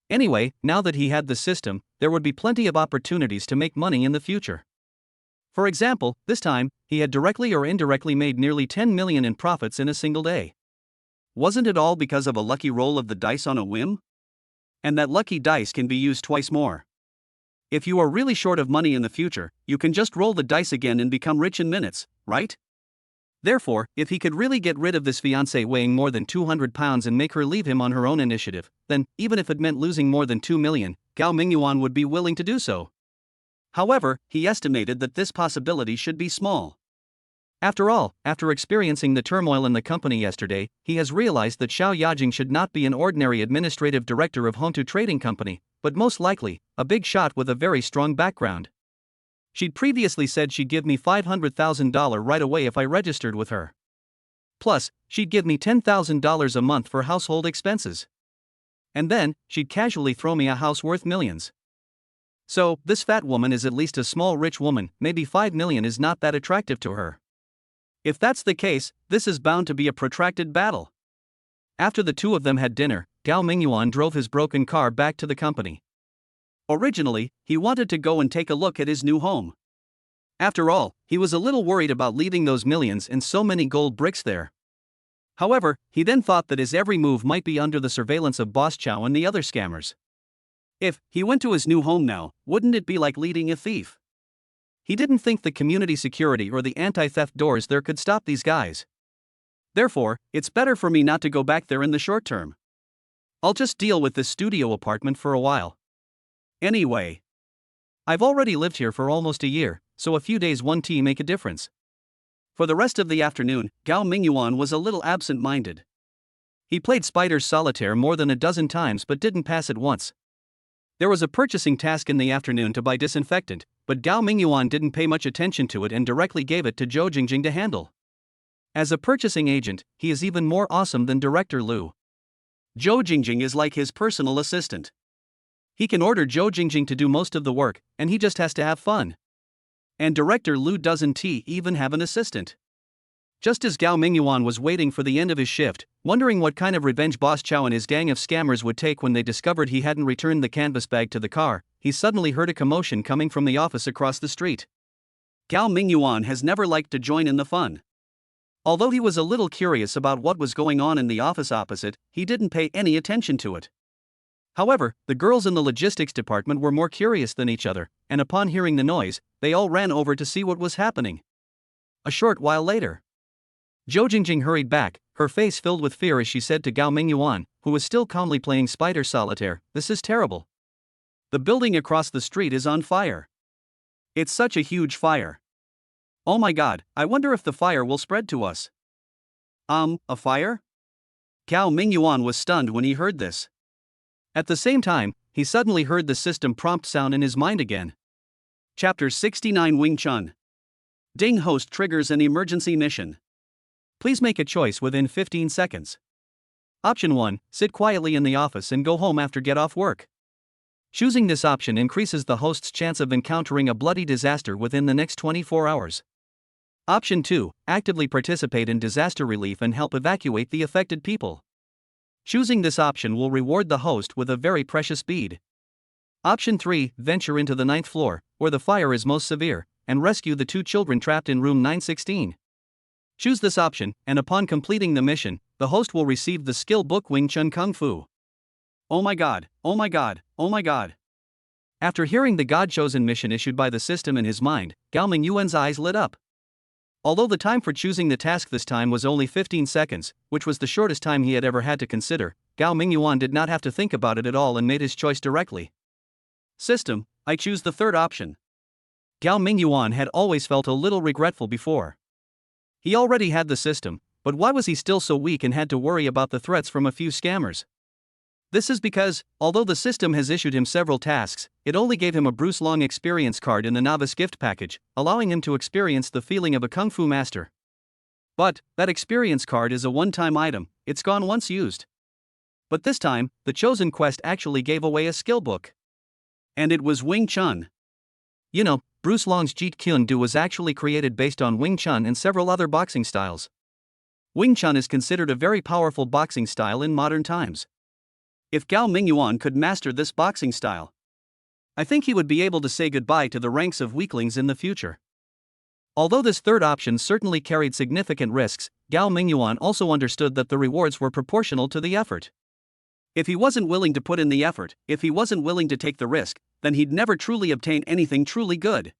Anyway, now that he had the system, there would be plenty of opportunities to make money in the future. For example, this time, he had directly or indirectly made nearly 10 million in profits in a single day. Wasn't it all because of a lucky roll of the dice on a whim? And that lucky dice can be used twice more. If you are really short of money in the future, you can just roll the dice again and become rich in minutes, right? Therefore, if he could really get rid of this fiancée weighing more than 200 pounds and make her leave him on her own initiative, then, even if it meant losing more than 2 million, Gao Mingyuan would be willing to do so. However, he estimated that this possibility should be small. After all, after experiencing the turmoil in the company yesterday, he has realized that Xiao Yajing should not be an ordinary administrative director of Hontu Trading Company, but most likely, a big shot with a very strong background. She'd previously said she'd give me $500,000 right away if I registered with her. Plus, she'd give me $10,000 a month for household expenses. And then, she'd casually throw me a house worth millions. So, this fat woman is at least a small rich woman, maybe 5 million is not that attractive to her. If that's the case, this is bound to be a protracted battle. After the two of them had dinner, Gao Mingyuan drove his broken car back to the company. Originally, he wanted to go and take a look at his new home. After all, he was a little worried about leaving those millions and so many gold bricks there. However, he then thought that his every move might be under the surveillance of Boss Chow and the other scammers. If he went to his new home now, wouldn't it be like leading a thief? He didn't think the community security or the anti-theft doors there could stop these guys. Therefore, it's better for me not to go back there in the short term. I'll just deal with this studio apartment for a while. Anyway, I've already lived here for almost a year, so a few days one tea make a difference. For the rest of the afternoon, Gao Mingyuan was a little absent-minded. He played Spider's Solitaire more than a dozen times but didn't pass it once. There was a purchasing task in the afternoon to buy disinfectant, but Gao Mingyuan didn't pay much attention to it and directly gave it to Zhou Jingjing to handle. As a purchasing agent, he is even more awesome than Director Liu. Zhou Jingjing is like his personal assistant. He can order Zhou Jingjing to do most of the work, and he just has to have fun. And Director Liu doesn't even have an assistant. Just as Gao Mingyuan was waiting for the end of his shift, wondering what kind of revenge Boss Chow and his gang of scammers would take when they discovered he hadn't returned the canvas bag to the car, he suddenly heard a commotion coming from the office across the street. Gao Mingyuan has never liked to join in the fun. Although he was a little curious about what was going on in the office opposite, he didn't pay any attention to it. However, the girls in the logistics department were more curious than each other, and upon hearing the noise, they all ran over to see what was happening. A short while later, Zhou Jingjing hurried back, her face filled with fear as she said to Gao Mingyuan, who was still calmly playing Spider Solitaire, "This is terrible. The building across the street is on fire. It's such a huge fire. Oh my god, I wonder if the fire will spread to us." A fire? Gao Mingyuan was stunned when he heard this. At the same time, he suddenly heard the system prompt sound in his mind again. Chapter 69 Wing Chun. Ding host triggers an emergency mission. Please make a choice within 15 seconds. Option 1, sit quietly in the office and go home after get off work. Choosing this option increases the host's chance of encountering a bloody disaster within the next 24 hours. Option 2, actively participate in disaster relief and help evacuate the affected people. Choosing this option will reward the host with a very precious bead. Option 3, venture into the 9th floor, where the fire is most severe, and rescue the 2 children trapped in room 916. Choose this option, and upon completing the mission, the host will receive the skill book Wing Chun Kung Fu. Oh my god, oh my god, oh my god. After hearing the God-chosen mission issued by the system in his mind, Gao Mingyuan's eyes lit up. Although the time for choosing the task this time was only 15 seconds, which was the shortest time he had ever had to consider, Gao Mingyuan did not have to think about it at all and made his choice directly. System, I choose the third option. Gao Mingyuan had always felt a little regretful before. He already had the system, but why was he still so weak and had to worry about the threats from a few scammers? This is because, although the system has issued him several tasks, it only gave him a Bruce Long experience card in the novice gift package, allowing him to experience the feeling of a kung fu master. But, that experience card is a one-time item, it's gone once used. But this time, the chosen quest actually gave away a skill book. And it was Wing Chun. You know, Bruce Long's Jeet Kune Do was actually created based on Wing Chun and several other boxing styles. Wing Chun is considered a very powerful boxing style in modern times. If Gao Mingyuan could master this boxing style, I think he would be able to say goodbye to the ranks of weaklings in the future. Although this third option certainly carried significant risks, Gao Mingyuan also understood that the rewards were proportional to the effort. If he wasn't willing to put in the effort, if he wasn't willing to take the risk, then he'd never truly obtain anything truly good.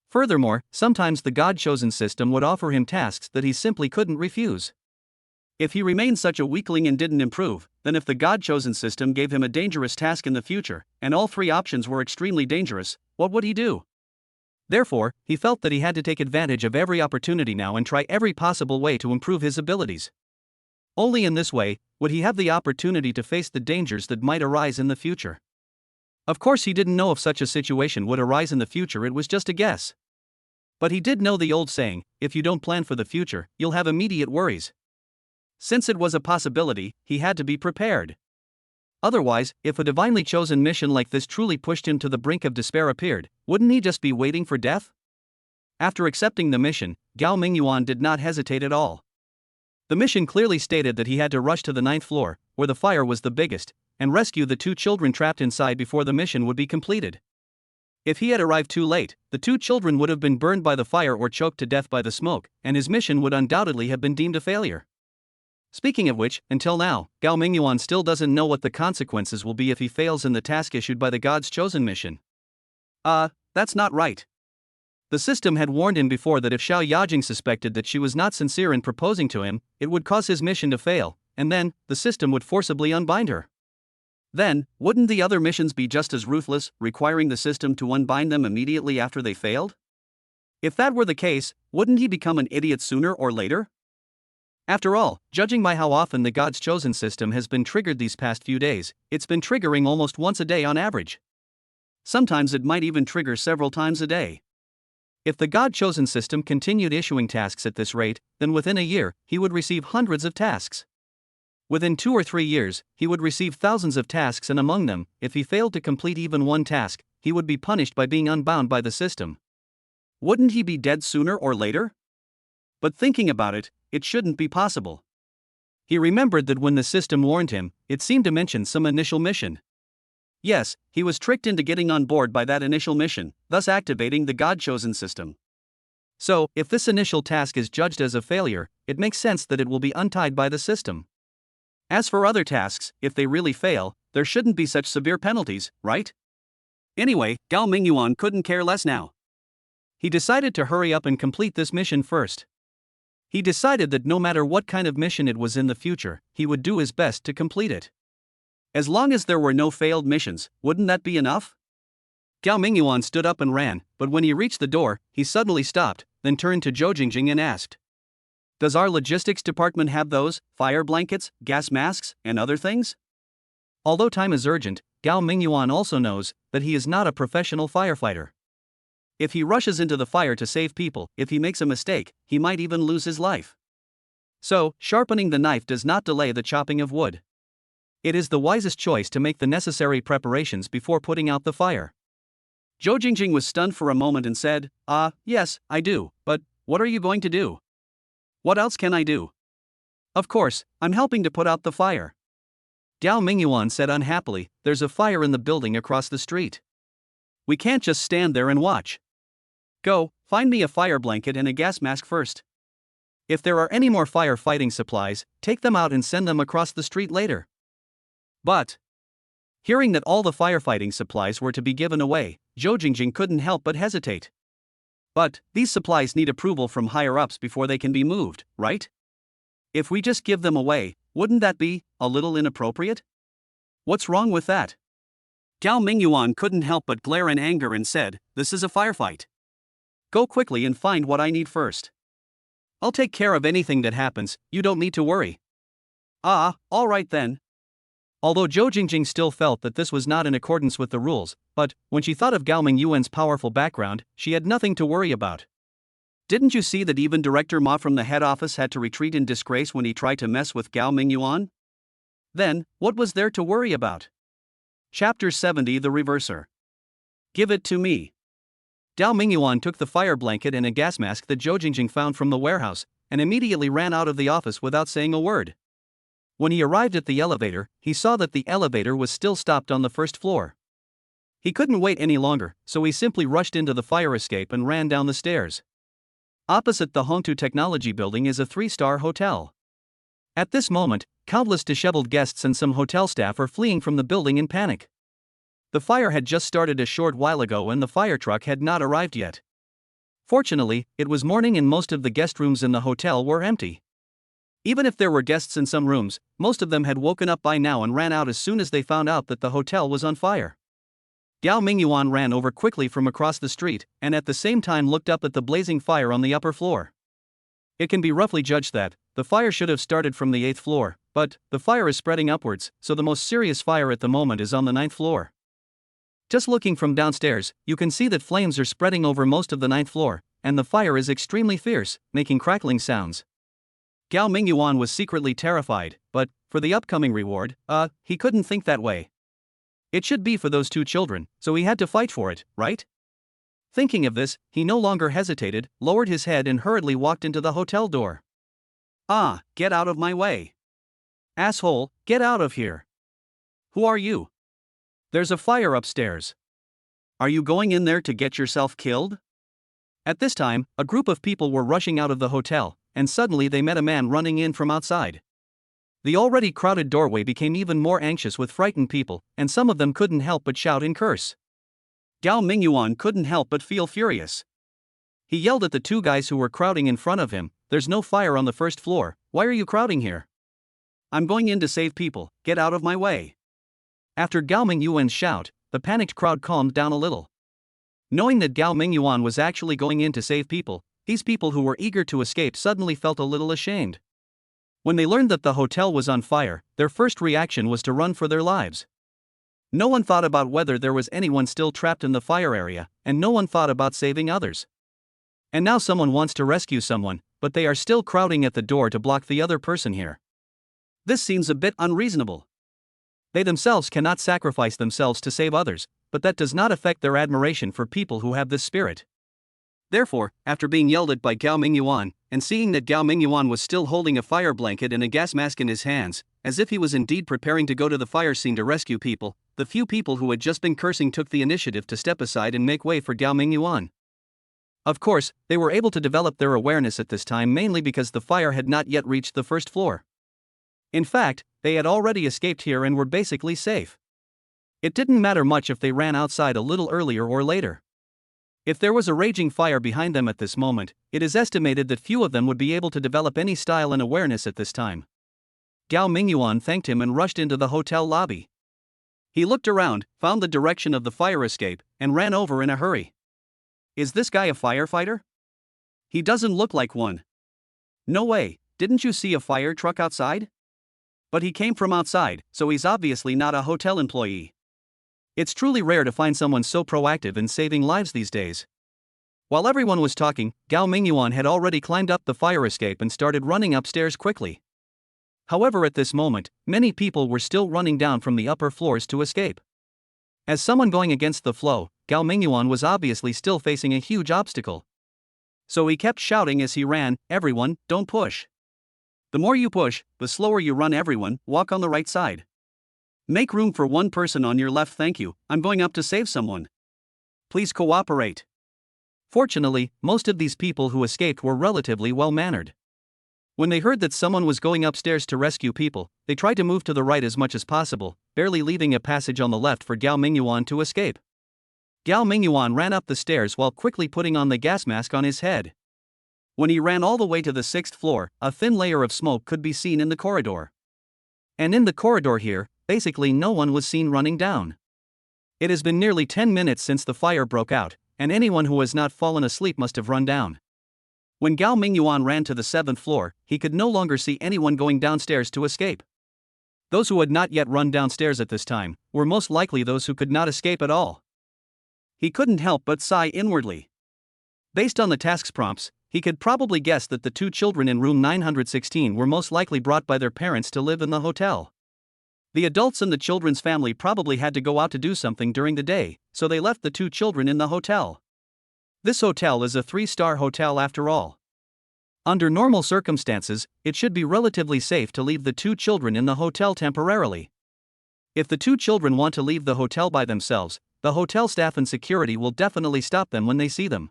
Furthermore, sometimes the God-chosen system would offer him tasks that he simply couldn't refuse. If he remained such a weakling and didn't improve, then if the God-chosen system gave him a dangerous task in the future, and all three options were extremely dangerous, what would he do? Therefore, he felt that he had to take advantage of every opportunity now and try every possible way to improve his abilities. Only in this way would he have the opportunity to face the dangers that might arise in the future. Of course, he didn't know if such a situation would arise in the future, it was just a guess. But he did know the old saying, if you don't plan for the future, you'll have immediate worries. Since it was a possibility, he had to be prepared. Otherwise, if a divinely chosen mission like this truly pushed him to the brink of despair appeared, wouldn't he just be waiting for death? After accepting the mission, Gao Mingyuan did not hesitate at all. The mission clearly stated that he had to rush to the 9th floor, where the fire was the biggest, and rescue the 2 children trapped inside before the mission would be completed. If he had arrived too late, the 2 children would have been burned by the fire or choked to death by the smoke, and his mission would undoubtedly have been deemed a failure. Speaking of which, until now, Gao Mingyuan still doesn't know what the consequences will be if he fails in the task issued by the God's chosen mission. That's not right. The system had warned him before that if Xiao Yajing suspected that she was not sincere in proposing to him, it would cause his mission to fail, and then, the system would forcibly unbind her. Then, wouldn't the other missions be just as ruthless, requiring the system to unbind them immediately after they failed? If that were the case, wouldn't he become an idiot sooner or later? After all, judging by how often the God's chosen system has been triggered these past few days, it's been triggering almost once a day on average. Sometimes it might even trigger several times a day. If the God-chosen system continued issuing tasks at this rate, then within a year, he would receive hundreds of tasks. Within 2 or 3 years, he would receive thousands of tasks, and among them, if he failed to complete even one task, he would be punished by being unbound by the system. Wouldn't he be dead sooner or later? But thinking about it, it shouldn't be possible. He remembered that when the system warned him, it seemed to mention some initial mission. Yes, he was tricked into getting on board by that initial mission, thus activating the God-chosen system. So, if this initial task is judged as a failure, it makes sense that it will be untied by the system. As for other tasks, if they really fail, there shouldn't be such severe penalties, right? Anyway, Gao Mingyuan couldn't care less now. He decided to hurry up and complete this mission first. He decided that no matter what kind of mission it was in the future, he would do his best to complete it. As long as there were no failed missions, wouldn't that be enough? Gao Mingyuan stood up and ran, but when he reached the door, he suddenly stopped, then turned to Zhou Jingjing and asked, "Does our logistics department have those, fire blankets, gas masks, and other things?" Although time is urgent, Gao Mingyuan also knows that he is not a professional firefighter. If he rushes into the fire to save people, if he makes a mistake, he might even lose his life. So, sharpening the knife does not delay the chopping of wood. It is the wisest choice to make the necessary preparations before putting out the fire. Zhou Jingjing was stunned for a moment and said, yes, I do, but what are you going to do? What else can I do? Of course, I'm helping to put out the fire. Gao Mingyuan said unhappily, "There's a fire in the building across the street. We can't just stand there and watch. Go, find me a fire blanket and a gas mask first. If there are any more firefighting supplies, take them out and send them across the street later." But Hearing that all the firefighting supplies were to be given away, Zhou Jingjing couldn't help but hesitate. But, these supplies need approval from higher-ups before they can be moved, right? If we just give them away, wouldn't that be a little inappropriate? What's wrong with that? Gao Mingyuan couldn't help but glare in anger and said, "This is a firefight. Go quickly and find what I need first. I'll take care of anything that happens, you don't need to worry." "Ah, all right then." Although Zhou Jingjing still felt that this was not in accordance with the rules, but, when she thought of Gao Mingyuan's powerful background, she had nothing to worry about. Didn't you see that even Director Ma from the head office had to retreat in disgrace when he tried to mess with Gao Mingyuan? Then, what was there to worry about? Chapter 70 The Reverser. Give it to me. Gao Mingyuan took the fire blanket and a gas mask that Zhou Jingjing found from the warehouse, and immediately ran out of the office without saying a word. When he arrived at the elevator, he saw that the elevator was still stopped on the first floor. He couldn't wait any longer, so he simply rushed into the fire escape and ran down the stairs. Opposite the Hongtu Technology Building is a 3-star hotel. At this moment, countless disheveled guests and some hotel staff are fleeing from the building in panic. The fire had just started a short while ago and the fire truck had not arrived yet. Fortunately, it was morning and most of the guest rooms in the hotel were empty. Even if there were guests in some rooms, most of them had woken up by now and ran out as soon as they found out that the hotel was on fire. Gao Mingyuan ran over quickly from across the street and at the same time looked up at the blazing fire on the upper floor. It can be roughly judged that the fire should have started from the 8th floor, but the fire is spreading upwards, so the most serious fire at the moment is on the 9th floor. Just looking from downstairs, you can see that flames are spreading over most of the 9th floor, and the fire is extremely fierce, making crackling sounds. Gao Mingyuan was secretly terrified, but, for the upcoming reward, he couldn't think that way. It should be for those 2 children, so he had to fight for it, right? Thinking of this, he no longer hesitated, lowered his head and hurriedly walked into the hotel door. "Ah, get out of my way. Asshole, get out of here. Who are you? There's a fire upstairs. Are you going in there to get yourself killed?" At this time, a group of people were rushing out of the hotel, and suddenly they met a man running in from outside. The already crowded doorway became even more anxious with frightened people, and some of them couldn't help but shout and curse. Gao Mingyuan couldn't help but feel furious. He yelled at the 2 guys who were crowding in front of him, "There's no fire on the 1st floor, why are you crowding here? I'm going in to save people, get out of my way." After Gao Mingyuan's shout, the panicked crowd calmed down a little. Knowing that Gao Mingyuan was actually going in to save people, these people who were eager to escape suddenly felt a little ashamed. When they learned that the hotel was on fire, their first reaction was to run for their lives. No one thought about whether there was anyone still trapped in the fire area, and no one thought about saving others. And now someone wants to rescue someone, but they are still crowding at the door to block the other person here. This seems a bit unreasonable. They themselves cannot sacrifice themselves to save others, but that does not affect their admiration for people who have this spirit. Therefore, after being yelled at by Gao Mingyuan, and seeing that Gao Mingyuan was still holding a fire blanket and a gas mask in his hands, as if he was indeed preparing to go to the fire scene to rescue people, the few people who had just been cursing took the initiative to step aside and make way for Gao Mingyuan. Of course, they were able to develop their awareness at this time mainly because the fire had not yet reached the 1st floor. In fact, they had already escaped here and were basically safe. It didn't matter much if they ran outside a little earlier or later. If there was a raging fire behind them at this moment, it is estimated that few of them would be able to develop any style and awareness at this time. Gao Mingyuan thanked him and rushed into the hotel lobby. He looked around, found the direction of the fire escape, and ran over in a hurry. Is this guy a firefighter? He doesn't look like one. No way, didn't you see a fire truck outside? But he came from outside, so he's obviously not a hotel employee. It's truly rare to find someone so proactive in saving lives these days. While everyone was talking, Gao Mingyuan had already climbed up the fire escape and started running upstairs quickly. However, at this moment, many people were still running down from the upper floors to escape. As someone going against the flow, Gao Mingyuan was obviously still facing a huge obstacle. So he kept shouting as he ran, "Everyone, don't push. The more you push, the slower you run. Everyone, walk on the right side. Make room for one person on your left. Thank you, I'm going up to save someone. Please cooperate." Fortunately, most of these people who escaped were relatively well-mannered. When they heard that someone was going upstairs to rescue people, they tried to move to the right as much as possible, barely leaving a passage on the left for Gao Mingyuan to escape. Gao Mingyuan ran up the stairs while quickly putting on the gas mask on his head. When he ran all the way to the 6th floor, a thin layer of smoke could be seen in the corridor. And in the corridor here, basically no one was seen running down. It has been nearly 10 minutes since the fire broke out, and anyone who has not fallen asleep must have run down. When Gao Mingyuan ran to the 7th floor, he could no longer see anyone going downstairs to escape. Those who had not yet run downstairs at this time were most likely those who could not escape at all. He couldn't help but sigh inwardly. Based on the task's prompts, he could probably guess that the 2 children in room 916 were most likely brought by their parents to live in the hotel. The adults in the children's family probably had to go out to do something during the day, so they left the 2 children in the hotel. This hotel is a 3-star hotel after all. Under normal circumstances, it should be relatively safe to leave the 2 children in the hotel temporarily. If the 2 children want to leave the hotel by themselves, the hotel staff and security will definitely stop them when they see them.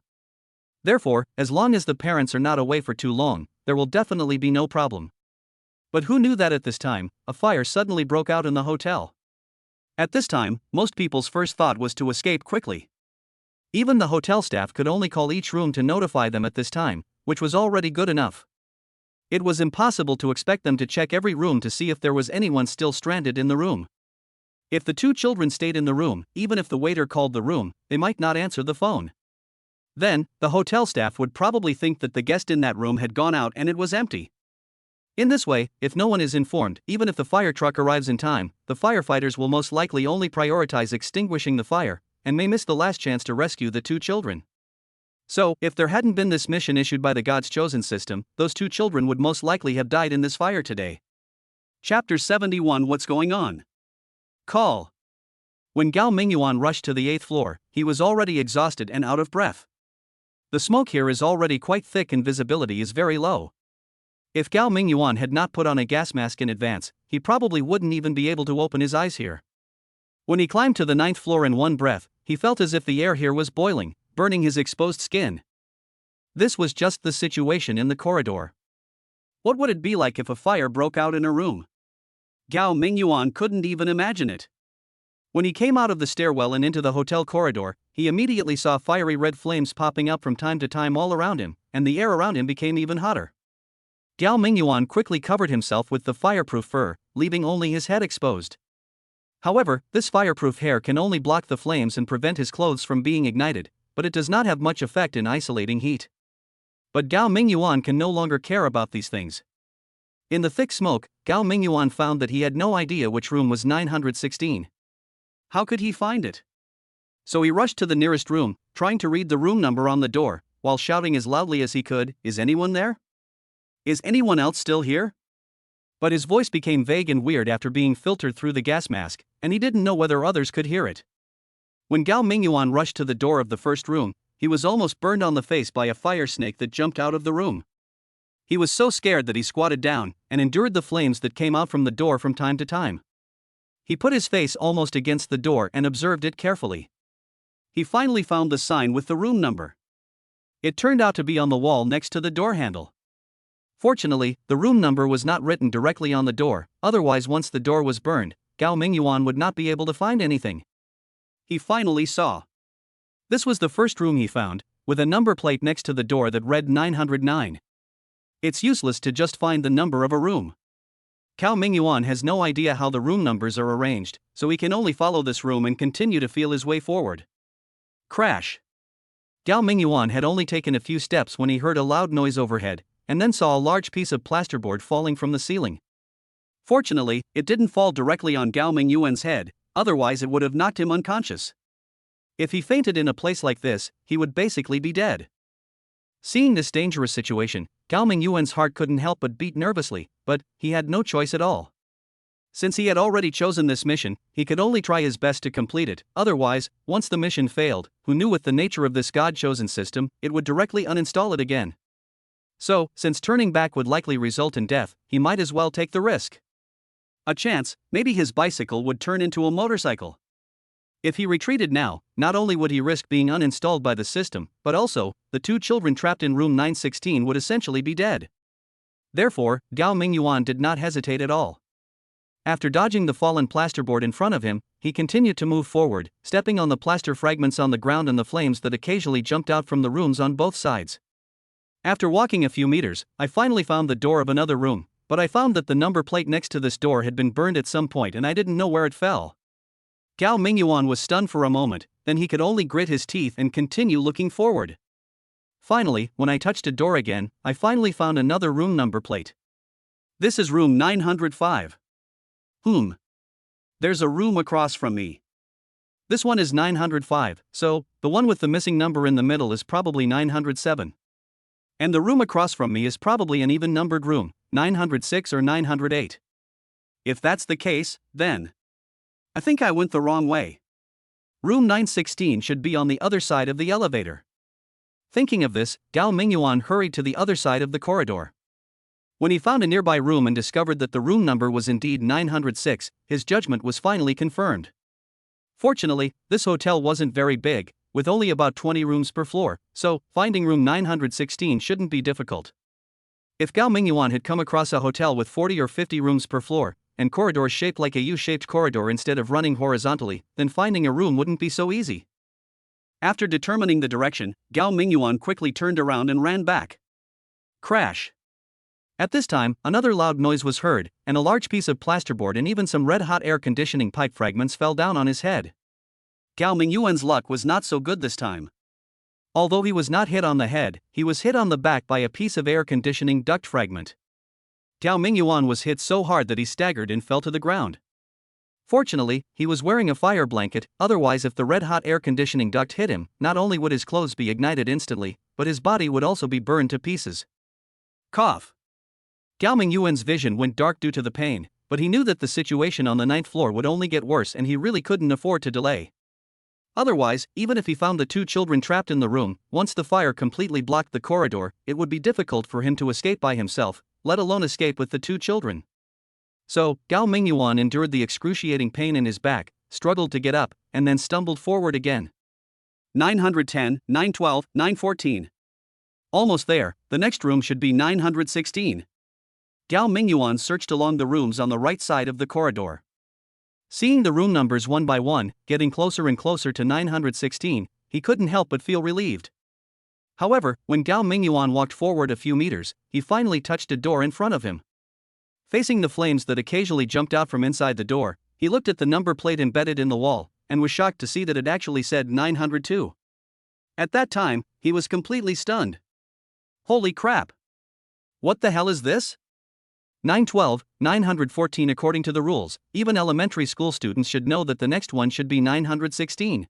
Therefore, as long as the parents are not away for too long, there will definitely be no problem. But who knew that at this time, a fire suddenly broke out in the hotel? At this time, most people's first thought was to escape quickly. Even the hotel staff could only call each room to notify them at this time, which was already good enough. It was impossible to expect them to check every room to see if there was anyone still stranded in the room. If the 2 children stayed in the room, even if the waiter called the room, they might not answer the phone. Then, the hotel staff would probably think that the guest in that room had gone out and it was empty. In this way, if no one is informed, even if the fire truck arrives in time, the firefighters will most likely only prioritize extinguishing the fire, and may miss the last chance to rescue the 2 children. So, if there hadn't been this mission issued by the God's Chosen system, those 2 children would most likely have died in this fire today. Chapter 71 What's Going On? Call. When Gao Mingyuan rushed to the 8th floor, he was already exhausted and out of breath. The smoke here is already quite thick and visibility is very low. If Gao Mingyuan had not put on a gas mask in advance, he probably wouldn't even be able to open his eyes here. When he climbed to the 9th floor in one breath, he felt as if the air here was boiling, burning his exposed skin. This was just the situation in the corridor. What would it be like if a fire broke out in a room? Gao Mingyuan couldn't even imagine it. When he came out of the stairwell and into the hotel corridor, he immediately saw fiery red flames popping up from time to time all around him, and the air around him became even hotter. Gao Mingyuan quickly covered himself with the fireproof fur, leaving only his head exposed. However, this fireproof hair can only block the flames and prevent his clothes from being ignited, but it does not have much effect in isolating heat. But Gao Mingyuan can no longer care about these things. In the thick smoke, Gao Mingyuan found that he had no idea which room was 916. How could he find it? So he rushed to the nearest room, trying to read the room number on the door, while shouting as loudly as he could, "Is anyone there? Is anyone else still here?" But his voice became vague and weird after being filtered through the gas mask, and he didn't know whether others could hear it. When Gao Mingyuan rushed to the door of the first room, he was almost burned on the face by a fire snake that jumped out of the room. He was so scared that he squatted down and endured the flames that came out from the door from time to time. He put his face almost against the door and observed it carefully. He finally found the sign with the room number. It turned out to be on the wall next to the door handle. Fortunately, the room number was not written directly on the door, otherwise once the door was burned, Gao Mingyuan would not be able to find anything. He finally saw. This was the first room he found, with a number plate next to the door that read 909. It's useless to just find the number of a room. Gao Mingyuan has no idea how the room numbers are arranged, so he can only follow this room and continue to feel his way forward. Crash. Gao Mingyuan had only taken a few steps when he heard a loud noise overhead, and then saw a large piece of plasterboard falling from the ceiling. Fortunately, it didn't fall directly on Gao Mingyuan's head, otherwise it would have knocked him unconscious. If he fainted in a place like this, he would basically be dead. Seeing this dangerous situation, Gao Mingyuan's heart couldn't help but beat nervously, but he had no choice at all. Since he had already chosen this mission, he could only try his best to complete it, otherwise, once the mission failed, who knew with the nature of this God-chosen system, it would directly uninstall it again. So, since turning back would likely result in death, he might as well take the risk. A chance, maybe his bicycle would turn into a motorcycle. If he retreated now, not only would he risk being uninstalled by the system, but also, the 2 children trapped in room 916 would essentially be dead. Therefore, Gao Mingyuan did not hesitate at all. After dodging the fallen plasterboard in front of him, he continued to move forward, stepping on the plaster fragments on the ground and the flames that occasionally jumped out from the rooms on both sides. After walking a few meters, I finally found the door of another room, but I found that the number plate next to this door had been burned at some point and I didn't know where it fell. Gao Mingyuan was stunned for a moment, then he could only grit his teeth and continue looking forward. Finally, when I touched a door again, I finally found another room number plate. This is room 905. There's a room across from me. This one is 905, so the one with the missing number in the middle is probably 907. And the room across from me is probably an even numbered room, 906 or 908. If that's the case, then I think I went the wrong way. Room 916 should be on the other side of the elevator. Thinking of this, Gao Mingyuan hurried to the other side of the corridor. When he found a nearby room and discovered that the room number was indeed 906, his judgment was finally confirmed. Fortunately, this hotel wasn't very big, with only about 20 rooms per floor, so finding room 916 shouldn't be difficult. If Gao Mingyuan had come across a hotel with 40 or 50 rooms per floor, and corridors shaped like a U-shaped corridor instead of running horizontally, then finding a room wouldn't be so easy. After determining the direction, Gao Mingyuan quickly turned around and ran back. Crash! At this time, another loud noise was heard, and a large piece of plasterboard and even some red-hot air conditioning pipe fragments fell down on his head. Gao Mingyuan's luck was not so good this time. Although he was not hit on the head, he was hit on the back by a piece of air conditioning duct fragment. Gao Mingyuan was hit so hard that he staggered and fell to the ground. Fortunately, he was wearing a fire blanket, otherwise if the red-hot air conditioning duct hit him, not only would his clothes be ignited instantly, but his body would also be burned to pieces. Cough! Gao Mingyuan's vision went dark due to the pain, but he knew that the situation on the 9th floor would only get worse and he really couldn't afford to delay. Otherwise, even if he found the two children trapped in the room, once the fire completely blocked the corridor, it would be difficult for him to escape by himself, let alone escape with the two children. So, Gao Mingyuan endured the excruciating pain in his back, struggled to get up, and then stumbled forward again. 910, 912, 914. Almost there, the next room should be 916. Gao Mingyuan searched along the rooms on the right side of the corridor. Seeing the room numbers one by one, getting closer and closer to 916, he couldn't help but feel relieved. However, when Gao Mingyuan walked forward a few meters, he finally touched a door in front of him. Facing the flames that occasionally jumped out from inside the door, he looked at the number plate embedded in the wall, and was shocked to see that it actually said 902. At that time, he was completely stunned. Holy crap! What the hell is this? 912, 914 according to the rules, even elementary school students should know that the next one should be 916.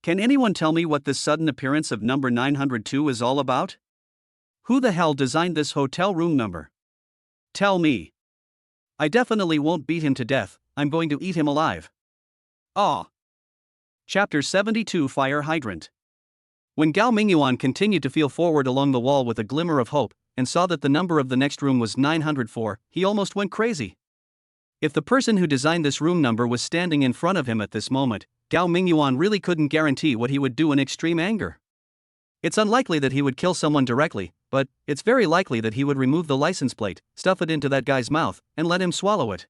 Can anyone tell me what this sudden appearance of number 902 is all about? Who the hell designed this hotel room number? Tell me. I definitely won't beat him to death, I'm going to eat him alive. Aw. Chapter 72 Fire Hydrant. When Gao Mingyuan continued to feel forward along the wall with a glimmer of hope, and saw that the number of the next room was 904, he almost went crazy. If the person who designed this room number was standing in front of him at this moment, Gao Mingyuan really couldn't guarantee what he would do in extreme anger. It's unlikely that he would kill someone directly, but it's very likely that he would remove the license plate, stuff it into that guy's mouth, and let him swallow it.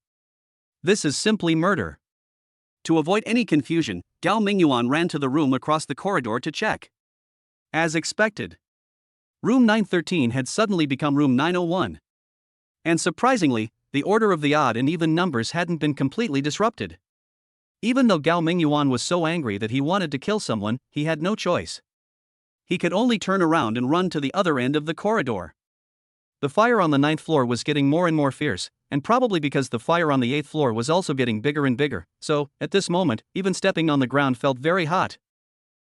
This is simply murder. To avoid any confusion, Gao Mingyuan ran to the room across the corridor to check. As expected, room 913 had suddenly become room 901. And surprisingly, the order of the odd and even numbers hadn't been completely disrupted. Even though Gao Mingyuan was so angry that he wanted to kill someone, he had no choice. He could only turn around and run to the other end of the corridor. The fire on the 9th floor was getting more and more fierce, and probably because the fire on the 8th floor was also getting bigger and bigger, so, at this moment, even stepping on the ground felt very hot.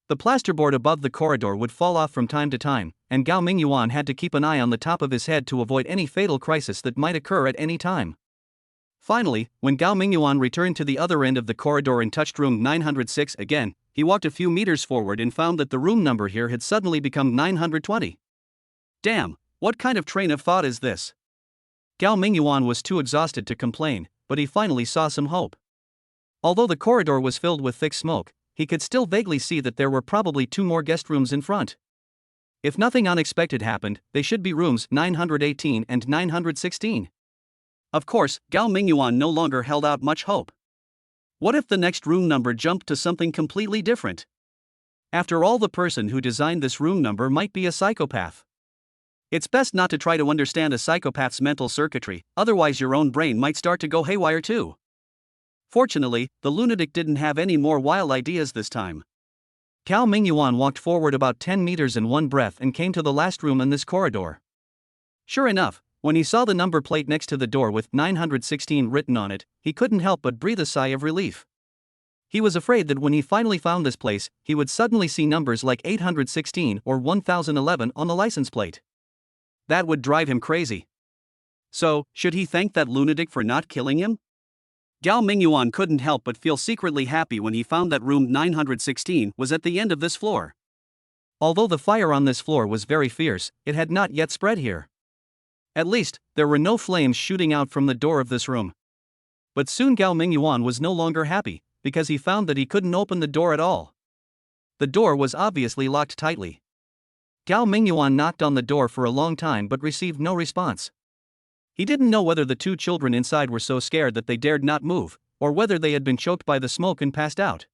The plasterboard above the corridor would fall off from time to time, and Gao Mingyuan had to keep an eye on the top of his head to avoid any fatal crisis that might occur at any time. Finally, when Gao Mingyuan returned to the other end of the corridor and touched room 906 again, he walked a few meters forward and found that the room number here had suddenly become 920. Damn, what kind of train of thought is this? Gao Mingyuan was too exhausted to complain, but he finally saw some hope. Although the corridor was filled with thick smoke, he could still vaguely see that there were probably two more guest rooms in front. If nothing unexpected happened, they should be rooms 918 and 916. Of course, Gao Mingyuan no longer held out much hope. What if the next room number jumped to something completely different? After all, the person who designed this room number might be a psychopath. It's best not to try to understand a psychopath's mental circuitry, otherwise your own brain might start to go haywire too. Fortunately, the lunatic didn't have any more wild ideas this time. Gao Mingyuan walked forward about 10 meters in one breath and came to the last room in this corridor. Sure enough, when he saw the number plate next to the door with 916 written on it, he couldn't help but breathe a sigh of relief. He was afraid that when he finally found this place, he would suddenly see numbers like 816 or 1011 on the license plate. That would drive him crazy. So, should he thank that lunatic for not killing him? Gao Mingyuan couldn't help but feel secretly happy when he found that room 916 was at the end of this floor. Although the fire on this floor was very fierce, it had not yet spread here. At least, there were no flames shooting out from the door of this room. But soon Gao Mingyuan was no longer happy, because he found that he couldn't open the door at all. The door was obviously locked tightly. Gao Mingyuan knocked on the door for a long time but received no response. He didn't know whether the two children inside were so scared that they dared not move, or whether they had been choked by the smoke and passed out.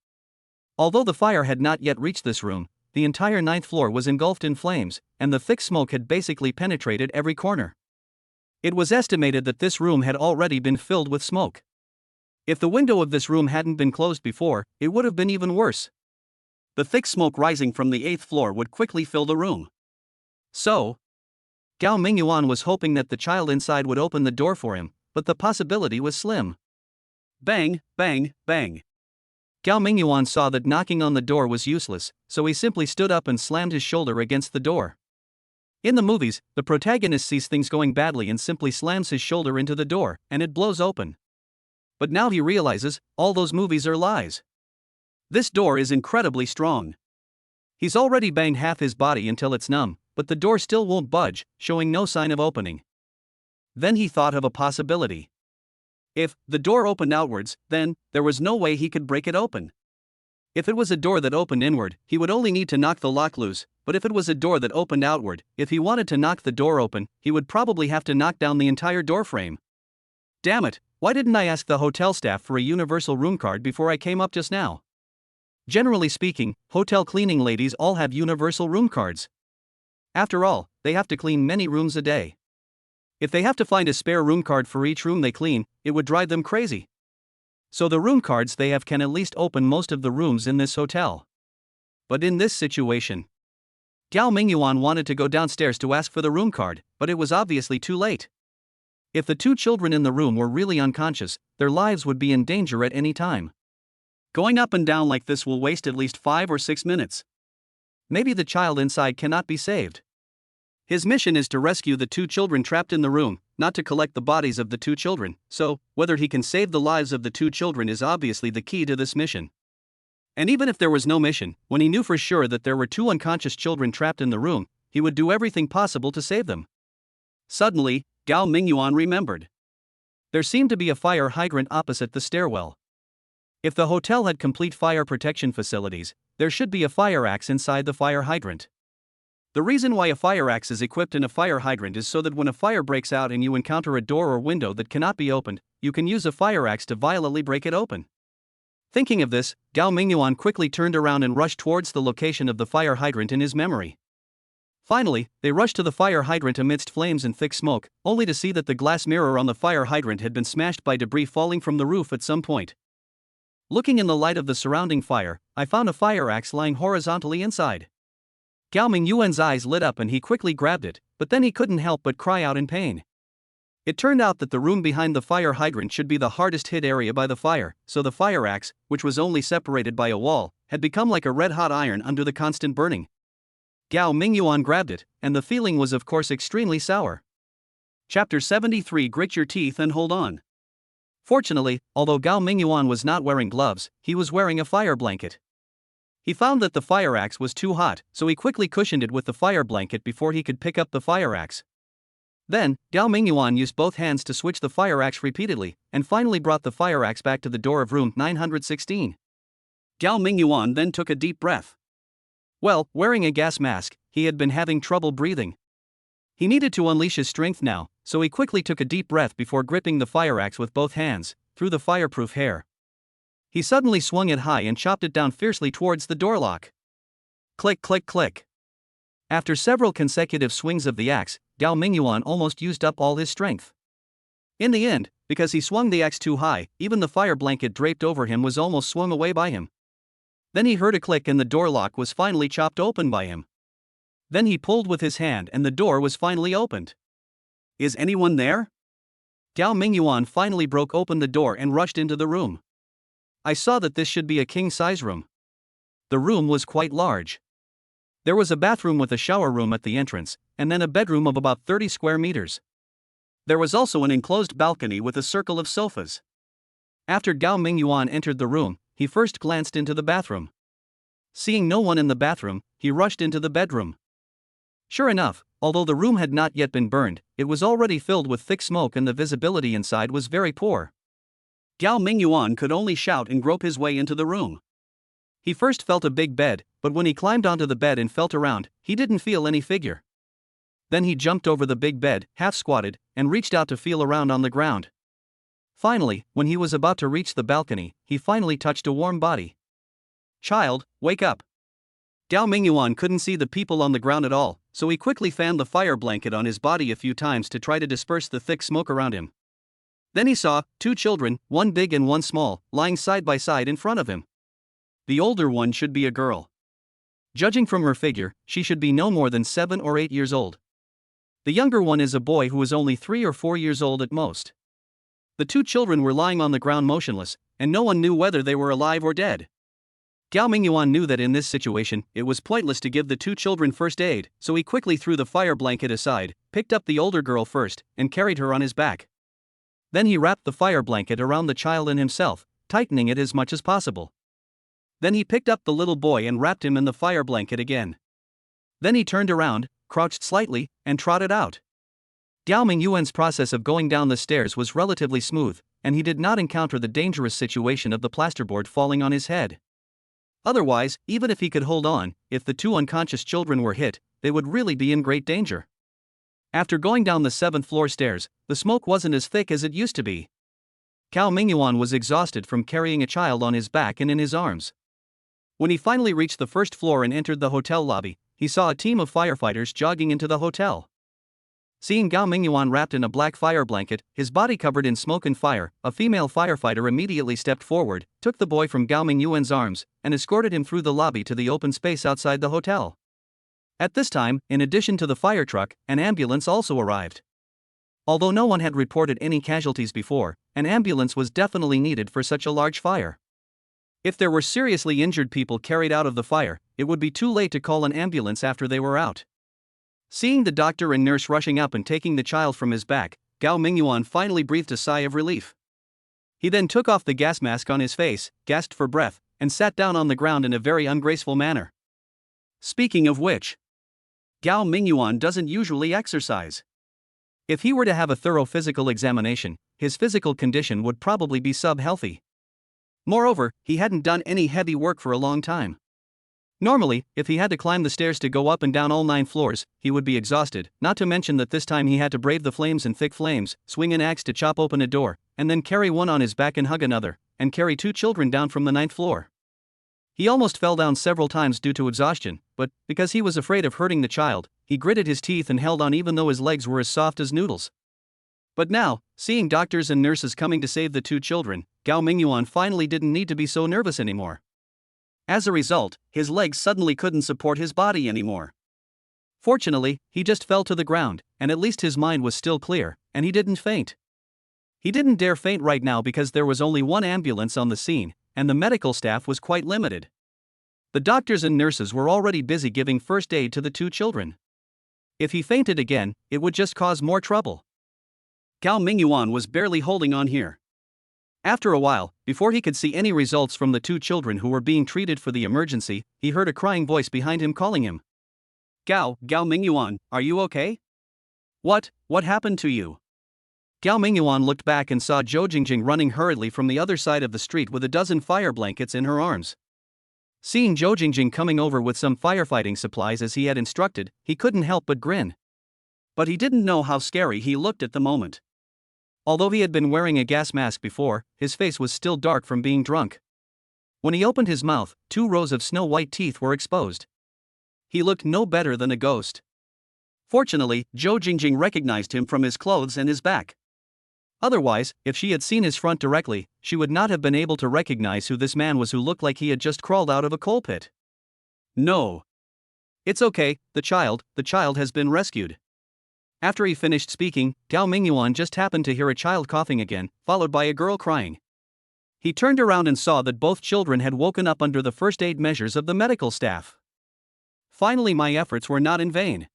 Although the fire had not yet reached this room, the entire 9th floor was engulfed in flames, and the thick smoke had basically penetrated every corner. It was estimated that this room had already been filled with smoke. If the window of this room hadn't been closed before, it would have been even worse. The thick smoke rising from the 8th floor would quickly fill the room. So, Gao Mingyuan was hoping that the child inside would open the door for him, but the possibility was slim. Bang, bang, bang. Gao Mingyuan saw that knocking on the door was useless, so he simply stood up and slammed his shoulder against the door. In the movies, the protagonist sees things going badly and simply slams his shoulder into the door, and it blows open. But now he realizes, all those movies are lies. This door is incredibly strong. He's already banged half his body until it's numb, but the door still won't budge, showing no sign of opening. Then he thought of a possibility. If the door opened outwards, then there was no way he could break it open. If it was a door that opened inward, he would only need to knock the lock loose, but if it was a door that opened outward, if he wanted to knock the door open, he would probably have to knock down the entire door frame. Damn it, why didn't I ask the hotel staff for a universal room card before I came up just now? Generally speaking, hotel cleaning ladies all have universal room cards. After all, they have to clean many rooms a day. If they have to find a spare room card for each room they clean, it would drive them crazy. So the room cards they have can at least open most of the rooms in this hotel. But in this situation, Gao Mingyuan wanted to go downstairs to ask for the room card, but it was obviously too late. If the two children in the room were really unconscious, their lives would be in danger at any time. Going up and down like this will waste at least 5 or 6 minutes. Maybe the child inside cannot be saved. His mission is to rescue the two children trapped in the room, not to collect the bodies of the two children, so, whether he can save the lives of the two children is obviously the key to this mission. And even if there was no mission, when he knew for sure that there were two unconscious children trapped in the room, he would do everything possible to save them. Suddenly, Gao Mingyuan remembered. There seemed to be a fire hydrant opposite the stairwell. If the hotel had complete fire protection facilities, there should be a fire axe inside the fire hydrant. The reason why a fire axe is equipped in a fire hydrant is so that when a fire breaks out and you encounter a door or window that cannot be opened, you can use a fire axe to violently break it open. Thinking of this, Gao Mingyuan quickly turned around and rushed towards the location of the fire hydrant in his memory. Finally, they rushed to the fire hydrant amidst flames and thick smoke, only to see that the glass mirror on the fire hydrant had been smashed by debris falling from the roof at some point. Looking in the light of the surrounding fire, I found a fire axe lying horizontally inside. Gao Mingyuan's eyes lit up and he quickly grabbed it, but then he couldn't help but cry out in pain. It turned out that the room behind the fire hydrant should be the hardest hit area by the fire, so the fire axe, which was only separated by a wall, had become like a red-hot iron under the constant burning. Gao Mingyuan grabbed it, and the feeling was of course extremely sour. Chapter 73 Grit your teeth and hold on. Fortunately, although Gao Mingyuan was not wearing gloves, he was wearing a fire blanket. He found that the fire axe was too hot, so he quickly cushioned it with the fire blanket before he could pick up the fire axe. Then, Gao Mingyuan used both hands to switch the fire axe repeatedly, and finally brought the fire axe back to the door of room 916. Gao Mingyuan then took a deep breath. Well, wearing a gas mask, he had been having trouble breathing. He needed to unleash his strength now, so he quickly took a deep breath before gripping the fire axe with both hands, through the fireproof hair. He suddenly swung it high and chopped it down fiercely towards the door lock. Click, click, click. After several consecutive swings of the axe, Gao Mingyuan almost used up all his strength. In the end, because he swung the axe too high, even the fire blanket draped over him was almost swung away by him. Then he heard a click and the door lock was finally chopped open by him. Then he pulled with his hand and the door was finally opened. Is anyone there? Gao Mingyuan finally broke open the door and rushed into the room. I saw that this should be a king-size room. The room was quite large. There was a bathroom with a shower room at the entrance, and then a bedroom of about 30 square meters. There was also an enclosed balcony with a circle of sofas. After Gao Mingyuan entered the room, he first glanced into the bathroom. Seeing no one in the bathroom, he rushed into the bedroom. Sure enough, although the room had not yet been burned, it was already filled with thick smoke and the visibility inside was very poor. Gao Mingyuan could only shout and grope his way into the room. He first felt a big bed, but when he climbed onto the bed and felt around, he didn't feel any figure. Then he jumped over the big bed, half squatted, and reached out to feel around on the ground. Finally, when he was about to reach the balcony, he finally touched a warm body. Child, wake up. Gao Mingyuan couldn't see the people on the ground at all, so he quickly fanned the fire blanket on his body a few times to try to disperse the thick smoke around him. Then he saw 2 children, one big and one small, lying side by side in front of him. The older one should be a girl. Judging from her figure, she should be no more than 7 or 8 years old. The younger one is a boy who is only 3 or 4 years old at most. The 2 children were lying on the ground motionless, and no one knew whether they were alive or dead. Gao Mingyuan knew that in this situation, it was pointless to give the 2 children first aid, so he quickly threw the fire blanket aside, picked up the older girl first, and carried her on his back. Then he wrapped the fire blanket around the child and himself, tightening it as much as possible. Then he picked up the little boy and wrapped him in the fire blanket again. Then he turned around, crouched slightly, and trotted out. Gao Mingyuan's process of going down the stairs was relatively smooth, and he did not encounter the dangerous situation of the plasterboard falling on his head. Otherwise, even if he could hold on, if the 2 unconscious children were hit, they would really be in great danger. After going down the 7th floor stairs, the smoke wasn't as thick as it used to be. Gao Mingyuan was exhausted from carrying a child on his back and in his arms. When he finally reached the 1st floor and entered the hotel lobby, he saw a team of firefighters jogging into the hotel. Seeing Gao Mingyuan wrapped in a black fire blanket, his body covered in smoke and fire, a female firefighter immediately stepped forward, took the boy from Gao Mingyuan's arms, and escorted him through the lobby to the open space outside the hotel. At this time, in addition to the fire truck, an ambulance also arrived. Although no one had reported any casualties before, an ambulance was definitely needed for such a large fire. If there were seriously injured people carried out of the fire, it would be too late to call an ambulance after they were out. Seeing the doctor and nurse rushing up and taking the child from his back, Gao Mingyuan finally breathed a sigh of relief. He then took off the gas mask on his face, gasped for breath, and sat down on the ground in a very ungraceful manner. Speaking of which, Gao Mingyuan doesn't usually exercise. If he were to have a thorough physical examination, his physical condition would probably be sub-healthy. Moreover, he hadn't done any heavy work for a long time. Normally, if he had to climb the stairs to go up and down all 9 floors, he would be exhausted, not to mention that this time he had to brave the flames and thick flames, swing an axe to chop open a door, and then carry one on his back and hug another, and carry 2 children down from the 9th floor. He almost fell down several times due to exhaustion, but, because he was afraid of hurting the child, he gritted his teeth and held on even though his legs were as soft as noodles. But now, seeing doctors and nurses coming to save the 2 children, Gao Mingyuan finally didn't need to be so nervous anymore. As a result, his legs suddenly couldn't support his body anymore. Fortunately, he just fell to the ground, and at least his mind was still clear, and he didn't faint. He didn't dare faint right now because there was only 1 ambulance on the scene, and the medical staff was quite limited. The doctors and nurses were already busy giving first aid to the 2 children. If he fainted again, it would just cause more trouble. Gao Mingyuan was barely holding on here. After a while, before he could see any results from the 2 children who were being treated for the emergency, he heard a crying voice behind him calling him. Gao Mingyuan, are you okay? What happened to you? Gao Mingyuan looked back and saw Zhou Jingjing running hurriedly from the other side of the street with a dozen fire blankets in her arms. Seeing Zhou Jingjing coming over with some firefighting supplies as he had instructed, he couldn't help but grin. But he didn't know how scary he looked at the moment. Although he had been wearing a gas mask before, his face was still dark from being drunk. When he opened his mouth, 2 rows of snow-white teeth were exposed. He looked no better than a ghost. Fortunately, Zhou Jingjing recognized him from his clothes and his back. Otherwise, if she had seen his front directly, she would not have been able to recognize who this man was who looked like he had just crawled out of a coal pit. No. It's okay, the child has been rescued. After he finished speaking, Gao Mingyuan just happened to hear a child coughing again, followed by a girl crying. He turned around and saw that both children had woken up under the first aid measures of the medical staff. Finally, my efforts were not in vain.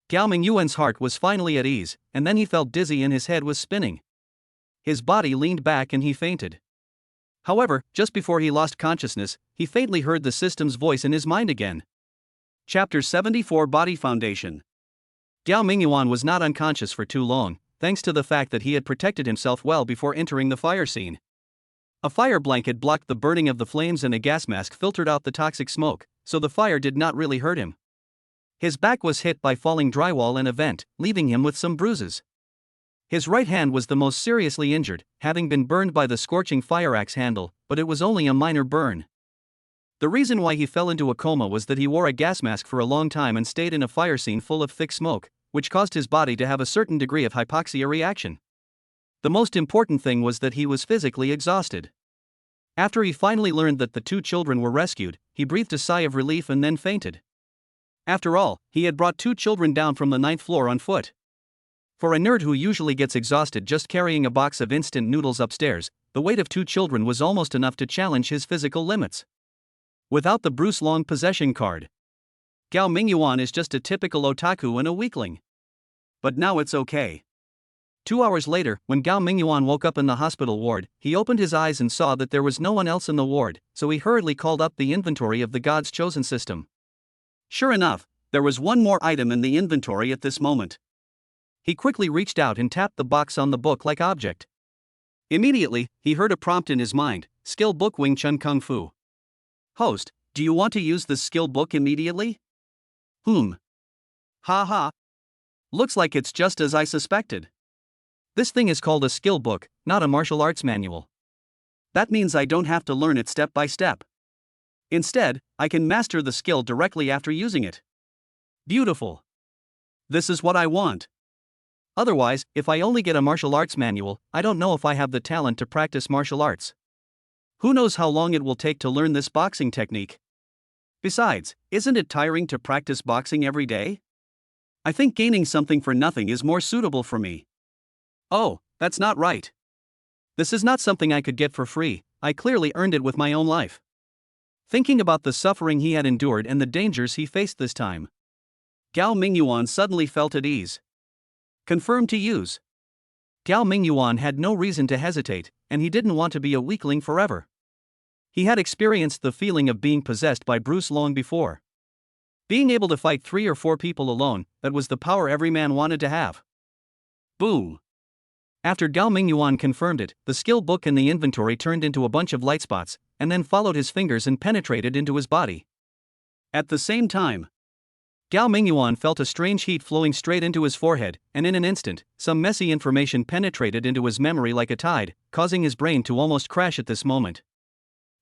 Gao Mingyuan's heart was finally at ease, and then he felt dizzy and his head was spinning. His body leaned back and he fainted. However, just before he lost consciousness, he faintly heard the system's voice in his mind again. Chapter 74 Body Foundation. Gao Mingyuan was not unconscious for too long, thanks to the fact that he had protected himself well before entering the fire scene. A fire blanket blocked the burning of the flames and a gas mask filtered out the toxic smoke, so the fire did not really hurt him. His back was hit by falling drywall in a vent, leaving him with some bruises. His right hand was the most seriously injured, having been burned by the scorching fire axe handle, but it was only a minor burn. The reason why he fell into a coma was that he wore a gas mask for a long time and stayed in a fire scene full of thick smoke, which caused his body to have a certain degree of hypoxia reaction. The most important thing was that he was physically exhausted. After he finally learned that the 2 children were rescued, he breathed a sigh of relief and then fainted. After all, he had brought 2 children down from the 9th floor on foot. For a nerd who usually gets exhausted just carrying a box of instant noodles upstairs, the weight of 2 children was almost enough to challenge his physical limits. Without the Bruce Long possession card, Gao Mingyuan is just a typical otaku and a weakling. But now it's okay. 2 hours later, when Gao Mingyuan woke up in the hospital ward, he opened his eyes and saw that there was no one else in the ward, so he hurriedly called up the inventory of the God's Chosen system. Sure enough, there was one more item in the inventory at this moment. He quickly reached out and tapped the box on the book-like object. Immediately, he heard a prompt in his mind: Skill Book Wing Chun Kung Fu. Host, do you want to use this skill book immediately? Ha ha. Looks like it's just as I suspected. This thing is called a skill book, not a martial arts manual. That means I don't have to learn it step by step. Instead, I can master the skill directly after using it. Beautiful. This is what I want. Otherwise, if I only get a martial arts manual, I don't know if I have the talent to practice martial arts. Who knows how long it will take to learn this boxing technique? Besides, isn't it tiring to practice boxing every day? I think gaining something for nothing is more suitable for me. Oh, that's not right. This is not something I could get for free, I clearly earned it with my own life. Thinking about the suffering he had endured and the dangers he faced this time, Gao Mingyuan suddenly felt at ease. Confirmed to use. Gao Mingyuan had no reason to hesitate, and he didn't want to be a weakling forever. He had experienced the feeling of being possessed by Bruce long before. Being able to fight 3 or 4 people alone, that was the power every man wanted to have. Boom. After Gao Mingyuan confirmed it, the skill book in the inventory turned into a bunch of light spots, and then followed his fingers and penetrated into his body. At the same time, Gao Mingyuan felt a strange heat flowing straight into his forehead, and in an instant, some messy information penetrated into his memory like a tide, causing his brain to almost crash at this moment.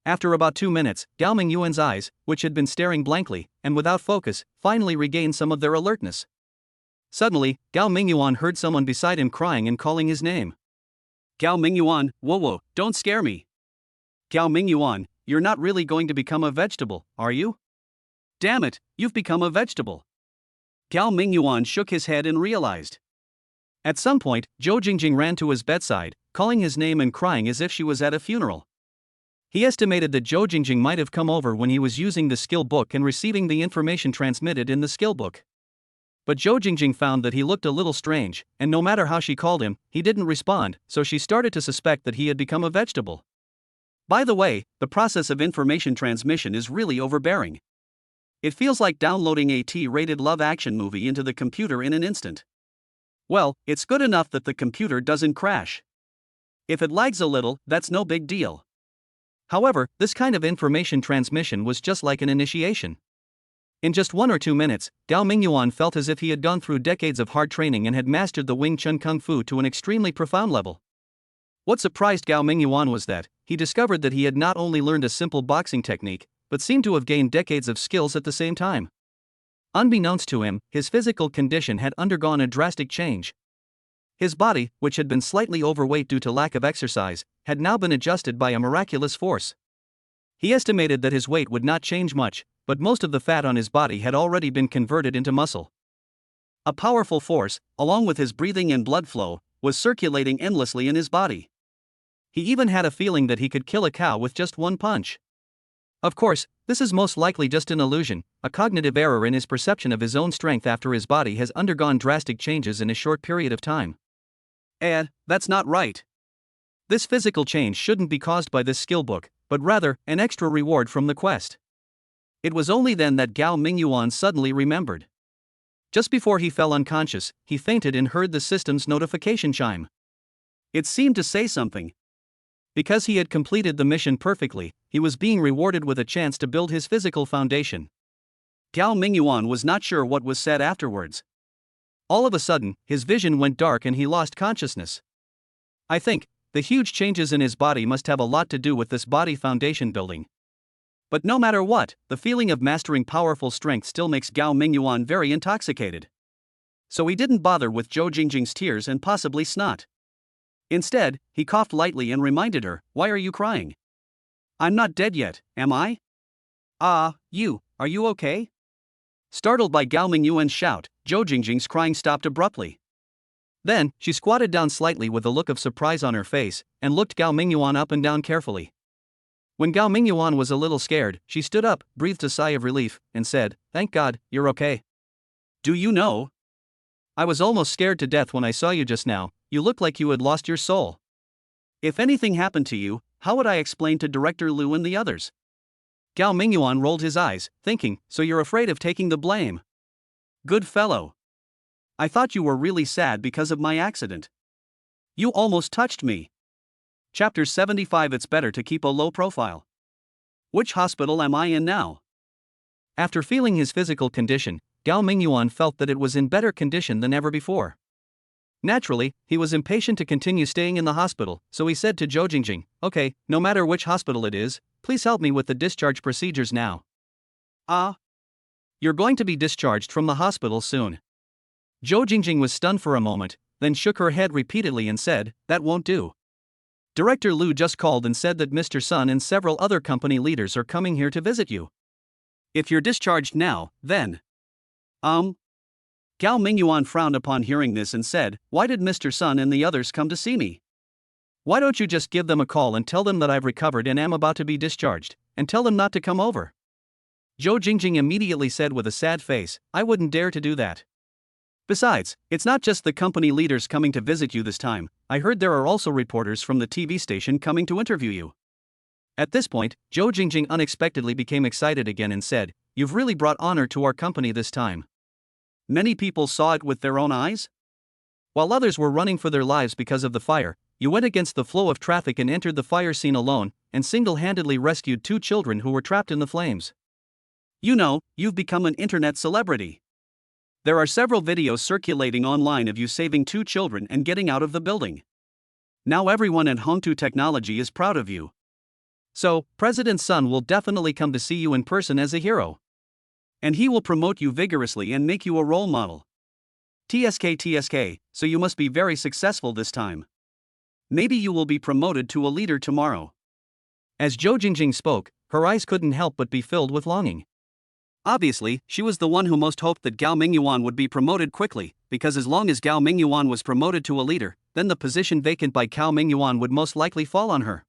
After about 2 minutes, Gao Mingyuan's eyes, which had been staring blankly, and without focus, finally regained some of their alertness. Suddenly, Gao Mingyuan heard someone beside him crying and calling his name. Gao Mingyuan, whoa, don't scare me. Gao Mingyuan, you're not really going to become a vegetable, are you? Damn it, you've become a vegetable. Gao Mingyuan shook his head and realized. At some point, Zhou Jingjing ran to his bedside, calling his name and crying as if she was at a funeral. He estimated that Zhou Jingjing might have come over when he was using the skill book and receiving the information transmitted in the skill book. But Zhou Jingjing found that he looked a little strange, and no matter how she called him, he didn't respond, so she started to suspect that he had become a vegetable. By the way, the process of information transmission is really overbearing. It feels like downloading a T-rated love action movie into the computer in an instant. Well, it's good enough that the computer doesn't crash. If it lags a little, that's no big deal. However, this kind of information transmission was just like an initiation. In just 1 or 2 minutes, Gao Mingyuan felt as if he had gone through decades of hard training and had mastered the Wing Chun Kung Fu to an extremely profound level. What surprised Gao Mingyuan was that he discovered that he had not only learned a simple boxing technique, but seemed to have gained decades of skills at the same time. Unbeknownst to him, his physical condition had undergone a drastic change. His body, which had been slightly overweight due to lack of exercise, had now been adjusted by a miraculous force. He estimated that his weight would not change much, but most of the fat on his body had already been converted into muscle. A powerful force, along with his breathing and blood flow, was circulating endlessly in his body. He even had a feeling that he could kill a cow with just one punch. Of course, this is most likely just an illusion, a cognitive error in his perception of his own strength after his body has undergone drastic changes in a short period of time. That's not right. This physical change shouldn't be caused by this skill book, but rather, an extra reward from the quest. It was only then that Gao Mingyuan suddenly remembered. Just before he fell unconscious, he fainted and heard the system's notification chime. It seemed to say something. Because he had completed the mission perfectly, he was being rewarded with a chance to build his physical foundation. Gao Mingyuan was not sure what was said afterwards. All of a sudden, his vision went dark and he lost consciousness. I think the huge changes in his body must have a lot to do with this body foundation building. But no matter what, the feeling of mastering powerful strength still makes Gao Mingyuan very intoxicated. So he didn't bother with Zhou Jingjing's tears and possibly snot. Instead, he coughed lightly and reminded her, "Why are you crying? I'm not dead yet, am I?" Are you okay?" Startled by Gao Mingyuan's shout, Zhou Jingjing's crying stopped abruptly. Then, she squatted down slightly with a look of surprise on her face, and looked Gao Mingyuan up and down carefully. When Gao Mingyuan was a little scared, she stood up, breathed a sigh of relief, and said, "Thank God, you're okay." "Do you know? I was almost scared to death when I saw you just now. You look like you had lost your soul. If anything happened to you, how would I explain to Director Liu and the others?" Gao Mingyuan rolled his eyes, thinking, "So you're afraid of taking the blame? Good fellow. I thought you were really sad because of my accident. You almost touched me." Chapter 75. It's better to keep a low profile. Which hospital am I in now? After feeling his physical condition, Gao Mingyuan felt that it was in better condition than ever before. Naturally, he was impatient to continue staying in the hospital, so he said to Zhou Jingjing, "Okay, no matter which hospital it is, please help me with the discharge procedures now." You're going to be discharged from the hospital soon." Zhou Jingjing was stunned for a moment, then shook her head repeatedly and said, "That won't do. Director Liu just called and said that Mr. Sun and several other company leaders are coming here to visit you. If you're discharged now, then..." Gao Mingyuan frowned upon hearing this and said, "Why did Mr. Sun and the others come to see me? Why don't you just give them a call and tell them that I've recovered and am about to be discharged, and tell them not to come over?" Zhou Jingjing immediately said with a sad face, "I wouldn't dare to do that. Besides, it's not just the company leaders coming to visit you this time. I heard there are also reporters from the TV station coming to interview you." At this point, Zhou Jingjing unexpectedly became excited again and said, "You've really brought honor to our company this time. Many people saw it with their own eyes? While others were running for their lives because of the fire, you went against the flow of traffic and entered the fire scene alone, and single-handedly rescued 2 children who were trapped in the flames. You know, you've become an internet celebrity. There are several videos circulating online of you saving 2 children and getting out of the building. Now everyone at Hongtu Technology is proud of you. So, President Sun will definitely come to see you in person as a hero. And he will promote you vigorously and make you a role model. TSK, so you must be very successful this time. Maybe you will be promoted to a leader tomorrow." As Zhou Jingjing spoke, her eyes couldn't help but be filled with longing. Obviously, she was the one who most hoped that Gao Mingyuan would be promoted quickly, because as long as Gao Mingyuan was promoted to a leader, then the position vacant by Gao Mingyuan would most likely fall on her.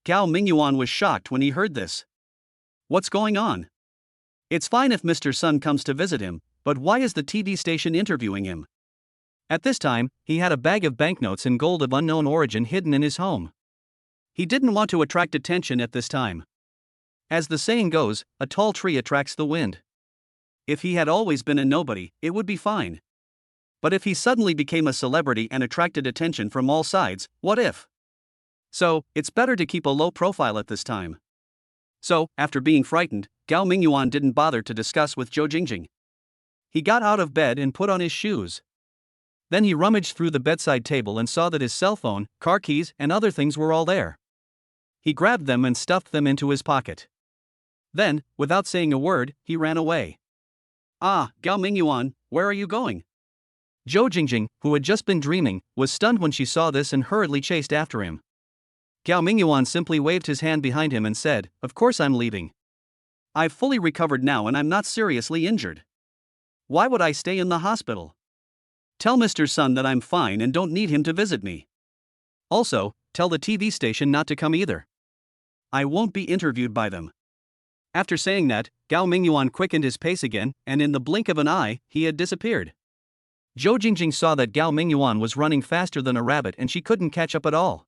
Gao Mingyuan was shocked when he heard this. What's going on? It's fine if Mr. Sun comes to visit him, but why is the TV station interviewing him? At this time, he had a bag of banknotes and gold of unknown origin hidden in his home. He didn't want to attract attention at this time. As the saying goes, a tall tree attracts the wind. If he had always been a nobody, it would be fine. But if he suddenly became a celebrity and attracted attention from all sides, what if? So, it's better to keep a low profile at this time. So, after being frightened, Gao Mingyuan didn't bother to discuss with Zhou Jingjing. He got out of bed and put on his shoes. Then he rummaged through the bedside table and saw that his cell phone, car keys, and other things were all there. He grabbed them and stuffed them into his pocket. Then, without saying a word, he ran away. Ah, Gao Mingyuan, where are you going? Zhou Jingjing, who had just been dreaming, was stunned when she saw this and hurriedly chased after him. Gao Mingyuan simply waved his hand behind him and said, "Of course I'm leaving. I've fully recovered now and I'm not seriously injured. Why would I stay in the hospital? Tell Mr. Sun that I'm fine and don't need him to visit me. Also, tell the TV station not to come either. I won't be interviewed by them." After saying that, Gao Mingyuan quickened his pace again, and in the blink of an eye, he had disappeared. Zhou Jingjing saw that Gao Mingyuan was running faster than a rabbit and she couldn't catch up at all.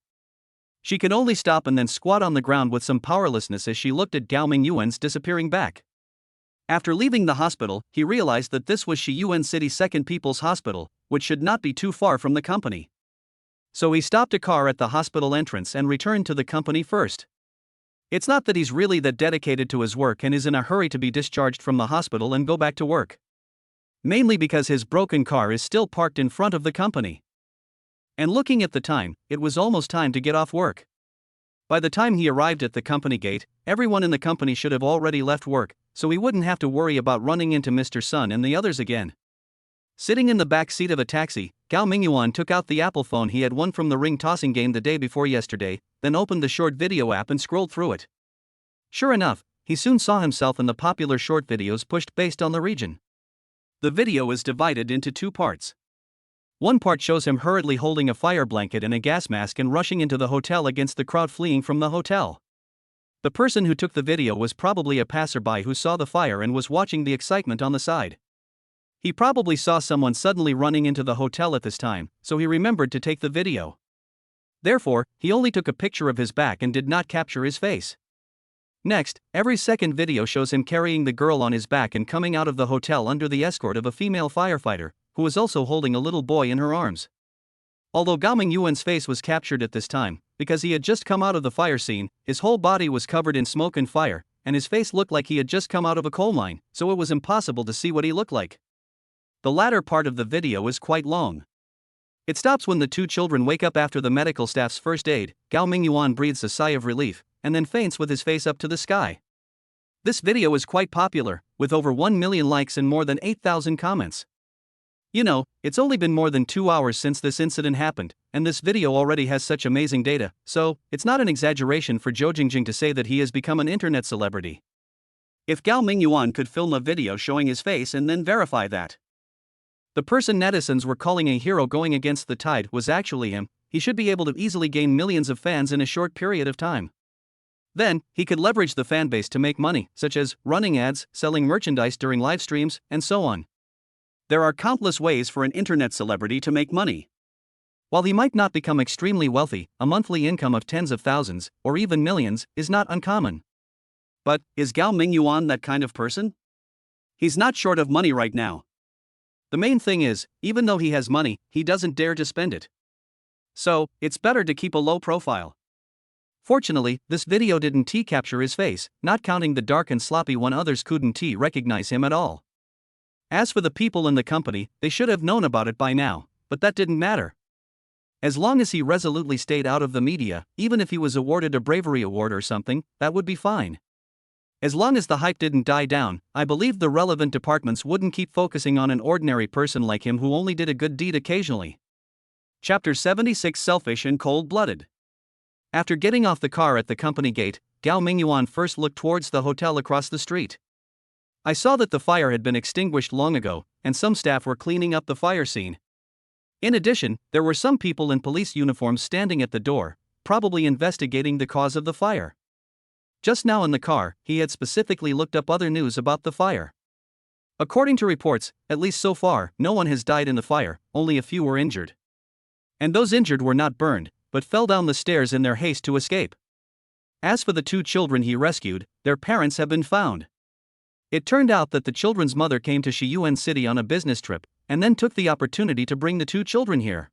She could only stop and then squat on the ground with some powerlessness as she looked at Gao Mingyuan's disappearing back. After leaving the hospital, he realized that this was Shiyuan City's second People's Hospital, which should not be too far from the company. So he stopped a car at the hospital entrance and returned to the company first. It's not that he's really that dedicated to his work and is in a hurry to be discharged from the hospital and go back to work. Mainly because his broken car is still parked in front of the company. And looking at the time, it was almost time to get off work. By the time he arrived at the company gate, everyone in the company should have already left work, so he wouldn't have to worry about running into Mr. Sun and the others again. Sitting in the back seat of a taxi, Gao Mingyuan took out the Apple phone he had won from the ring tossing game the day before yesterday, then opened the short video app and scrolled through it. Sure enough, he soon saw himself in the popular short videos pushed based on the region. The video is divided into two parts. One part shows him hurriedly holding a fire blanket and a gas mask and rushing into the hotel against the crowd fleeing from the hotel. The person who took the video was probably a passerby who saw the fire and was watching the excitement on the side. He probably saw someone suddenly running into the hotel at this time, so he remembered to take the video. Therefore, he only took a picture of his back and did not capture his face. Next, every second video shows him carrying the girl on his back and coming out of the hotel under the escort of a female firefighter, who was also holding a little boy in her arms. Although Gao Mingyuan's face was captured at this time, because he had just come out of the fire scene, his whole body was covered in smoke and fire, and his face looked like he had just come out of a coal mine, so it was impossible to see what he looked like. The latter part of the video is quite long. It stops when the two children wake up after the medical staff's first aid. Gao Mingyuan breathes a sigh of relief, and then faints with his face up to the sky. This video is quite popular, with over 1 million likes and more than 8,000 comments. You know, it's only been more than 2 hours since this incident happened, and this video already has such amazing data, so it's not an exaggeration for Zhou Jingjing to say that he has become an internet celebrity. If Gao Mingyuan could film a video showing his face and then verify that the person netizens were calling a hero going against the tide was actually him, he should be able to easily gain millions of fans in a short period of time. Then, he could leverage the fanbase to make money, such as running ads, selling merchandise during live streams, and so on. There are countless ways for an internet celebrity to make money. While he might not become extremely wealthy, a monthly income of tens of thousands, or even millions, is not uncommon. But, is Gao Mingyuan that kind of person? He's not short of money right now. The main thing is, even though he has money, he doesn't dare to spend it. So, it's better to keep a low profile. Fortunately, this video didn't capture his face, not counting the dark and sloppy one. Others couldn't recognize him at all. As for the people in the company, they should have known about it by now, but that didn't matter. As long as he resolutely stayed out of the media, even if he was awarded a bravery award or something, that would be fine. As long as the hype didn't die down, I believe the relevant departments wouldn't keep focusing on an ordinary person like him who only did a good deed occasionally. Chapter 76: Selfish and Cold-Blooded. After getting off the car at the company gate, Gao Mingyuan first looked towards the hotel across the street. I saw that the fire had been extinguished long ago, and some staff were cleaning up the fire scene. In addition, there were some people in police uniforms standing at the door, probably investigating the cause of the fire. Just now in the car, he had specifically looked up other news about the fire. According to reports, at least so far, no one has died in the fire, only a few were injured. And those injured were not burned, but fell down the stairs in their haste to escape. As for the two children he rescued, their parents have been found. It turned out that the children's mother came to Shiyuan City on a business trip, and then took the opportunity to bring the two children here.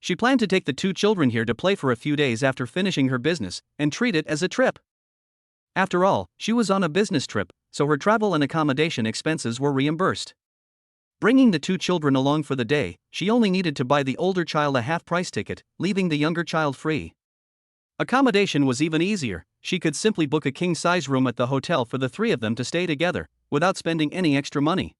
She planned to take the two children here to play for a few days after finishing her business, and treat it as a trip. After all, she was on a business trip, so her travel and accommodation expenses were reimbursed. Bringing the two children along for the day, she only needed to buy the older child a half-price ticket, leaving the younger child free. Accommodation was even easier. She could simply book a king-size room at the hotel for the three of them to stay together, without spending any extra money.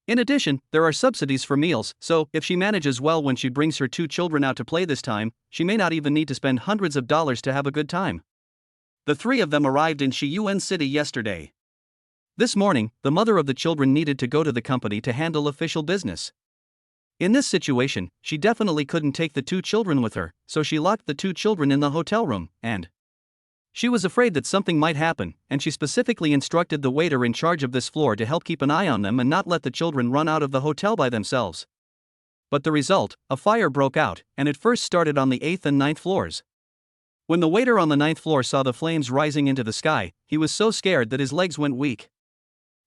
In addition, there are subsidies for meals, so if she manages well when she brings her two children out to play this time, she may not even need to spend hundreds of dollars to have a good time. The three of them arrived in Shiyuan City yesterday. This morning, the mother of the children needed to go to the company to handle official business. In this situation, she definitely couldn't take the two children with her, so she locked the two children in the hotel room, and she was afraid that something might happen, and she specifically instructed the waiter in charge of this floor to help keep an eye on them and not let the children run out of the hotel by themselves. But the result, a fire broke out, and it first started on the 8th and 9th floors. When the waiter on the 9th floor saw the flames rising into the sky, he was so scared that his legs went weak.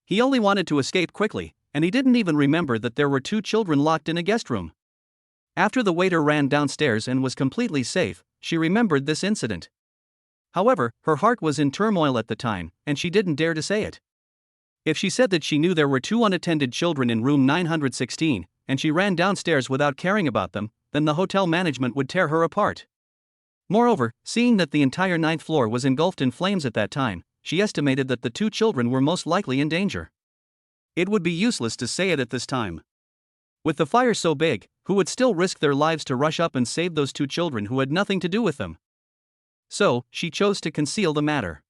He only wanted to escape quickly, and he didn't even remember that there were two children locked in a guest room. After the waiter ran downstairs and was completely safe, she remembered this incident. However, her heart was in turmoil at the time, and she didn't dare to say it. If she said that she knew there were two unattended children in room 916, and she ran downstairs without caring about them, then the hotel management would tear her apart. Moreover, seeing that the entire 9th floor was engulfed in flames at that time, she estimated that the two children were most likely in danger. It would be useless to say it at this time. With the fire so big, who would still risk their lives to rush up and save those two children who had nothing to do with them? So, she chose to conceal the matter.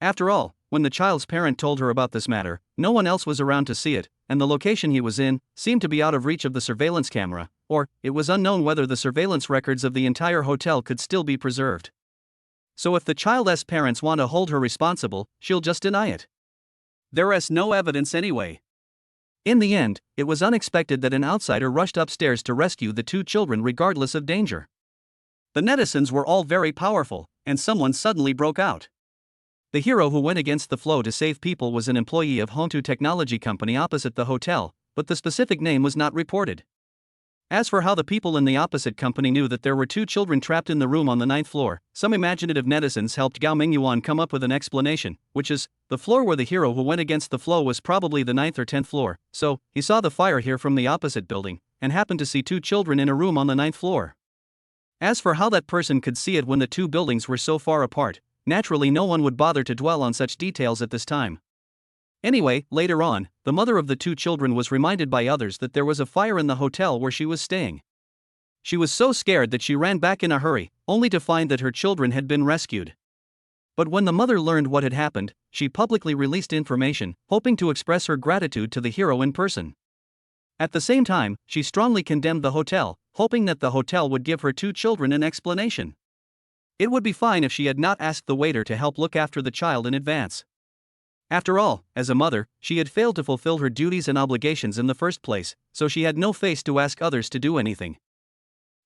After all, when the child's parent told her about this matter, no one else was around to see it, and the location he was in seemed to be out of reach of the surveillance camera, or it was unknown whether the surveillance records of the entire hotel could still be preserved. So if the child's parents want to hold her responsible, she'll just deny it. There's no evidence anyway. In the end, it was unexpected that an outsider rushed upstairs to rescue the two children regardless of danger. The netizens were all very powerful, and someone suddenly broke out. The hero who went against the flow to save people was an employee of Hontu Technology Company opposite the hotel, but the specific name was not reported. As for how the people in the opposite company knew that there were two children trapped in the room on the 9th floor, some imaginative netizens helped Gao Mingyuan come up with an explanation, which is, the floor where the hero who went against the flow was probably the 9th or 10th floor, so, he saw the fire here from the opposite building, and happened to see two children in a room on the 9th floor. As for how that person could see it when the two buildings were so far apart, naturally no one would bother to dwell on such details at this time. Anyway, later on, the mother of the two children was reminded by others that there was a fire in the hotel where she was staying. She was so scared that she ran back in a hurry, only to find that her children had been rescued. But when the mother learned what had happened, she publicly released information, hoping to express her gratitude to the hero in person. At the same time, she strongly condemned the hotel, hoping that the hotel would give her two children an explanation. It would be fine if she had not asked the waiter to help look after the child in advance. After all, as a mother, she had failed to fulfill her duties and obligations in the first place, so she had no face to ask others to do anything.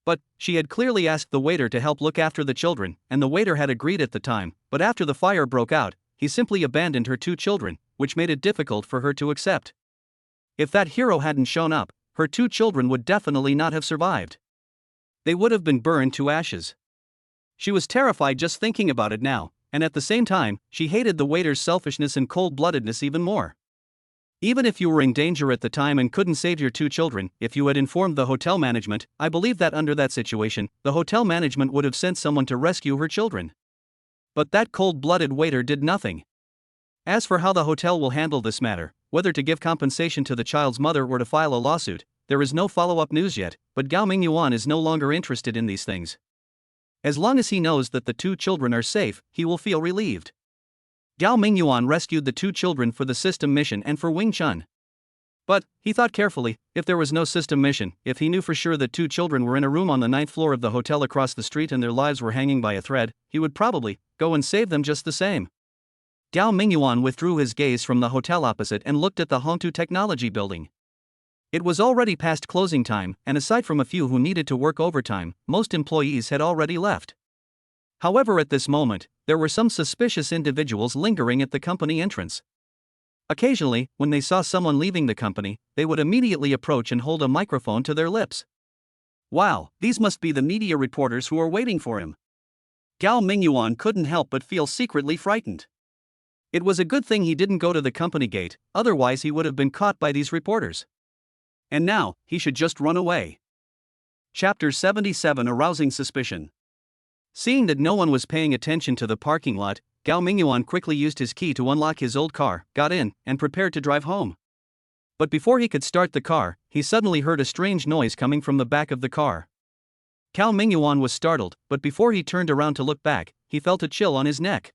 But she had clearly asked the waiter to help look after the children, and the waiter had agreed at the time, but after the fire broke out, he simply abandoned her two children, which made it difficult for her to accept. If that hero hadn't shown up, her two children would definitely not have survived. They would have been burned to ashes. She was terrified just thinking about it now, and at the same time, she hated the waiter's selfishness and cold-bloodedness even more. Even if you were in danger at the time and couldn't save your two children, if you had informed the hotel management, I believe that under that situation, the hotel management would have sent someone to rescue her children. But that cold-blooded waiter did nothing. As for how the hotel will handle this matter, whether to give compensation to the child's mother or to file a lawsuit, there is no follow-up news yet, but Gao Mingyuan is no longer interested in these things. As long as he knows that the two children are safe, he will feel relieved. Gao Mingyuan rescued the two children for the system mission and for Wing Chun. But, he thought carefully, if there was no system mission, if he knew for sure that two children were in a room on the 9th floor of the hotel across the street and their lives were hanging by a thread, he would probably go and save them just the same. Gao Mingyuan withdrew his gaze from the hotel opposite and looked at the Hontu Technology building. It was already past closing time, and aside from a few who needed to work overtime, most employees had already left. However, at this moment, there were some suspicious individuals lingering at the company entrance. Occasionally, when they saw someone leaving the company, they would immediately approach and hold a microphone to their lips. Wow, these must be the media reporters who are waiting for him. Gao Mingyuan couldn't help but feel secretly frightened. It was a good thing he didn't go to the company gate, otherwise he would have been caught by these reporters. And now, he should just run away. Chapter 77, Arousing Suspicion. Seeing that no one was paying attention to the parking lot, Gao Mingyuan quickly used his key to unlock his old car, got in, and prepared to drive home. But before he could start the car, he suddenly heard a strange noise coming from the back of the car. Gao Mingyuan was startled, but before he turned around to look back, he felt a chill on his neck.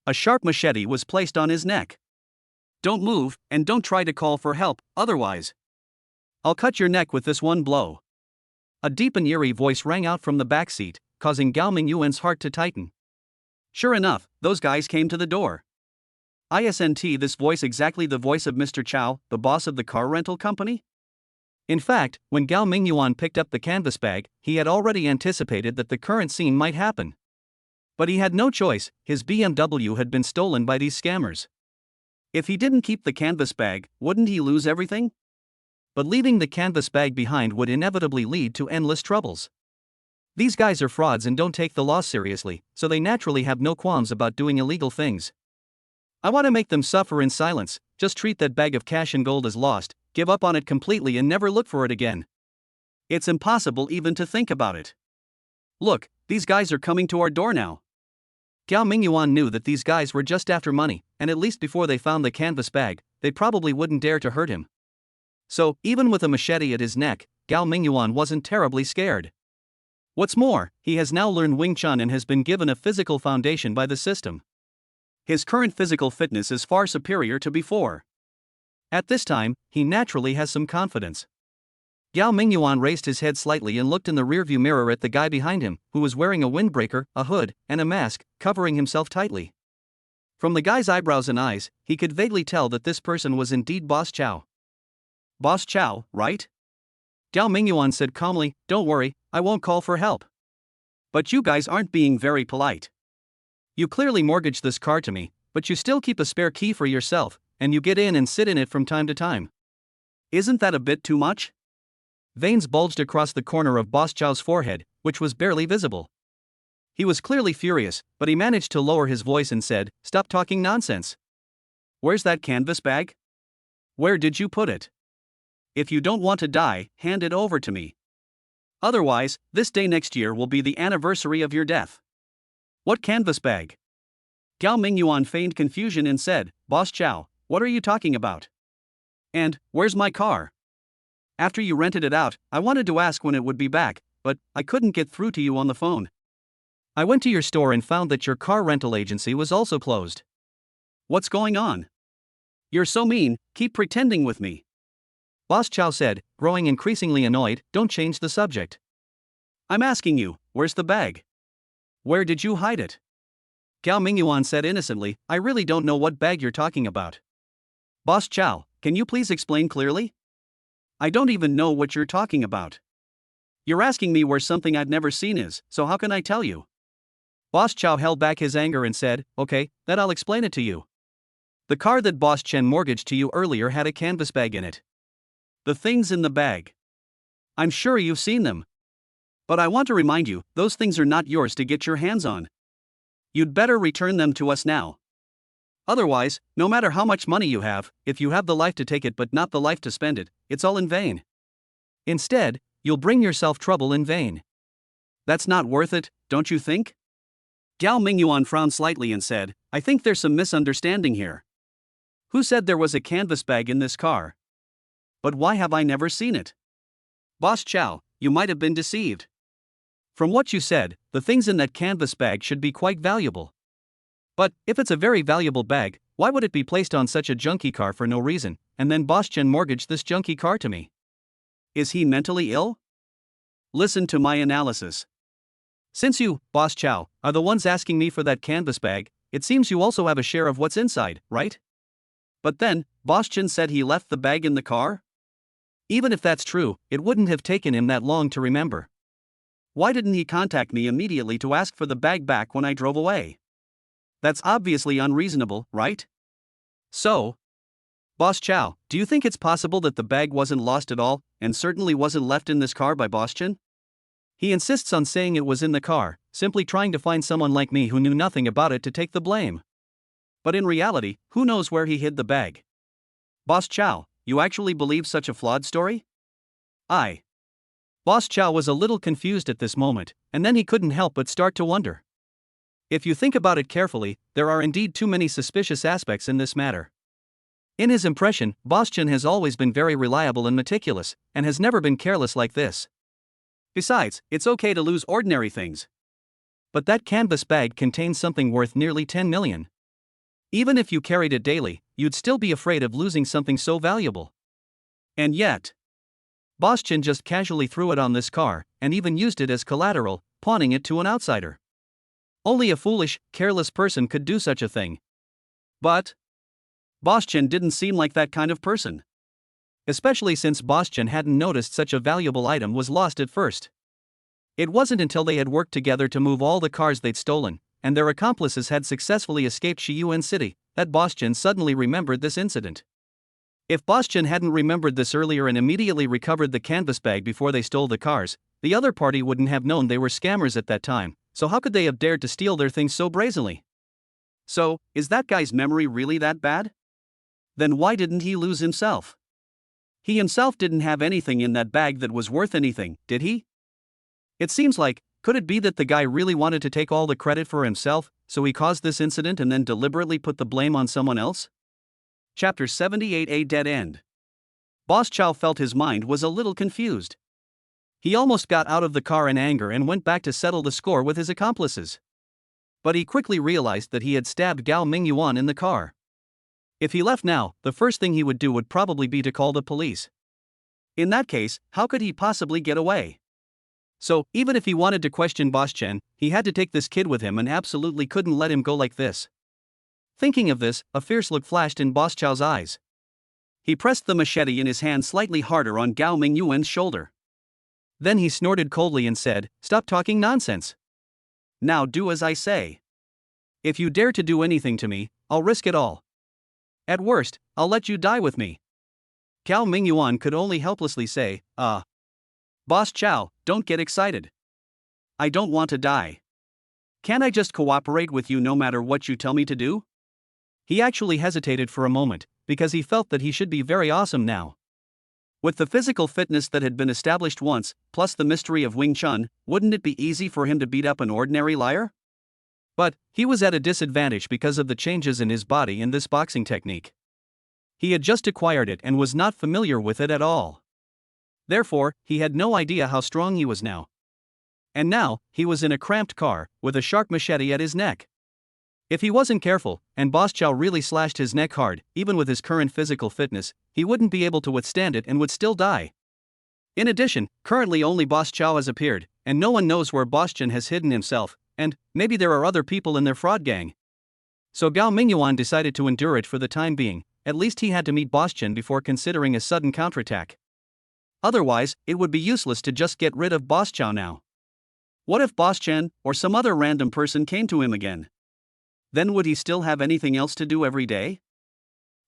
A sharp machete was placed on his neck. Don't move, and don't try to call for help, otherwise I'll cut your neck with this one blow. A deep and eerie voice rang out from the back seat, causing Gao Mingyuan's heart to tighten. Sure enough, those guys came to the door. Isn't this voice exactly the voice of Mr. Chow, the boss of the car rental company? In fact, when Gao Mingyuan picked up the canvas bag, he had already anticipated that the current scene might happen. But he had no choice, his BMW had been stolen by these scammers. If he didn't keep the canvas bag, wouldn't he lose everything? But leaving the canvas bag behind would inevitably lead to endless troubles. These guys are frauds and don't take the law seriously, so they naturally have no qualms about doing illegal things. I want to make them suffer in silence, just treat that bag of cash and gold as lost, give up on it completely and never look for it again. It's impossible even to think about it. Look, these guys are coming to our door now. Gao Mingyuan knew that these guys were just after money, and at least before they found the canvas bag, they probably wouldn't dare to hurt him. So, even with a machete at his neck, Gao Mingyuan wasn't terribly scared. What's more, he has now learned Wing Chun and has been given a physical foundation by the system. His current physical fitness is far superior to before. At this time, he naturally has some confidence. Gao Mingyuan raised his head slightly and looked in the rearview mirror at the guy behind him, who was wearing a windbreaker, a hood, and a mask, covering himself tightly. From the guy's eyebrows and eyes, he could vaguely tell that this person was indeed Boss Chow. Boss Chow, right? Gao Mingyuan said calmly, "Don't worry, I won't call for help. But you guys aren't being very polite. You clearly mortgaged this car to me, but you still keep a spare key for yourself, and you get in and sit in it from time to time. Isn't that a bit too much?" Veins bulged across the corner of Boss Chow's forehead, which was barely visible. He was clearly furious, but he managed to lower his voice and said, "Stop talking nonsense. Where's that canvas bag? Where did you put it? If you don't want to die, hand it over to me. Otherwise, this day next year will be the anniversary of your death." "What canvas bag?" Gao Mingyuan feigned confusion and said, "Boss Chow, what are you talking about? And, where's my car? After you rented it out, I wanted to ask when it would be back, but I couldn't get through to you on the phone. I went to your store and found that your car rental agency was also closed. What's going on? You're so mean, keep pretending with me." Boss Chow said, growing increasingly annoyed, "Don't change the subject. I'm asking you, where's the bag? Where did you hide it?" Gao Mingyuan said innocently, "I really don't know what bag you're talking about. Boss Chow, can you please explain clearly? I don't even know what you're talking about. You're asking me where something I've never seen is, so how can I tell you?" Boss Chow held back his anger and said, "Okay, then I'll explain it to you. The car that Boss Chen mortgaged to you earlier had a canvas bag in it. The things in the bag. I'm sure you've seen them. But I want to remind you, those things are not yours to get your hands on. You'd better return them to us now. Otherwise, no matter how much money you have, if you have the life to take it but not the life to spend it, it's all in vain. Instead, you'll bring yourself trouble in vain. That's not worth it, don't you think?" Gao Mingyuan frowned slightly and said, "I think there's some misunderstanding here. Who said there was a canvas bag in this car? But why have I never seen it? Boss Chow, you might have been deceived. From what you said, the things in that canvas bag should be quite valuable. But, if it's a very valuable bag, why would it be placed on such a junky car for no reason, and then Boss Chen mortgaged this junky car to me? Is he mentally ill? Listen to my analysis. Since you, Boss Chow, are the ones asking me for that canvas bag, it seems you also have a share of what's inside, right? But then, Boss Chen said he left the bag in the car? Even if that's true, it wouldn't have taken him that long to remember. Why didn't he contact me immediately to ask for the bag back when I drove away? That's obviously unreasonable, right? So, Boss Chow, do you think it's possible that the bag wasn't lost at all, and certainly wasn't left in this car by Boss Chen? He insists on saying it was in the car, simply trying to find someone like me who knew nothing about it to take the blame. But in reality, who knows where he hid the bag? Boss Chow, you actually believe such a flawed story? Boss Chow was a little confused at this moment, and then he couldn't help but start to wonder. If you think about it carefully, there are indeed too many suspicious aspects in this matter. In his impression, Boss Chen has always been very reliable and meticulous, and has never been careless like this. Besides, it's okay to lose ordinary things. But that canvas bag contains something worth nearly 10 million. Even if you carried it daily, you'd still be afraid of losing something so valuable. And yet, Boss Chen just casually threw it on this car, and even used it as collateral, pawning it to an outsider. Only a foolish, careless person could do such a thing. But Boss Chen didn't seem like that kind of person. Especially since Boss Chen hadn't noticed such a valuable item was lost at first. It wasn't until they had worked together to move all the cars they'd stolen, and their accomplices had successfully escaped Shiyuan City, that Boss Chen suddenly remembered this incident. If Boss Chen hadn't remembered this earlier and immediately recovered the canvas bag before they stole the cars, the other party wouldn't have known they were scammers at that time, so how could they have dared to steal their things so brazenly? So, is that guy's memory really that bad? Then why didn't he lose himself? He himself didn't have anything in that bag that was worth anything, did he? It seems like, could it be that the guy really wanted to take all the credit for himself, so he caused this incident and then deliberately put the blame on someone else? Chapter 78: A Dead End. Boss Chow felt his mind was a little confused. He almost got out of the car in anger and went back to settle the score with his accomplices. But he quickly realized that he had stabbed Gao Mingyuan in the car. If he left now, the first thing he would do would probably be to call the police. In that case, how could he possibly get away? So, even if he wanted to question Boss Chen, he had to take this kid with him and absolutely couldn't let him go like this. Thinking of this, a fierce look flashed in Boss Chow's eyes. He pressed the machete in his hand slightly harder on Gao Mingyuan's shoulder. Then he snorted coldly and said, "Stop talking nonsense. Now do as I say. If you dare to do anything to me, I'll risk it all. At worst, I'll let you die with me." Gao Mingyuan could only helplessly say, Boss Chow, don't get excited. I don't want to die. Can't I just cooperate with you no matter what you tell me to do?" He actually hesitated for a moment, because he felt that he should be very awesome now. With the physical fitness that had been established once, plus the mystery of Wing Chun, wouldn't it be easy for him to beat up an ordinary liar? But he was at a disadvantage because of the changes in his body in this boxing technique. He had just acquired it and was not familiar with it at all. Therefore, he had no idea how strong he was now. And now, he was in a cramped car, with a sharp machete at his neck. If he wasn't careful, and Boss Chow really slashed his neck hard, even with his current physical fitness, he wouldn't be able to withstand it and would still die. In addition, currently only Boss Chow has appeared, and no one knows where Boss Chen has hidden himself, and maybe there are other people in their fraud gang. So Gao Mingyuan decided to endure it for the time being. At least he had to meet Boss Chen before considering a sudden counterattack. Otherwise, it would be useless to just get rid of Boss Chow now. What if Boss Chen, or some other random person came to him again? Then would he still have anything else to do every day?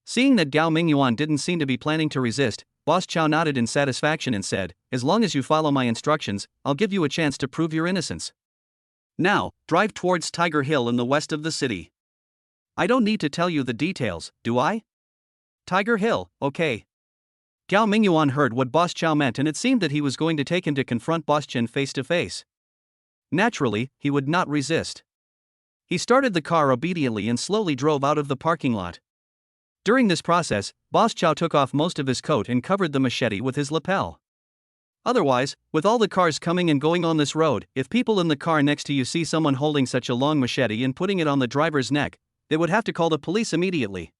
Seeing that Gao Mingyuan didn't seem to be planning to resist, Boss Chow nodded in satisfaction and said, "As long as you follow my instructions, I'll give you a chance to prove your innocence. Now, drive towards Tiger Hill in the west of the city. I don't need to tell you the details, do I? Tiger Hill, okay." Gao Mingyuan heard what Boss Chow meant, and it seemed that he was going to take him to confront Boss Chen face to face. Naturally, he would not resist. He started the car obediently and slowly drove out of the parking lot. During this process, Boss Chow took off most of his coat and covered the machete with his lapel. Otherwise, with all the cars coming and going on this road, if people in the car next to you see someone holding such a long machete and putting it on the driver's neck, they would have to call the police immediately.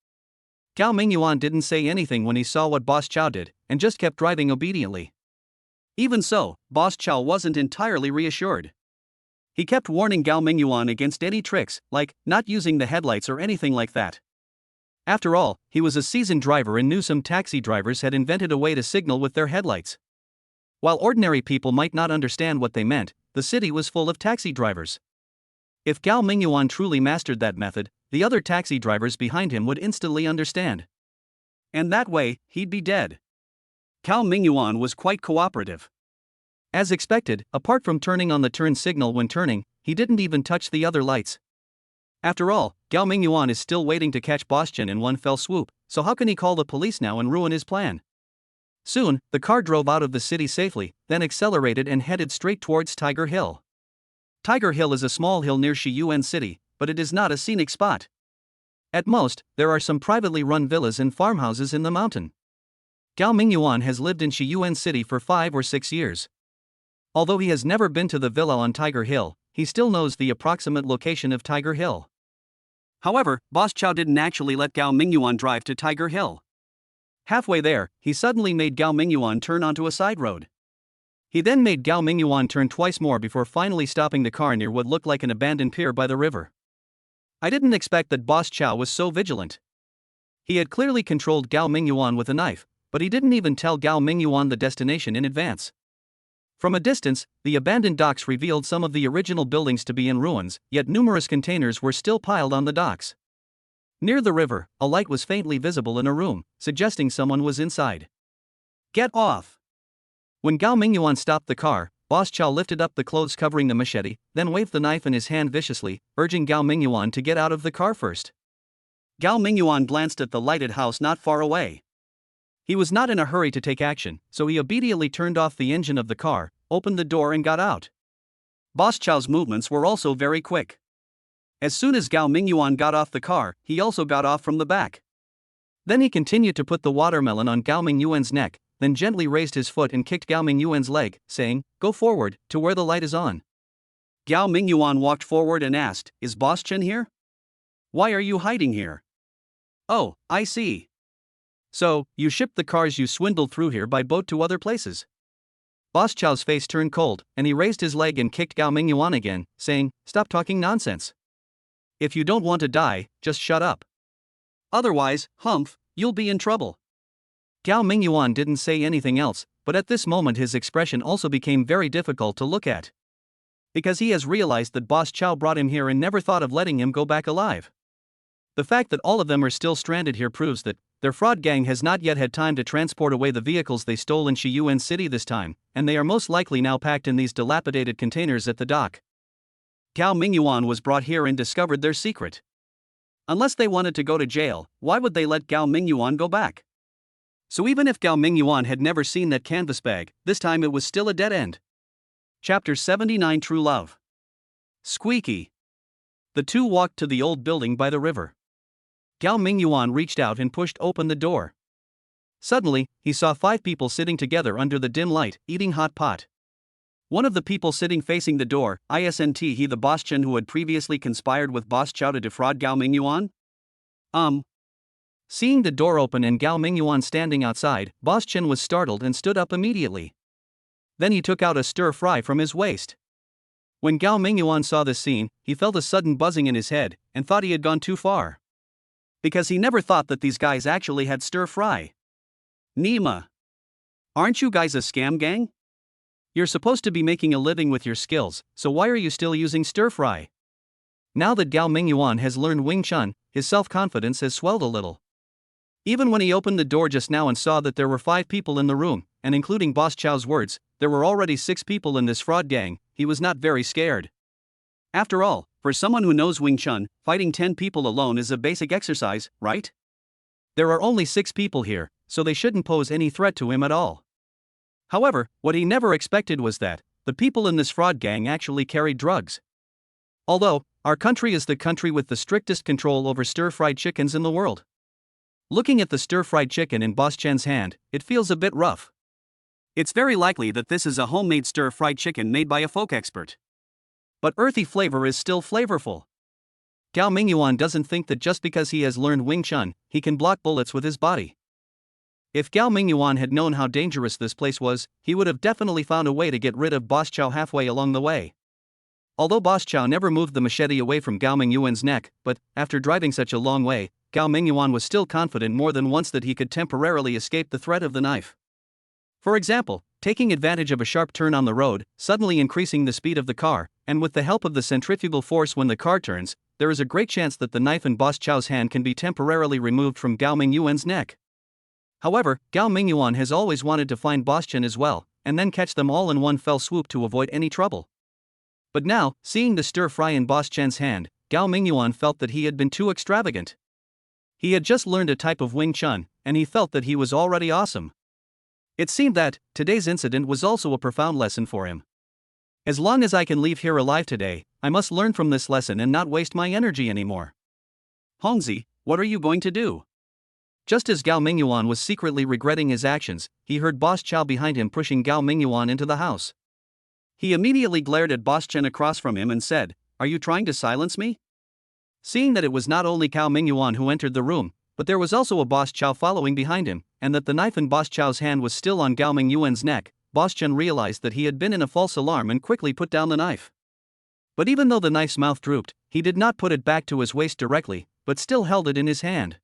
Gao Mingyuan didn't say anything when he saw what Boss Chow did, and just kept driving obediently. Even so, Boss Chow wasn't entirely reassured. He kept warning Gao Mingyuan against any tricks, like not using the headlights or anything like that. After all, he was a seasoned driver and knew some taxi drivers had invented a way to signal with their headlights. While ordinary people might not understand what they meant, the city was full of taxi drivers. If Gao Mingyuan truly mastered that method, the other taxi drivers behind him would instantly understand. And that way, he'd be dead. Gao Mingyuan was quite cooperative. As expected, apart from turning on the turn signal when turning, he didn't even touch the other lights. After all, Gao Mingyuan is still waiting to catch Boss Chen in one fell swoop, so how can he call the police now and ruin his plan? Soon, the car drove out of the city safely, then accelerated and headed straight towards Tiger Hill. Tiger Hill is a small hill near Shiyuan City, but it is not a scenic spot. At most, there are some privately run villas and farmhouses in the mountain. Gao Mingyuan has lived in Shiyuan City for 5 or 6 years. Although he has never been to the villa on Tiger Hill, he still knows the approximate location of Tiger Hill. However, Boss Chow didn't actually let Gao Mingyuan drive to Tiger Hill. Halfway there, he suddenly made Gao Mingyuan turn onto a side road. He then made Gao Mingyuan turn twice more before finally stopping the car near what looked like an abandoned pier by the river. I didn't expect that Boss Chow was so vigilant. He had clearly controlled Gao Mingyuan with a knife, but he didn't even tell Gao Mingyuan the destination in advance. From a distance, the abandoned docks revealed some of the original buildings to be in ruins, yet numerous containers were still piled on the docks. Near the river, a light was faintly visible in a room, suggesting someone was inside. Get off! When Gao Mingyuan stopped the car, Boss Chow lifted up the clothes covering the machete, then waved the knife in his hand viciously, urging Gao Mingyuan to get out of the car first. Gao Mingyuan glanced at the lighted house not far away. He was not in a hurry to take action, so he obediently turned off the engine of the car, opened the door and got out. Boss Chow's movements were also very quick. As soon as Gao Mingyuan got off the car, he also got off from the back. Then he continued to put the watermelon on Gao Mingyuan's neck, then gently raised his foot and kicked Gao Mingyuan's leg, saying, "Go forward, to where the light is on." Gao Mingyuan walked forward and asked, "Is Boss Chen here? Why are you hiding here?" "Oh, I see. So, you shipped the cars you swindled through here by boat to other places." Boss Chow's face turned cold, and he raised his leg and kicked Gao Mingyuan again, saying, "Stop talking nonsense. If you don't want to die, just shut up. Otherwise, humph, you'll be in trouble." Gao Mingyuan didn't say anything else, but at this moment his expression also became very difficult to look at. Because he has realized that Boss Chow brought him here and never thought of letting him go back alive. The fact that all of them are still stranded here proves that their fraud gang has not yet had time to transport away the vehicles they stole in Shiyuan City this time, and they are most likely now packed in these dilapidated containers at the dock. Gao Mingyuan was brought here and discovered their secret. Unless they wanted to go to jail, why would they let Gao Mingyuan go back? So even if Gao Mingyuan had never seen that canvas bag, this time it was still a dead end. Chapter 79 True Love. Squeaky. The two walked to the old building by the river. Gao Mingyuan reached out and pushed open the door. Suddenly, he saw 5 people sitting together under the dim light, eating hot pot. One of the people sitting facing the door, isn't he the Boss Chen who had previously conspired with Boss Chow to defraud Gao Mingyuan? Seeing the door open and Gao Mingyuan standing outside, Boss Chen was startled and stood up immediately. Then he took out a stir-fry from his waist. When Gao Mingyuan saw this scene, he felt a sudden buzzing in his head, and thought he had gone too far. Because he never thought that these guys actually had stir-fry. Nima. Aren't you guys a scam gang? You're supposed to be making a living with your skills, so why are you still using stir-fry? Now that Gao Mingyuan has learned Wing Chun, his self-confidence has swelled a little. Even when he opened the door just now and saw that there were 5 people in the room, and including Boss Chow's words, there were already 6 people in this fraud gang, he was not very scared. After all, for someone who knows Wing Chun, fighting 10 people alone is a basic exercise, right? There are only 6 people here, so they shouldn't pose any threat to him at all. However, what he never expected was that the people in this fraud gang actually carried drugs. Although, our country is the country with the strictest control over stir-fried chickens in the world. Looking at the stir-fried chicken in Boss Chen's hand, it feels a bit rough. It's very likely that this is a homemade stir-fried chicken made by a folk expert. But earthy flavor is still flavorful. Gao Mingyuan doesn't think that just because he has learned Wing Chun, he can block bullets with his body. If Gao Mingyuan had known how dangerous this place was, he would have definitely found a way to get rid of Boss Chow halfway along the way. Although Boss Chow never moved the machete away from Gao Mingyuan's neck, but, after driving such a long way, Gao Mingyuan was still confident more than once that he could temporarily escape the threat of the knife. For example, taking advantage of a sharp turn on the road, suddenly increasing the speed of the car, and with the help of the centrifugal force when the car turns, there is a great chance that the knife in Boss Chow's hand can be temporarily removed from Gao Mingyuan's neck. However, Gao Mingyuan has always wanted to find Boss Chen as well, and then catch them all in one fell swoop to avoid any trouble. But now, seeing the stir-fry in Boss Chen's hand, Gao Mingyuan felt that he had been too extravagant. He had just learned a type of Wing Chun, and he felt that he was already awesome. It seemed that today's incident was also a profound lesson for him. As long as I can leave here alive today, I must learn from this lesson and not waste my energy anymore. Hongzi, what are you going to do? Just as Gao Mingyuan was secretly regretting his actions, he heard Boss Chow behind him pushing Gao Mingyuan into the house. He immediately glared at Boss Chen across from him and said, "Are you trying to silence me?" Seeing that it was not only Gao Mingyuan who entered the room, but there was also a Boss Chow following behind him, and that the knife in Boss Chow's hand was still on Gao Mingyuan's neck, Boss Chen realized that he had been in a false alarm and quickly put down the knife. But even though the knife's mouth drooped, he did not put it back to his waist directly, but still held it in his hand.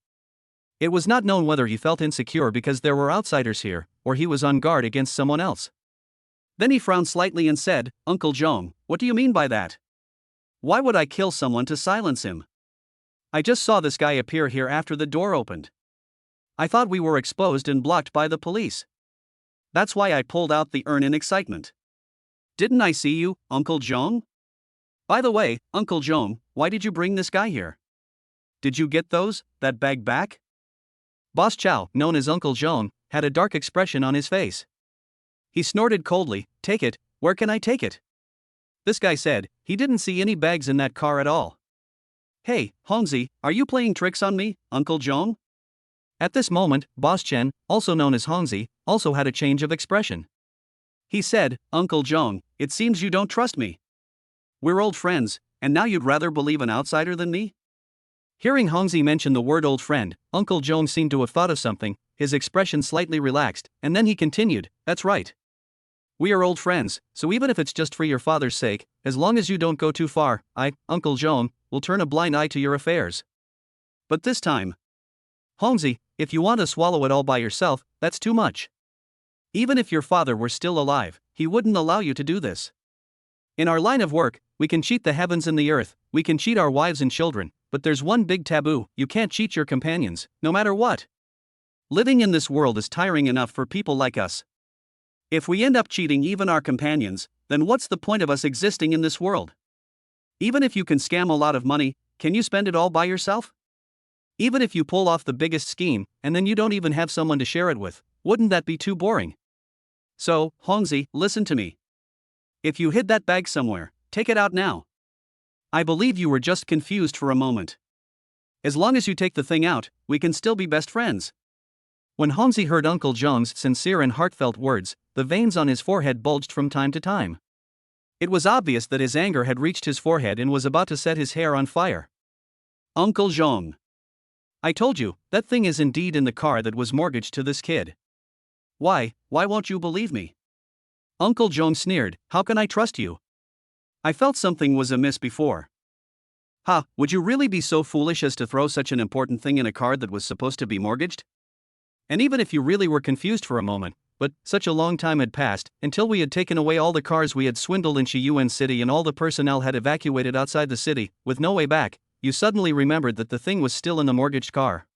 It was not known whether he felt insecure because there were outsiders here, or he was on guard against someone else. Then he frowned slightly and said, "Uncle Zhong, what do you mean by that? Why would I kill someone to silence him? I just saw this guy appear here after the door opened. I thought we were exposed and blocked by the police. That's why I pulled out the urn in excitement. Didn't I see you, Uncle Zhong? By the way, Uncle Zhong, why did you bring this guy here? Did you get that bag back?" Boss Chow, known as Uncle Zhong, had a dark expression on his face. He snorted coldly, "Take it, where can I take it?" This guy said, he didn't see any bags in that car at all. "Hey, Hongzi, are you playing tricks on me, Uncle Zhong?" At this moment, Boss Chen, also known as Hongzi, also had a change of expression. He said, "Uncle Zhong, it seems you don't trust me. We're old friends, and now you'd rather believe an outsider than me?" Hearing Hongzi mention the word old friend, Uncle Zhong seemed to have thought of something, his expression slightly relaxed, and then he continued, "That's right. We are old friends, so even if it's just for your father's sake, as long as you don't go too far, I, Uncle Zhong, will turn a blind eye to your affairs. But this time, Hongzi, if you want to swallow it all by yourself, that's too much. Even if your father were still alive, he wouldn't allow you to do this. In our line of work, we can cheat the heavens and the earth, we can cheat our wives and children, but there's one big taboo: you can't cheat your companions, no matter what. Living in this world is tiring enough for people like us. If we end up cheating even our companions, then what's the point of us existing in this world? Even if you can scam a lot of money, can you spend it all by yourself? Even if you pull off the biggest scheme, and then you don't even have someone to share it with, wouldn't that be too boring? So, Hongzi, listen to me. If you hid that bag somewhere, take it out now. I believe you were just confused for a moment. As long as you take the thing out, we can still be best friends." When Hongzi heard Uncle Zhong's sincere and heartfelt words, the veins on his forehead bulged from time to time. It was obvious that his anger had reached his forehead and was about to set his hair on fire. "Uncle Zhong, I told you, that thing is indeed in the car that was mortgaged to this kid. Why won't you believe me?" Uncle Zhong sneered, "How can I trust you? I felt something was amiss before." "Ha, would you really be so foolish as to throw such an important thing in a car that was supposed to be mortgaged? And even if you really were confused for a moment, but such a long time had passed, until we had taken away all the cars we had swindled in Shiyuan City and all the personnel had evacuated outside the city, with no way back, you suddenly remembered that the thing was still in the mortgaged car.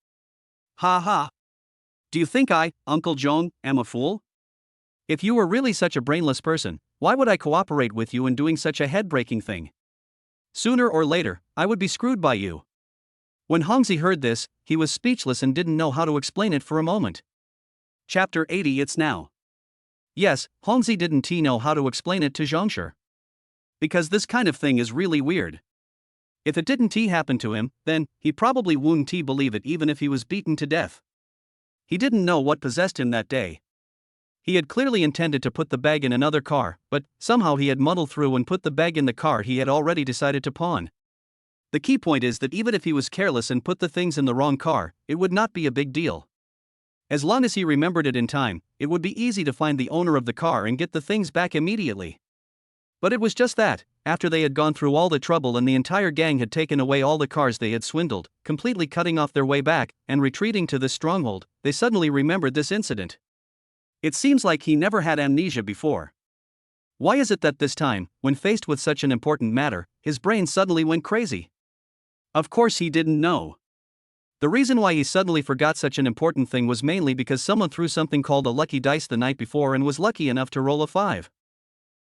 Ha ha! Do you think I, Uncle Zhong, am a fool? If you were really such a brainless person, why would I cooperate with you in doing such a head-breaking thing? Sooner or later, I would be screwed by you." When Hongzi heard this, he was speechless and didn't know how to explain it for a moment. Chapter 80. It's now. Yes, Hongzi didn't know how to explain it to Zhongsher. Because this kind of thing is really weird. If it didn't happen to him, then he probably wouldn't believe it even if he was beaten to death. He didn't know what possessed him that day. He had clearly intended to put the bag in another car, but somehow he had muddled through and put the bag in the car he had already decided to pawn. The key point is that even if he was careless and put the things in the wrong car, it would not be a big deal. As long as he remembered it in time, it would be easy to find the owner of the car and get the things back immediately. But it was just that, after they had gone through all the trouble and the entire gang had taken away all the cars they had swindled, completely cutting off their way back, and retreating to this stronghold, they suddenly remembered this incident. It seems like he never had amnesia before. Why is it that this time, when faced with such an important matter, his brain suddenly went crazy? Of course he didn't know. The reason why he suddenly forgot such an important thing was mainly because someone threw something called a lucky dice the night before and was lucky enough to roll a 5.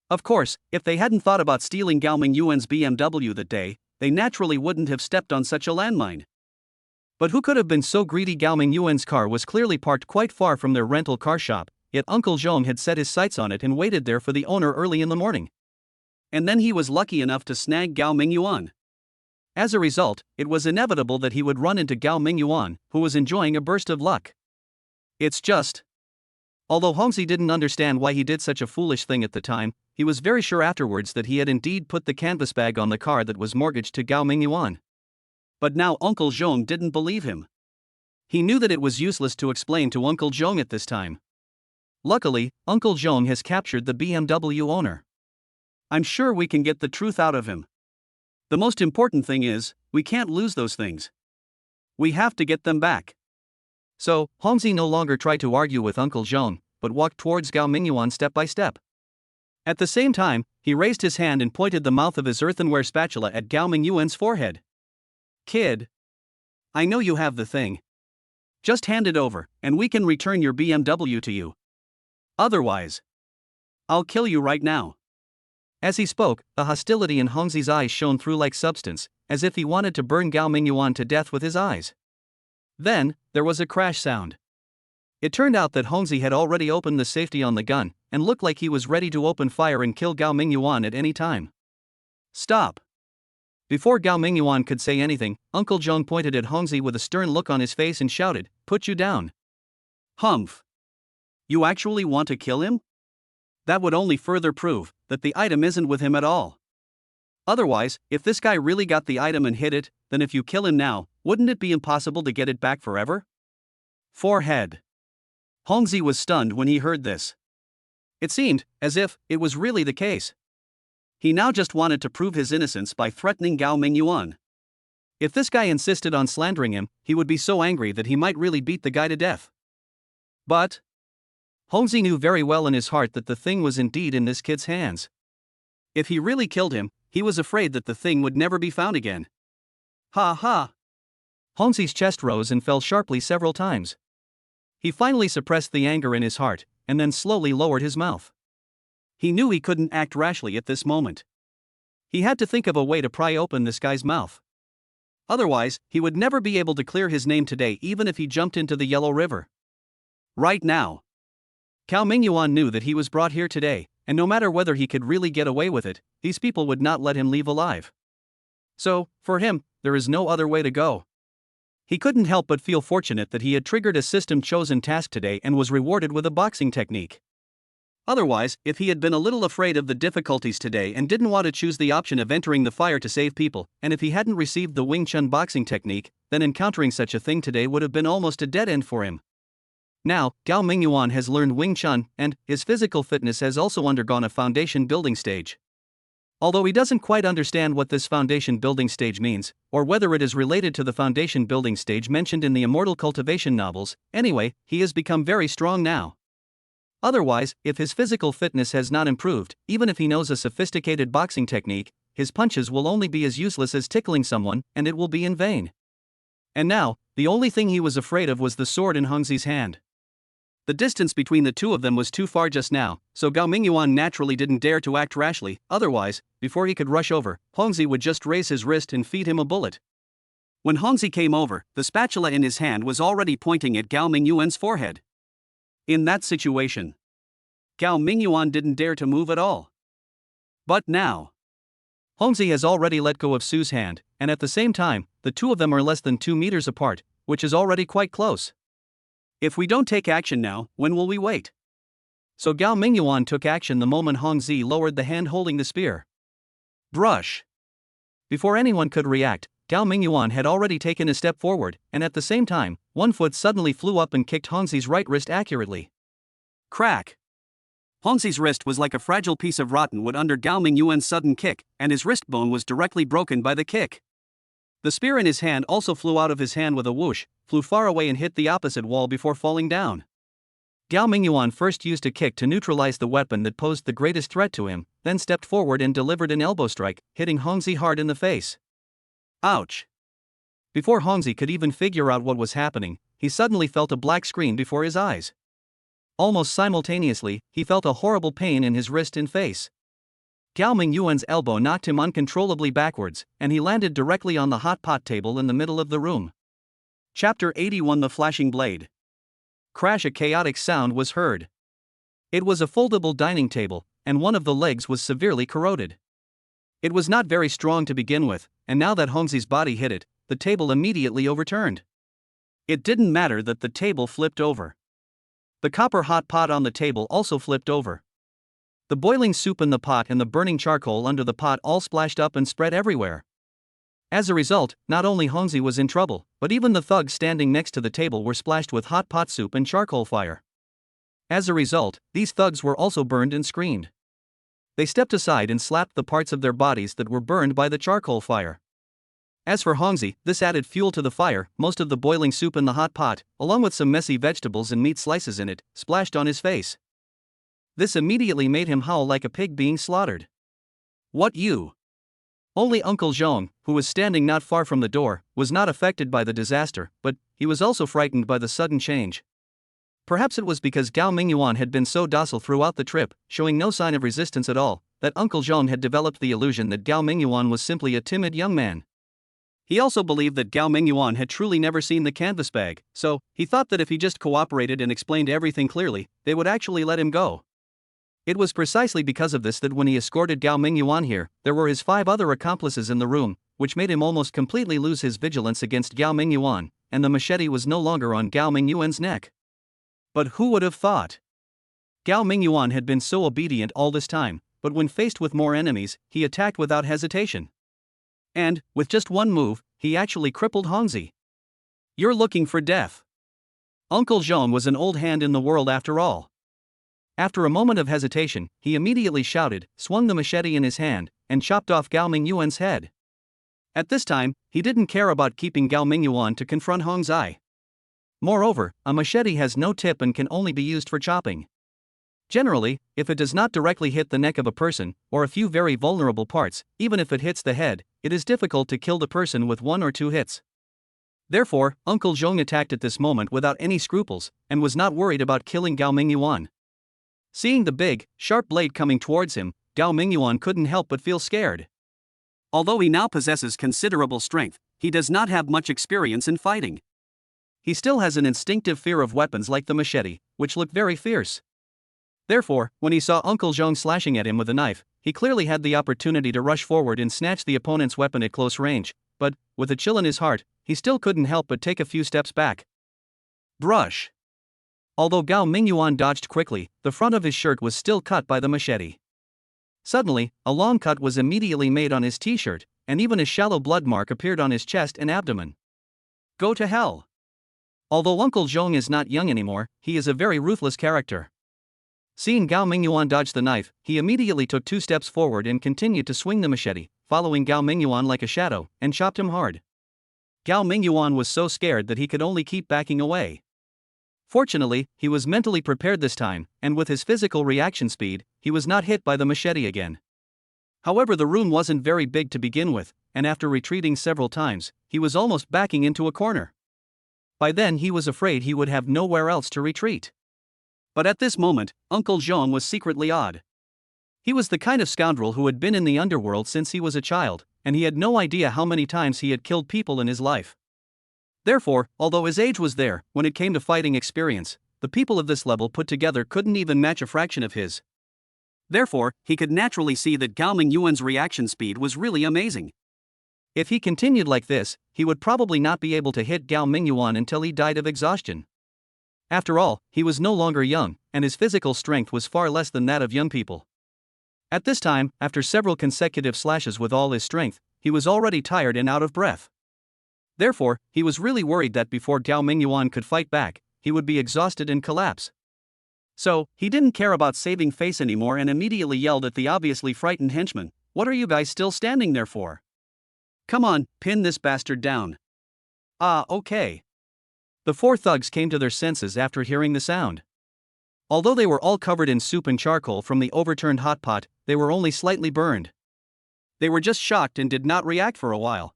Of course, if they hadn't thought about stealing Gao Mingyuan's BMW that day, they naturally wouldn't have stepped on such a landmine. But who could have been so greedy? Gao Mingyuan's car was clearly parked quite far from their rental car shop, yet Uncle Zhong had set his sights on it and waited there for the owner early in the morning. And then he was lucky enough to snag Gao Mingyuan. As a result, it was inevitable that he would run into Gao Mingyuan, who was enjoying a burst of luck. It's just. Although Hongzi didn't understand why he did such a foolish thing at the time, he was very sure afterwards that he had indeed put the canvas bag on the car that was mortgaged to Gao Mingyuan. But now Uncle Zhong didn't believe him. He knew that it was useless to explain to Uncle Zhong at this time. Luckily, Uncle Zhong has captured the BMW owner. I'm sure we can get the truth out of him. The most important thing is, we can't lose those things. We have to get them back. So, Hongzi no longer tried to argue with Uncle Zhong, but walked towards Gao Mingyuan step by step. At the same time, he raised his hand and pointed the mouth of his earthenware spatula at Gao Mingyuan's forehead. Kid, I know you have the thing. Just hand it over, and we can return your BMW to you. Otherwise, I'll kill you right now. As he spoke, the hostility in Hongzi's eyes shone through like substance, as if he wanted to burn Gao Mingyuan to death with his eyes. Then, there was a crash sound. It turned out that Hongzi had already opened the safety on the gun, and looked like he was ready to open fire and kill Gao Mingyuan at any time. Stop! Before Gao Mingyuan could say anything, Uncle Zhong pointed at Hongzi with a stern look on his face and shouted, "Put you down." Humph! You actually want to kill him? That would only further prove that the item isn't with him at all. Otherwise, if this guy really got the item and hid it, then if you kill him now, wouldn't it be impossible to get it back forever? Forehead. Hongzi was stunned when he heard this. It seemed as if it was really the case. He now just wanted to prove his innocence by threatening Gao Mingyuan. If this guy insisted on slandering him, he would be so angry that he might really beat the guy to death. But Hongzi knew very well in his heart that the thing was indeed in this kid's hands. If he really killed him, he was afraid that the thing would never be found again. Ha ha! Hongzi's chest rose and fell sharply several times. He finally suppressed the anger in his heart, and then slowly lowered his mouth. He knew he couldn't act rashly at this moment. He had to think of a way to pry open this guy's mouth. Otherwise, he would never be able to clear his name today even if he jumped into the Yellow River. Right now, Gao Mingyuan knew that he was brought here today, and no matter whether he could really get away with it, these people would not let him leave alive. So, for him, there is no other way to go. He couldn't help but feel fortunate that he had triggered a system-chosen task today and was rewarded with a boxing technique. Otherwise, if he had been a little afraid of the difficulties today and didn't want to choose the option of entering the fire to save people, and if he hadn't received the Wing Chun boxing technique, then encountering such a thing today would have been almost a dead end for him. Now, Gao Mingyuan has learned Wing Chun, and his physical fitness has also undergone a foundation building stage. Although he doesn't quite understand what this foundation building stage means, or whether it is related to the foundation building stage mentioned in the Immortal Cultivation novels, anyway, he has become very strong now. Otherwise, if his physical fitness has not improved, even if he knows a sophisticated boxing technique, his punches will only be as useless as tickling someone, and it will be in vain. And now, the only thing he was afraid of was the sword in Hongzi's hand. The distance between the two of them was too far just now, so Gao Mingyuan naturally didn't dare to act rashly, otherwise, before he could rush over, Hongzi would just raise his wrist and feed him a bullet. When Hongzi came over, the spatula in his hand was already pointing at Gao Mingyuan's forehead. In that situation, Gao Mingyuan didn't dare to move at all. But now, Hongzi has already let go of Su's hand, and at the same time, the two of them are less than 2 meters apart, which is already quite close. If we don't take action now, when will we wait? So Gao Mingyuan took action the moment Hongzi lowered the hand holding the spear. Brush! Before anyone could react, Gao Mingyuan had already taken a step forward, and at the same time, one foot suddenly flew up and kicked Hongzi's right wrist accurately. Crack! Hongzi's wrist was like a fragile piece of rotten wood under Gao Mingyuan's sudden kick, and his wrist bone was directly broken by the kick. The spear in his hand also flew out of his hand with a whoosh, flew far away and hit the opposite wall before falling down. Gao Mingyuan first used a kick to neutralize the weapon that posed the greatest threat to him, then stepped forward and delivered an elbow strike, hitting Hongzi hard in the face. Ouch! Before Hongzi could even figure out what was happening, he suddenly felt a black screen before his eyes. Almost simultaneously, he felt a horrible pain in his wrist and face. Gao Mingyuan's elbow knocked him uncontrollably backwards, and he landed directly on the hot pot table in the middle of the room. Chapter 81: The Flashing Blade. Crash! A chaotic sound was heard. It was a foldable dining table, and one of the legs was severely corroded. It was not very strong to begin with, and now that Hongzi's body hit it, the table immediately overturned. It didn't matter that the table flipped over. The copper hot pot on the table also flipped over. The boiling soup in the pot and the burning charcoal under the pot all splashed up and spread everywhere. As a result, not only Hongzi was in trouble, but even the thugs standing next to the table were splashed with hot pot soup and charcoal fire. As a result, these thugs were also burned and screamed. They stepped aside and slapped the parts of their bodies that were burned by the charcoal fire. As for Hongzi, this added fuel to the fire. Most of the boiling soup in the hot pot, along with some messy vegetables and meat slices in it, splashed on his face. This immediately made him howl like a pig being slaughtered. What you? Only Uncle Zhong, who was standing not far from the door, was not affected by the disaster, but he was also frightened by the sudden change. Perhaps it was because Gao Mingyuan had been so docile throughout the trip, showing no sign of resistance at all, that Uncle Zhong had developed the illusion that Gao Mingyuan was simply a timid young man. He also believed that Gao Mingyuan had truly never seen the canvas bag, so he thought that if he just cooperated and explained everything clearly, they would actually let him go. It was precisely because of this that when he escorted Gao Mingyuan here, there were his 5 other accomplices in the room, which made him almost completely lose his vigilance against Gao Mingyuan, and the machete was no longer on Gao Mingyuan's neck. But who would have thought? Gao Mingyuan had been so obedient all this time, but when faced with more enemies, he attacked without hesitation. And, with just one move, he actually crippled Hongzi. You're looking for death. Uncle Zhong was an old hand in the world after all. After a moment of hesitation, he immediately shouted, swung the machete in his hand, and chopped off Gao Mingyuan's head. At this time, he didn't care about keeping Gao Mingyuan to confront Hongzi. Moreover, a machete has no tip and can only be used for chopping. Generally, if it does not directly hit the neck of a person, or a few very vulnerable parts, even if it hits the head, it is difficult to kill the person with 1 or 2 hits. Therefore, Uncle Zhong attacked at this moment without any scruples, and was not worried about killing Gao Mingyuan. Seeing the big, sharp blade coming towards him, Gao Mingyuan couldn't help but feel scared. Although he now possesses considerable strength, he does not have much experience in fighting. He still has an instinctive fear of weapons like the machete, which look very fierce. Therefore, when he saw Uncle Zhong slashing at him with a knife, he clearly had the opportunity to rush forward and snatch the opponent's weapon at close range, but, with a chill in his heart, he still couldn't help but take a few steps back. Brush. Although Gao Mingyuan dodged quickly, the front of his shirt was still cut by the machete. Suddenly, a long cut was immediately made on his t-shirt, and even a shallow blood mark appeared on his chest and abdomen. Go to hell. Although Uncle Zhong is not young anymore, he is a very ruthless character. Seeing Gao Mingyuan dodge the knife, he immediately took 2 steps forward and continued to swing the machete, following Gao Mingyuan like a shadow, and chopped him hard. Gao Mingyuan was so scared that he could only keep backing away. Fortunately, he was mentally prepared this time, and with his physical reaction speed, he was not hit by the machete again. However, the room wasn't very big to begin with, and after retreating several times, he was almost backing into a corner. By then he was afraid he would have nowhere else to retreat. But at this moment, Uncle Zhong was secretly odd. He was the kind of scoundrel who had been in the underworld since he was a child, and he had no idea how many times he had killed people in his life. Therefore, although his age was there, when it came to fighting experience, the people of this level put together couldn't even match a fraction of his. Therefore, he could naturally see that Gao Mingyuan's reaction speed was really amazing. If he continued like this, he would probably not be able to hit Gao Mingyuan until he died of exhaustion. After all, he was no longer young, and his physical strength was far less than that of young people. At this time, after several consecutive slashes with all his strength, he was already tired and out of breath. Therefore, he was really worried that before Gao Mingyuan could fight back, he would be exhausted and collapse. So, he didn't care about saving face anymore and immediately yelled at the obviously frightened henchman, "What are you guys still standing there for? Come on, pin this bastard down." Ah, okay. The 4 thugs came to their senses after hearing the sound. Although they were all covered in soup and charcoal from the overturned hot pot, they were only slightly burned. They were just shocked and did not react for a while.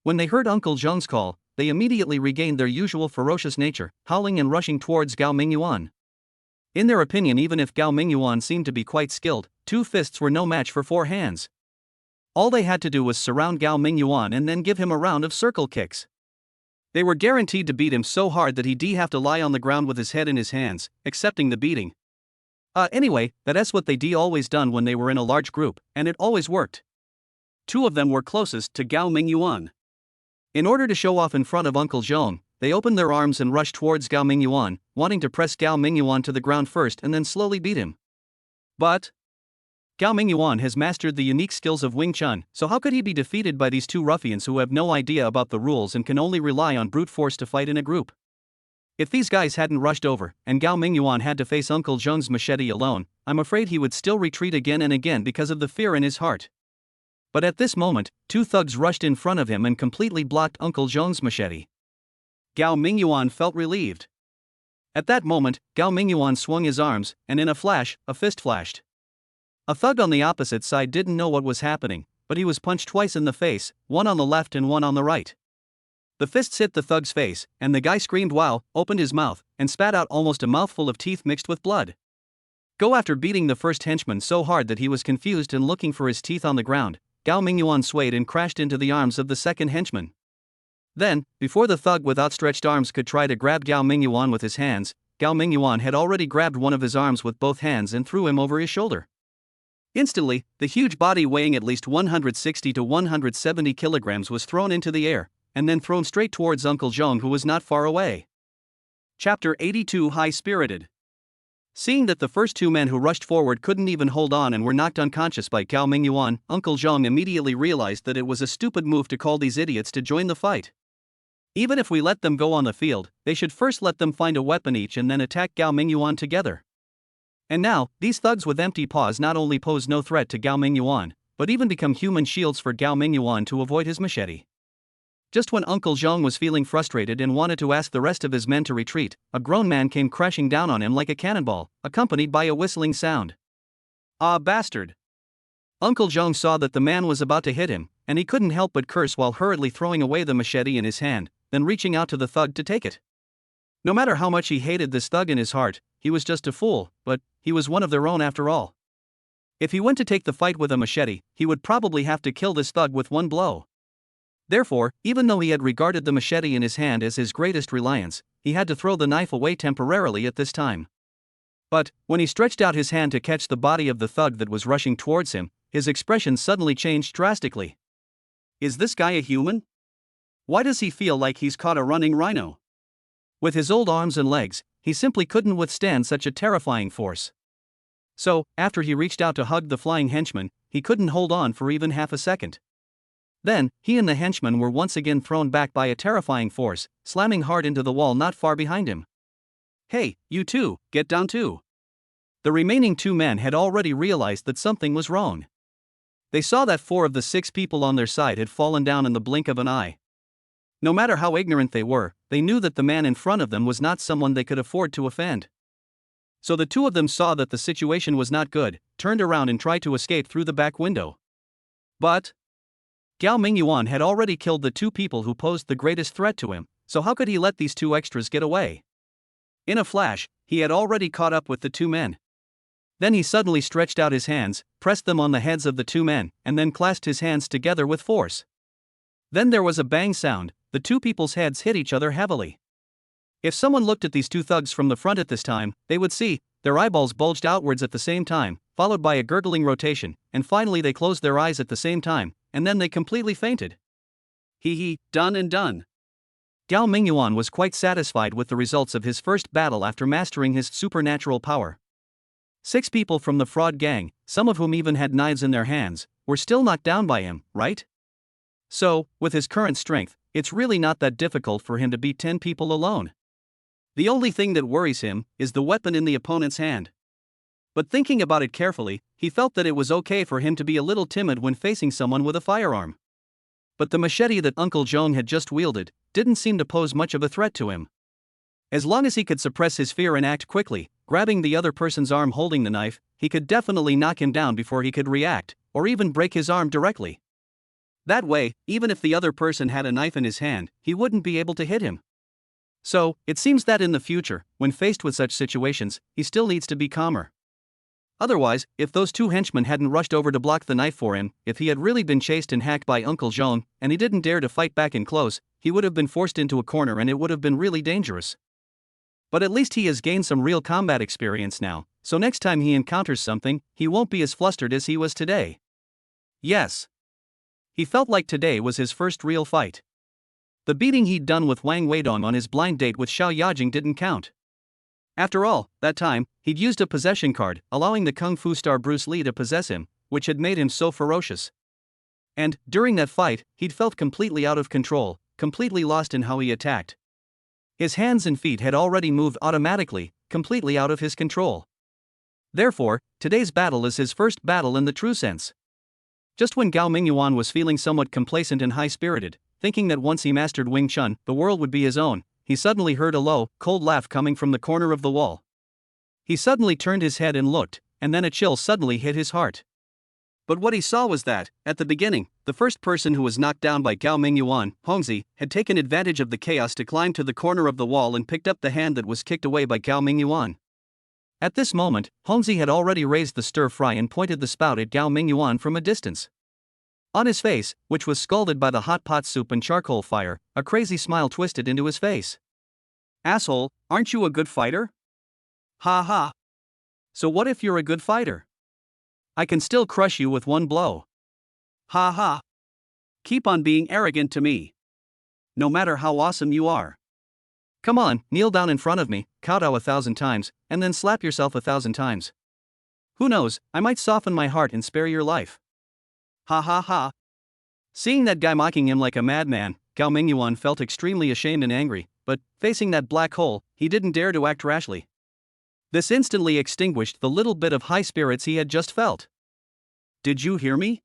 When they heard Uncle Zheng's call, they immediately regained their usual ferocious nature, howling and rushing towards Gao Mingyuan. In their opinion, even if Gao Mingyuan seemed to be quite skilled, 2 fists were no match for 4 hands. All they had to do was surround Gao Mingyuan and then give him a round of circle kicks. They were guaranteed to beat him so hard that he'd have to lie on the ground with his head in his hands, accepting the beating. Anyway, that's what they always done when they were in a large group, and it always worked. 2 of them were closest to Gao Mingyuan. In order to show off in front of Uncle Zheng, they opened their arms and rushed towards Gao Mingyuan, wanting to press Gao Mingyuan to the ground first and then slowly beat him. But Gao Mingyuan has mastered the unique skills of Wing Chun, so how could he be defeated by these 2 ruffians who have no idea about the rules and can only rely on brute force to fight in a group? If these guys hadn't rushed over, and Gao Mingyuan had to face Uncle Zheng's machete alone, I'm afraid he would still retreat again and again because of the fear in his heart. But at this moment, 2 thugs rushed in front of him and completely blocked Uncle Zheng's machete. Gao Mingyuan felt relieved. At that moment, Gao Mingyuan swung his arms, and in a flash, a fist flashed. A thug on the opposite side didn't know what was happening, but he was punched twice in the face, one on the left and one on the right. The fists hit the thug's face, and the guy screamed wow, opened his mouth, and spat out almost a mouthful of teeth mixed with blood. After beating the first henchman so hard that he was confused and looking for his teeth on the ground, Gao Mingyuan swayed and crashed into the arms of the second henchman. Then, before the thug with outstretched arms could try to grab Gao Mingyuan with his hands, Gao Mingyuan had already grabbed one of his arms with both hands and threw him over his shoulder. Instantly, the huge body weighing at least 160 to 170 kilograms was thrown into the air, and then thrown straight towards Uncle Zheng, who was not far away. Chapter 82 High-Spirited. Seeing that the first 2 men who rushed forward couldn't even hold on and were knocked unconscious by Gao Mingyuan, Uncle Zheng immediately realized that it was a stupid move to call these idiots to join the fight. Even if we let them go on the field, they should first let them find a weapon each and then attack Gao Mingyuan together. And now, these thugs with empty paws not only pose no threat to Gao Mingyuan, but even become human shields for Gao Mingyuan to avoid his machete. Just when Uncle Zheng was feeling frustrated and wanted to ask the rest of his men to retreat, a grown man came crashing down on him like a cannonball, accompanied by a whistling sound. Ah, bastard! Uncle Zheng saw that the man was about to hit him, and he couldn't help but curse while hurriedly throwing away the machete in his hand, then reaching out to the thug to take it. No matter how much he hated this thug in his heart, he was just a fool, but he was one of their own after all. If he went to take the fight with a machete, he would probably have to kill this thug with one blow. Therefore, even though he had regarded the machete in his hand as his greatest reliance, he had to throw the knife away temporarily at this time. But, when he stretched out his hand to catch the body of the thug that was rushing towards him, his expression suddenly changed drastically. Is this guy a human? Why does he feel like he's caught a running rhino? With his old arms and legs, he simply couldn't withstand such a terrifying force. So, after he reached out to hug the flying henchman, he couldn't hold on for even half a second. Then, he and the henchman were once again thrown back by a terrifying force, slamming hard into the wall not far behind him. Hey, you two, get down too. The remaining 2 men had already realized that something was wrong. They saw that 4 of the 6 people on their side had fallen down in the blink of an eye. No matter how ignorant they were, they knew that the man in front of them was not someone they could afford to offend. So the 2 of them saw that the situation was not good, turned around and tried to escape through the back window. But Gao Mingyuan had already killed the 2 people who posed the greatest threat to him, so how could he let these 2 extras get away? In a flash, he had already caught up with the 2 men. Then he suddenly stretched out his hands, pressed them on the heads of the 2 men, and then clasped his hands together with force. Then there was a bang sound, the 2 people's heads hit each other heavily. If someone looked at these 2 thugs from the front at this time, they would see their eyeballs bulged outwards at the same time, followed by a gurgling rotation, and finally they closed their eyes at the same time, and then they completely fainted. Done and done. Gao Mingyuan was quite satisfied with the results of his first battle after mastering his supernatural power. 6 people from the fraud gang, some of whom even had knives in their hands, were still knocked down by him, right? So, with his current strength, it's really not that difficult for him to beat 10 people alone. The only thing that worries him is the weapon in the opponent's hand. But thinking about it carefully, he felt that it was okay for him to be a little timid when facing someone with a firearm. But the machete that Uncle Zheng had just wielded didn't seem to pose much of a threat to him. As long as he could suppress his fear and act quickly, grabbing the other person's arm holding the knife, he could definitely knock him down before he could react, or even break his arm directly. That way, even if the other person had a knife in his hand, he wouldn't be able to hit him. So, it seems that in the future, when faced with such situations, he still needs to be calmer. Otherwise, if those two henchmen hadn't rushed over to block the knife for him, if he had really been chased and hacked by Uncle Jean, and he didn't dare to fight back in close, he would have been forced into a corner and it would have been really dangerous. But at least he has gained some real combat experience now, so next time he encounters something, he won't be as flustered as he was today. Yes. He felt like today was his first real fight. The beating he'd done with Wang Weidong on his blind date with Xiao Yajing didn't count. After all, that time, he'd used a possession card, allowing the Kung Fu star Bruce Lee to possess him, which had made him so ferocious. And, during that fight, he'd felt completely out of control, completely lost in how he attacked. His hands and feet had already moved automatically, completely out of his control. Therefore, today's battle is his first battle in the true sense. Just when Gao Mingyuan was feeling somewhat complacent and high-spirited, thinking that once he mastered Wing Chun, the world would be his own, he suddenly heard a low, cold laugh coming from the corner of the wall. He suddenly turned his head and looked, and then a chill suddenly hit his heart. But what he saw was that, at the beginning, the first person who was knocked down by Gao Mingyuan, Hongzi, had taken advantage of the chaos to climb to the corner of the wall and picked up the hand that was kicked away by Gao Mingyuan. At this moment, Hongzi had already raised the stir-fry and pointed the spout at Gao Mingyuan from a distance. On his face, which was scalded by the hot pot soup and charcoal fire, a crazy smile twisted into his face. Asshole, aren't you a good fighter? Ha ha. So what if you're a good fighter? I can still crush you with one blow. Ha ha. Keep on being arrogant to me. No matter how awesome you are. Come on, kneel down in front of me, kowtow 1,000 times, and then slap yourself 1,000 times. Who knows, I might soften my heart and spare your life. Ha ha ha. Seeing that guy mocking him like a madman, Gao Mingyuan felt extremely ashamed and angry, but, facing that black hole, he didn't dare to act rashly. This instantly extinguished the little bit of high spirits he had just felt. Did you hear me?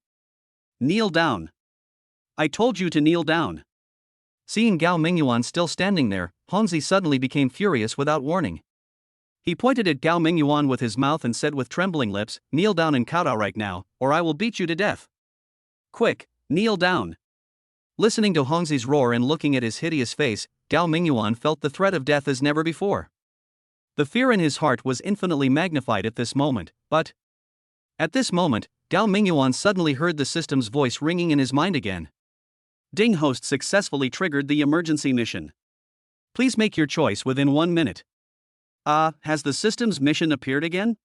Kneel down. I told you to kneel down. Seeing Gao Mingyuan still standing there, Hongzi suddenly became furious without warning. He pointed at Gao Mingyuan with his mouth and said with trembling lips, "Kneel down and kowtow right now, or I will beat you to death. Quick, kneel down." Listening to Hongzi's roar and looking at his hideous face, Gao Mingyuan felt the threat of death as never before. The fear in his heart was infinitely magnified at this moment, but... At this moment, Gao Mingyuan suddenly heard the system's voice ringing in his mind again. Ding, host successfully triggered the emergency mission. Please make your choice within 1 minute. Has the system's mission appeared again?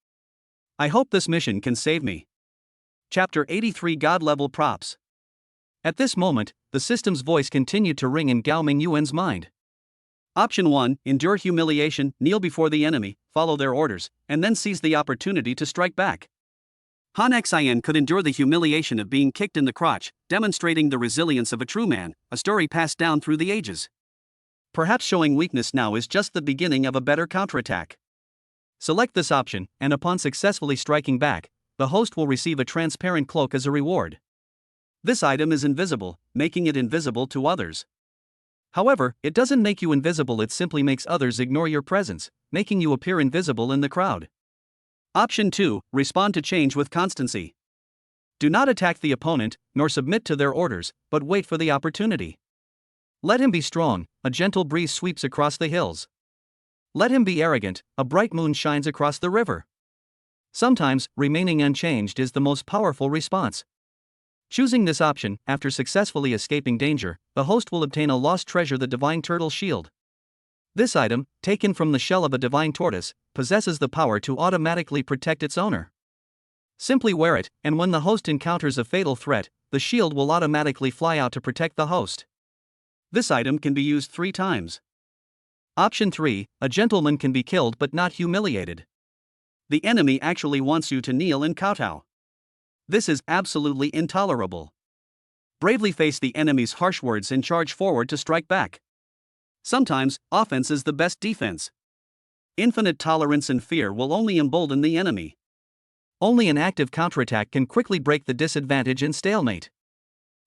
I hope this mission can save me. Chapter 83 God-Level Props. At this moment, the system's voice continued to ring in Gao Mingyuan's mind. Option 1, endure humiliation, kneel before the enemy, follow their orders, and then seize the opportunity to strike back. Han Xian could endure the humiliation of being kicked in the crotch, demonstrating the resilience of a true man, a story passed down through the ages. Perhaps showing weakness now is just the beginning of a better counterattack. Select this option, and upon successfully striking back, the host will receive a transparent cloak as a reward. This item is invisible, making it invisible to others. However, it doesn't make you invisible, it simply makes others ignore your presence, making you appear invisible in the crowd. Option 2, respond to change with constancy. Do not attack the opponent, nor submit to their orders, but wait for the opportunity. Let him be strong, a gentle breeze sweeps across the hills. Let him be arrogant, a bright moon shines across the river. Sometimes, remaining unchanged is the most powerful response. Choosing this option, after successfully escaping danger, the host will obtain a lost treasure, the Divine Turtle Shield. This item, taken from the shell of a divine tortoise, possesses the power to automatically protect its owner. Simply wear it, and when the host encounters a fatal threat, the shield will automatically fly out to protect the host. This item can be used 3 times. Option 3, a gentleman can be killed but not humiliated. The enemy actually wants you to kneel and kowtow. This is absolutely intolerable. Bravely face the enemy's harsh words and charge forward to strike back. Sometimes, offense is the best defense. Infinite tolerance and fear will only embolden the enemy. Only an active counterattack can quickly break the disadvantage and stalemate.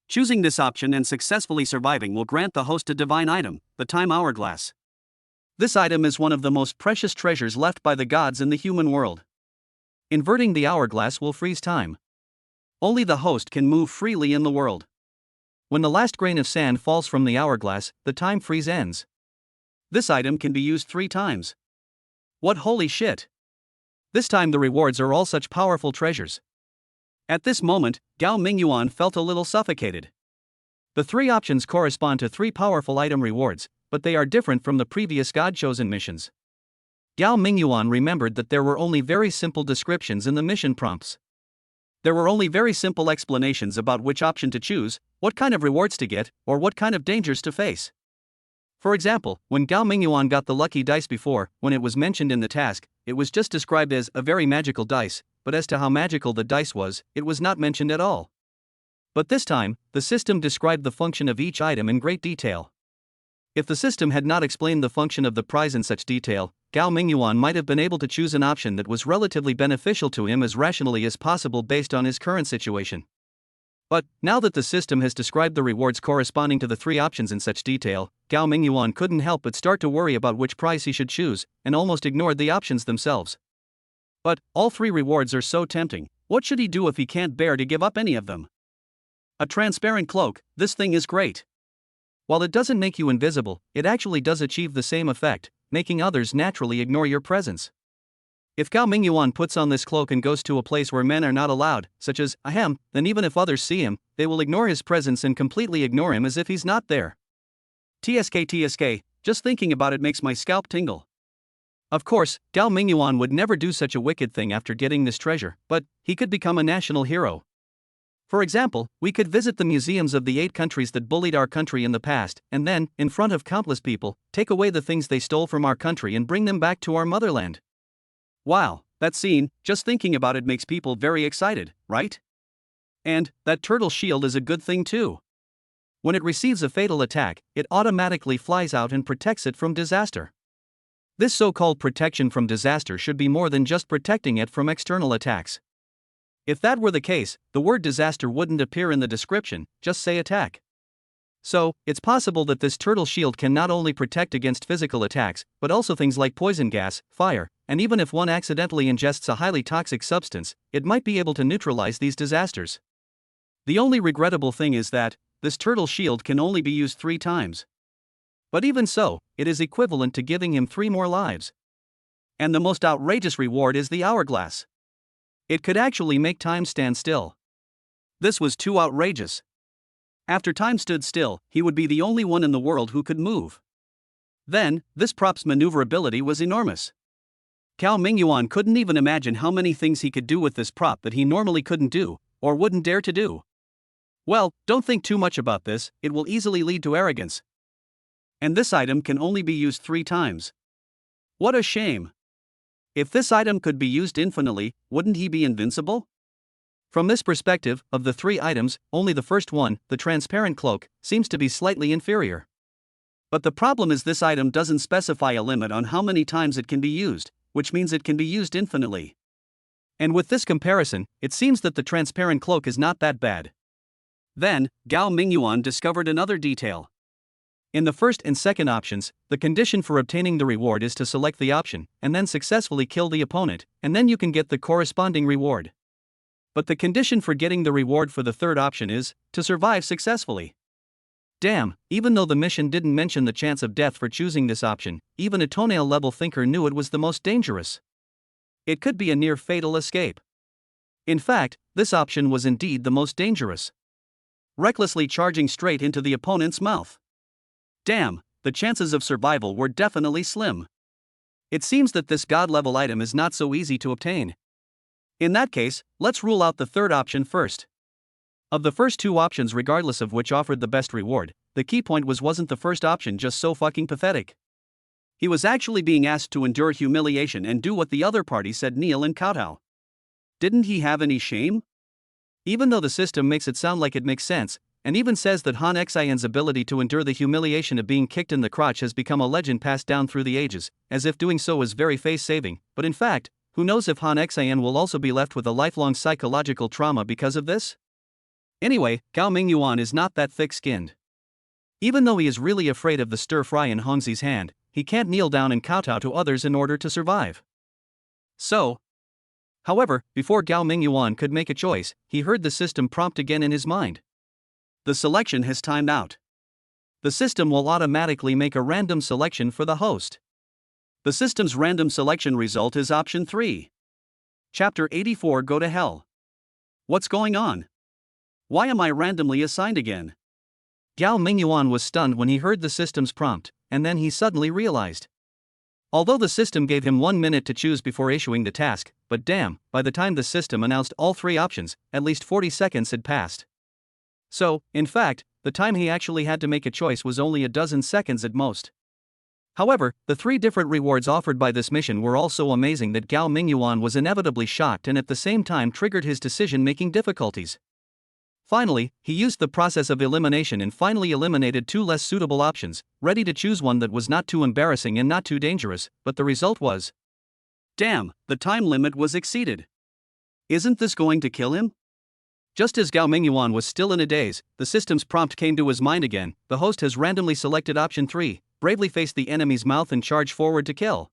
Choosing this option and successfully surviving will grant the host a divine item, the Time Hourglass. This item is one of the most precious treasures left by the gods in the human world. Inverting the hourglass will freeze time. Only the host can move freely in the world. When the last grain of sand falls from the hourglass, the time freeze ends. This item can be used 3 times. What holy shit! This time the rewards are all such powerful treasures. At this moment, Gao Mingyuan felt a little suffocated. The 3 options correspond to 3 powerful item rewards, but they are different from the previous God-chosen missions. Gao Mingyuan remembered that there were only very simple descriptions in the mission prompts. There were only very simple explanations about which option to choose, what kind of rewards to get, or what kind of dangers to face. For example, when Gao Mingyuan got the lucky dice before, when it was mentioned in the task, it was just described as a very magical dice, but as to how magical the dice was, it was not mentioned at all. But this time, the system described the function of each item in great detail. If the system had not explained the function of the prize in such detail, Gao Mingyuan might have been able to choose an option that was relatively beneficial to him as rationally as possible based on his current situation. But, now that the system has described the rewards corresponding to the 3 options in such detail, Gao Mingyuan couldn't help but start to worry about which prize he should choose, and almost ignored the options themselves. But, all 3 rewards are so tempting, what should he do if he can't bear to give up any of them? A transparent cloak, this thing is great. While it doesn't make you invisible, it actually does achieve the same effect, making others naturally ignore your presence. If Gao Mingyuan puts on this cloak and goes to a place where men are not allowed, such as ahem, then even if others see him, they will ignore his presence and completely ignore him as if he's not there. TSK, just thinking about it makes my scalp tingle. Of course, Gao Mingyuan would never do such a wicked thing after getting this treasure, but he could become a national hero. For example, we could visit the museums of the 8 countries that bullied our country in the past, and then, in front of countless people, take away the things they stole from our country and bring them back to our motherland. Wow, that scene, just thinking about it makes people very excited, right? And, that turtle shield is a good thing too. When it receives a fatal attack, it automatically flies out and protects it from disaster. This so-called protection from disaster should be more than just protecting it from external attacks. If that were the case, the word disaster wouldn't appear in the description, just say attack. So, it's possible that this turtle shield can not only protect against physical attacks, but also things like poison gas, fire, and even if one accidentally ingests a highly toxic substance, it might be able to neutralize these disasters. The only regrettable thing is that, this turtle shield can only be used 3 times. But even so, it is equivalent to giving him 3 more lives. And the most outrageous reward is the hourglass. It could actually make time stand still. This was too outrageous. After time stood still, he would be the only one in the world who could move. Then, this prop's maneuverability was enormous. Gao Mingyuan couldn't even imagine how many things he could do with this prop that he normally couldn't do, or wouldn't dare to do. Well, don't think too much about this, it will easily lead to arrogance. And this item can only be used 3 times. What a shame. If this item could be used infinitely, wouldn't he be invincible? From this perspective, of the 3 items, only the first one, the transparent cloak, seems to be slightly inferior. But the problem is this item doesn't specify a limit on how many times it can be used, which means it can be used infinitely. And with this comparison, it seems that the transparent cloak is not that bad. Then, Gao Mingyuan discovered another detail. In the first and second options, the condition for obtaining the reward is to select the option, and then successfully kill the opponent, and then you can get the corresponding reward. But the condition for getting the reward for the third option is, to survive successfully. Damn, even though the mission didn't mention the chance of death for choosing this option, even a toenail-level thinker knew it was the most dangerous. It could be a near-fatal escape. In fact, this option was indeed the most dangerous. Recklessly charging straight into the opponent's mouth. Damn, the chances of survival were definitely slim. It seems that this god-level item is not so easy to obtain. In that case, let's rule out the third option first. Of the first 2 options, regardless of which offered the best reward, the key point wasn't the first option just so fucking pathetic. He was actually being asked to endure humiliation and do what the other party said, kneel and kowtow. Didn't he have any shame? Even though the system makes it sound like it makes sense, and even says that Han Xian's ability to endure the humiliation of being kicked in the crotch has become a legend passed down through the ages, as if doing so is very face-saving, but in fact, who knows if Han Xian will also be left with a lifelong psychological trauma because of this? Anyway, Gao Mingyuan is not that thick-skinned. Even though he is really afraid of the stir-fry in Hongzi's hand, he can't kneel down and kowtow to others in order to survive. However, before Gao Mingyuan could make a choice, he heard the system prompt again in his mind. The selection has timed out. The system will automatically make a random selection for the host. The system's random selection result is option 3. Chapter 84 Go to Hell. What's going on? Why am I randomly assigned again? Gao Mingyuan was stunned when he heard the system's prompt, and then he suddenly realized. Although the system gave him 1 minute to choose before issuing the task, but damn, by the time the system announced all 3 options, at least 40 seconds had passed. So, in fact, the time he actually had to make a choice was only a dozen seconds at most. However, the 3 different rewards offered by this mission were all so amazing that Gao Mingyuan was inevitably shocked and at the same time triggered his decision-making difficulties. Finally, he used the process of elimination and finally eliminated 2 less suitable options, ready to choose one that was not too embarrassing and not too dangerous, but the result was, damn, the time limit was exceeded. Isn't this going to kill him? Just as Gao Mingyuan was still in a daze, the system's prompt came to his mind again. The host has randomly selected option 3, bravely face the enemy's mouth and charge forward to kill.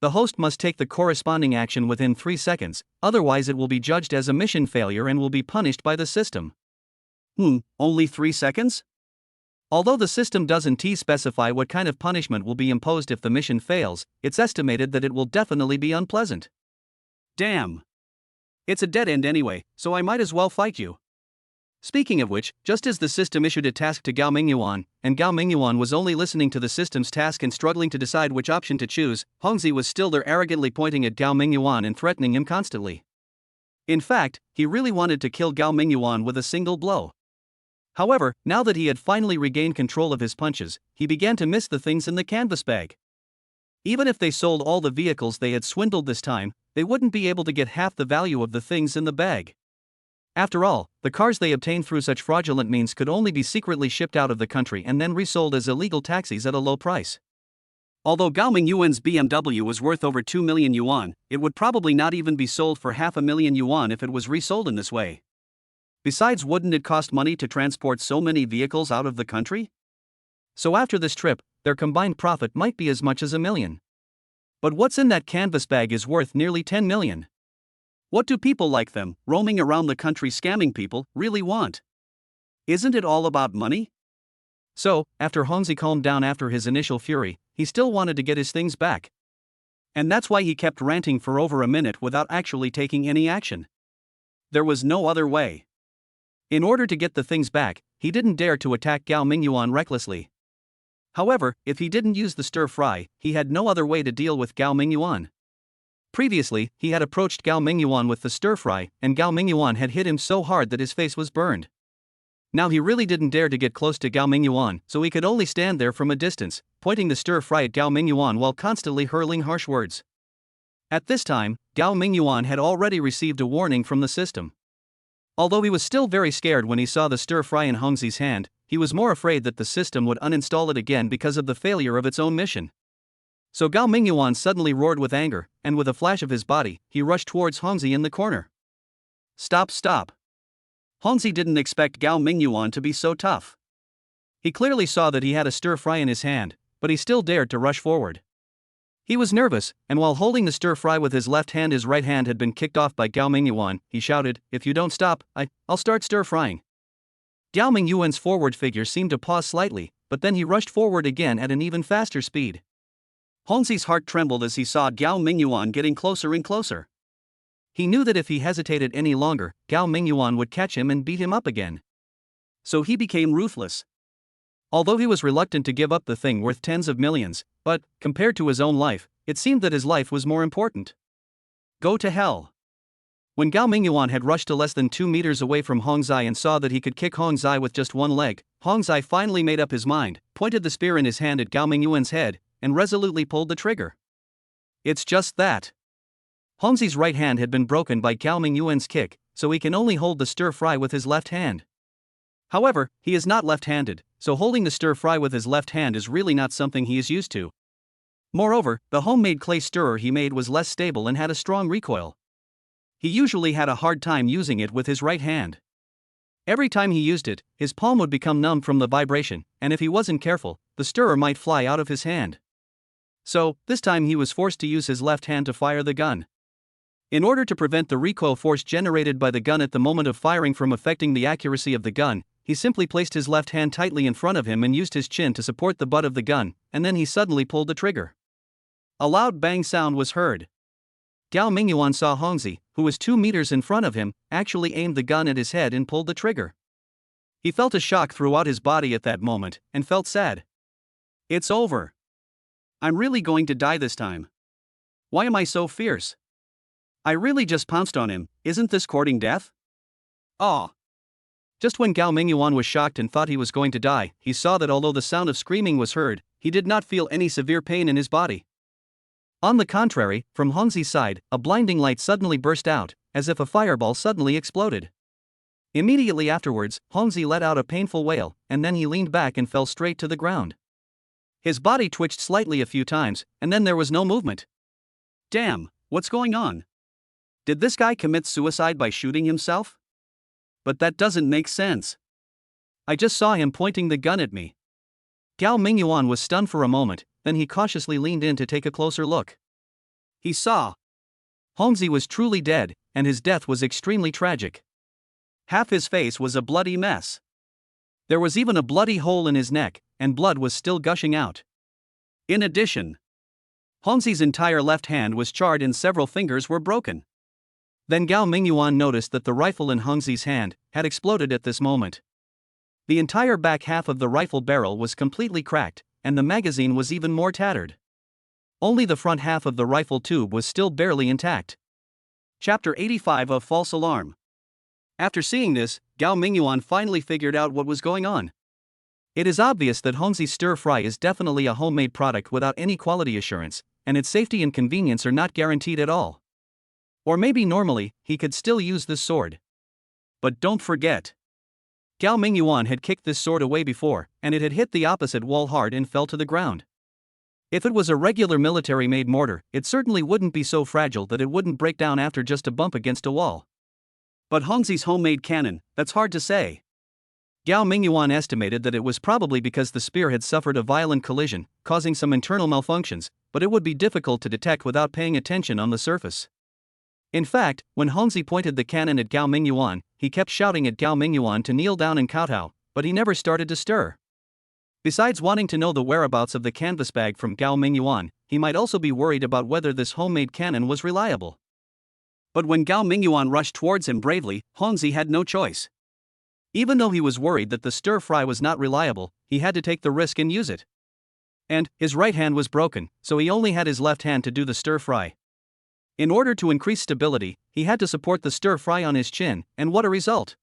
The host must take the corresponding action within 3 seconds, otherwise it will be judged as a mission failure and will be punished by the system. Only 3 seconds? Although the system doesn't specify what kind of punishment will be imposed if the mission fails, it's estimated that it will definitely be unpleasant. Damn. It's a dead end anyway, so I might as well fight you. Speaking of which, just as the system issued a task to Gao Mingyuan, and Gao Mingyuan was only listening to the system's task and struggling to decide which option to choose, Hongzi was still there arrogantly pointing at Gao Mingyuan and threatening him constantly. In fact, he really wanted to kill Gao Mingyuan with a single blow. However, now that he had finally regained control of his punches, he began to miss the things in the canvas bag. Even if they sold all the vehicles they had swindled this time, they wouldn't be able to get half the value of the things in the bag. After all, the cars they obtained through such fraudulent means could only be secretly shipped out of the country and then resold as illegal taxis at a low price. Although Gao Mingyuan's BMW was worth over 2 million yuan, it would probably not even be sold for $500,000 if it was resold in this way. Besides, wouldn't it cost money to transport so many vehicles out of the country? So after this trip, their combined profit might be as much as $1 million. But what's in that canvas bag is worth nearly 10 million. What do people like them, roaming around the country scamming people, really want? Isn't it all about money? So, after Hongzi calmed down after his initial fury, he still wanted to get his things back. And that's why he kept ranting for over a minute without actually taking any action. There was no other way. In order to get the things back, he didn't dare to attack Gao Mingyuan recklessly. However, if he didn't use the stir-fry, he had no other way to deal with Gao Mingyuan. Previously, he had approached Gao Mingyuan with the stir-fry, and Gao Mingyuan had hit him so hard that his face was burned. Now he really didn't dare to get close to Gao Mingyuan, so he could only stand there from a distance, pointing the stir-fry at Gao Mingyuan while constantly hurling harsh words. At this time, Gao Mingyuan had already received a warning from the system. Although he was still very scared when he saw the stir-fry in Hongzi's hand, he was more afraid that the system would uninstall it again because of the failure of its own mission. So Gao Mingyuan suddenly roared with anger, and with a flash of his body, he rushed towards Hongzi in the corner. Stop! Hongzi didn't expect Gao Mingyuan to be so tough. He clearly saw that he had a stir-fry in his hand, but he still dared to rush forward. He was nervous, and while holding the stir-fry with his left hand, his right hand had been kicked off by Gao Mingyuan. He shouted, "If you don't stop, I'll start stir-frying." Gao Mingyuan's forward figure seemed to pause slightly, but then he rushed forward again at an even faster speed. Hongzi's heart trembled as he saw Gao Mingyuan getting closer and closer. He knew that if he hesitated any longer, Gao Mingyuan would catch him and beat him up again. So he became ruthless. Although he was reluctant to give up the thing worth tens of millions, but, compared to his own life, it seemed that his life was more important. Go to hell. When Gao Mingyuan had rushed to less than 2 meters away from Hongzi and saw that he could kick Hongzi with just one leg, Hongzi finally made up his mind, pointed the spear in his hand at Gao Mingyuan's head, and resolutely pulled the trigger. It's just that. Hongzi's right hand had been broken by Gao Mingyuan's kick, so he can only hold the stir-fry with his left hand. However, he is not left-handed, so holding the stir-fry with his left hand is really not something he is used to. Moreover, the homemade clay stirrer he made was less stable and had a strong recoil. He usually had a hard time using it with his right hand. Every time he used it, his palm would become numb from the vibration, and if he wasn't careful, the stirrer might fly out of his hand. So, this time he was forced to use his left hand to fire the gun. In order to prevent the recoil force generated by the gun at the moment of firing from affecting the accuracy of the gun, he simply placed his left hand tightly in front of him and used his chin to support the butt of the gun, and then he suddenly pulled the trigger. A loud bang sound was heard. Gao Mingyuan saw Hongzi, who was 2 meters in front of him, actually aimed the gun at his head and pulled the trigger. He felt a shock throughout his body at that moment, and felt sad. It's over. I'm really going to die this time. Why am I so fierce? I really just pounced on him, isn't this courting death? Aw. Just when Gao Mingyuan was shocked and thought he was going to die, he saw that although the sound of screaming was heard, he did not feel any severe pain in his body. On the contrary, from Hongzi's side, a blinding light suddenly burst out, as if a fireball suddenly exploded. Immediately afterwards, Hongzi let out a painful wail, and then he leaned back and fell straight to the ground. His body twitched slightly a few times, and then there was no movement. Damn, what's going on? Did this guy commit suicide by shooting himself? But that doesn't make sense. I just saw him pointing the gun at me. Gao Mingyuan was stunned for a moment, then he cautiously leaned in to take a closer look. He saw Hongzi was truly dead, and his death was extremely tragic. Half his face was a bloody mess. There was even a bloody hole in his neck, and blood was still gushing out. In addition, Hongzi's entire left hand was charred and several fingers were broken. Then Gao Mingyuan noticed that the rifle in Hongzi's hand had exploded at this moment. The entire back half of the rifle barrel was completely cracked, and the magazine was even more tattered. Only the front half of the rifle tube was still barely intact. Chapter 85 of False Alarm. After seeing this, Gao Mingyuan finally figured out what was going on. It is obvious that Hongzi's stir-fry is definitely a homemade product without any quality assurance, and its safety and convenience are not guaranteed at all. Or maybe normally, he could still use this sword. But don't forget, Gao Mingyuan had kicked this sword away before, and it had hit the opposite wall hard and fell to the ground. If it was a regular military-made mortar, it certainly wouldn't be so fragile that it wouldn't break down after just a bump against a wall. But Hongzi's homemade cannon, that's hard to say. Gao Mingyuan estimated that it was probably because the spear had suffered a violent collision, causing some internal malfunctions, but it would be difficult to detect without paying attention on the surface. In fact, when Hongzi pointed the cannon at Gao Mingyuan, he kept shouting at Gao Mingyuan to kneel down and kowtow, but he never started to stir. Besides wanting to know the whereabouts of the canvas bag from Gao Mingyuan, he might also be worried about whether this homemade cannon was reliable. But when Gao Mingyuan rushed towards him bravely, Hongzi had no choice. Even though he was worried that the stir-fry was not reliable, he had to take the risk and use it. And his right hand was broken, so he only had his left hand to do the stir-fry. In order to increase stability, he had to support the stir-fry on his chin, and what a result!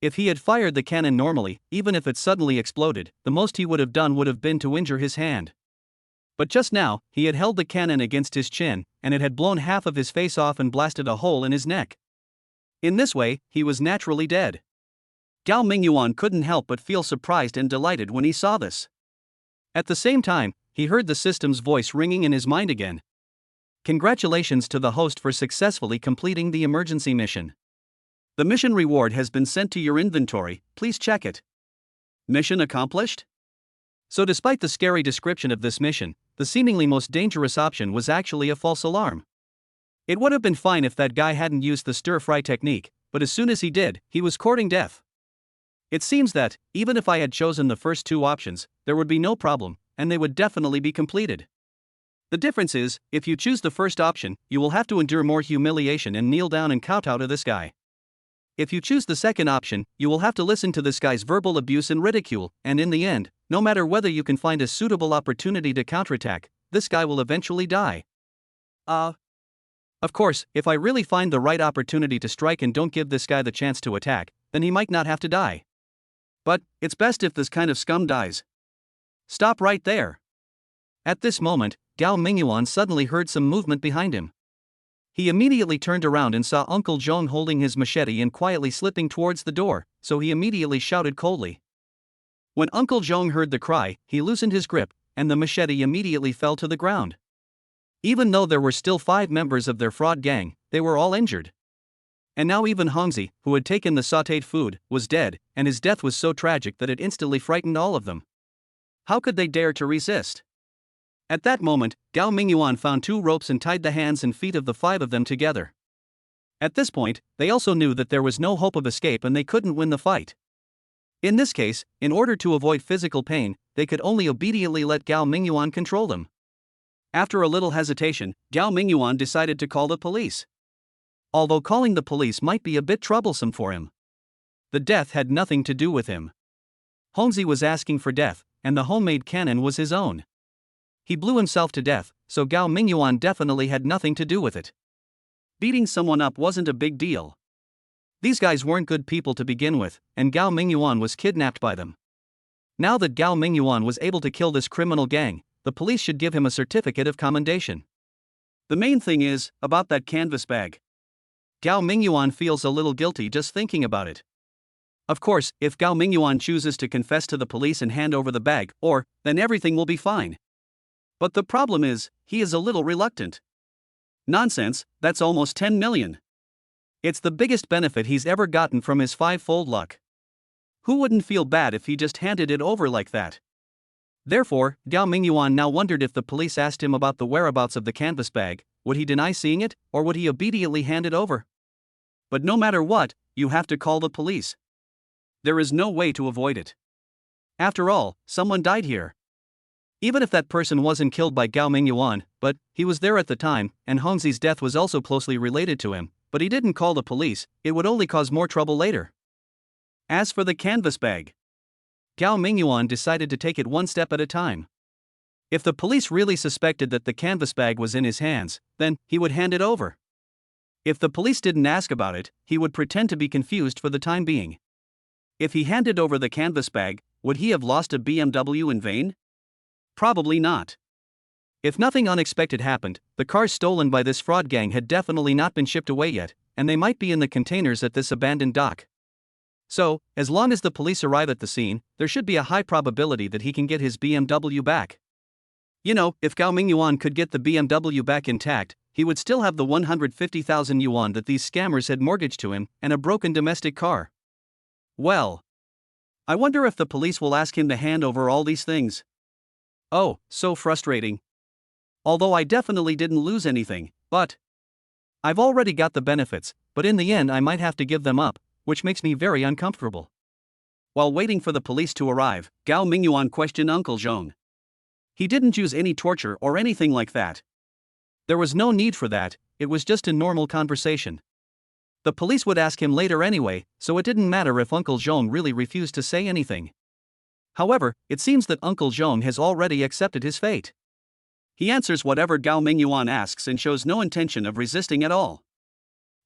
If he had fired the cannon normally, even if it suddenly exploded, the most he would have done would have been to injure his hand. But just now, he had held the cannon against his chin, and it had blown half of his face off and blasted a hole in his neck. In this way, he was naturally dead. Gao Mingyuan couldn't help but feel surprised and delighted when he saw this. At the same time, he heard the system's voice ringing in his mind again. Congratulations to the host for successfully completing the emergency mission. The mission reward has been sent to your inventory, please check it. Mission accomplished? So despite the scary description of this mission, the seemingly most dangerous option was actually a false alarm. It would have been fine if that guy hadn't used the stir-fry technique, but as soon as he did, he was courting death. It seems that, even if I had chosen the first two options, there would be no problem, and they would definitely be completed. The difference is, if you choose the first option, you will have to endure more humiliation and kneel down and kowtow to this guy. If you choose the second option, you will have to listen to this guy's verbal abuse and ridicule, and in the end, no matter whether you can find a suitable opportunity to counterattack, this guy will eventually die. Of course, if I really find the right opportunity to strike and don't give this guy the chance to attack, then he might not have to die. But, it's best if this kind of scum dies. Stop right there. At this moment, Gao Mingyuan suddenly heard some movement behind him. He immediately turned around and saw Uncle Zhong holding his machete and quietly slipping towards the door, so he immediately shouted coldly. When Uncle Zhong heard the cry, he loosened his grip, and the machete immediately fell to the ground. Even though there were still 5 members of their fraud gang, they were all injured. And now even Hongzi, who had taken the sautéed food, was dead, and his death was so tragic that it instantly frightened all of them. How could they dare to resist? At that moment, Gao Mingyuan found 2 ropes and tied the hands and feet of the 5 of them together. At this point, they also knew that there was no hope of escape and they couldn't win the fight. In this case, in order to avoid physical pain, they could only obediently let Gao Mingyuan control them. After a little hesitation, Gao Mingyuan decided to call the police. Although calling the police might be a bit troublesome for him. The death had nothing to do with him. Hongzi was asking for death, and the homemade cannon was his own. He blew himself to death, so Gao Mingyuan definitely had nothing to do with it. Beating someone up wasn't a big deal. These guys weren't good people to begin with, and Gao Mingyuan was kidnapped by them. Now that Gao Mingyuan was able to kill this criminal gang, the police should give him a certificate of commendation. The main thing is, about that canvas bag. Gao Mingyuan feels a little guilty just thinking about it. Of course, if Gao Mingyuan chooses to confess to the police and hand over the bag, then everything will be fine. But the problem is, he is a little reluctant. Nonsense, that's almost 10 million. It's the biggest benefit he's ever gotten from his five-fold luck. Who wouldn't feel bad if he just handed it over like that? Therefore, Gao Mingyuan now wondered if the police asked him about the whereabouts of the canvas bag, would he deny seeing it, or would he obediently hand it over? But no matter what, you have to call the police. There is no way to avoid it. After all, someone died here. Even if that person wasn't killed by Gao Mingyuan, but he was there at the time, and Hongzi's death was also closely related to him, but he didn't call the police, it would only cause more trouble later. As for the canvas bag, Gao Mingyuan decided to take it one step at a time. If the police really suspected that the canvas bag was in his hands, then he would hand it over. If the police didn't ask about it, he would pretend to be confused for the time being. If he handed over the canvas bag, would he have lost a BMW in vain? Probably not. If nothing unexpected happened, the cars stolen by this fraud gang had definitely not been shipped away yet, and they might be in the containers at this abandoned dock. So, as long as the police arrive at the scene, there should be a high probability that he can get his BMW back. You know, if Gao Mingyuan could get the BMW back intact, he would still have the 150,000 yuan that these scammers had mortgaged to him, and a broken domestic car. Well, I wonder if the police will ask him to hand over all these things. Oh, so frustrating. Although I definitely didn't lose anything, but I've already got the benefits, but in the end I might have to give them up, which makes me very uncomfortable. While waiting for the police to arrive, Gao Mingyuan questioned Uncle Zhong. He didn't use any torture or anything like that. There was no need for that, it was just a normal conversation. The police would ask him later anyway, so it didn't matter if Uncle Zhong really refused to say anything. However, it seems that Uncle Zhong has already accepted his fate. He answers whatever Gao Mingyuan asks and shows no intention of resisting at all.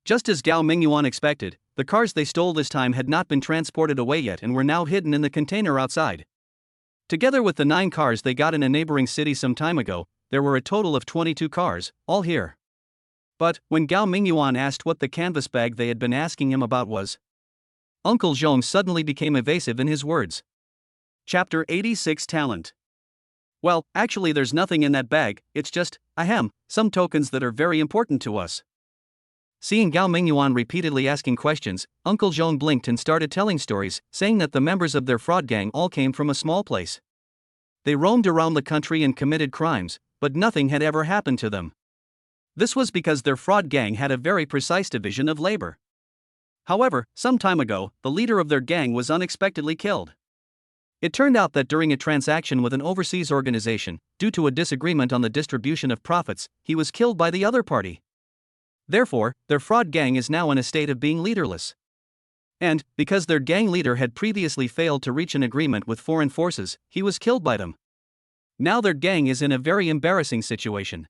Just as Gao Mingyuan expected, the cars they stole this time had not been transported away yet and were now hidden in the container outside. Together with the 9 cars they got in a neighboring city some time ago, there were a total of 22 cars, all here. But, when Gao Mingyuan asked what the canvas bag they had been asking him about was, Uncle Zhong suddenly became evasive in his words. Chapter 86 Talent. Well, actually there's nothing in that bag, it's just, some tokens that are very important to us. Seeing Gao Mingyuan repeatedly asking questions, Uncle Zhong blinked and started telling stories, saying that the members of their fraud gang all came from a small place. They roamed around the country and committed crimes, but nothing had ever happened to them. This was because their fraud gang had a very precise division of labor. However, some time ago, the leader of their gang was unexpectedly killed. It turned out that during a transaction with an overseas organization, due to a disagreement on the distribution of profits, he was killed by the other party. Therefore, their fraud gang is now in a state of being leaderless. And, because their gang leader had previously failed to reach an agreement with foreign forces, he was killed by them. Now their gang is in a very embarrassing situation.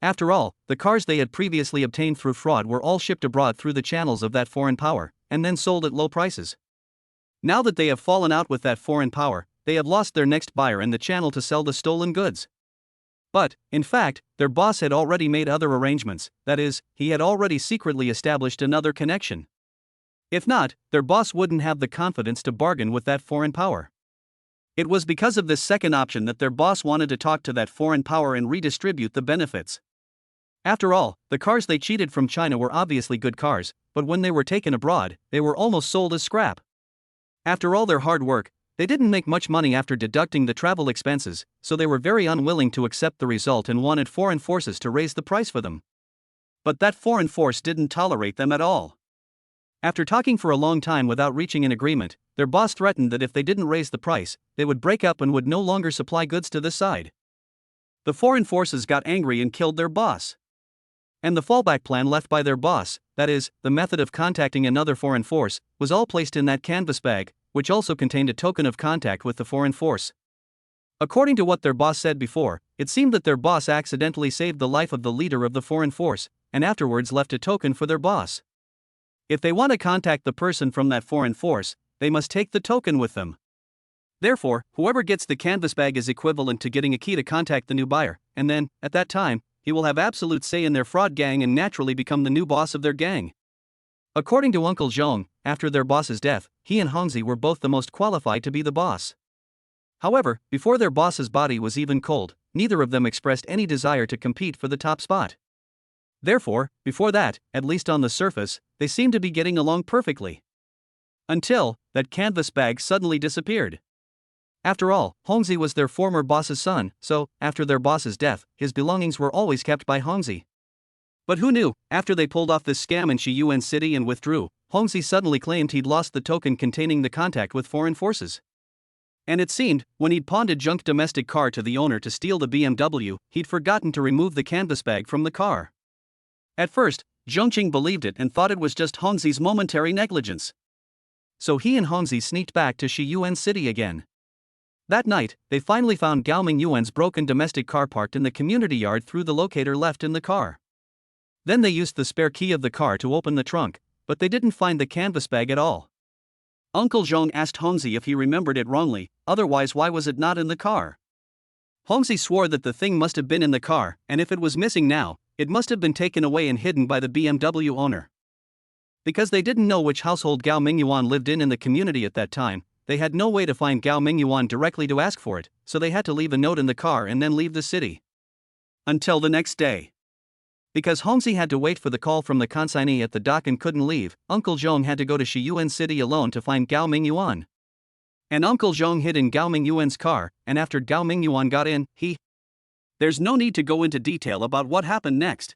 After all, the cars they had previously obtained through fraud were all shipped abroad through the channels of that foreign power, and then sold at low prices. Now that they have fallen out with that foreign power, they have lost their next buyer and the channel to sell the stolen goods. But, in fact, their boss had already made other arrangements, that is, he had already secretly established another connection. If not, their boss wouldn't have the confidence to bargain with that foreign power. It was because of this second option that their boss wanted to talk to that foreign power and redistribute the benefits. After all, the cars they cheated from China were obviously good cars, but when they were taken abroad, they were almost sold as scrap. After all their hard work, they didn't make much money after deducting the travel expenses, so they were very unwilling to accept the result and wanted foreign forces to raise the price for them. But that foreign force didn't tolerate them at all. After talking for a long time without reaching an agreement, their boss threatened that if they didn't raise the price, they would break up and would no longer supply goods to this side. The foreign forces got angry and killed their boss. And the fallback plan left by their boss, that is, the method of contacting another foreign force, was all placed in that canvas bag, which also contained a token of contact with the foreign force. According to what their boss said before, it seemed that their boss accidentally saved the life of the leader of the foreign force, and afterwards left a token for their boss. If they want to contact the person from that foreign force, they must take the token with them. Therefore, whoever gets the canvas bag is equivalent to getting a key to contact the new buyer, and then, at that time, he will have absolute say in their fraud gang and naturally become the new boss of their gang. According to Uncle Zhong, after their boss's death, he and Hongzi were both the most qualified to be the boss. However, before their boss's body was even cold, neither of them expressed any desire to compete for the top spot. Therefore, before that, at least on the surface, they seemed to be getting along perfectly. Until that canvas bag suddenly disappeared. After all, Hongzi was their former boss's son, so, after their boss's death, his belongings were always kept by Hongzi. But who knew, after they pulled off this scam in Shiyuan City and withdrew, Hongzi suddenly claimed he'd lost the token containing the contact with foreign forces. And it seemed, when he'd pawned a junk domestic car to the owner to steal the BMW, he'd forgotten to remove the canvas bag from the car. At first, Zhongqing believed it and thought it was just Hongzi's momentary negligence. So he and Hongzi sneaked back to Shiyuan City again. That night, they finally found Gao Mingyuan's broken domestic car parked in the community yard through the locator left in the car. Then they used the spare key of the car to open the trunk, but they didn't find the canvas bag at all. Uncle Zhong asked Hongzi if he remembered it wrongly, otherwise why was it not in the car? Hongzi swore that the thing must have been in the car, and if it was missing now, it must have been taken away and hidden by the BMW owner. Because they didn't know which household Gao Mingyuan lived in the community at that time, they had no way to find Gao Mingyuan directly to ask for it, so they had to leave a note in the car and then leave the city. Until the next day. Because Hongzi had to wait for the call from the consignee at the dock and couldn't leave, Uncle Zhong had to go to Shiyuan City alone to find Gao Mingyuan. And Uncle Zhong hid in Gao Mingyuan's car, and after Gao Mingyuan got in, There's no need to go into detail about what happened next.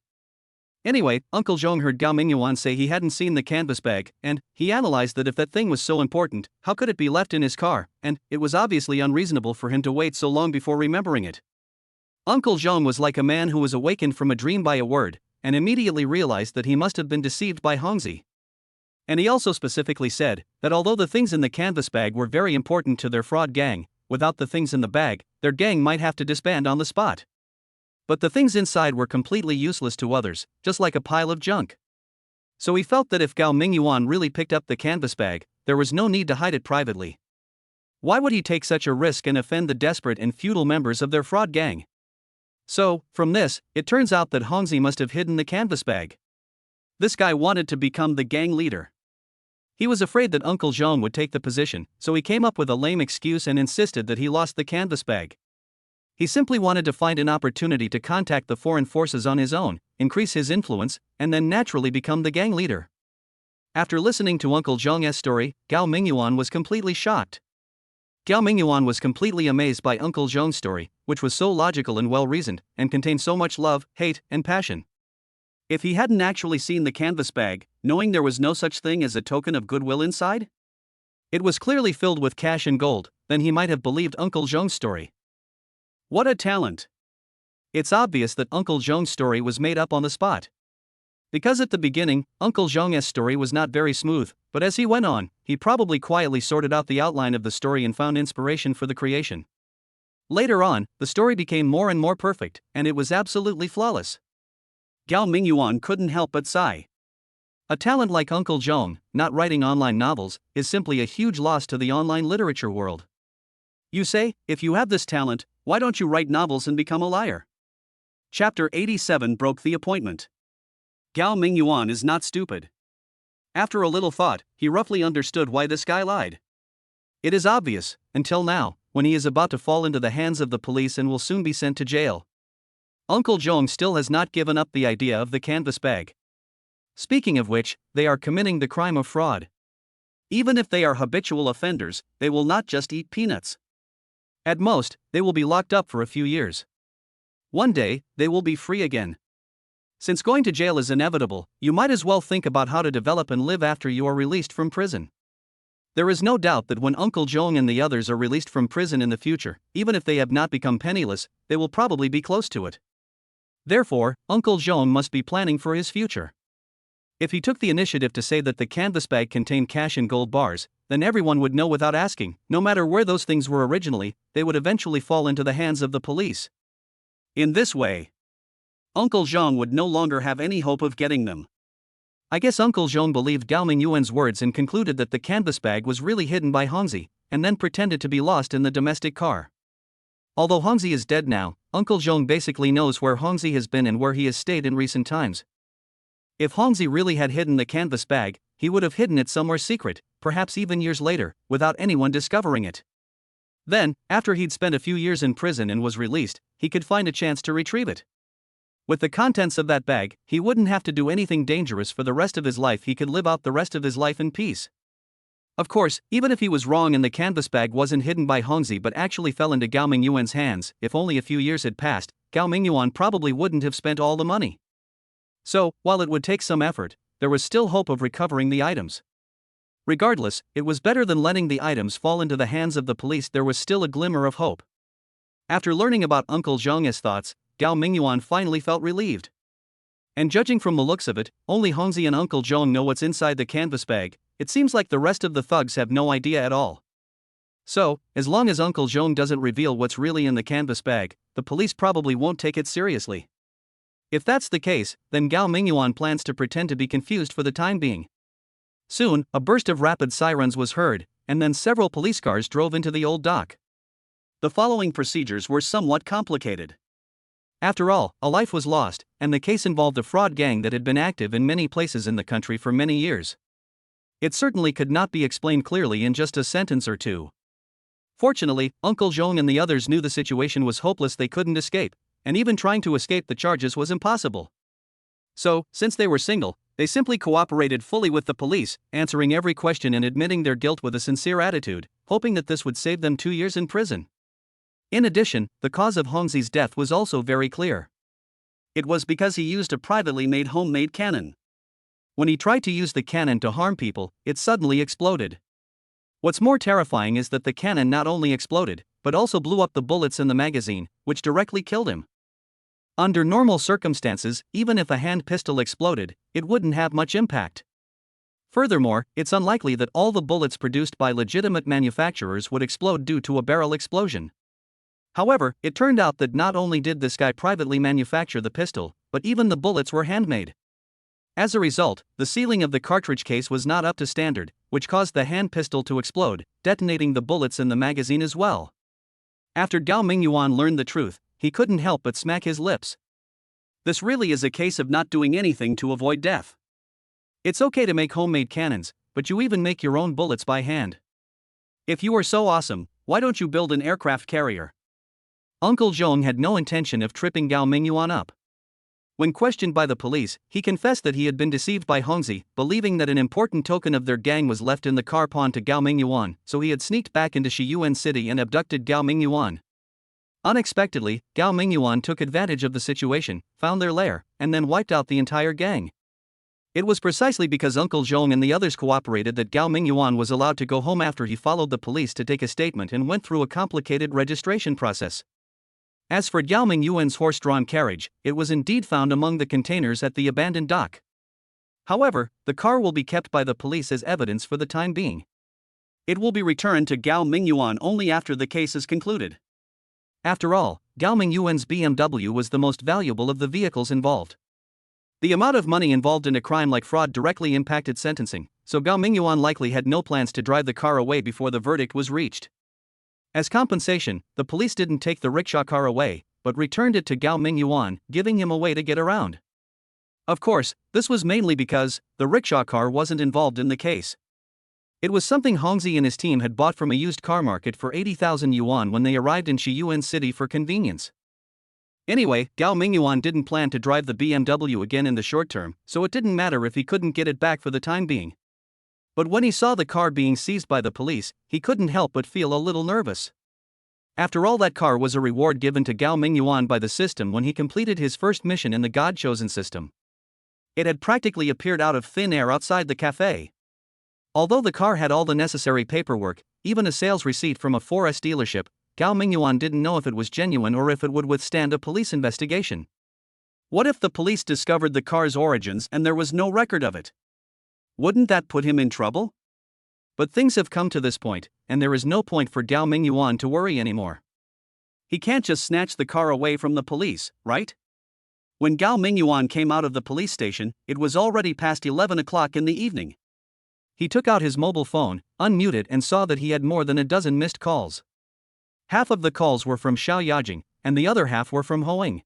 Anyway, Uncle Zhong heard Gao Mingyuan say he hadn't seen the canvas bag, and he analyzed that if that thing was so important, how could it be left in his car, and it was obviously unreasonable for him to wait so long before remembering it. Uncle Zhong was like a man who was awakened from a dream by a word, and immediately realized that he must have been deceived by Hongzi. And he also specifically said that although the things in the canvas bag were very important to their fraud gang, without the things in the bag, their gang might have to disband on the spot. But the things inside were completely useless to others, just like a pile of junk. So he felt that if Gao Mingyuan really picked up the canvas bag, there was no need to hide it privately. Why would he take such a risk and offend the desperate and feudal members of their fraud gang? So, from this, it turns out that Hongzi must have hidden the canvas bag. This guy wanted to become the gang leader. He was afraid that Uncle Zhong would take the position, so he came up with a lame excuse and insisted that he lost the canvas bag. He simply wanted to find an opportunity to contact the foreign forces on his own, increase his influence, and then naturally become the gang leader. After listening to Uncle Zhong's story, Gao Mingyuan was completely shocked. Gao Mingyuan was completely amazed by Uncle Zhong's story, which was so logical and well-reasoned, and contained so much love, hate, and passion. If he hadn't actually seen the canvas bag, knowing there was no such thing as a token of goodwill inside? It was clearly filled with cash and gold, then he might have believed Uncle Zhong's story. What a talent! It's obvious that Uncle Zhong's story was made up on the spot. Because at the beginning, Uncle Zhong's story was not very smooth, but as he went on, he probably quietly sorted out the outline of the story and found inspiration for the creation. Later on, the story became more and more perfect, and it was absolutely flawless. Gao Mingyuan couldn't help but sigh. A talent like Uncle Zhong, not writing online novels, is simply a huge loss to the online literature world. You say, if you have this talent, why don't you write novels and become a liar? Chapter 87 broke the appointment. Gao Mingyuan is not stupid. After a little thought, he roughly understood why this guy lied. It is obvious, until now, when he is about to fall into the hands of the police and will soon be sent to jail. Uncle Zhong still has not given up the idea of the canvas bag. Speaking of which, they are committing the crime of fraud. Even if they are habitual offenders, they will not just eat peanuts. At most, they will be locked up for a few years. One day, they will be free again. Since going to jail is inevitable, you might as well think about how to develop and live after you are released from prison. There is no doubt that when Uncle Jong and the others are released from prison in the future, even if they have not become penniless, they will probably be close to it. Therefore, Uncle Jong must be planning for his future. If he took the initiative to say that the canvas bag contained cash and gold bars, then everyone would know without asking. No matter where those things were originally, they would eventually fall into the hands of the police. In this way, Uncle Jong would no longer have any hope of getting them. I guess Uncle Jong believed Gao Mingyuan's words and concluded that the canvas bag was really hidden by Hongzi, and then pretended to be lost in the domestic car. Although Hongzi is dead now, Uncle Jong basically knows where Hongzi has been and where he has stayed in recent times. If Hongzi really had hidden the canvas bag, he would have hidden it somewhere secret, perhaps even years later, without anyone discovering it. Then, after he'd spent a few years in prison and was released, he could find a chance to retrieve it. With the contents of that bag, he wouldn't have to do anything dangerous for the rest of his life. He could live out the rest of his life in peace. Of course, even if he was wrong and the canvas bag wasn't hidden by Hongzi but actually fell into Gao Mingyuan's hands, if only a few years had passed, Gao Mingyuan probably wouldn't have spent all the money. So, while it would take some effort, there was still hope of recovering the items. Regardless, it was better than letting the items fall into the hands of the police. There was still a glimmer of hope. After learning about Uncle Zhong's thoughts, Gao Mingyuan finally felt relieved. And judging from the looks of it, only Hongzi and Uncle Zhong know what's inside the canvas bag. It seems like the rest of the thugs have no idea at all. So, as long as Uncle Zhong doesn't reveal what's really in the canvas bag, the police probably won't take it seriously. If that's the case, then Gao Mingyuan plans to pretend to be confused for the time being. Soon, a burst of rapid sirens was heard, and then several police cars drove into the old dock. The following procedures were somewhat complicated. After all, a life was lost, and the case involved a fraud gang that had been active in many places in the country for many years. It certainly could not be explained clearly in just a sentence or two. Fortunately, Uncle Zhong and the others knew the situation was hopeless. They couldn't escape, and even trying to escape the charges was impossible. So, since they were single, they simply cooperated fully with the police, answering every question and admitting their guilt with a sincere attitude, hoping that this would save them 2 years in prison. In addition, the cause of Hongzi's death was also very clear. It was because he used a privately made homemade cannon. When he tried to use the cannon to harm people, it suddenly exploded. What's more terrifying is that the cannon not only exploded, but also blew up the bullets in the magazine, which directly killed him. Under normal circumstances, even if a hand pistol exploded, it wouldn't have much impact. Furthermore, it's unlikely that all the bullets produced by legitimate manufacturers would explode due to a barrel explosion. However, it turned out that not only did this guy privately manufacture the pistol, but even the bullets were handmade. As a result, the sealing of the cartridge case was not up to standard, which caused the hand pistol to explode, detonating the bullets in the magazine as well. After Gao Mingyuan learned the truth, he couldn't help but smack his lips. This really is a case of not doing anything to avoid death. It's okay to make homemade cannons, but you even make your own bullets by hand. If you are so awesome, why don't you build an aircraft carrier? Uncle Zhong had no intention of tripping Gao Mingyuan up. When questioned by the police, he confessed that he had been deceived by Hongzi, believing that an important token of their gang was left in the car pawned to Gao Mingyuan, so he had sneaked back into Shiyuan City and abducted Gao Mingyuan. Unexpectedly, Gao Mingyuan took advantage of the situation, found their lair, and then wiped out the entire gang. It was precisely because Uncle Zhong and the others cooperated that Gao Mingyuan was allowed to go home after he followed the police to take a statement and went through a complicated registration process. As for Gao Mingyuan's horse-drawn carriage, it was indeed found among the containers at the abandoned dock. However, the car will be kept by the police as evidence for the time being. It will be returned to Gao Mingyuan only after the case is concluded. After all, Gao Mingyuan's BMW was the most valuable of the vehicles involved. The amount of money involved in a crime like fraud directly impacted sentencing, so Gao Mingyuan likely had no plans to drive the car away before the verdict was reached. As compensation, the police didn't take the rickshaw car away, but returned it to Gao Mingyuan, giving him a way to get around. Of course, this was mainly because the rickshaw car wasn't involved in the case. It was something Hongzi and his team had bought from a used car market for 80,000 yuan when they arrived in Shiyuan City for convenience. Anyway, Gao Mingyuan didn't plan to drive the BMW again in the short term, so it didn't matter if he couldn't get it back for the time being. But when he saw the car being seized by the police, he couldn't help but feel a little nervous. After all, that car was a reward given to Gao Mingyuan by the system when he completed his first mission in the God-chosen system. It had practically appeared out of thin air outside the cafe. Although the car had all the necessary paperwork, even a sales receipt from a 4S dealership, Gao Mingyuan didn't know if it was genuine or if it would withstand a police investigation. What if the police discovered the car's origins and there was no record of it? Wouldn't that put him in trouble? But things have come to this point, and there is no point for Gao Mingyuan to worry anymore. He can't just snatch the car away from the police, right? When Gao Mingyuan came out of the police station, it was already past 11 o'clock in the evening. He took out his mobile phone, unmuted, and saw that he had more than a dozen missed calls. Half of the calls were from Xiao Yajing, and the other half were from Hoing.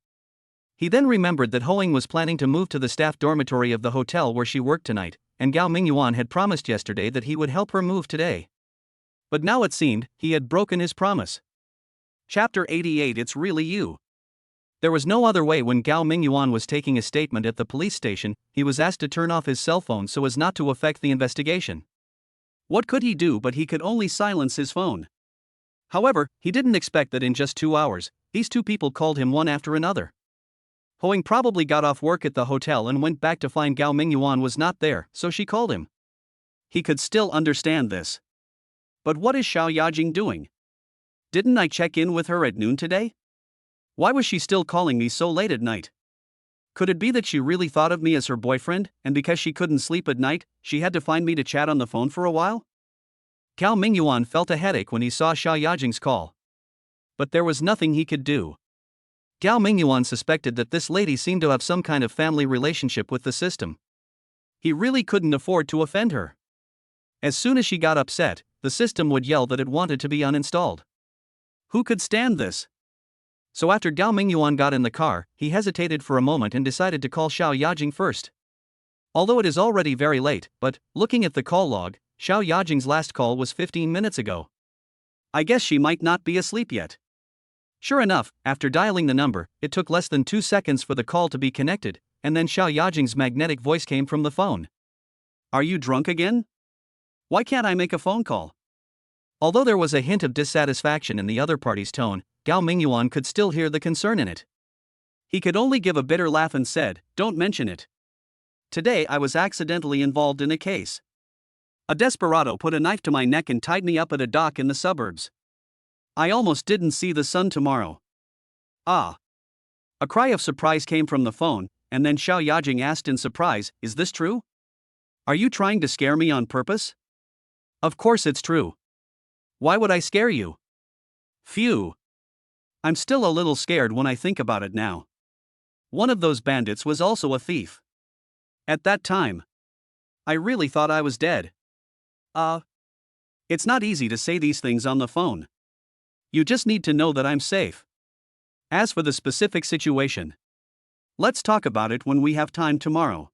He then remembered that Hoing was planning to move to the staff dormitory of the hotel where she worked tonight, and Gao Mingyuan had promised yesterday that he would help her move today. But now it seemed he had broken his promise. Chapter 88. It's really you. There was no other way. When Gao Mingyuan was taking a statement at the police station, he was asked to turn off his cell phone so as not to affect the investigation. What could he do? But he could only silence his phone. However, he didn't expect that in just 2 hours, these two people called him one after another. Hoing probably got off work at the hotel and went back to find Gao Mingyuan was not there, so she called him. He could still understand this. But what is Xiao Yajing doing? Didn't I check in with her at noon today? Why was she still calling me so late at night? Could it be that she really thought of me as her boyfriend, and because she couldn't sleep at night, she had to find me to chat on the phone for a while? Gao Mingyuan felt a headache when he saw Xiao Yajing's call. But there was nothing he could do. Gao Mingyuan suspected that this lady seemed to have some kind of family relationship with the system. He really couldn't afford to offend her. As soon as she got upset, the system would yell that it wanted to be uninstalled. Who could stand this? So after Gao Mingyuan got in the car, he hesitated for a moment and decided to call Xiao Yajing first. Although it is already very late, but, looking at the call log, Xiao Yajing's last call was 15 minutes ago. I guess she might not be asleep yet. Sure enough, after dialing the number, it took less than 2 seconds for the call to be connected, and then Xiao Yajing's magnetic voice came from the phone. Are you drunk again? Why can't I make a phone call? Although there was a hint of dissatisfaction in the other party's tone, Gao Mingyuan could still hear the concern in it. He could only give a bitter laugh and said, "Don't mention it. Today I was accidentally involved in a case. A desperado put a knife to my neck and tied me up at a dock in the suburbs. I almost didn't see the sun tomorrow." Ah. A cry of surprise came from the phone, and then Xiao Yajing asked in surprise, "Is this true? Are you trying to scare me on purpose?" Of course it's true. Why would I scare you? Phew. I'm still a little scared when I think about it now. One of those bandits was also a thief. At that time, I really thought I was dead. It's not easy to say these things on the phone. You just need to know that I'm safe. As for the specific situation, let's talk about it when we have time tomorrow.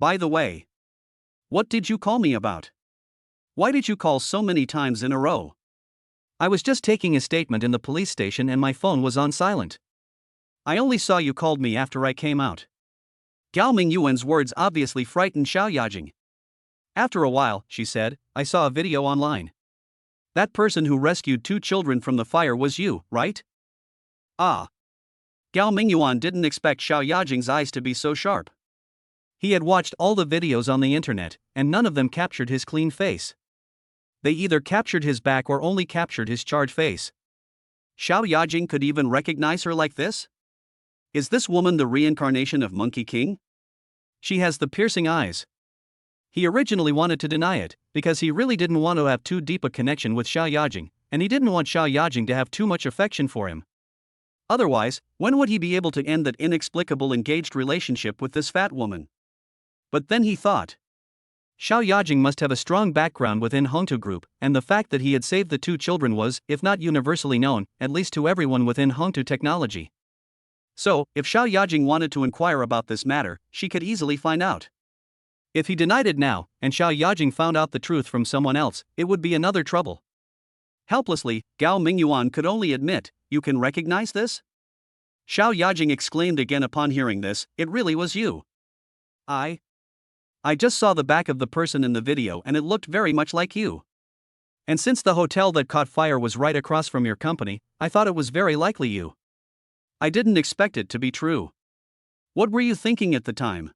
By the way, what did you call me about? Why did you call so many times in a row? I was just taking a statement in the police station and my phone was on silent. I only saw you called me after I came out. Gao Mingyuan's words obviously frightened Xiao Yajing. After a while, she said, I saw a video online. That person who rescued 2 children from the fire was you, right? Ah. Gao Mingyuan didn't expect Xiao Yajing's eyes to be so sharp. He had watched all the videos on the internet, and none of them captured his clean face. They either captured his back or only captured his charred face. Xiao Yajing could even recognize her like this? Is this woman the reincarnation of Monkey King? She has the piercing eyes. He originally wanted to deny it, because he really didn't want to have too deep a connection with Xiao Yajing, and he didn't want Xiao Yajing to have too much affection for him. Otherwise, when would he be able to end that inexplicable engaged relationship with this fat woman? But then he thought, Xiao Yajing must have a strong background within Hongtu Group, and the fact that he had saved the 2 children was, if not universally known, at least to everyone within Hongtu Technology. So, if Xiao Yajing wanted to inquire about this matter, she could easily find out. If he denied it now, and Xiao Yajing found out the truth from someone else, it would be another trouble. Helplessly, Gao Mingyuan could only admit, "You can recognize this?" Xiao Yajing exclaimed again upon hearing this, "It really was you. I just saw the back of the person in the video and it looked very much like you. And since the hotel that caught fire was right across from your company, I thought it was very likely you. I didn't expect it to be true. What were you thinking at the time?"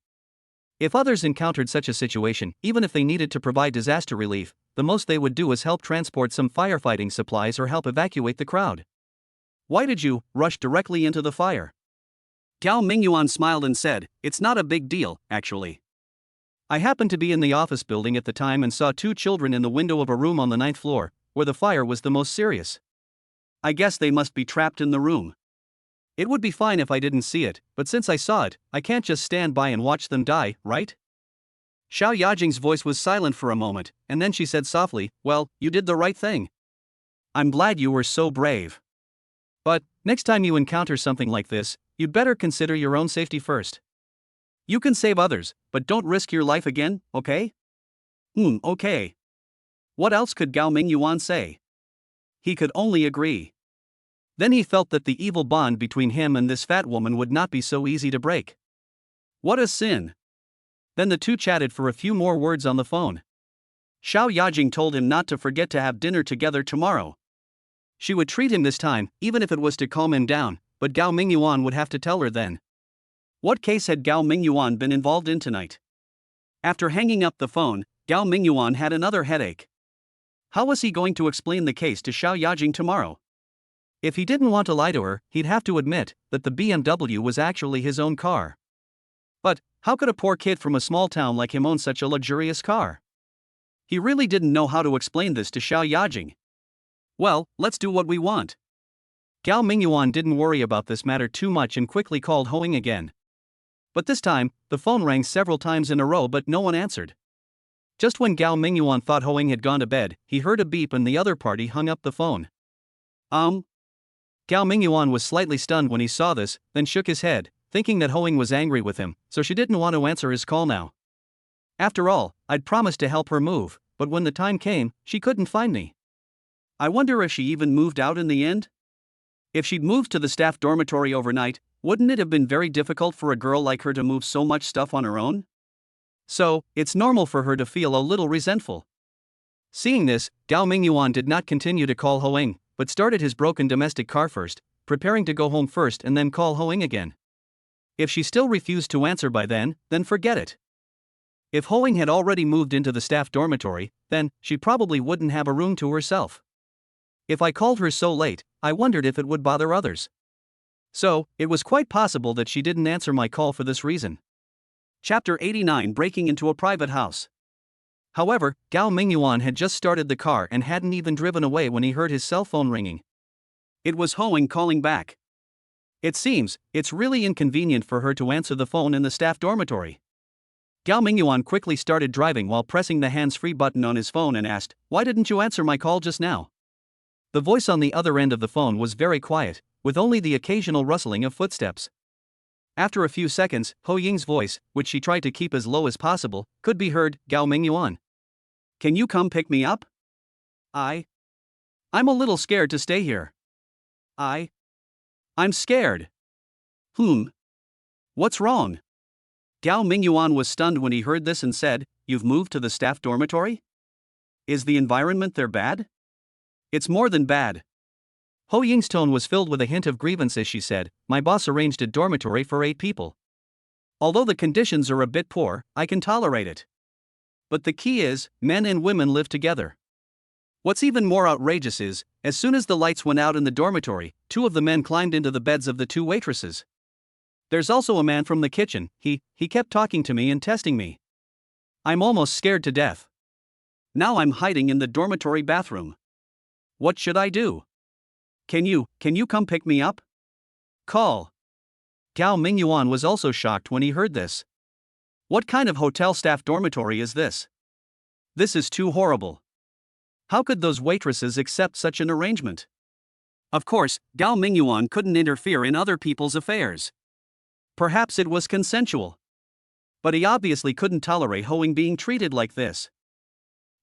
If others encountered such a situation, even if they needed to provide disaster relief, the most they would do is help transport some firefighting supplies or help evacuate the crowd. Why did you rush directly into the fire? Gao Mingyuan smiled and said, "It's not a big deal, actually. I happened to be in the office building at the time and saw two children in the window of a room on the 9th floor, where the fire was the most serious. I guess they must be trapped in the room. It would be fine if I didn't see it, but since I saw it, I can't just stand by and watch them die, right?" Xiao Yajing's voice was silent for a moment, and then she said softly, "Well, you did the right thing. I'm glad you were so brave. But, next time you encounter something like this, you'd better consider your own safety first. You can save others, but don't risk your life again, okay?" Okay. What else could Gao Mingyuan say? He could only agree. Then he felt that the evil bond between him and this fat woman would not be so easy to break. What a sin. Then the two chatted for a few more words on the phone. Xiao Yajing told him not to forget to have dinner together tomorrow. She would treat him this time, even if it was to calm him down, but Gao Mingyuan would have to tell her then. What case had Gao Mingyuan been involved in tonight? After hanging up the phone, Gao Mingyuan had another headache. How was he going to explain the case to Xiao Yajing tomorrow? If he didn't want to lie to her, he'd have to admit that the BMW was actually his own car. But how could a poor kid from a small town like him own such a luxurious car? He really didn't know how to explain this to Xiao Yajing. Well, let's do what we want. Gao Mingyuan didn't worry about this matter too much and quickly called Hoing again. But this time, the phone rang several times in a row but no one answered. Just when Gao Mingyuan thought Hoing had gone to bed, he heard a beep and the other party hung up the phone. Gao Mingyuan was slightly stunned when he saw this, then shook his head, thinking that Hoing was angry with him, so she didn't want to answer his call now. After all, I'd promised to help her move, but when the time came, she couldn't find me. I wonder if she even moved out in the end? If she'd moved to the staff dormitory overnight, wouldn't it have been very difficult for a girl like her to move so much stuff on her own? So, it's normal for her to feel a little resentful. Seeing this, Gao Mingyuan did not continue to call Hoing, but started his broken domestic car first, preparing to go home first and then call Hoing again. If she still refused to answer by then forget it. If Hoing had already moved into the staff dormitory, then she probably wouldn't have a room to herself. If I called her so late, I wondered if it would bother others. So, it was quite possible that she didn't answer my call for this reason. Chapter 89: Breaking into a Private House. However, Gao Mingyuan had just started the car and hadn't even driven away when he heard his cell phone ringing. It was Hoing calling back. It seems, it's really inconvenient for her to answer the phone in the staff dormitory. Gao Mingyuan quickly started driving while pressing the hands-free button on his phone and asked, "Why didn't you answer my call just now?" The voice on the other end of the phone was very quiet, with only the occasional rustling of footsteps. After a few seconds, Ho Ying's voice, which she tried to keep as low as possible, could be heard. "Gao Mingyuan. Can you come pick me up? I'm a little scared to stay here. I'm scared." What's wrong? Gao Mingyuan was stunned when he heard this and said, "You've moved to the staff dormitory? Is the environment there bad?" "It's more than bad." Ho Ying's tone was filled with a hint of grievance as she said, "My boss arranged a dormitory for 8 people. Although the conditions are a bit poor, I can tolerate it. But the key is, men and women live together. What's even more outrageous is, as soon as the lights went out in the dormitory, 2 of the men climbed into the beds of the 2 waitresses. There's also a man from the kitchen. He kept talking to me and testing me. I'm almost scared to death. Now I'm hiding in the dormitory bathroom. What should I do? Can you come pick me up? Call." Gao Mingyuan was also shocked when he heard this. What kind of hotel staff dormitory is this? This is too horrible. How could those waitresses accept such an arrangement? Of course, Gao Mingyuan couldn't interfere in other people's affairs. Perhaps it was consensual. But he obviously couldn't tolerate Hoing being treated like this.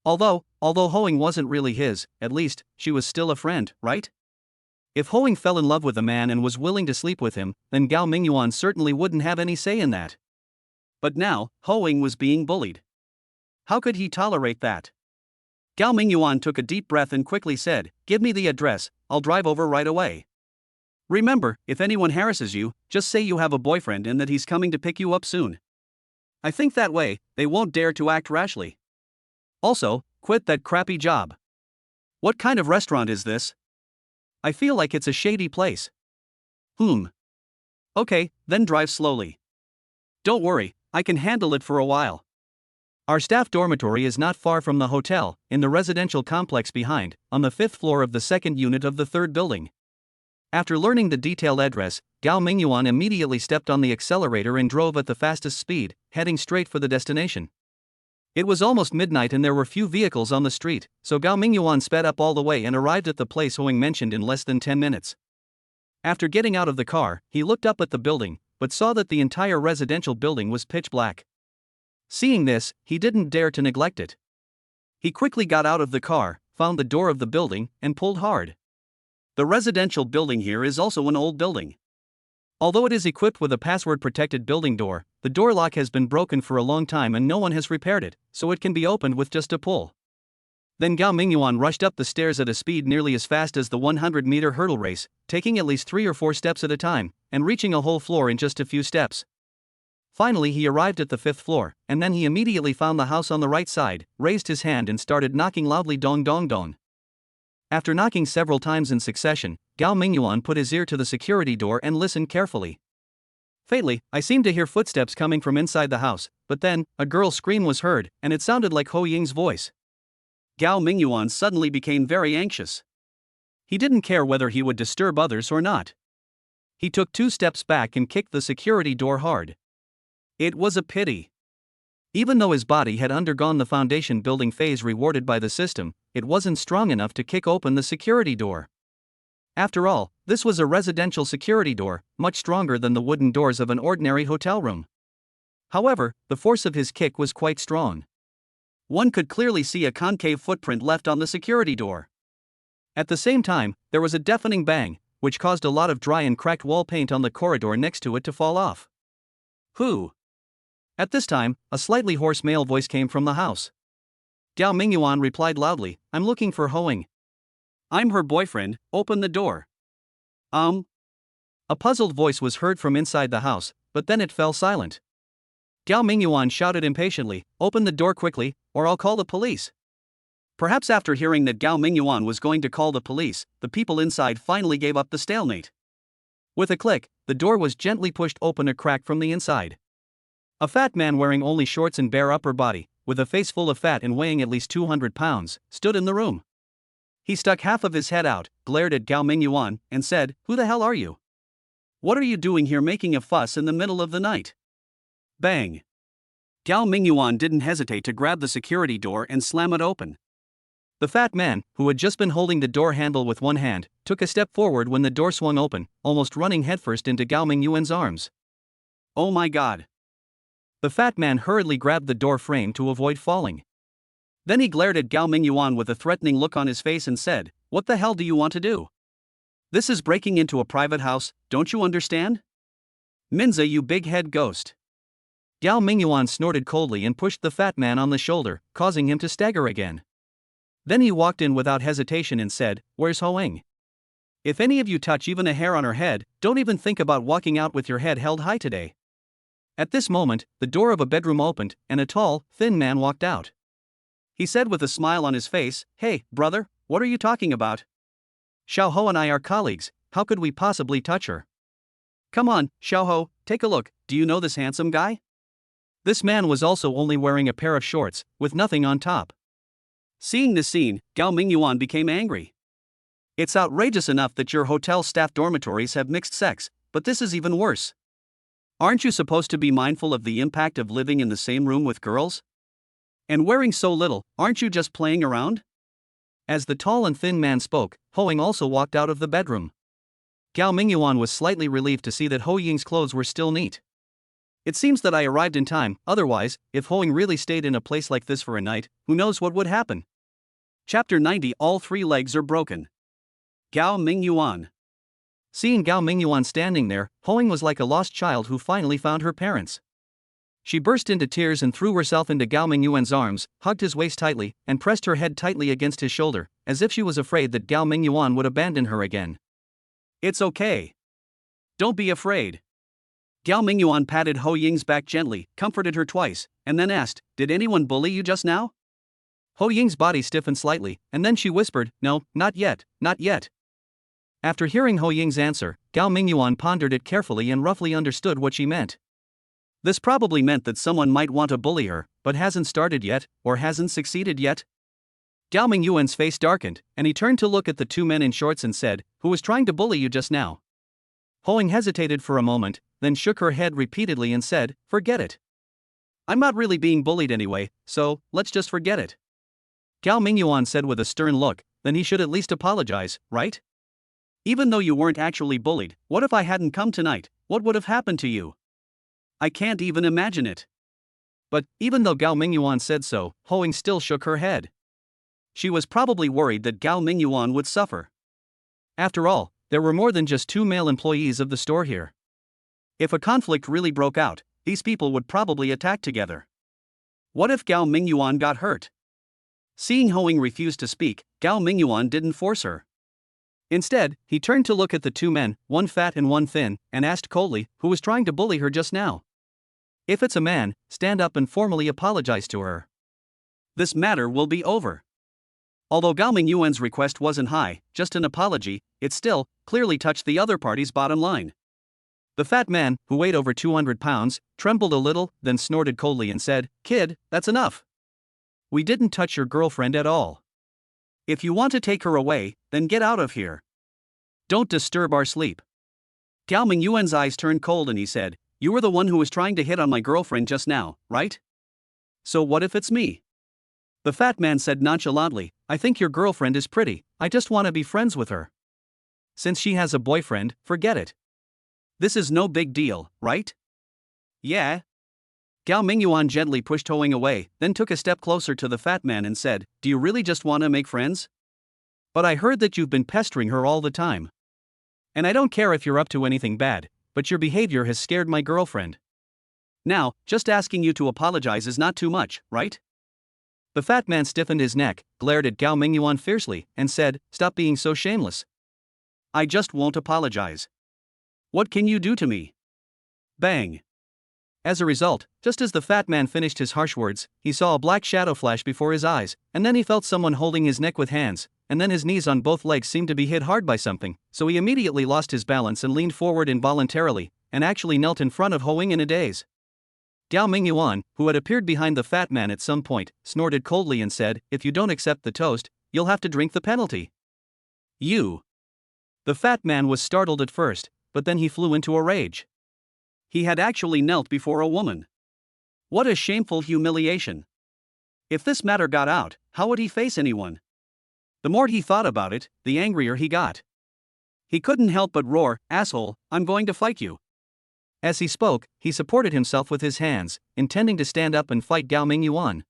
Although Hoing wasn't really his, at least, she was still a friend, right? If Hoing fell in love with a man and was willing to sleep with him, then Gao Mingyuan certainly wouldn't have any say in that. But now, Hoing was being bullied. How could he tolerate that? Gao Mingyuan took a deep breath and quickly said, "Give me the address, I'll drive over right away. Remember, if anyone harasses you, just say you have a boyfriend and that he's coming to pick you up soon." I think that way, they won't dare to act rashly. Also, quit that crappy job. What kind of restaurant is this? I feel like it's a shady place. Okay, then drive slowly. Don't worry, I can handle it for a while. Our staff dormitory is not far from the hotel, in the residential complex behind, on the 5th floor of the second unit of the third building. After learning the detailed address, Gao Mingyuan immediately stepped on the accelerator and drove at the fastest speed, heading straight for the destination. It was almost midnight and there were few vehicles on the street, so Gao Mingyuan sped up all the way and arrived at the place Hoing mentioned in less than 10 minutes. After getting out of the car, he looked up at the building, but saw that the entire residential building was pitch black. Seeing this, he didn't dare to neglect it. He quickly got out of the car, found the door of the building, and pulled hard. The residential building here is also an old building. Although it is equipped with a password-protected building door, the door lock has been broken for a long time and no one has repaired it, so it can be opened with just a pull. Then Gao Mingyuan rushed up the stairs at a speed nearly as fast as the 100-meter hurdle race, taking at least 3 or 4 steps at a time, and reaching a whole floor in just a few steps. Finally he arrived at the 5th floor, and then he immediately found the house on the right side, raised his hand and started knocking loudly dong dong dong. After knocking several times in succession, Gao Mingyuan put his ear to the security door and listened carefully. Faintly, I seemed to hear footsteps coming from inside the house, but then, a girl's scream was heard, and it sounded like Ho Ying's voice. Gao Mingyuan suddenly became very anxious. He didn't care whether he would disturb others or not. He took 2 steps back and kicked the security door hard. It was a pity. Even though his body had undergone the foundation building phase rewarded by the system, it wasn't strong enough to kick open the security door. After all, this was a residential security door, much stronger than the wooden doors of an ordinary hotel room. However, the force of his kick was quite strong. One could clearly see a concave footprint left on the security door. At the same time, there was a deafening bang, which caused a lot of dry and cracked wall paint on the corridor next to it to fall off. Who? At this time, a slightly hoarse male voice came from the house. Gao Mingyuan replied loudly, I'm looking for Hoing. I'm her boyfriend, open the door. A puzzled voice was heard from inside the house, but then it fell silent. Gao Mingyuan shouted impatiently, open the door quickly, or I'll call the police. Perhaps after hearing that Gao Mingyuan was going to call the police, the people inside finally gave up the stalemate. With a click, the door was gently pushed open a crack from the inside. A fat man wearing only shorts and bare upper body, with a face full of fat and weighing at least 200 pounds, stood in the room. He stuck half of his head out, glared at Gao Mingyuan, and said, Who the hell are you? What are you doing here making a fuss in the middle of the night? Bang! Gao Mingyuan didn't hesitate to grab the security door and slam it open. The fat man, who had just been holding the door handle with one hand, took a step forward when the door swung open, almost running headfirst into Gao Mingyuan's arms. Oh my god! The fat man hurriedly grabbed the door frame to avoid falling. Then he glared at Gao Mingyuan with a threatening look on his face and said, What the hell do you want to do? This is breaking into a private house, don't you understand? Minza, you big head ghost. Gao Mingyuan snorted coldly and pushed the fat man on the shoulder, causing him to stagger again. Then he walked in without hesitation and said, Where's Hoing? If any of you touch even a hair on her head, don't even think about walking out with your head held high today. At this moment, the door of a bedroom opened, and a tall, thin man walked out. He said with a smile on his face, Hey, brother, what are you talking about? Xiaoho and I are colleagues, how could we possibly touch her? Come on, Xiaoho, take a look, do you know this handsome guy? This man was also only wearing a pair of shorts, with nothing on top. Seeing this scene, Gao Mingyuan became angry. It's outrageous enough that your hotel staff dormitories have mixed sex, but this is even worse. Aren't you supposed to be mindful of the impact of living in the same room with girls? And wearing so little, aren't you just playing around? As the tall and thin man spoke, Hoing also walked out of the bedroom. Gao Mingyuan was slightly relieved to see that Ho Ying's clothes were still neat. It seems that I arrived in time, otherwise, if Hoing really stayed in a place like this for a night, who knows what would happen. Chapter 90 All 3 legs are broken. Gao Mingyuan. Seeing Gao Mingyuan standing there, Hoing was like a lost child who finally found her parents. She burst into tears and threw herself into Gao Mingyuan's arms, hugged his waist tightly, and pressed her head tightly against his shoulder, as if she was afraid that Gao Mingyuan would abandon her again. It's okay. Don't be afraid. Gao Mingyuan patted Ho Ying's back gently, comforted her twice, and then asked, "Did anyone bully you just now?" Ho Ying's body stiffened slightly, and then she whispered, "No, not yet, not yet." After hearing Ho Ying's answer, Gao Mingyuan pondered it carefully and roughly understood what she meant. This probably meant that someone might want to bully her, but hasn't started yet, or hasn't succeeded yet. Gao Mingyuan's face darkened, and he turned to look at the two men in shorts and said, "Who was trying to bully you just now?" Ho Ying hesitated for a moment, then shook her head repeatedly and said, "Forget it. I'm not really being bullied anyway, so let's just forget it." Gao Mingyuan said with a stern look, "Then he should at least apologize, right? Even though you weren't actually bullied, what if I hadn't come tonight? What would have happened to you? I can't even imagine it." But even though Gao Mingyuan said so, Ho Ying still shook her head. She was probably worried that Gao Mingyuan would suffer. After all, there were more than just two male employees of the store here. If a conflict really broke out, these people would probably attack together. What if Gao Mingyuan got hurt? Seeing Ho Ying refuse to speak, Gao Mingyuan didn't force her. Instead, he turned to look at the two men, one fat and one thin, and asked coldly, "Who was trying to bully her just now? If it's a man, stand up and formally apologize to her. This matter will be over." Although Gao Mingyuan's request wasn't high, just an apology, it still clearly touched the other party's bottom line. The fat man, who weighed over 200 pounds, trembled a little, then snorted coldly and said, "Kid, that's enough. We didn't touch your girlfriend at all. If you want to take her away, then get out of here. Don't disturb our sleep." Gao Mingyuan's eyes turned cold and he said, "You were the one who was trying to hit on my girlfriend just now, right? So what if it's me?" The fat man said nonchalantly, "I think your girlfriend is pretty, I just want to be friends with her. Since she has a boyfriend, forget it. This is no big deal, right?" "Yeah." Gao Mingyuan gently pushed Ho Ying away, then took a step closer to the fat man and said, "Do you really just want to make friends? But I heard that you've been pestering her all the time. And I don't care if you're up to anything bad, but your behavior has scared my girlfriend. Now, just asking you to apologize is not too much, right?" The fat man stiffened his neck, glared at Gao Mingyuan fiercely, and said, "Stop being so shameless. I just won't apologize. What can you do to me?" Bang! As a result, just as the fat man finished his harsh words, he saw a black shadow flash before his eyes, and then he felt someone holding his neck with hands, and then his knees on both legs seemed to be hit hard by something, so he immediately lost his balance and leaned forward involuntarily, and actually knelt in front of Ho Ying in a daze. Gao Mingyuan, who had appeared behind the fat man at some point, snorted coldly and said, "If you don't accept the toast, you'll have to drink the penalty." "You." The fat man was startled at first, but then he flew into a rage. He had actually knelt before a woman. What a shameful humiliation. If this matter got out, how would he face anyone? The more he thought about it, the angrier he got. He couldn't help but roar, "Asshole, I'm going to fight you." As he spoke, he supported himself with his hands, intending to stand up and fight Gao Mingyuan.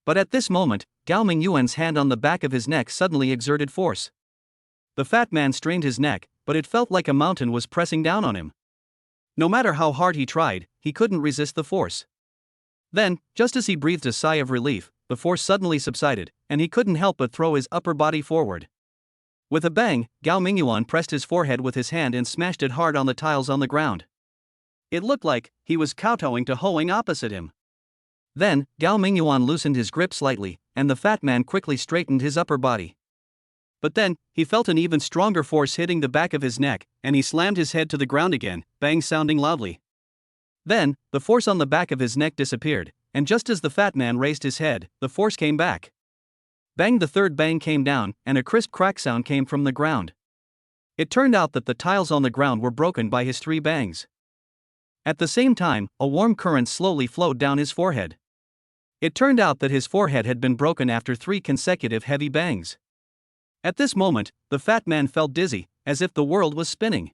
But at this moment, Gao Mingyuan's hand on the back of his neck suddenly exerted force. The fat man strained his neck, but it felt like a mountain was pressing down on him. No matter how hard he tried, he couldn't resist the force. Then, just as he breathed a sigh of relief, the force suddenly subsided, and he couldn't help but throw his upper body forward. With a bang, Gao Mingyuan pressed his forehead with his hand and smashed it hard on the tiles on the ground. It looked like he was kowtowing to Ho Ying opposite him. Then, Gao Mingyuan loosened his grip slightly, and the fat man quickly straightened his upper body. But then, he felt an even stronger force hitting the back of his neck, and he slammed his head to the ground again, bang sounding loudly. Then, the force on the back of his neck disappeared, and just as the fat man raised his head, the force came back. Bang! The third bang came down, and a crisp crack sound came from the ground. It turned out that the tiles on the ground were broken by his 3 bangs. At the same time, a warm current slowly flowed down his forehead. It turned out that his forehead had been broken after 3 consecutive heavy bangs. At this moment, the fat man felt dizzy, as if the world was spinning.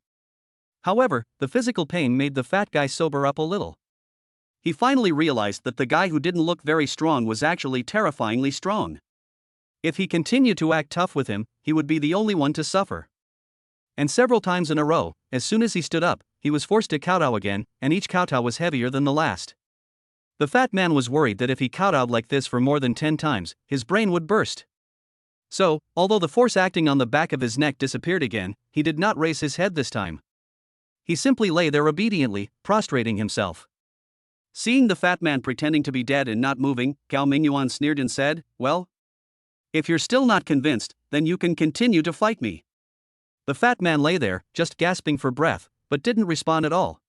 However, the physical pain made the fat guy sober up a little. He finally realized that the guy who didn't look very strong was actually terrifyingly strong. If he continued to act tough with him, he would be the only one to suffer. And several times in a row, as soon as he stood up, he was forced to kowtow again, and each kowtow was heavier than the last. The fat man was worried that if he kowtowed like this for more than 10 times, his brain would burst. So, although the force acting on the back of his neck disappeared again, he did not raise his head this time. He simply lay there obediently, prostrating himself. Seeing the fat man pretending to be dead and not moving, Gao Mingyuan sneered and said, "Well, if you're still not convinced, then you can continue to fight me." The fat man lay there, just gasping for breath, but didn't respond at all.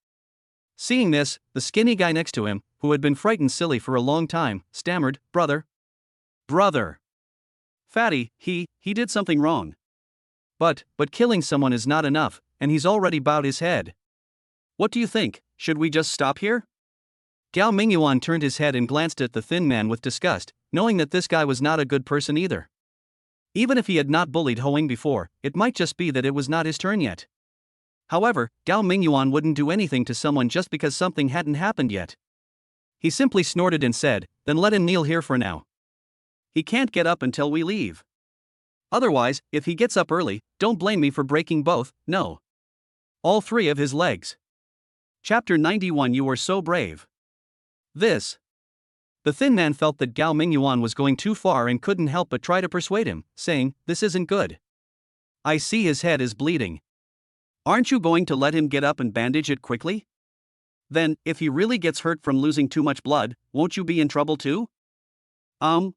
Seeing this, the skinny guy next to him, who had been frightened silly for a long time, stammered, "Brother. Brother. Fatty, he did something wrong. But killing someone is not enough, and he's already bowed his head. What do you think, should we just stop here?" Gao Mingyuan turned his head and glanced at the thin man with disgust, knowing that this guy was not a good person either. Even if he had not bullied Hoing before, it might just be that it was not his turn yet. However, Gao Mingyuan wouldn't do anything to someone just because something hadn't happened yet. He simply snorted and said, "Then let him kneel here for now. He can't get up until we leave. Otherwise, if he gets up early, don't blame me for breaking both, no, all three of his legs." Chapter 91. You were so brave. This. The thin man felt that Gao Mingyuan was going too far and couldn't help but try to persuade him, saying, "This isn't good. I see his head is bleeding. Aren't you going to let him get up and bandage it quickly? Then, if he really gets hurt from losing too much blood, won't you be in trouble too?" Gao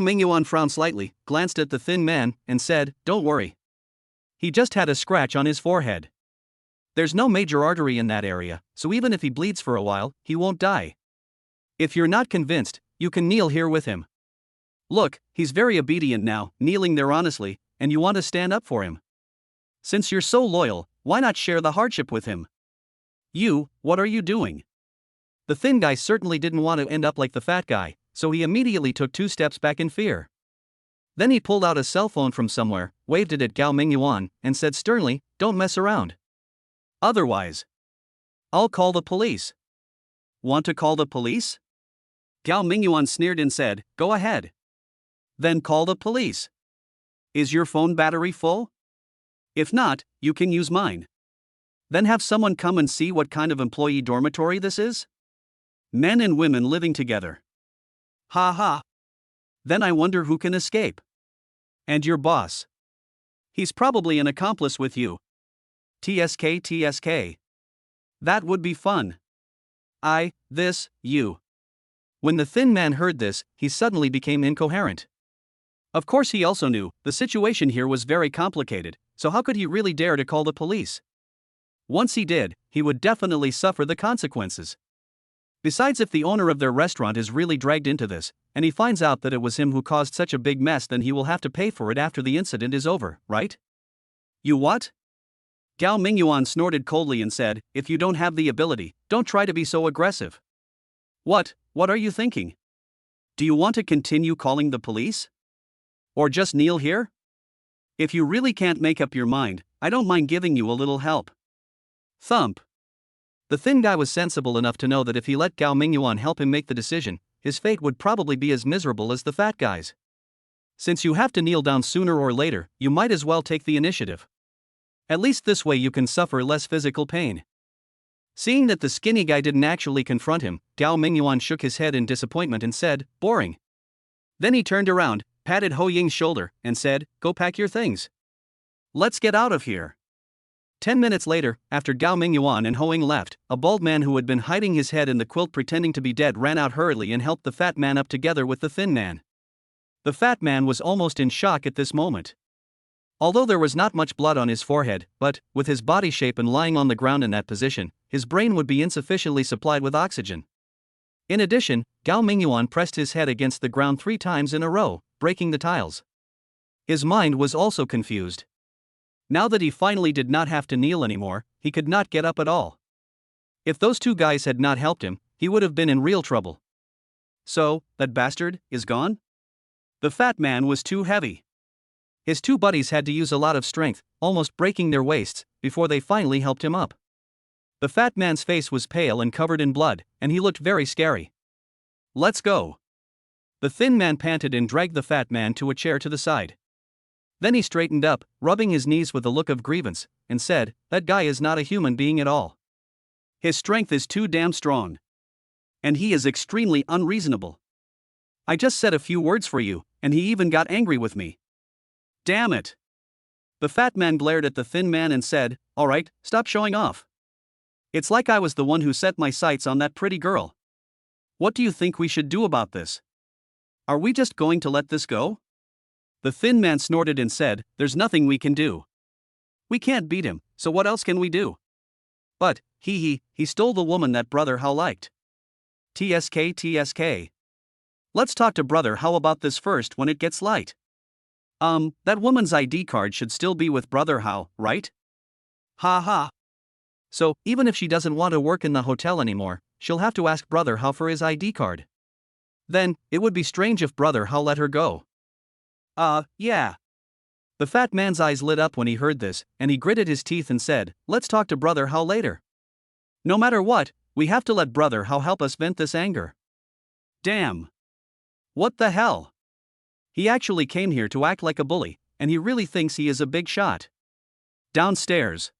Mingyuan frowned slightly, glanced at the thin man, and said, "Don't worry. He just had a scratch on his forehead. There's no major artery in that area, so even if he bleeds for a while, he won't die. If you're not convinced, you can kneel here with him. Look, he's very obedient now, kneeling there honestly, and you want to stand up for him. Since you're so loyal, why not share the hardship with him? What are you doing?" The thin guy certainly didn't want to end up like the fat guy, so he immediately took 2 steps back in fear. Then he pulled out a cell phone from somewhere, waved it at Gao Mingyuan, and said sternly, "Don't mess around. Otherwise, I'll call the police." "Want to call the police?" Gao Mingyuan sneered and said, "Go ahead. Then call the police. Is your phone battery full? If not, you can use mine. Then have someone come and see what kind of employee dormitory this is? Men and women living together. Ha ha. Then I wonder who can escape. And your boss. He's probably an accomplice with you. TSK TSK. That would be fun. You." When the thin man heard this, he suddenly became incoherent. Of course, he also knew the situation here was very complicated, so how could he really dare to call the police? Once he did, he would definitely suffer the consequences. Besides, if the owner of their restaurant is really dragged into this, and he finds out that it was him who caused such a big mess, then he will have to pay for it after the incident is over, right? "You what?" Gao Mingyuan snorted coldly and said, "If you don't have the ability, don't try to be so aggressive." What are you thinking? Do you want to continue calling the police? Or just kneel here? If you really can't make up your mind, I don't mind giving you a little help. Thump. The thin guy was sensible enough to know that if he let Gao Mingyuan help him make the decision, his fate would probably be as miserable as the fat guy's. Since you have to kneel down sooner or later, you might as well take the initiative. At least this way you can suffer less physical pain. Seeing that the skinny guy didn't actually confront him, Gao Mingyuan shook his head in disappointment and said, "Boring." Then he turned around, patted Ho Ying's shoulder, and said, "Go pack your things. Let's get out of here." 10 minutes later, after Gao Mingyuan and Ho Ying left, a bald man who had been hiding his head in the quilt pretending to be dead ran out hurriedly and helped the fat man up together with the thin man. The fat man was almost in shock at this moment. Although there was not much blood on his forehead, but, with his body shape and lying on the ground in that position, his brain would be insufficiently supplied with oxygen. In addition, Gao Mingyuan pressed his head against the ground 3 times in a row, breaking the tiles. His mind was also confused. Now that he finally did not have to kneel anymore, he could not get up at all. If those 2 guys had not helped him, he would have been in real trouble. So, that bastard is gone? The fat man was too heavy. His 2 buddies had to use a lot of strength, almost breaking their waists, before they finally helped him up. The fat man's face was pale and covered in blood, and he looked very scary. "Let's go." The thin man panted and dragged the fat man to a chair to the side. Then he straightened up, rubbing his knees with a look of grievance, and said, "That guy is not a human being at all. His strength is too damn strong. And he is extremely unreasonable. I just said a few words for you, and he even got angry with me. Damn it. The fat man glared at the thin man and said, "Alright, stop showing off. It's like I was the one who set my sights on that pretty girl. What do you think we should do about this? Are we just going to let this go?" The thin man snorted and said, "There's nothing we can do. We can't beat him, so what else can we do? But, he stole the woman that brother How liked. TSK. Let's talk to brother How about this first when it gets light. That woman's ID card should still be with brother How, right? Ha ha. So, even if she doesn't want to work in the hotel anymore, she'll have to ask brother How for his ID card. Then, it would be strange if brother How let her go. Yeah. The fat man's eyes lit up when he heard this, and he gritted his teeth and said, "Let's talk to brother How later. No matter what, we have to let brother How help us vent this anger." Damn. What the hell? He actually came here to act like a bully, and he really thinks he is a big shot. Downstairs.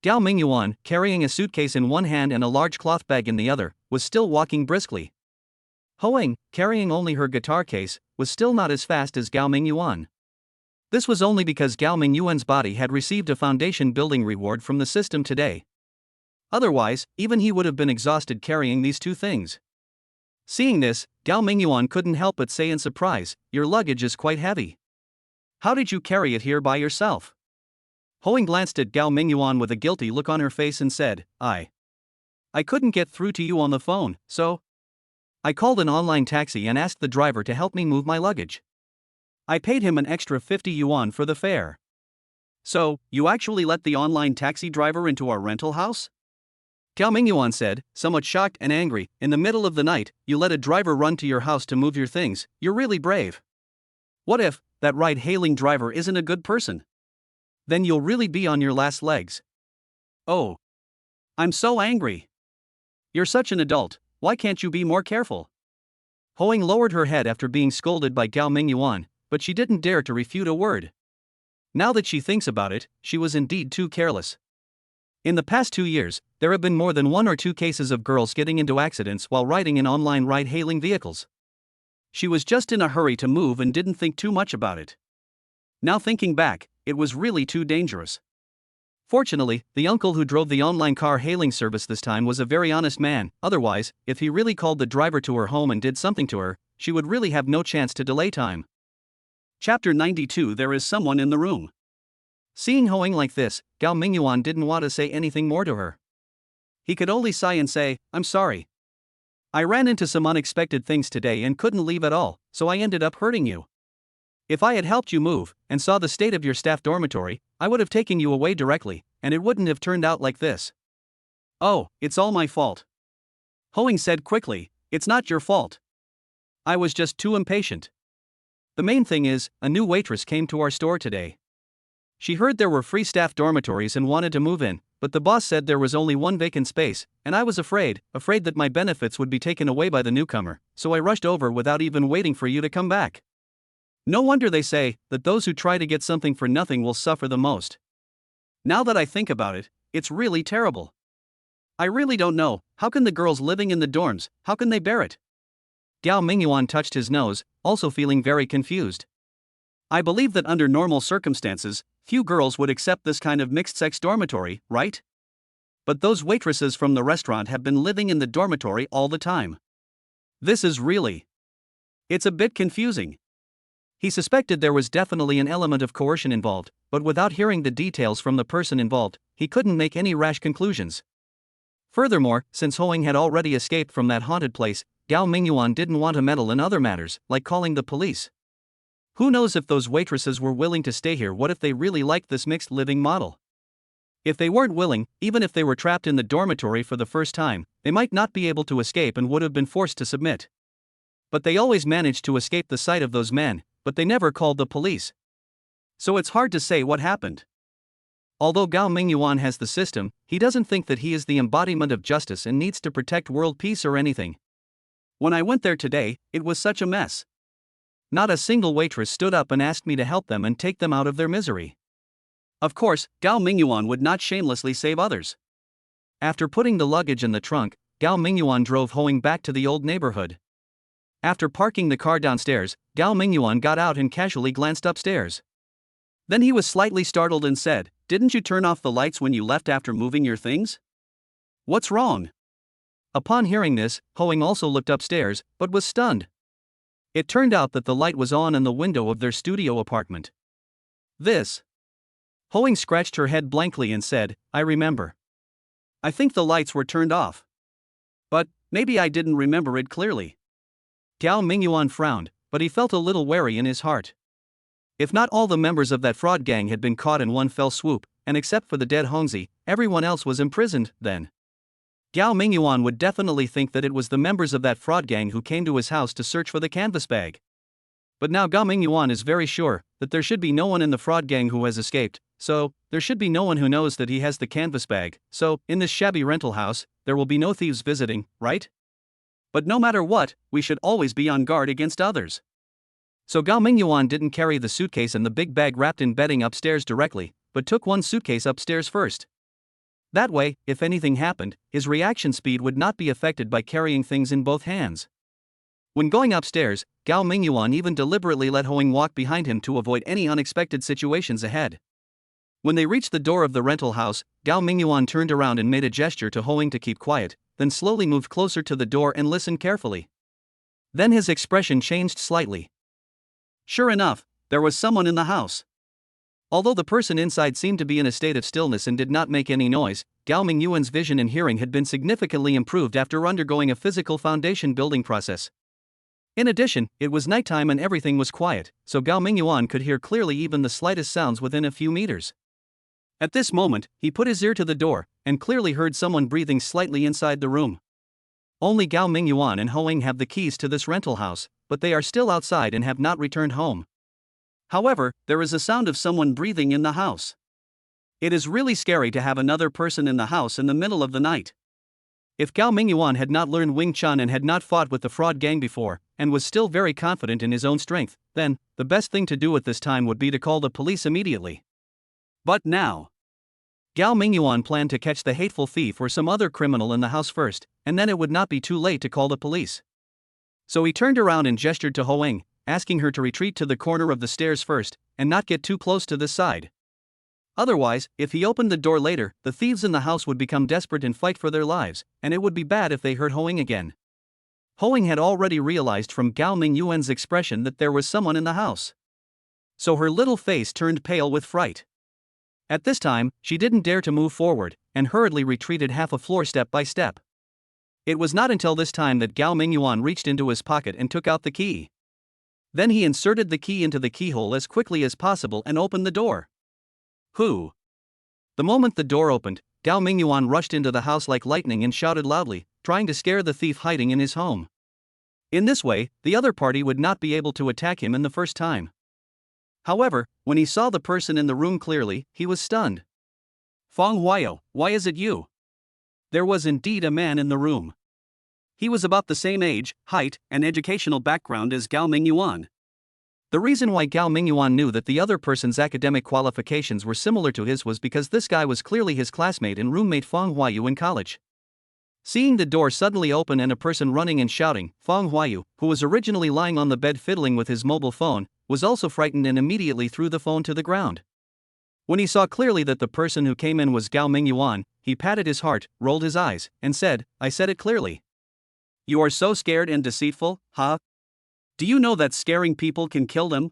Gao Mingyuan, carrying a suitcase in one hand and a large cloth bag in the other, was still walking briskly. Hoang, carrying only her guitar case, was still not as fast as Gao Mingyuan. This was only because Gao Mingyuan's body had received a foundation building reward from the system today. Otherwise, even he would have been exhausted carrying these two things. Seeing this, Gao Mingyuan couldn't help but say in surprise, "Your luggage is quite heavy. How did you carry it here by yourself?" Hoang glanced at Gao Mingyuan with a guilty look on her face and said, I couldn't get through to you on the phone, so I called an online taxi and asked the driver to help me move my luggage. I paid him an extra 50 yuan for the fare." "So, you actually let the online taxi driver into our rental house?" Gao Mingyuan said, somewhat shocked and angry. "In the middle of the night, you let a driver run to your house to move your things. You're really brave. What if that ride-hailing driver isn't a good person? Then you'll really be on your last legs." "Oh. I'm so angry. You're such an adult, why can't you be more careful?" Hoang lowered her head after being scolded by Gao Mingyuan, but she didn't dare to refute a word. Now that she thinks about it, she was indeed too careless. In the past 2 years, there have been more than 1 or 2 cases of girls getting into accidents while riding in online ride-hailing vehicles. She was just in a hurry to move and didn't think too much about it. Now thinking back, it was really too dangerous. Fortunately, the uncle who drove the online car hailing service this time was a very honest man. Otherwise, if he really called the driver to her home and did something to her, she would really have no chance to delay time. Chapter 92. There is someone in the room. Seeing Hoang like this, Gao Mingyuan didn't want to say anything more to her. He could only sigh and say, "I'm sorry. I ran into some unexpected things today and couldn't leave at all, so I ended up hurting you. If I had helped you move, and saw the state of your staff dormitory, I would have taken you away directly, and it wouldn't have turned out like this." "Oh, it's all my fault," Hoang said quickly. "It's not your fault. I was just too impatient. The main thing is, a new waitress came to our store today. She heard there were free staff dormitories and wanted to move in, but the boss said there was only 1 vacant space, and I was afraid that my benefits would be taken away by the newcomer, so I rushed over without even waiting for you to come back. No wonder they say that those who try to get something for nothing will suffer the most. Now that I think about it, it's really terrible. I really don't know, how can the girls living in the dorms, how can they bear it?" Gao Mingyuan touched his nose, also feeling very confused. "I believe that under normal circumstances, few girls would accept this kind of mixed-sex dormitory, right? But those waitresses from the restaurant have been living in the dormitory all the time. This is really... it's a bit confusing." He suspected there was definitely an element of coercion involved, but without hearing the details from the person involved, he couldn't make any rash conclusions. Furthermore, since Hoang had already escaped from that haunted place, Gao Mingyuan didn't want to meddle in other matters, like calling the police. Who knows if those waitresses were willing to stay here? What if they really liked this mixed living model? If they weren't willing, even if they were trapped in the dormitory for the first time, they might not be able to escape and would have been forced to submit. But they always managed to escape the sight of those men, but they never called the police. So it's hard to say what happened. Although Gao Mingyuan has the system, he doesn't think that he is the embodiment of justice and needs to protect world peace or anything. When I went there today, it was such a mess. Not a single waitress stood up and asked me to help them and take them out of their misery. Of course, Gao Mingyuan would not shamelessly save others. After putting the luggage in the trunk, Gao Mingyuan drove Hoang back to the old neighborhood. After parking the car downstairs, Gao Mingyuan got out and casually glanced upstairs. Then he was slightly startled and said, "Didn't you turn off the lights when you left after moving your things? What's wrong?" Upon hearing this, Hoang also looked upstairs, but was stunned. It turned out that the light was on in the window of their studio apartment. This. Hoang scratched her head blankly and said, "I remember. I think the lights were turned off. But maybe I didn't remember it clearly." Gao Mingyuan frowned, but he felt a little wary in his heart. If not all the members of that fraud gang had been caught in one fell swoop, and except for the dead Hongzi, everyone else was imprisoned, then Gao Mingyuan would definitely think that it was the members of that fraud gang who came to his house to search for the canvas bag. But now Gao Mingyuan is very sure that there should be no one in the fraud gang who has escaped, so there should be no one who knows that he has the canvas bag, so in this shabby rental house, there will be no thieves visiting, right? But no matter what, we should always be on guard against others. So Gao Mingyuan didn't carry the suitcase and the big bag wrapped in bedding upstairs directly, but took one suitcase upstairs first. That way, if anything happened, his reaction speed would not be affected by carrying things in both hands. When going upstairs, Gao Mingyuan even deliberately let Hoang walk behind him to avoid any unexpected situations ahead. When they reached the door of the rental house, Gao Mingyuan turned around and made a gesture to Hoang to keep quiet, then slowly moved closer to the door and listened carefully. Then his expression changed slightly. Sure enough, there was someone in the house. Although the person inside seemed to be in a state of stillness and did not make any noise, Gao Mingyuan's vision and hearing had been significantly improved after undergoing a physical foundation building process. In addition, it was nighttime and everything was quiet, so Gao Mingyuan could hear clearly even the slightest sounds within a few meters. At this moment, he put his ear to the door, and clearly heard someone breathing slightly inside the room. Only Gao Mingyuan and Hoang have the keys to this rental house, but they are still outside and have not returned home. However, there is a sound of someone breathing in the house. It is really scary to have another person in the house in the middle of the night. If Gao Mingyuan had not learned Wing Chun and had not fought with the fraud gang before, and was still very confident in his own strength, then the best thing to do at this time would be to call the police immediately. But now, Gao Mingyuan planned to catch the hateful thief or some other criminal in the house first, and then it would not be too late to call the police. So he turned around and gestured to Hoang, asking her to retreat to the corner of the stairs first, and not get too close to this side. Otherwise, if he opened the door later, the thieves in the house would become desperate and fight for their lives, and it would be bad if they hurt Hoang again. Hoang had already realized from Gao Mingyuan's expression that there was someone in the house. So her little face turned pale with fright. At this time, she didn't dare to move forward, and hurriedly retreated half a floor step by step. It was not until this time that Gao Mingyuan reached into his pocket and took out the key. Then he inserted the key into the keyhole as quickly as possible and opened the door. Who? The moment the door opened, Gao Mingyuan rushed into the house like lightning and shouted loudly, trying to scare the thief hiding in his home. In this way, the other party would not be able to attack him in the first time. However, when he saw the person in the room clearly, he was stunned. "Feng Huayo, why is it you?" There was indeed a man in the room. He was about the same age, height, and educational background as Gao Mingyuan. The reason why Gao Mingyuan knew that the other person's academic qualifications were similar to his was because this guy was clearly his classmate and roommate Feng Huayu in college. Seeing the door suddenly open and a person running and shouting, Feng Huayu, who was originally lying on the bed fiddling with his mobile phone, was also frightened and immediately threw the phone to the ground. When he saw clearly that the person who came in was Gao Mingyuan, he patted his heart, rolled his eyes, and said, "I said it clearly. You are so scared and deceitful, huh? Do you know that scaring people can kill them?"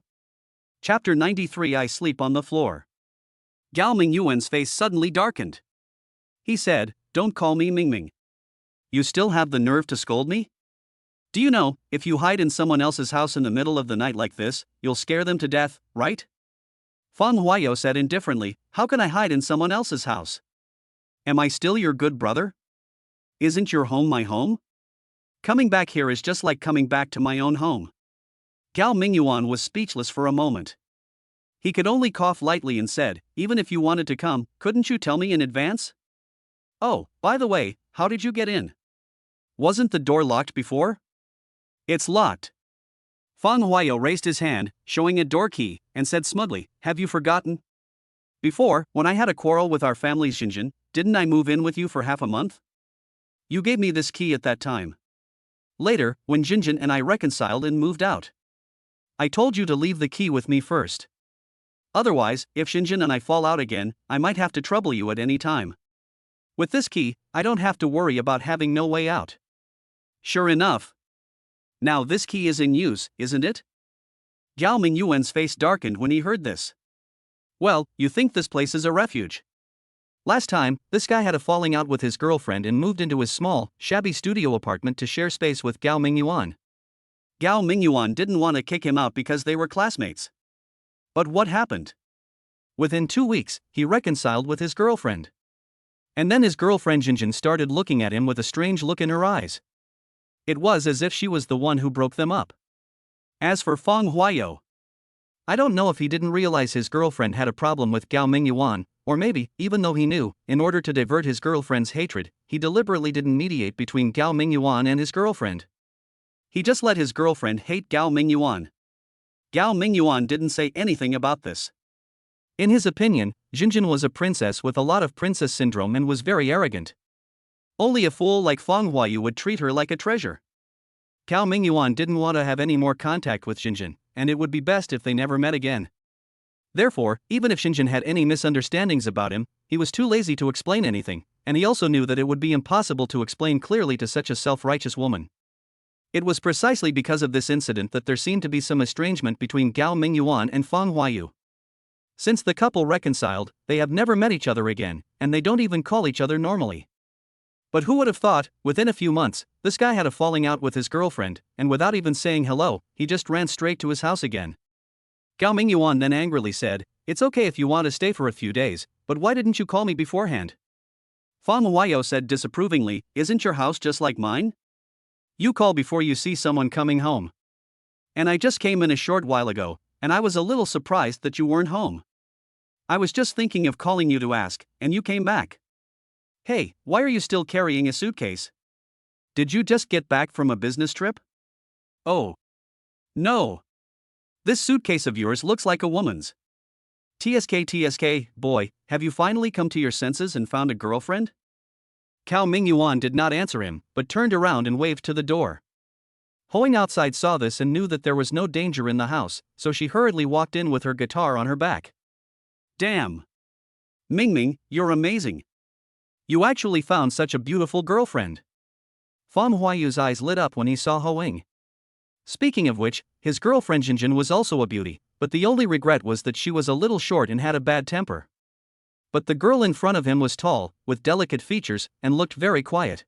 Chapter 93. I sleep on the floor. Gao Mingyuan's face suddenly darkened. He said, "Don't call me Mingming. You still have the nerve to scold me? Do you know, if you hide in someone else's house in the middle of the night like this, you'll scare them to death, right?" Feng Huayo said indifferently, "How can I hide in someone else's house? Am I still your good brother? Isn't your home my home? Coming back here is just like coming back to my own home." Gao Mingyuan was speechless for a moment. He could only cough lightly and said, "Even if you wanted to come, couldn't you tell me in advance? Oh, by the way, how did you get in? Wasn't the door locked before?" "It's locked." Feng Huayo raised his hand, showing a door key, and said smugly, "Have you forgotten? Before, when I had a quarrel with our family's Jinjin, didn't I move in with you for half a month? You gave me this key at that time. Later, when Jinjin and I reconciled and moved out, I told you to leave the key with me first. Otherwise, if Xinjin and I fall out again, I might have to trouble you at any time. With this key, I don't have to worry about having no way out. Sure enough. Now this key is in use, isn't it? Gao Mingyuan's face darkened when he heard this. Well, you think this place is a refuge. Last time, this guy had a falling out with his girlfriend and moved into his small, shabby studio apartment to share space with Gao Mingyuan. Gao Mingyuan didn't want to kick him out because they were classmates. But what happened? Within 2 weeks, he reconciled with his girlfriend. And then his girlfriend Jinjin started looking at him with a strange look in her eyes. It was as if she was the one who broke them up. As for Fang Huayo, I don't know if he didn't realize his girlfriend had a problem with Gao Mingyuan, or maybe, even though he knew, in order to divert his girlfriend's hatred, he deliberately didn't mediate between Gao Mingyuan and his girlfriend. He just let his girlfriend hate Gao Mingyuan. Gao Mingyuan didn't say anything about this. In his opinion, Jinjin was a princess with a lot of princess syndrome and was very arrogant. Only a fool like Fang Huayu would treat her like a treasure. Gao Mingyuan didn't want to have any more contact with Jinjin, and it would be best if they never met again. Therefore, even if Jinjin had any misunderstandings about him, he was too lazy to explain anything, and he also knew that it would be impossible to explain clearly to such a self-righteous woman. It was precisely because of this incident that there seemed to be some estrangement between Gao Mingyuan and Fang Huayu. Since the couple reconciled, they have never met each other again, and they don't even call each other normally. But who would have thought, within a few months, this guy had a falling out with his girlfriend, and without even saying hello, he just ran straight to his house again. Gao Mingyuan then angrily said, "It's okay if you want to stay for a few days, but why didn't you call me beforehand?" Fang Huayo said disapprovingly, "Isn't your house just like mine? You call before you see someone coming home. And I just came in a short while ago, and I was a little surprised that you weren't home. I was just thinking of calling you to ask, and you came back. Hey, why are you still carrying a suitcase? Did you just get back from a business trip? Oh. No. This suitcase of yours looks like a woman's. TSK, boy, have you finally come to your senses and found a girlfriend?" Gao Mingyuan did not answer him, but turned around and waved to the door. Hoing outside saw this and knew that there was no danger in the house, so she hurriedly walked in with her guitar on her back. "Damn! Mingming, you're amazing. You actually found such a beautiful girlfriend." Fang Huayu's eyes lit up when he saw Hoing. Speaking of which, his girlfriend Jinjin was also a beauty, but the only regret was that she was a little short and had a bad temper. But the girl in front of him was tall, with delicate features, and looked very quiet.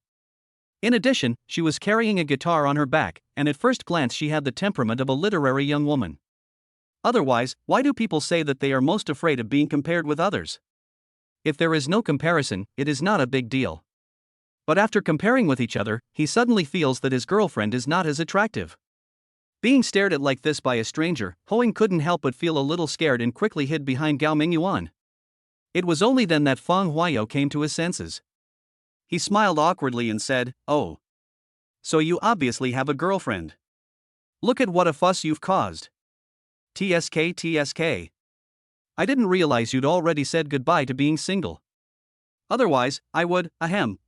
In addition, she was carrying a guitar on her back, and at first glance she had the temperament of a literary young woman. Otherwise, why do people say that they are most afraid of being compared with others? If there is no comparison, it is not a big deal. But after comparing with each other, he suddenly feels that his girlfriend is not as attractive. Being stared at like this by a stranger, Hoing couldn't help but feel a little scared and quickly hid behind Gao Mingyuan. It was only then that Fang Huayo came to his senses. He smiled awkwardly and said, "Oh. So you obviously have a girlfriend. Look at what a fuss you've caused. TSK. I didn't realize you'd already said goodbye to being single. Otherwise, I would,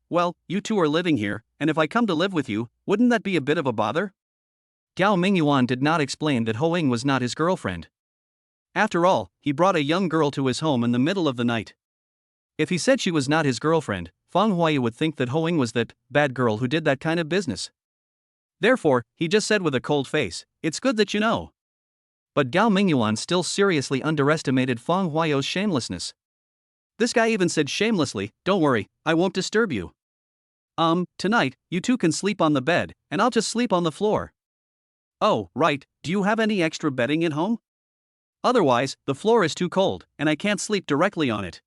well, you two are living here, and if I come to live with you, wouldn't that be a bit of a bother?" Gao Mingyuan did not explain that Hoing was not his girlfriend. After all, he brought a young girl to his home in the middle of the night. If he said she was not his girlfriend, Fang Huayu would think that Hoing was that bad girl who did that kind of business. Therefore, he just said with a cold face, "It's good that you know." But Gao Mingyuan still seriously underestimated Fang Huayo's shamelessness. This guy even said shamelessly, "Don't worry, I won't disturb you. Tonight, you two can sleep on the bed, and I'll just sleep on the floor." "Oh, right, do you have any extra bedding at home? Otherwise, the floor is too cold, and I can't sleep directly on it.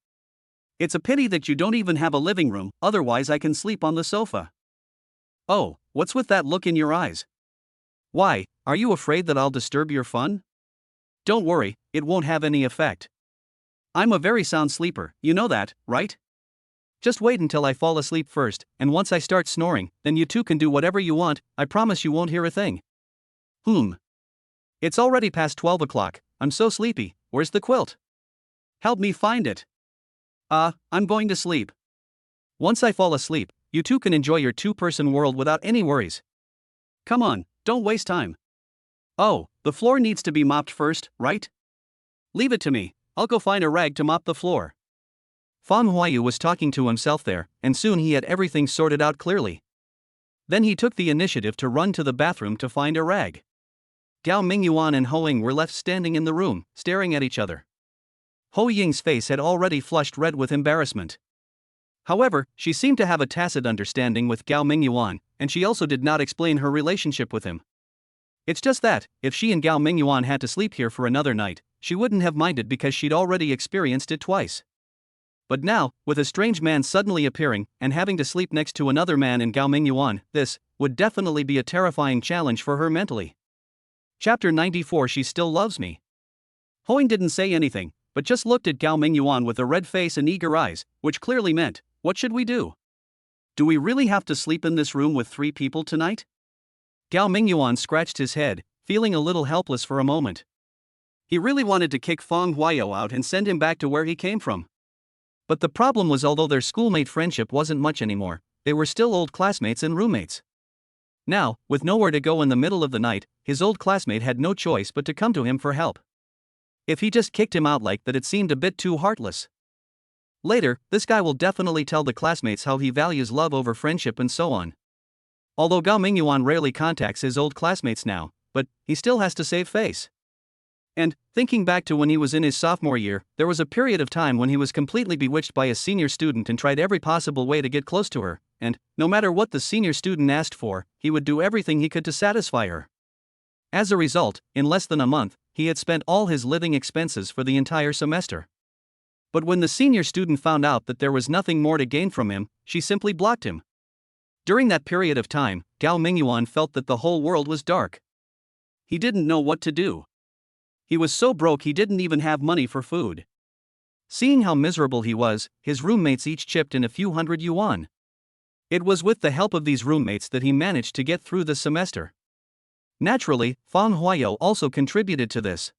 It's a pity that you don't even have a living room, otherwise I can sleep on the sofa." "Oh, what's with that look in your eyes? Why, are you afraid that I'll disturb your fun?" "Don't worry, it won't have any effect. I'm a very sound sleeper, you know that, right? Just wait until I fall asleep first, and once I start snoring, then you two can do whatever you want, I promise you won't hear a thing." It's already past 12 o'clock, I'm so sleepy, where's the quilt? Help me find it. I'm going to sleep. Once I fall asleep, you two can enjoy your two-person world without any worries. Come on, don't waste time. Oh, the floor needs to be mopped first, right? Leave it to me, I'll go find a rag to mop the floor. Fang Huayu was talking to himself there, and soon he had everything sorted out clearly. Then he took the initiative to run to the bathroom to find a rag. Gao Mingyuan and Ho Ying were left standing in the room, staring at each other. Ho Ying's face had already flushed red with embarrassment. However, she seemed to have a tacit understanding with Gao Mingyuan, and she also did not explain her relationship with him. It's just that, if she and Gao Mingyuan had to sleep here for another night, she wouldn't have minded because she'd already experienced it twice. But now, with a strange man suddenly appearing and having to sleep next to another man in Gao Mingyuan, this would definitely be a terrifying challenge for her mentally. Chapter 94. She Still Loves Me. Ho Ying didn't say anything, but just looked at Gao Mingyuan with a red face and eager eyes, which clearly meant, what should we do? Do we really have to sleep in this room with 3 people tonight? Gao Mingyuan scratched his head, feeling a little helpless for a moment. He really wanted to kick Fang Huayu out and send him back to where he came from. But the problem was, although their schoolmate friendship wasn't much anymore, they were still old classmates and roommates. Now, with nowhere to go in the middle of the night, his old classmate had no choice but to come to him for help. If he just kicked him out like that, it seemed a bit too heartless. Later, this guy will definitely tell the classmates how he values love over friendship and so on. Although Gao Mingyuan rarely contacts his old classmates now, but he still has to save face. And, thinking back to when he was in his sophomore year, there was a period of time when he was completely bewitched by a senior student and tried every possible way to get close to her, and, no matter what the senior student asked for, he would do everything he could to satisfy her. As a result, in less than a month, he had spent all his living expenses for the entire semester. But when the senior student found out that there was nothing more to gain from him, she simply blocked him. During that period of time, Gao Mingyuan felt that the whole world was dark. He didn't know what to do. He was so broke he didn't even have money for food. Seeing how miserable he was, his roommates each chipped in a few hundred yuan. It was with the help of these roommates that he managed to get through the semester. Naturally, Fang Huayu also contributed to this.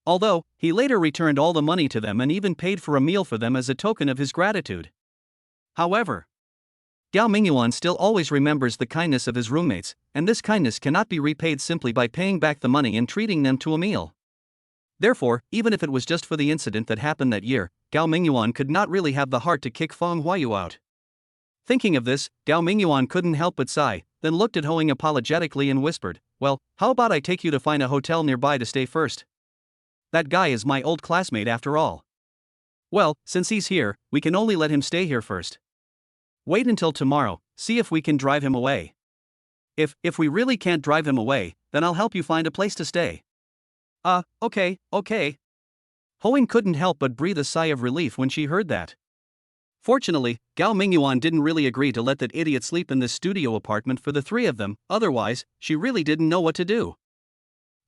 Although, he later returned all the money to them and even paid for a meal for them as a token of his gratitude. However, Gao Mingyuan still always remembers the kindness of his roommates, and this kindness cannot be repaid simply by paying back the money and treating them to a meal. Therefore, even if it was just for the incident that happened that year, Gao Mingyuan could not really have the heart to kick Fang Huayu out. Thinking of this, Gao Mingyuan couldn't help but sigh, then looked at Ho Ying apologetically and whispered, "Well, how about I take you to find a hotel nearby to stay first? That guy is my old classmate after all. Well, since he's here, we can only let him stay here first. Wait until tomorrow, see if we can drive him away. If we really can't drive him away, then I'll help you find a place to stay." Okay. Ho Ying couldn't help but breathe a sigh of relief when she heard that. Fortunately, Gao Mingyuan didn't really agree to let that idiot sleep in this studio apartment for the 3 of them, otherwise, she really didn't know what to do.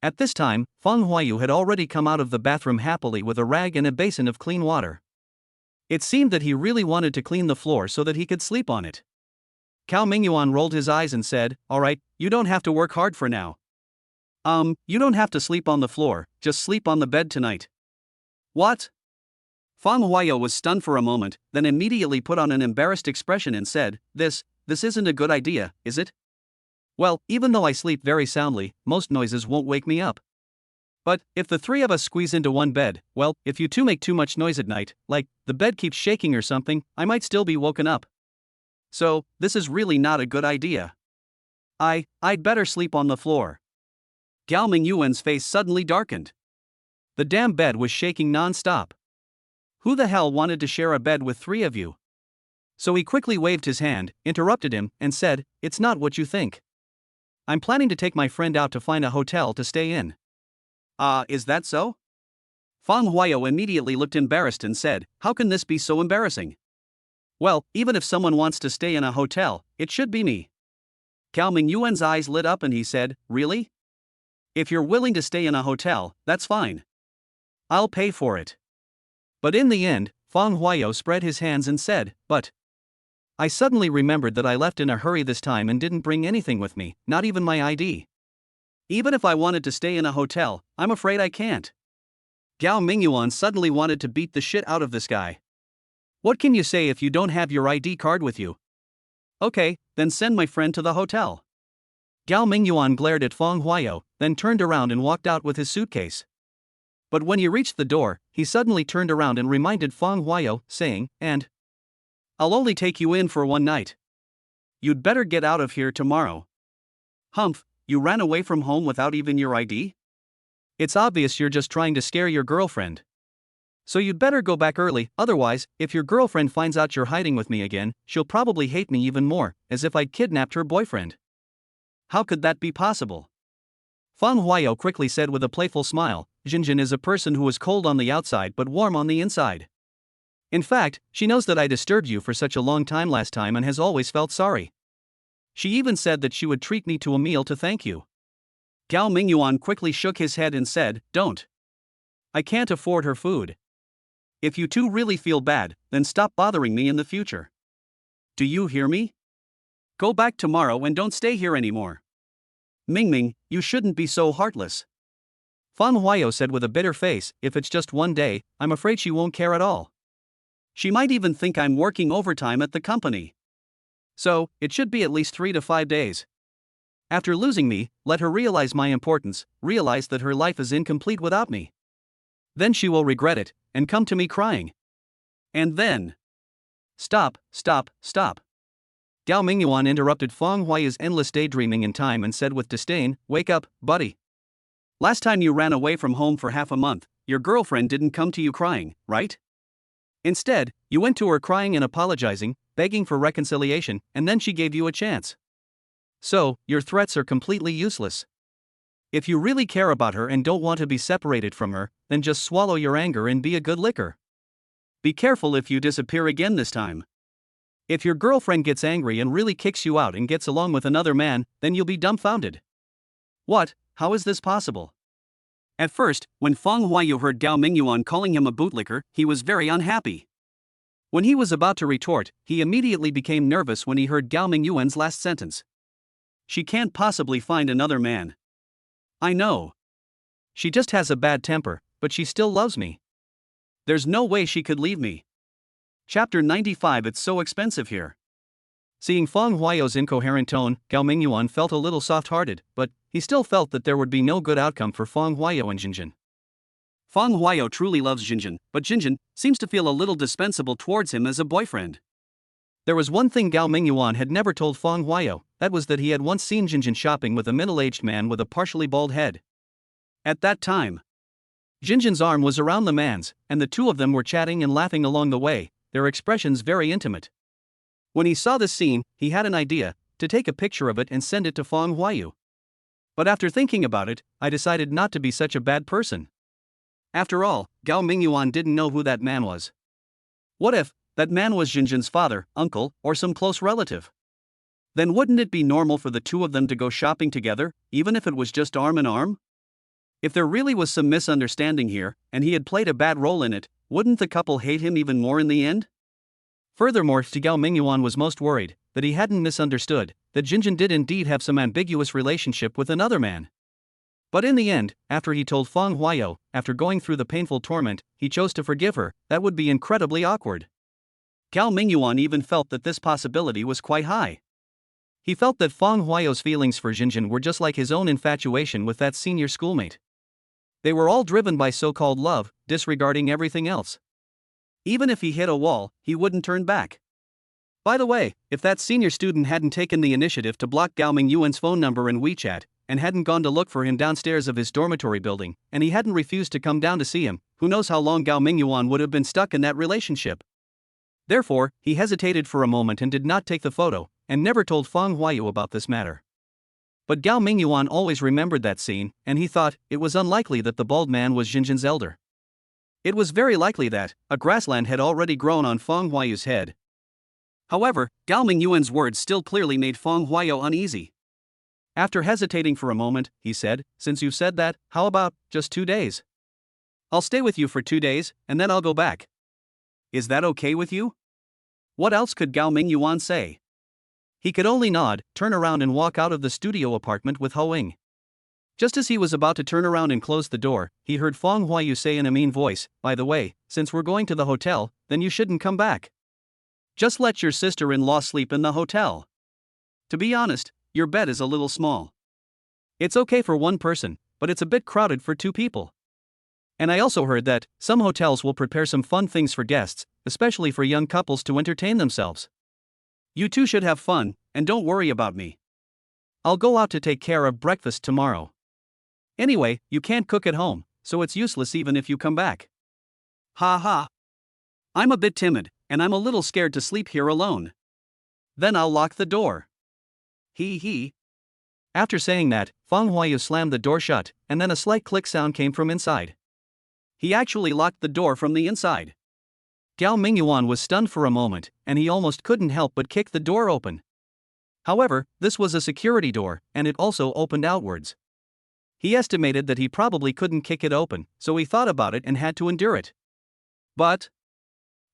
At this time, Fang Huayu had already come out of the bathroom happily with a rag and a basin of clean water. It seemed that he really wanted to clean the floor so that he could sleep on it. Gao Mingyuan rolled his eyes and said, "Alright, you don't have to work hard for now. You don't have to sleep on the floor, just sleep on the bed tonight." "What?" Fang Huayu was stunned for a moment, then immediately put on an embarrassed expression and said, This isn't a good idea, is it? Well, even though I sleep very soundly, most noises won't wake me up. But, if the 3 of us squeeze into one bed, well, if you 2 make too much noise at night, like, the bed keeps shaking or something, I might still be woken up. So, this is really not a good idea. I'd better sleep on the floor." Gao Mingyuan's face suddenly darkened. The damn bed was shaking non-stop. Who the hell wanted to share a bed with 3 of you? So he quickly waved his hand, interrupted him, and said, "It's not what you think. I'm planning to take my friend out to find a hotel to stay in." Is that so?" Fang Huayu immediately looked embarrassed and said, "How can this be so embarrassing? Well, even if someone wants to stay in a hotel, it should be me." Gao Mingyuan's eyes lit up and he said, "Really? If you're willing to stay in a hotel, that's fine. I'll pay for it." But in the end, Fang Huayu spread his hands and said, "But I suddenly remembered that I left in a hurry this time and didn't bring anything with me, not even my ID. Even if I wanted to stay in a hotel, I'm afraid I can't." Gao Mingyuan suddenly wanted to beat the shit out of this guy. What can you say if you don't have your ID card with you? Okay, then send my friend to the hotel. Gao Mingyuan glared at Fang Huayu, then turned around and walked out with his suitcase. But when he reached the door, he suddenly turned around and reminded Fang Huayo, saying, "And I'll only take you in for one night. You'd better get out of here tomorrow." "Humph, you ran away from home without even your ID? It's obvious you're just trying to scare your girlfriend. So you'd better go back early, otherwise, if your girlfriend finds out you're hiding with me again, she'll probably hate me even more, as if I'd kidnapped her boyfriend." "How could that be possible?" Fang Huayo quickly said with a playful smile, "Jinjin is a person who is cold on the outside but warm on the inside. In fact, she knows that I disturbed you for such a long time last time and has always felt sorry. She even said that she would treat me to a meal to thank you." Gao Mingyuan quickly shook his head and said, "Don't. I can't afford her food. If you two really feel bad, then stop bothering me in the future. Do you hear me? Go back tomorrow and don't stay here anymore." "Mingming, you shouldn't be so heartless." Fan Huayo said with a bitter face, "If it's just one day, I'm afraid she won't care at all. She might even think I'm working overtime at the company. So, it should be at least 3 to 5 days. After losing me, let her realize my importance, realize that her life is incomplete without me. Then she will regret it, and come to me crying. And then..." "Stop, stop, stop." Gao Mingyuan interrupted Fang Huayo's endless daydreaming in time and said with disdain, "Wake up, buddy. Last time you ran away from home for half a month, your girlfriend didn't come to you crying, right? Instead, you went to her crying and apologizing, begging for reconciliation, and then she gave you a chance. So, your threats are completely useless. If you really care about her and don't want to be separated from her, then just swallow your anger and be a good licker. Be careful if you disappear again this time. If your girlfriend gets angry and really kicks you out and gets along with another man, then you'll be dumbfounded." "What? How is this possible?" At first, when Fang Huayo heard Gao Mingyuan calling him a bootlicker, he was very unhappy. When he was about to retort, he immediately became nervous when he heard Gao Mingyuan's last sentence. "She can't possibly find another man. I know. She just has a bad temper, but she still loves me. There's no way she could leave me." Chapter 95. It's so expensive here. Seeing Fang Huayo's incoherent tone, Gao Mingyuan felt a little soft-hearted, but he still felt that there would be no good outcome for Fang Huayo and Jinjin. Fang Huayo truly loves Jinjin, but Jinjin seems to feel a little dispensable towards him as a boyfriend. There was one thing Gao Mingyuan had never told Fang Huayo, that was that he had once seen Jinjin shopping with a middle-aged man with a partially bald head. At that time, Jinjin's arm was around the man's, and the two of them were chatting and laughing along the way, their expressions very intimate. When he saw this scene, he had an idea, to take a picture of it and send it to Fang Huayo. But after thinking about it, I decided not to be such a bad person. After all, Gao Mingyuan didn't know who that man was. What if that man was Jinjin's father, uncle, or some close relative? Then wouldn't it be normal for the two of them to go shopping together, even if it was just arm in arm? If there really was some misunderstanding here, and he had played a bad role in it, wouldn't the couple hate him even more in the end? Furthermore, Gao Mingyuan was most worried that he hadn't misunderstood, that Jinjin did indeed have some ambiguous relationship with another man. But in the end, after he told Fang Huayo, after going through the painful torment, he chose to forgive her. That would be incredibly awkward. Gao Mingyuan even felt that this possibility was quite high. He felt that Fang Huayo's feelings for Jinjin were just like his own infatuation with that senior schoolmate. They were all driven by so-called love, disregarding everything else. Even if he hit a wall, he wouldn't turn back. By the way, if that senior student hadn't taken the initiative to block Gao Mingyuan's phone number in WeChat, and hadn't gone to look for him downstairs of his dormitory building, and he hadn't refused to come down to see him, who knows how long Gao Mingyuan would have been stuck in that relationship. Therefore, he hesitated for a moment and did not take the photo, and never told Fang Huayo about this matter. But Gao Mingyuan always remembered that scene, and he thought it was unlikely that the bald man was Jinjin's elder. It was very likely that a grassland had already grown on Fang Huayo's head. However, Gao Mingyuan's words still clearly made Fang Huayo uneasy. After hesitating for a moment, he said, "Since you said that, how about just 2 days? I'll stay with you for 2 days, and then I'll go back. Is that okay with you?" What else could Gao Mingyuan say? He could only nod, turn around and walk out of the studio apartment with Hoing. Just as he was about to turn around and close the door, he heard Fang Huayu say in a mean voice, "By the way, since we're going to the hotel, then you shouldn't come back. Just let your sister-in-law sleep in the hotel. To be honest, your bed is a little small. It's okay for one person, but it's a bit crowded for 2 people." And I also heard that some hotels will prepare some fun things for guests, especially for young couples to entertain themselves. You two should have fun, and don't worry about me. I'll go out to take care of breakfast tomorrow. Anyway, you can't cook at home, so it's useless even if you come back. Ha ha. I'm a bit timid, and I'm a little scared to sleep here alone. Then I'll lock the door. Hee hee. After saying that, Feng Huayu slammed the door shut, and then a slight click sound came from inside. He actually locked the door from the inside. Gao Mingyuan was stunned for a moment, and he almost couldn't help but kick the door open. However, this was a security door, and it also opened outwards. He estimated that he probably couldn't kick it open, so he thought about it and had to endure it. But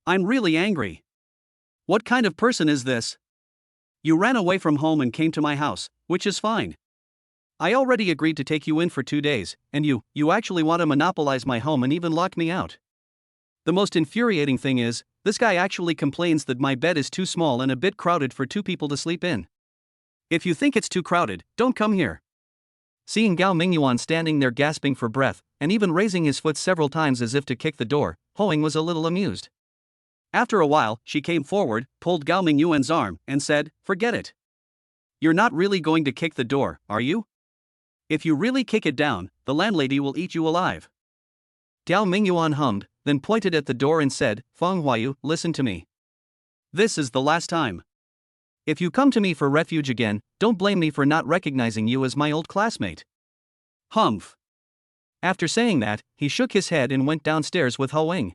I'm really angry. What kind of person is this? You ran away from home and came to my house, which is fine. I already agreed to take you in for 2 days, and you actually want to monopolize my home and even lock me out. The most infuriating thing is, this guy actually complains that my bed is too small and a bit crowded for 2 people to sleep in. If you think it's too crowded, don't come here. Seeing Gao Mingyuan standing there gasping for breath, and even raising his foot several times as if to kick the door, Hoing was a little amused. After a while, she came forward, pulled Gao Mingyuan's arm, and said, "Forget it. You're not really going to kick the door, are you? If you really kick it down, the landlady will eat you alive." Gao Mingyuan hummed, then pointed at the door and said, "Feng Huayu, listen to me. This is the last time. If you come to me for refuge again, don't blame me for not recognizing you as my old classmate." Humph. After saying that, he shook his head and went downstairs with Hoing.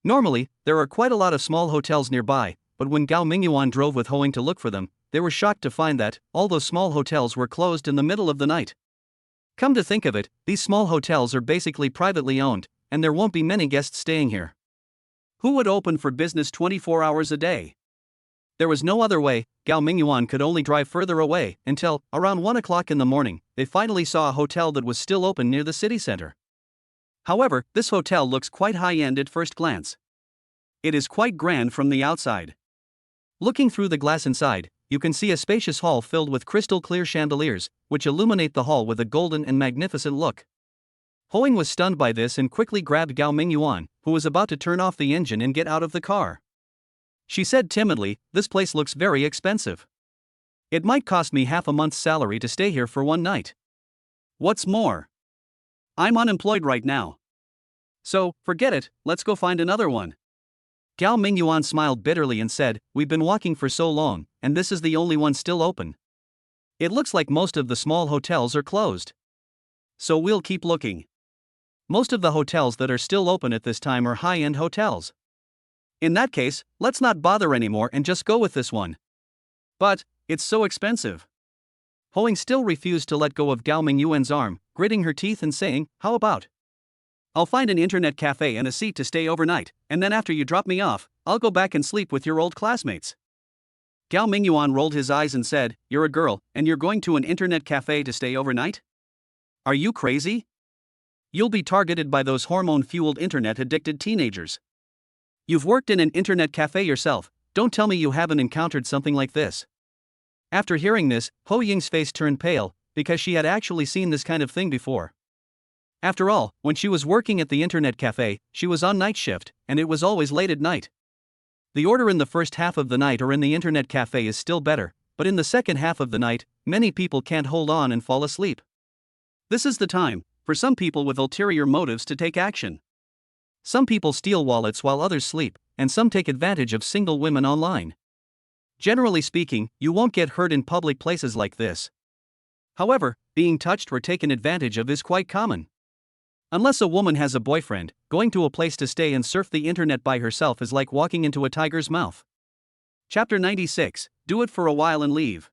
Normally, there are quite a lot of small hotels nearby, but when Gao Mingyuan drove with Hoing to look for them, they were shocked to find that all those small hotels were closed in the middle of the night. Come to think of it, these small hotels are basically privately owned, and there won't be many guests staying here. Who would open for business 24 hours a day? There was no other way. Gao Mingyuan could only drive further away until, around 1 o'clock in the morning, they finally saw a hotel that was still open near the city center. However, this hotel looks quite high-end at first glance. It is quite grand from the outside. Looking through the glass inside, you can see a spacious hall filled with crystal-clear chandeliers, which illuminate the hall with a golden and magnificent look. Hoing was stunned by this and quickly grabbed Gao Mingyuan, who was about to turn off the engine and get out of the car. She said timidly, "This place looks very expensive. It might cost me half a month's salary to stay here for one night. What's more, I'm unemployed right now. So, forget it, let's go find another one." Gao Mingyuan smiled bitterly and said, "We've been walking for so long, and this is the only one still open. It looks like most of the small hotels are closed. So we'll keep looking. Most of the hotels that are still open at this time are high-end hotels. In that case, let's not bother anymore and just go with this one. But it's so expensive." Hoing still refused to let go of Gao Mingyuan's arm, gritting her teeth and saying, "How about? I'll find an internet cafe and a seat to stay overnight, and then after you drop me off, I'll go back and sleep with your old classmates." Gao Mingyuan rolled his eyes and said, "You're a girl, and you're going to an internet cafe to stay overnight? Are you crazy? You'll be targeted by those hormone-fueled internet-addicted teenagers. You've worked in an internet cafe yourself, don't tell me you haven't encountered something like this." After hearing this, Ho Ying's face turned pale, because she had actually seen this kind of thing before. After all, when she was working at the internet cafe, she was on night shift, and it was always late at night. The order in the first half of the night or in the internet cafe is still better, but in the second half of the night, many people can't hold on and fall asleep. This is the time for some people with ulterior motives to take action. Some people steal wallets while others sleep, and some take advantage of single women online. Generally speaking, you won't get hurt in public places like this. However, being touched or taken advantage of is quite common. Unless a woman has a boyfriend, going to a place to stay and surf the internet by herself is like walking into a tiger's mouth. Chapter 96, Do it for a while and leave.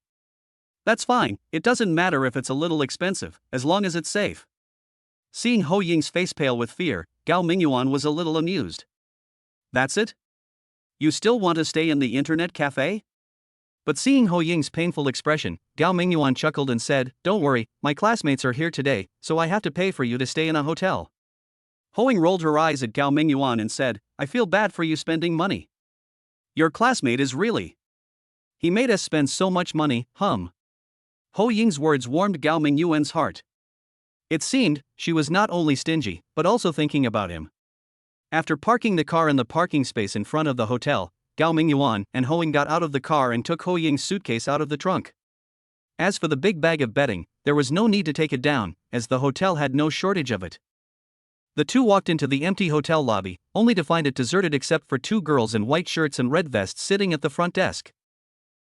That's fine, it doesn't matter if it's a little expensive, as long as it's safe. Seeing Ho Ying's face pale with fear, Gao Mingyuan was a little amused. That's it? You still want to stay in the internet cafe? But seeing Ho Ying's painful expression, Gao Mingyuan chuckled and said, "Don't worry, my classmates are here today, so I have to pay for you to stay in a hotel." Hoing rolled her eyes at Gao Mingyuan and said, "I feel bad for you spending money. Your classmate is really. He made us spend so much money, Ho Ying's words warmed Gao Mingyuan's heart. It seemed she was not only stingy, but also thinking about him. After parking the car in the parking space in front of the hotel, Gao Mingyuan and Ho Ying got out of the car and took Ho Ying's suitcase out of the trunk. As for the big bag of bedding, there was no need to take it down, as the hotel had no shortage of it. The two walked into the empty hotel lobby, only to find it deserted except for two girls in white shirts and red vests sitting at the front desk.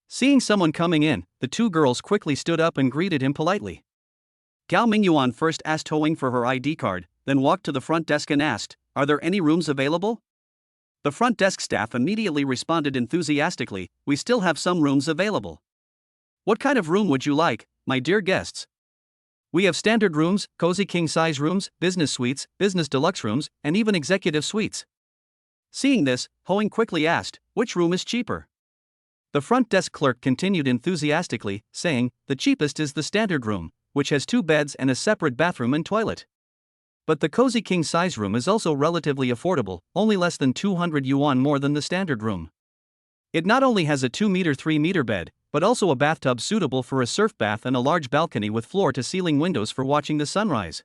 Seeing someone coming in, the two girls quickly stood up and greeted him politely. Gao Mingyuan first asked Ho Ying for her ID card, then walked to the front desk and asked, "Are there any rooms available?" The front desk staff immediately responded enthusiastically, "We still have some rooms available. What kind of room would you like, my dear guests? We have standard rooms, cozy king-size rooms, business suites, business deluxe rooms, and even executive suites." Seeing this, Ho Ying quickly asked, "Which room is cheaper?" The front desk clerk continued enthusiastically, saying, "The cheapest is the standard room, which has 2 beds and a separate bathroom and toilet. But the cozy king-size room is also relatively affordable, only less than 200 yuan more than the standard room. It not only has a 2-meter 3-meter bed, but also a bathtub suitable for a surf bath and a large balcony with floor-to-ceiling windows for watching the sunrise.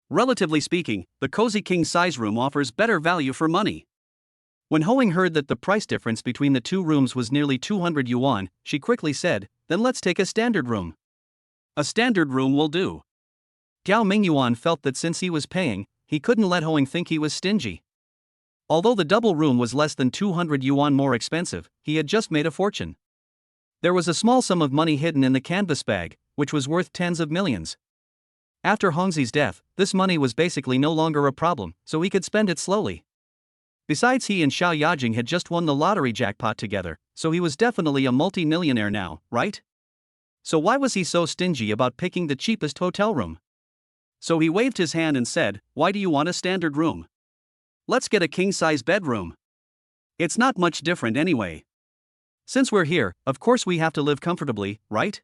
Relatively speaking, the cozy king-size room offers better value for money." When Ho Ying heard that the price difference between the two rooms was nearly 200 yuan, she quickly said, "Then let's take a standard room." "A standard room will do." Gao Mingyuan felt that since he was paying, he couldn't let Ho Ying think he was stingy. Although the double room was less than 200 yuan more expensive, he had just made a fortune. There was a small sum of money hidden in the canvas bag, which was worth tens of millions. After Hongzi's death, this money was basically no longer a problem, so he could spend it slowly. Besides, he and Xiao Yajing had just won the lottery jackpot together, so he was definitely a multi-millionaire now, right? So why was he so stingy about picking the cheapest hotel room? So he waved his hand and said, "Why do you want a standard room? Let's get a king-size bedroom. It's not much different anyway. Since we're here, of course we have to live comfortably, right?"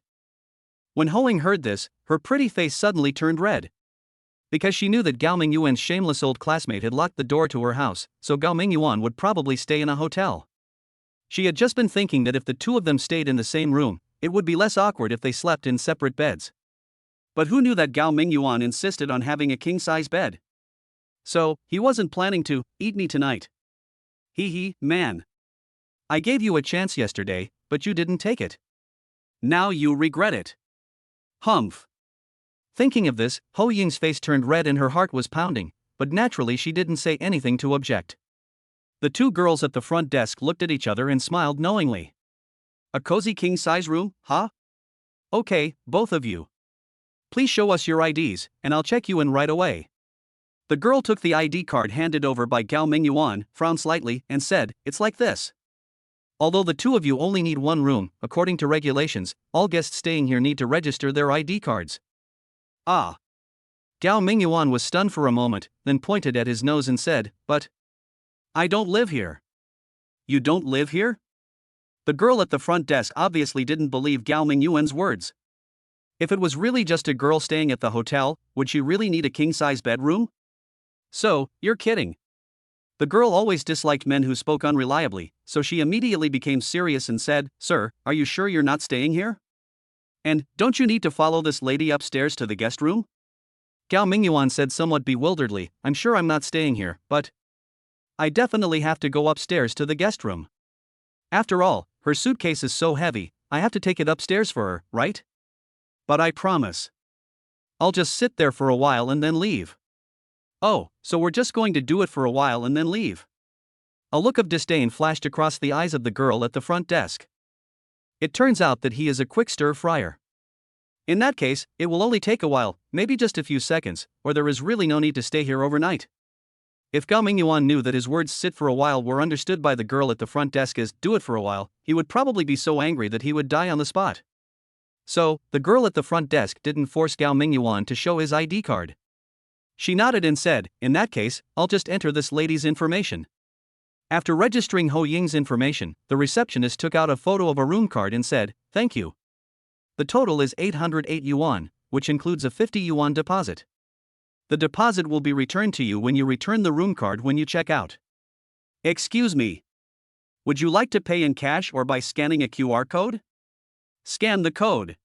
When Ho Ying heard this, her pretty face suddenly turned red. Because she knew that Gao Mingyuan's shameless old classmate had locked the door to her house, so Gao Mingyuan would probably stay in a hotel. She had just been thinking that if the two of them stayed in the same room, it would be less awkward if they slept in separate beds. But who knew that Gao Mingyuan insisted on having a king-size bed? So, he wasn't planning to eat me tonight. Man. I gave you a chance yesterday, but you didn't take it. Now you regret it. Humph. Thinking of this, Ho Ying's face turned red and her heart was pounding, but naturally she didn't say anything to object. The two girls at the front desk looked at each other and smiled knowingly. "A cozy king-size room, huh? Okay, both of you. Please show us your IDs, and I'll check you in right away." The girl took the ID card handed over by Gao Mingyuan, frowned slightly, and said, "It's like this. Although the two of you only need one room, according to regulations, all guests staying here need to register their ID cards." Ah. Gao Mingyuan was stunned for a moment, then pointed at his nose and said, "But I don't live here." "You don't live here?" The girl at the front desk obviously didn't believe Gao Mingyuan's words. If it was really just a girl staying at the hotel, would she really need a king-size bedroom? "So, you're kidding." The girl always disliked men who spoke unreliably, so she immediately became serious and said, "Sir, are you sure you're not staying here? And don't you need to follow this lady upstairs to the guest room?" Gao Mingyuan said somewhat bewilderedly, "I'm sure I'm not staying here, but I definitely have to go upstairs to the guest room. After all, her suitcase is so heavy, I have to take it upstairs for her, right? But I promise. I'll just sit there for a while and then leave." "Oh, so we're just going to do it for a while and then leave?" A look of disdain flashed across the eyes of the girl at the front desk. It turns out that he is a quick stir-fryer. In that case, it will only take a while, maybe just a few seconds, or there is really no need to stay here overnight. If Gao Mingyuan knew that his words "sit for a while" were understood by the girl at the front desk as "do it for a while," he would probably be so angry that he would die on the spot. So, the girl at the front desk didn't force Gao Mingyuan to show his ID card. She nodded and said, "In that case, I'll just enter this lady's information." After registering Ho Ying's information, the receptionist took out a photo of a room card and said, "Thank you. The total is 808 yuan, which includes a 50 yuan deposit. The deposit will be returned to you when you return the room card when you check out." "Excuse me. Would you like to pay in cash or by scanning a QR code?" "Scan the code."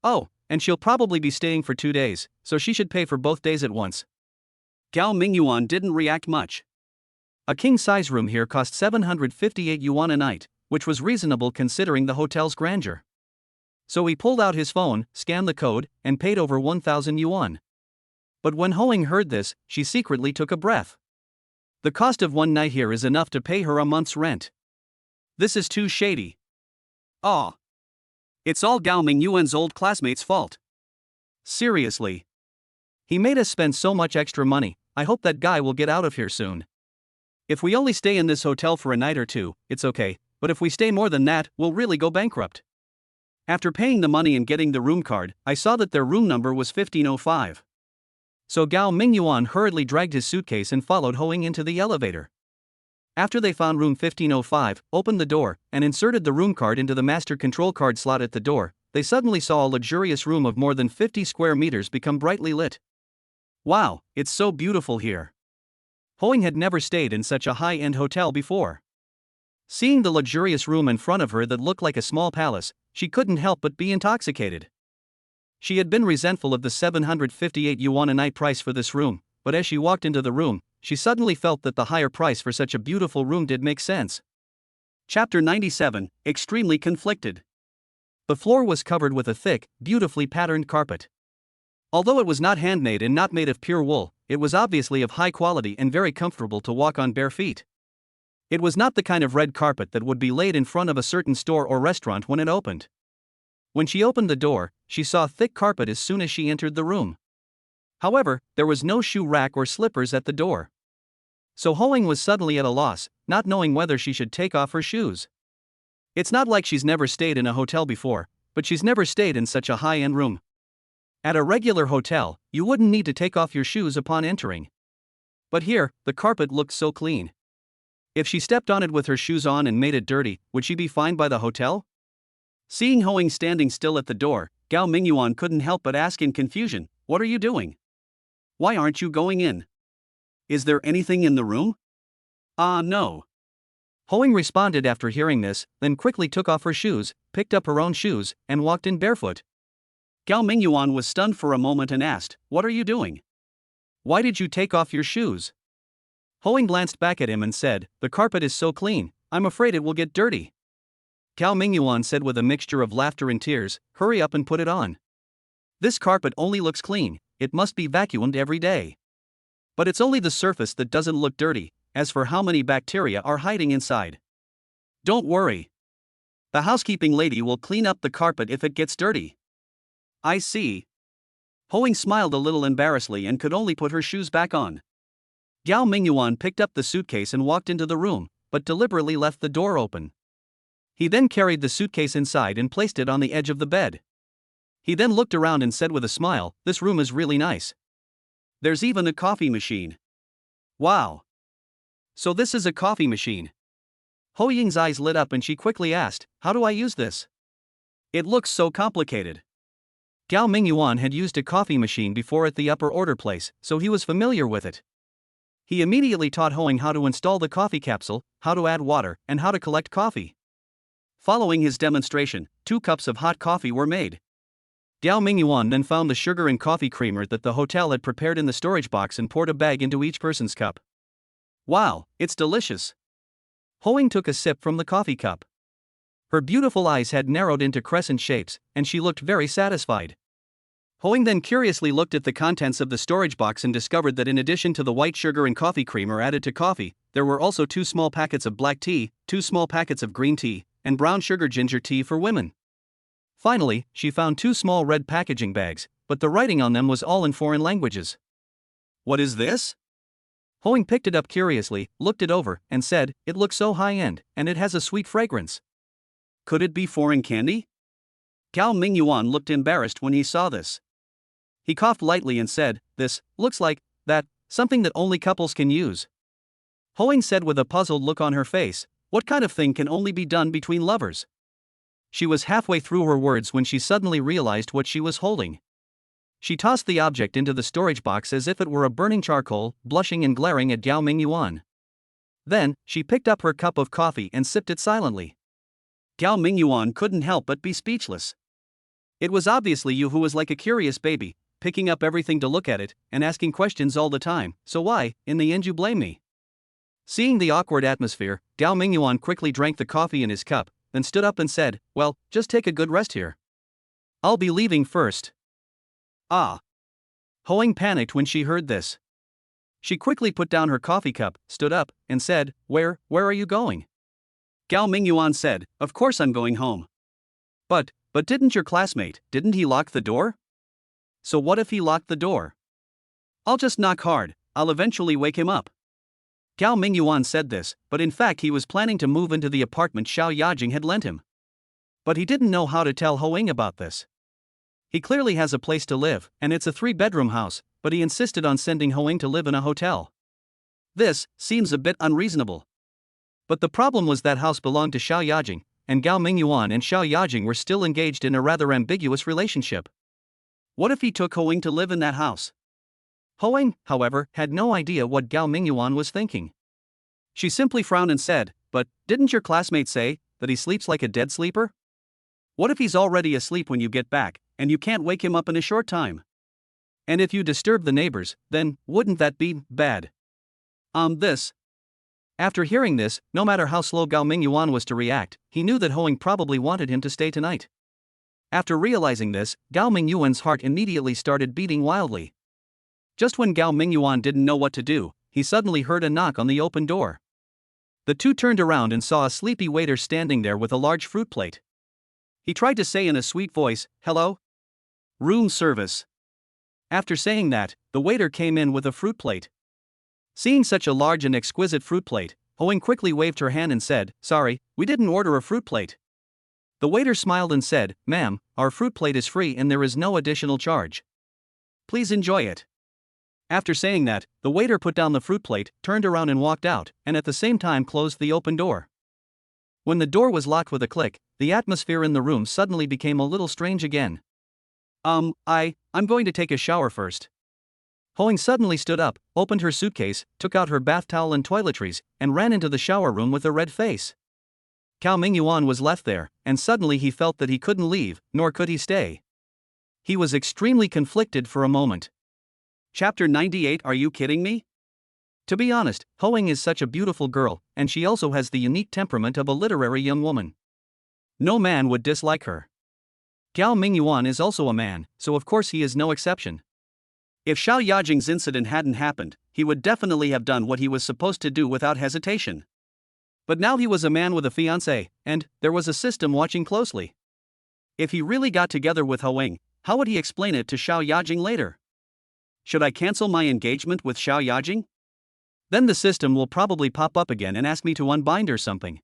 "Oh, and she'll probably be staying for 2 days, so she should pay for both days at once. Gao Mingyuan didn't react much. A king-size room here cost 758 yuan a night, which was reasonable considering the hotel's grandeur. So he pulled out his phone, scanned the code, and paid over 1,000 yuan. But when Hoing heard this, she secretly took a breath. The cost of one night here is enough to pay her a month's rent. This is too shady. Aw. It's all Gao Mingyuan's old classmate's fault. Seriously. He made us spend so much extra money. I hope that guy will get out of here soon. If we only stay in this hotel for a night or two, it's okay, but if we stay more than that, we'll really go bankrupt. After paying the money and getting the room card, I saw that their room number was 1505. So Gao Mingyuan hurriedly dragged his suitcase and followed Hoing into the elevator. After they found room 1505, opened the door, and inserted the room card into the master control card slot at the door, they suddenly saw a luxurious room of more than 50 square meters become brightly lit. Wow, it's so beautiful here. Hoing had never stayed in such a high-end hotel before. Seeing the luxurious room in front of her that looked like a small palace, she couldn't help but be intoxicated. She had been resentful of the 758 yuan a night price for this room, but as she walked into the room, she suddenly felt that the higher price for such a beautiful room did make sense. Chapter 97, Extremely Conflicted. The floor was covered with a thick, beautifully patterned carpet. Although it was not handmade and not made of pure wool, it was obviously of high quality and very comfortable to walk on bare feet. It was not the kind of red carpet that would be laid in front of a certain store or restaurant when it opened. When she opened the door, she saw thick carpet as soon as she entered the room. However, there was no shoe rack or slippers at the door. So Hoing was suddenly at a loss, not knowing whether she should take off her shoes. It's not like she's never stayed in a hotel before, but she's never stayed in such a high-end room. At a regular hotel, you wouldn't need to take off your shoes upon entering. But here, the carpet looked so clean. If she stepped on it with her shoes on and made it dirty, would she be fined by the hotel? Seeing Hoing standing still at the door, Gao Mingyuan couldn't help but ask in confusion, "What are you doing? Why aren't you going in? Is there anything in the room?" No. Hoing responded after hearing this, then quickly took off her shoes, picked up her own shoes, and walked in barefoot. Gao Mingyuan was stunned for a moment and asked, "What are you doing? Why did you take off your shoes?" Hoing glanced back at him and said, "The carpet is so clean, I'm afraid it will get dirty." Gao Mingyuan said with a mixture of laughter and tears, "Hurry up and put it on. This carpet only looks clean, it must be vacuumed every day. But it's only the surface that doesn't look dirty, as for how many bacteria are hiding inside. Don't worry. The housekeeping lady will clean up the carpet if it gets dirty." "I see." Hoing smiled a little embarrassedly and could only put her shoes back on. Gao Mingyuan picked up the suitcase and walked into the room, but deliberately left the door open. He then carried the suitcase inside and placed it on the edge of the bed. He then looked around and said with a smile, "This room is really nice. There's even a coffee machine. Wow. So this is a coffee machine." Ho Ying's eyes lit up and she quickly asked, "How do I use this? It looks so complicated." Gao Mingyuan had used a coffee machine before at the upper order place, so he was familiar with it. He immediately taught Hoing how to install the coffee capsule, how to add water, and how to collect coffee. Following his demonstration, 2 cups of hot coffee were made. Gao Mingyuan then found the sugar and coffee creamer that the hotel had prepared in the storage box and poured a bag into each person's cup. "Wow, it's delicious." Hoing took a sip from the coffee cup. Her beautiful eyes had narrowed into crescent shapes, and she looked very satisfied. Hoing then curiously looked at the contents of the storage box and discovered that in addition to the white sugar and coffee creamer added to coffee, there were also 2 small packets of black tea, 2 small packets of green tea, and brown sugar ginger tea for women. Finally, she found 2 small red packaging bags, but the writing on them was all in foreign languages. "What is this?" Hoing picked it up curiously, looked it over, and said, "It looks so high-end, and it has a sweet fragrance. Could it be foreign candy?" Gao Mingyuan looked embarrassed when he saw this. He coughed lightly and said, "This looks like that, something that only couples can use." Hoing said with a puzzled look on her face, "What kind of thing can only be done between lovers?" She was halfway through her words when she suddenly realized what she was holding. She tossed the object into the storage box as if it were a burning charcoal, blushing and glaring at Gao Mingyuan. Then, she picked up her cup of coffee and sipped it silently. Gao Mingyuan couldn't help but be speechless. It was obviously you who was like a curious baby, picking up everything to look at it, and asking questions all the time, so why, in the end, you blame me? Seeing the awkward atmosphere, Gao Mingyuan quickly drank the coffee in his cup, then stood up and said, well, just take a good rest here. I'll be leaving first. Ah. Hoang panicked when she heard this. She quickly put down her coffee cup, stood up, and said, where are you going? Gao Mingyuan said, of course I'm going home. But didn't your classmate, didn't he lock the door? So what if he locked the door? I'll just knock hard, I'll eventually wake him up. Gao Mingyuan said this, but in fact he was planning to move into the apartment Xiao Yajing had lent him. But he didn't know how to tell Hoang about this. He clearly has a place to live, and it's a 3-bedroom house, but he insisted on sending Hoang to live in a hotel. This seems a bit unreasonable. But the problem was that house belonged to Xiao Yajing, and Gao Mingyuan and Xiao Yajing were still engaged in a rather ambiguous relationship. What if he took Hoang to live in that house? Hoang, however, had no idea what Gao Mingyuan was thinking. She simply frowned and said, but didn't your classmate say that he sleeps like a dead sleeper? What if he's already asleep when you get back, and you can't wake him up in a short time? And if you disturb the neighbors, then wouldn't that be bad? This. After hearing this, no matter how slow Gao Mingyuan was to react, he knew that Hoang probably wanted him to stay tonight. After realizing this, Gao Mingyuan's heart immediately started beating wildly. Just when Gao Mingyuan didn't know what to do, he suddenly heard a knock on the open door. The two turned around and saw a sleepy waiter standing there with a large fruit plate. He tried to say in a sweet voice, hello? Room service. After saying that, the waiter came in with a fruit plate. Seeing such a large and exquisite fruit plate, Hoang quickly waved her hand and said, sorry, we didn't order a fruit plate. The waiter smiled and said, ma'am, our fruit plate is free and there is no additional charge. Please enjoy it. After saying that, the waiter put down the fruit plate, turned around and walked out, and at the same time closed the open door. When the door was locked with a click, the atmosphere in the room suddenly became a little strange again. I'm going to take a shower first. Hoang suddenly stood up, opened her suitcase, took out her bath towel and toiletries, and ran into the shower room with a red face. Gao Mingyuan was left there, and suddenly he felt that he couldn't leave, nor could he stay. He was extremely conflicted for a moment. Chapter 98. Are you kidding me? To be honest, Hoang is such a beautiful girl, and she also has the unique temperament of a literary young woman. No man would dislike her. Gao Mingyuan is also a man, so of course he is no exception. If Xiao Yajing's incident hadn't happened, he would definitely have done what he was supposed to do without hesitation. But now he was a man with a fiancée, and there was a system watching closely. If he really got together with Hoang, how would he explain it to Xiao Yajing later? Should I cancel my engagement with Xiao Yajing? Then the system will probably pop up again and ask me to unbind or something.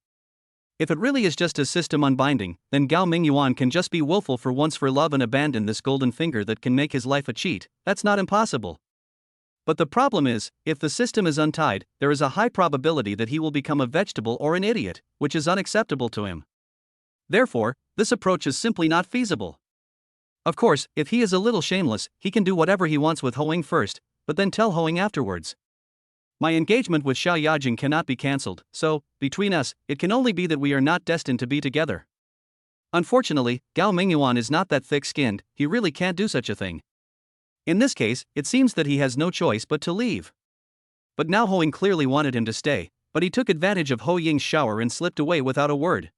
If it really is just a system unbinding, then Gao Mingyuan can just be willful for once for love and abandon this golden finger that can make his life a cheat. That's not impossible. But the problem is, if the system is untied, there is a high probability that he will become a vegetable or an idiot, which is unacceptable to him. Therefore, this approach is simply not feasible. Of course, if he is a little shameless, he can do whatever he wants with Hoang first, but then tell Hoang afterwards. My engagement with Xiao Yajing cannot be cancelled, so, between us, it can only be that we are not destined to be together. Unfortunately, Gao Mingyuan is not that thick-skinned, he really can't do such a thing. In this case, it seems that he has no choice but to leave. But now Hoang clearly wanted him to stay, but he took advantage of Ho Ying's shower and slipped away without a word.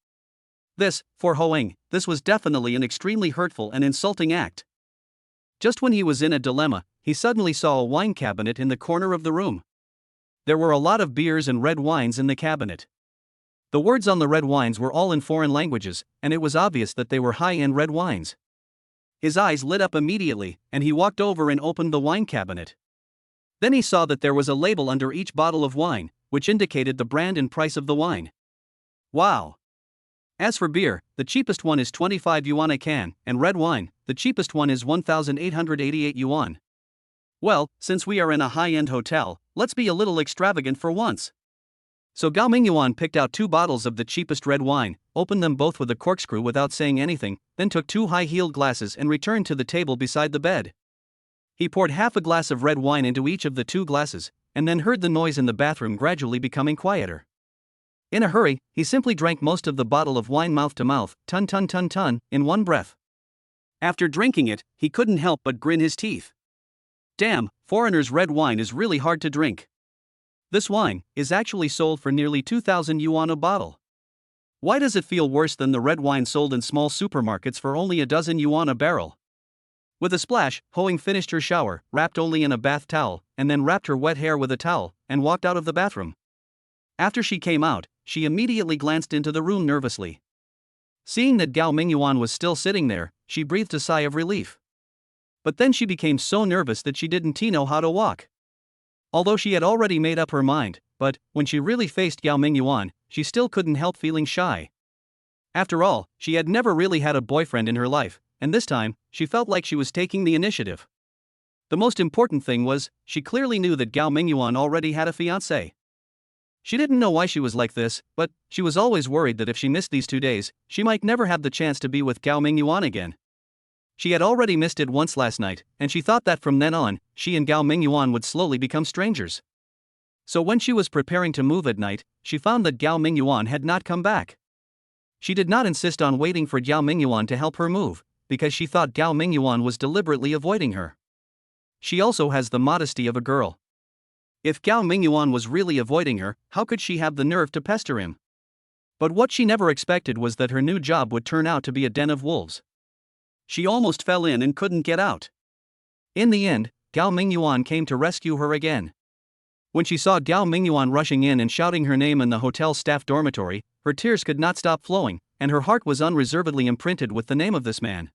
For Hoang, this was definitely an extremely hurtful and insulting act. Just when he was in a dilemma, he suddenly saw a wine cabinet in the corner of the room. There were a lot of beers and red wines in the cabinet. The words on the red wines were all in foreign languages, and it was obvious that they were high-end red wines. His eyes lit up immediately, and he walked over and opened the wine cabinet. Then he saw that there was a label under each bottle of wine, which indicated the brand and price of the wine. Wow! As for beer, the cheapest one is 25 yuan a can, and red wine, the cheapest one is 1,888 yuan. Well, since we are in a high-end hotel, let's be a little extravagant for once. So Gao Mingyuan picked out 2 bottles of the cheapest red wine, opened them both with a corkscrew without saying anything, then took 2 high-heeled glasses and returned to the table beside the bed. He poured half a glass of red wine into each of the 2 glasses, and then heard the noise in the bathroom gradually becoming quieter. In a hurry, he simply drank most of the bottle of wine mouth to mouth, ton, in one breath. After drinking it, he couldn't help but grin his teeth. Damn, foreigners' red wine is really hard to drink. This wine is actually sold for nearly 2,000 yuan a bottle. Why does it feel worse than the red wine sold in small supermarkets for only a dozen yuan a barrel? With a splash, Hoing finished her shower, wrapped only in a bath towel, and then wrapped her wet hair with a towel, and walked out of the bathroom. After she came out, she immediately glanced into the room nervously. Seeing that Gao Mingyuan was still sitting there, she breathed a sigh of relief. But then she became so nervous that she didn't know how to walk. Although she had already made up her mind, but when she really faced Gao Mingyuan, she still couldn't help feeling shy. After all, she had never really had a boyfriend in her life, and this time, she felt like she was taking the initiative. The most important thing was, she clearly knew that Gao Mingyuan already had a fiancé. She didn't know why she was like this, but she was always worried that if she missed these 2 days, she might never have the chance to be with Gao Mingyuan again. She had already missed it once last night, and she thought that from then on, she and Gao Mingyuan would slowly become strangers. So when she was preparing to move at night, she found that Gao Mingyuan had not come back. She did not insist on waiting for Gao Mingyuan to help her move, because she thought Gao Mingyuan was deliberately avoiding her. She also has the modesty of a girl. If Gao Mingyuan was really avoiding her, how could she have the nerve to pester him? But what she never expected was that her new job would turn out to be a den of wolves. She almost fell in and couldn't get out. In the end, Gao Mingyuan came to rescue her again. When she saw Gao Mingyuan rushing in and shouting her name in the hotel staff dormitory, her tears could not stop flowing, and her heart was unreservedly imprinted with the name of this man.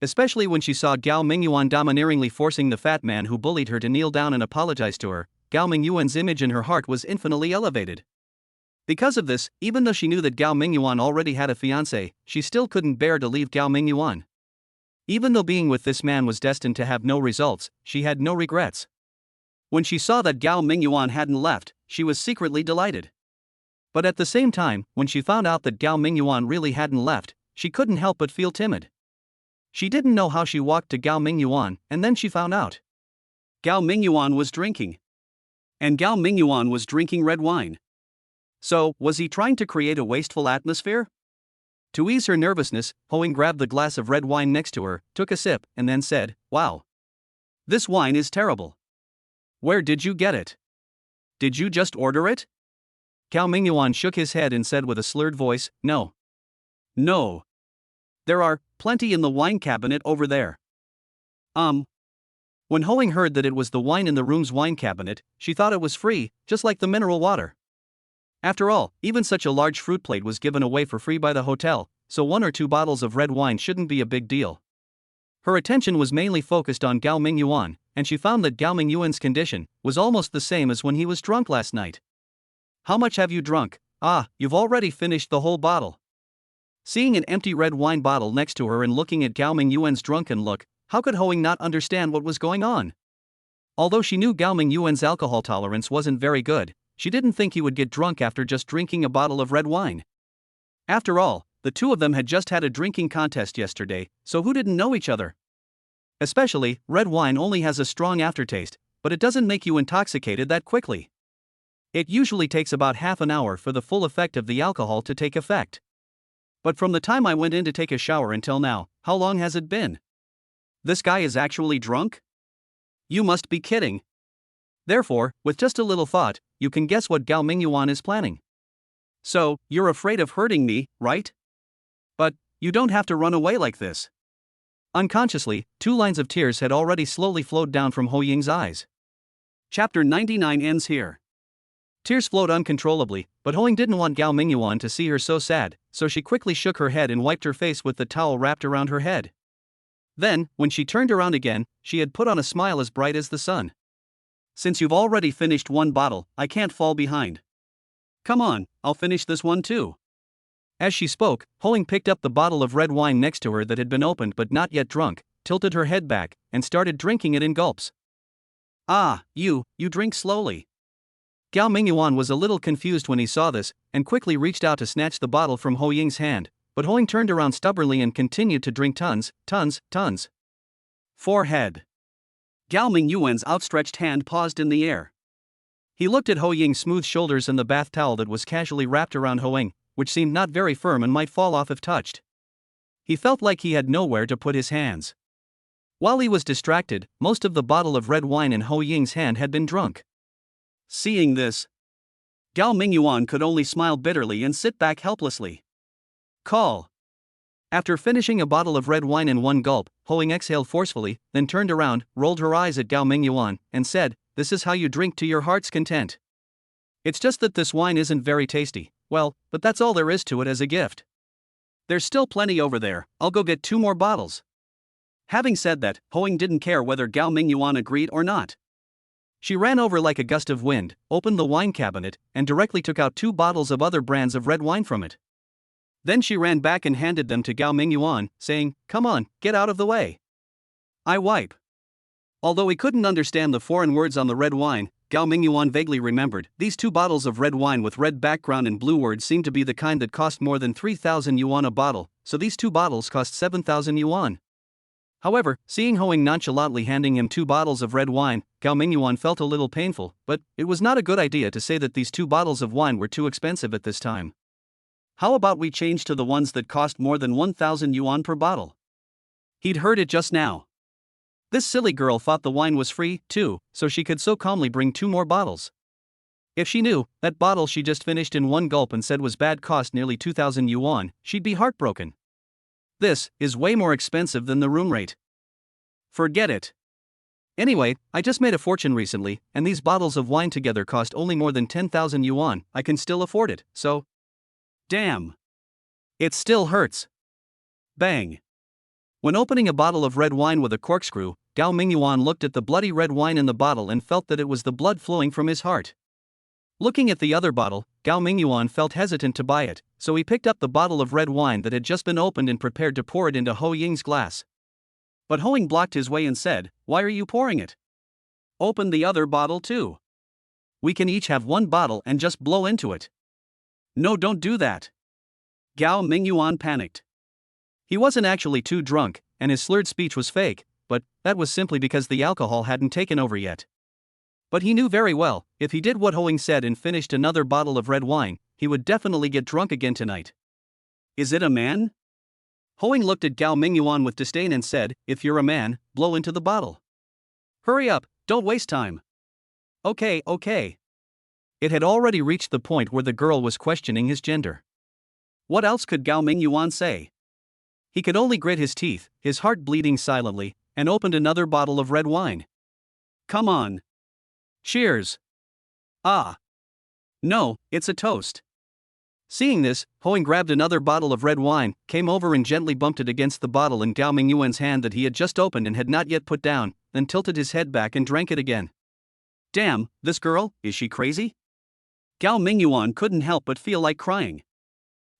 Especially when she saw Gao Mingyuan domineeringly forcing the fat man who bullied her to kneel down and apologize to her, Gao Mingyuan's image in her heart was infinitely elevated. Because of this, even though she knew that Gao Mingyuan already had a fiancé, she still couldn't bear to leave Gao Mingyuan. Even though being with this man was destined to have no results, she had no regrets. When she saw that Gao Mingyuan hadn't left, she was secretly delighted. But at the same time, when she found out that Gao Mingyuan really hadn't left, she couldn't help but feel timid. She didn't know how she walked to Gao Mingyuan, and then she found out. Gao Mingyuan was drinking. And Gao Mingyuan was drinking red wine. So, was he trying to create a wasteful atmosphere? To ease her nervousness, Hoing grabbed the glass of red wine next to her, took a sip, and then said, "Wow. This wine is terrible. Where did you get it? Did you just order it?" Gao Mingyuan shook his head and said with a slurred voice, "No. No. There are plenty in the wine cabinet over there." When Hoing heard that it was the wine in the room's wine cabinet, she thought it was free, just like the mineral water. After all, even such a large fruit plate was given away for free by the hotel, so 1 or 2 bottles of red wine shouldn't be a big deal. Her attention was mainly focused on Gao Mingyuan, and she found that Gao Mingyuan's condition was almost the same as when he was drunk last night. "How much have you drunk?" "Ah, you've already finished the whole bottle." Seeing an empty red wine bottle next to her and looking at Gao Mingyuan's drunken look, how could Hoing not understand what was going on? Although she knew Gao Mingyuan's alcohol tolerance wasn't very good, she didn't think he would get drunk after just drinking a bottle of red wine. After all, the two of them had just had a drinking contest yesterday, so who didn't know each other? Especially, red wine only has a strong aftertaste, but it doesn't make you intoxicated that quickly. It usually takes about half an hour for the full effect of the alcohol to take effect. But from the time I went in to take a shower until now, how long has it been? This guy is actually drunk? You must be kidding. Therefore, with just a little thought, you can guess what Gao Mingyuan is planning. So, you're afraid of hurting me, right? But, you don't have to run away like this. Unconsciously, 2 lines of tears had already slowly flowed down from Ho Ying's eyes. Chapter 99 ends here. Tears flowed uncontrollably, but Ho Ying didn't want Gao Mingyuan to see her so sad, so she quickly shook her head and wiped her face with the towel wrapped around her head. Then, when she turned around again, she had put on a smile as bright as the sun. "Since you've already finished 1 bottle, I can't fall behind. Come on, I'll finish this one too." As she spoke, Ho Ying picked up the bottle of red wine next to her that had been opened but not yet drunk, tilted her head back, and started drinking it in gulps. "Ah, you drink slowly." Gao Mingyuan was a little confused when he saw this, and quickly reached out to snatch the bottle from Ho Ying's hand, but Ho Ying turned around stubbornly and continued to drink tons. Forehead. Gao Mingyuan's outstretched hand paused in the air. He looked at Ho Ying's smooth shoulders and the bath towel that was casually wrapped around Ho Ying, which seemed not very firm and might fall off if touched. He felt like he had nowhere to put his hands. While he was distracted, most of the bottle of red wine in Ho Ying's hand had been drunk. Seeing this, Gao Mingyuan could only smile bitterly and sit back helplessly. Call. After finishing a bottle of red wine in one gulp, Ho Ying exhaled forcefully, then turned around, rolled her eyes at Gao Mingyuan, and said, "This is how you drink to your heart's content. It's just that this wine isn't very tasty. Well, but that's all there is to it as a gift. There's still plenty over there, I'll go get 2 more bottles." Having said that, Ho Ying didn't care whether Gao Mingyuan agreed or not. She ran over like a gust of wind, opened the wine cabinet, and directly took out 2 bottles of other brands of red wine from it. Then she ran back and handed them to Gao Mingyuan, saying, "Come on, get out of the way. I wipe." Although he couldn't understand the foreign words on the red wine, Gao Mingyuan vaguely remembered these 2 bottles of red wine with red background and blue words seemed to be the kind that cost more than 3,000 yuan a bottle, so these 2 bottles cost 7,000 yuan. However, seeing Ho Ying nonchalantly handing him 2 bottles of red wine, Gao Mingyuan felt a little painful, but it was not a good idea to say that these 2 bottles of wine were too expensive at this time. "How about we change to the ones that cost more than 1,000 yuan per bottle?" He'd heard it just now. This silly girl thought the wine was free, too, so she could so calmly bring 2 more bottles. If she knew that bottle she just finished in one gulp and said was bad cost nearly 2,000 yuan, she'd be heartbroken. This is way more expensive than the room rate. Forget it. Anyway, I just made a fortune recently, and these bottles of wine together cost only more than 10,000 yuan. I can still afford it, so. Damn. It still hurts. Bang. When opening a bottle of red wine with a corkscrew, Gao Mingyuan looked at the bloody red wine in the bottle and felt that it was the blood flowing from his heart. Looking at the other bottle, Gao Mingyuan felt hesitant to buy it, so he picked up the bottle of red wine that had just been opened and prepared to pour it into Ho Ying's glass. But Ho Ying blocked his way and said, "Why are you pouring it? Open the other bottle too. We can each have 1 bottle and just blow into it." "No, don't do that." Gao Mingyuan panicked. He wasn't actually too drunk, and his slurred speech was fake, but that was simply because the alcohol hadn't taken over yet. But he knew very well, if he did what Ho Ying said and finished another bottle of red wine, he would definitely get drunk again tonight. "Is it a man?" Ho Ying looked at Gao Mingyuan with disdain and said, "If you're a man, blow into the bottle. Hurry up, don't waste time." Okay. It had already reached the point where the girl was questioning his gender. What else could Gao Mingyuan say? He could only grit his teeth, his heart bleeding silently, and opened another bottle of red wine. "Come on. Cheers." "Ah. No, it's a toast." Seeing this, Ho Ying grabbed another bottle of red wine, came over and gently bumped it against the bottle in Gao Mingyuan's hand that he had just opened and had not yet put down, then tilted his head back and drank it again. Damn, this girl, is she crazy? Gao Mingyuan couldn't help but feel like crying.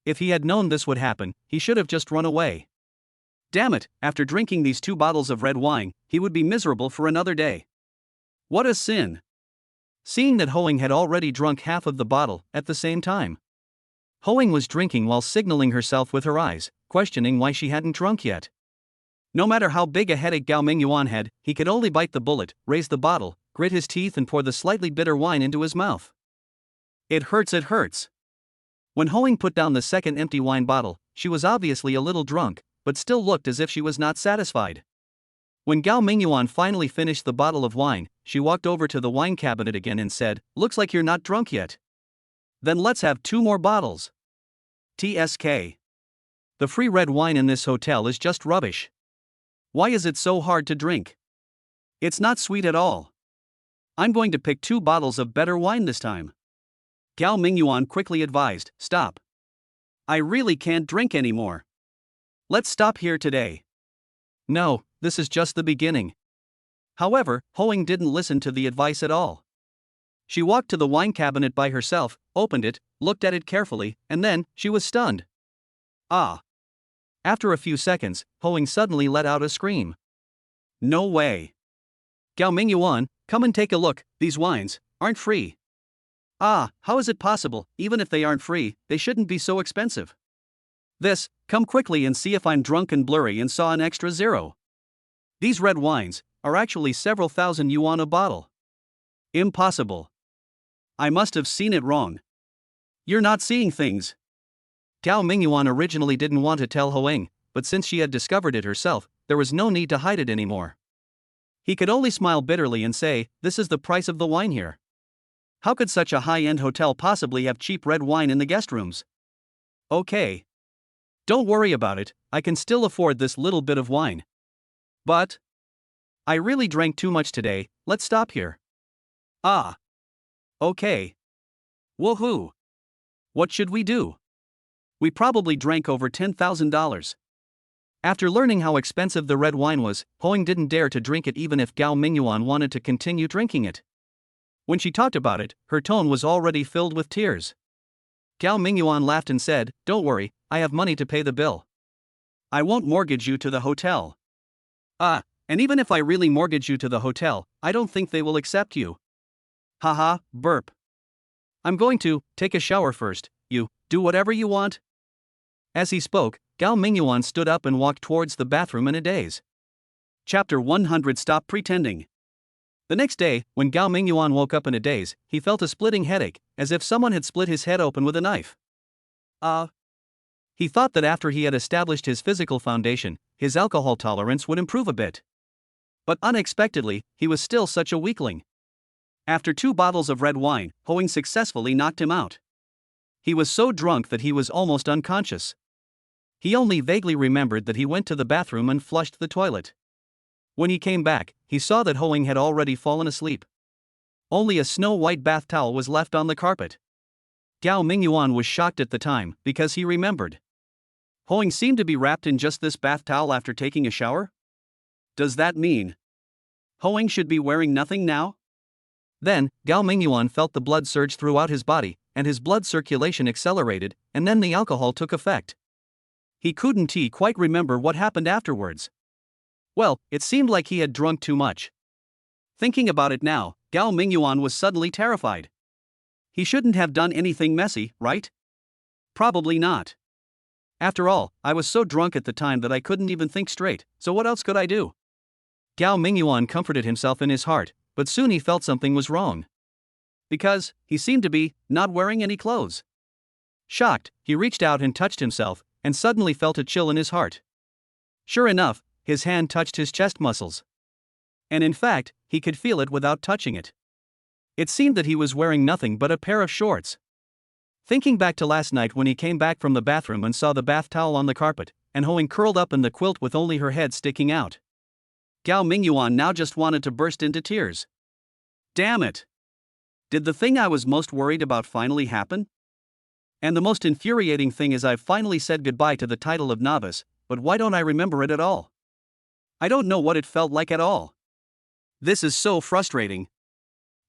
If he had known this would happen, he should have just run away. Damn it, after drinking these 2 bottles of red wine, he would be miserable for another day. What a sin! Seeing that Ho Ying had already drunk half of the bottle at the same time. Ho Ying was drinking while signaling herself with her eyes, questioning why she hadn't drunk yet. No matter how big a headache Gao Mingyuan had, he could only bite the bullet, raise the bottle, grit his teeth and pour the slightly bitter wine into his mouth. It hurts. When Ho Ying put down the second empty wine bottle, she was obviously a little drunk, but still looked as if she was not satisfied. When Gao Mingyuan finally finished the bottle of wine, she walked over to the wine cabinet again and said, "Looks like you're not drunk yet. Then let's have 2 more bottles. TSK. The free red wine in this hotel is just rubbish. Why is it so hard to drink? It's not sweet at all. I'm going to pick 2 bottles of better wine this time." Gao Mingyuan quickly advised, "Stop. I really can't drink anymore. Let's stop here today." "No, this is just the beginning." However, Ho Ying didn't listen to the advice at all. She walked to the wine cabinet by herself, opened it, looked at it carefully, and then, she was stunned. Ah! After a few seconds, Ho Ying suddenly let out a scream. "No way! Gao Mingyuan, come and take a look, these wines aren't free." "Ah, how is it possible? Even if they aren't free, they shouldn't be so expensive." Come quickly and see if I'm drunk and blurry and saw an extra 0. These red wines are actually several thousand yuan a bottle." "Impossible. I must have seen it wrong." "You're not seeing things." Gao Mingyuan originally didn't want to tell Ho Ying, but since she had discovered it herself, there was no need to hide it anymore. He could only smile bitterly and say, "This is the price of the wine here. How could such a high-end hotel possibly have cheap red wine in the guest rooms? Okay. Don't worry about it, I can still afford this little bit of wine. But I really drank too much today, let's stop here." "Ah. Okay. Woohoo. What should we do? We probably drank over $10,000. After learning how expensive the red wine was, Hoing didn't dare to drink it even if Gao Mingyuan wanted to continue drinking it. When she talked about it, her tone was already filled with tears. Gao Mingyuan laughed and said, "Don't worry, I have money to pay the bill. I won't mortgage you to the hotel." And even if I really mortgage you to the hotel, I don't think they will accept you." Haha, burp. "I'm going to take a shower first, you do whatever you want." As he spoke, Gao Mingyuan stood up and walked towards the bathroom in a daze. Chapter 100 Stop Pretending. The next day, when Gao Mingyuan woke up in a daze, he felt a splitting headache, as if someone had split his head open with a knife. He thought that after he had established his physical foundation, his alcohol tolerance would improve a bit. But unexpectedly, he was still such a weakling. After 2 bottles of red wine, Hoing successfully knocked him out. He was so drunk that he was almost unconscious. He only vaguely remembered that he went to the bathroom and flushed the toilet. When he came back, he saw that Hoing had already fallen asleep. Only a snow-white bath towel was left on the carpet. Gao Mingyuan was shocked at the time, because he remembered. Hoing seemed to be wrapped in just this bath towel after taking a shower? Does that mean Hoing should be wearing nothing now? Then, Gao Mingyuan felt the blood surge throughout his body, and his blood circulation accelerated, and then the alcohol took effect. He couldn't quite remember what happened afterwards. Well, it seemed like he had drunk too much. Thinking about it now, Gao Mingyuan was suddenly terrified. He shouldn't have done anything messy, right? Probably not. After all, I was so drunk at the time that I couldn't even think straight, so what else could I do? Gao Mingyuan comforted himself in his heart, but soon he felt something was wrong. Because he seemed to be not wearing any clothes. Shocked, he reached out and touched himself, and suddenly felt a chill in his heart. Sure enough, his hand touched his chest muscles. And in fact, he could feel it without touching it. It seemed that he was wearing nothing but a pair of shorts. Thinking back to last night when he came back from the bathroom and saw the bath towel on the carpet, and Hoing curled up in the quilt with only her head sticking out. Gao Mingyuan now just wanted to burst into tears. Damn it! Did the thing I was most worried about finally happen? And the most infuriating thing is I've finally said goodbye to the title of novice, but why don't I remember it at all? I don't know what it felt like at all. This is so frustrating.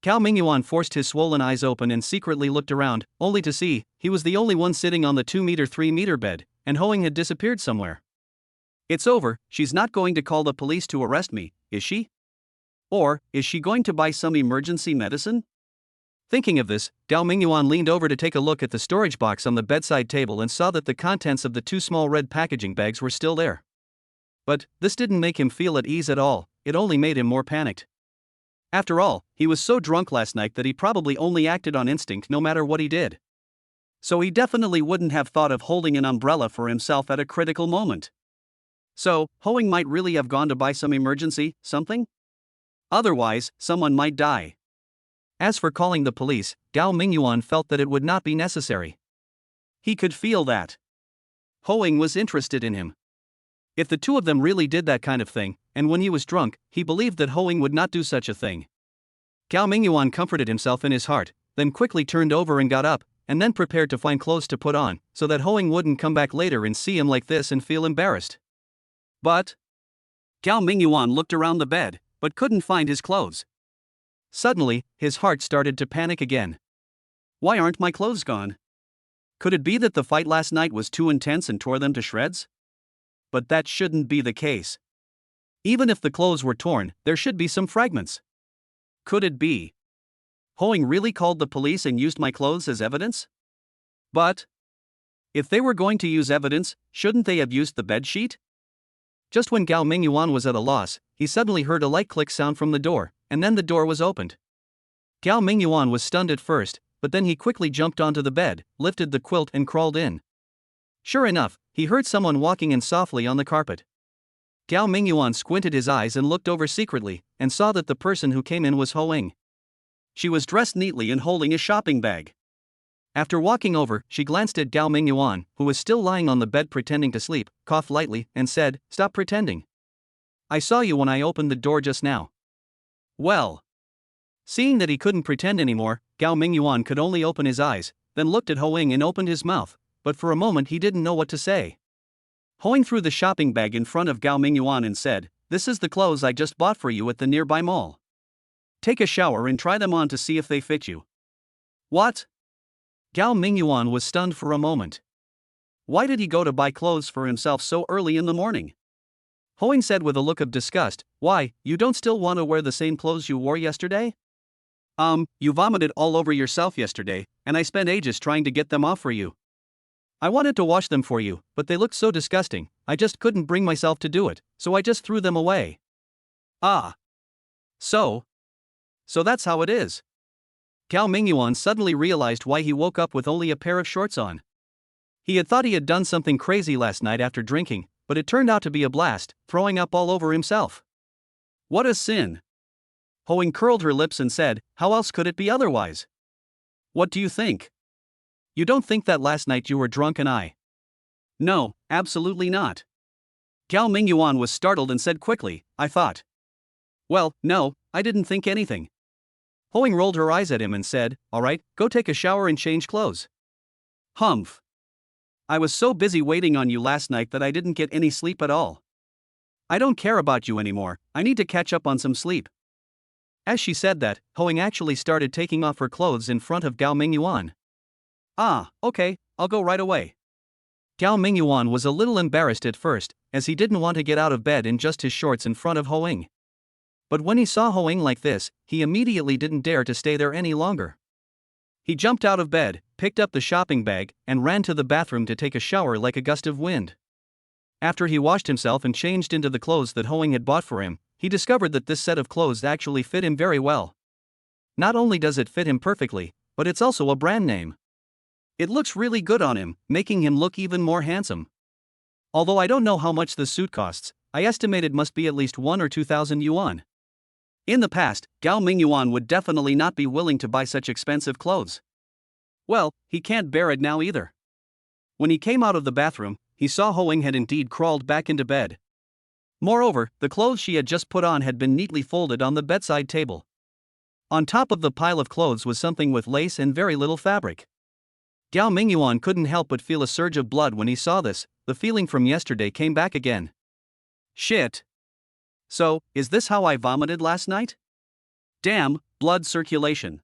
Gao Mingyuan forced his swollen eyes open and secretly looked around, only to see he was the only one sitting on the 2-meter-3-meter bed, and Hoing had disappeared somewhere. It's over, she's not going to call the police to arrest me, is she? Or is she going to buy some emergency medicine? Thinking of this, Gao Mingyuan leaned over to take a look at the storage box on the bedside table and saw that the contents of the 2 small red packaging bags were still there. But this didn't make him feel at ease at all, it only made him more panicked. After all, he was so drunk last night that he probably only acted on instinct no matter what he did. So he definitely wouldn't have thought of holding an umbrella for himself at a critical moment. So, Hoing might really have gone to buy some emergency something? Otherwise, someone might die. As for calling the police, Gao Mingyuan felt that it would not be necessary. He could feel that Hoing was interested in him. If the 2 of them really did that kind of thing, and when he was drunk, he believed that Hoing would not do such a thing. Gao Mingyuan comforted himself in his heart, then quickly turned over and got up, and then prepared to find clothes to put on, so that Hoing wouldn't come back later and see him like this and feel embarrassed. But Gao Mingyuan looked around the bed, but couldn't find his clothes. Suddenly, his heart started to panic again. Why aren't my clothes gone? Could it be that the fight last night was too intense and tore them to shreds? But that shouldn't be the case. Even if the clothes were torn, there should be some fragments. Could it be Hoing really called the police and used my clothes as evidence? But if they were going to use evidence, shouldn't they have used the bedsheet? Just when Gao Mingyuan was at a loss, he suddenly heard a light click sound from the door, and then the door was opened. Gao Mingyuan was stunned at first, but then he quickly jumped onto the bed, lifted the quilt and crawled in. Sure enough, he heard someone walking in softly on the carpet. Gao Mingyuan squinted his eyes and looked over secretly, and saw that the person who came in was Ho Ying. She was dressed neatly and holding a shopping bag. After walking over, she glanced at Gao Mingyuan, who was still lying on the bed pretending to sleep, coughed lightly, and said, "Stop pretending. I saw you when I opened the door just now." Well. Seeing that he couldn't pretend anymore, Gao Mingyuan could only open his eyes, then looked at Ho Ying and opened his mouth, but for a moment he didn't know what to say. Ho Ying threw the shopping bag in front of Gao Mingyuan and said, "This is the clothes I just bought for you at the nearby mall. Take a shower and try them on to see if they fit you." What? Gao Mingyuan was stunned for a moment. Why did he go to buy clothes for himself so early in the morning? Ho Ying said with a look of disgust, "Why, you don't still want to wear the same clothes you wore yesterday? You vomited all over yourself yesterday, and I spent ages trying to get them off for you. I wanted to wash them for you, but they looked so disgusting, I just couldn't bring myself to do it, so I just threw them away." Ah. So that's how it is. Gao Mingyuan suddenly realized why he woke up with only a pair of shorts on. He had thought he had done something crazy last night after drinking, but it turned out to be a blast, throwing up all over himself. What a sin. Ho Ying curled her lips and said, "How else could it be otherwise? What do you think? You don't think that last night you were drunk and I—" "No, absolutely not." Gao Mingyuan was startled and said quickly, "I thought—" "Well, no, I didn't think anything." Ho Ying rolled her eyes at him and said, "All right, go take a shower and change clothes." "Humph. I was so busy waiting on you last night that I didn't get any sleep at all. I don't care about you anymore, I need to catch up on some sleep." As she said that, Ho Ying actually started taking off her clothes in front of Gao Mingyuan. "Ah, okay, I'll go right away." Gao Mingyuan was a little embarrassed at first, as he didn't want to get out of bed in just his shorts in front of Ho Ying. But when he saw Ho Ying like this, he immediately didn't dare to stay there any longer. He jumped out of bed, picked up the shopping bag, and ran to the bathroom to take a shower like a gust of wind. After he washed himself and changed into the clothes that Ho Ying had bought for him, he discovered that this set of clothes actually fit him very well. Not only does it fit him perfectly, but it's also a brand name. It looks really good on him, making him look even more handsome. Although I don't know how much the suit costs, I estimate it must be at least 1 or 2,000 yuan. In the past, Gao Mingyuan would definitely not be willing to buy such expensive clothes. Well, he can't bear it now either. When he came out of the bathroom, he saw Ho Ying had indeed crawled back into bed. Moreover, the clothes she had just put on had been neatly folded on the bedside table. On top of the pile of clothes was something with lace and very little fabric. Gao Mingyuan couldn't help but feel a surge of blood when he saw this. The feeling from yesterday came back again. Shit. So, is this how I vomited last night? Damn, blood circulation.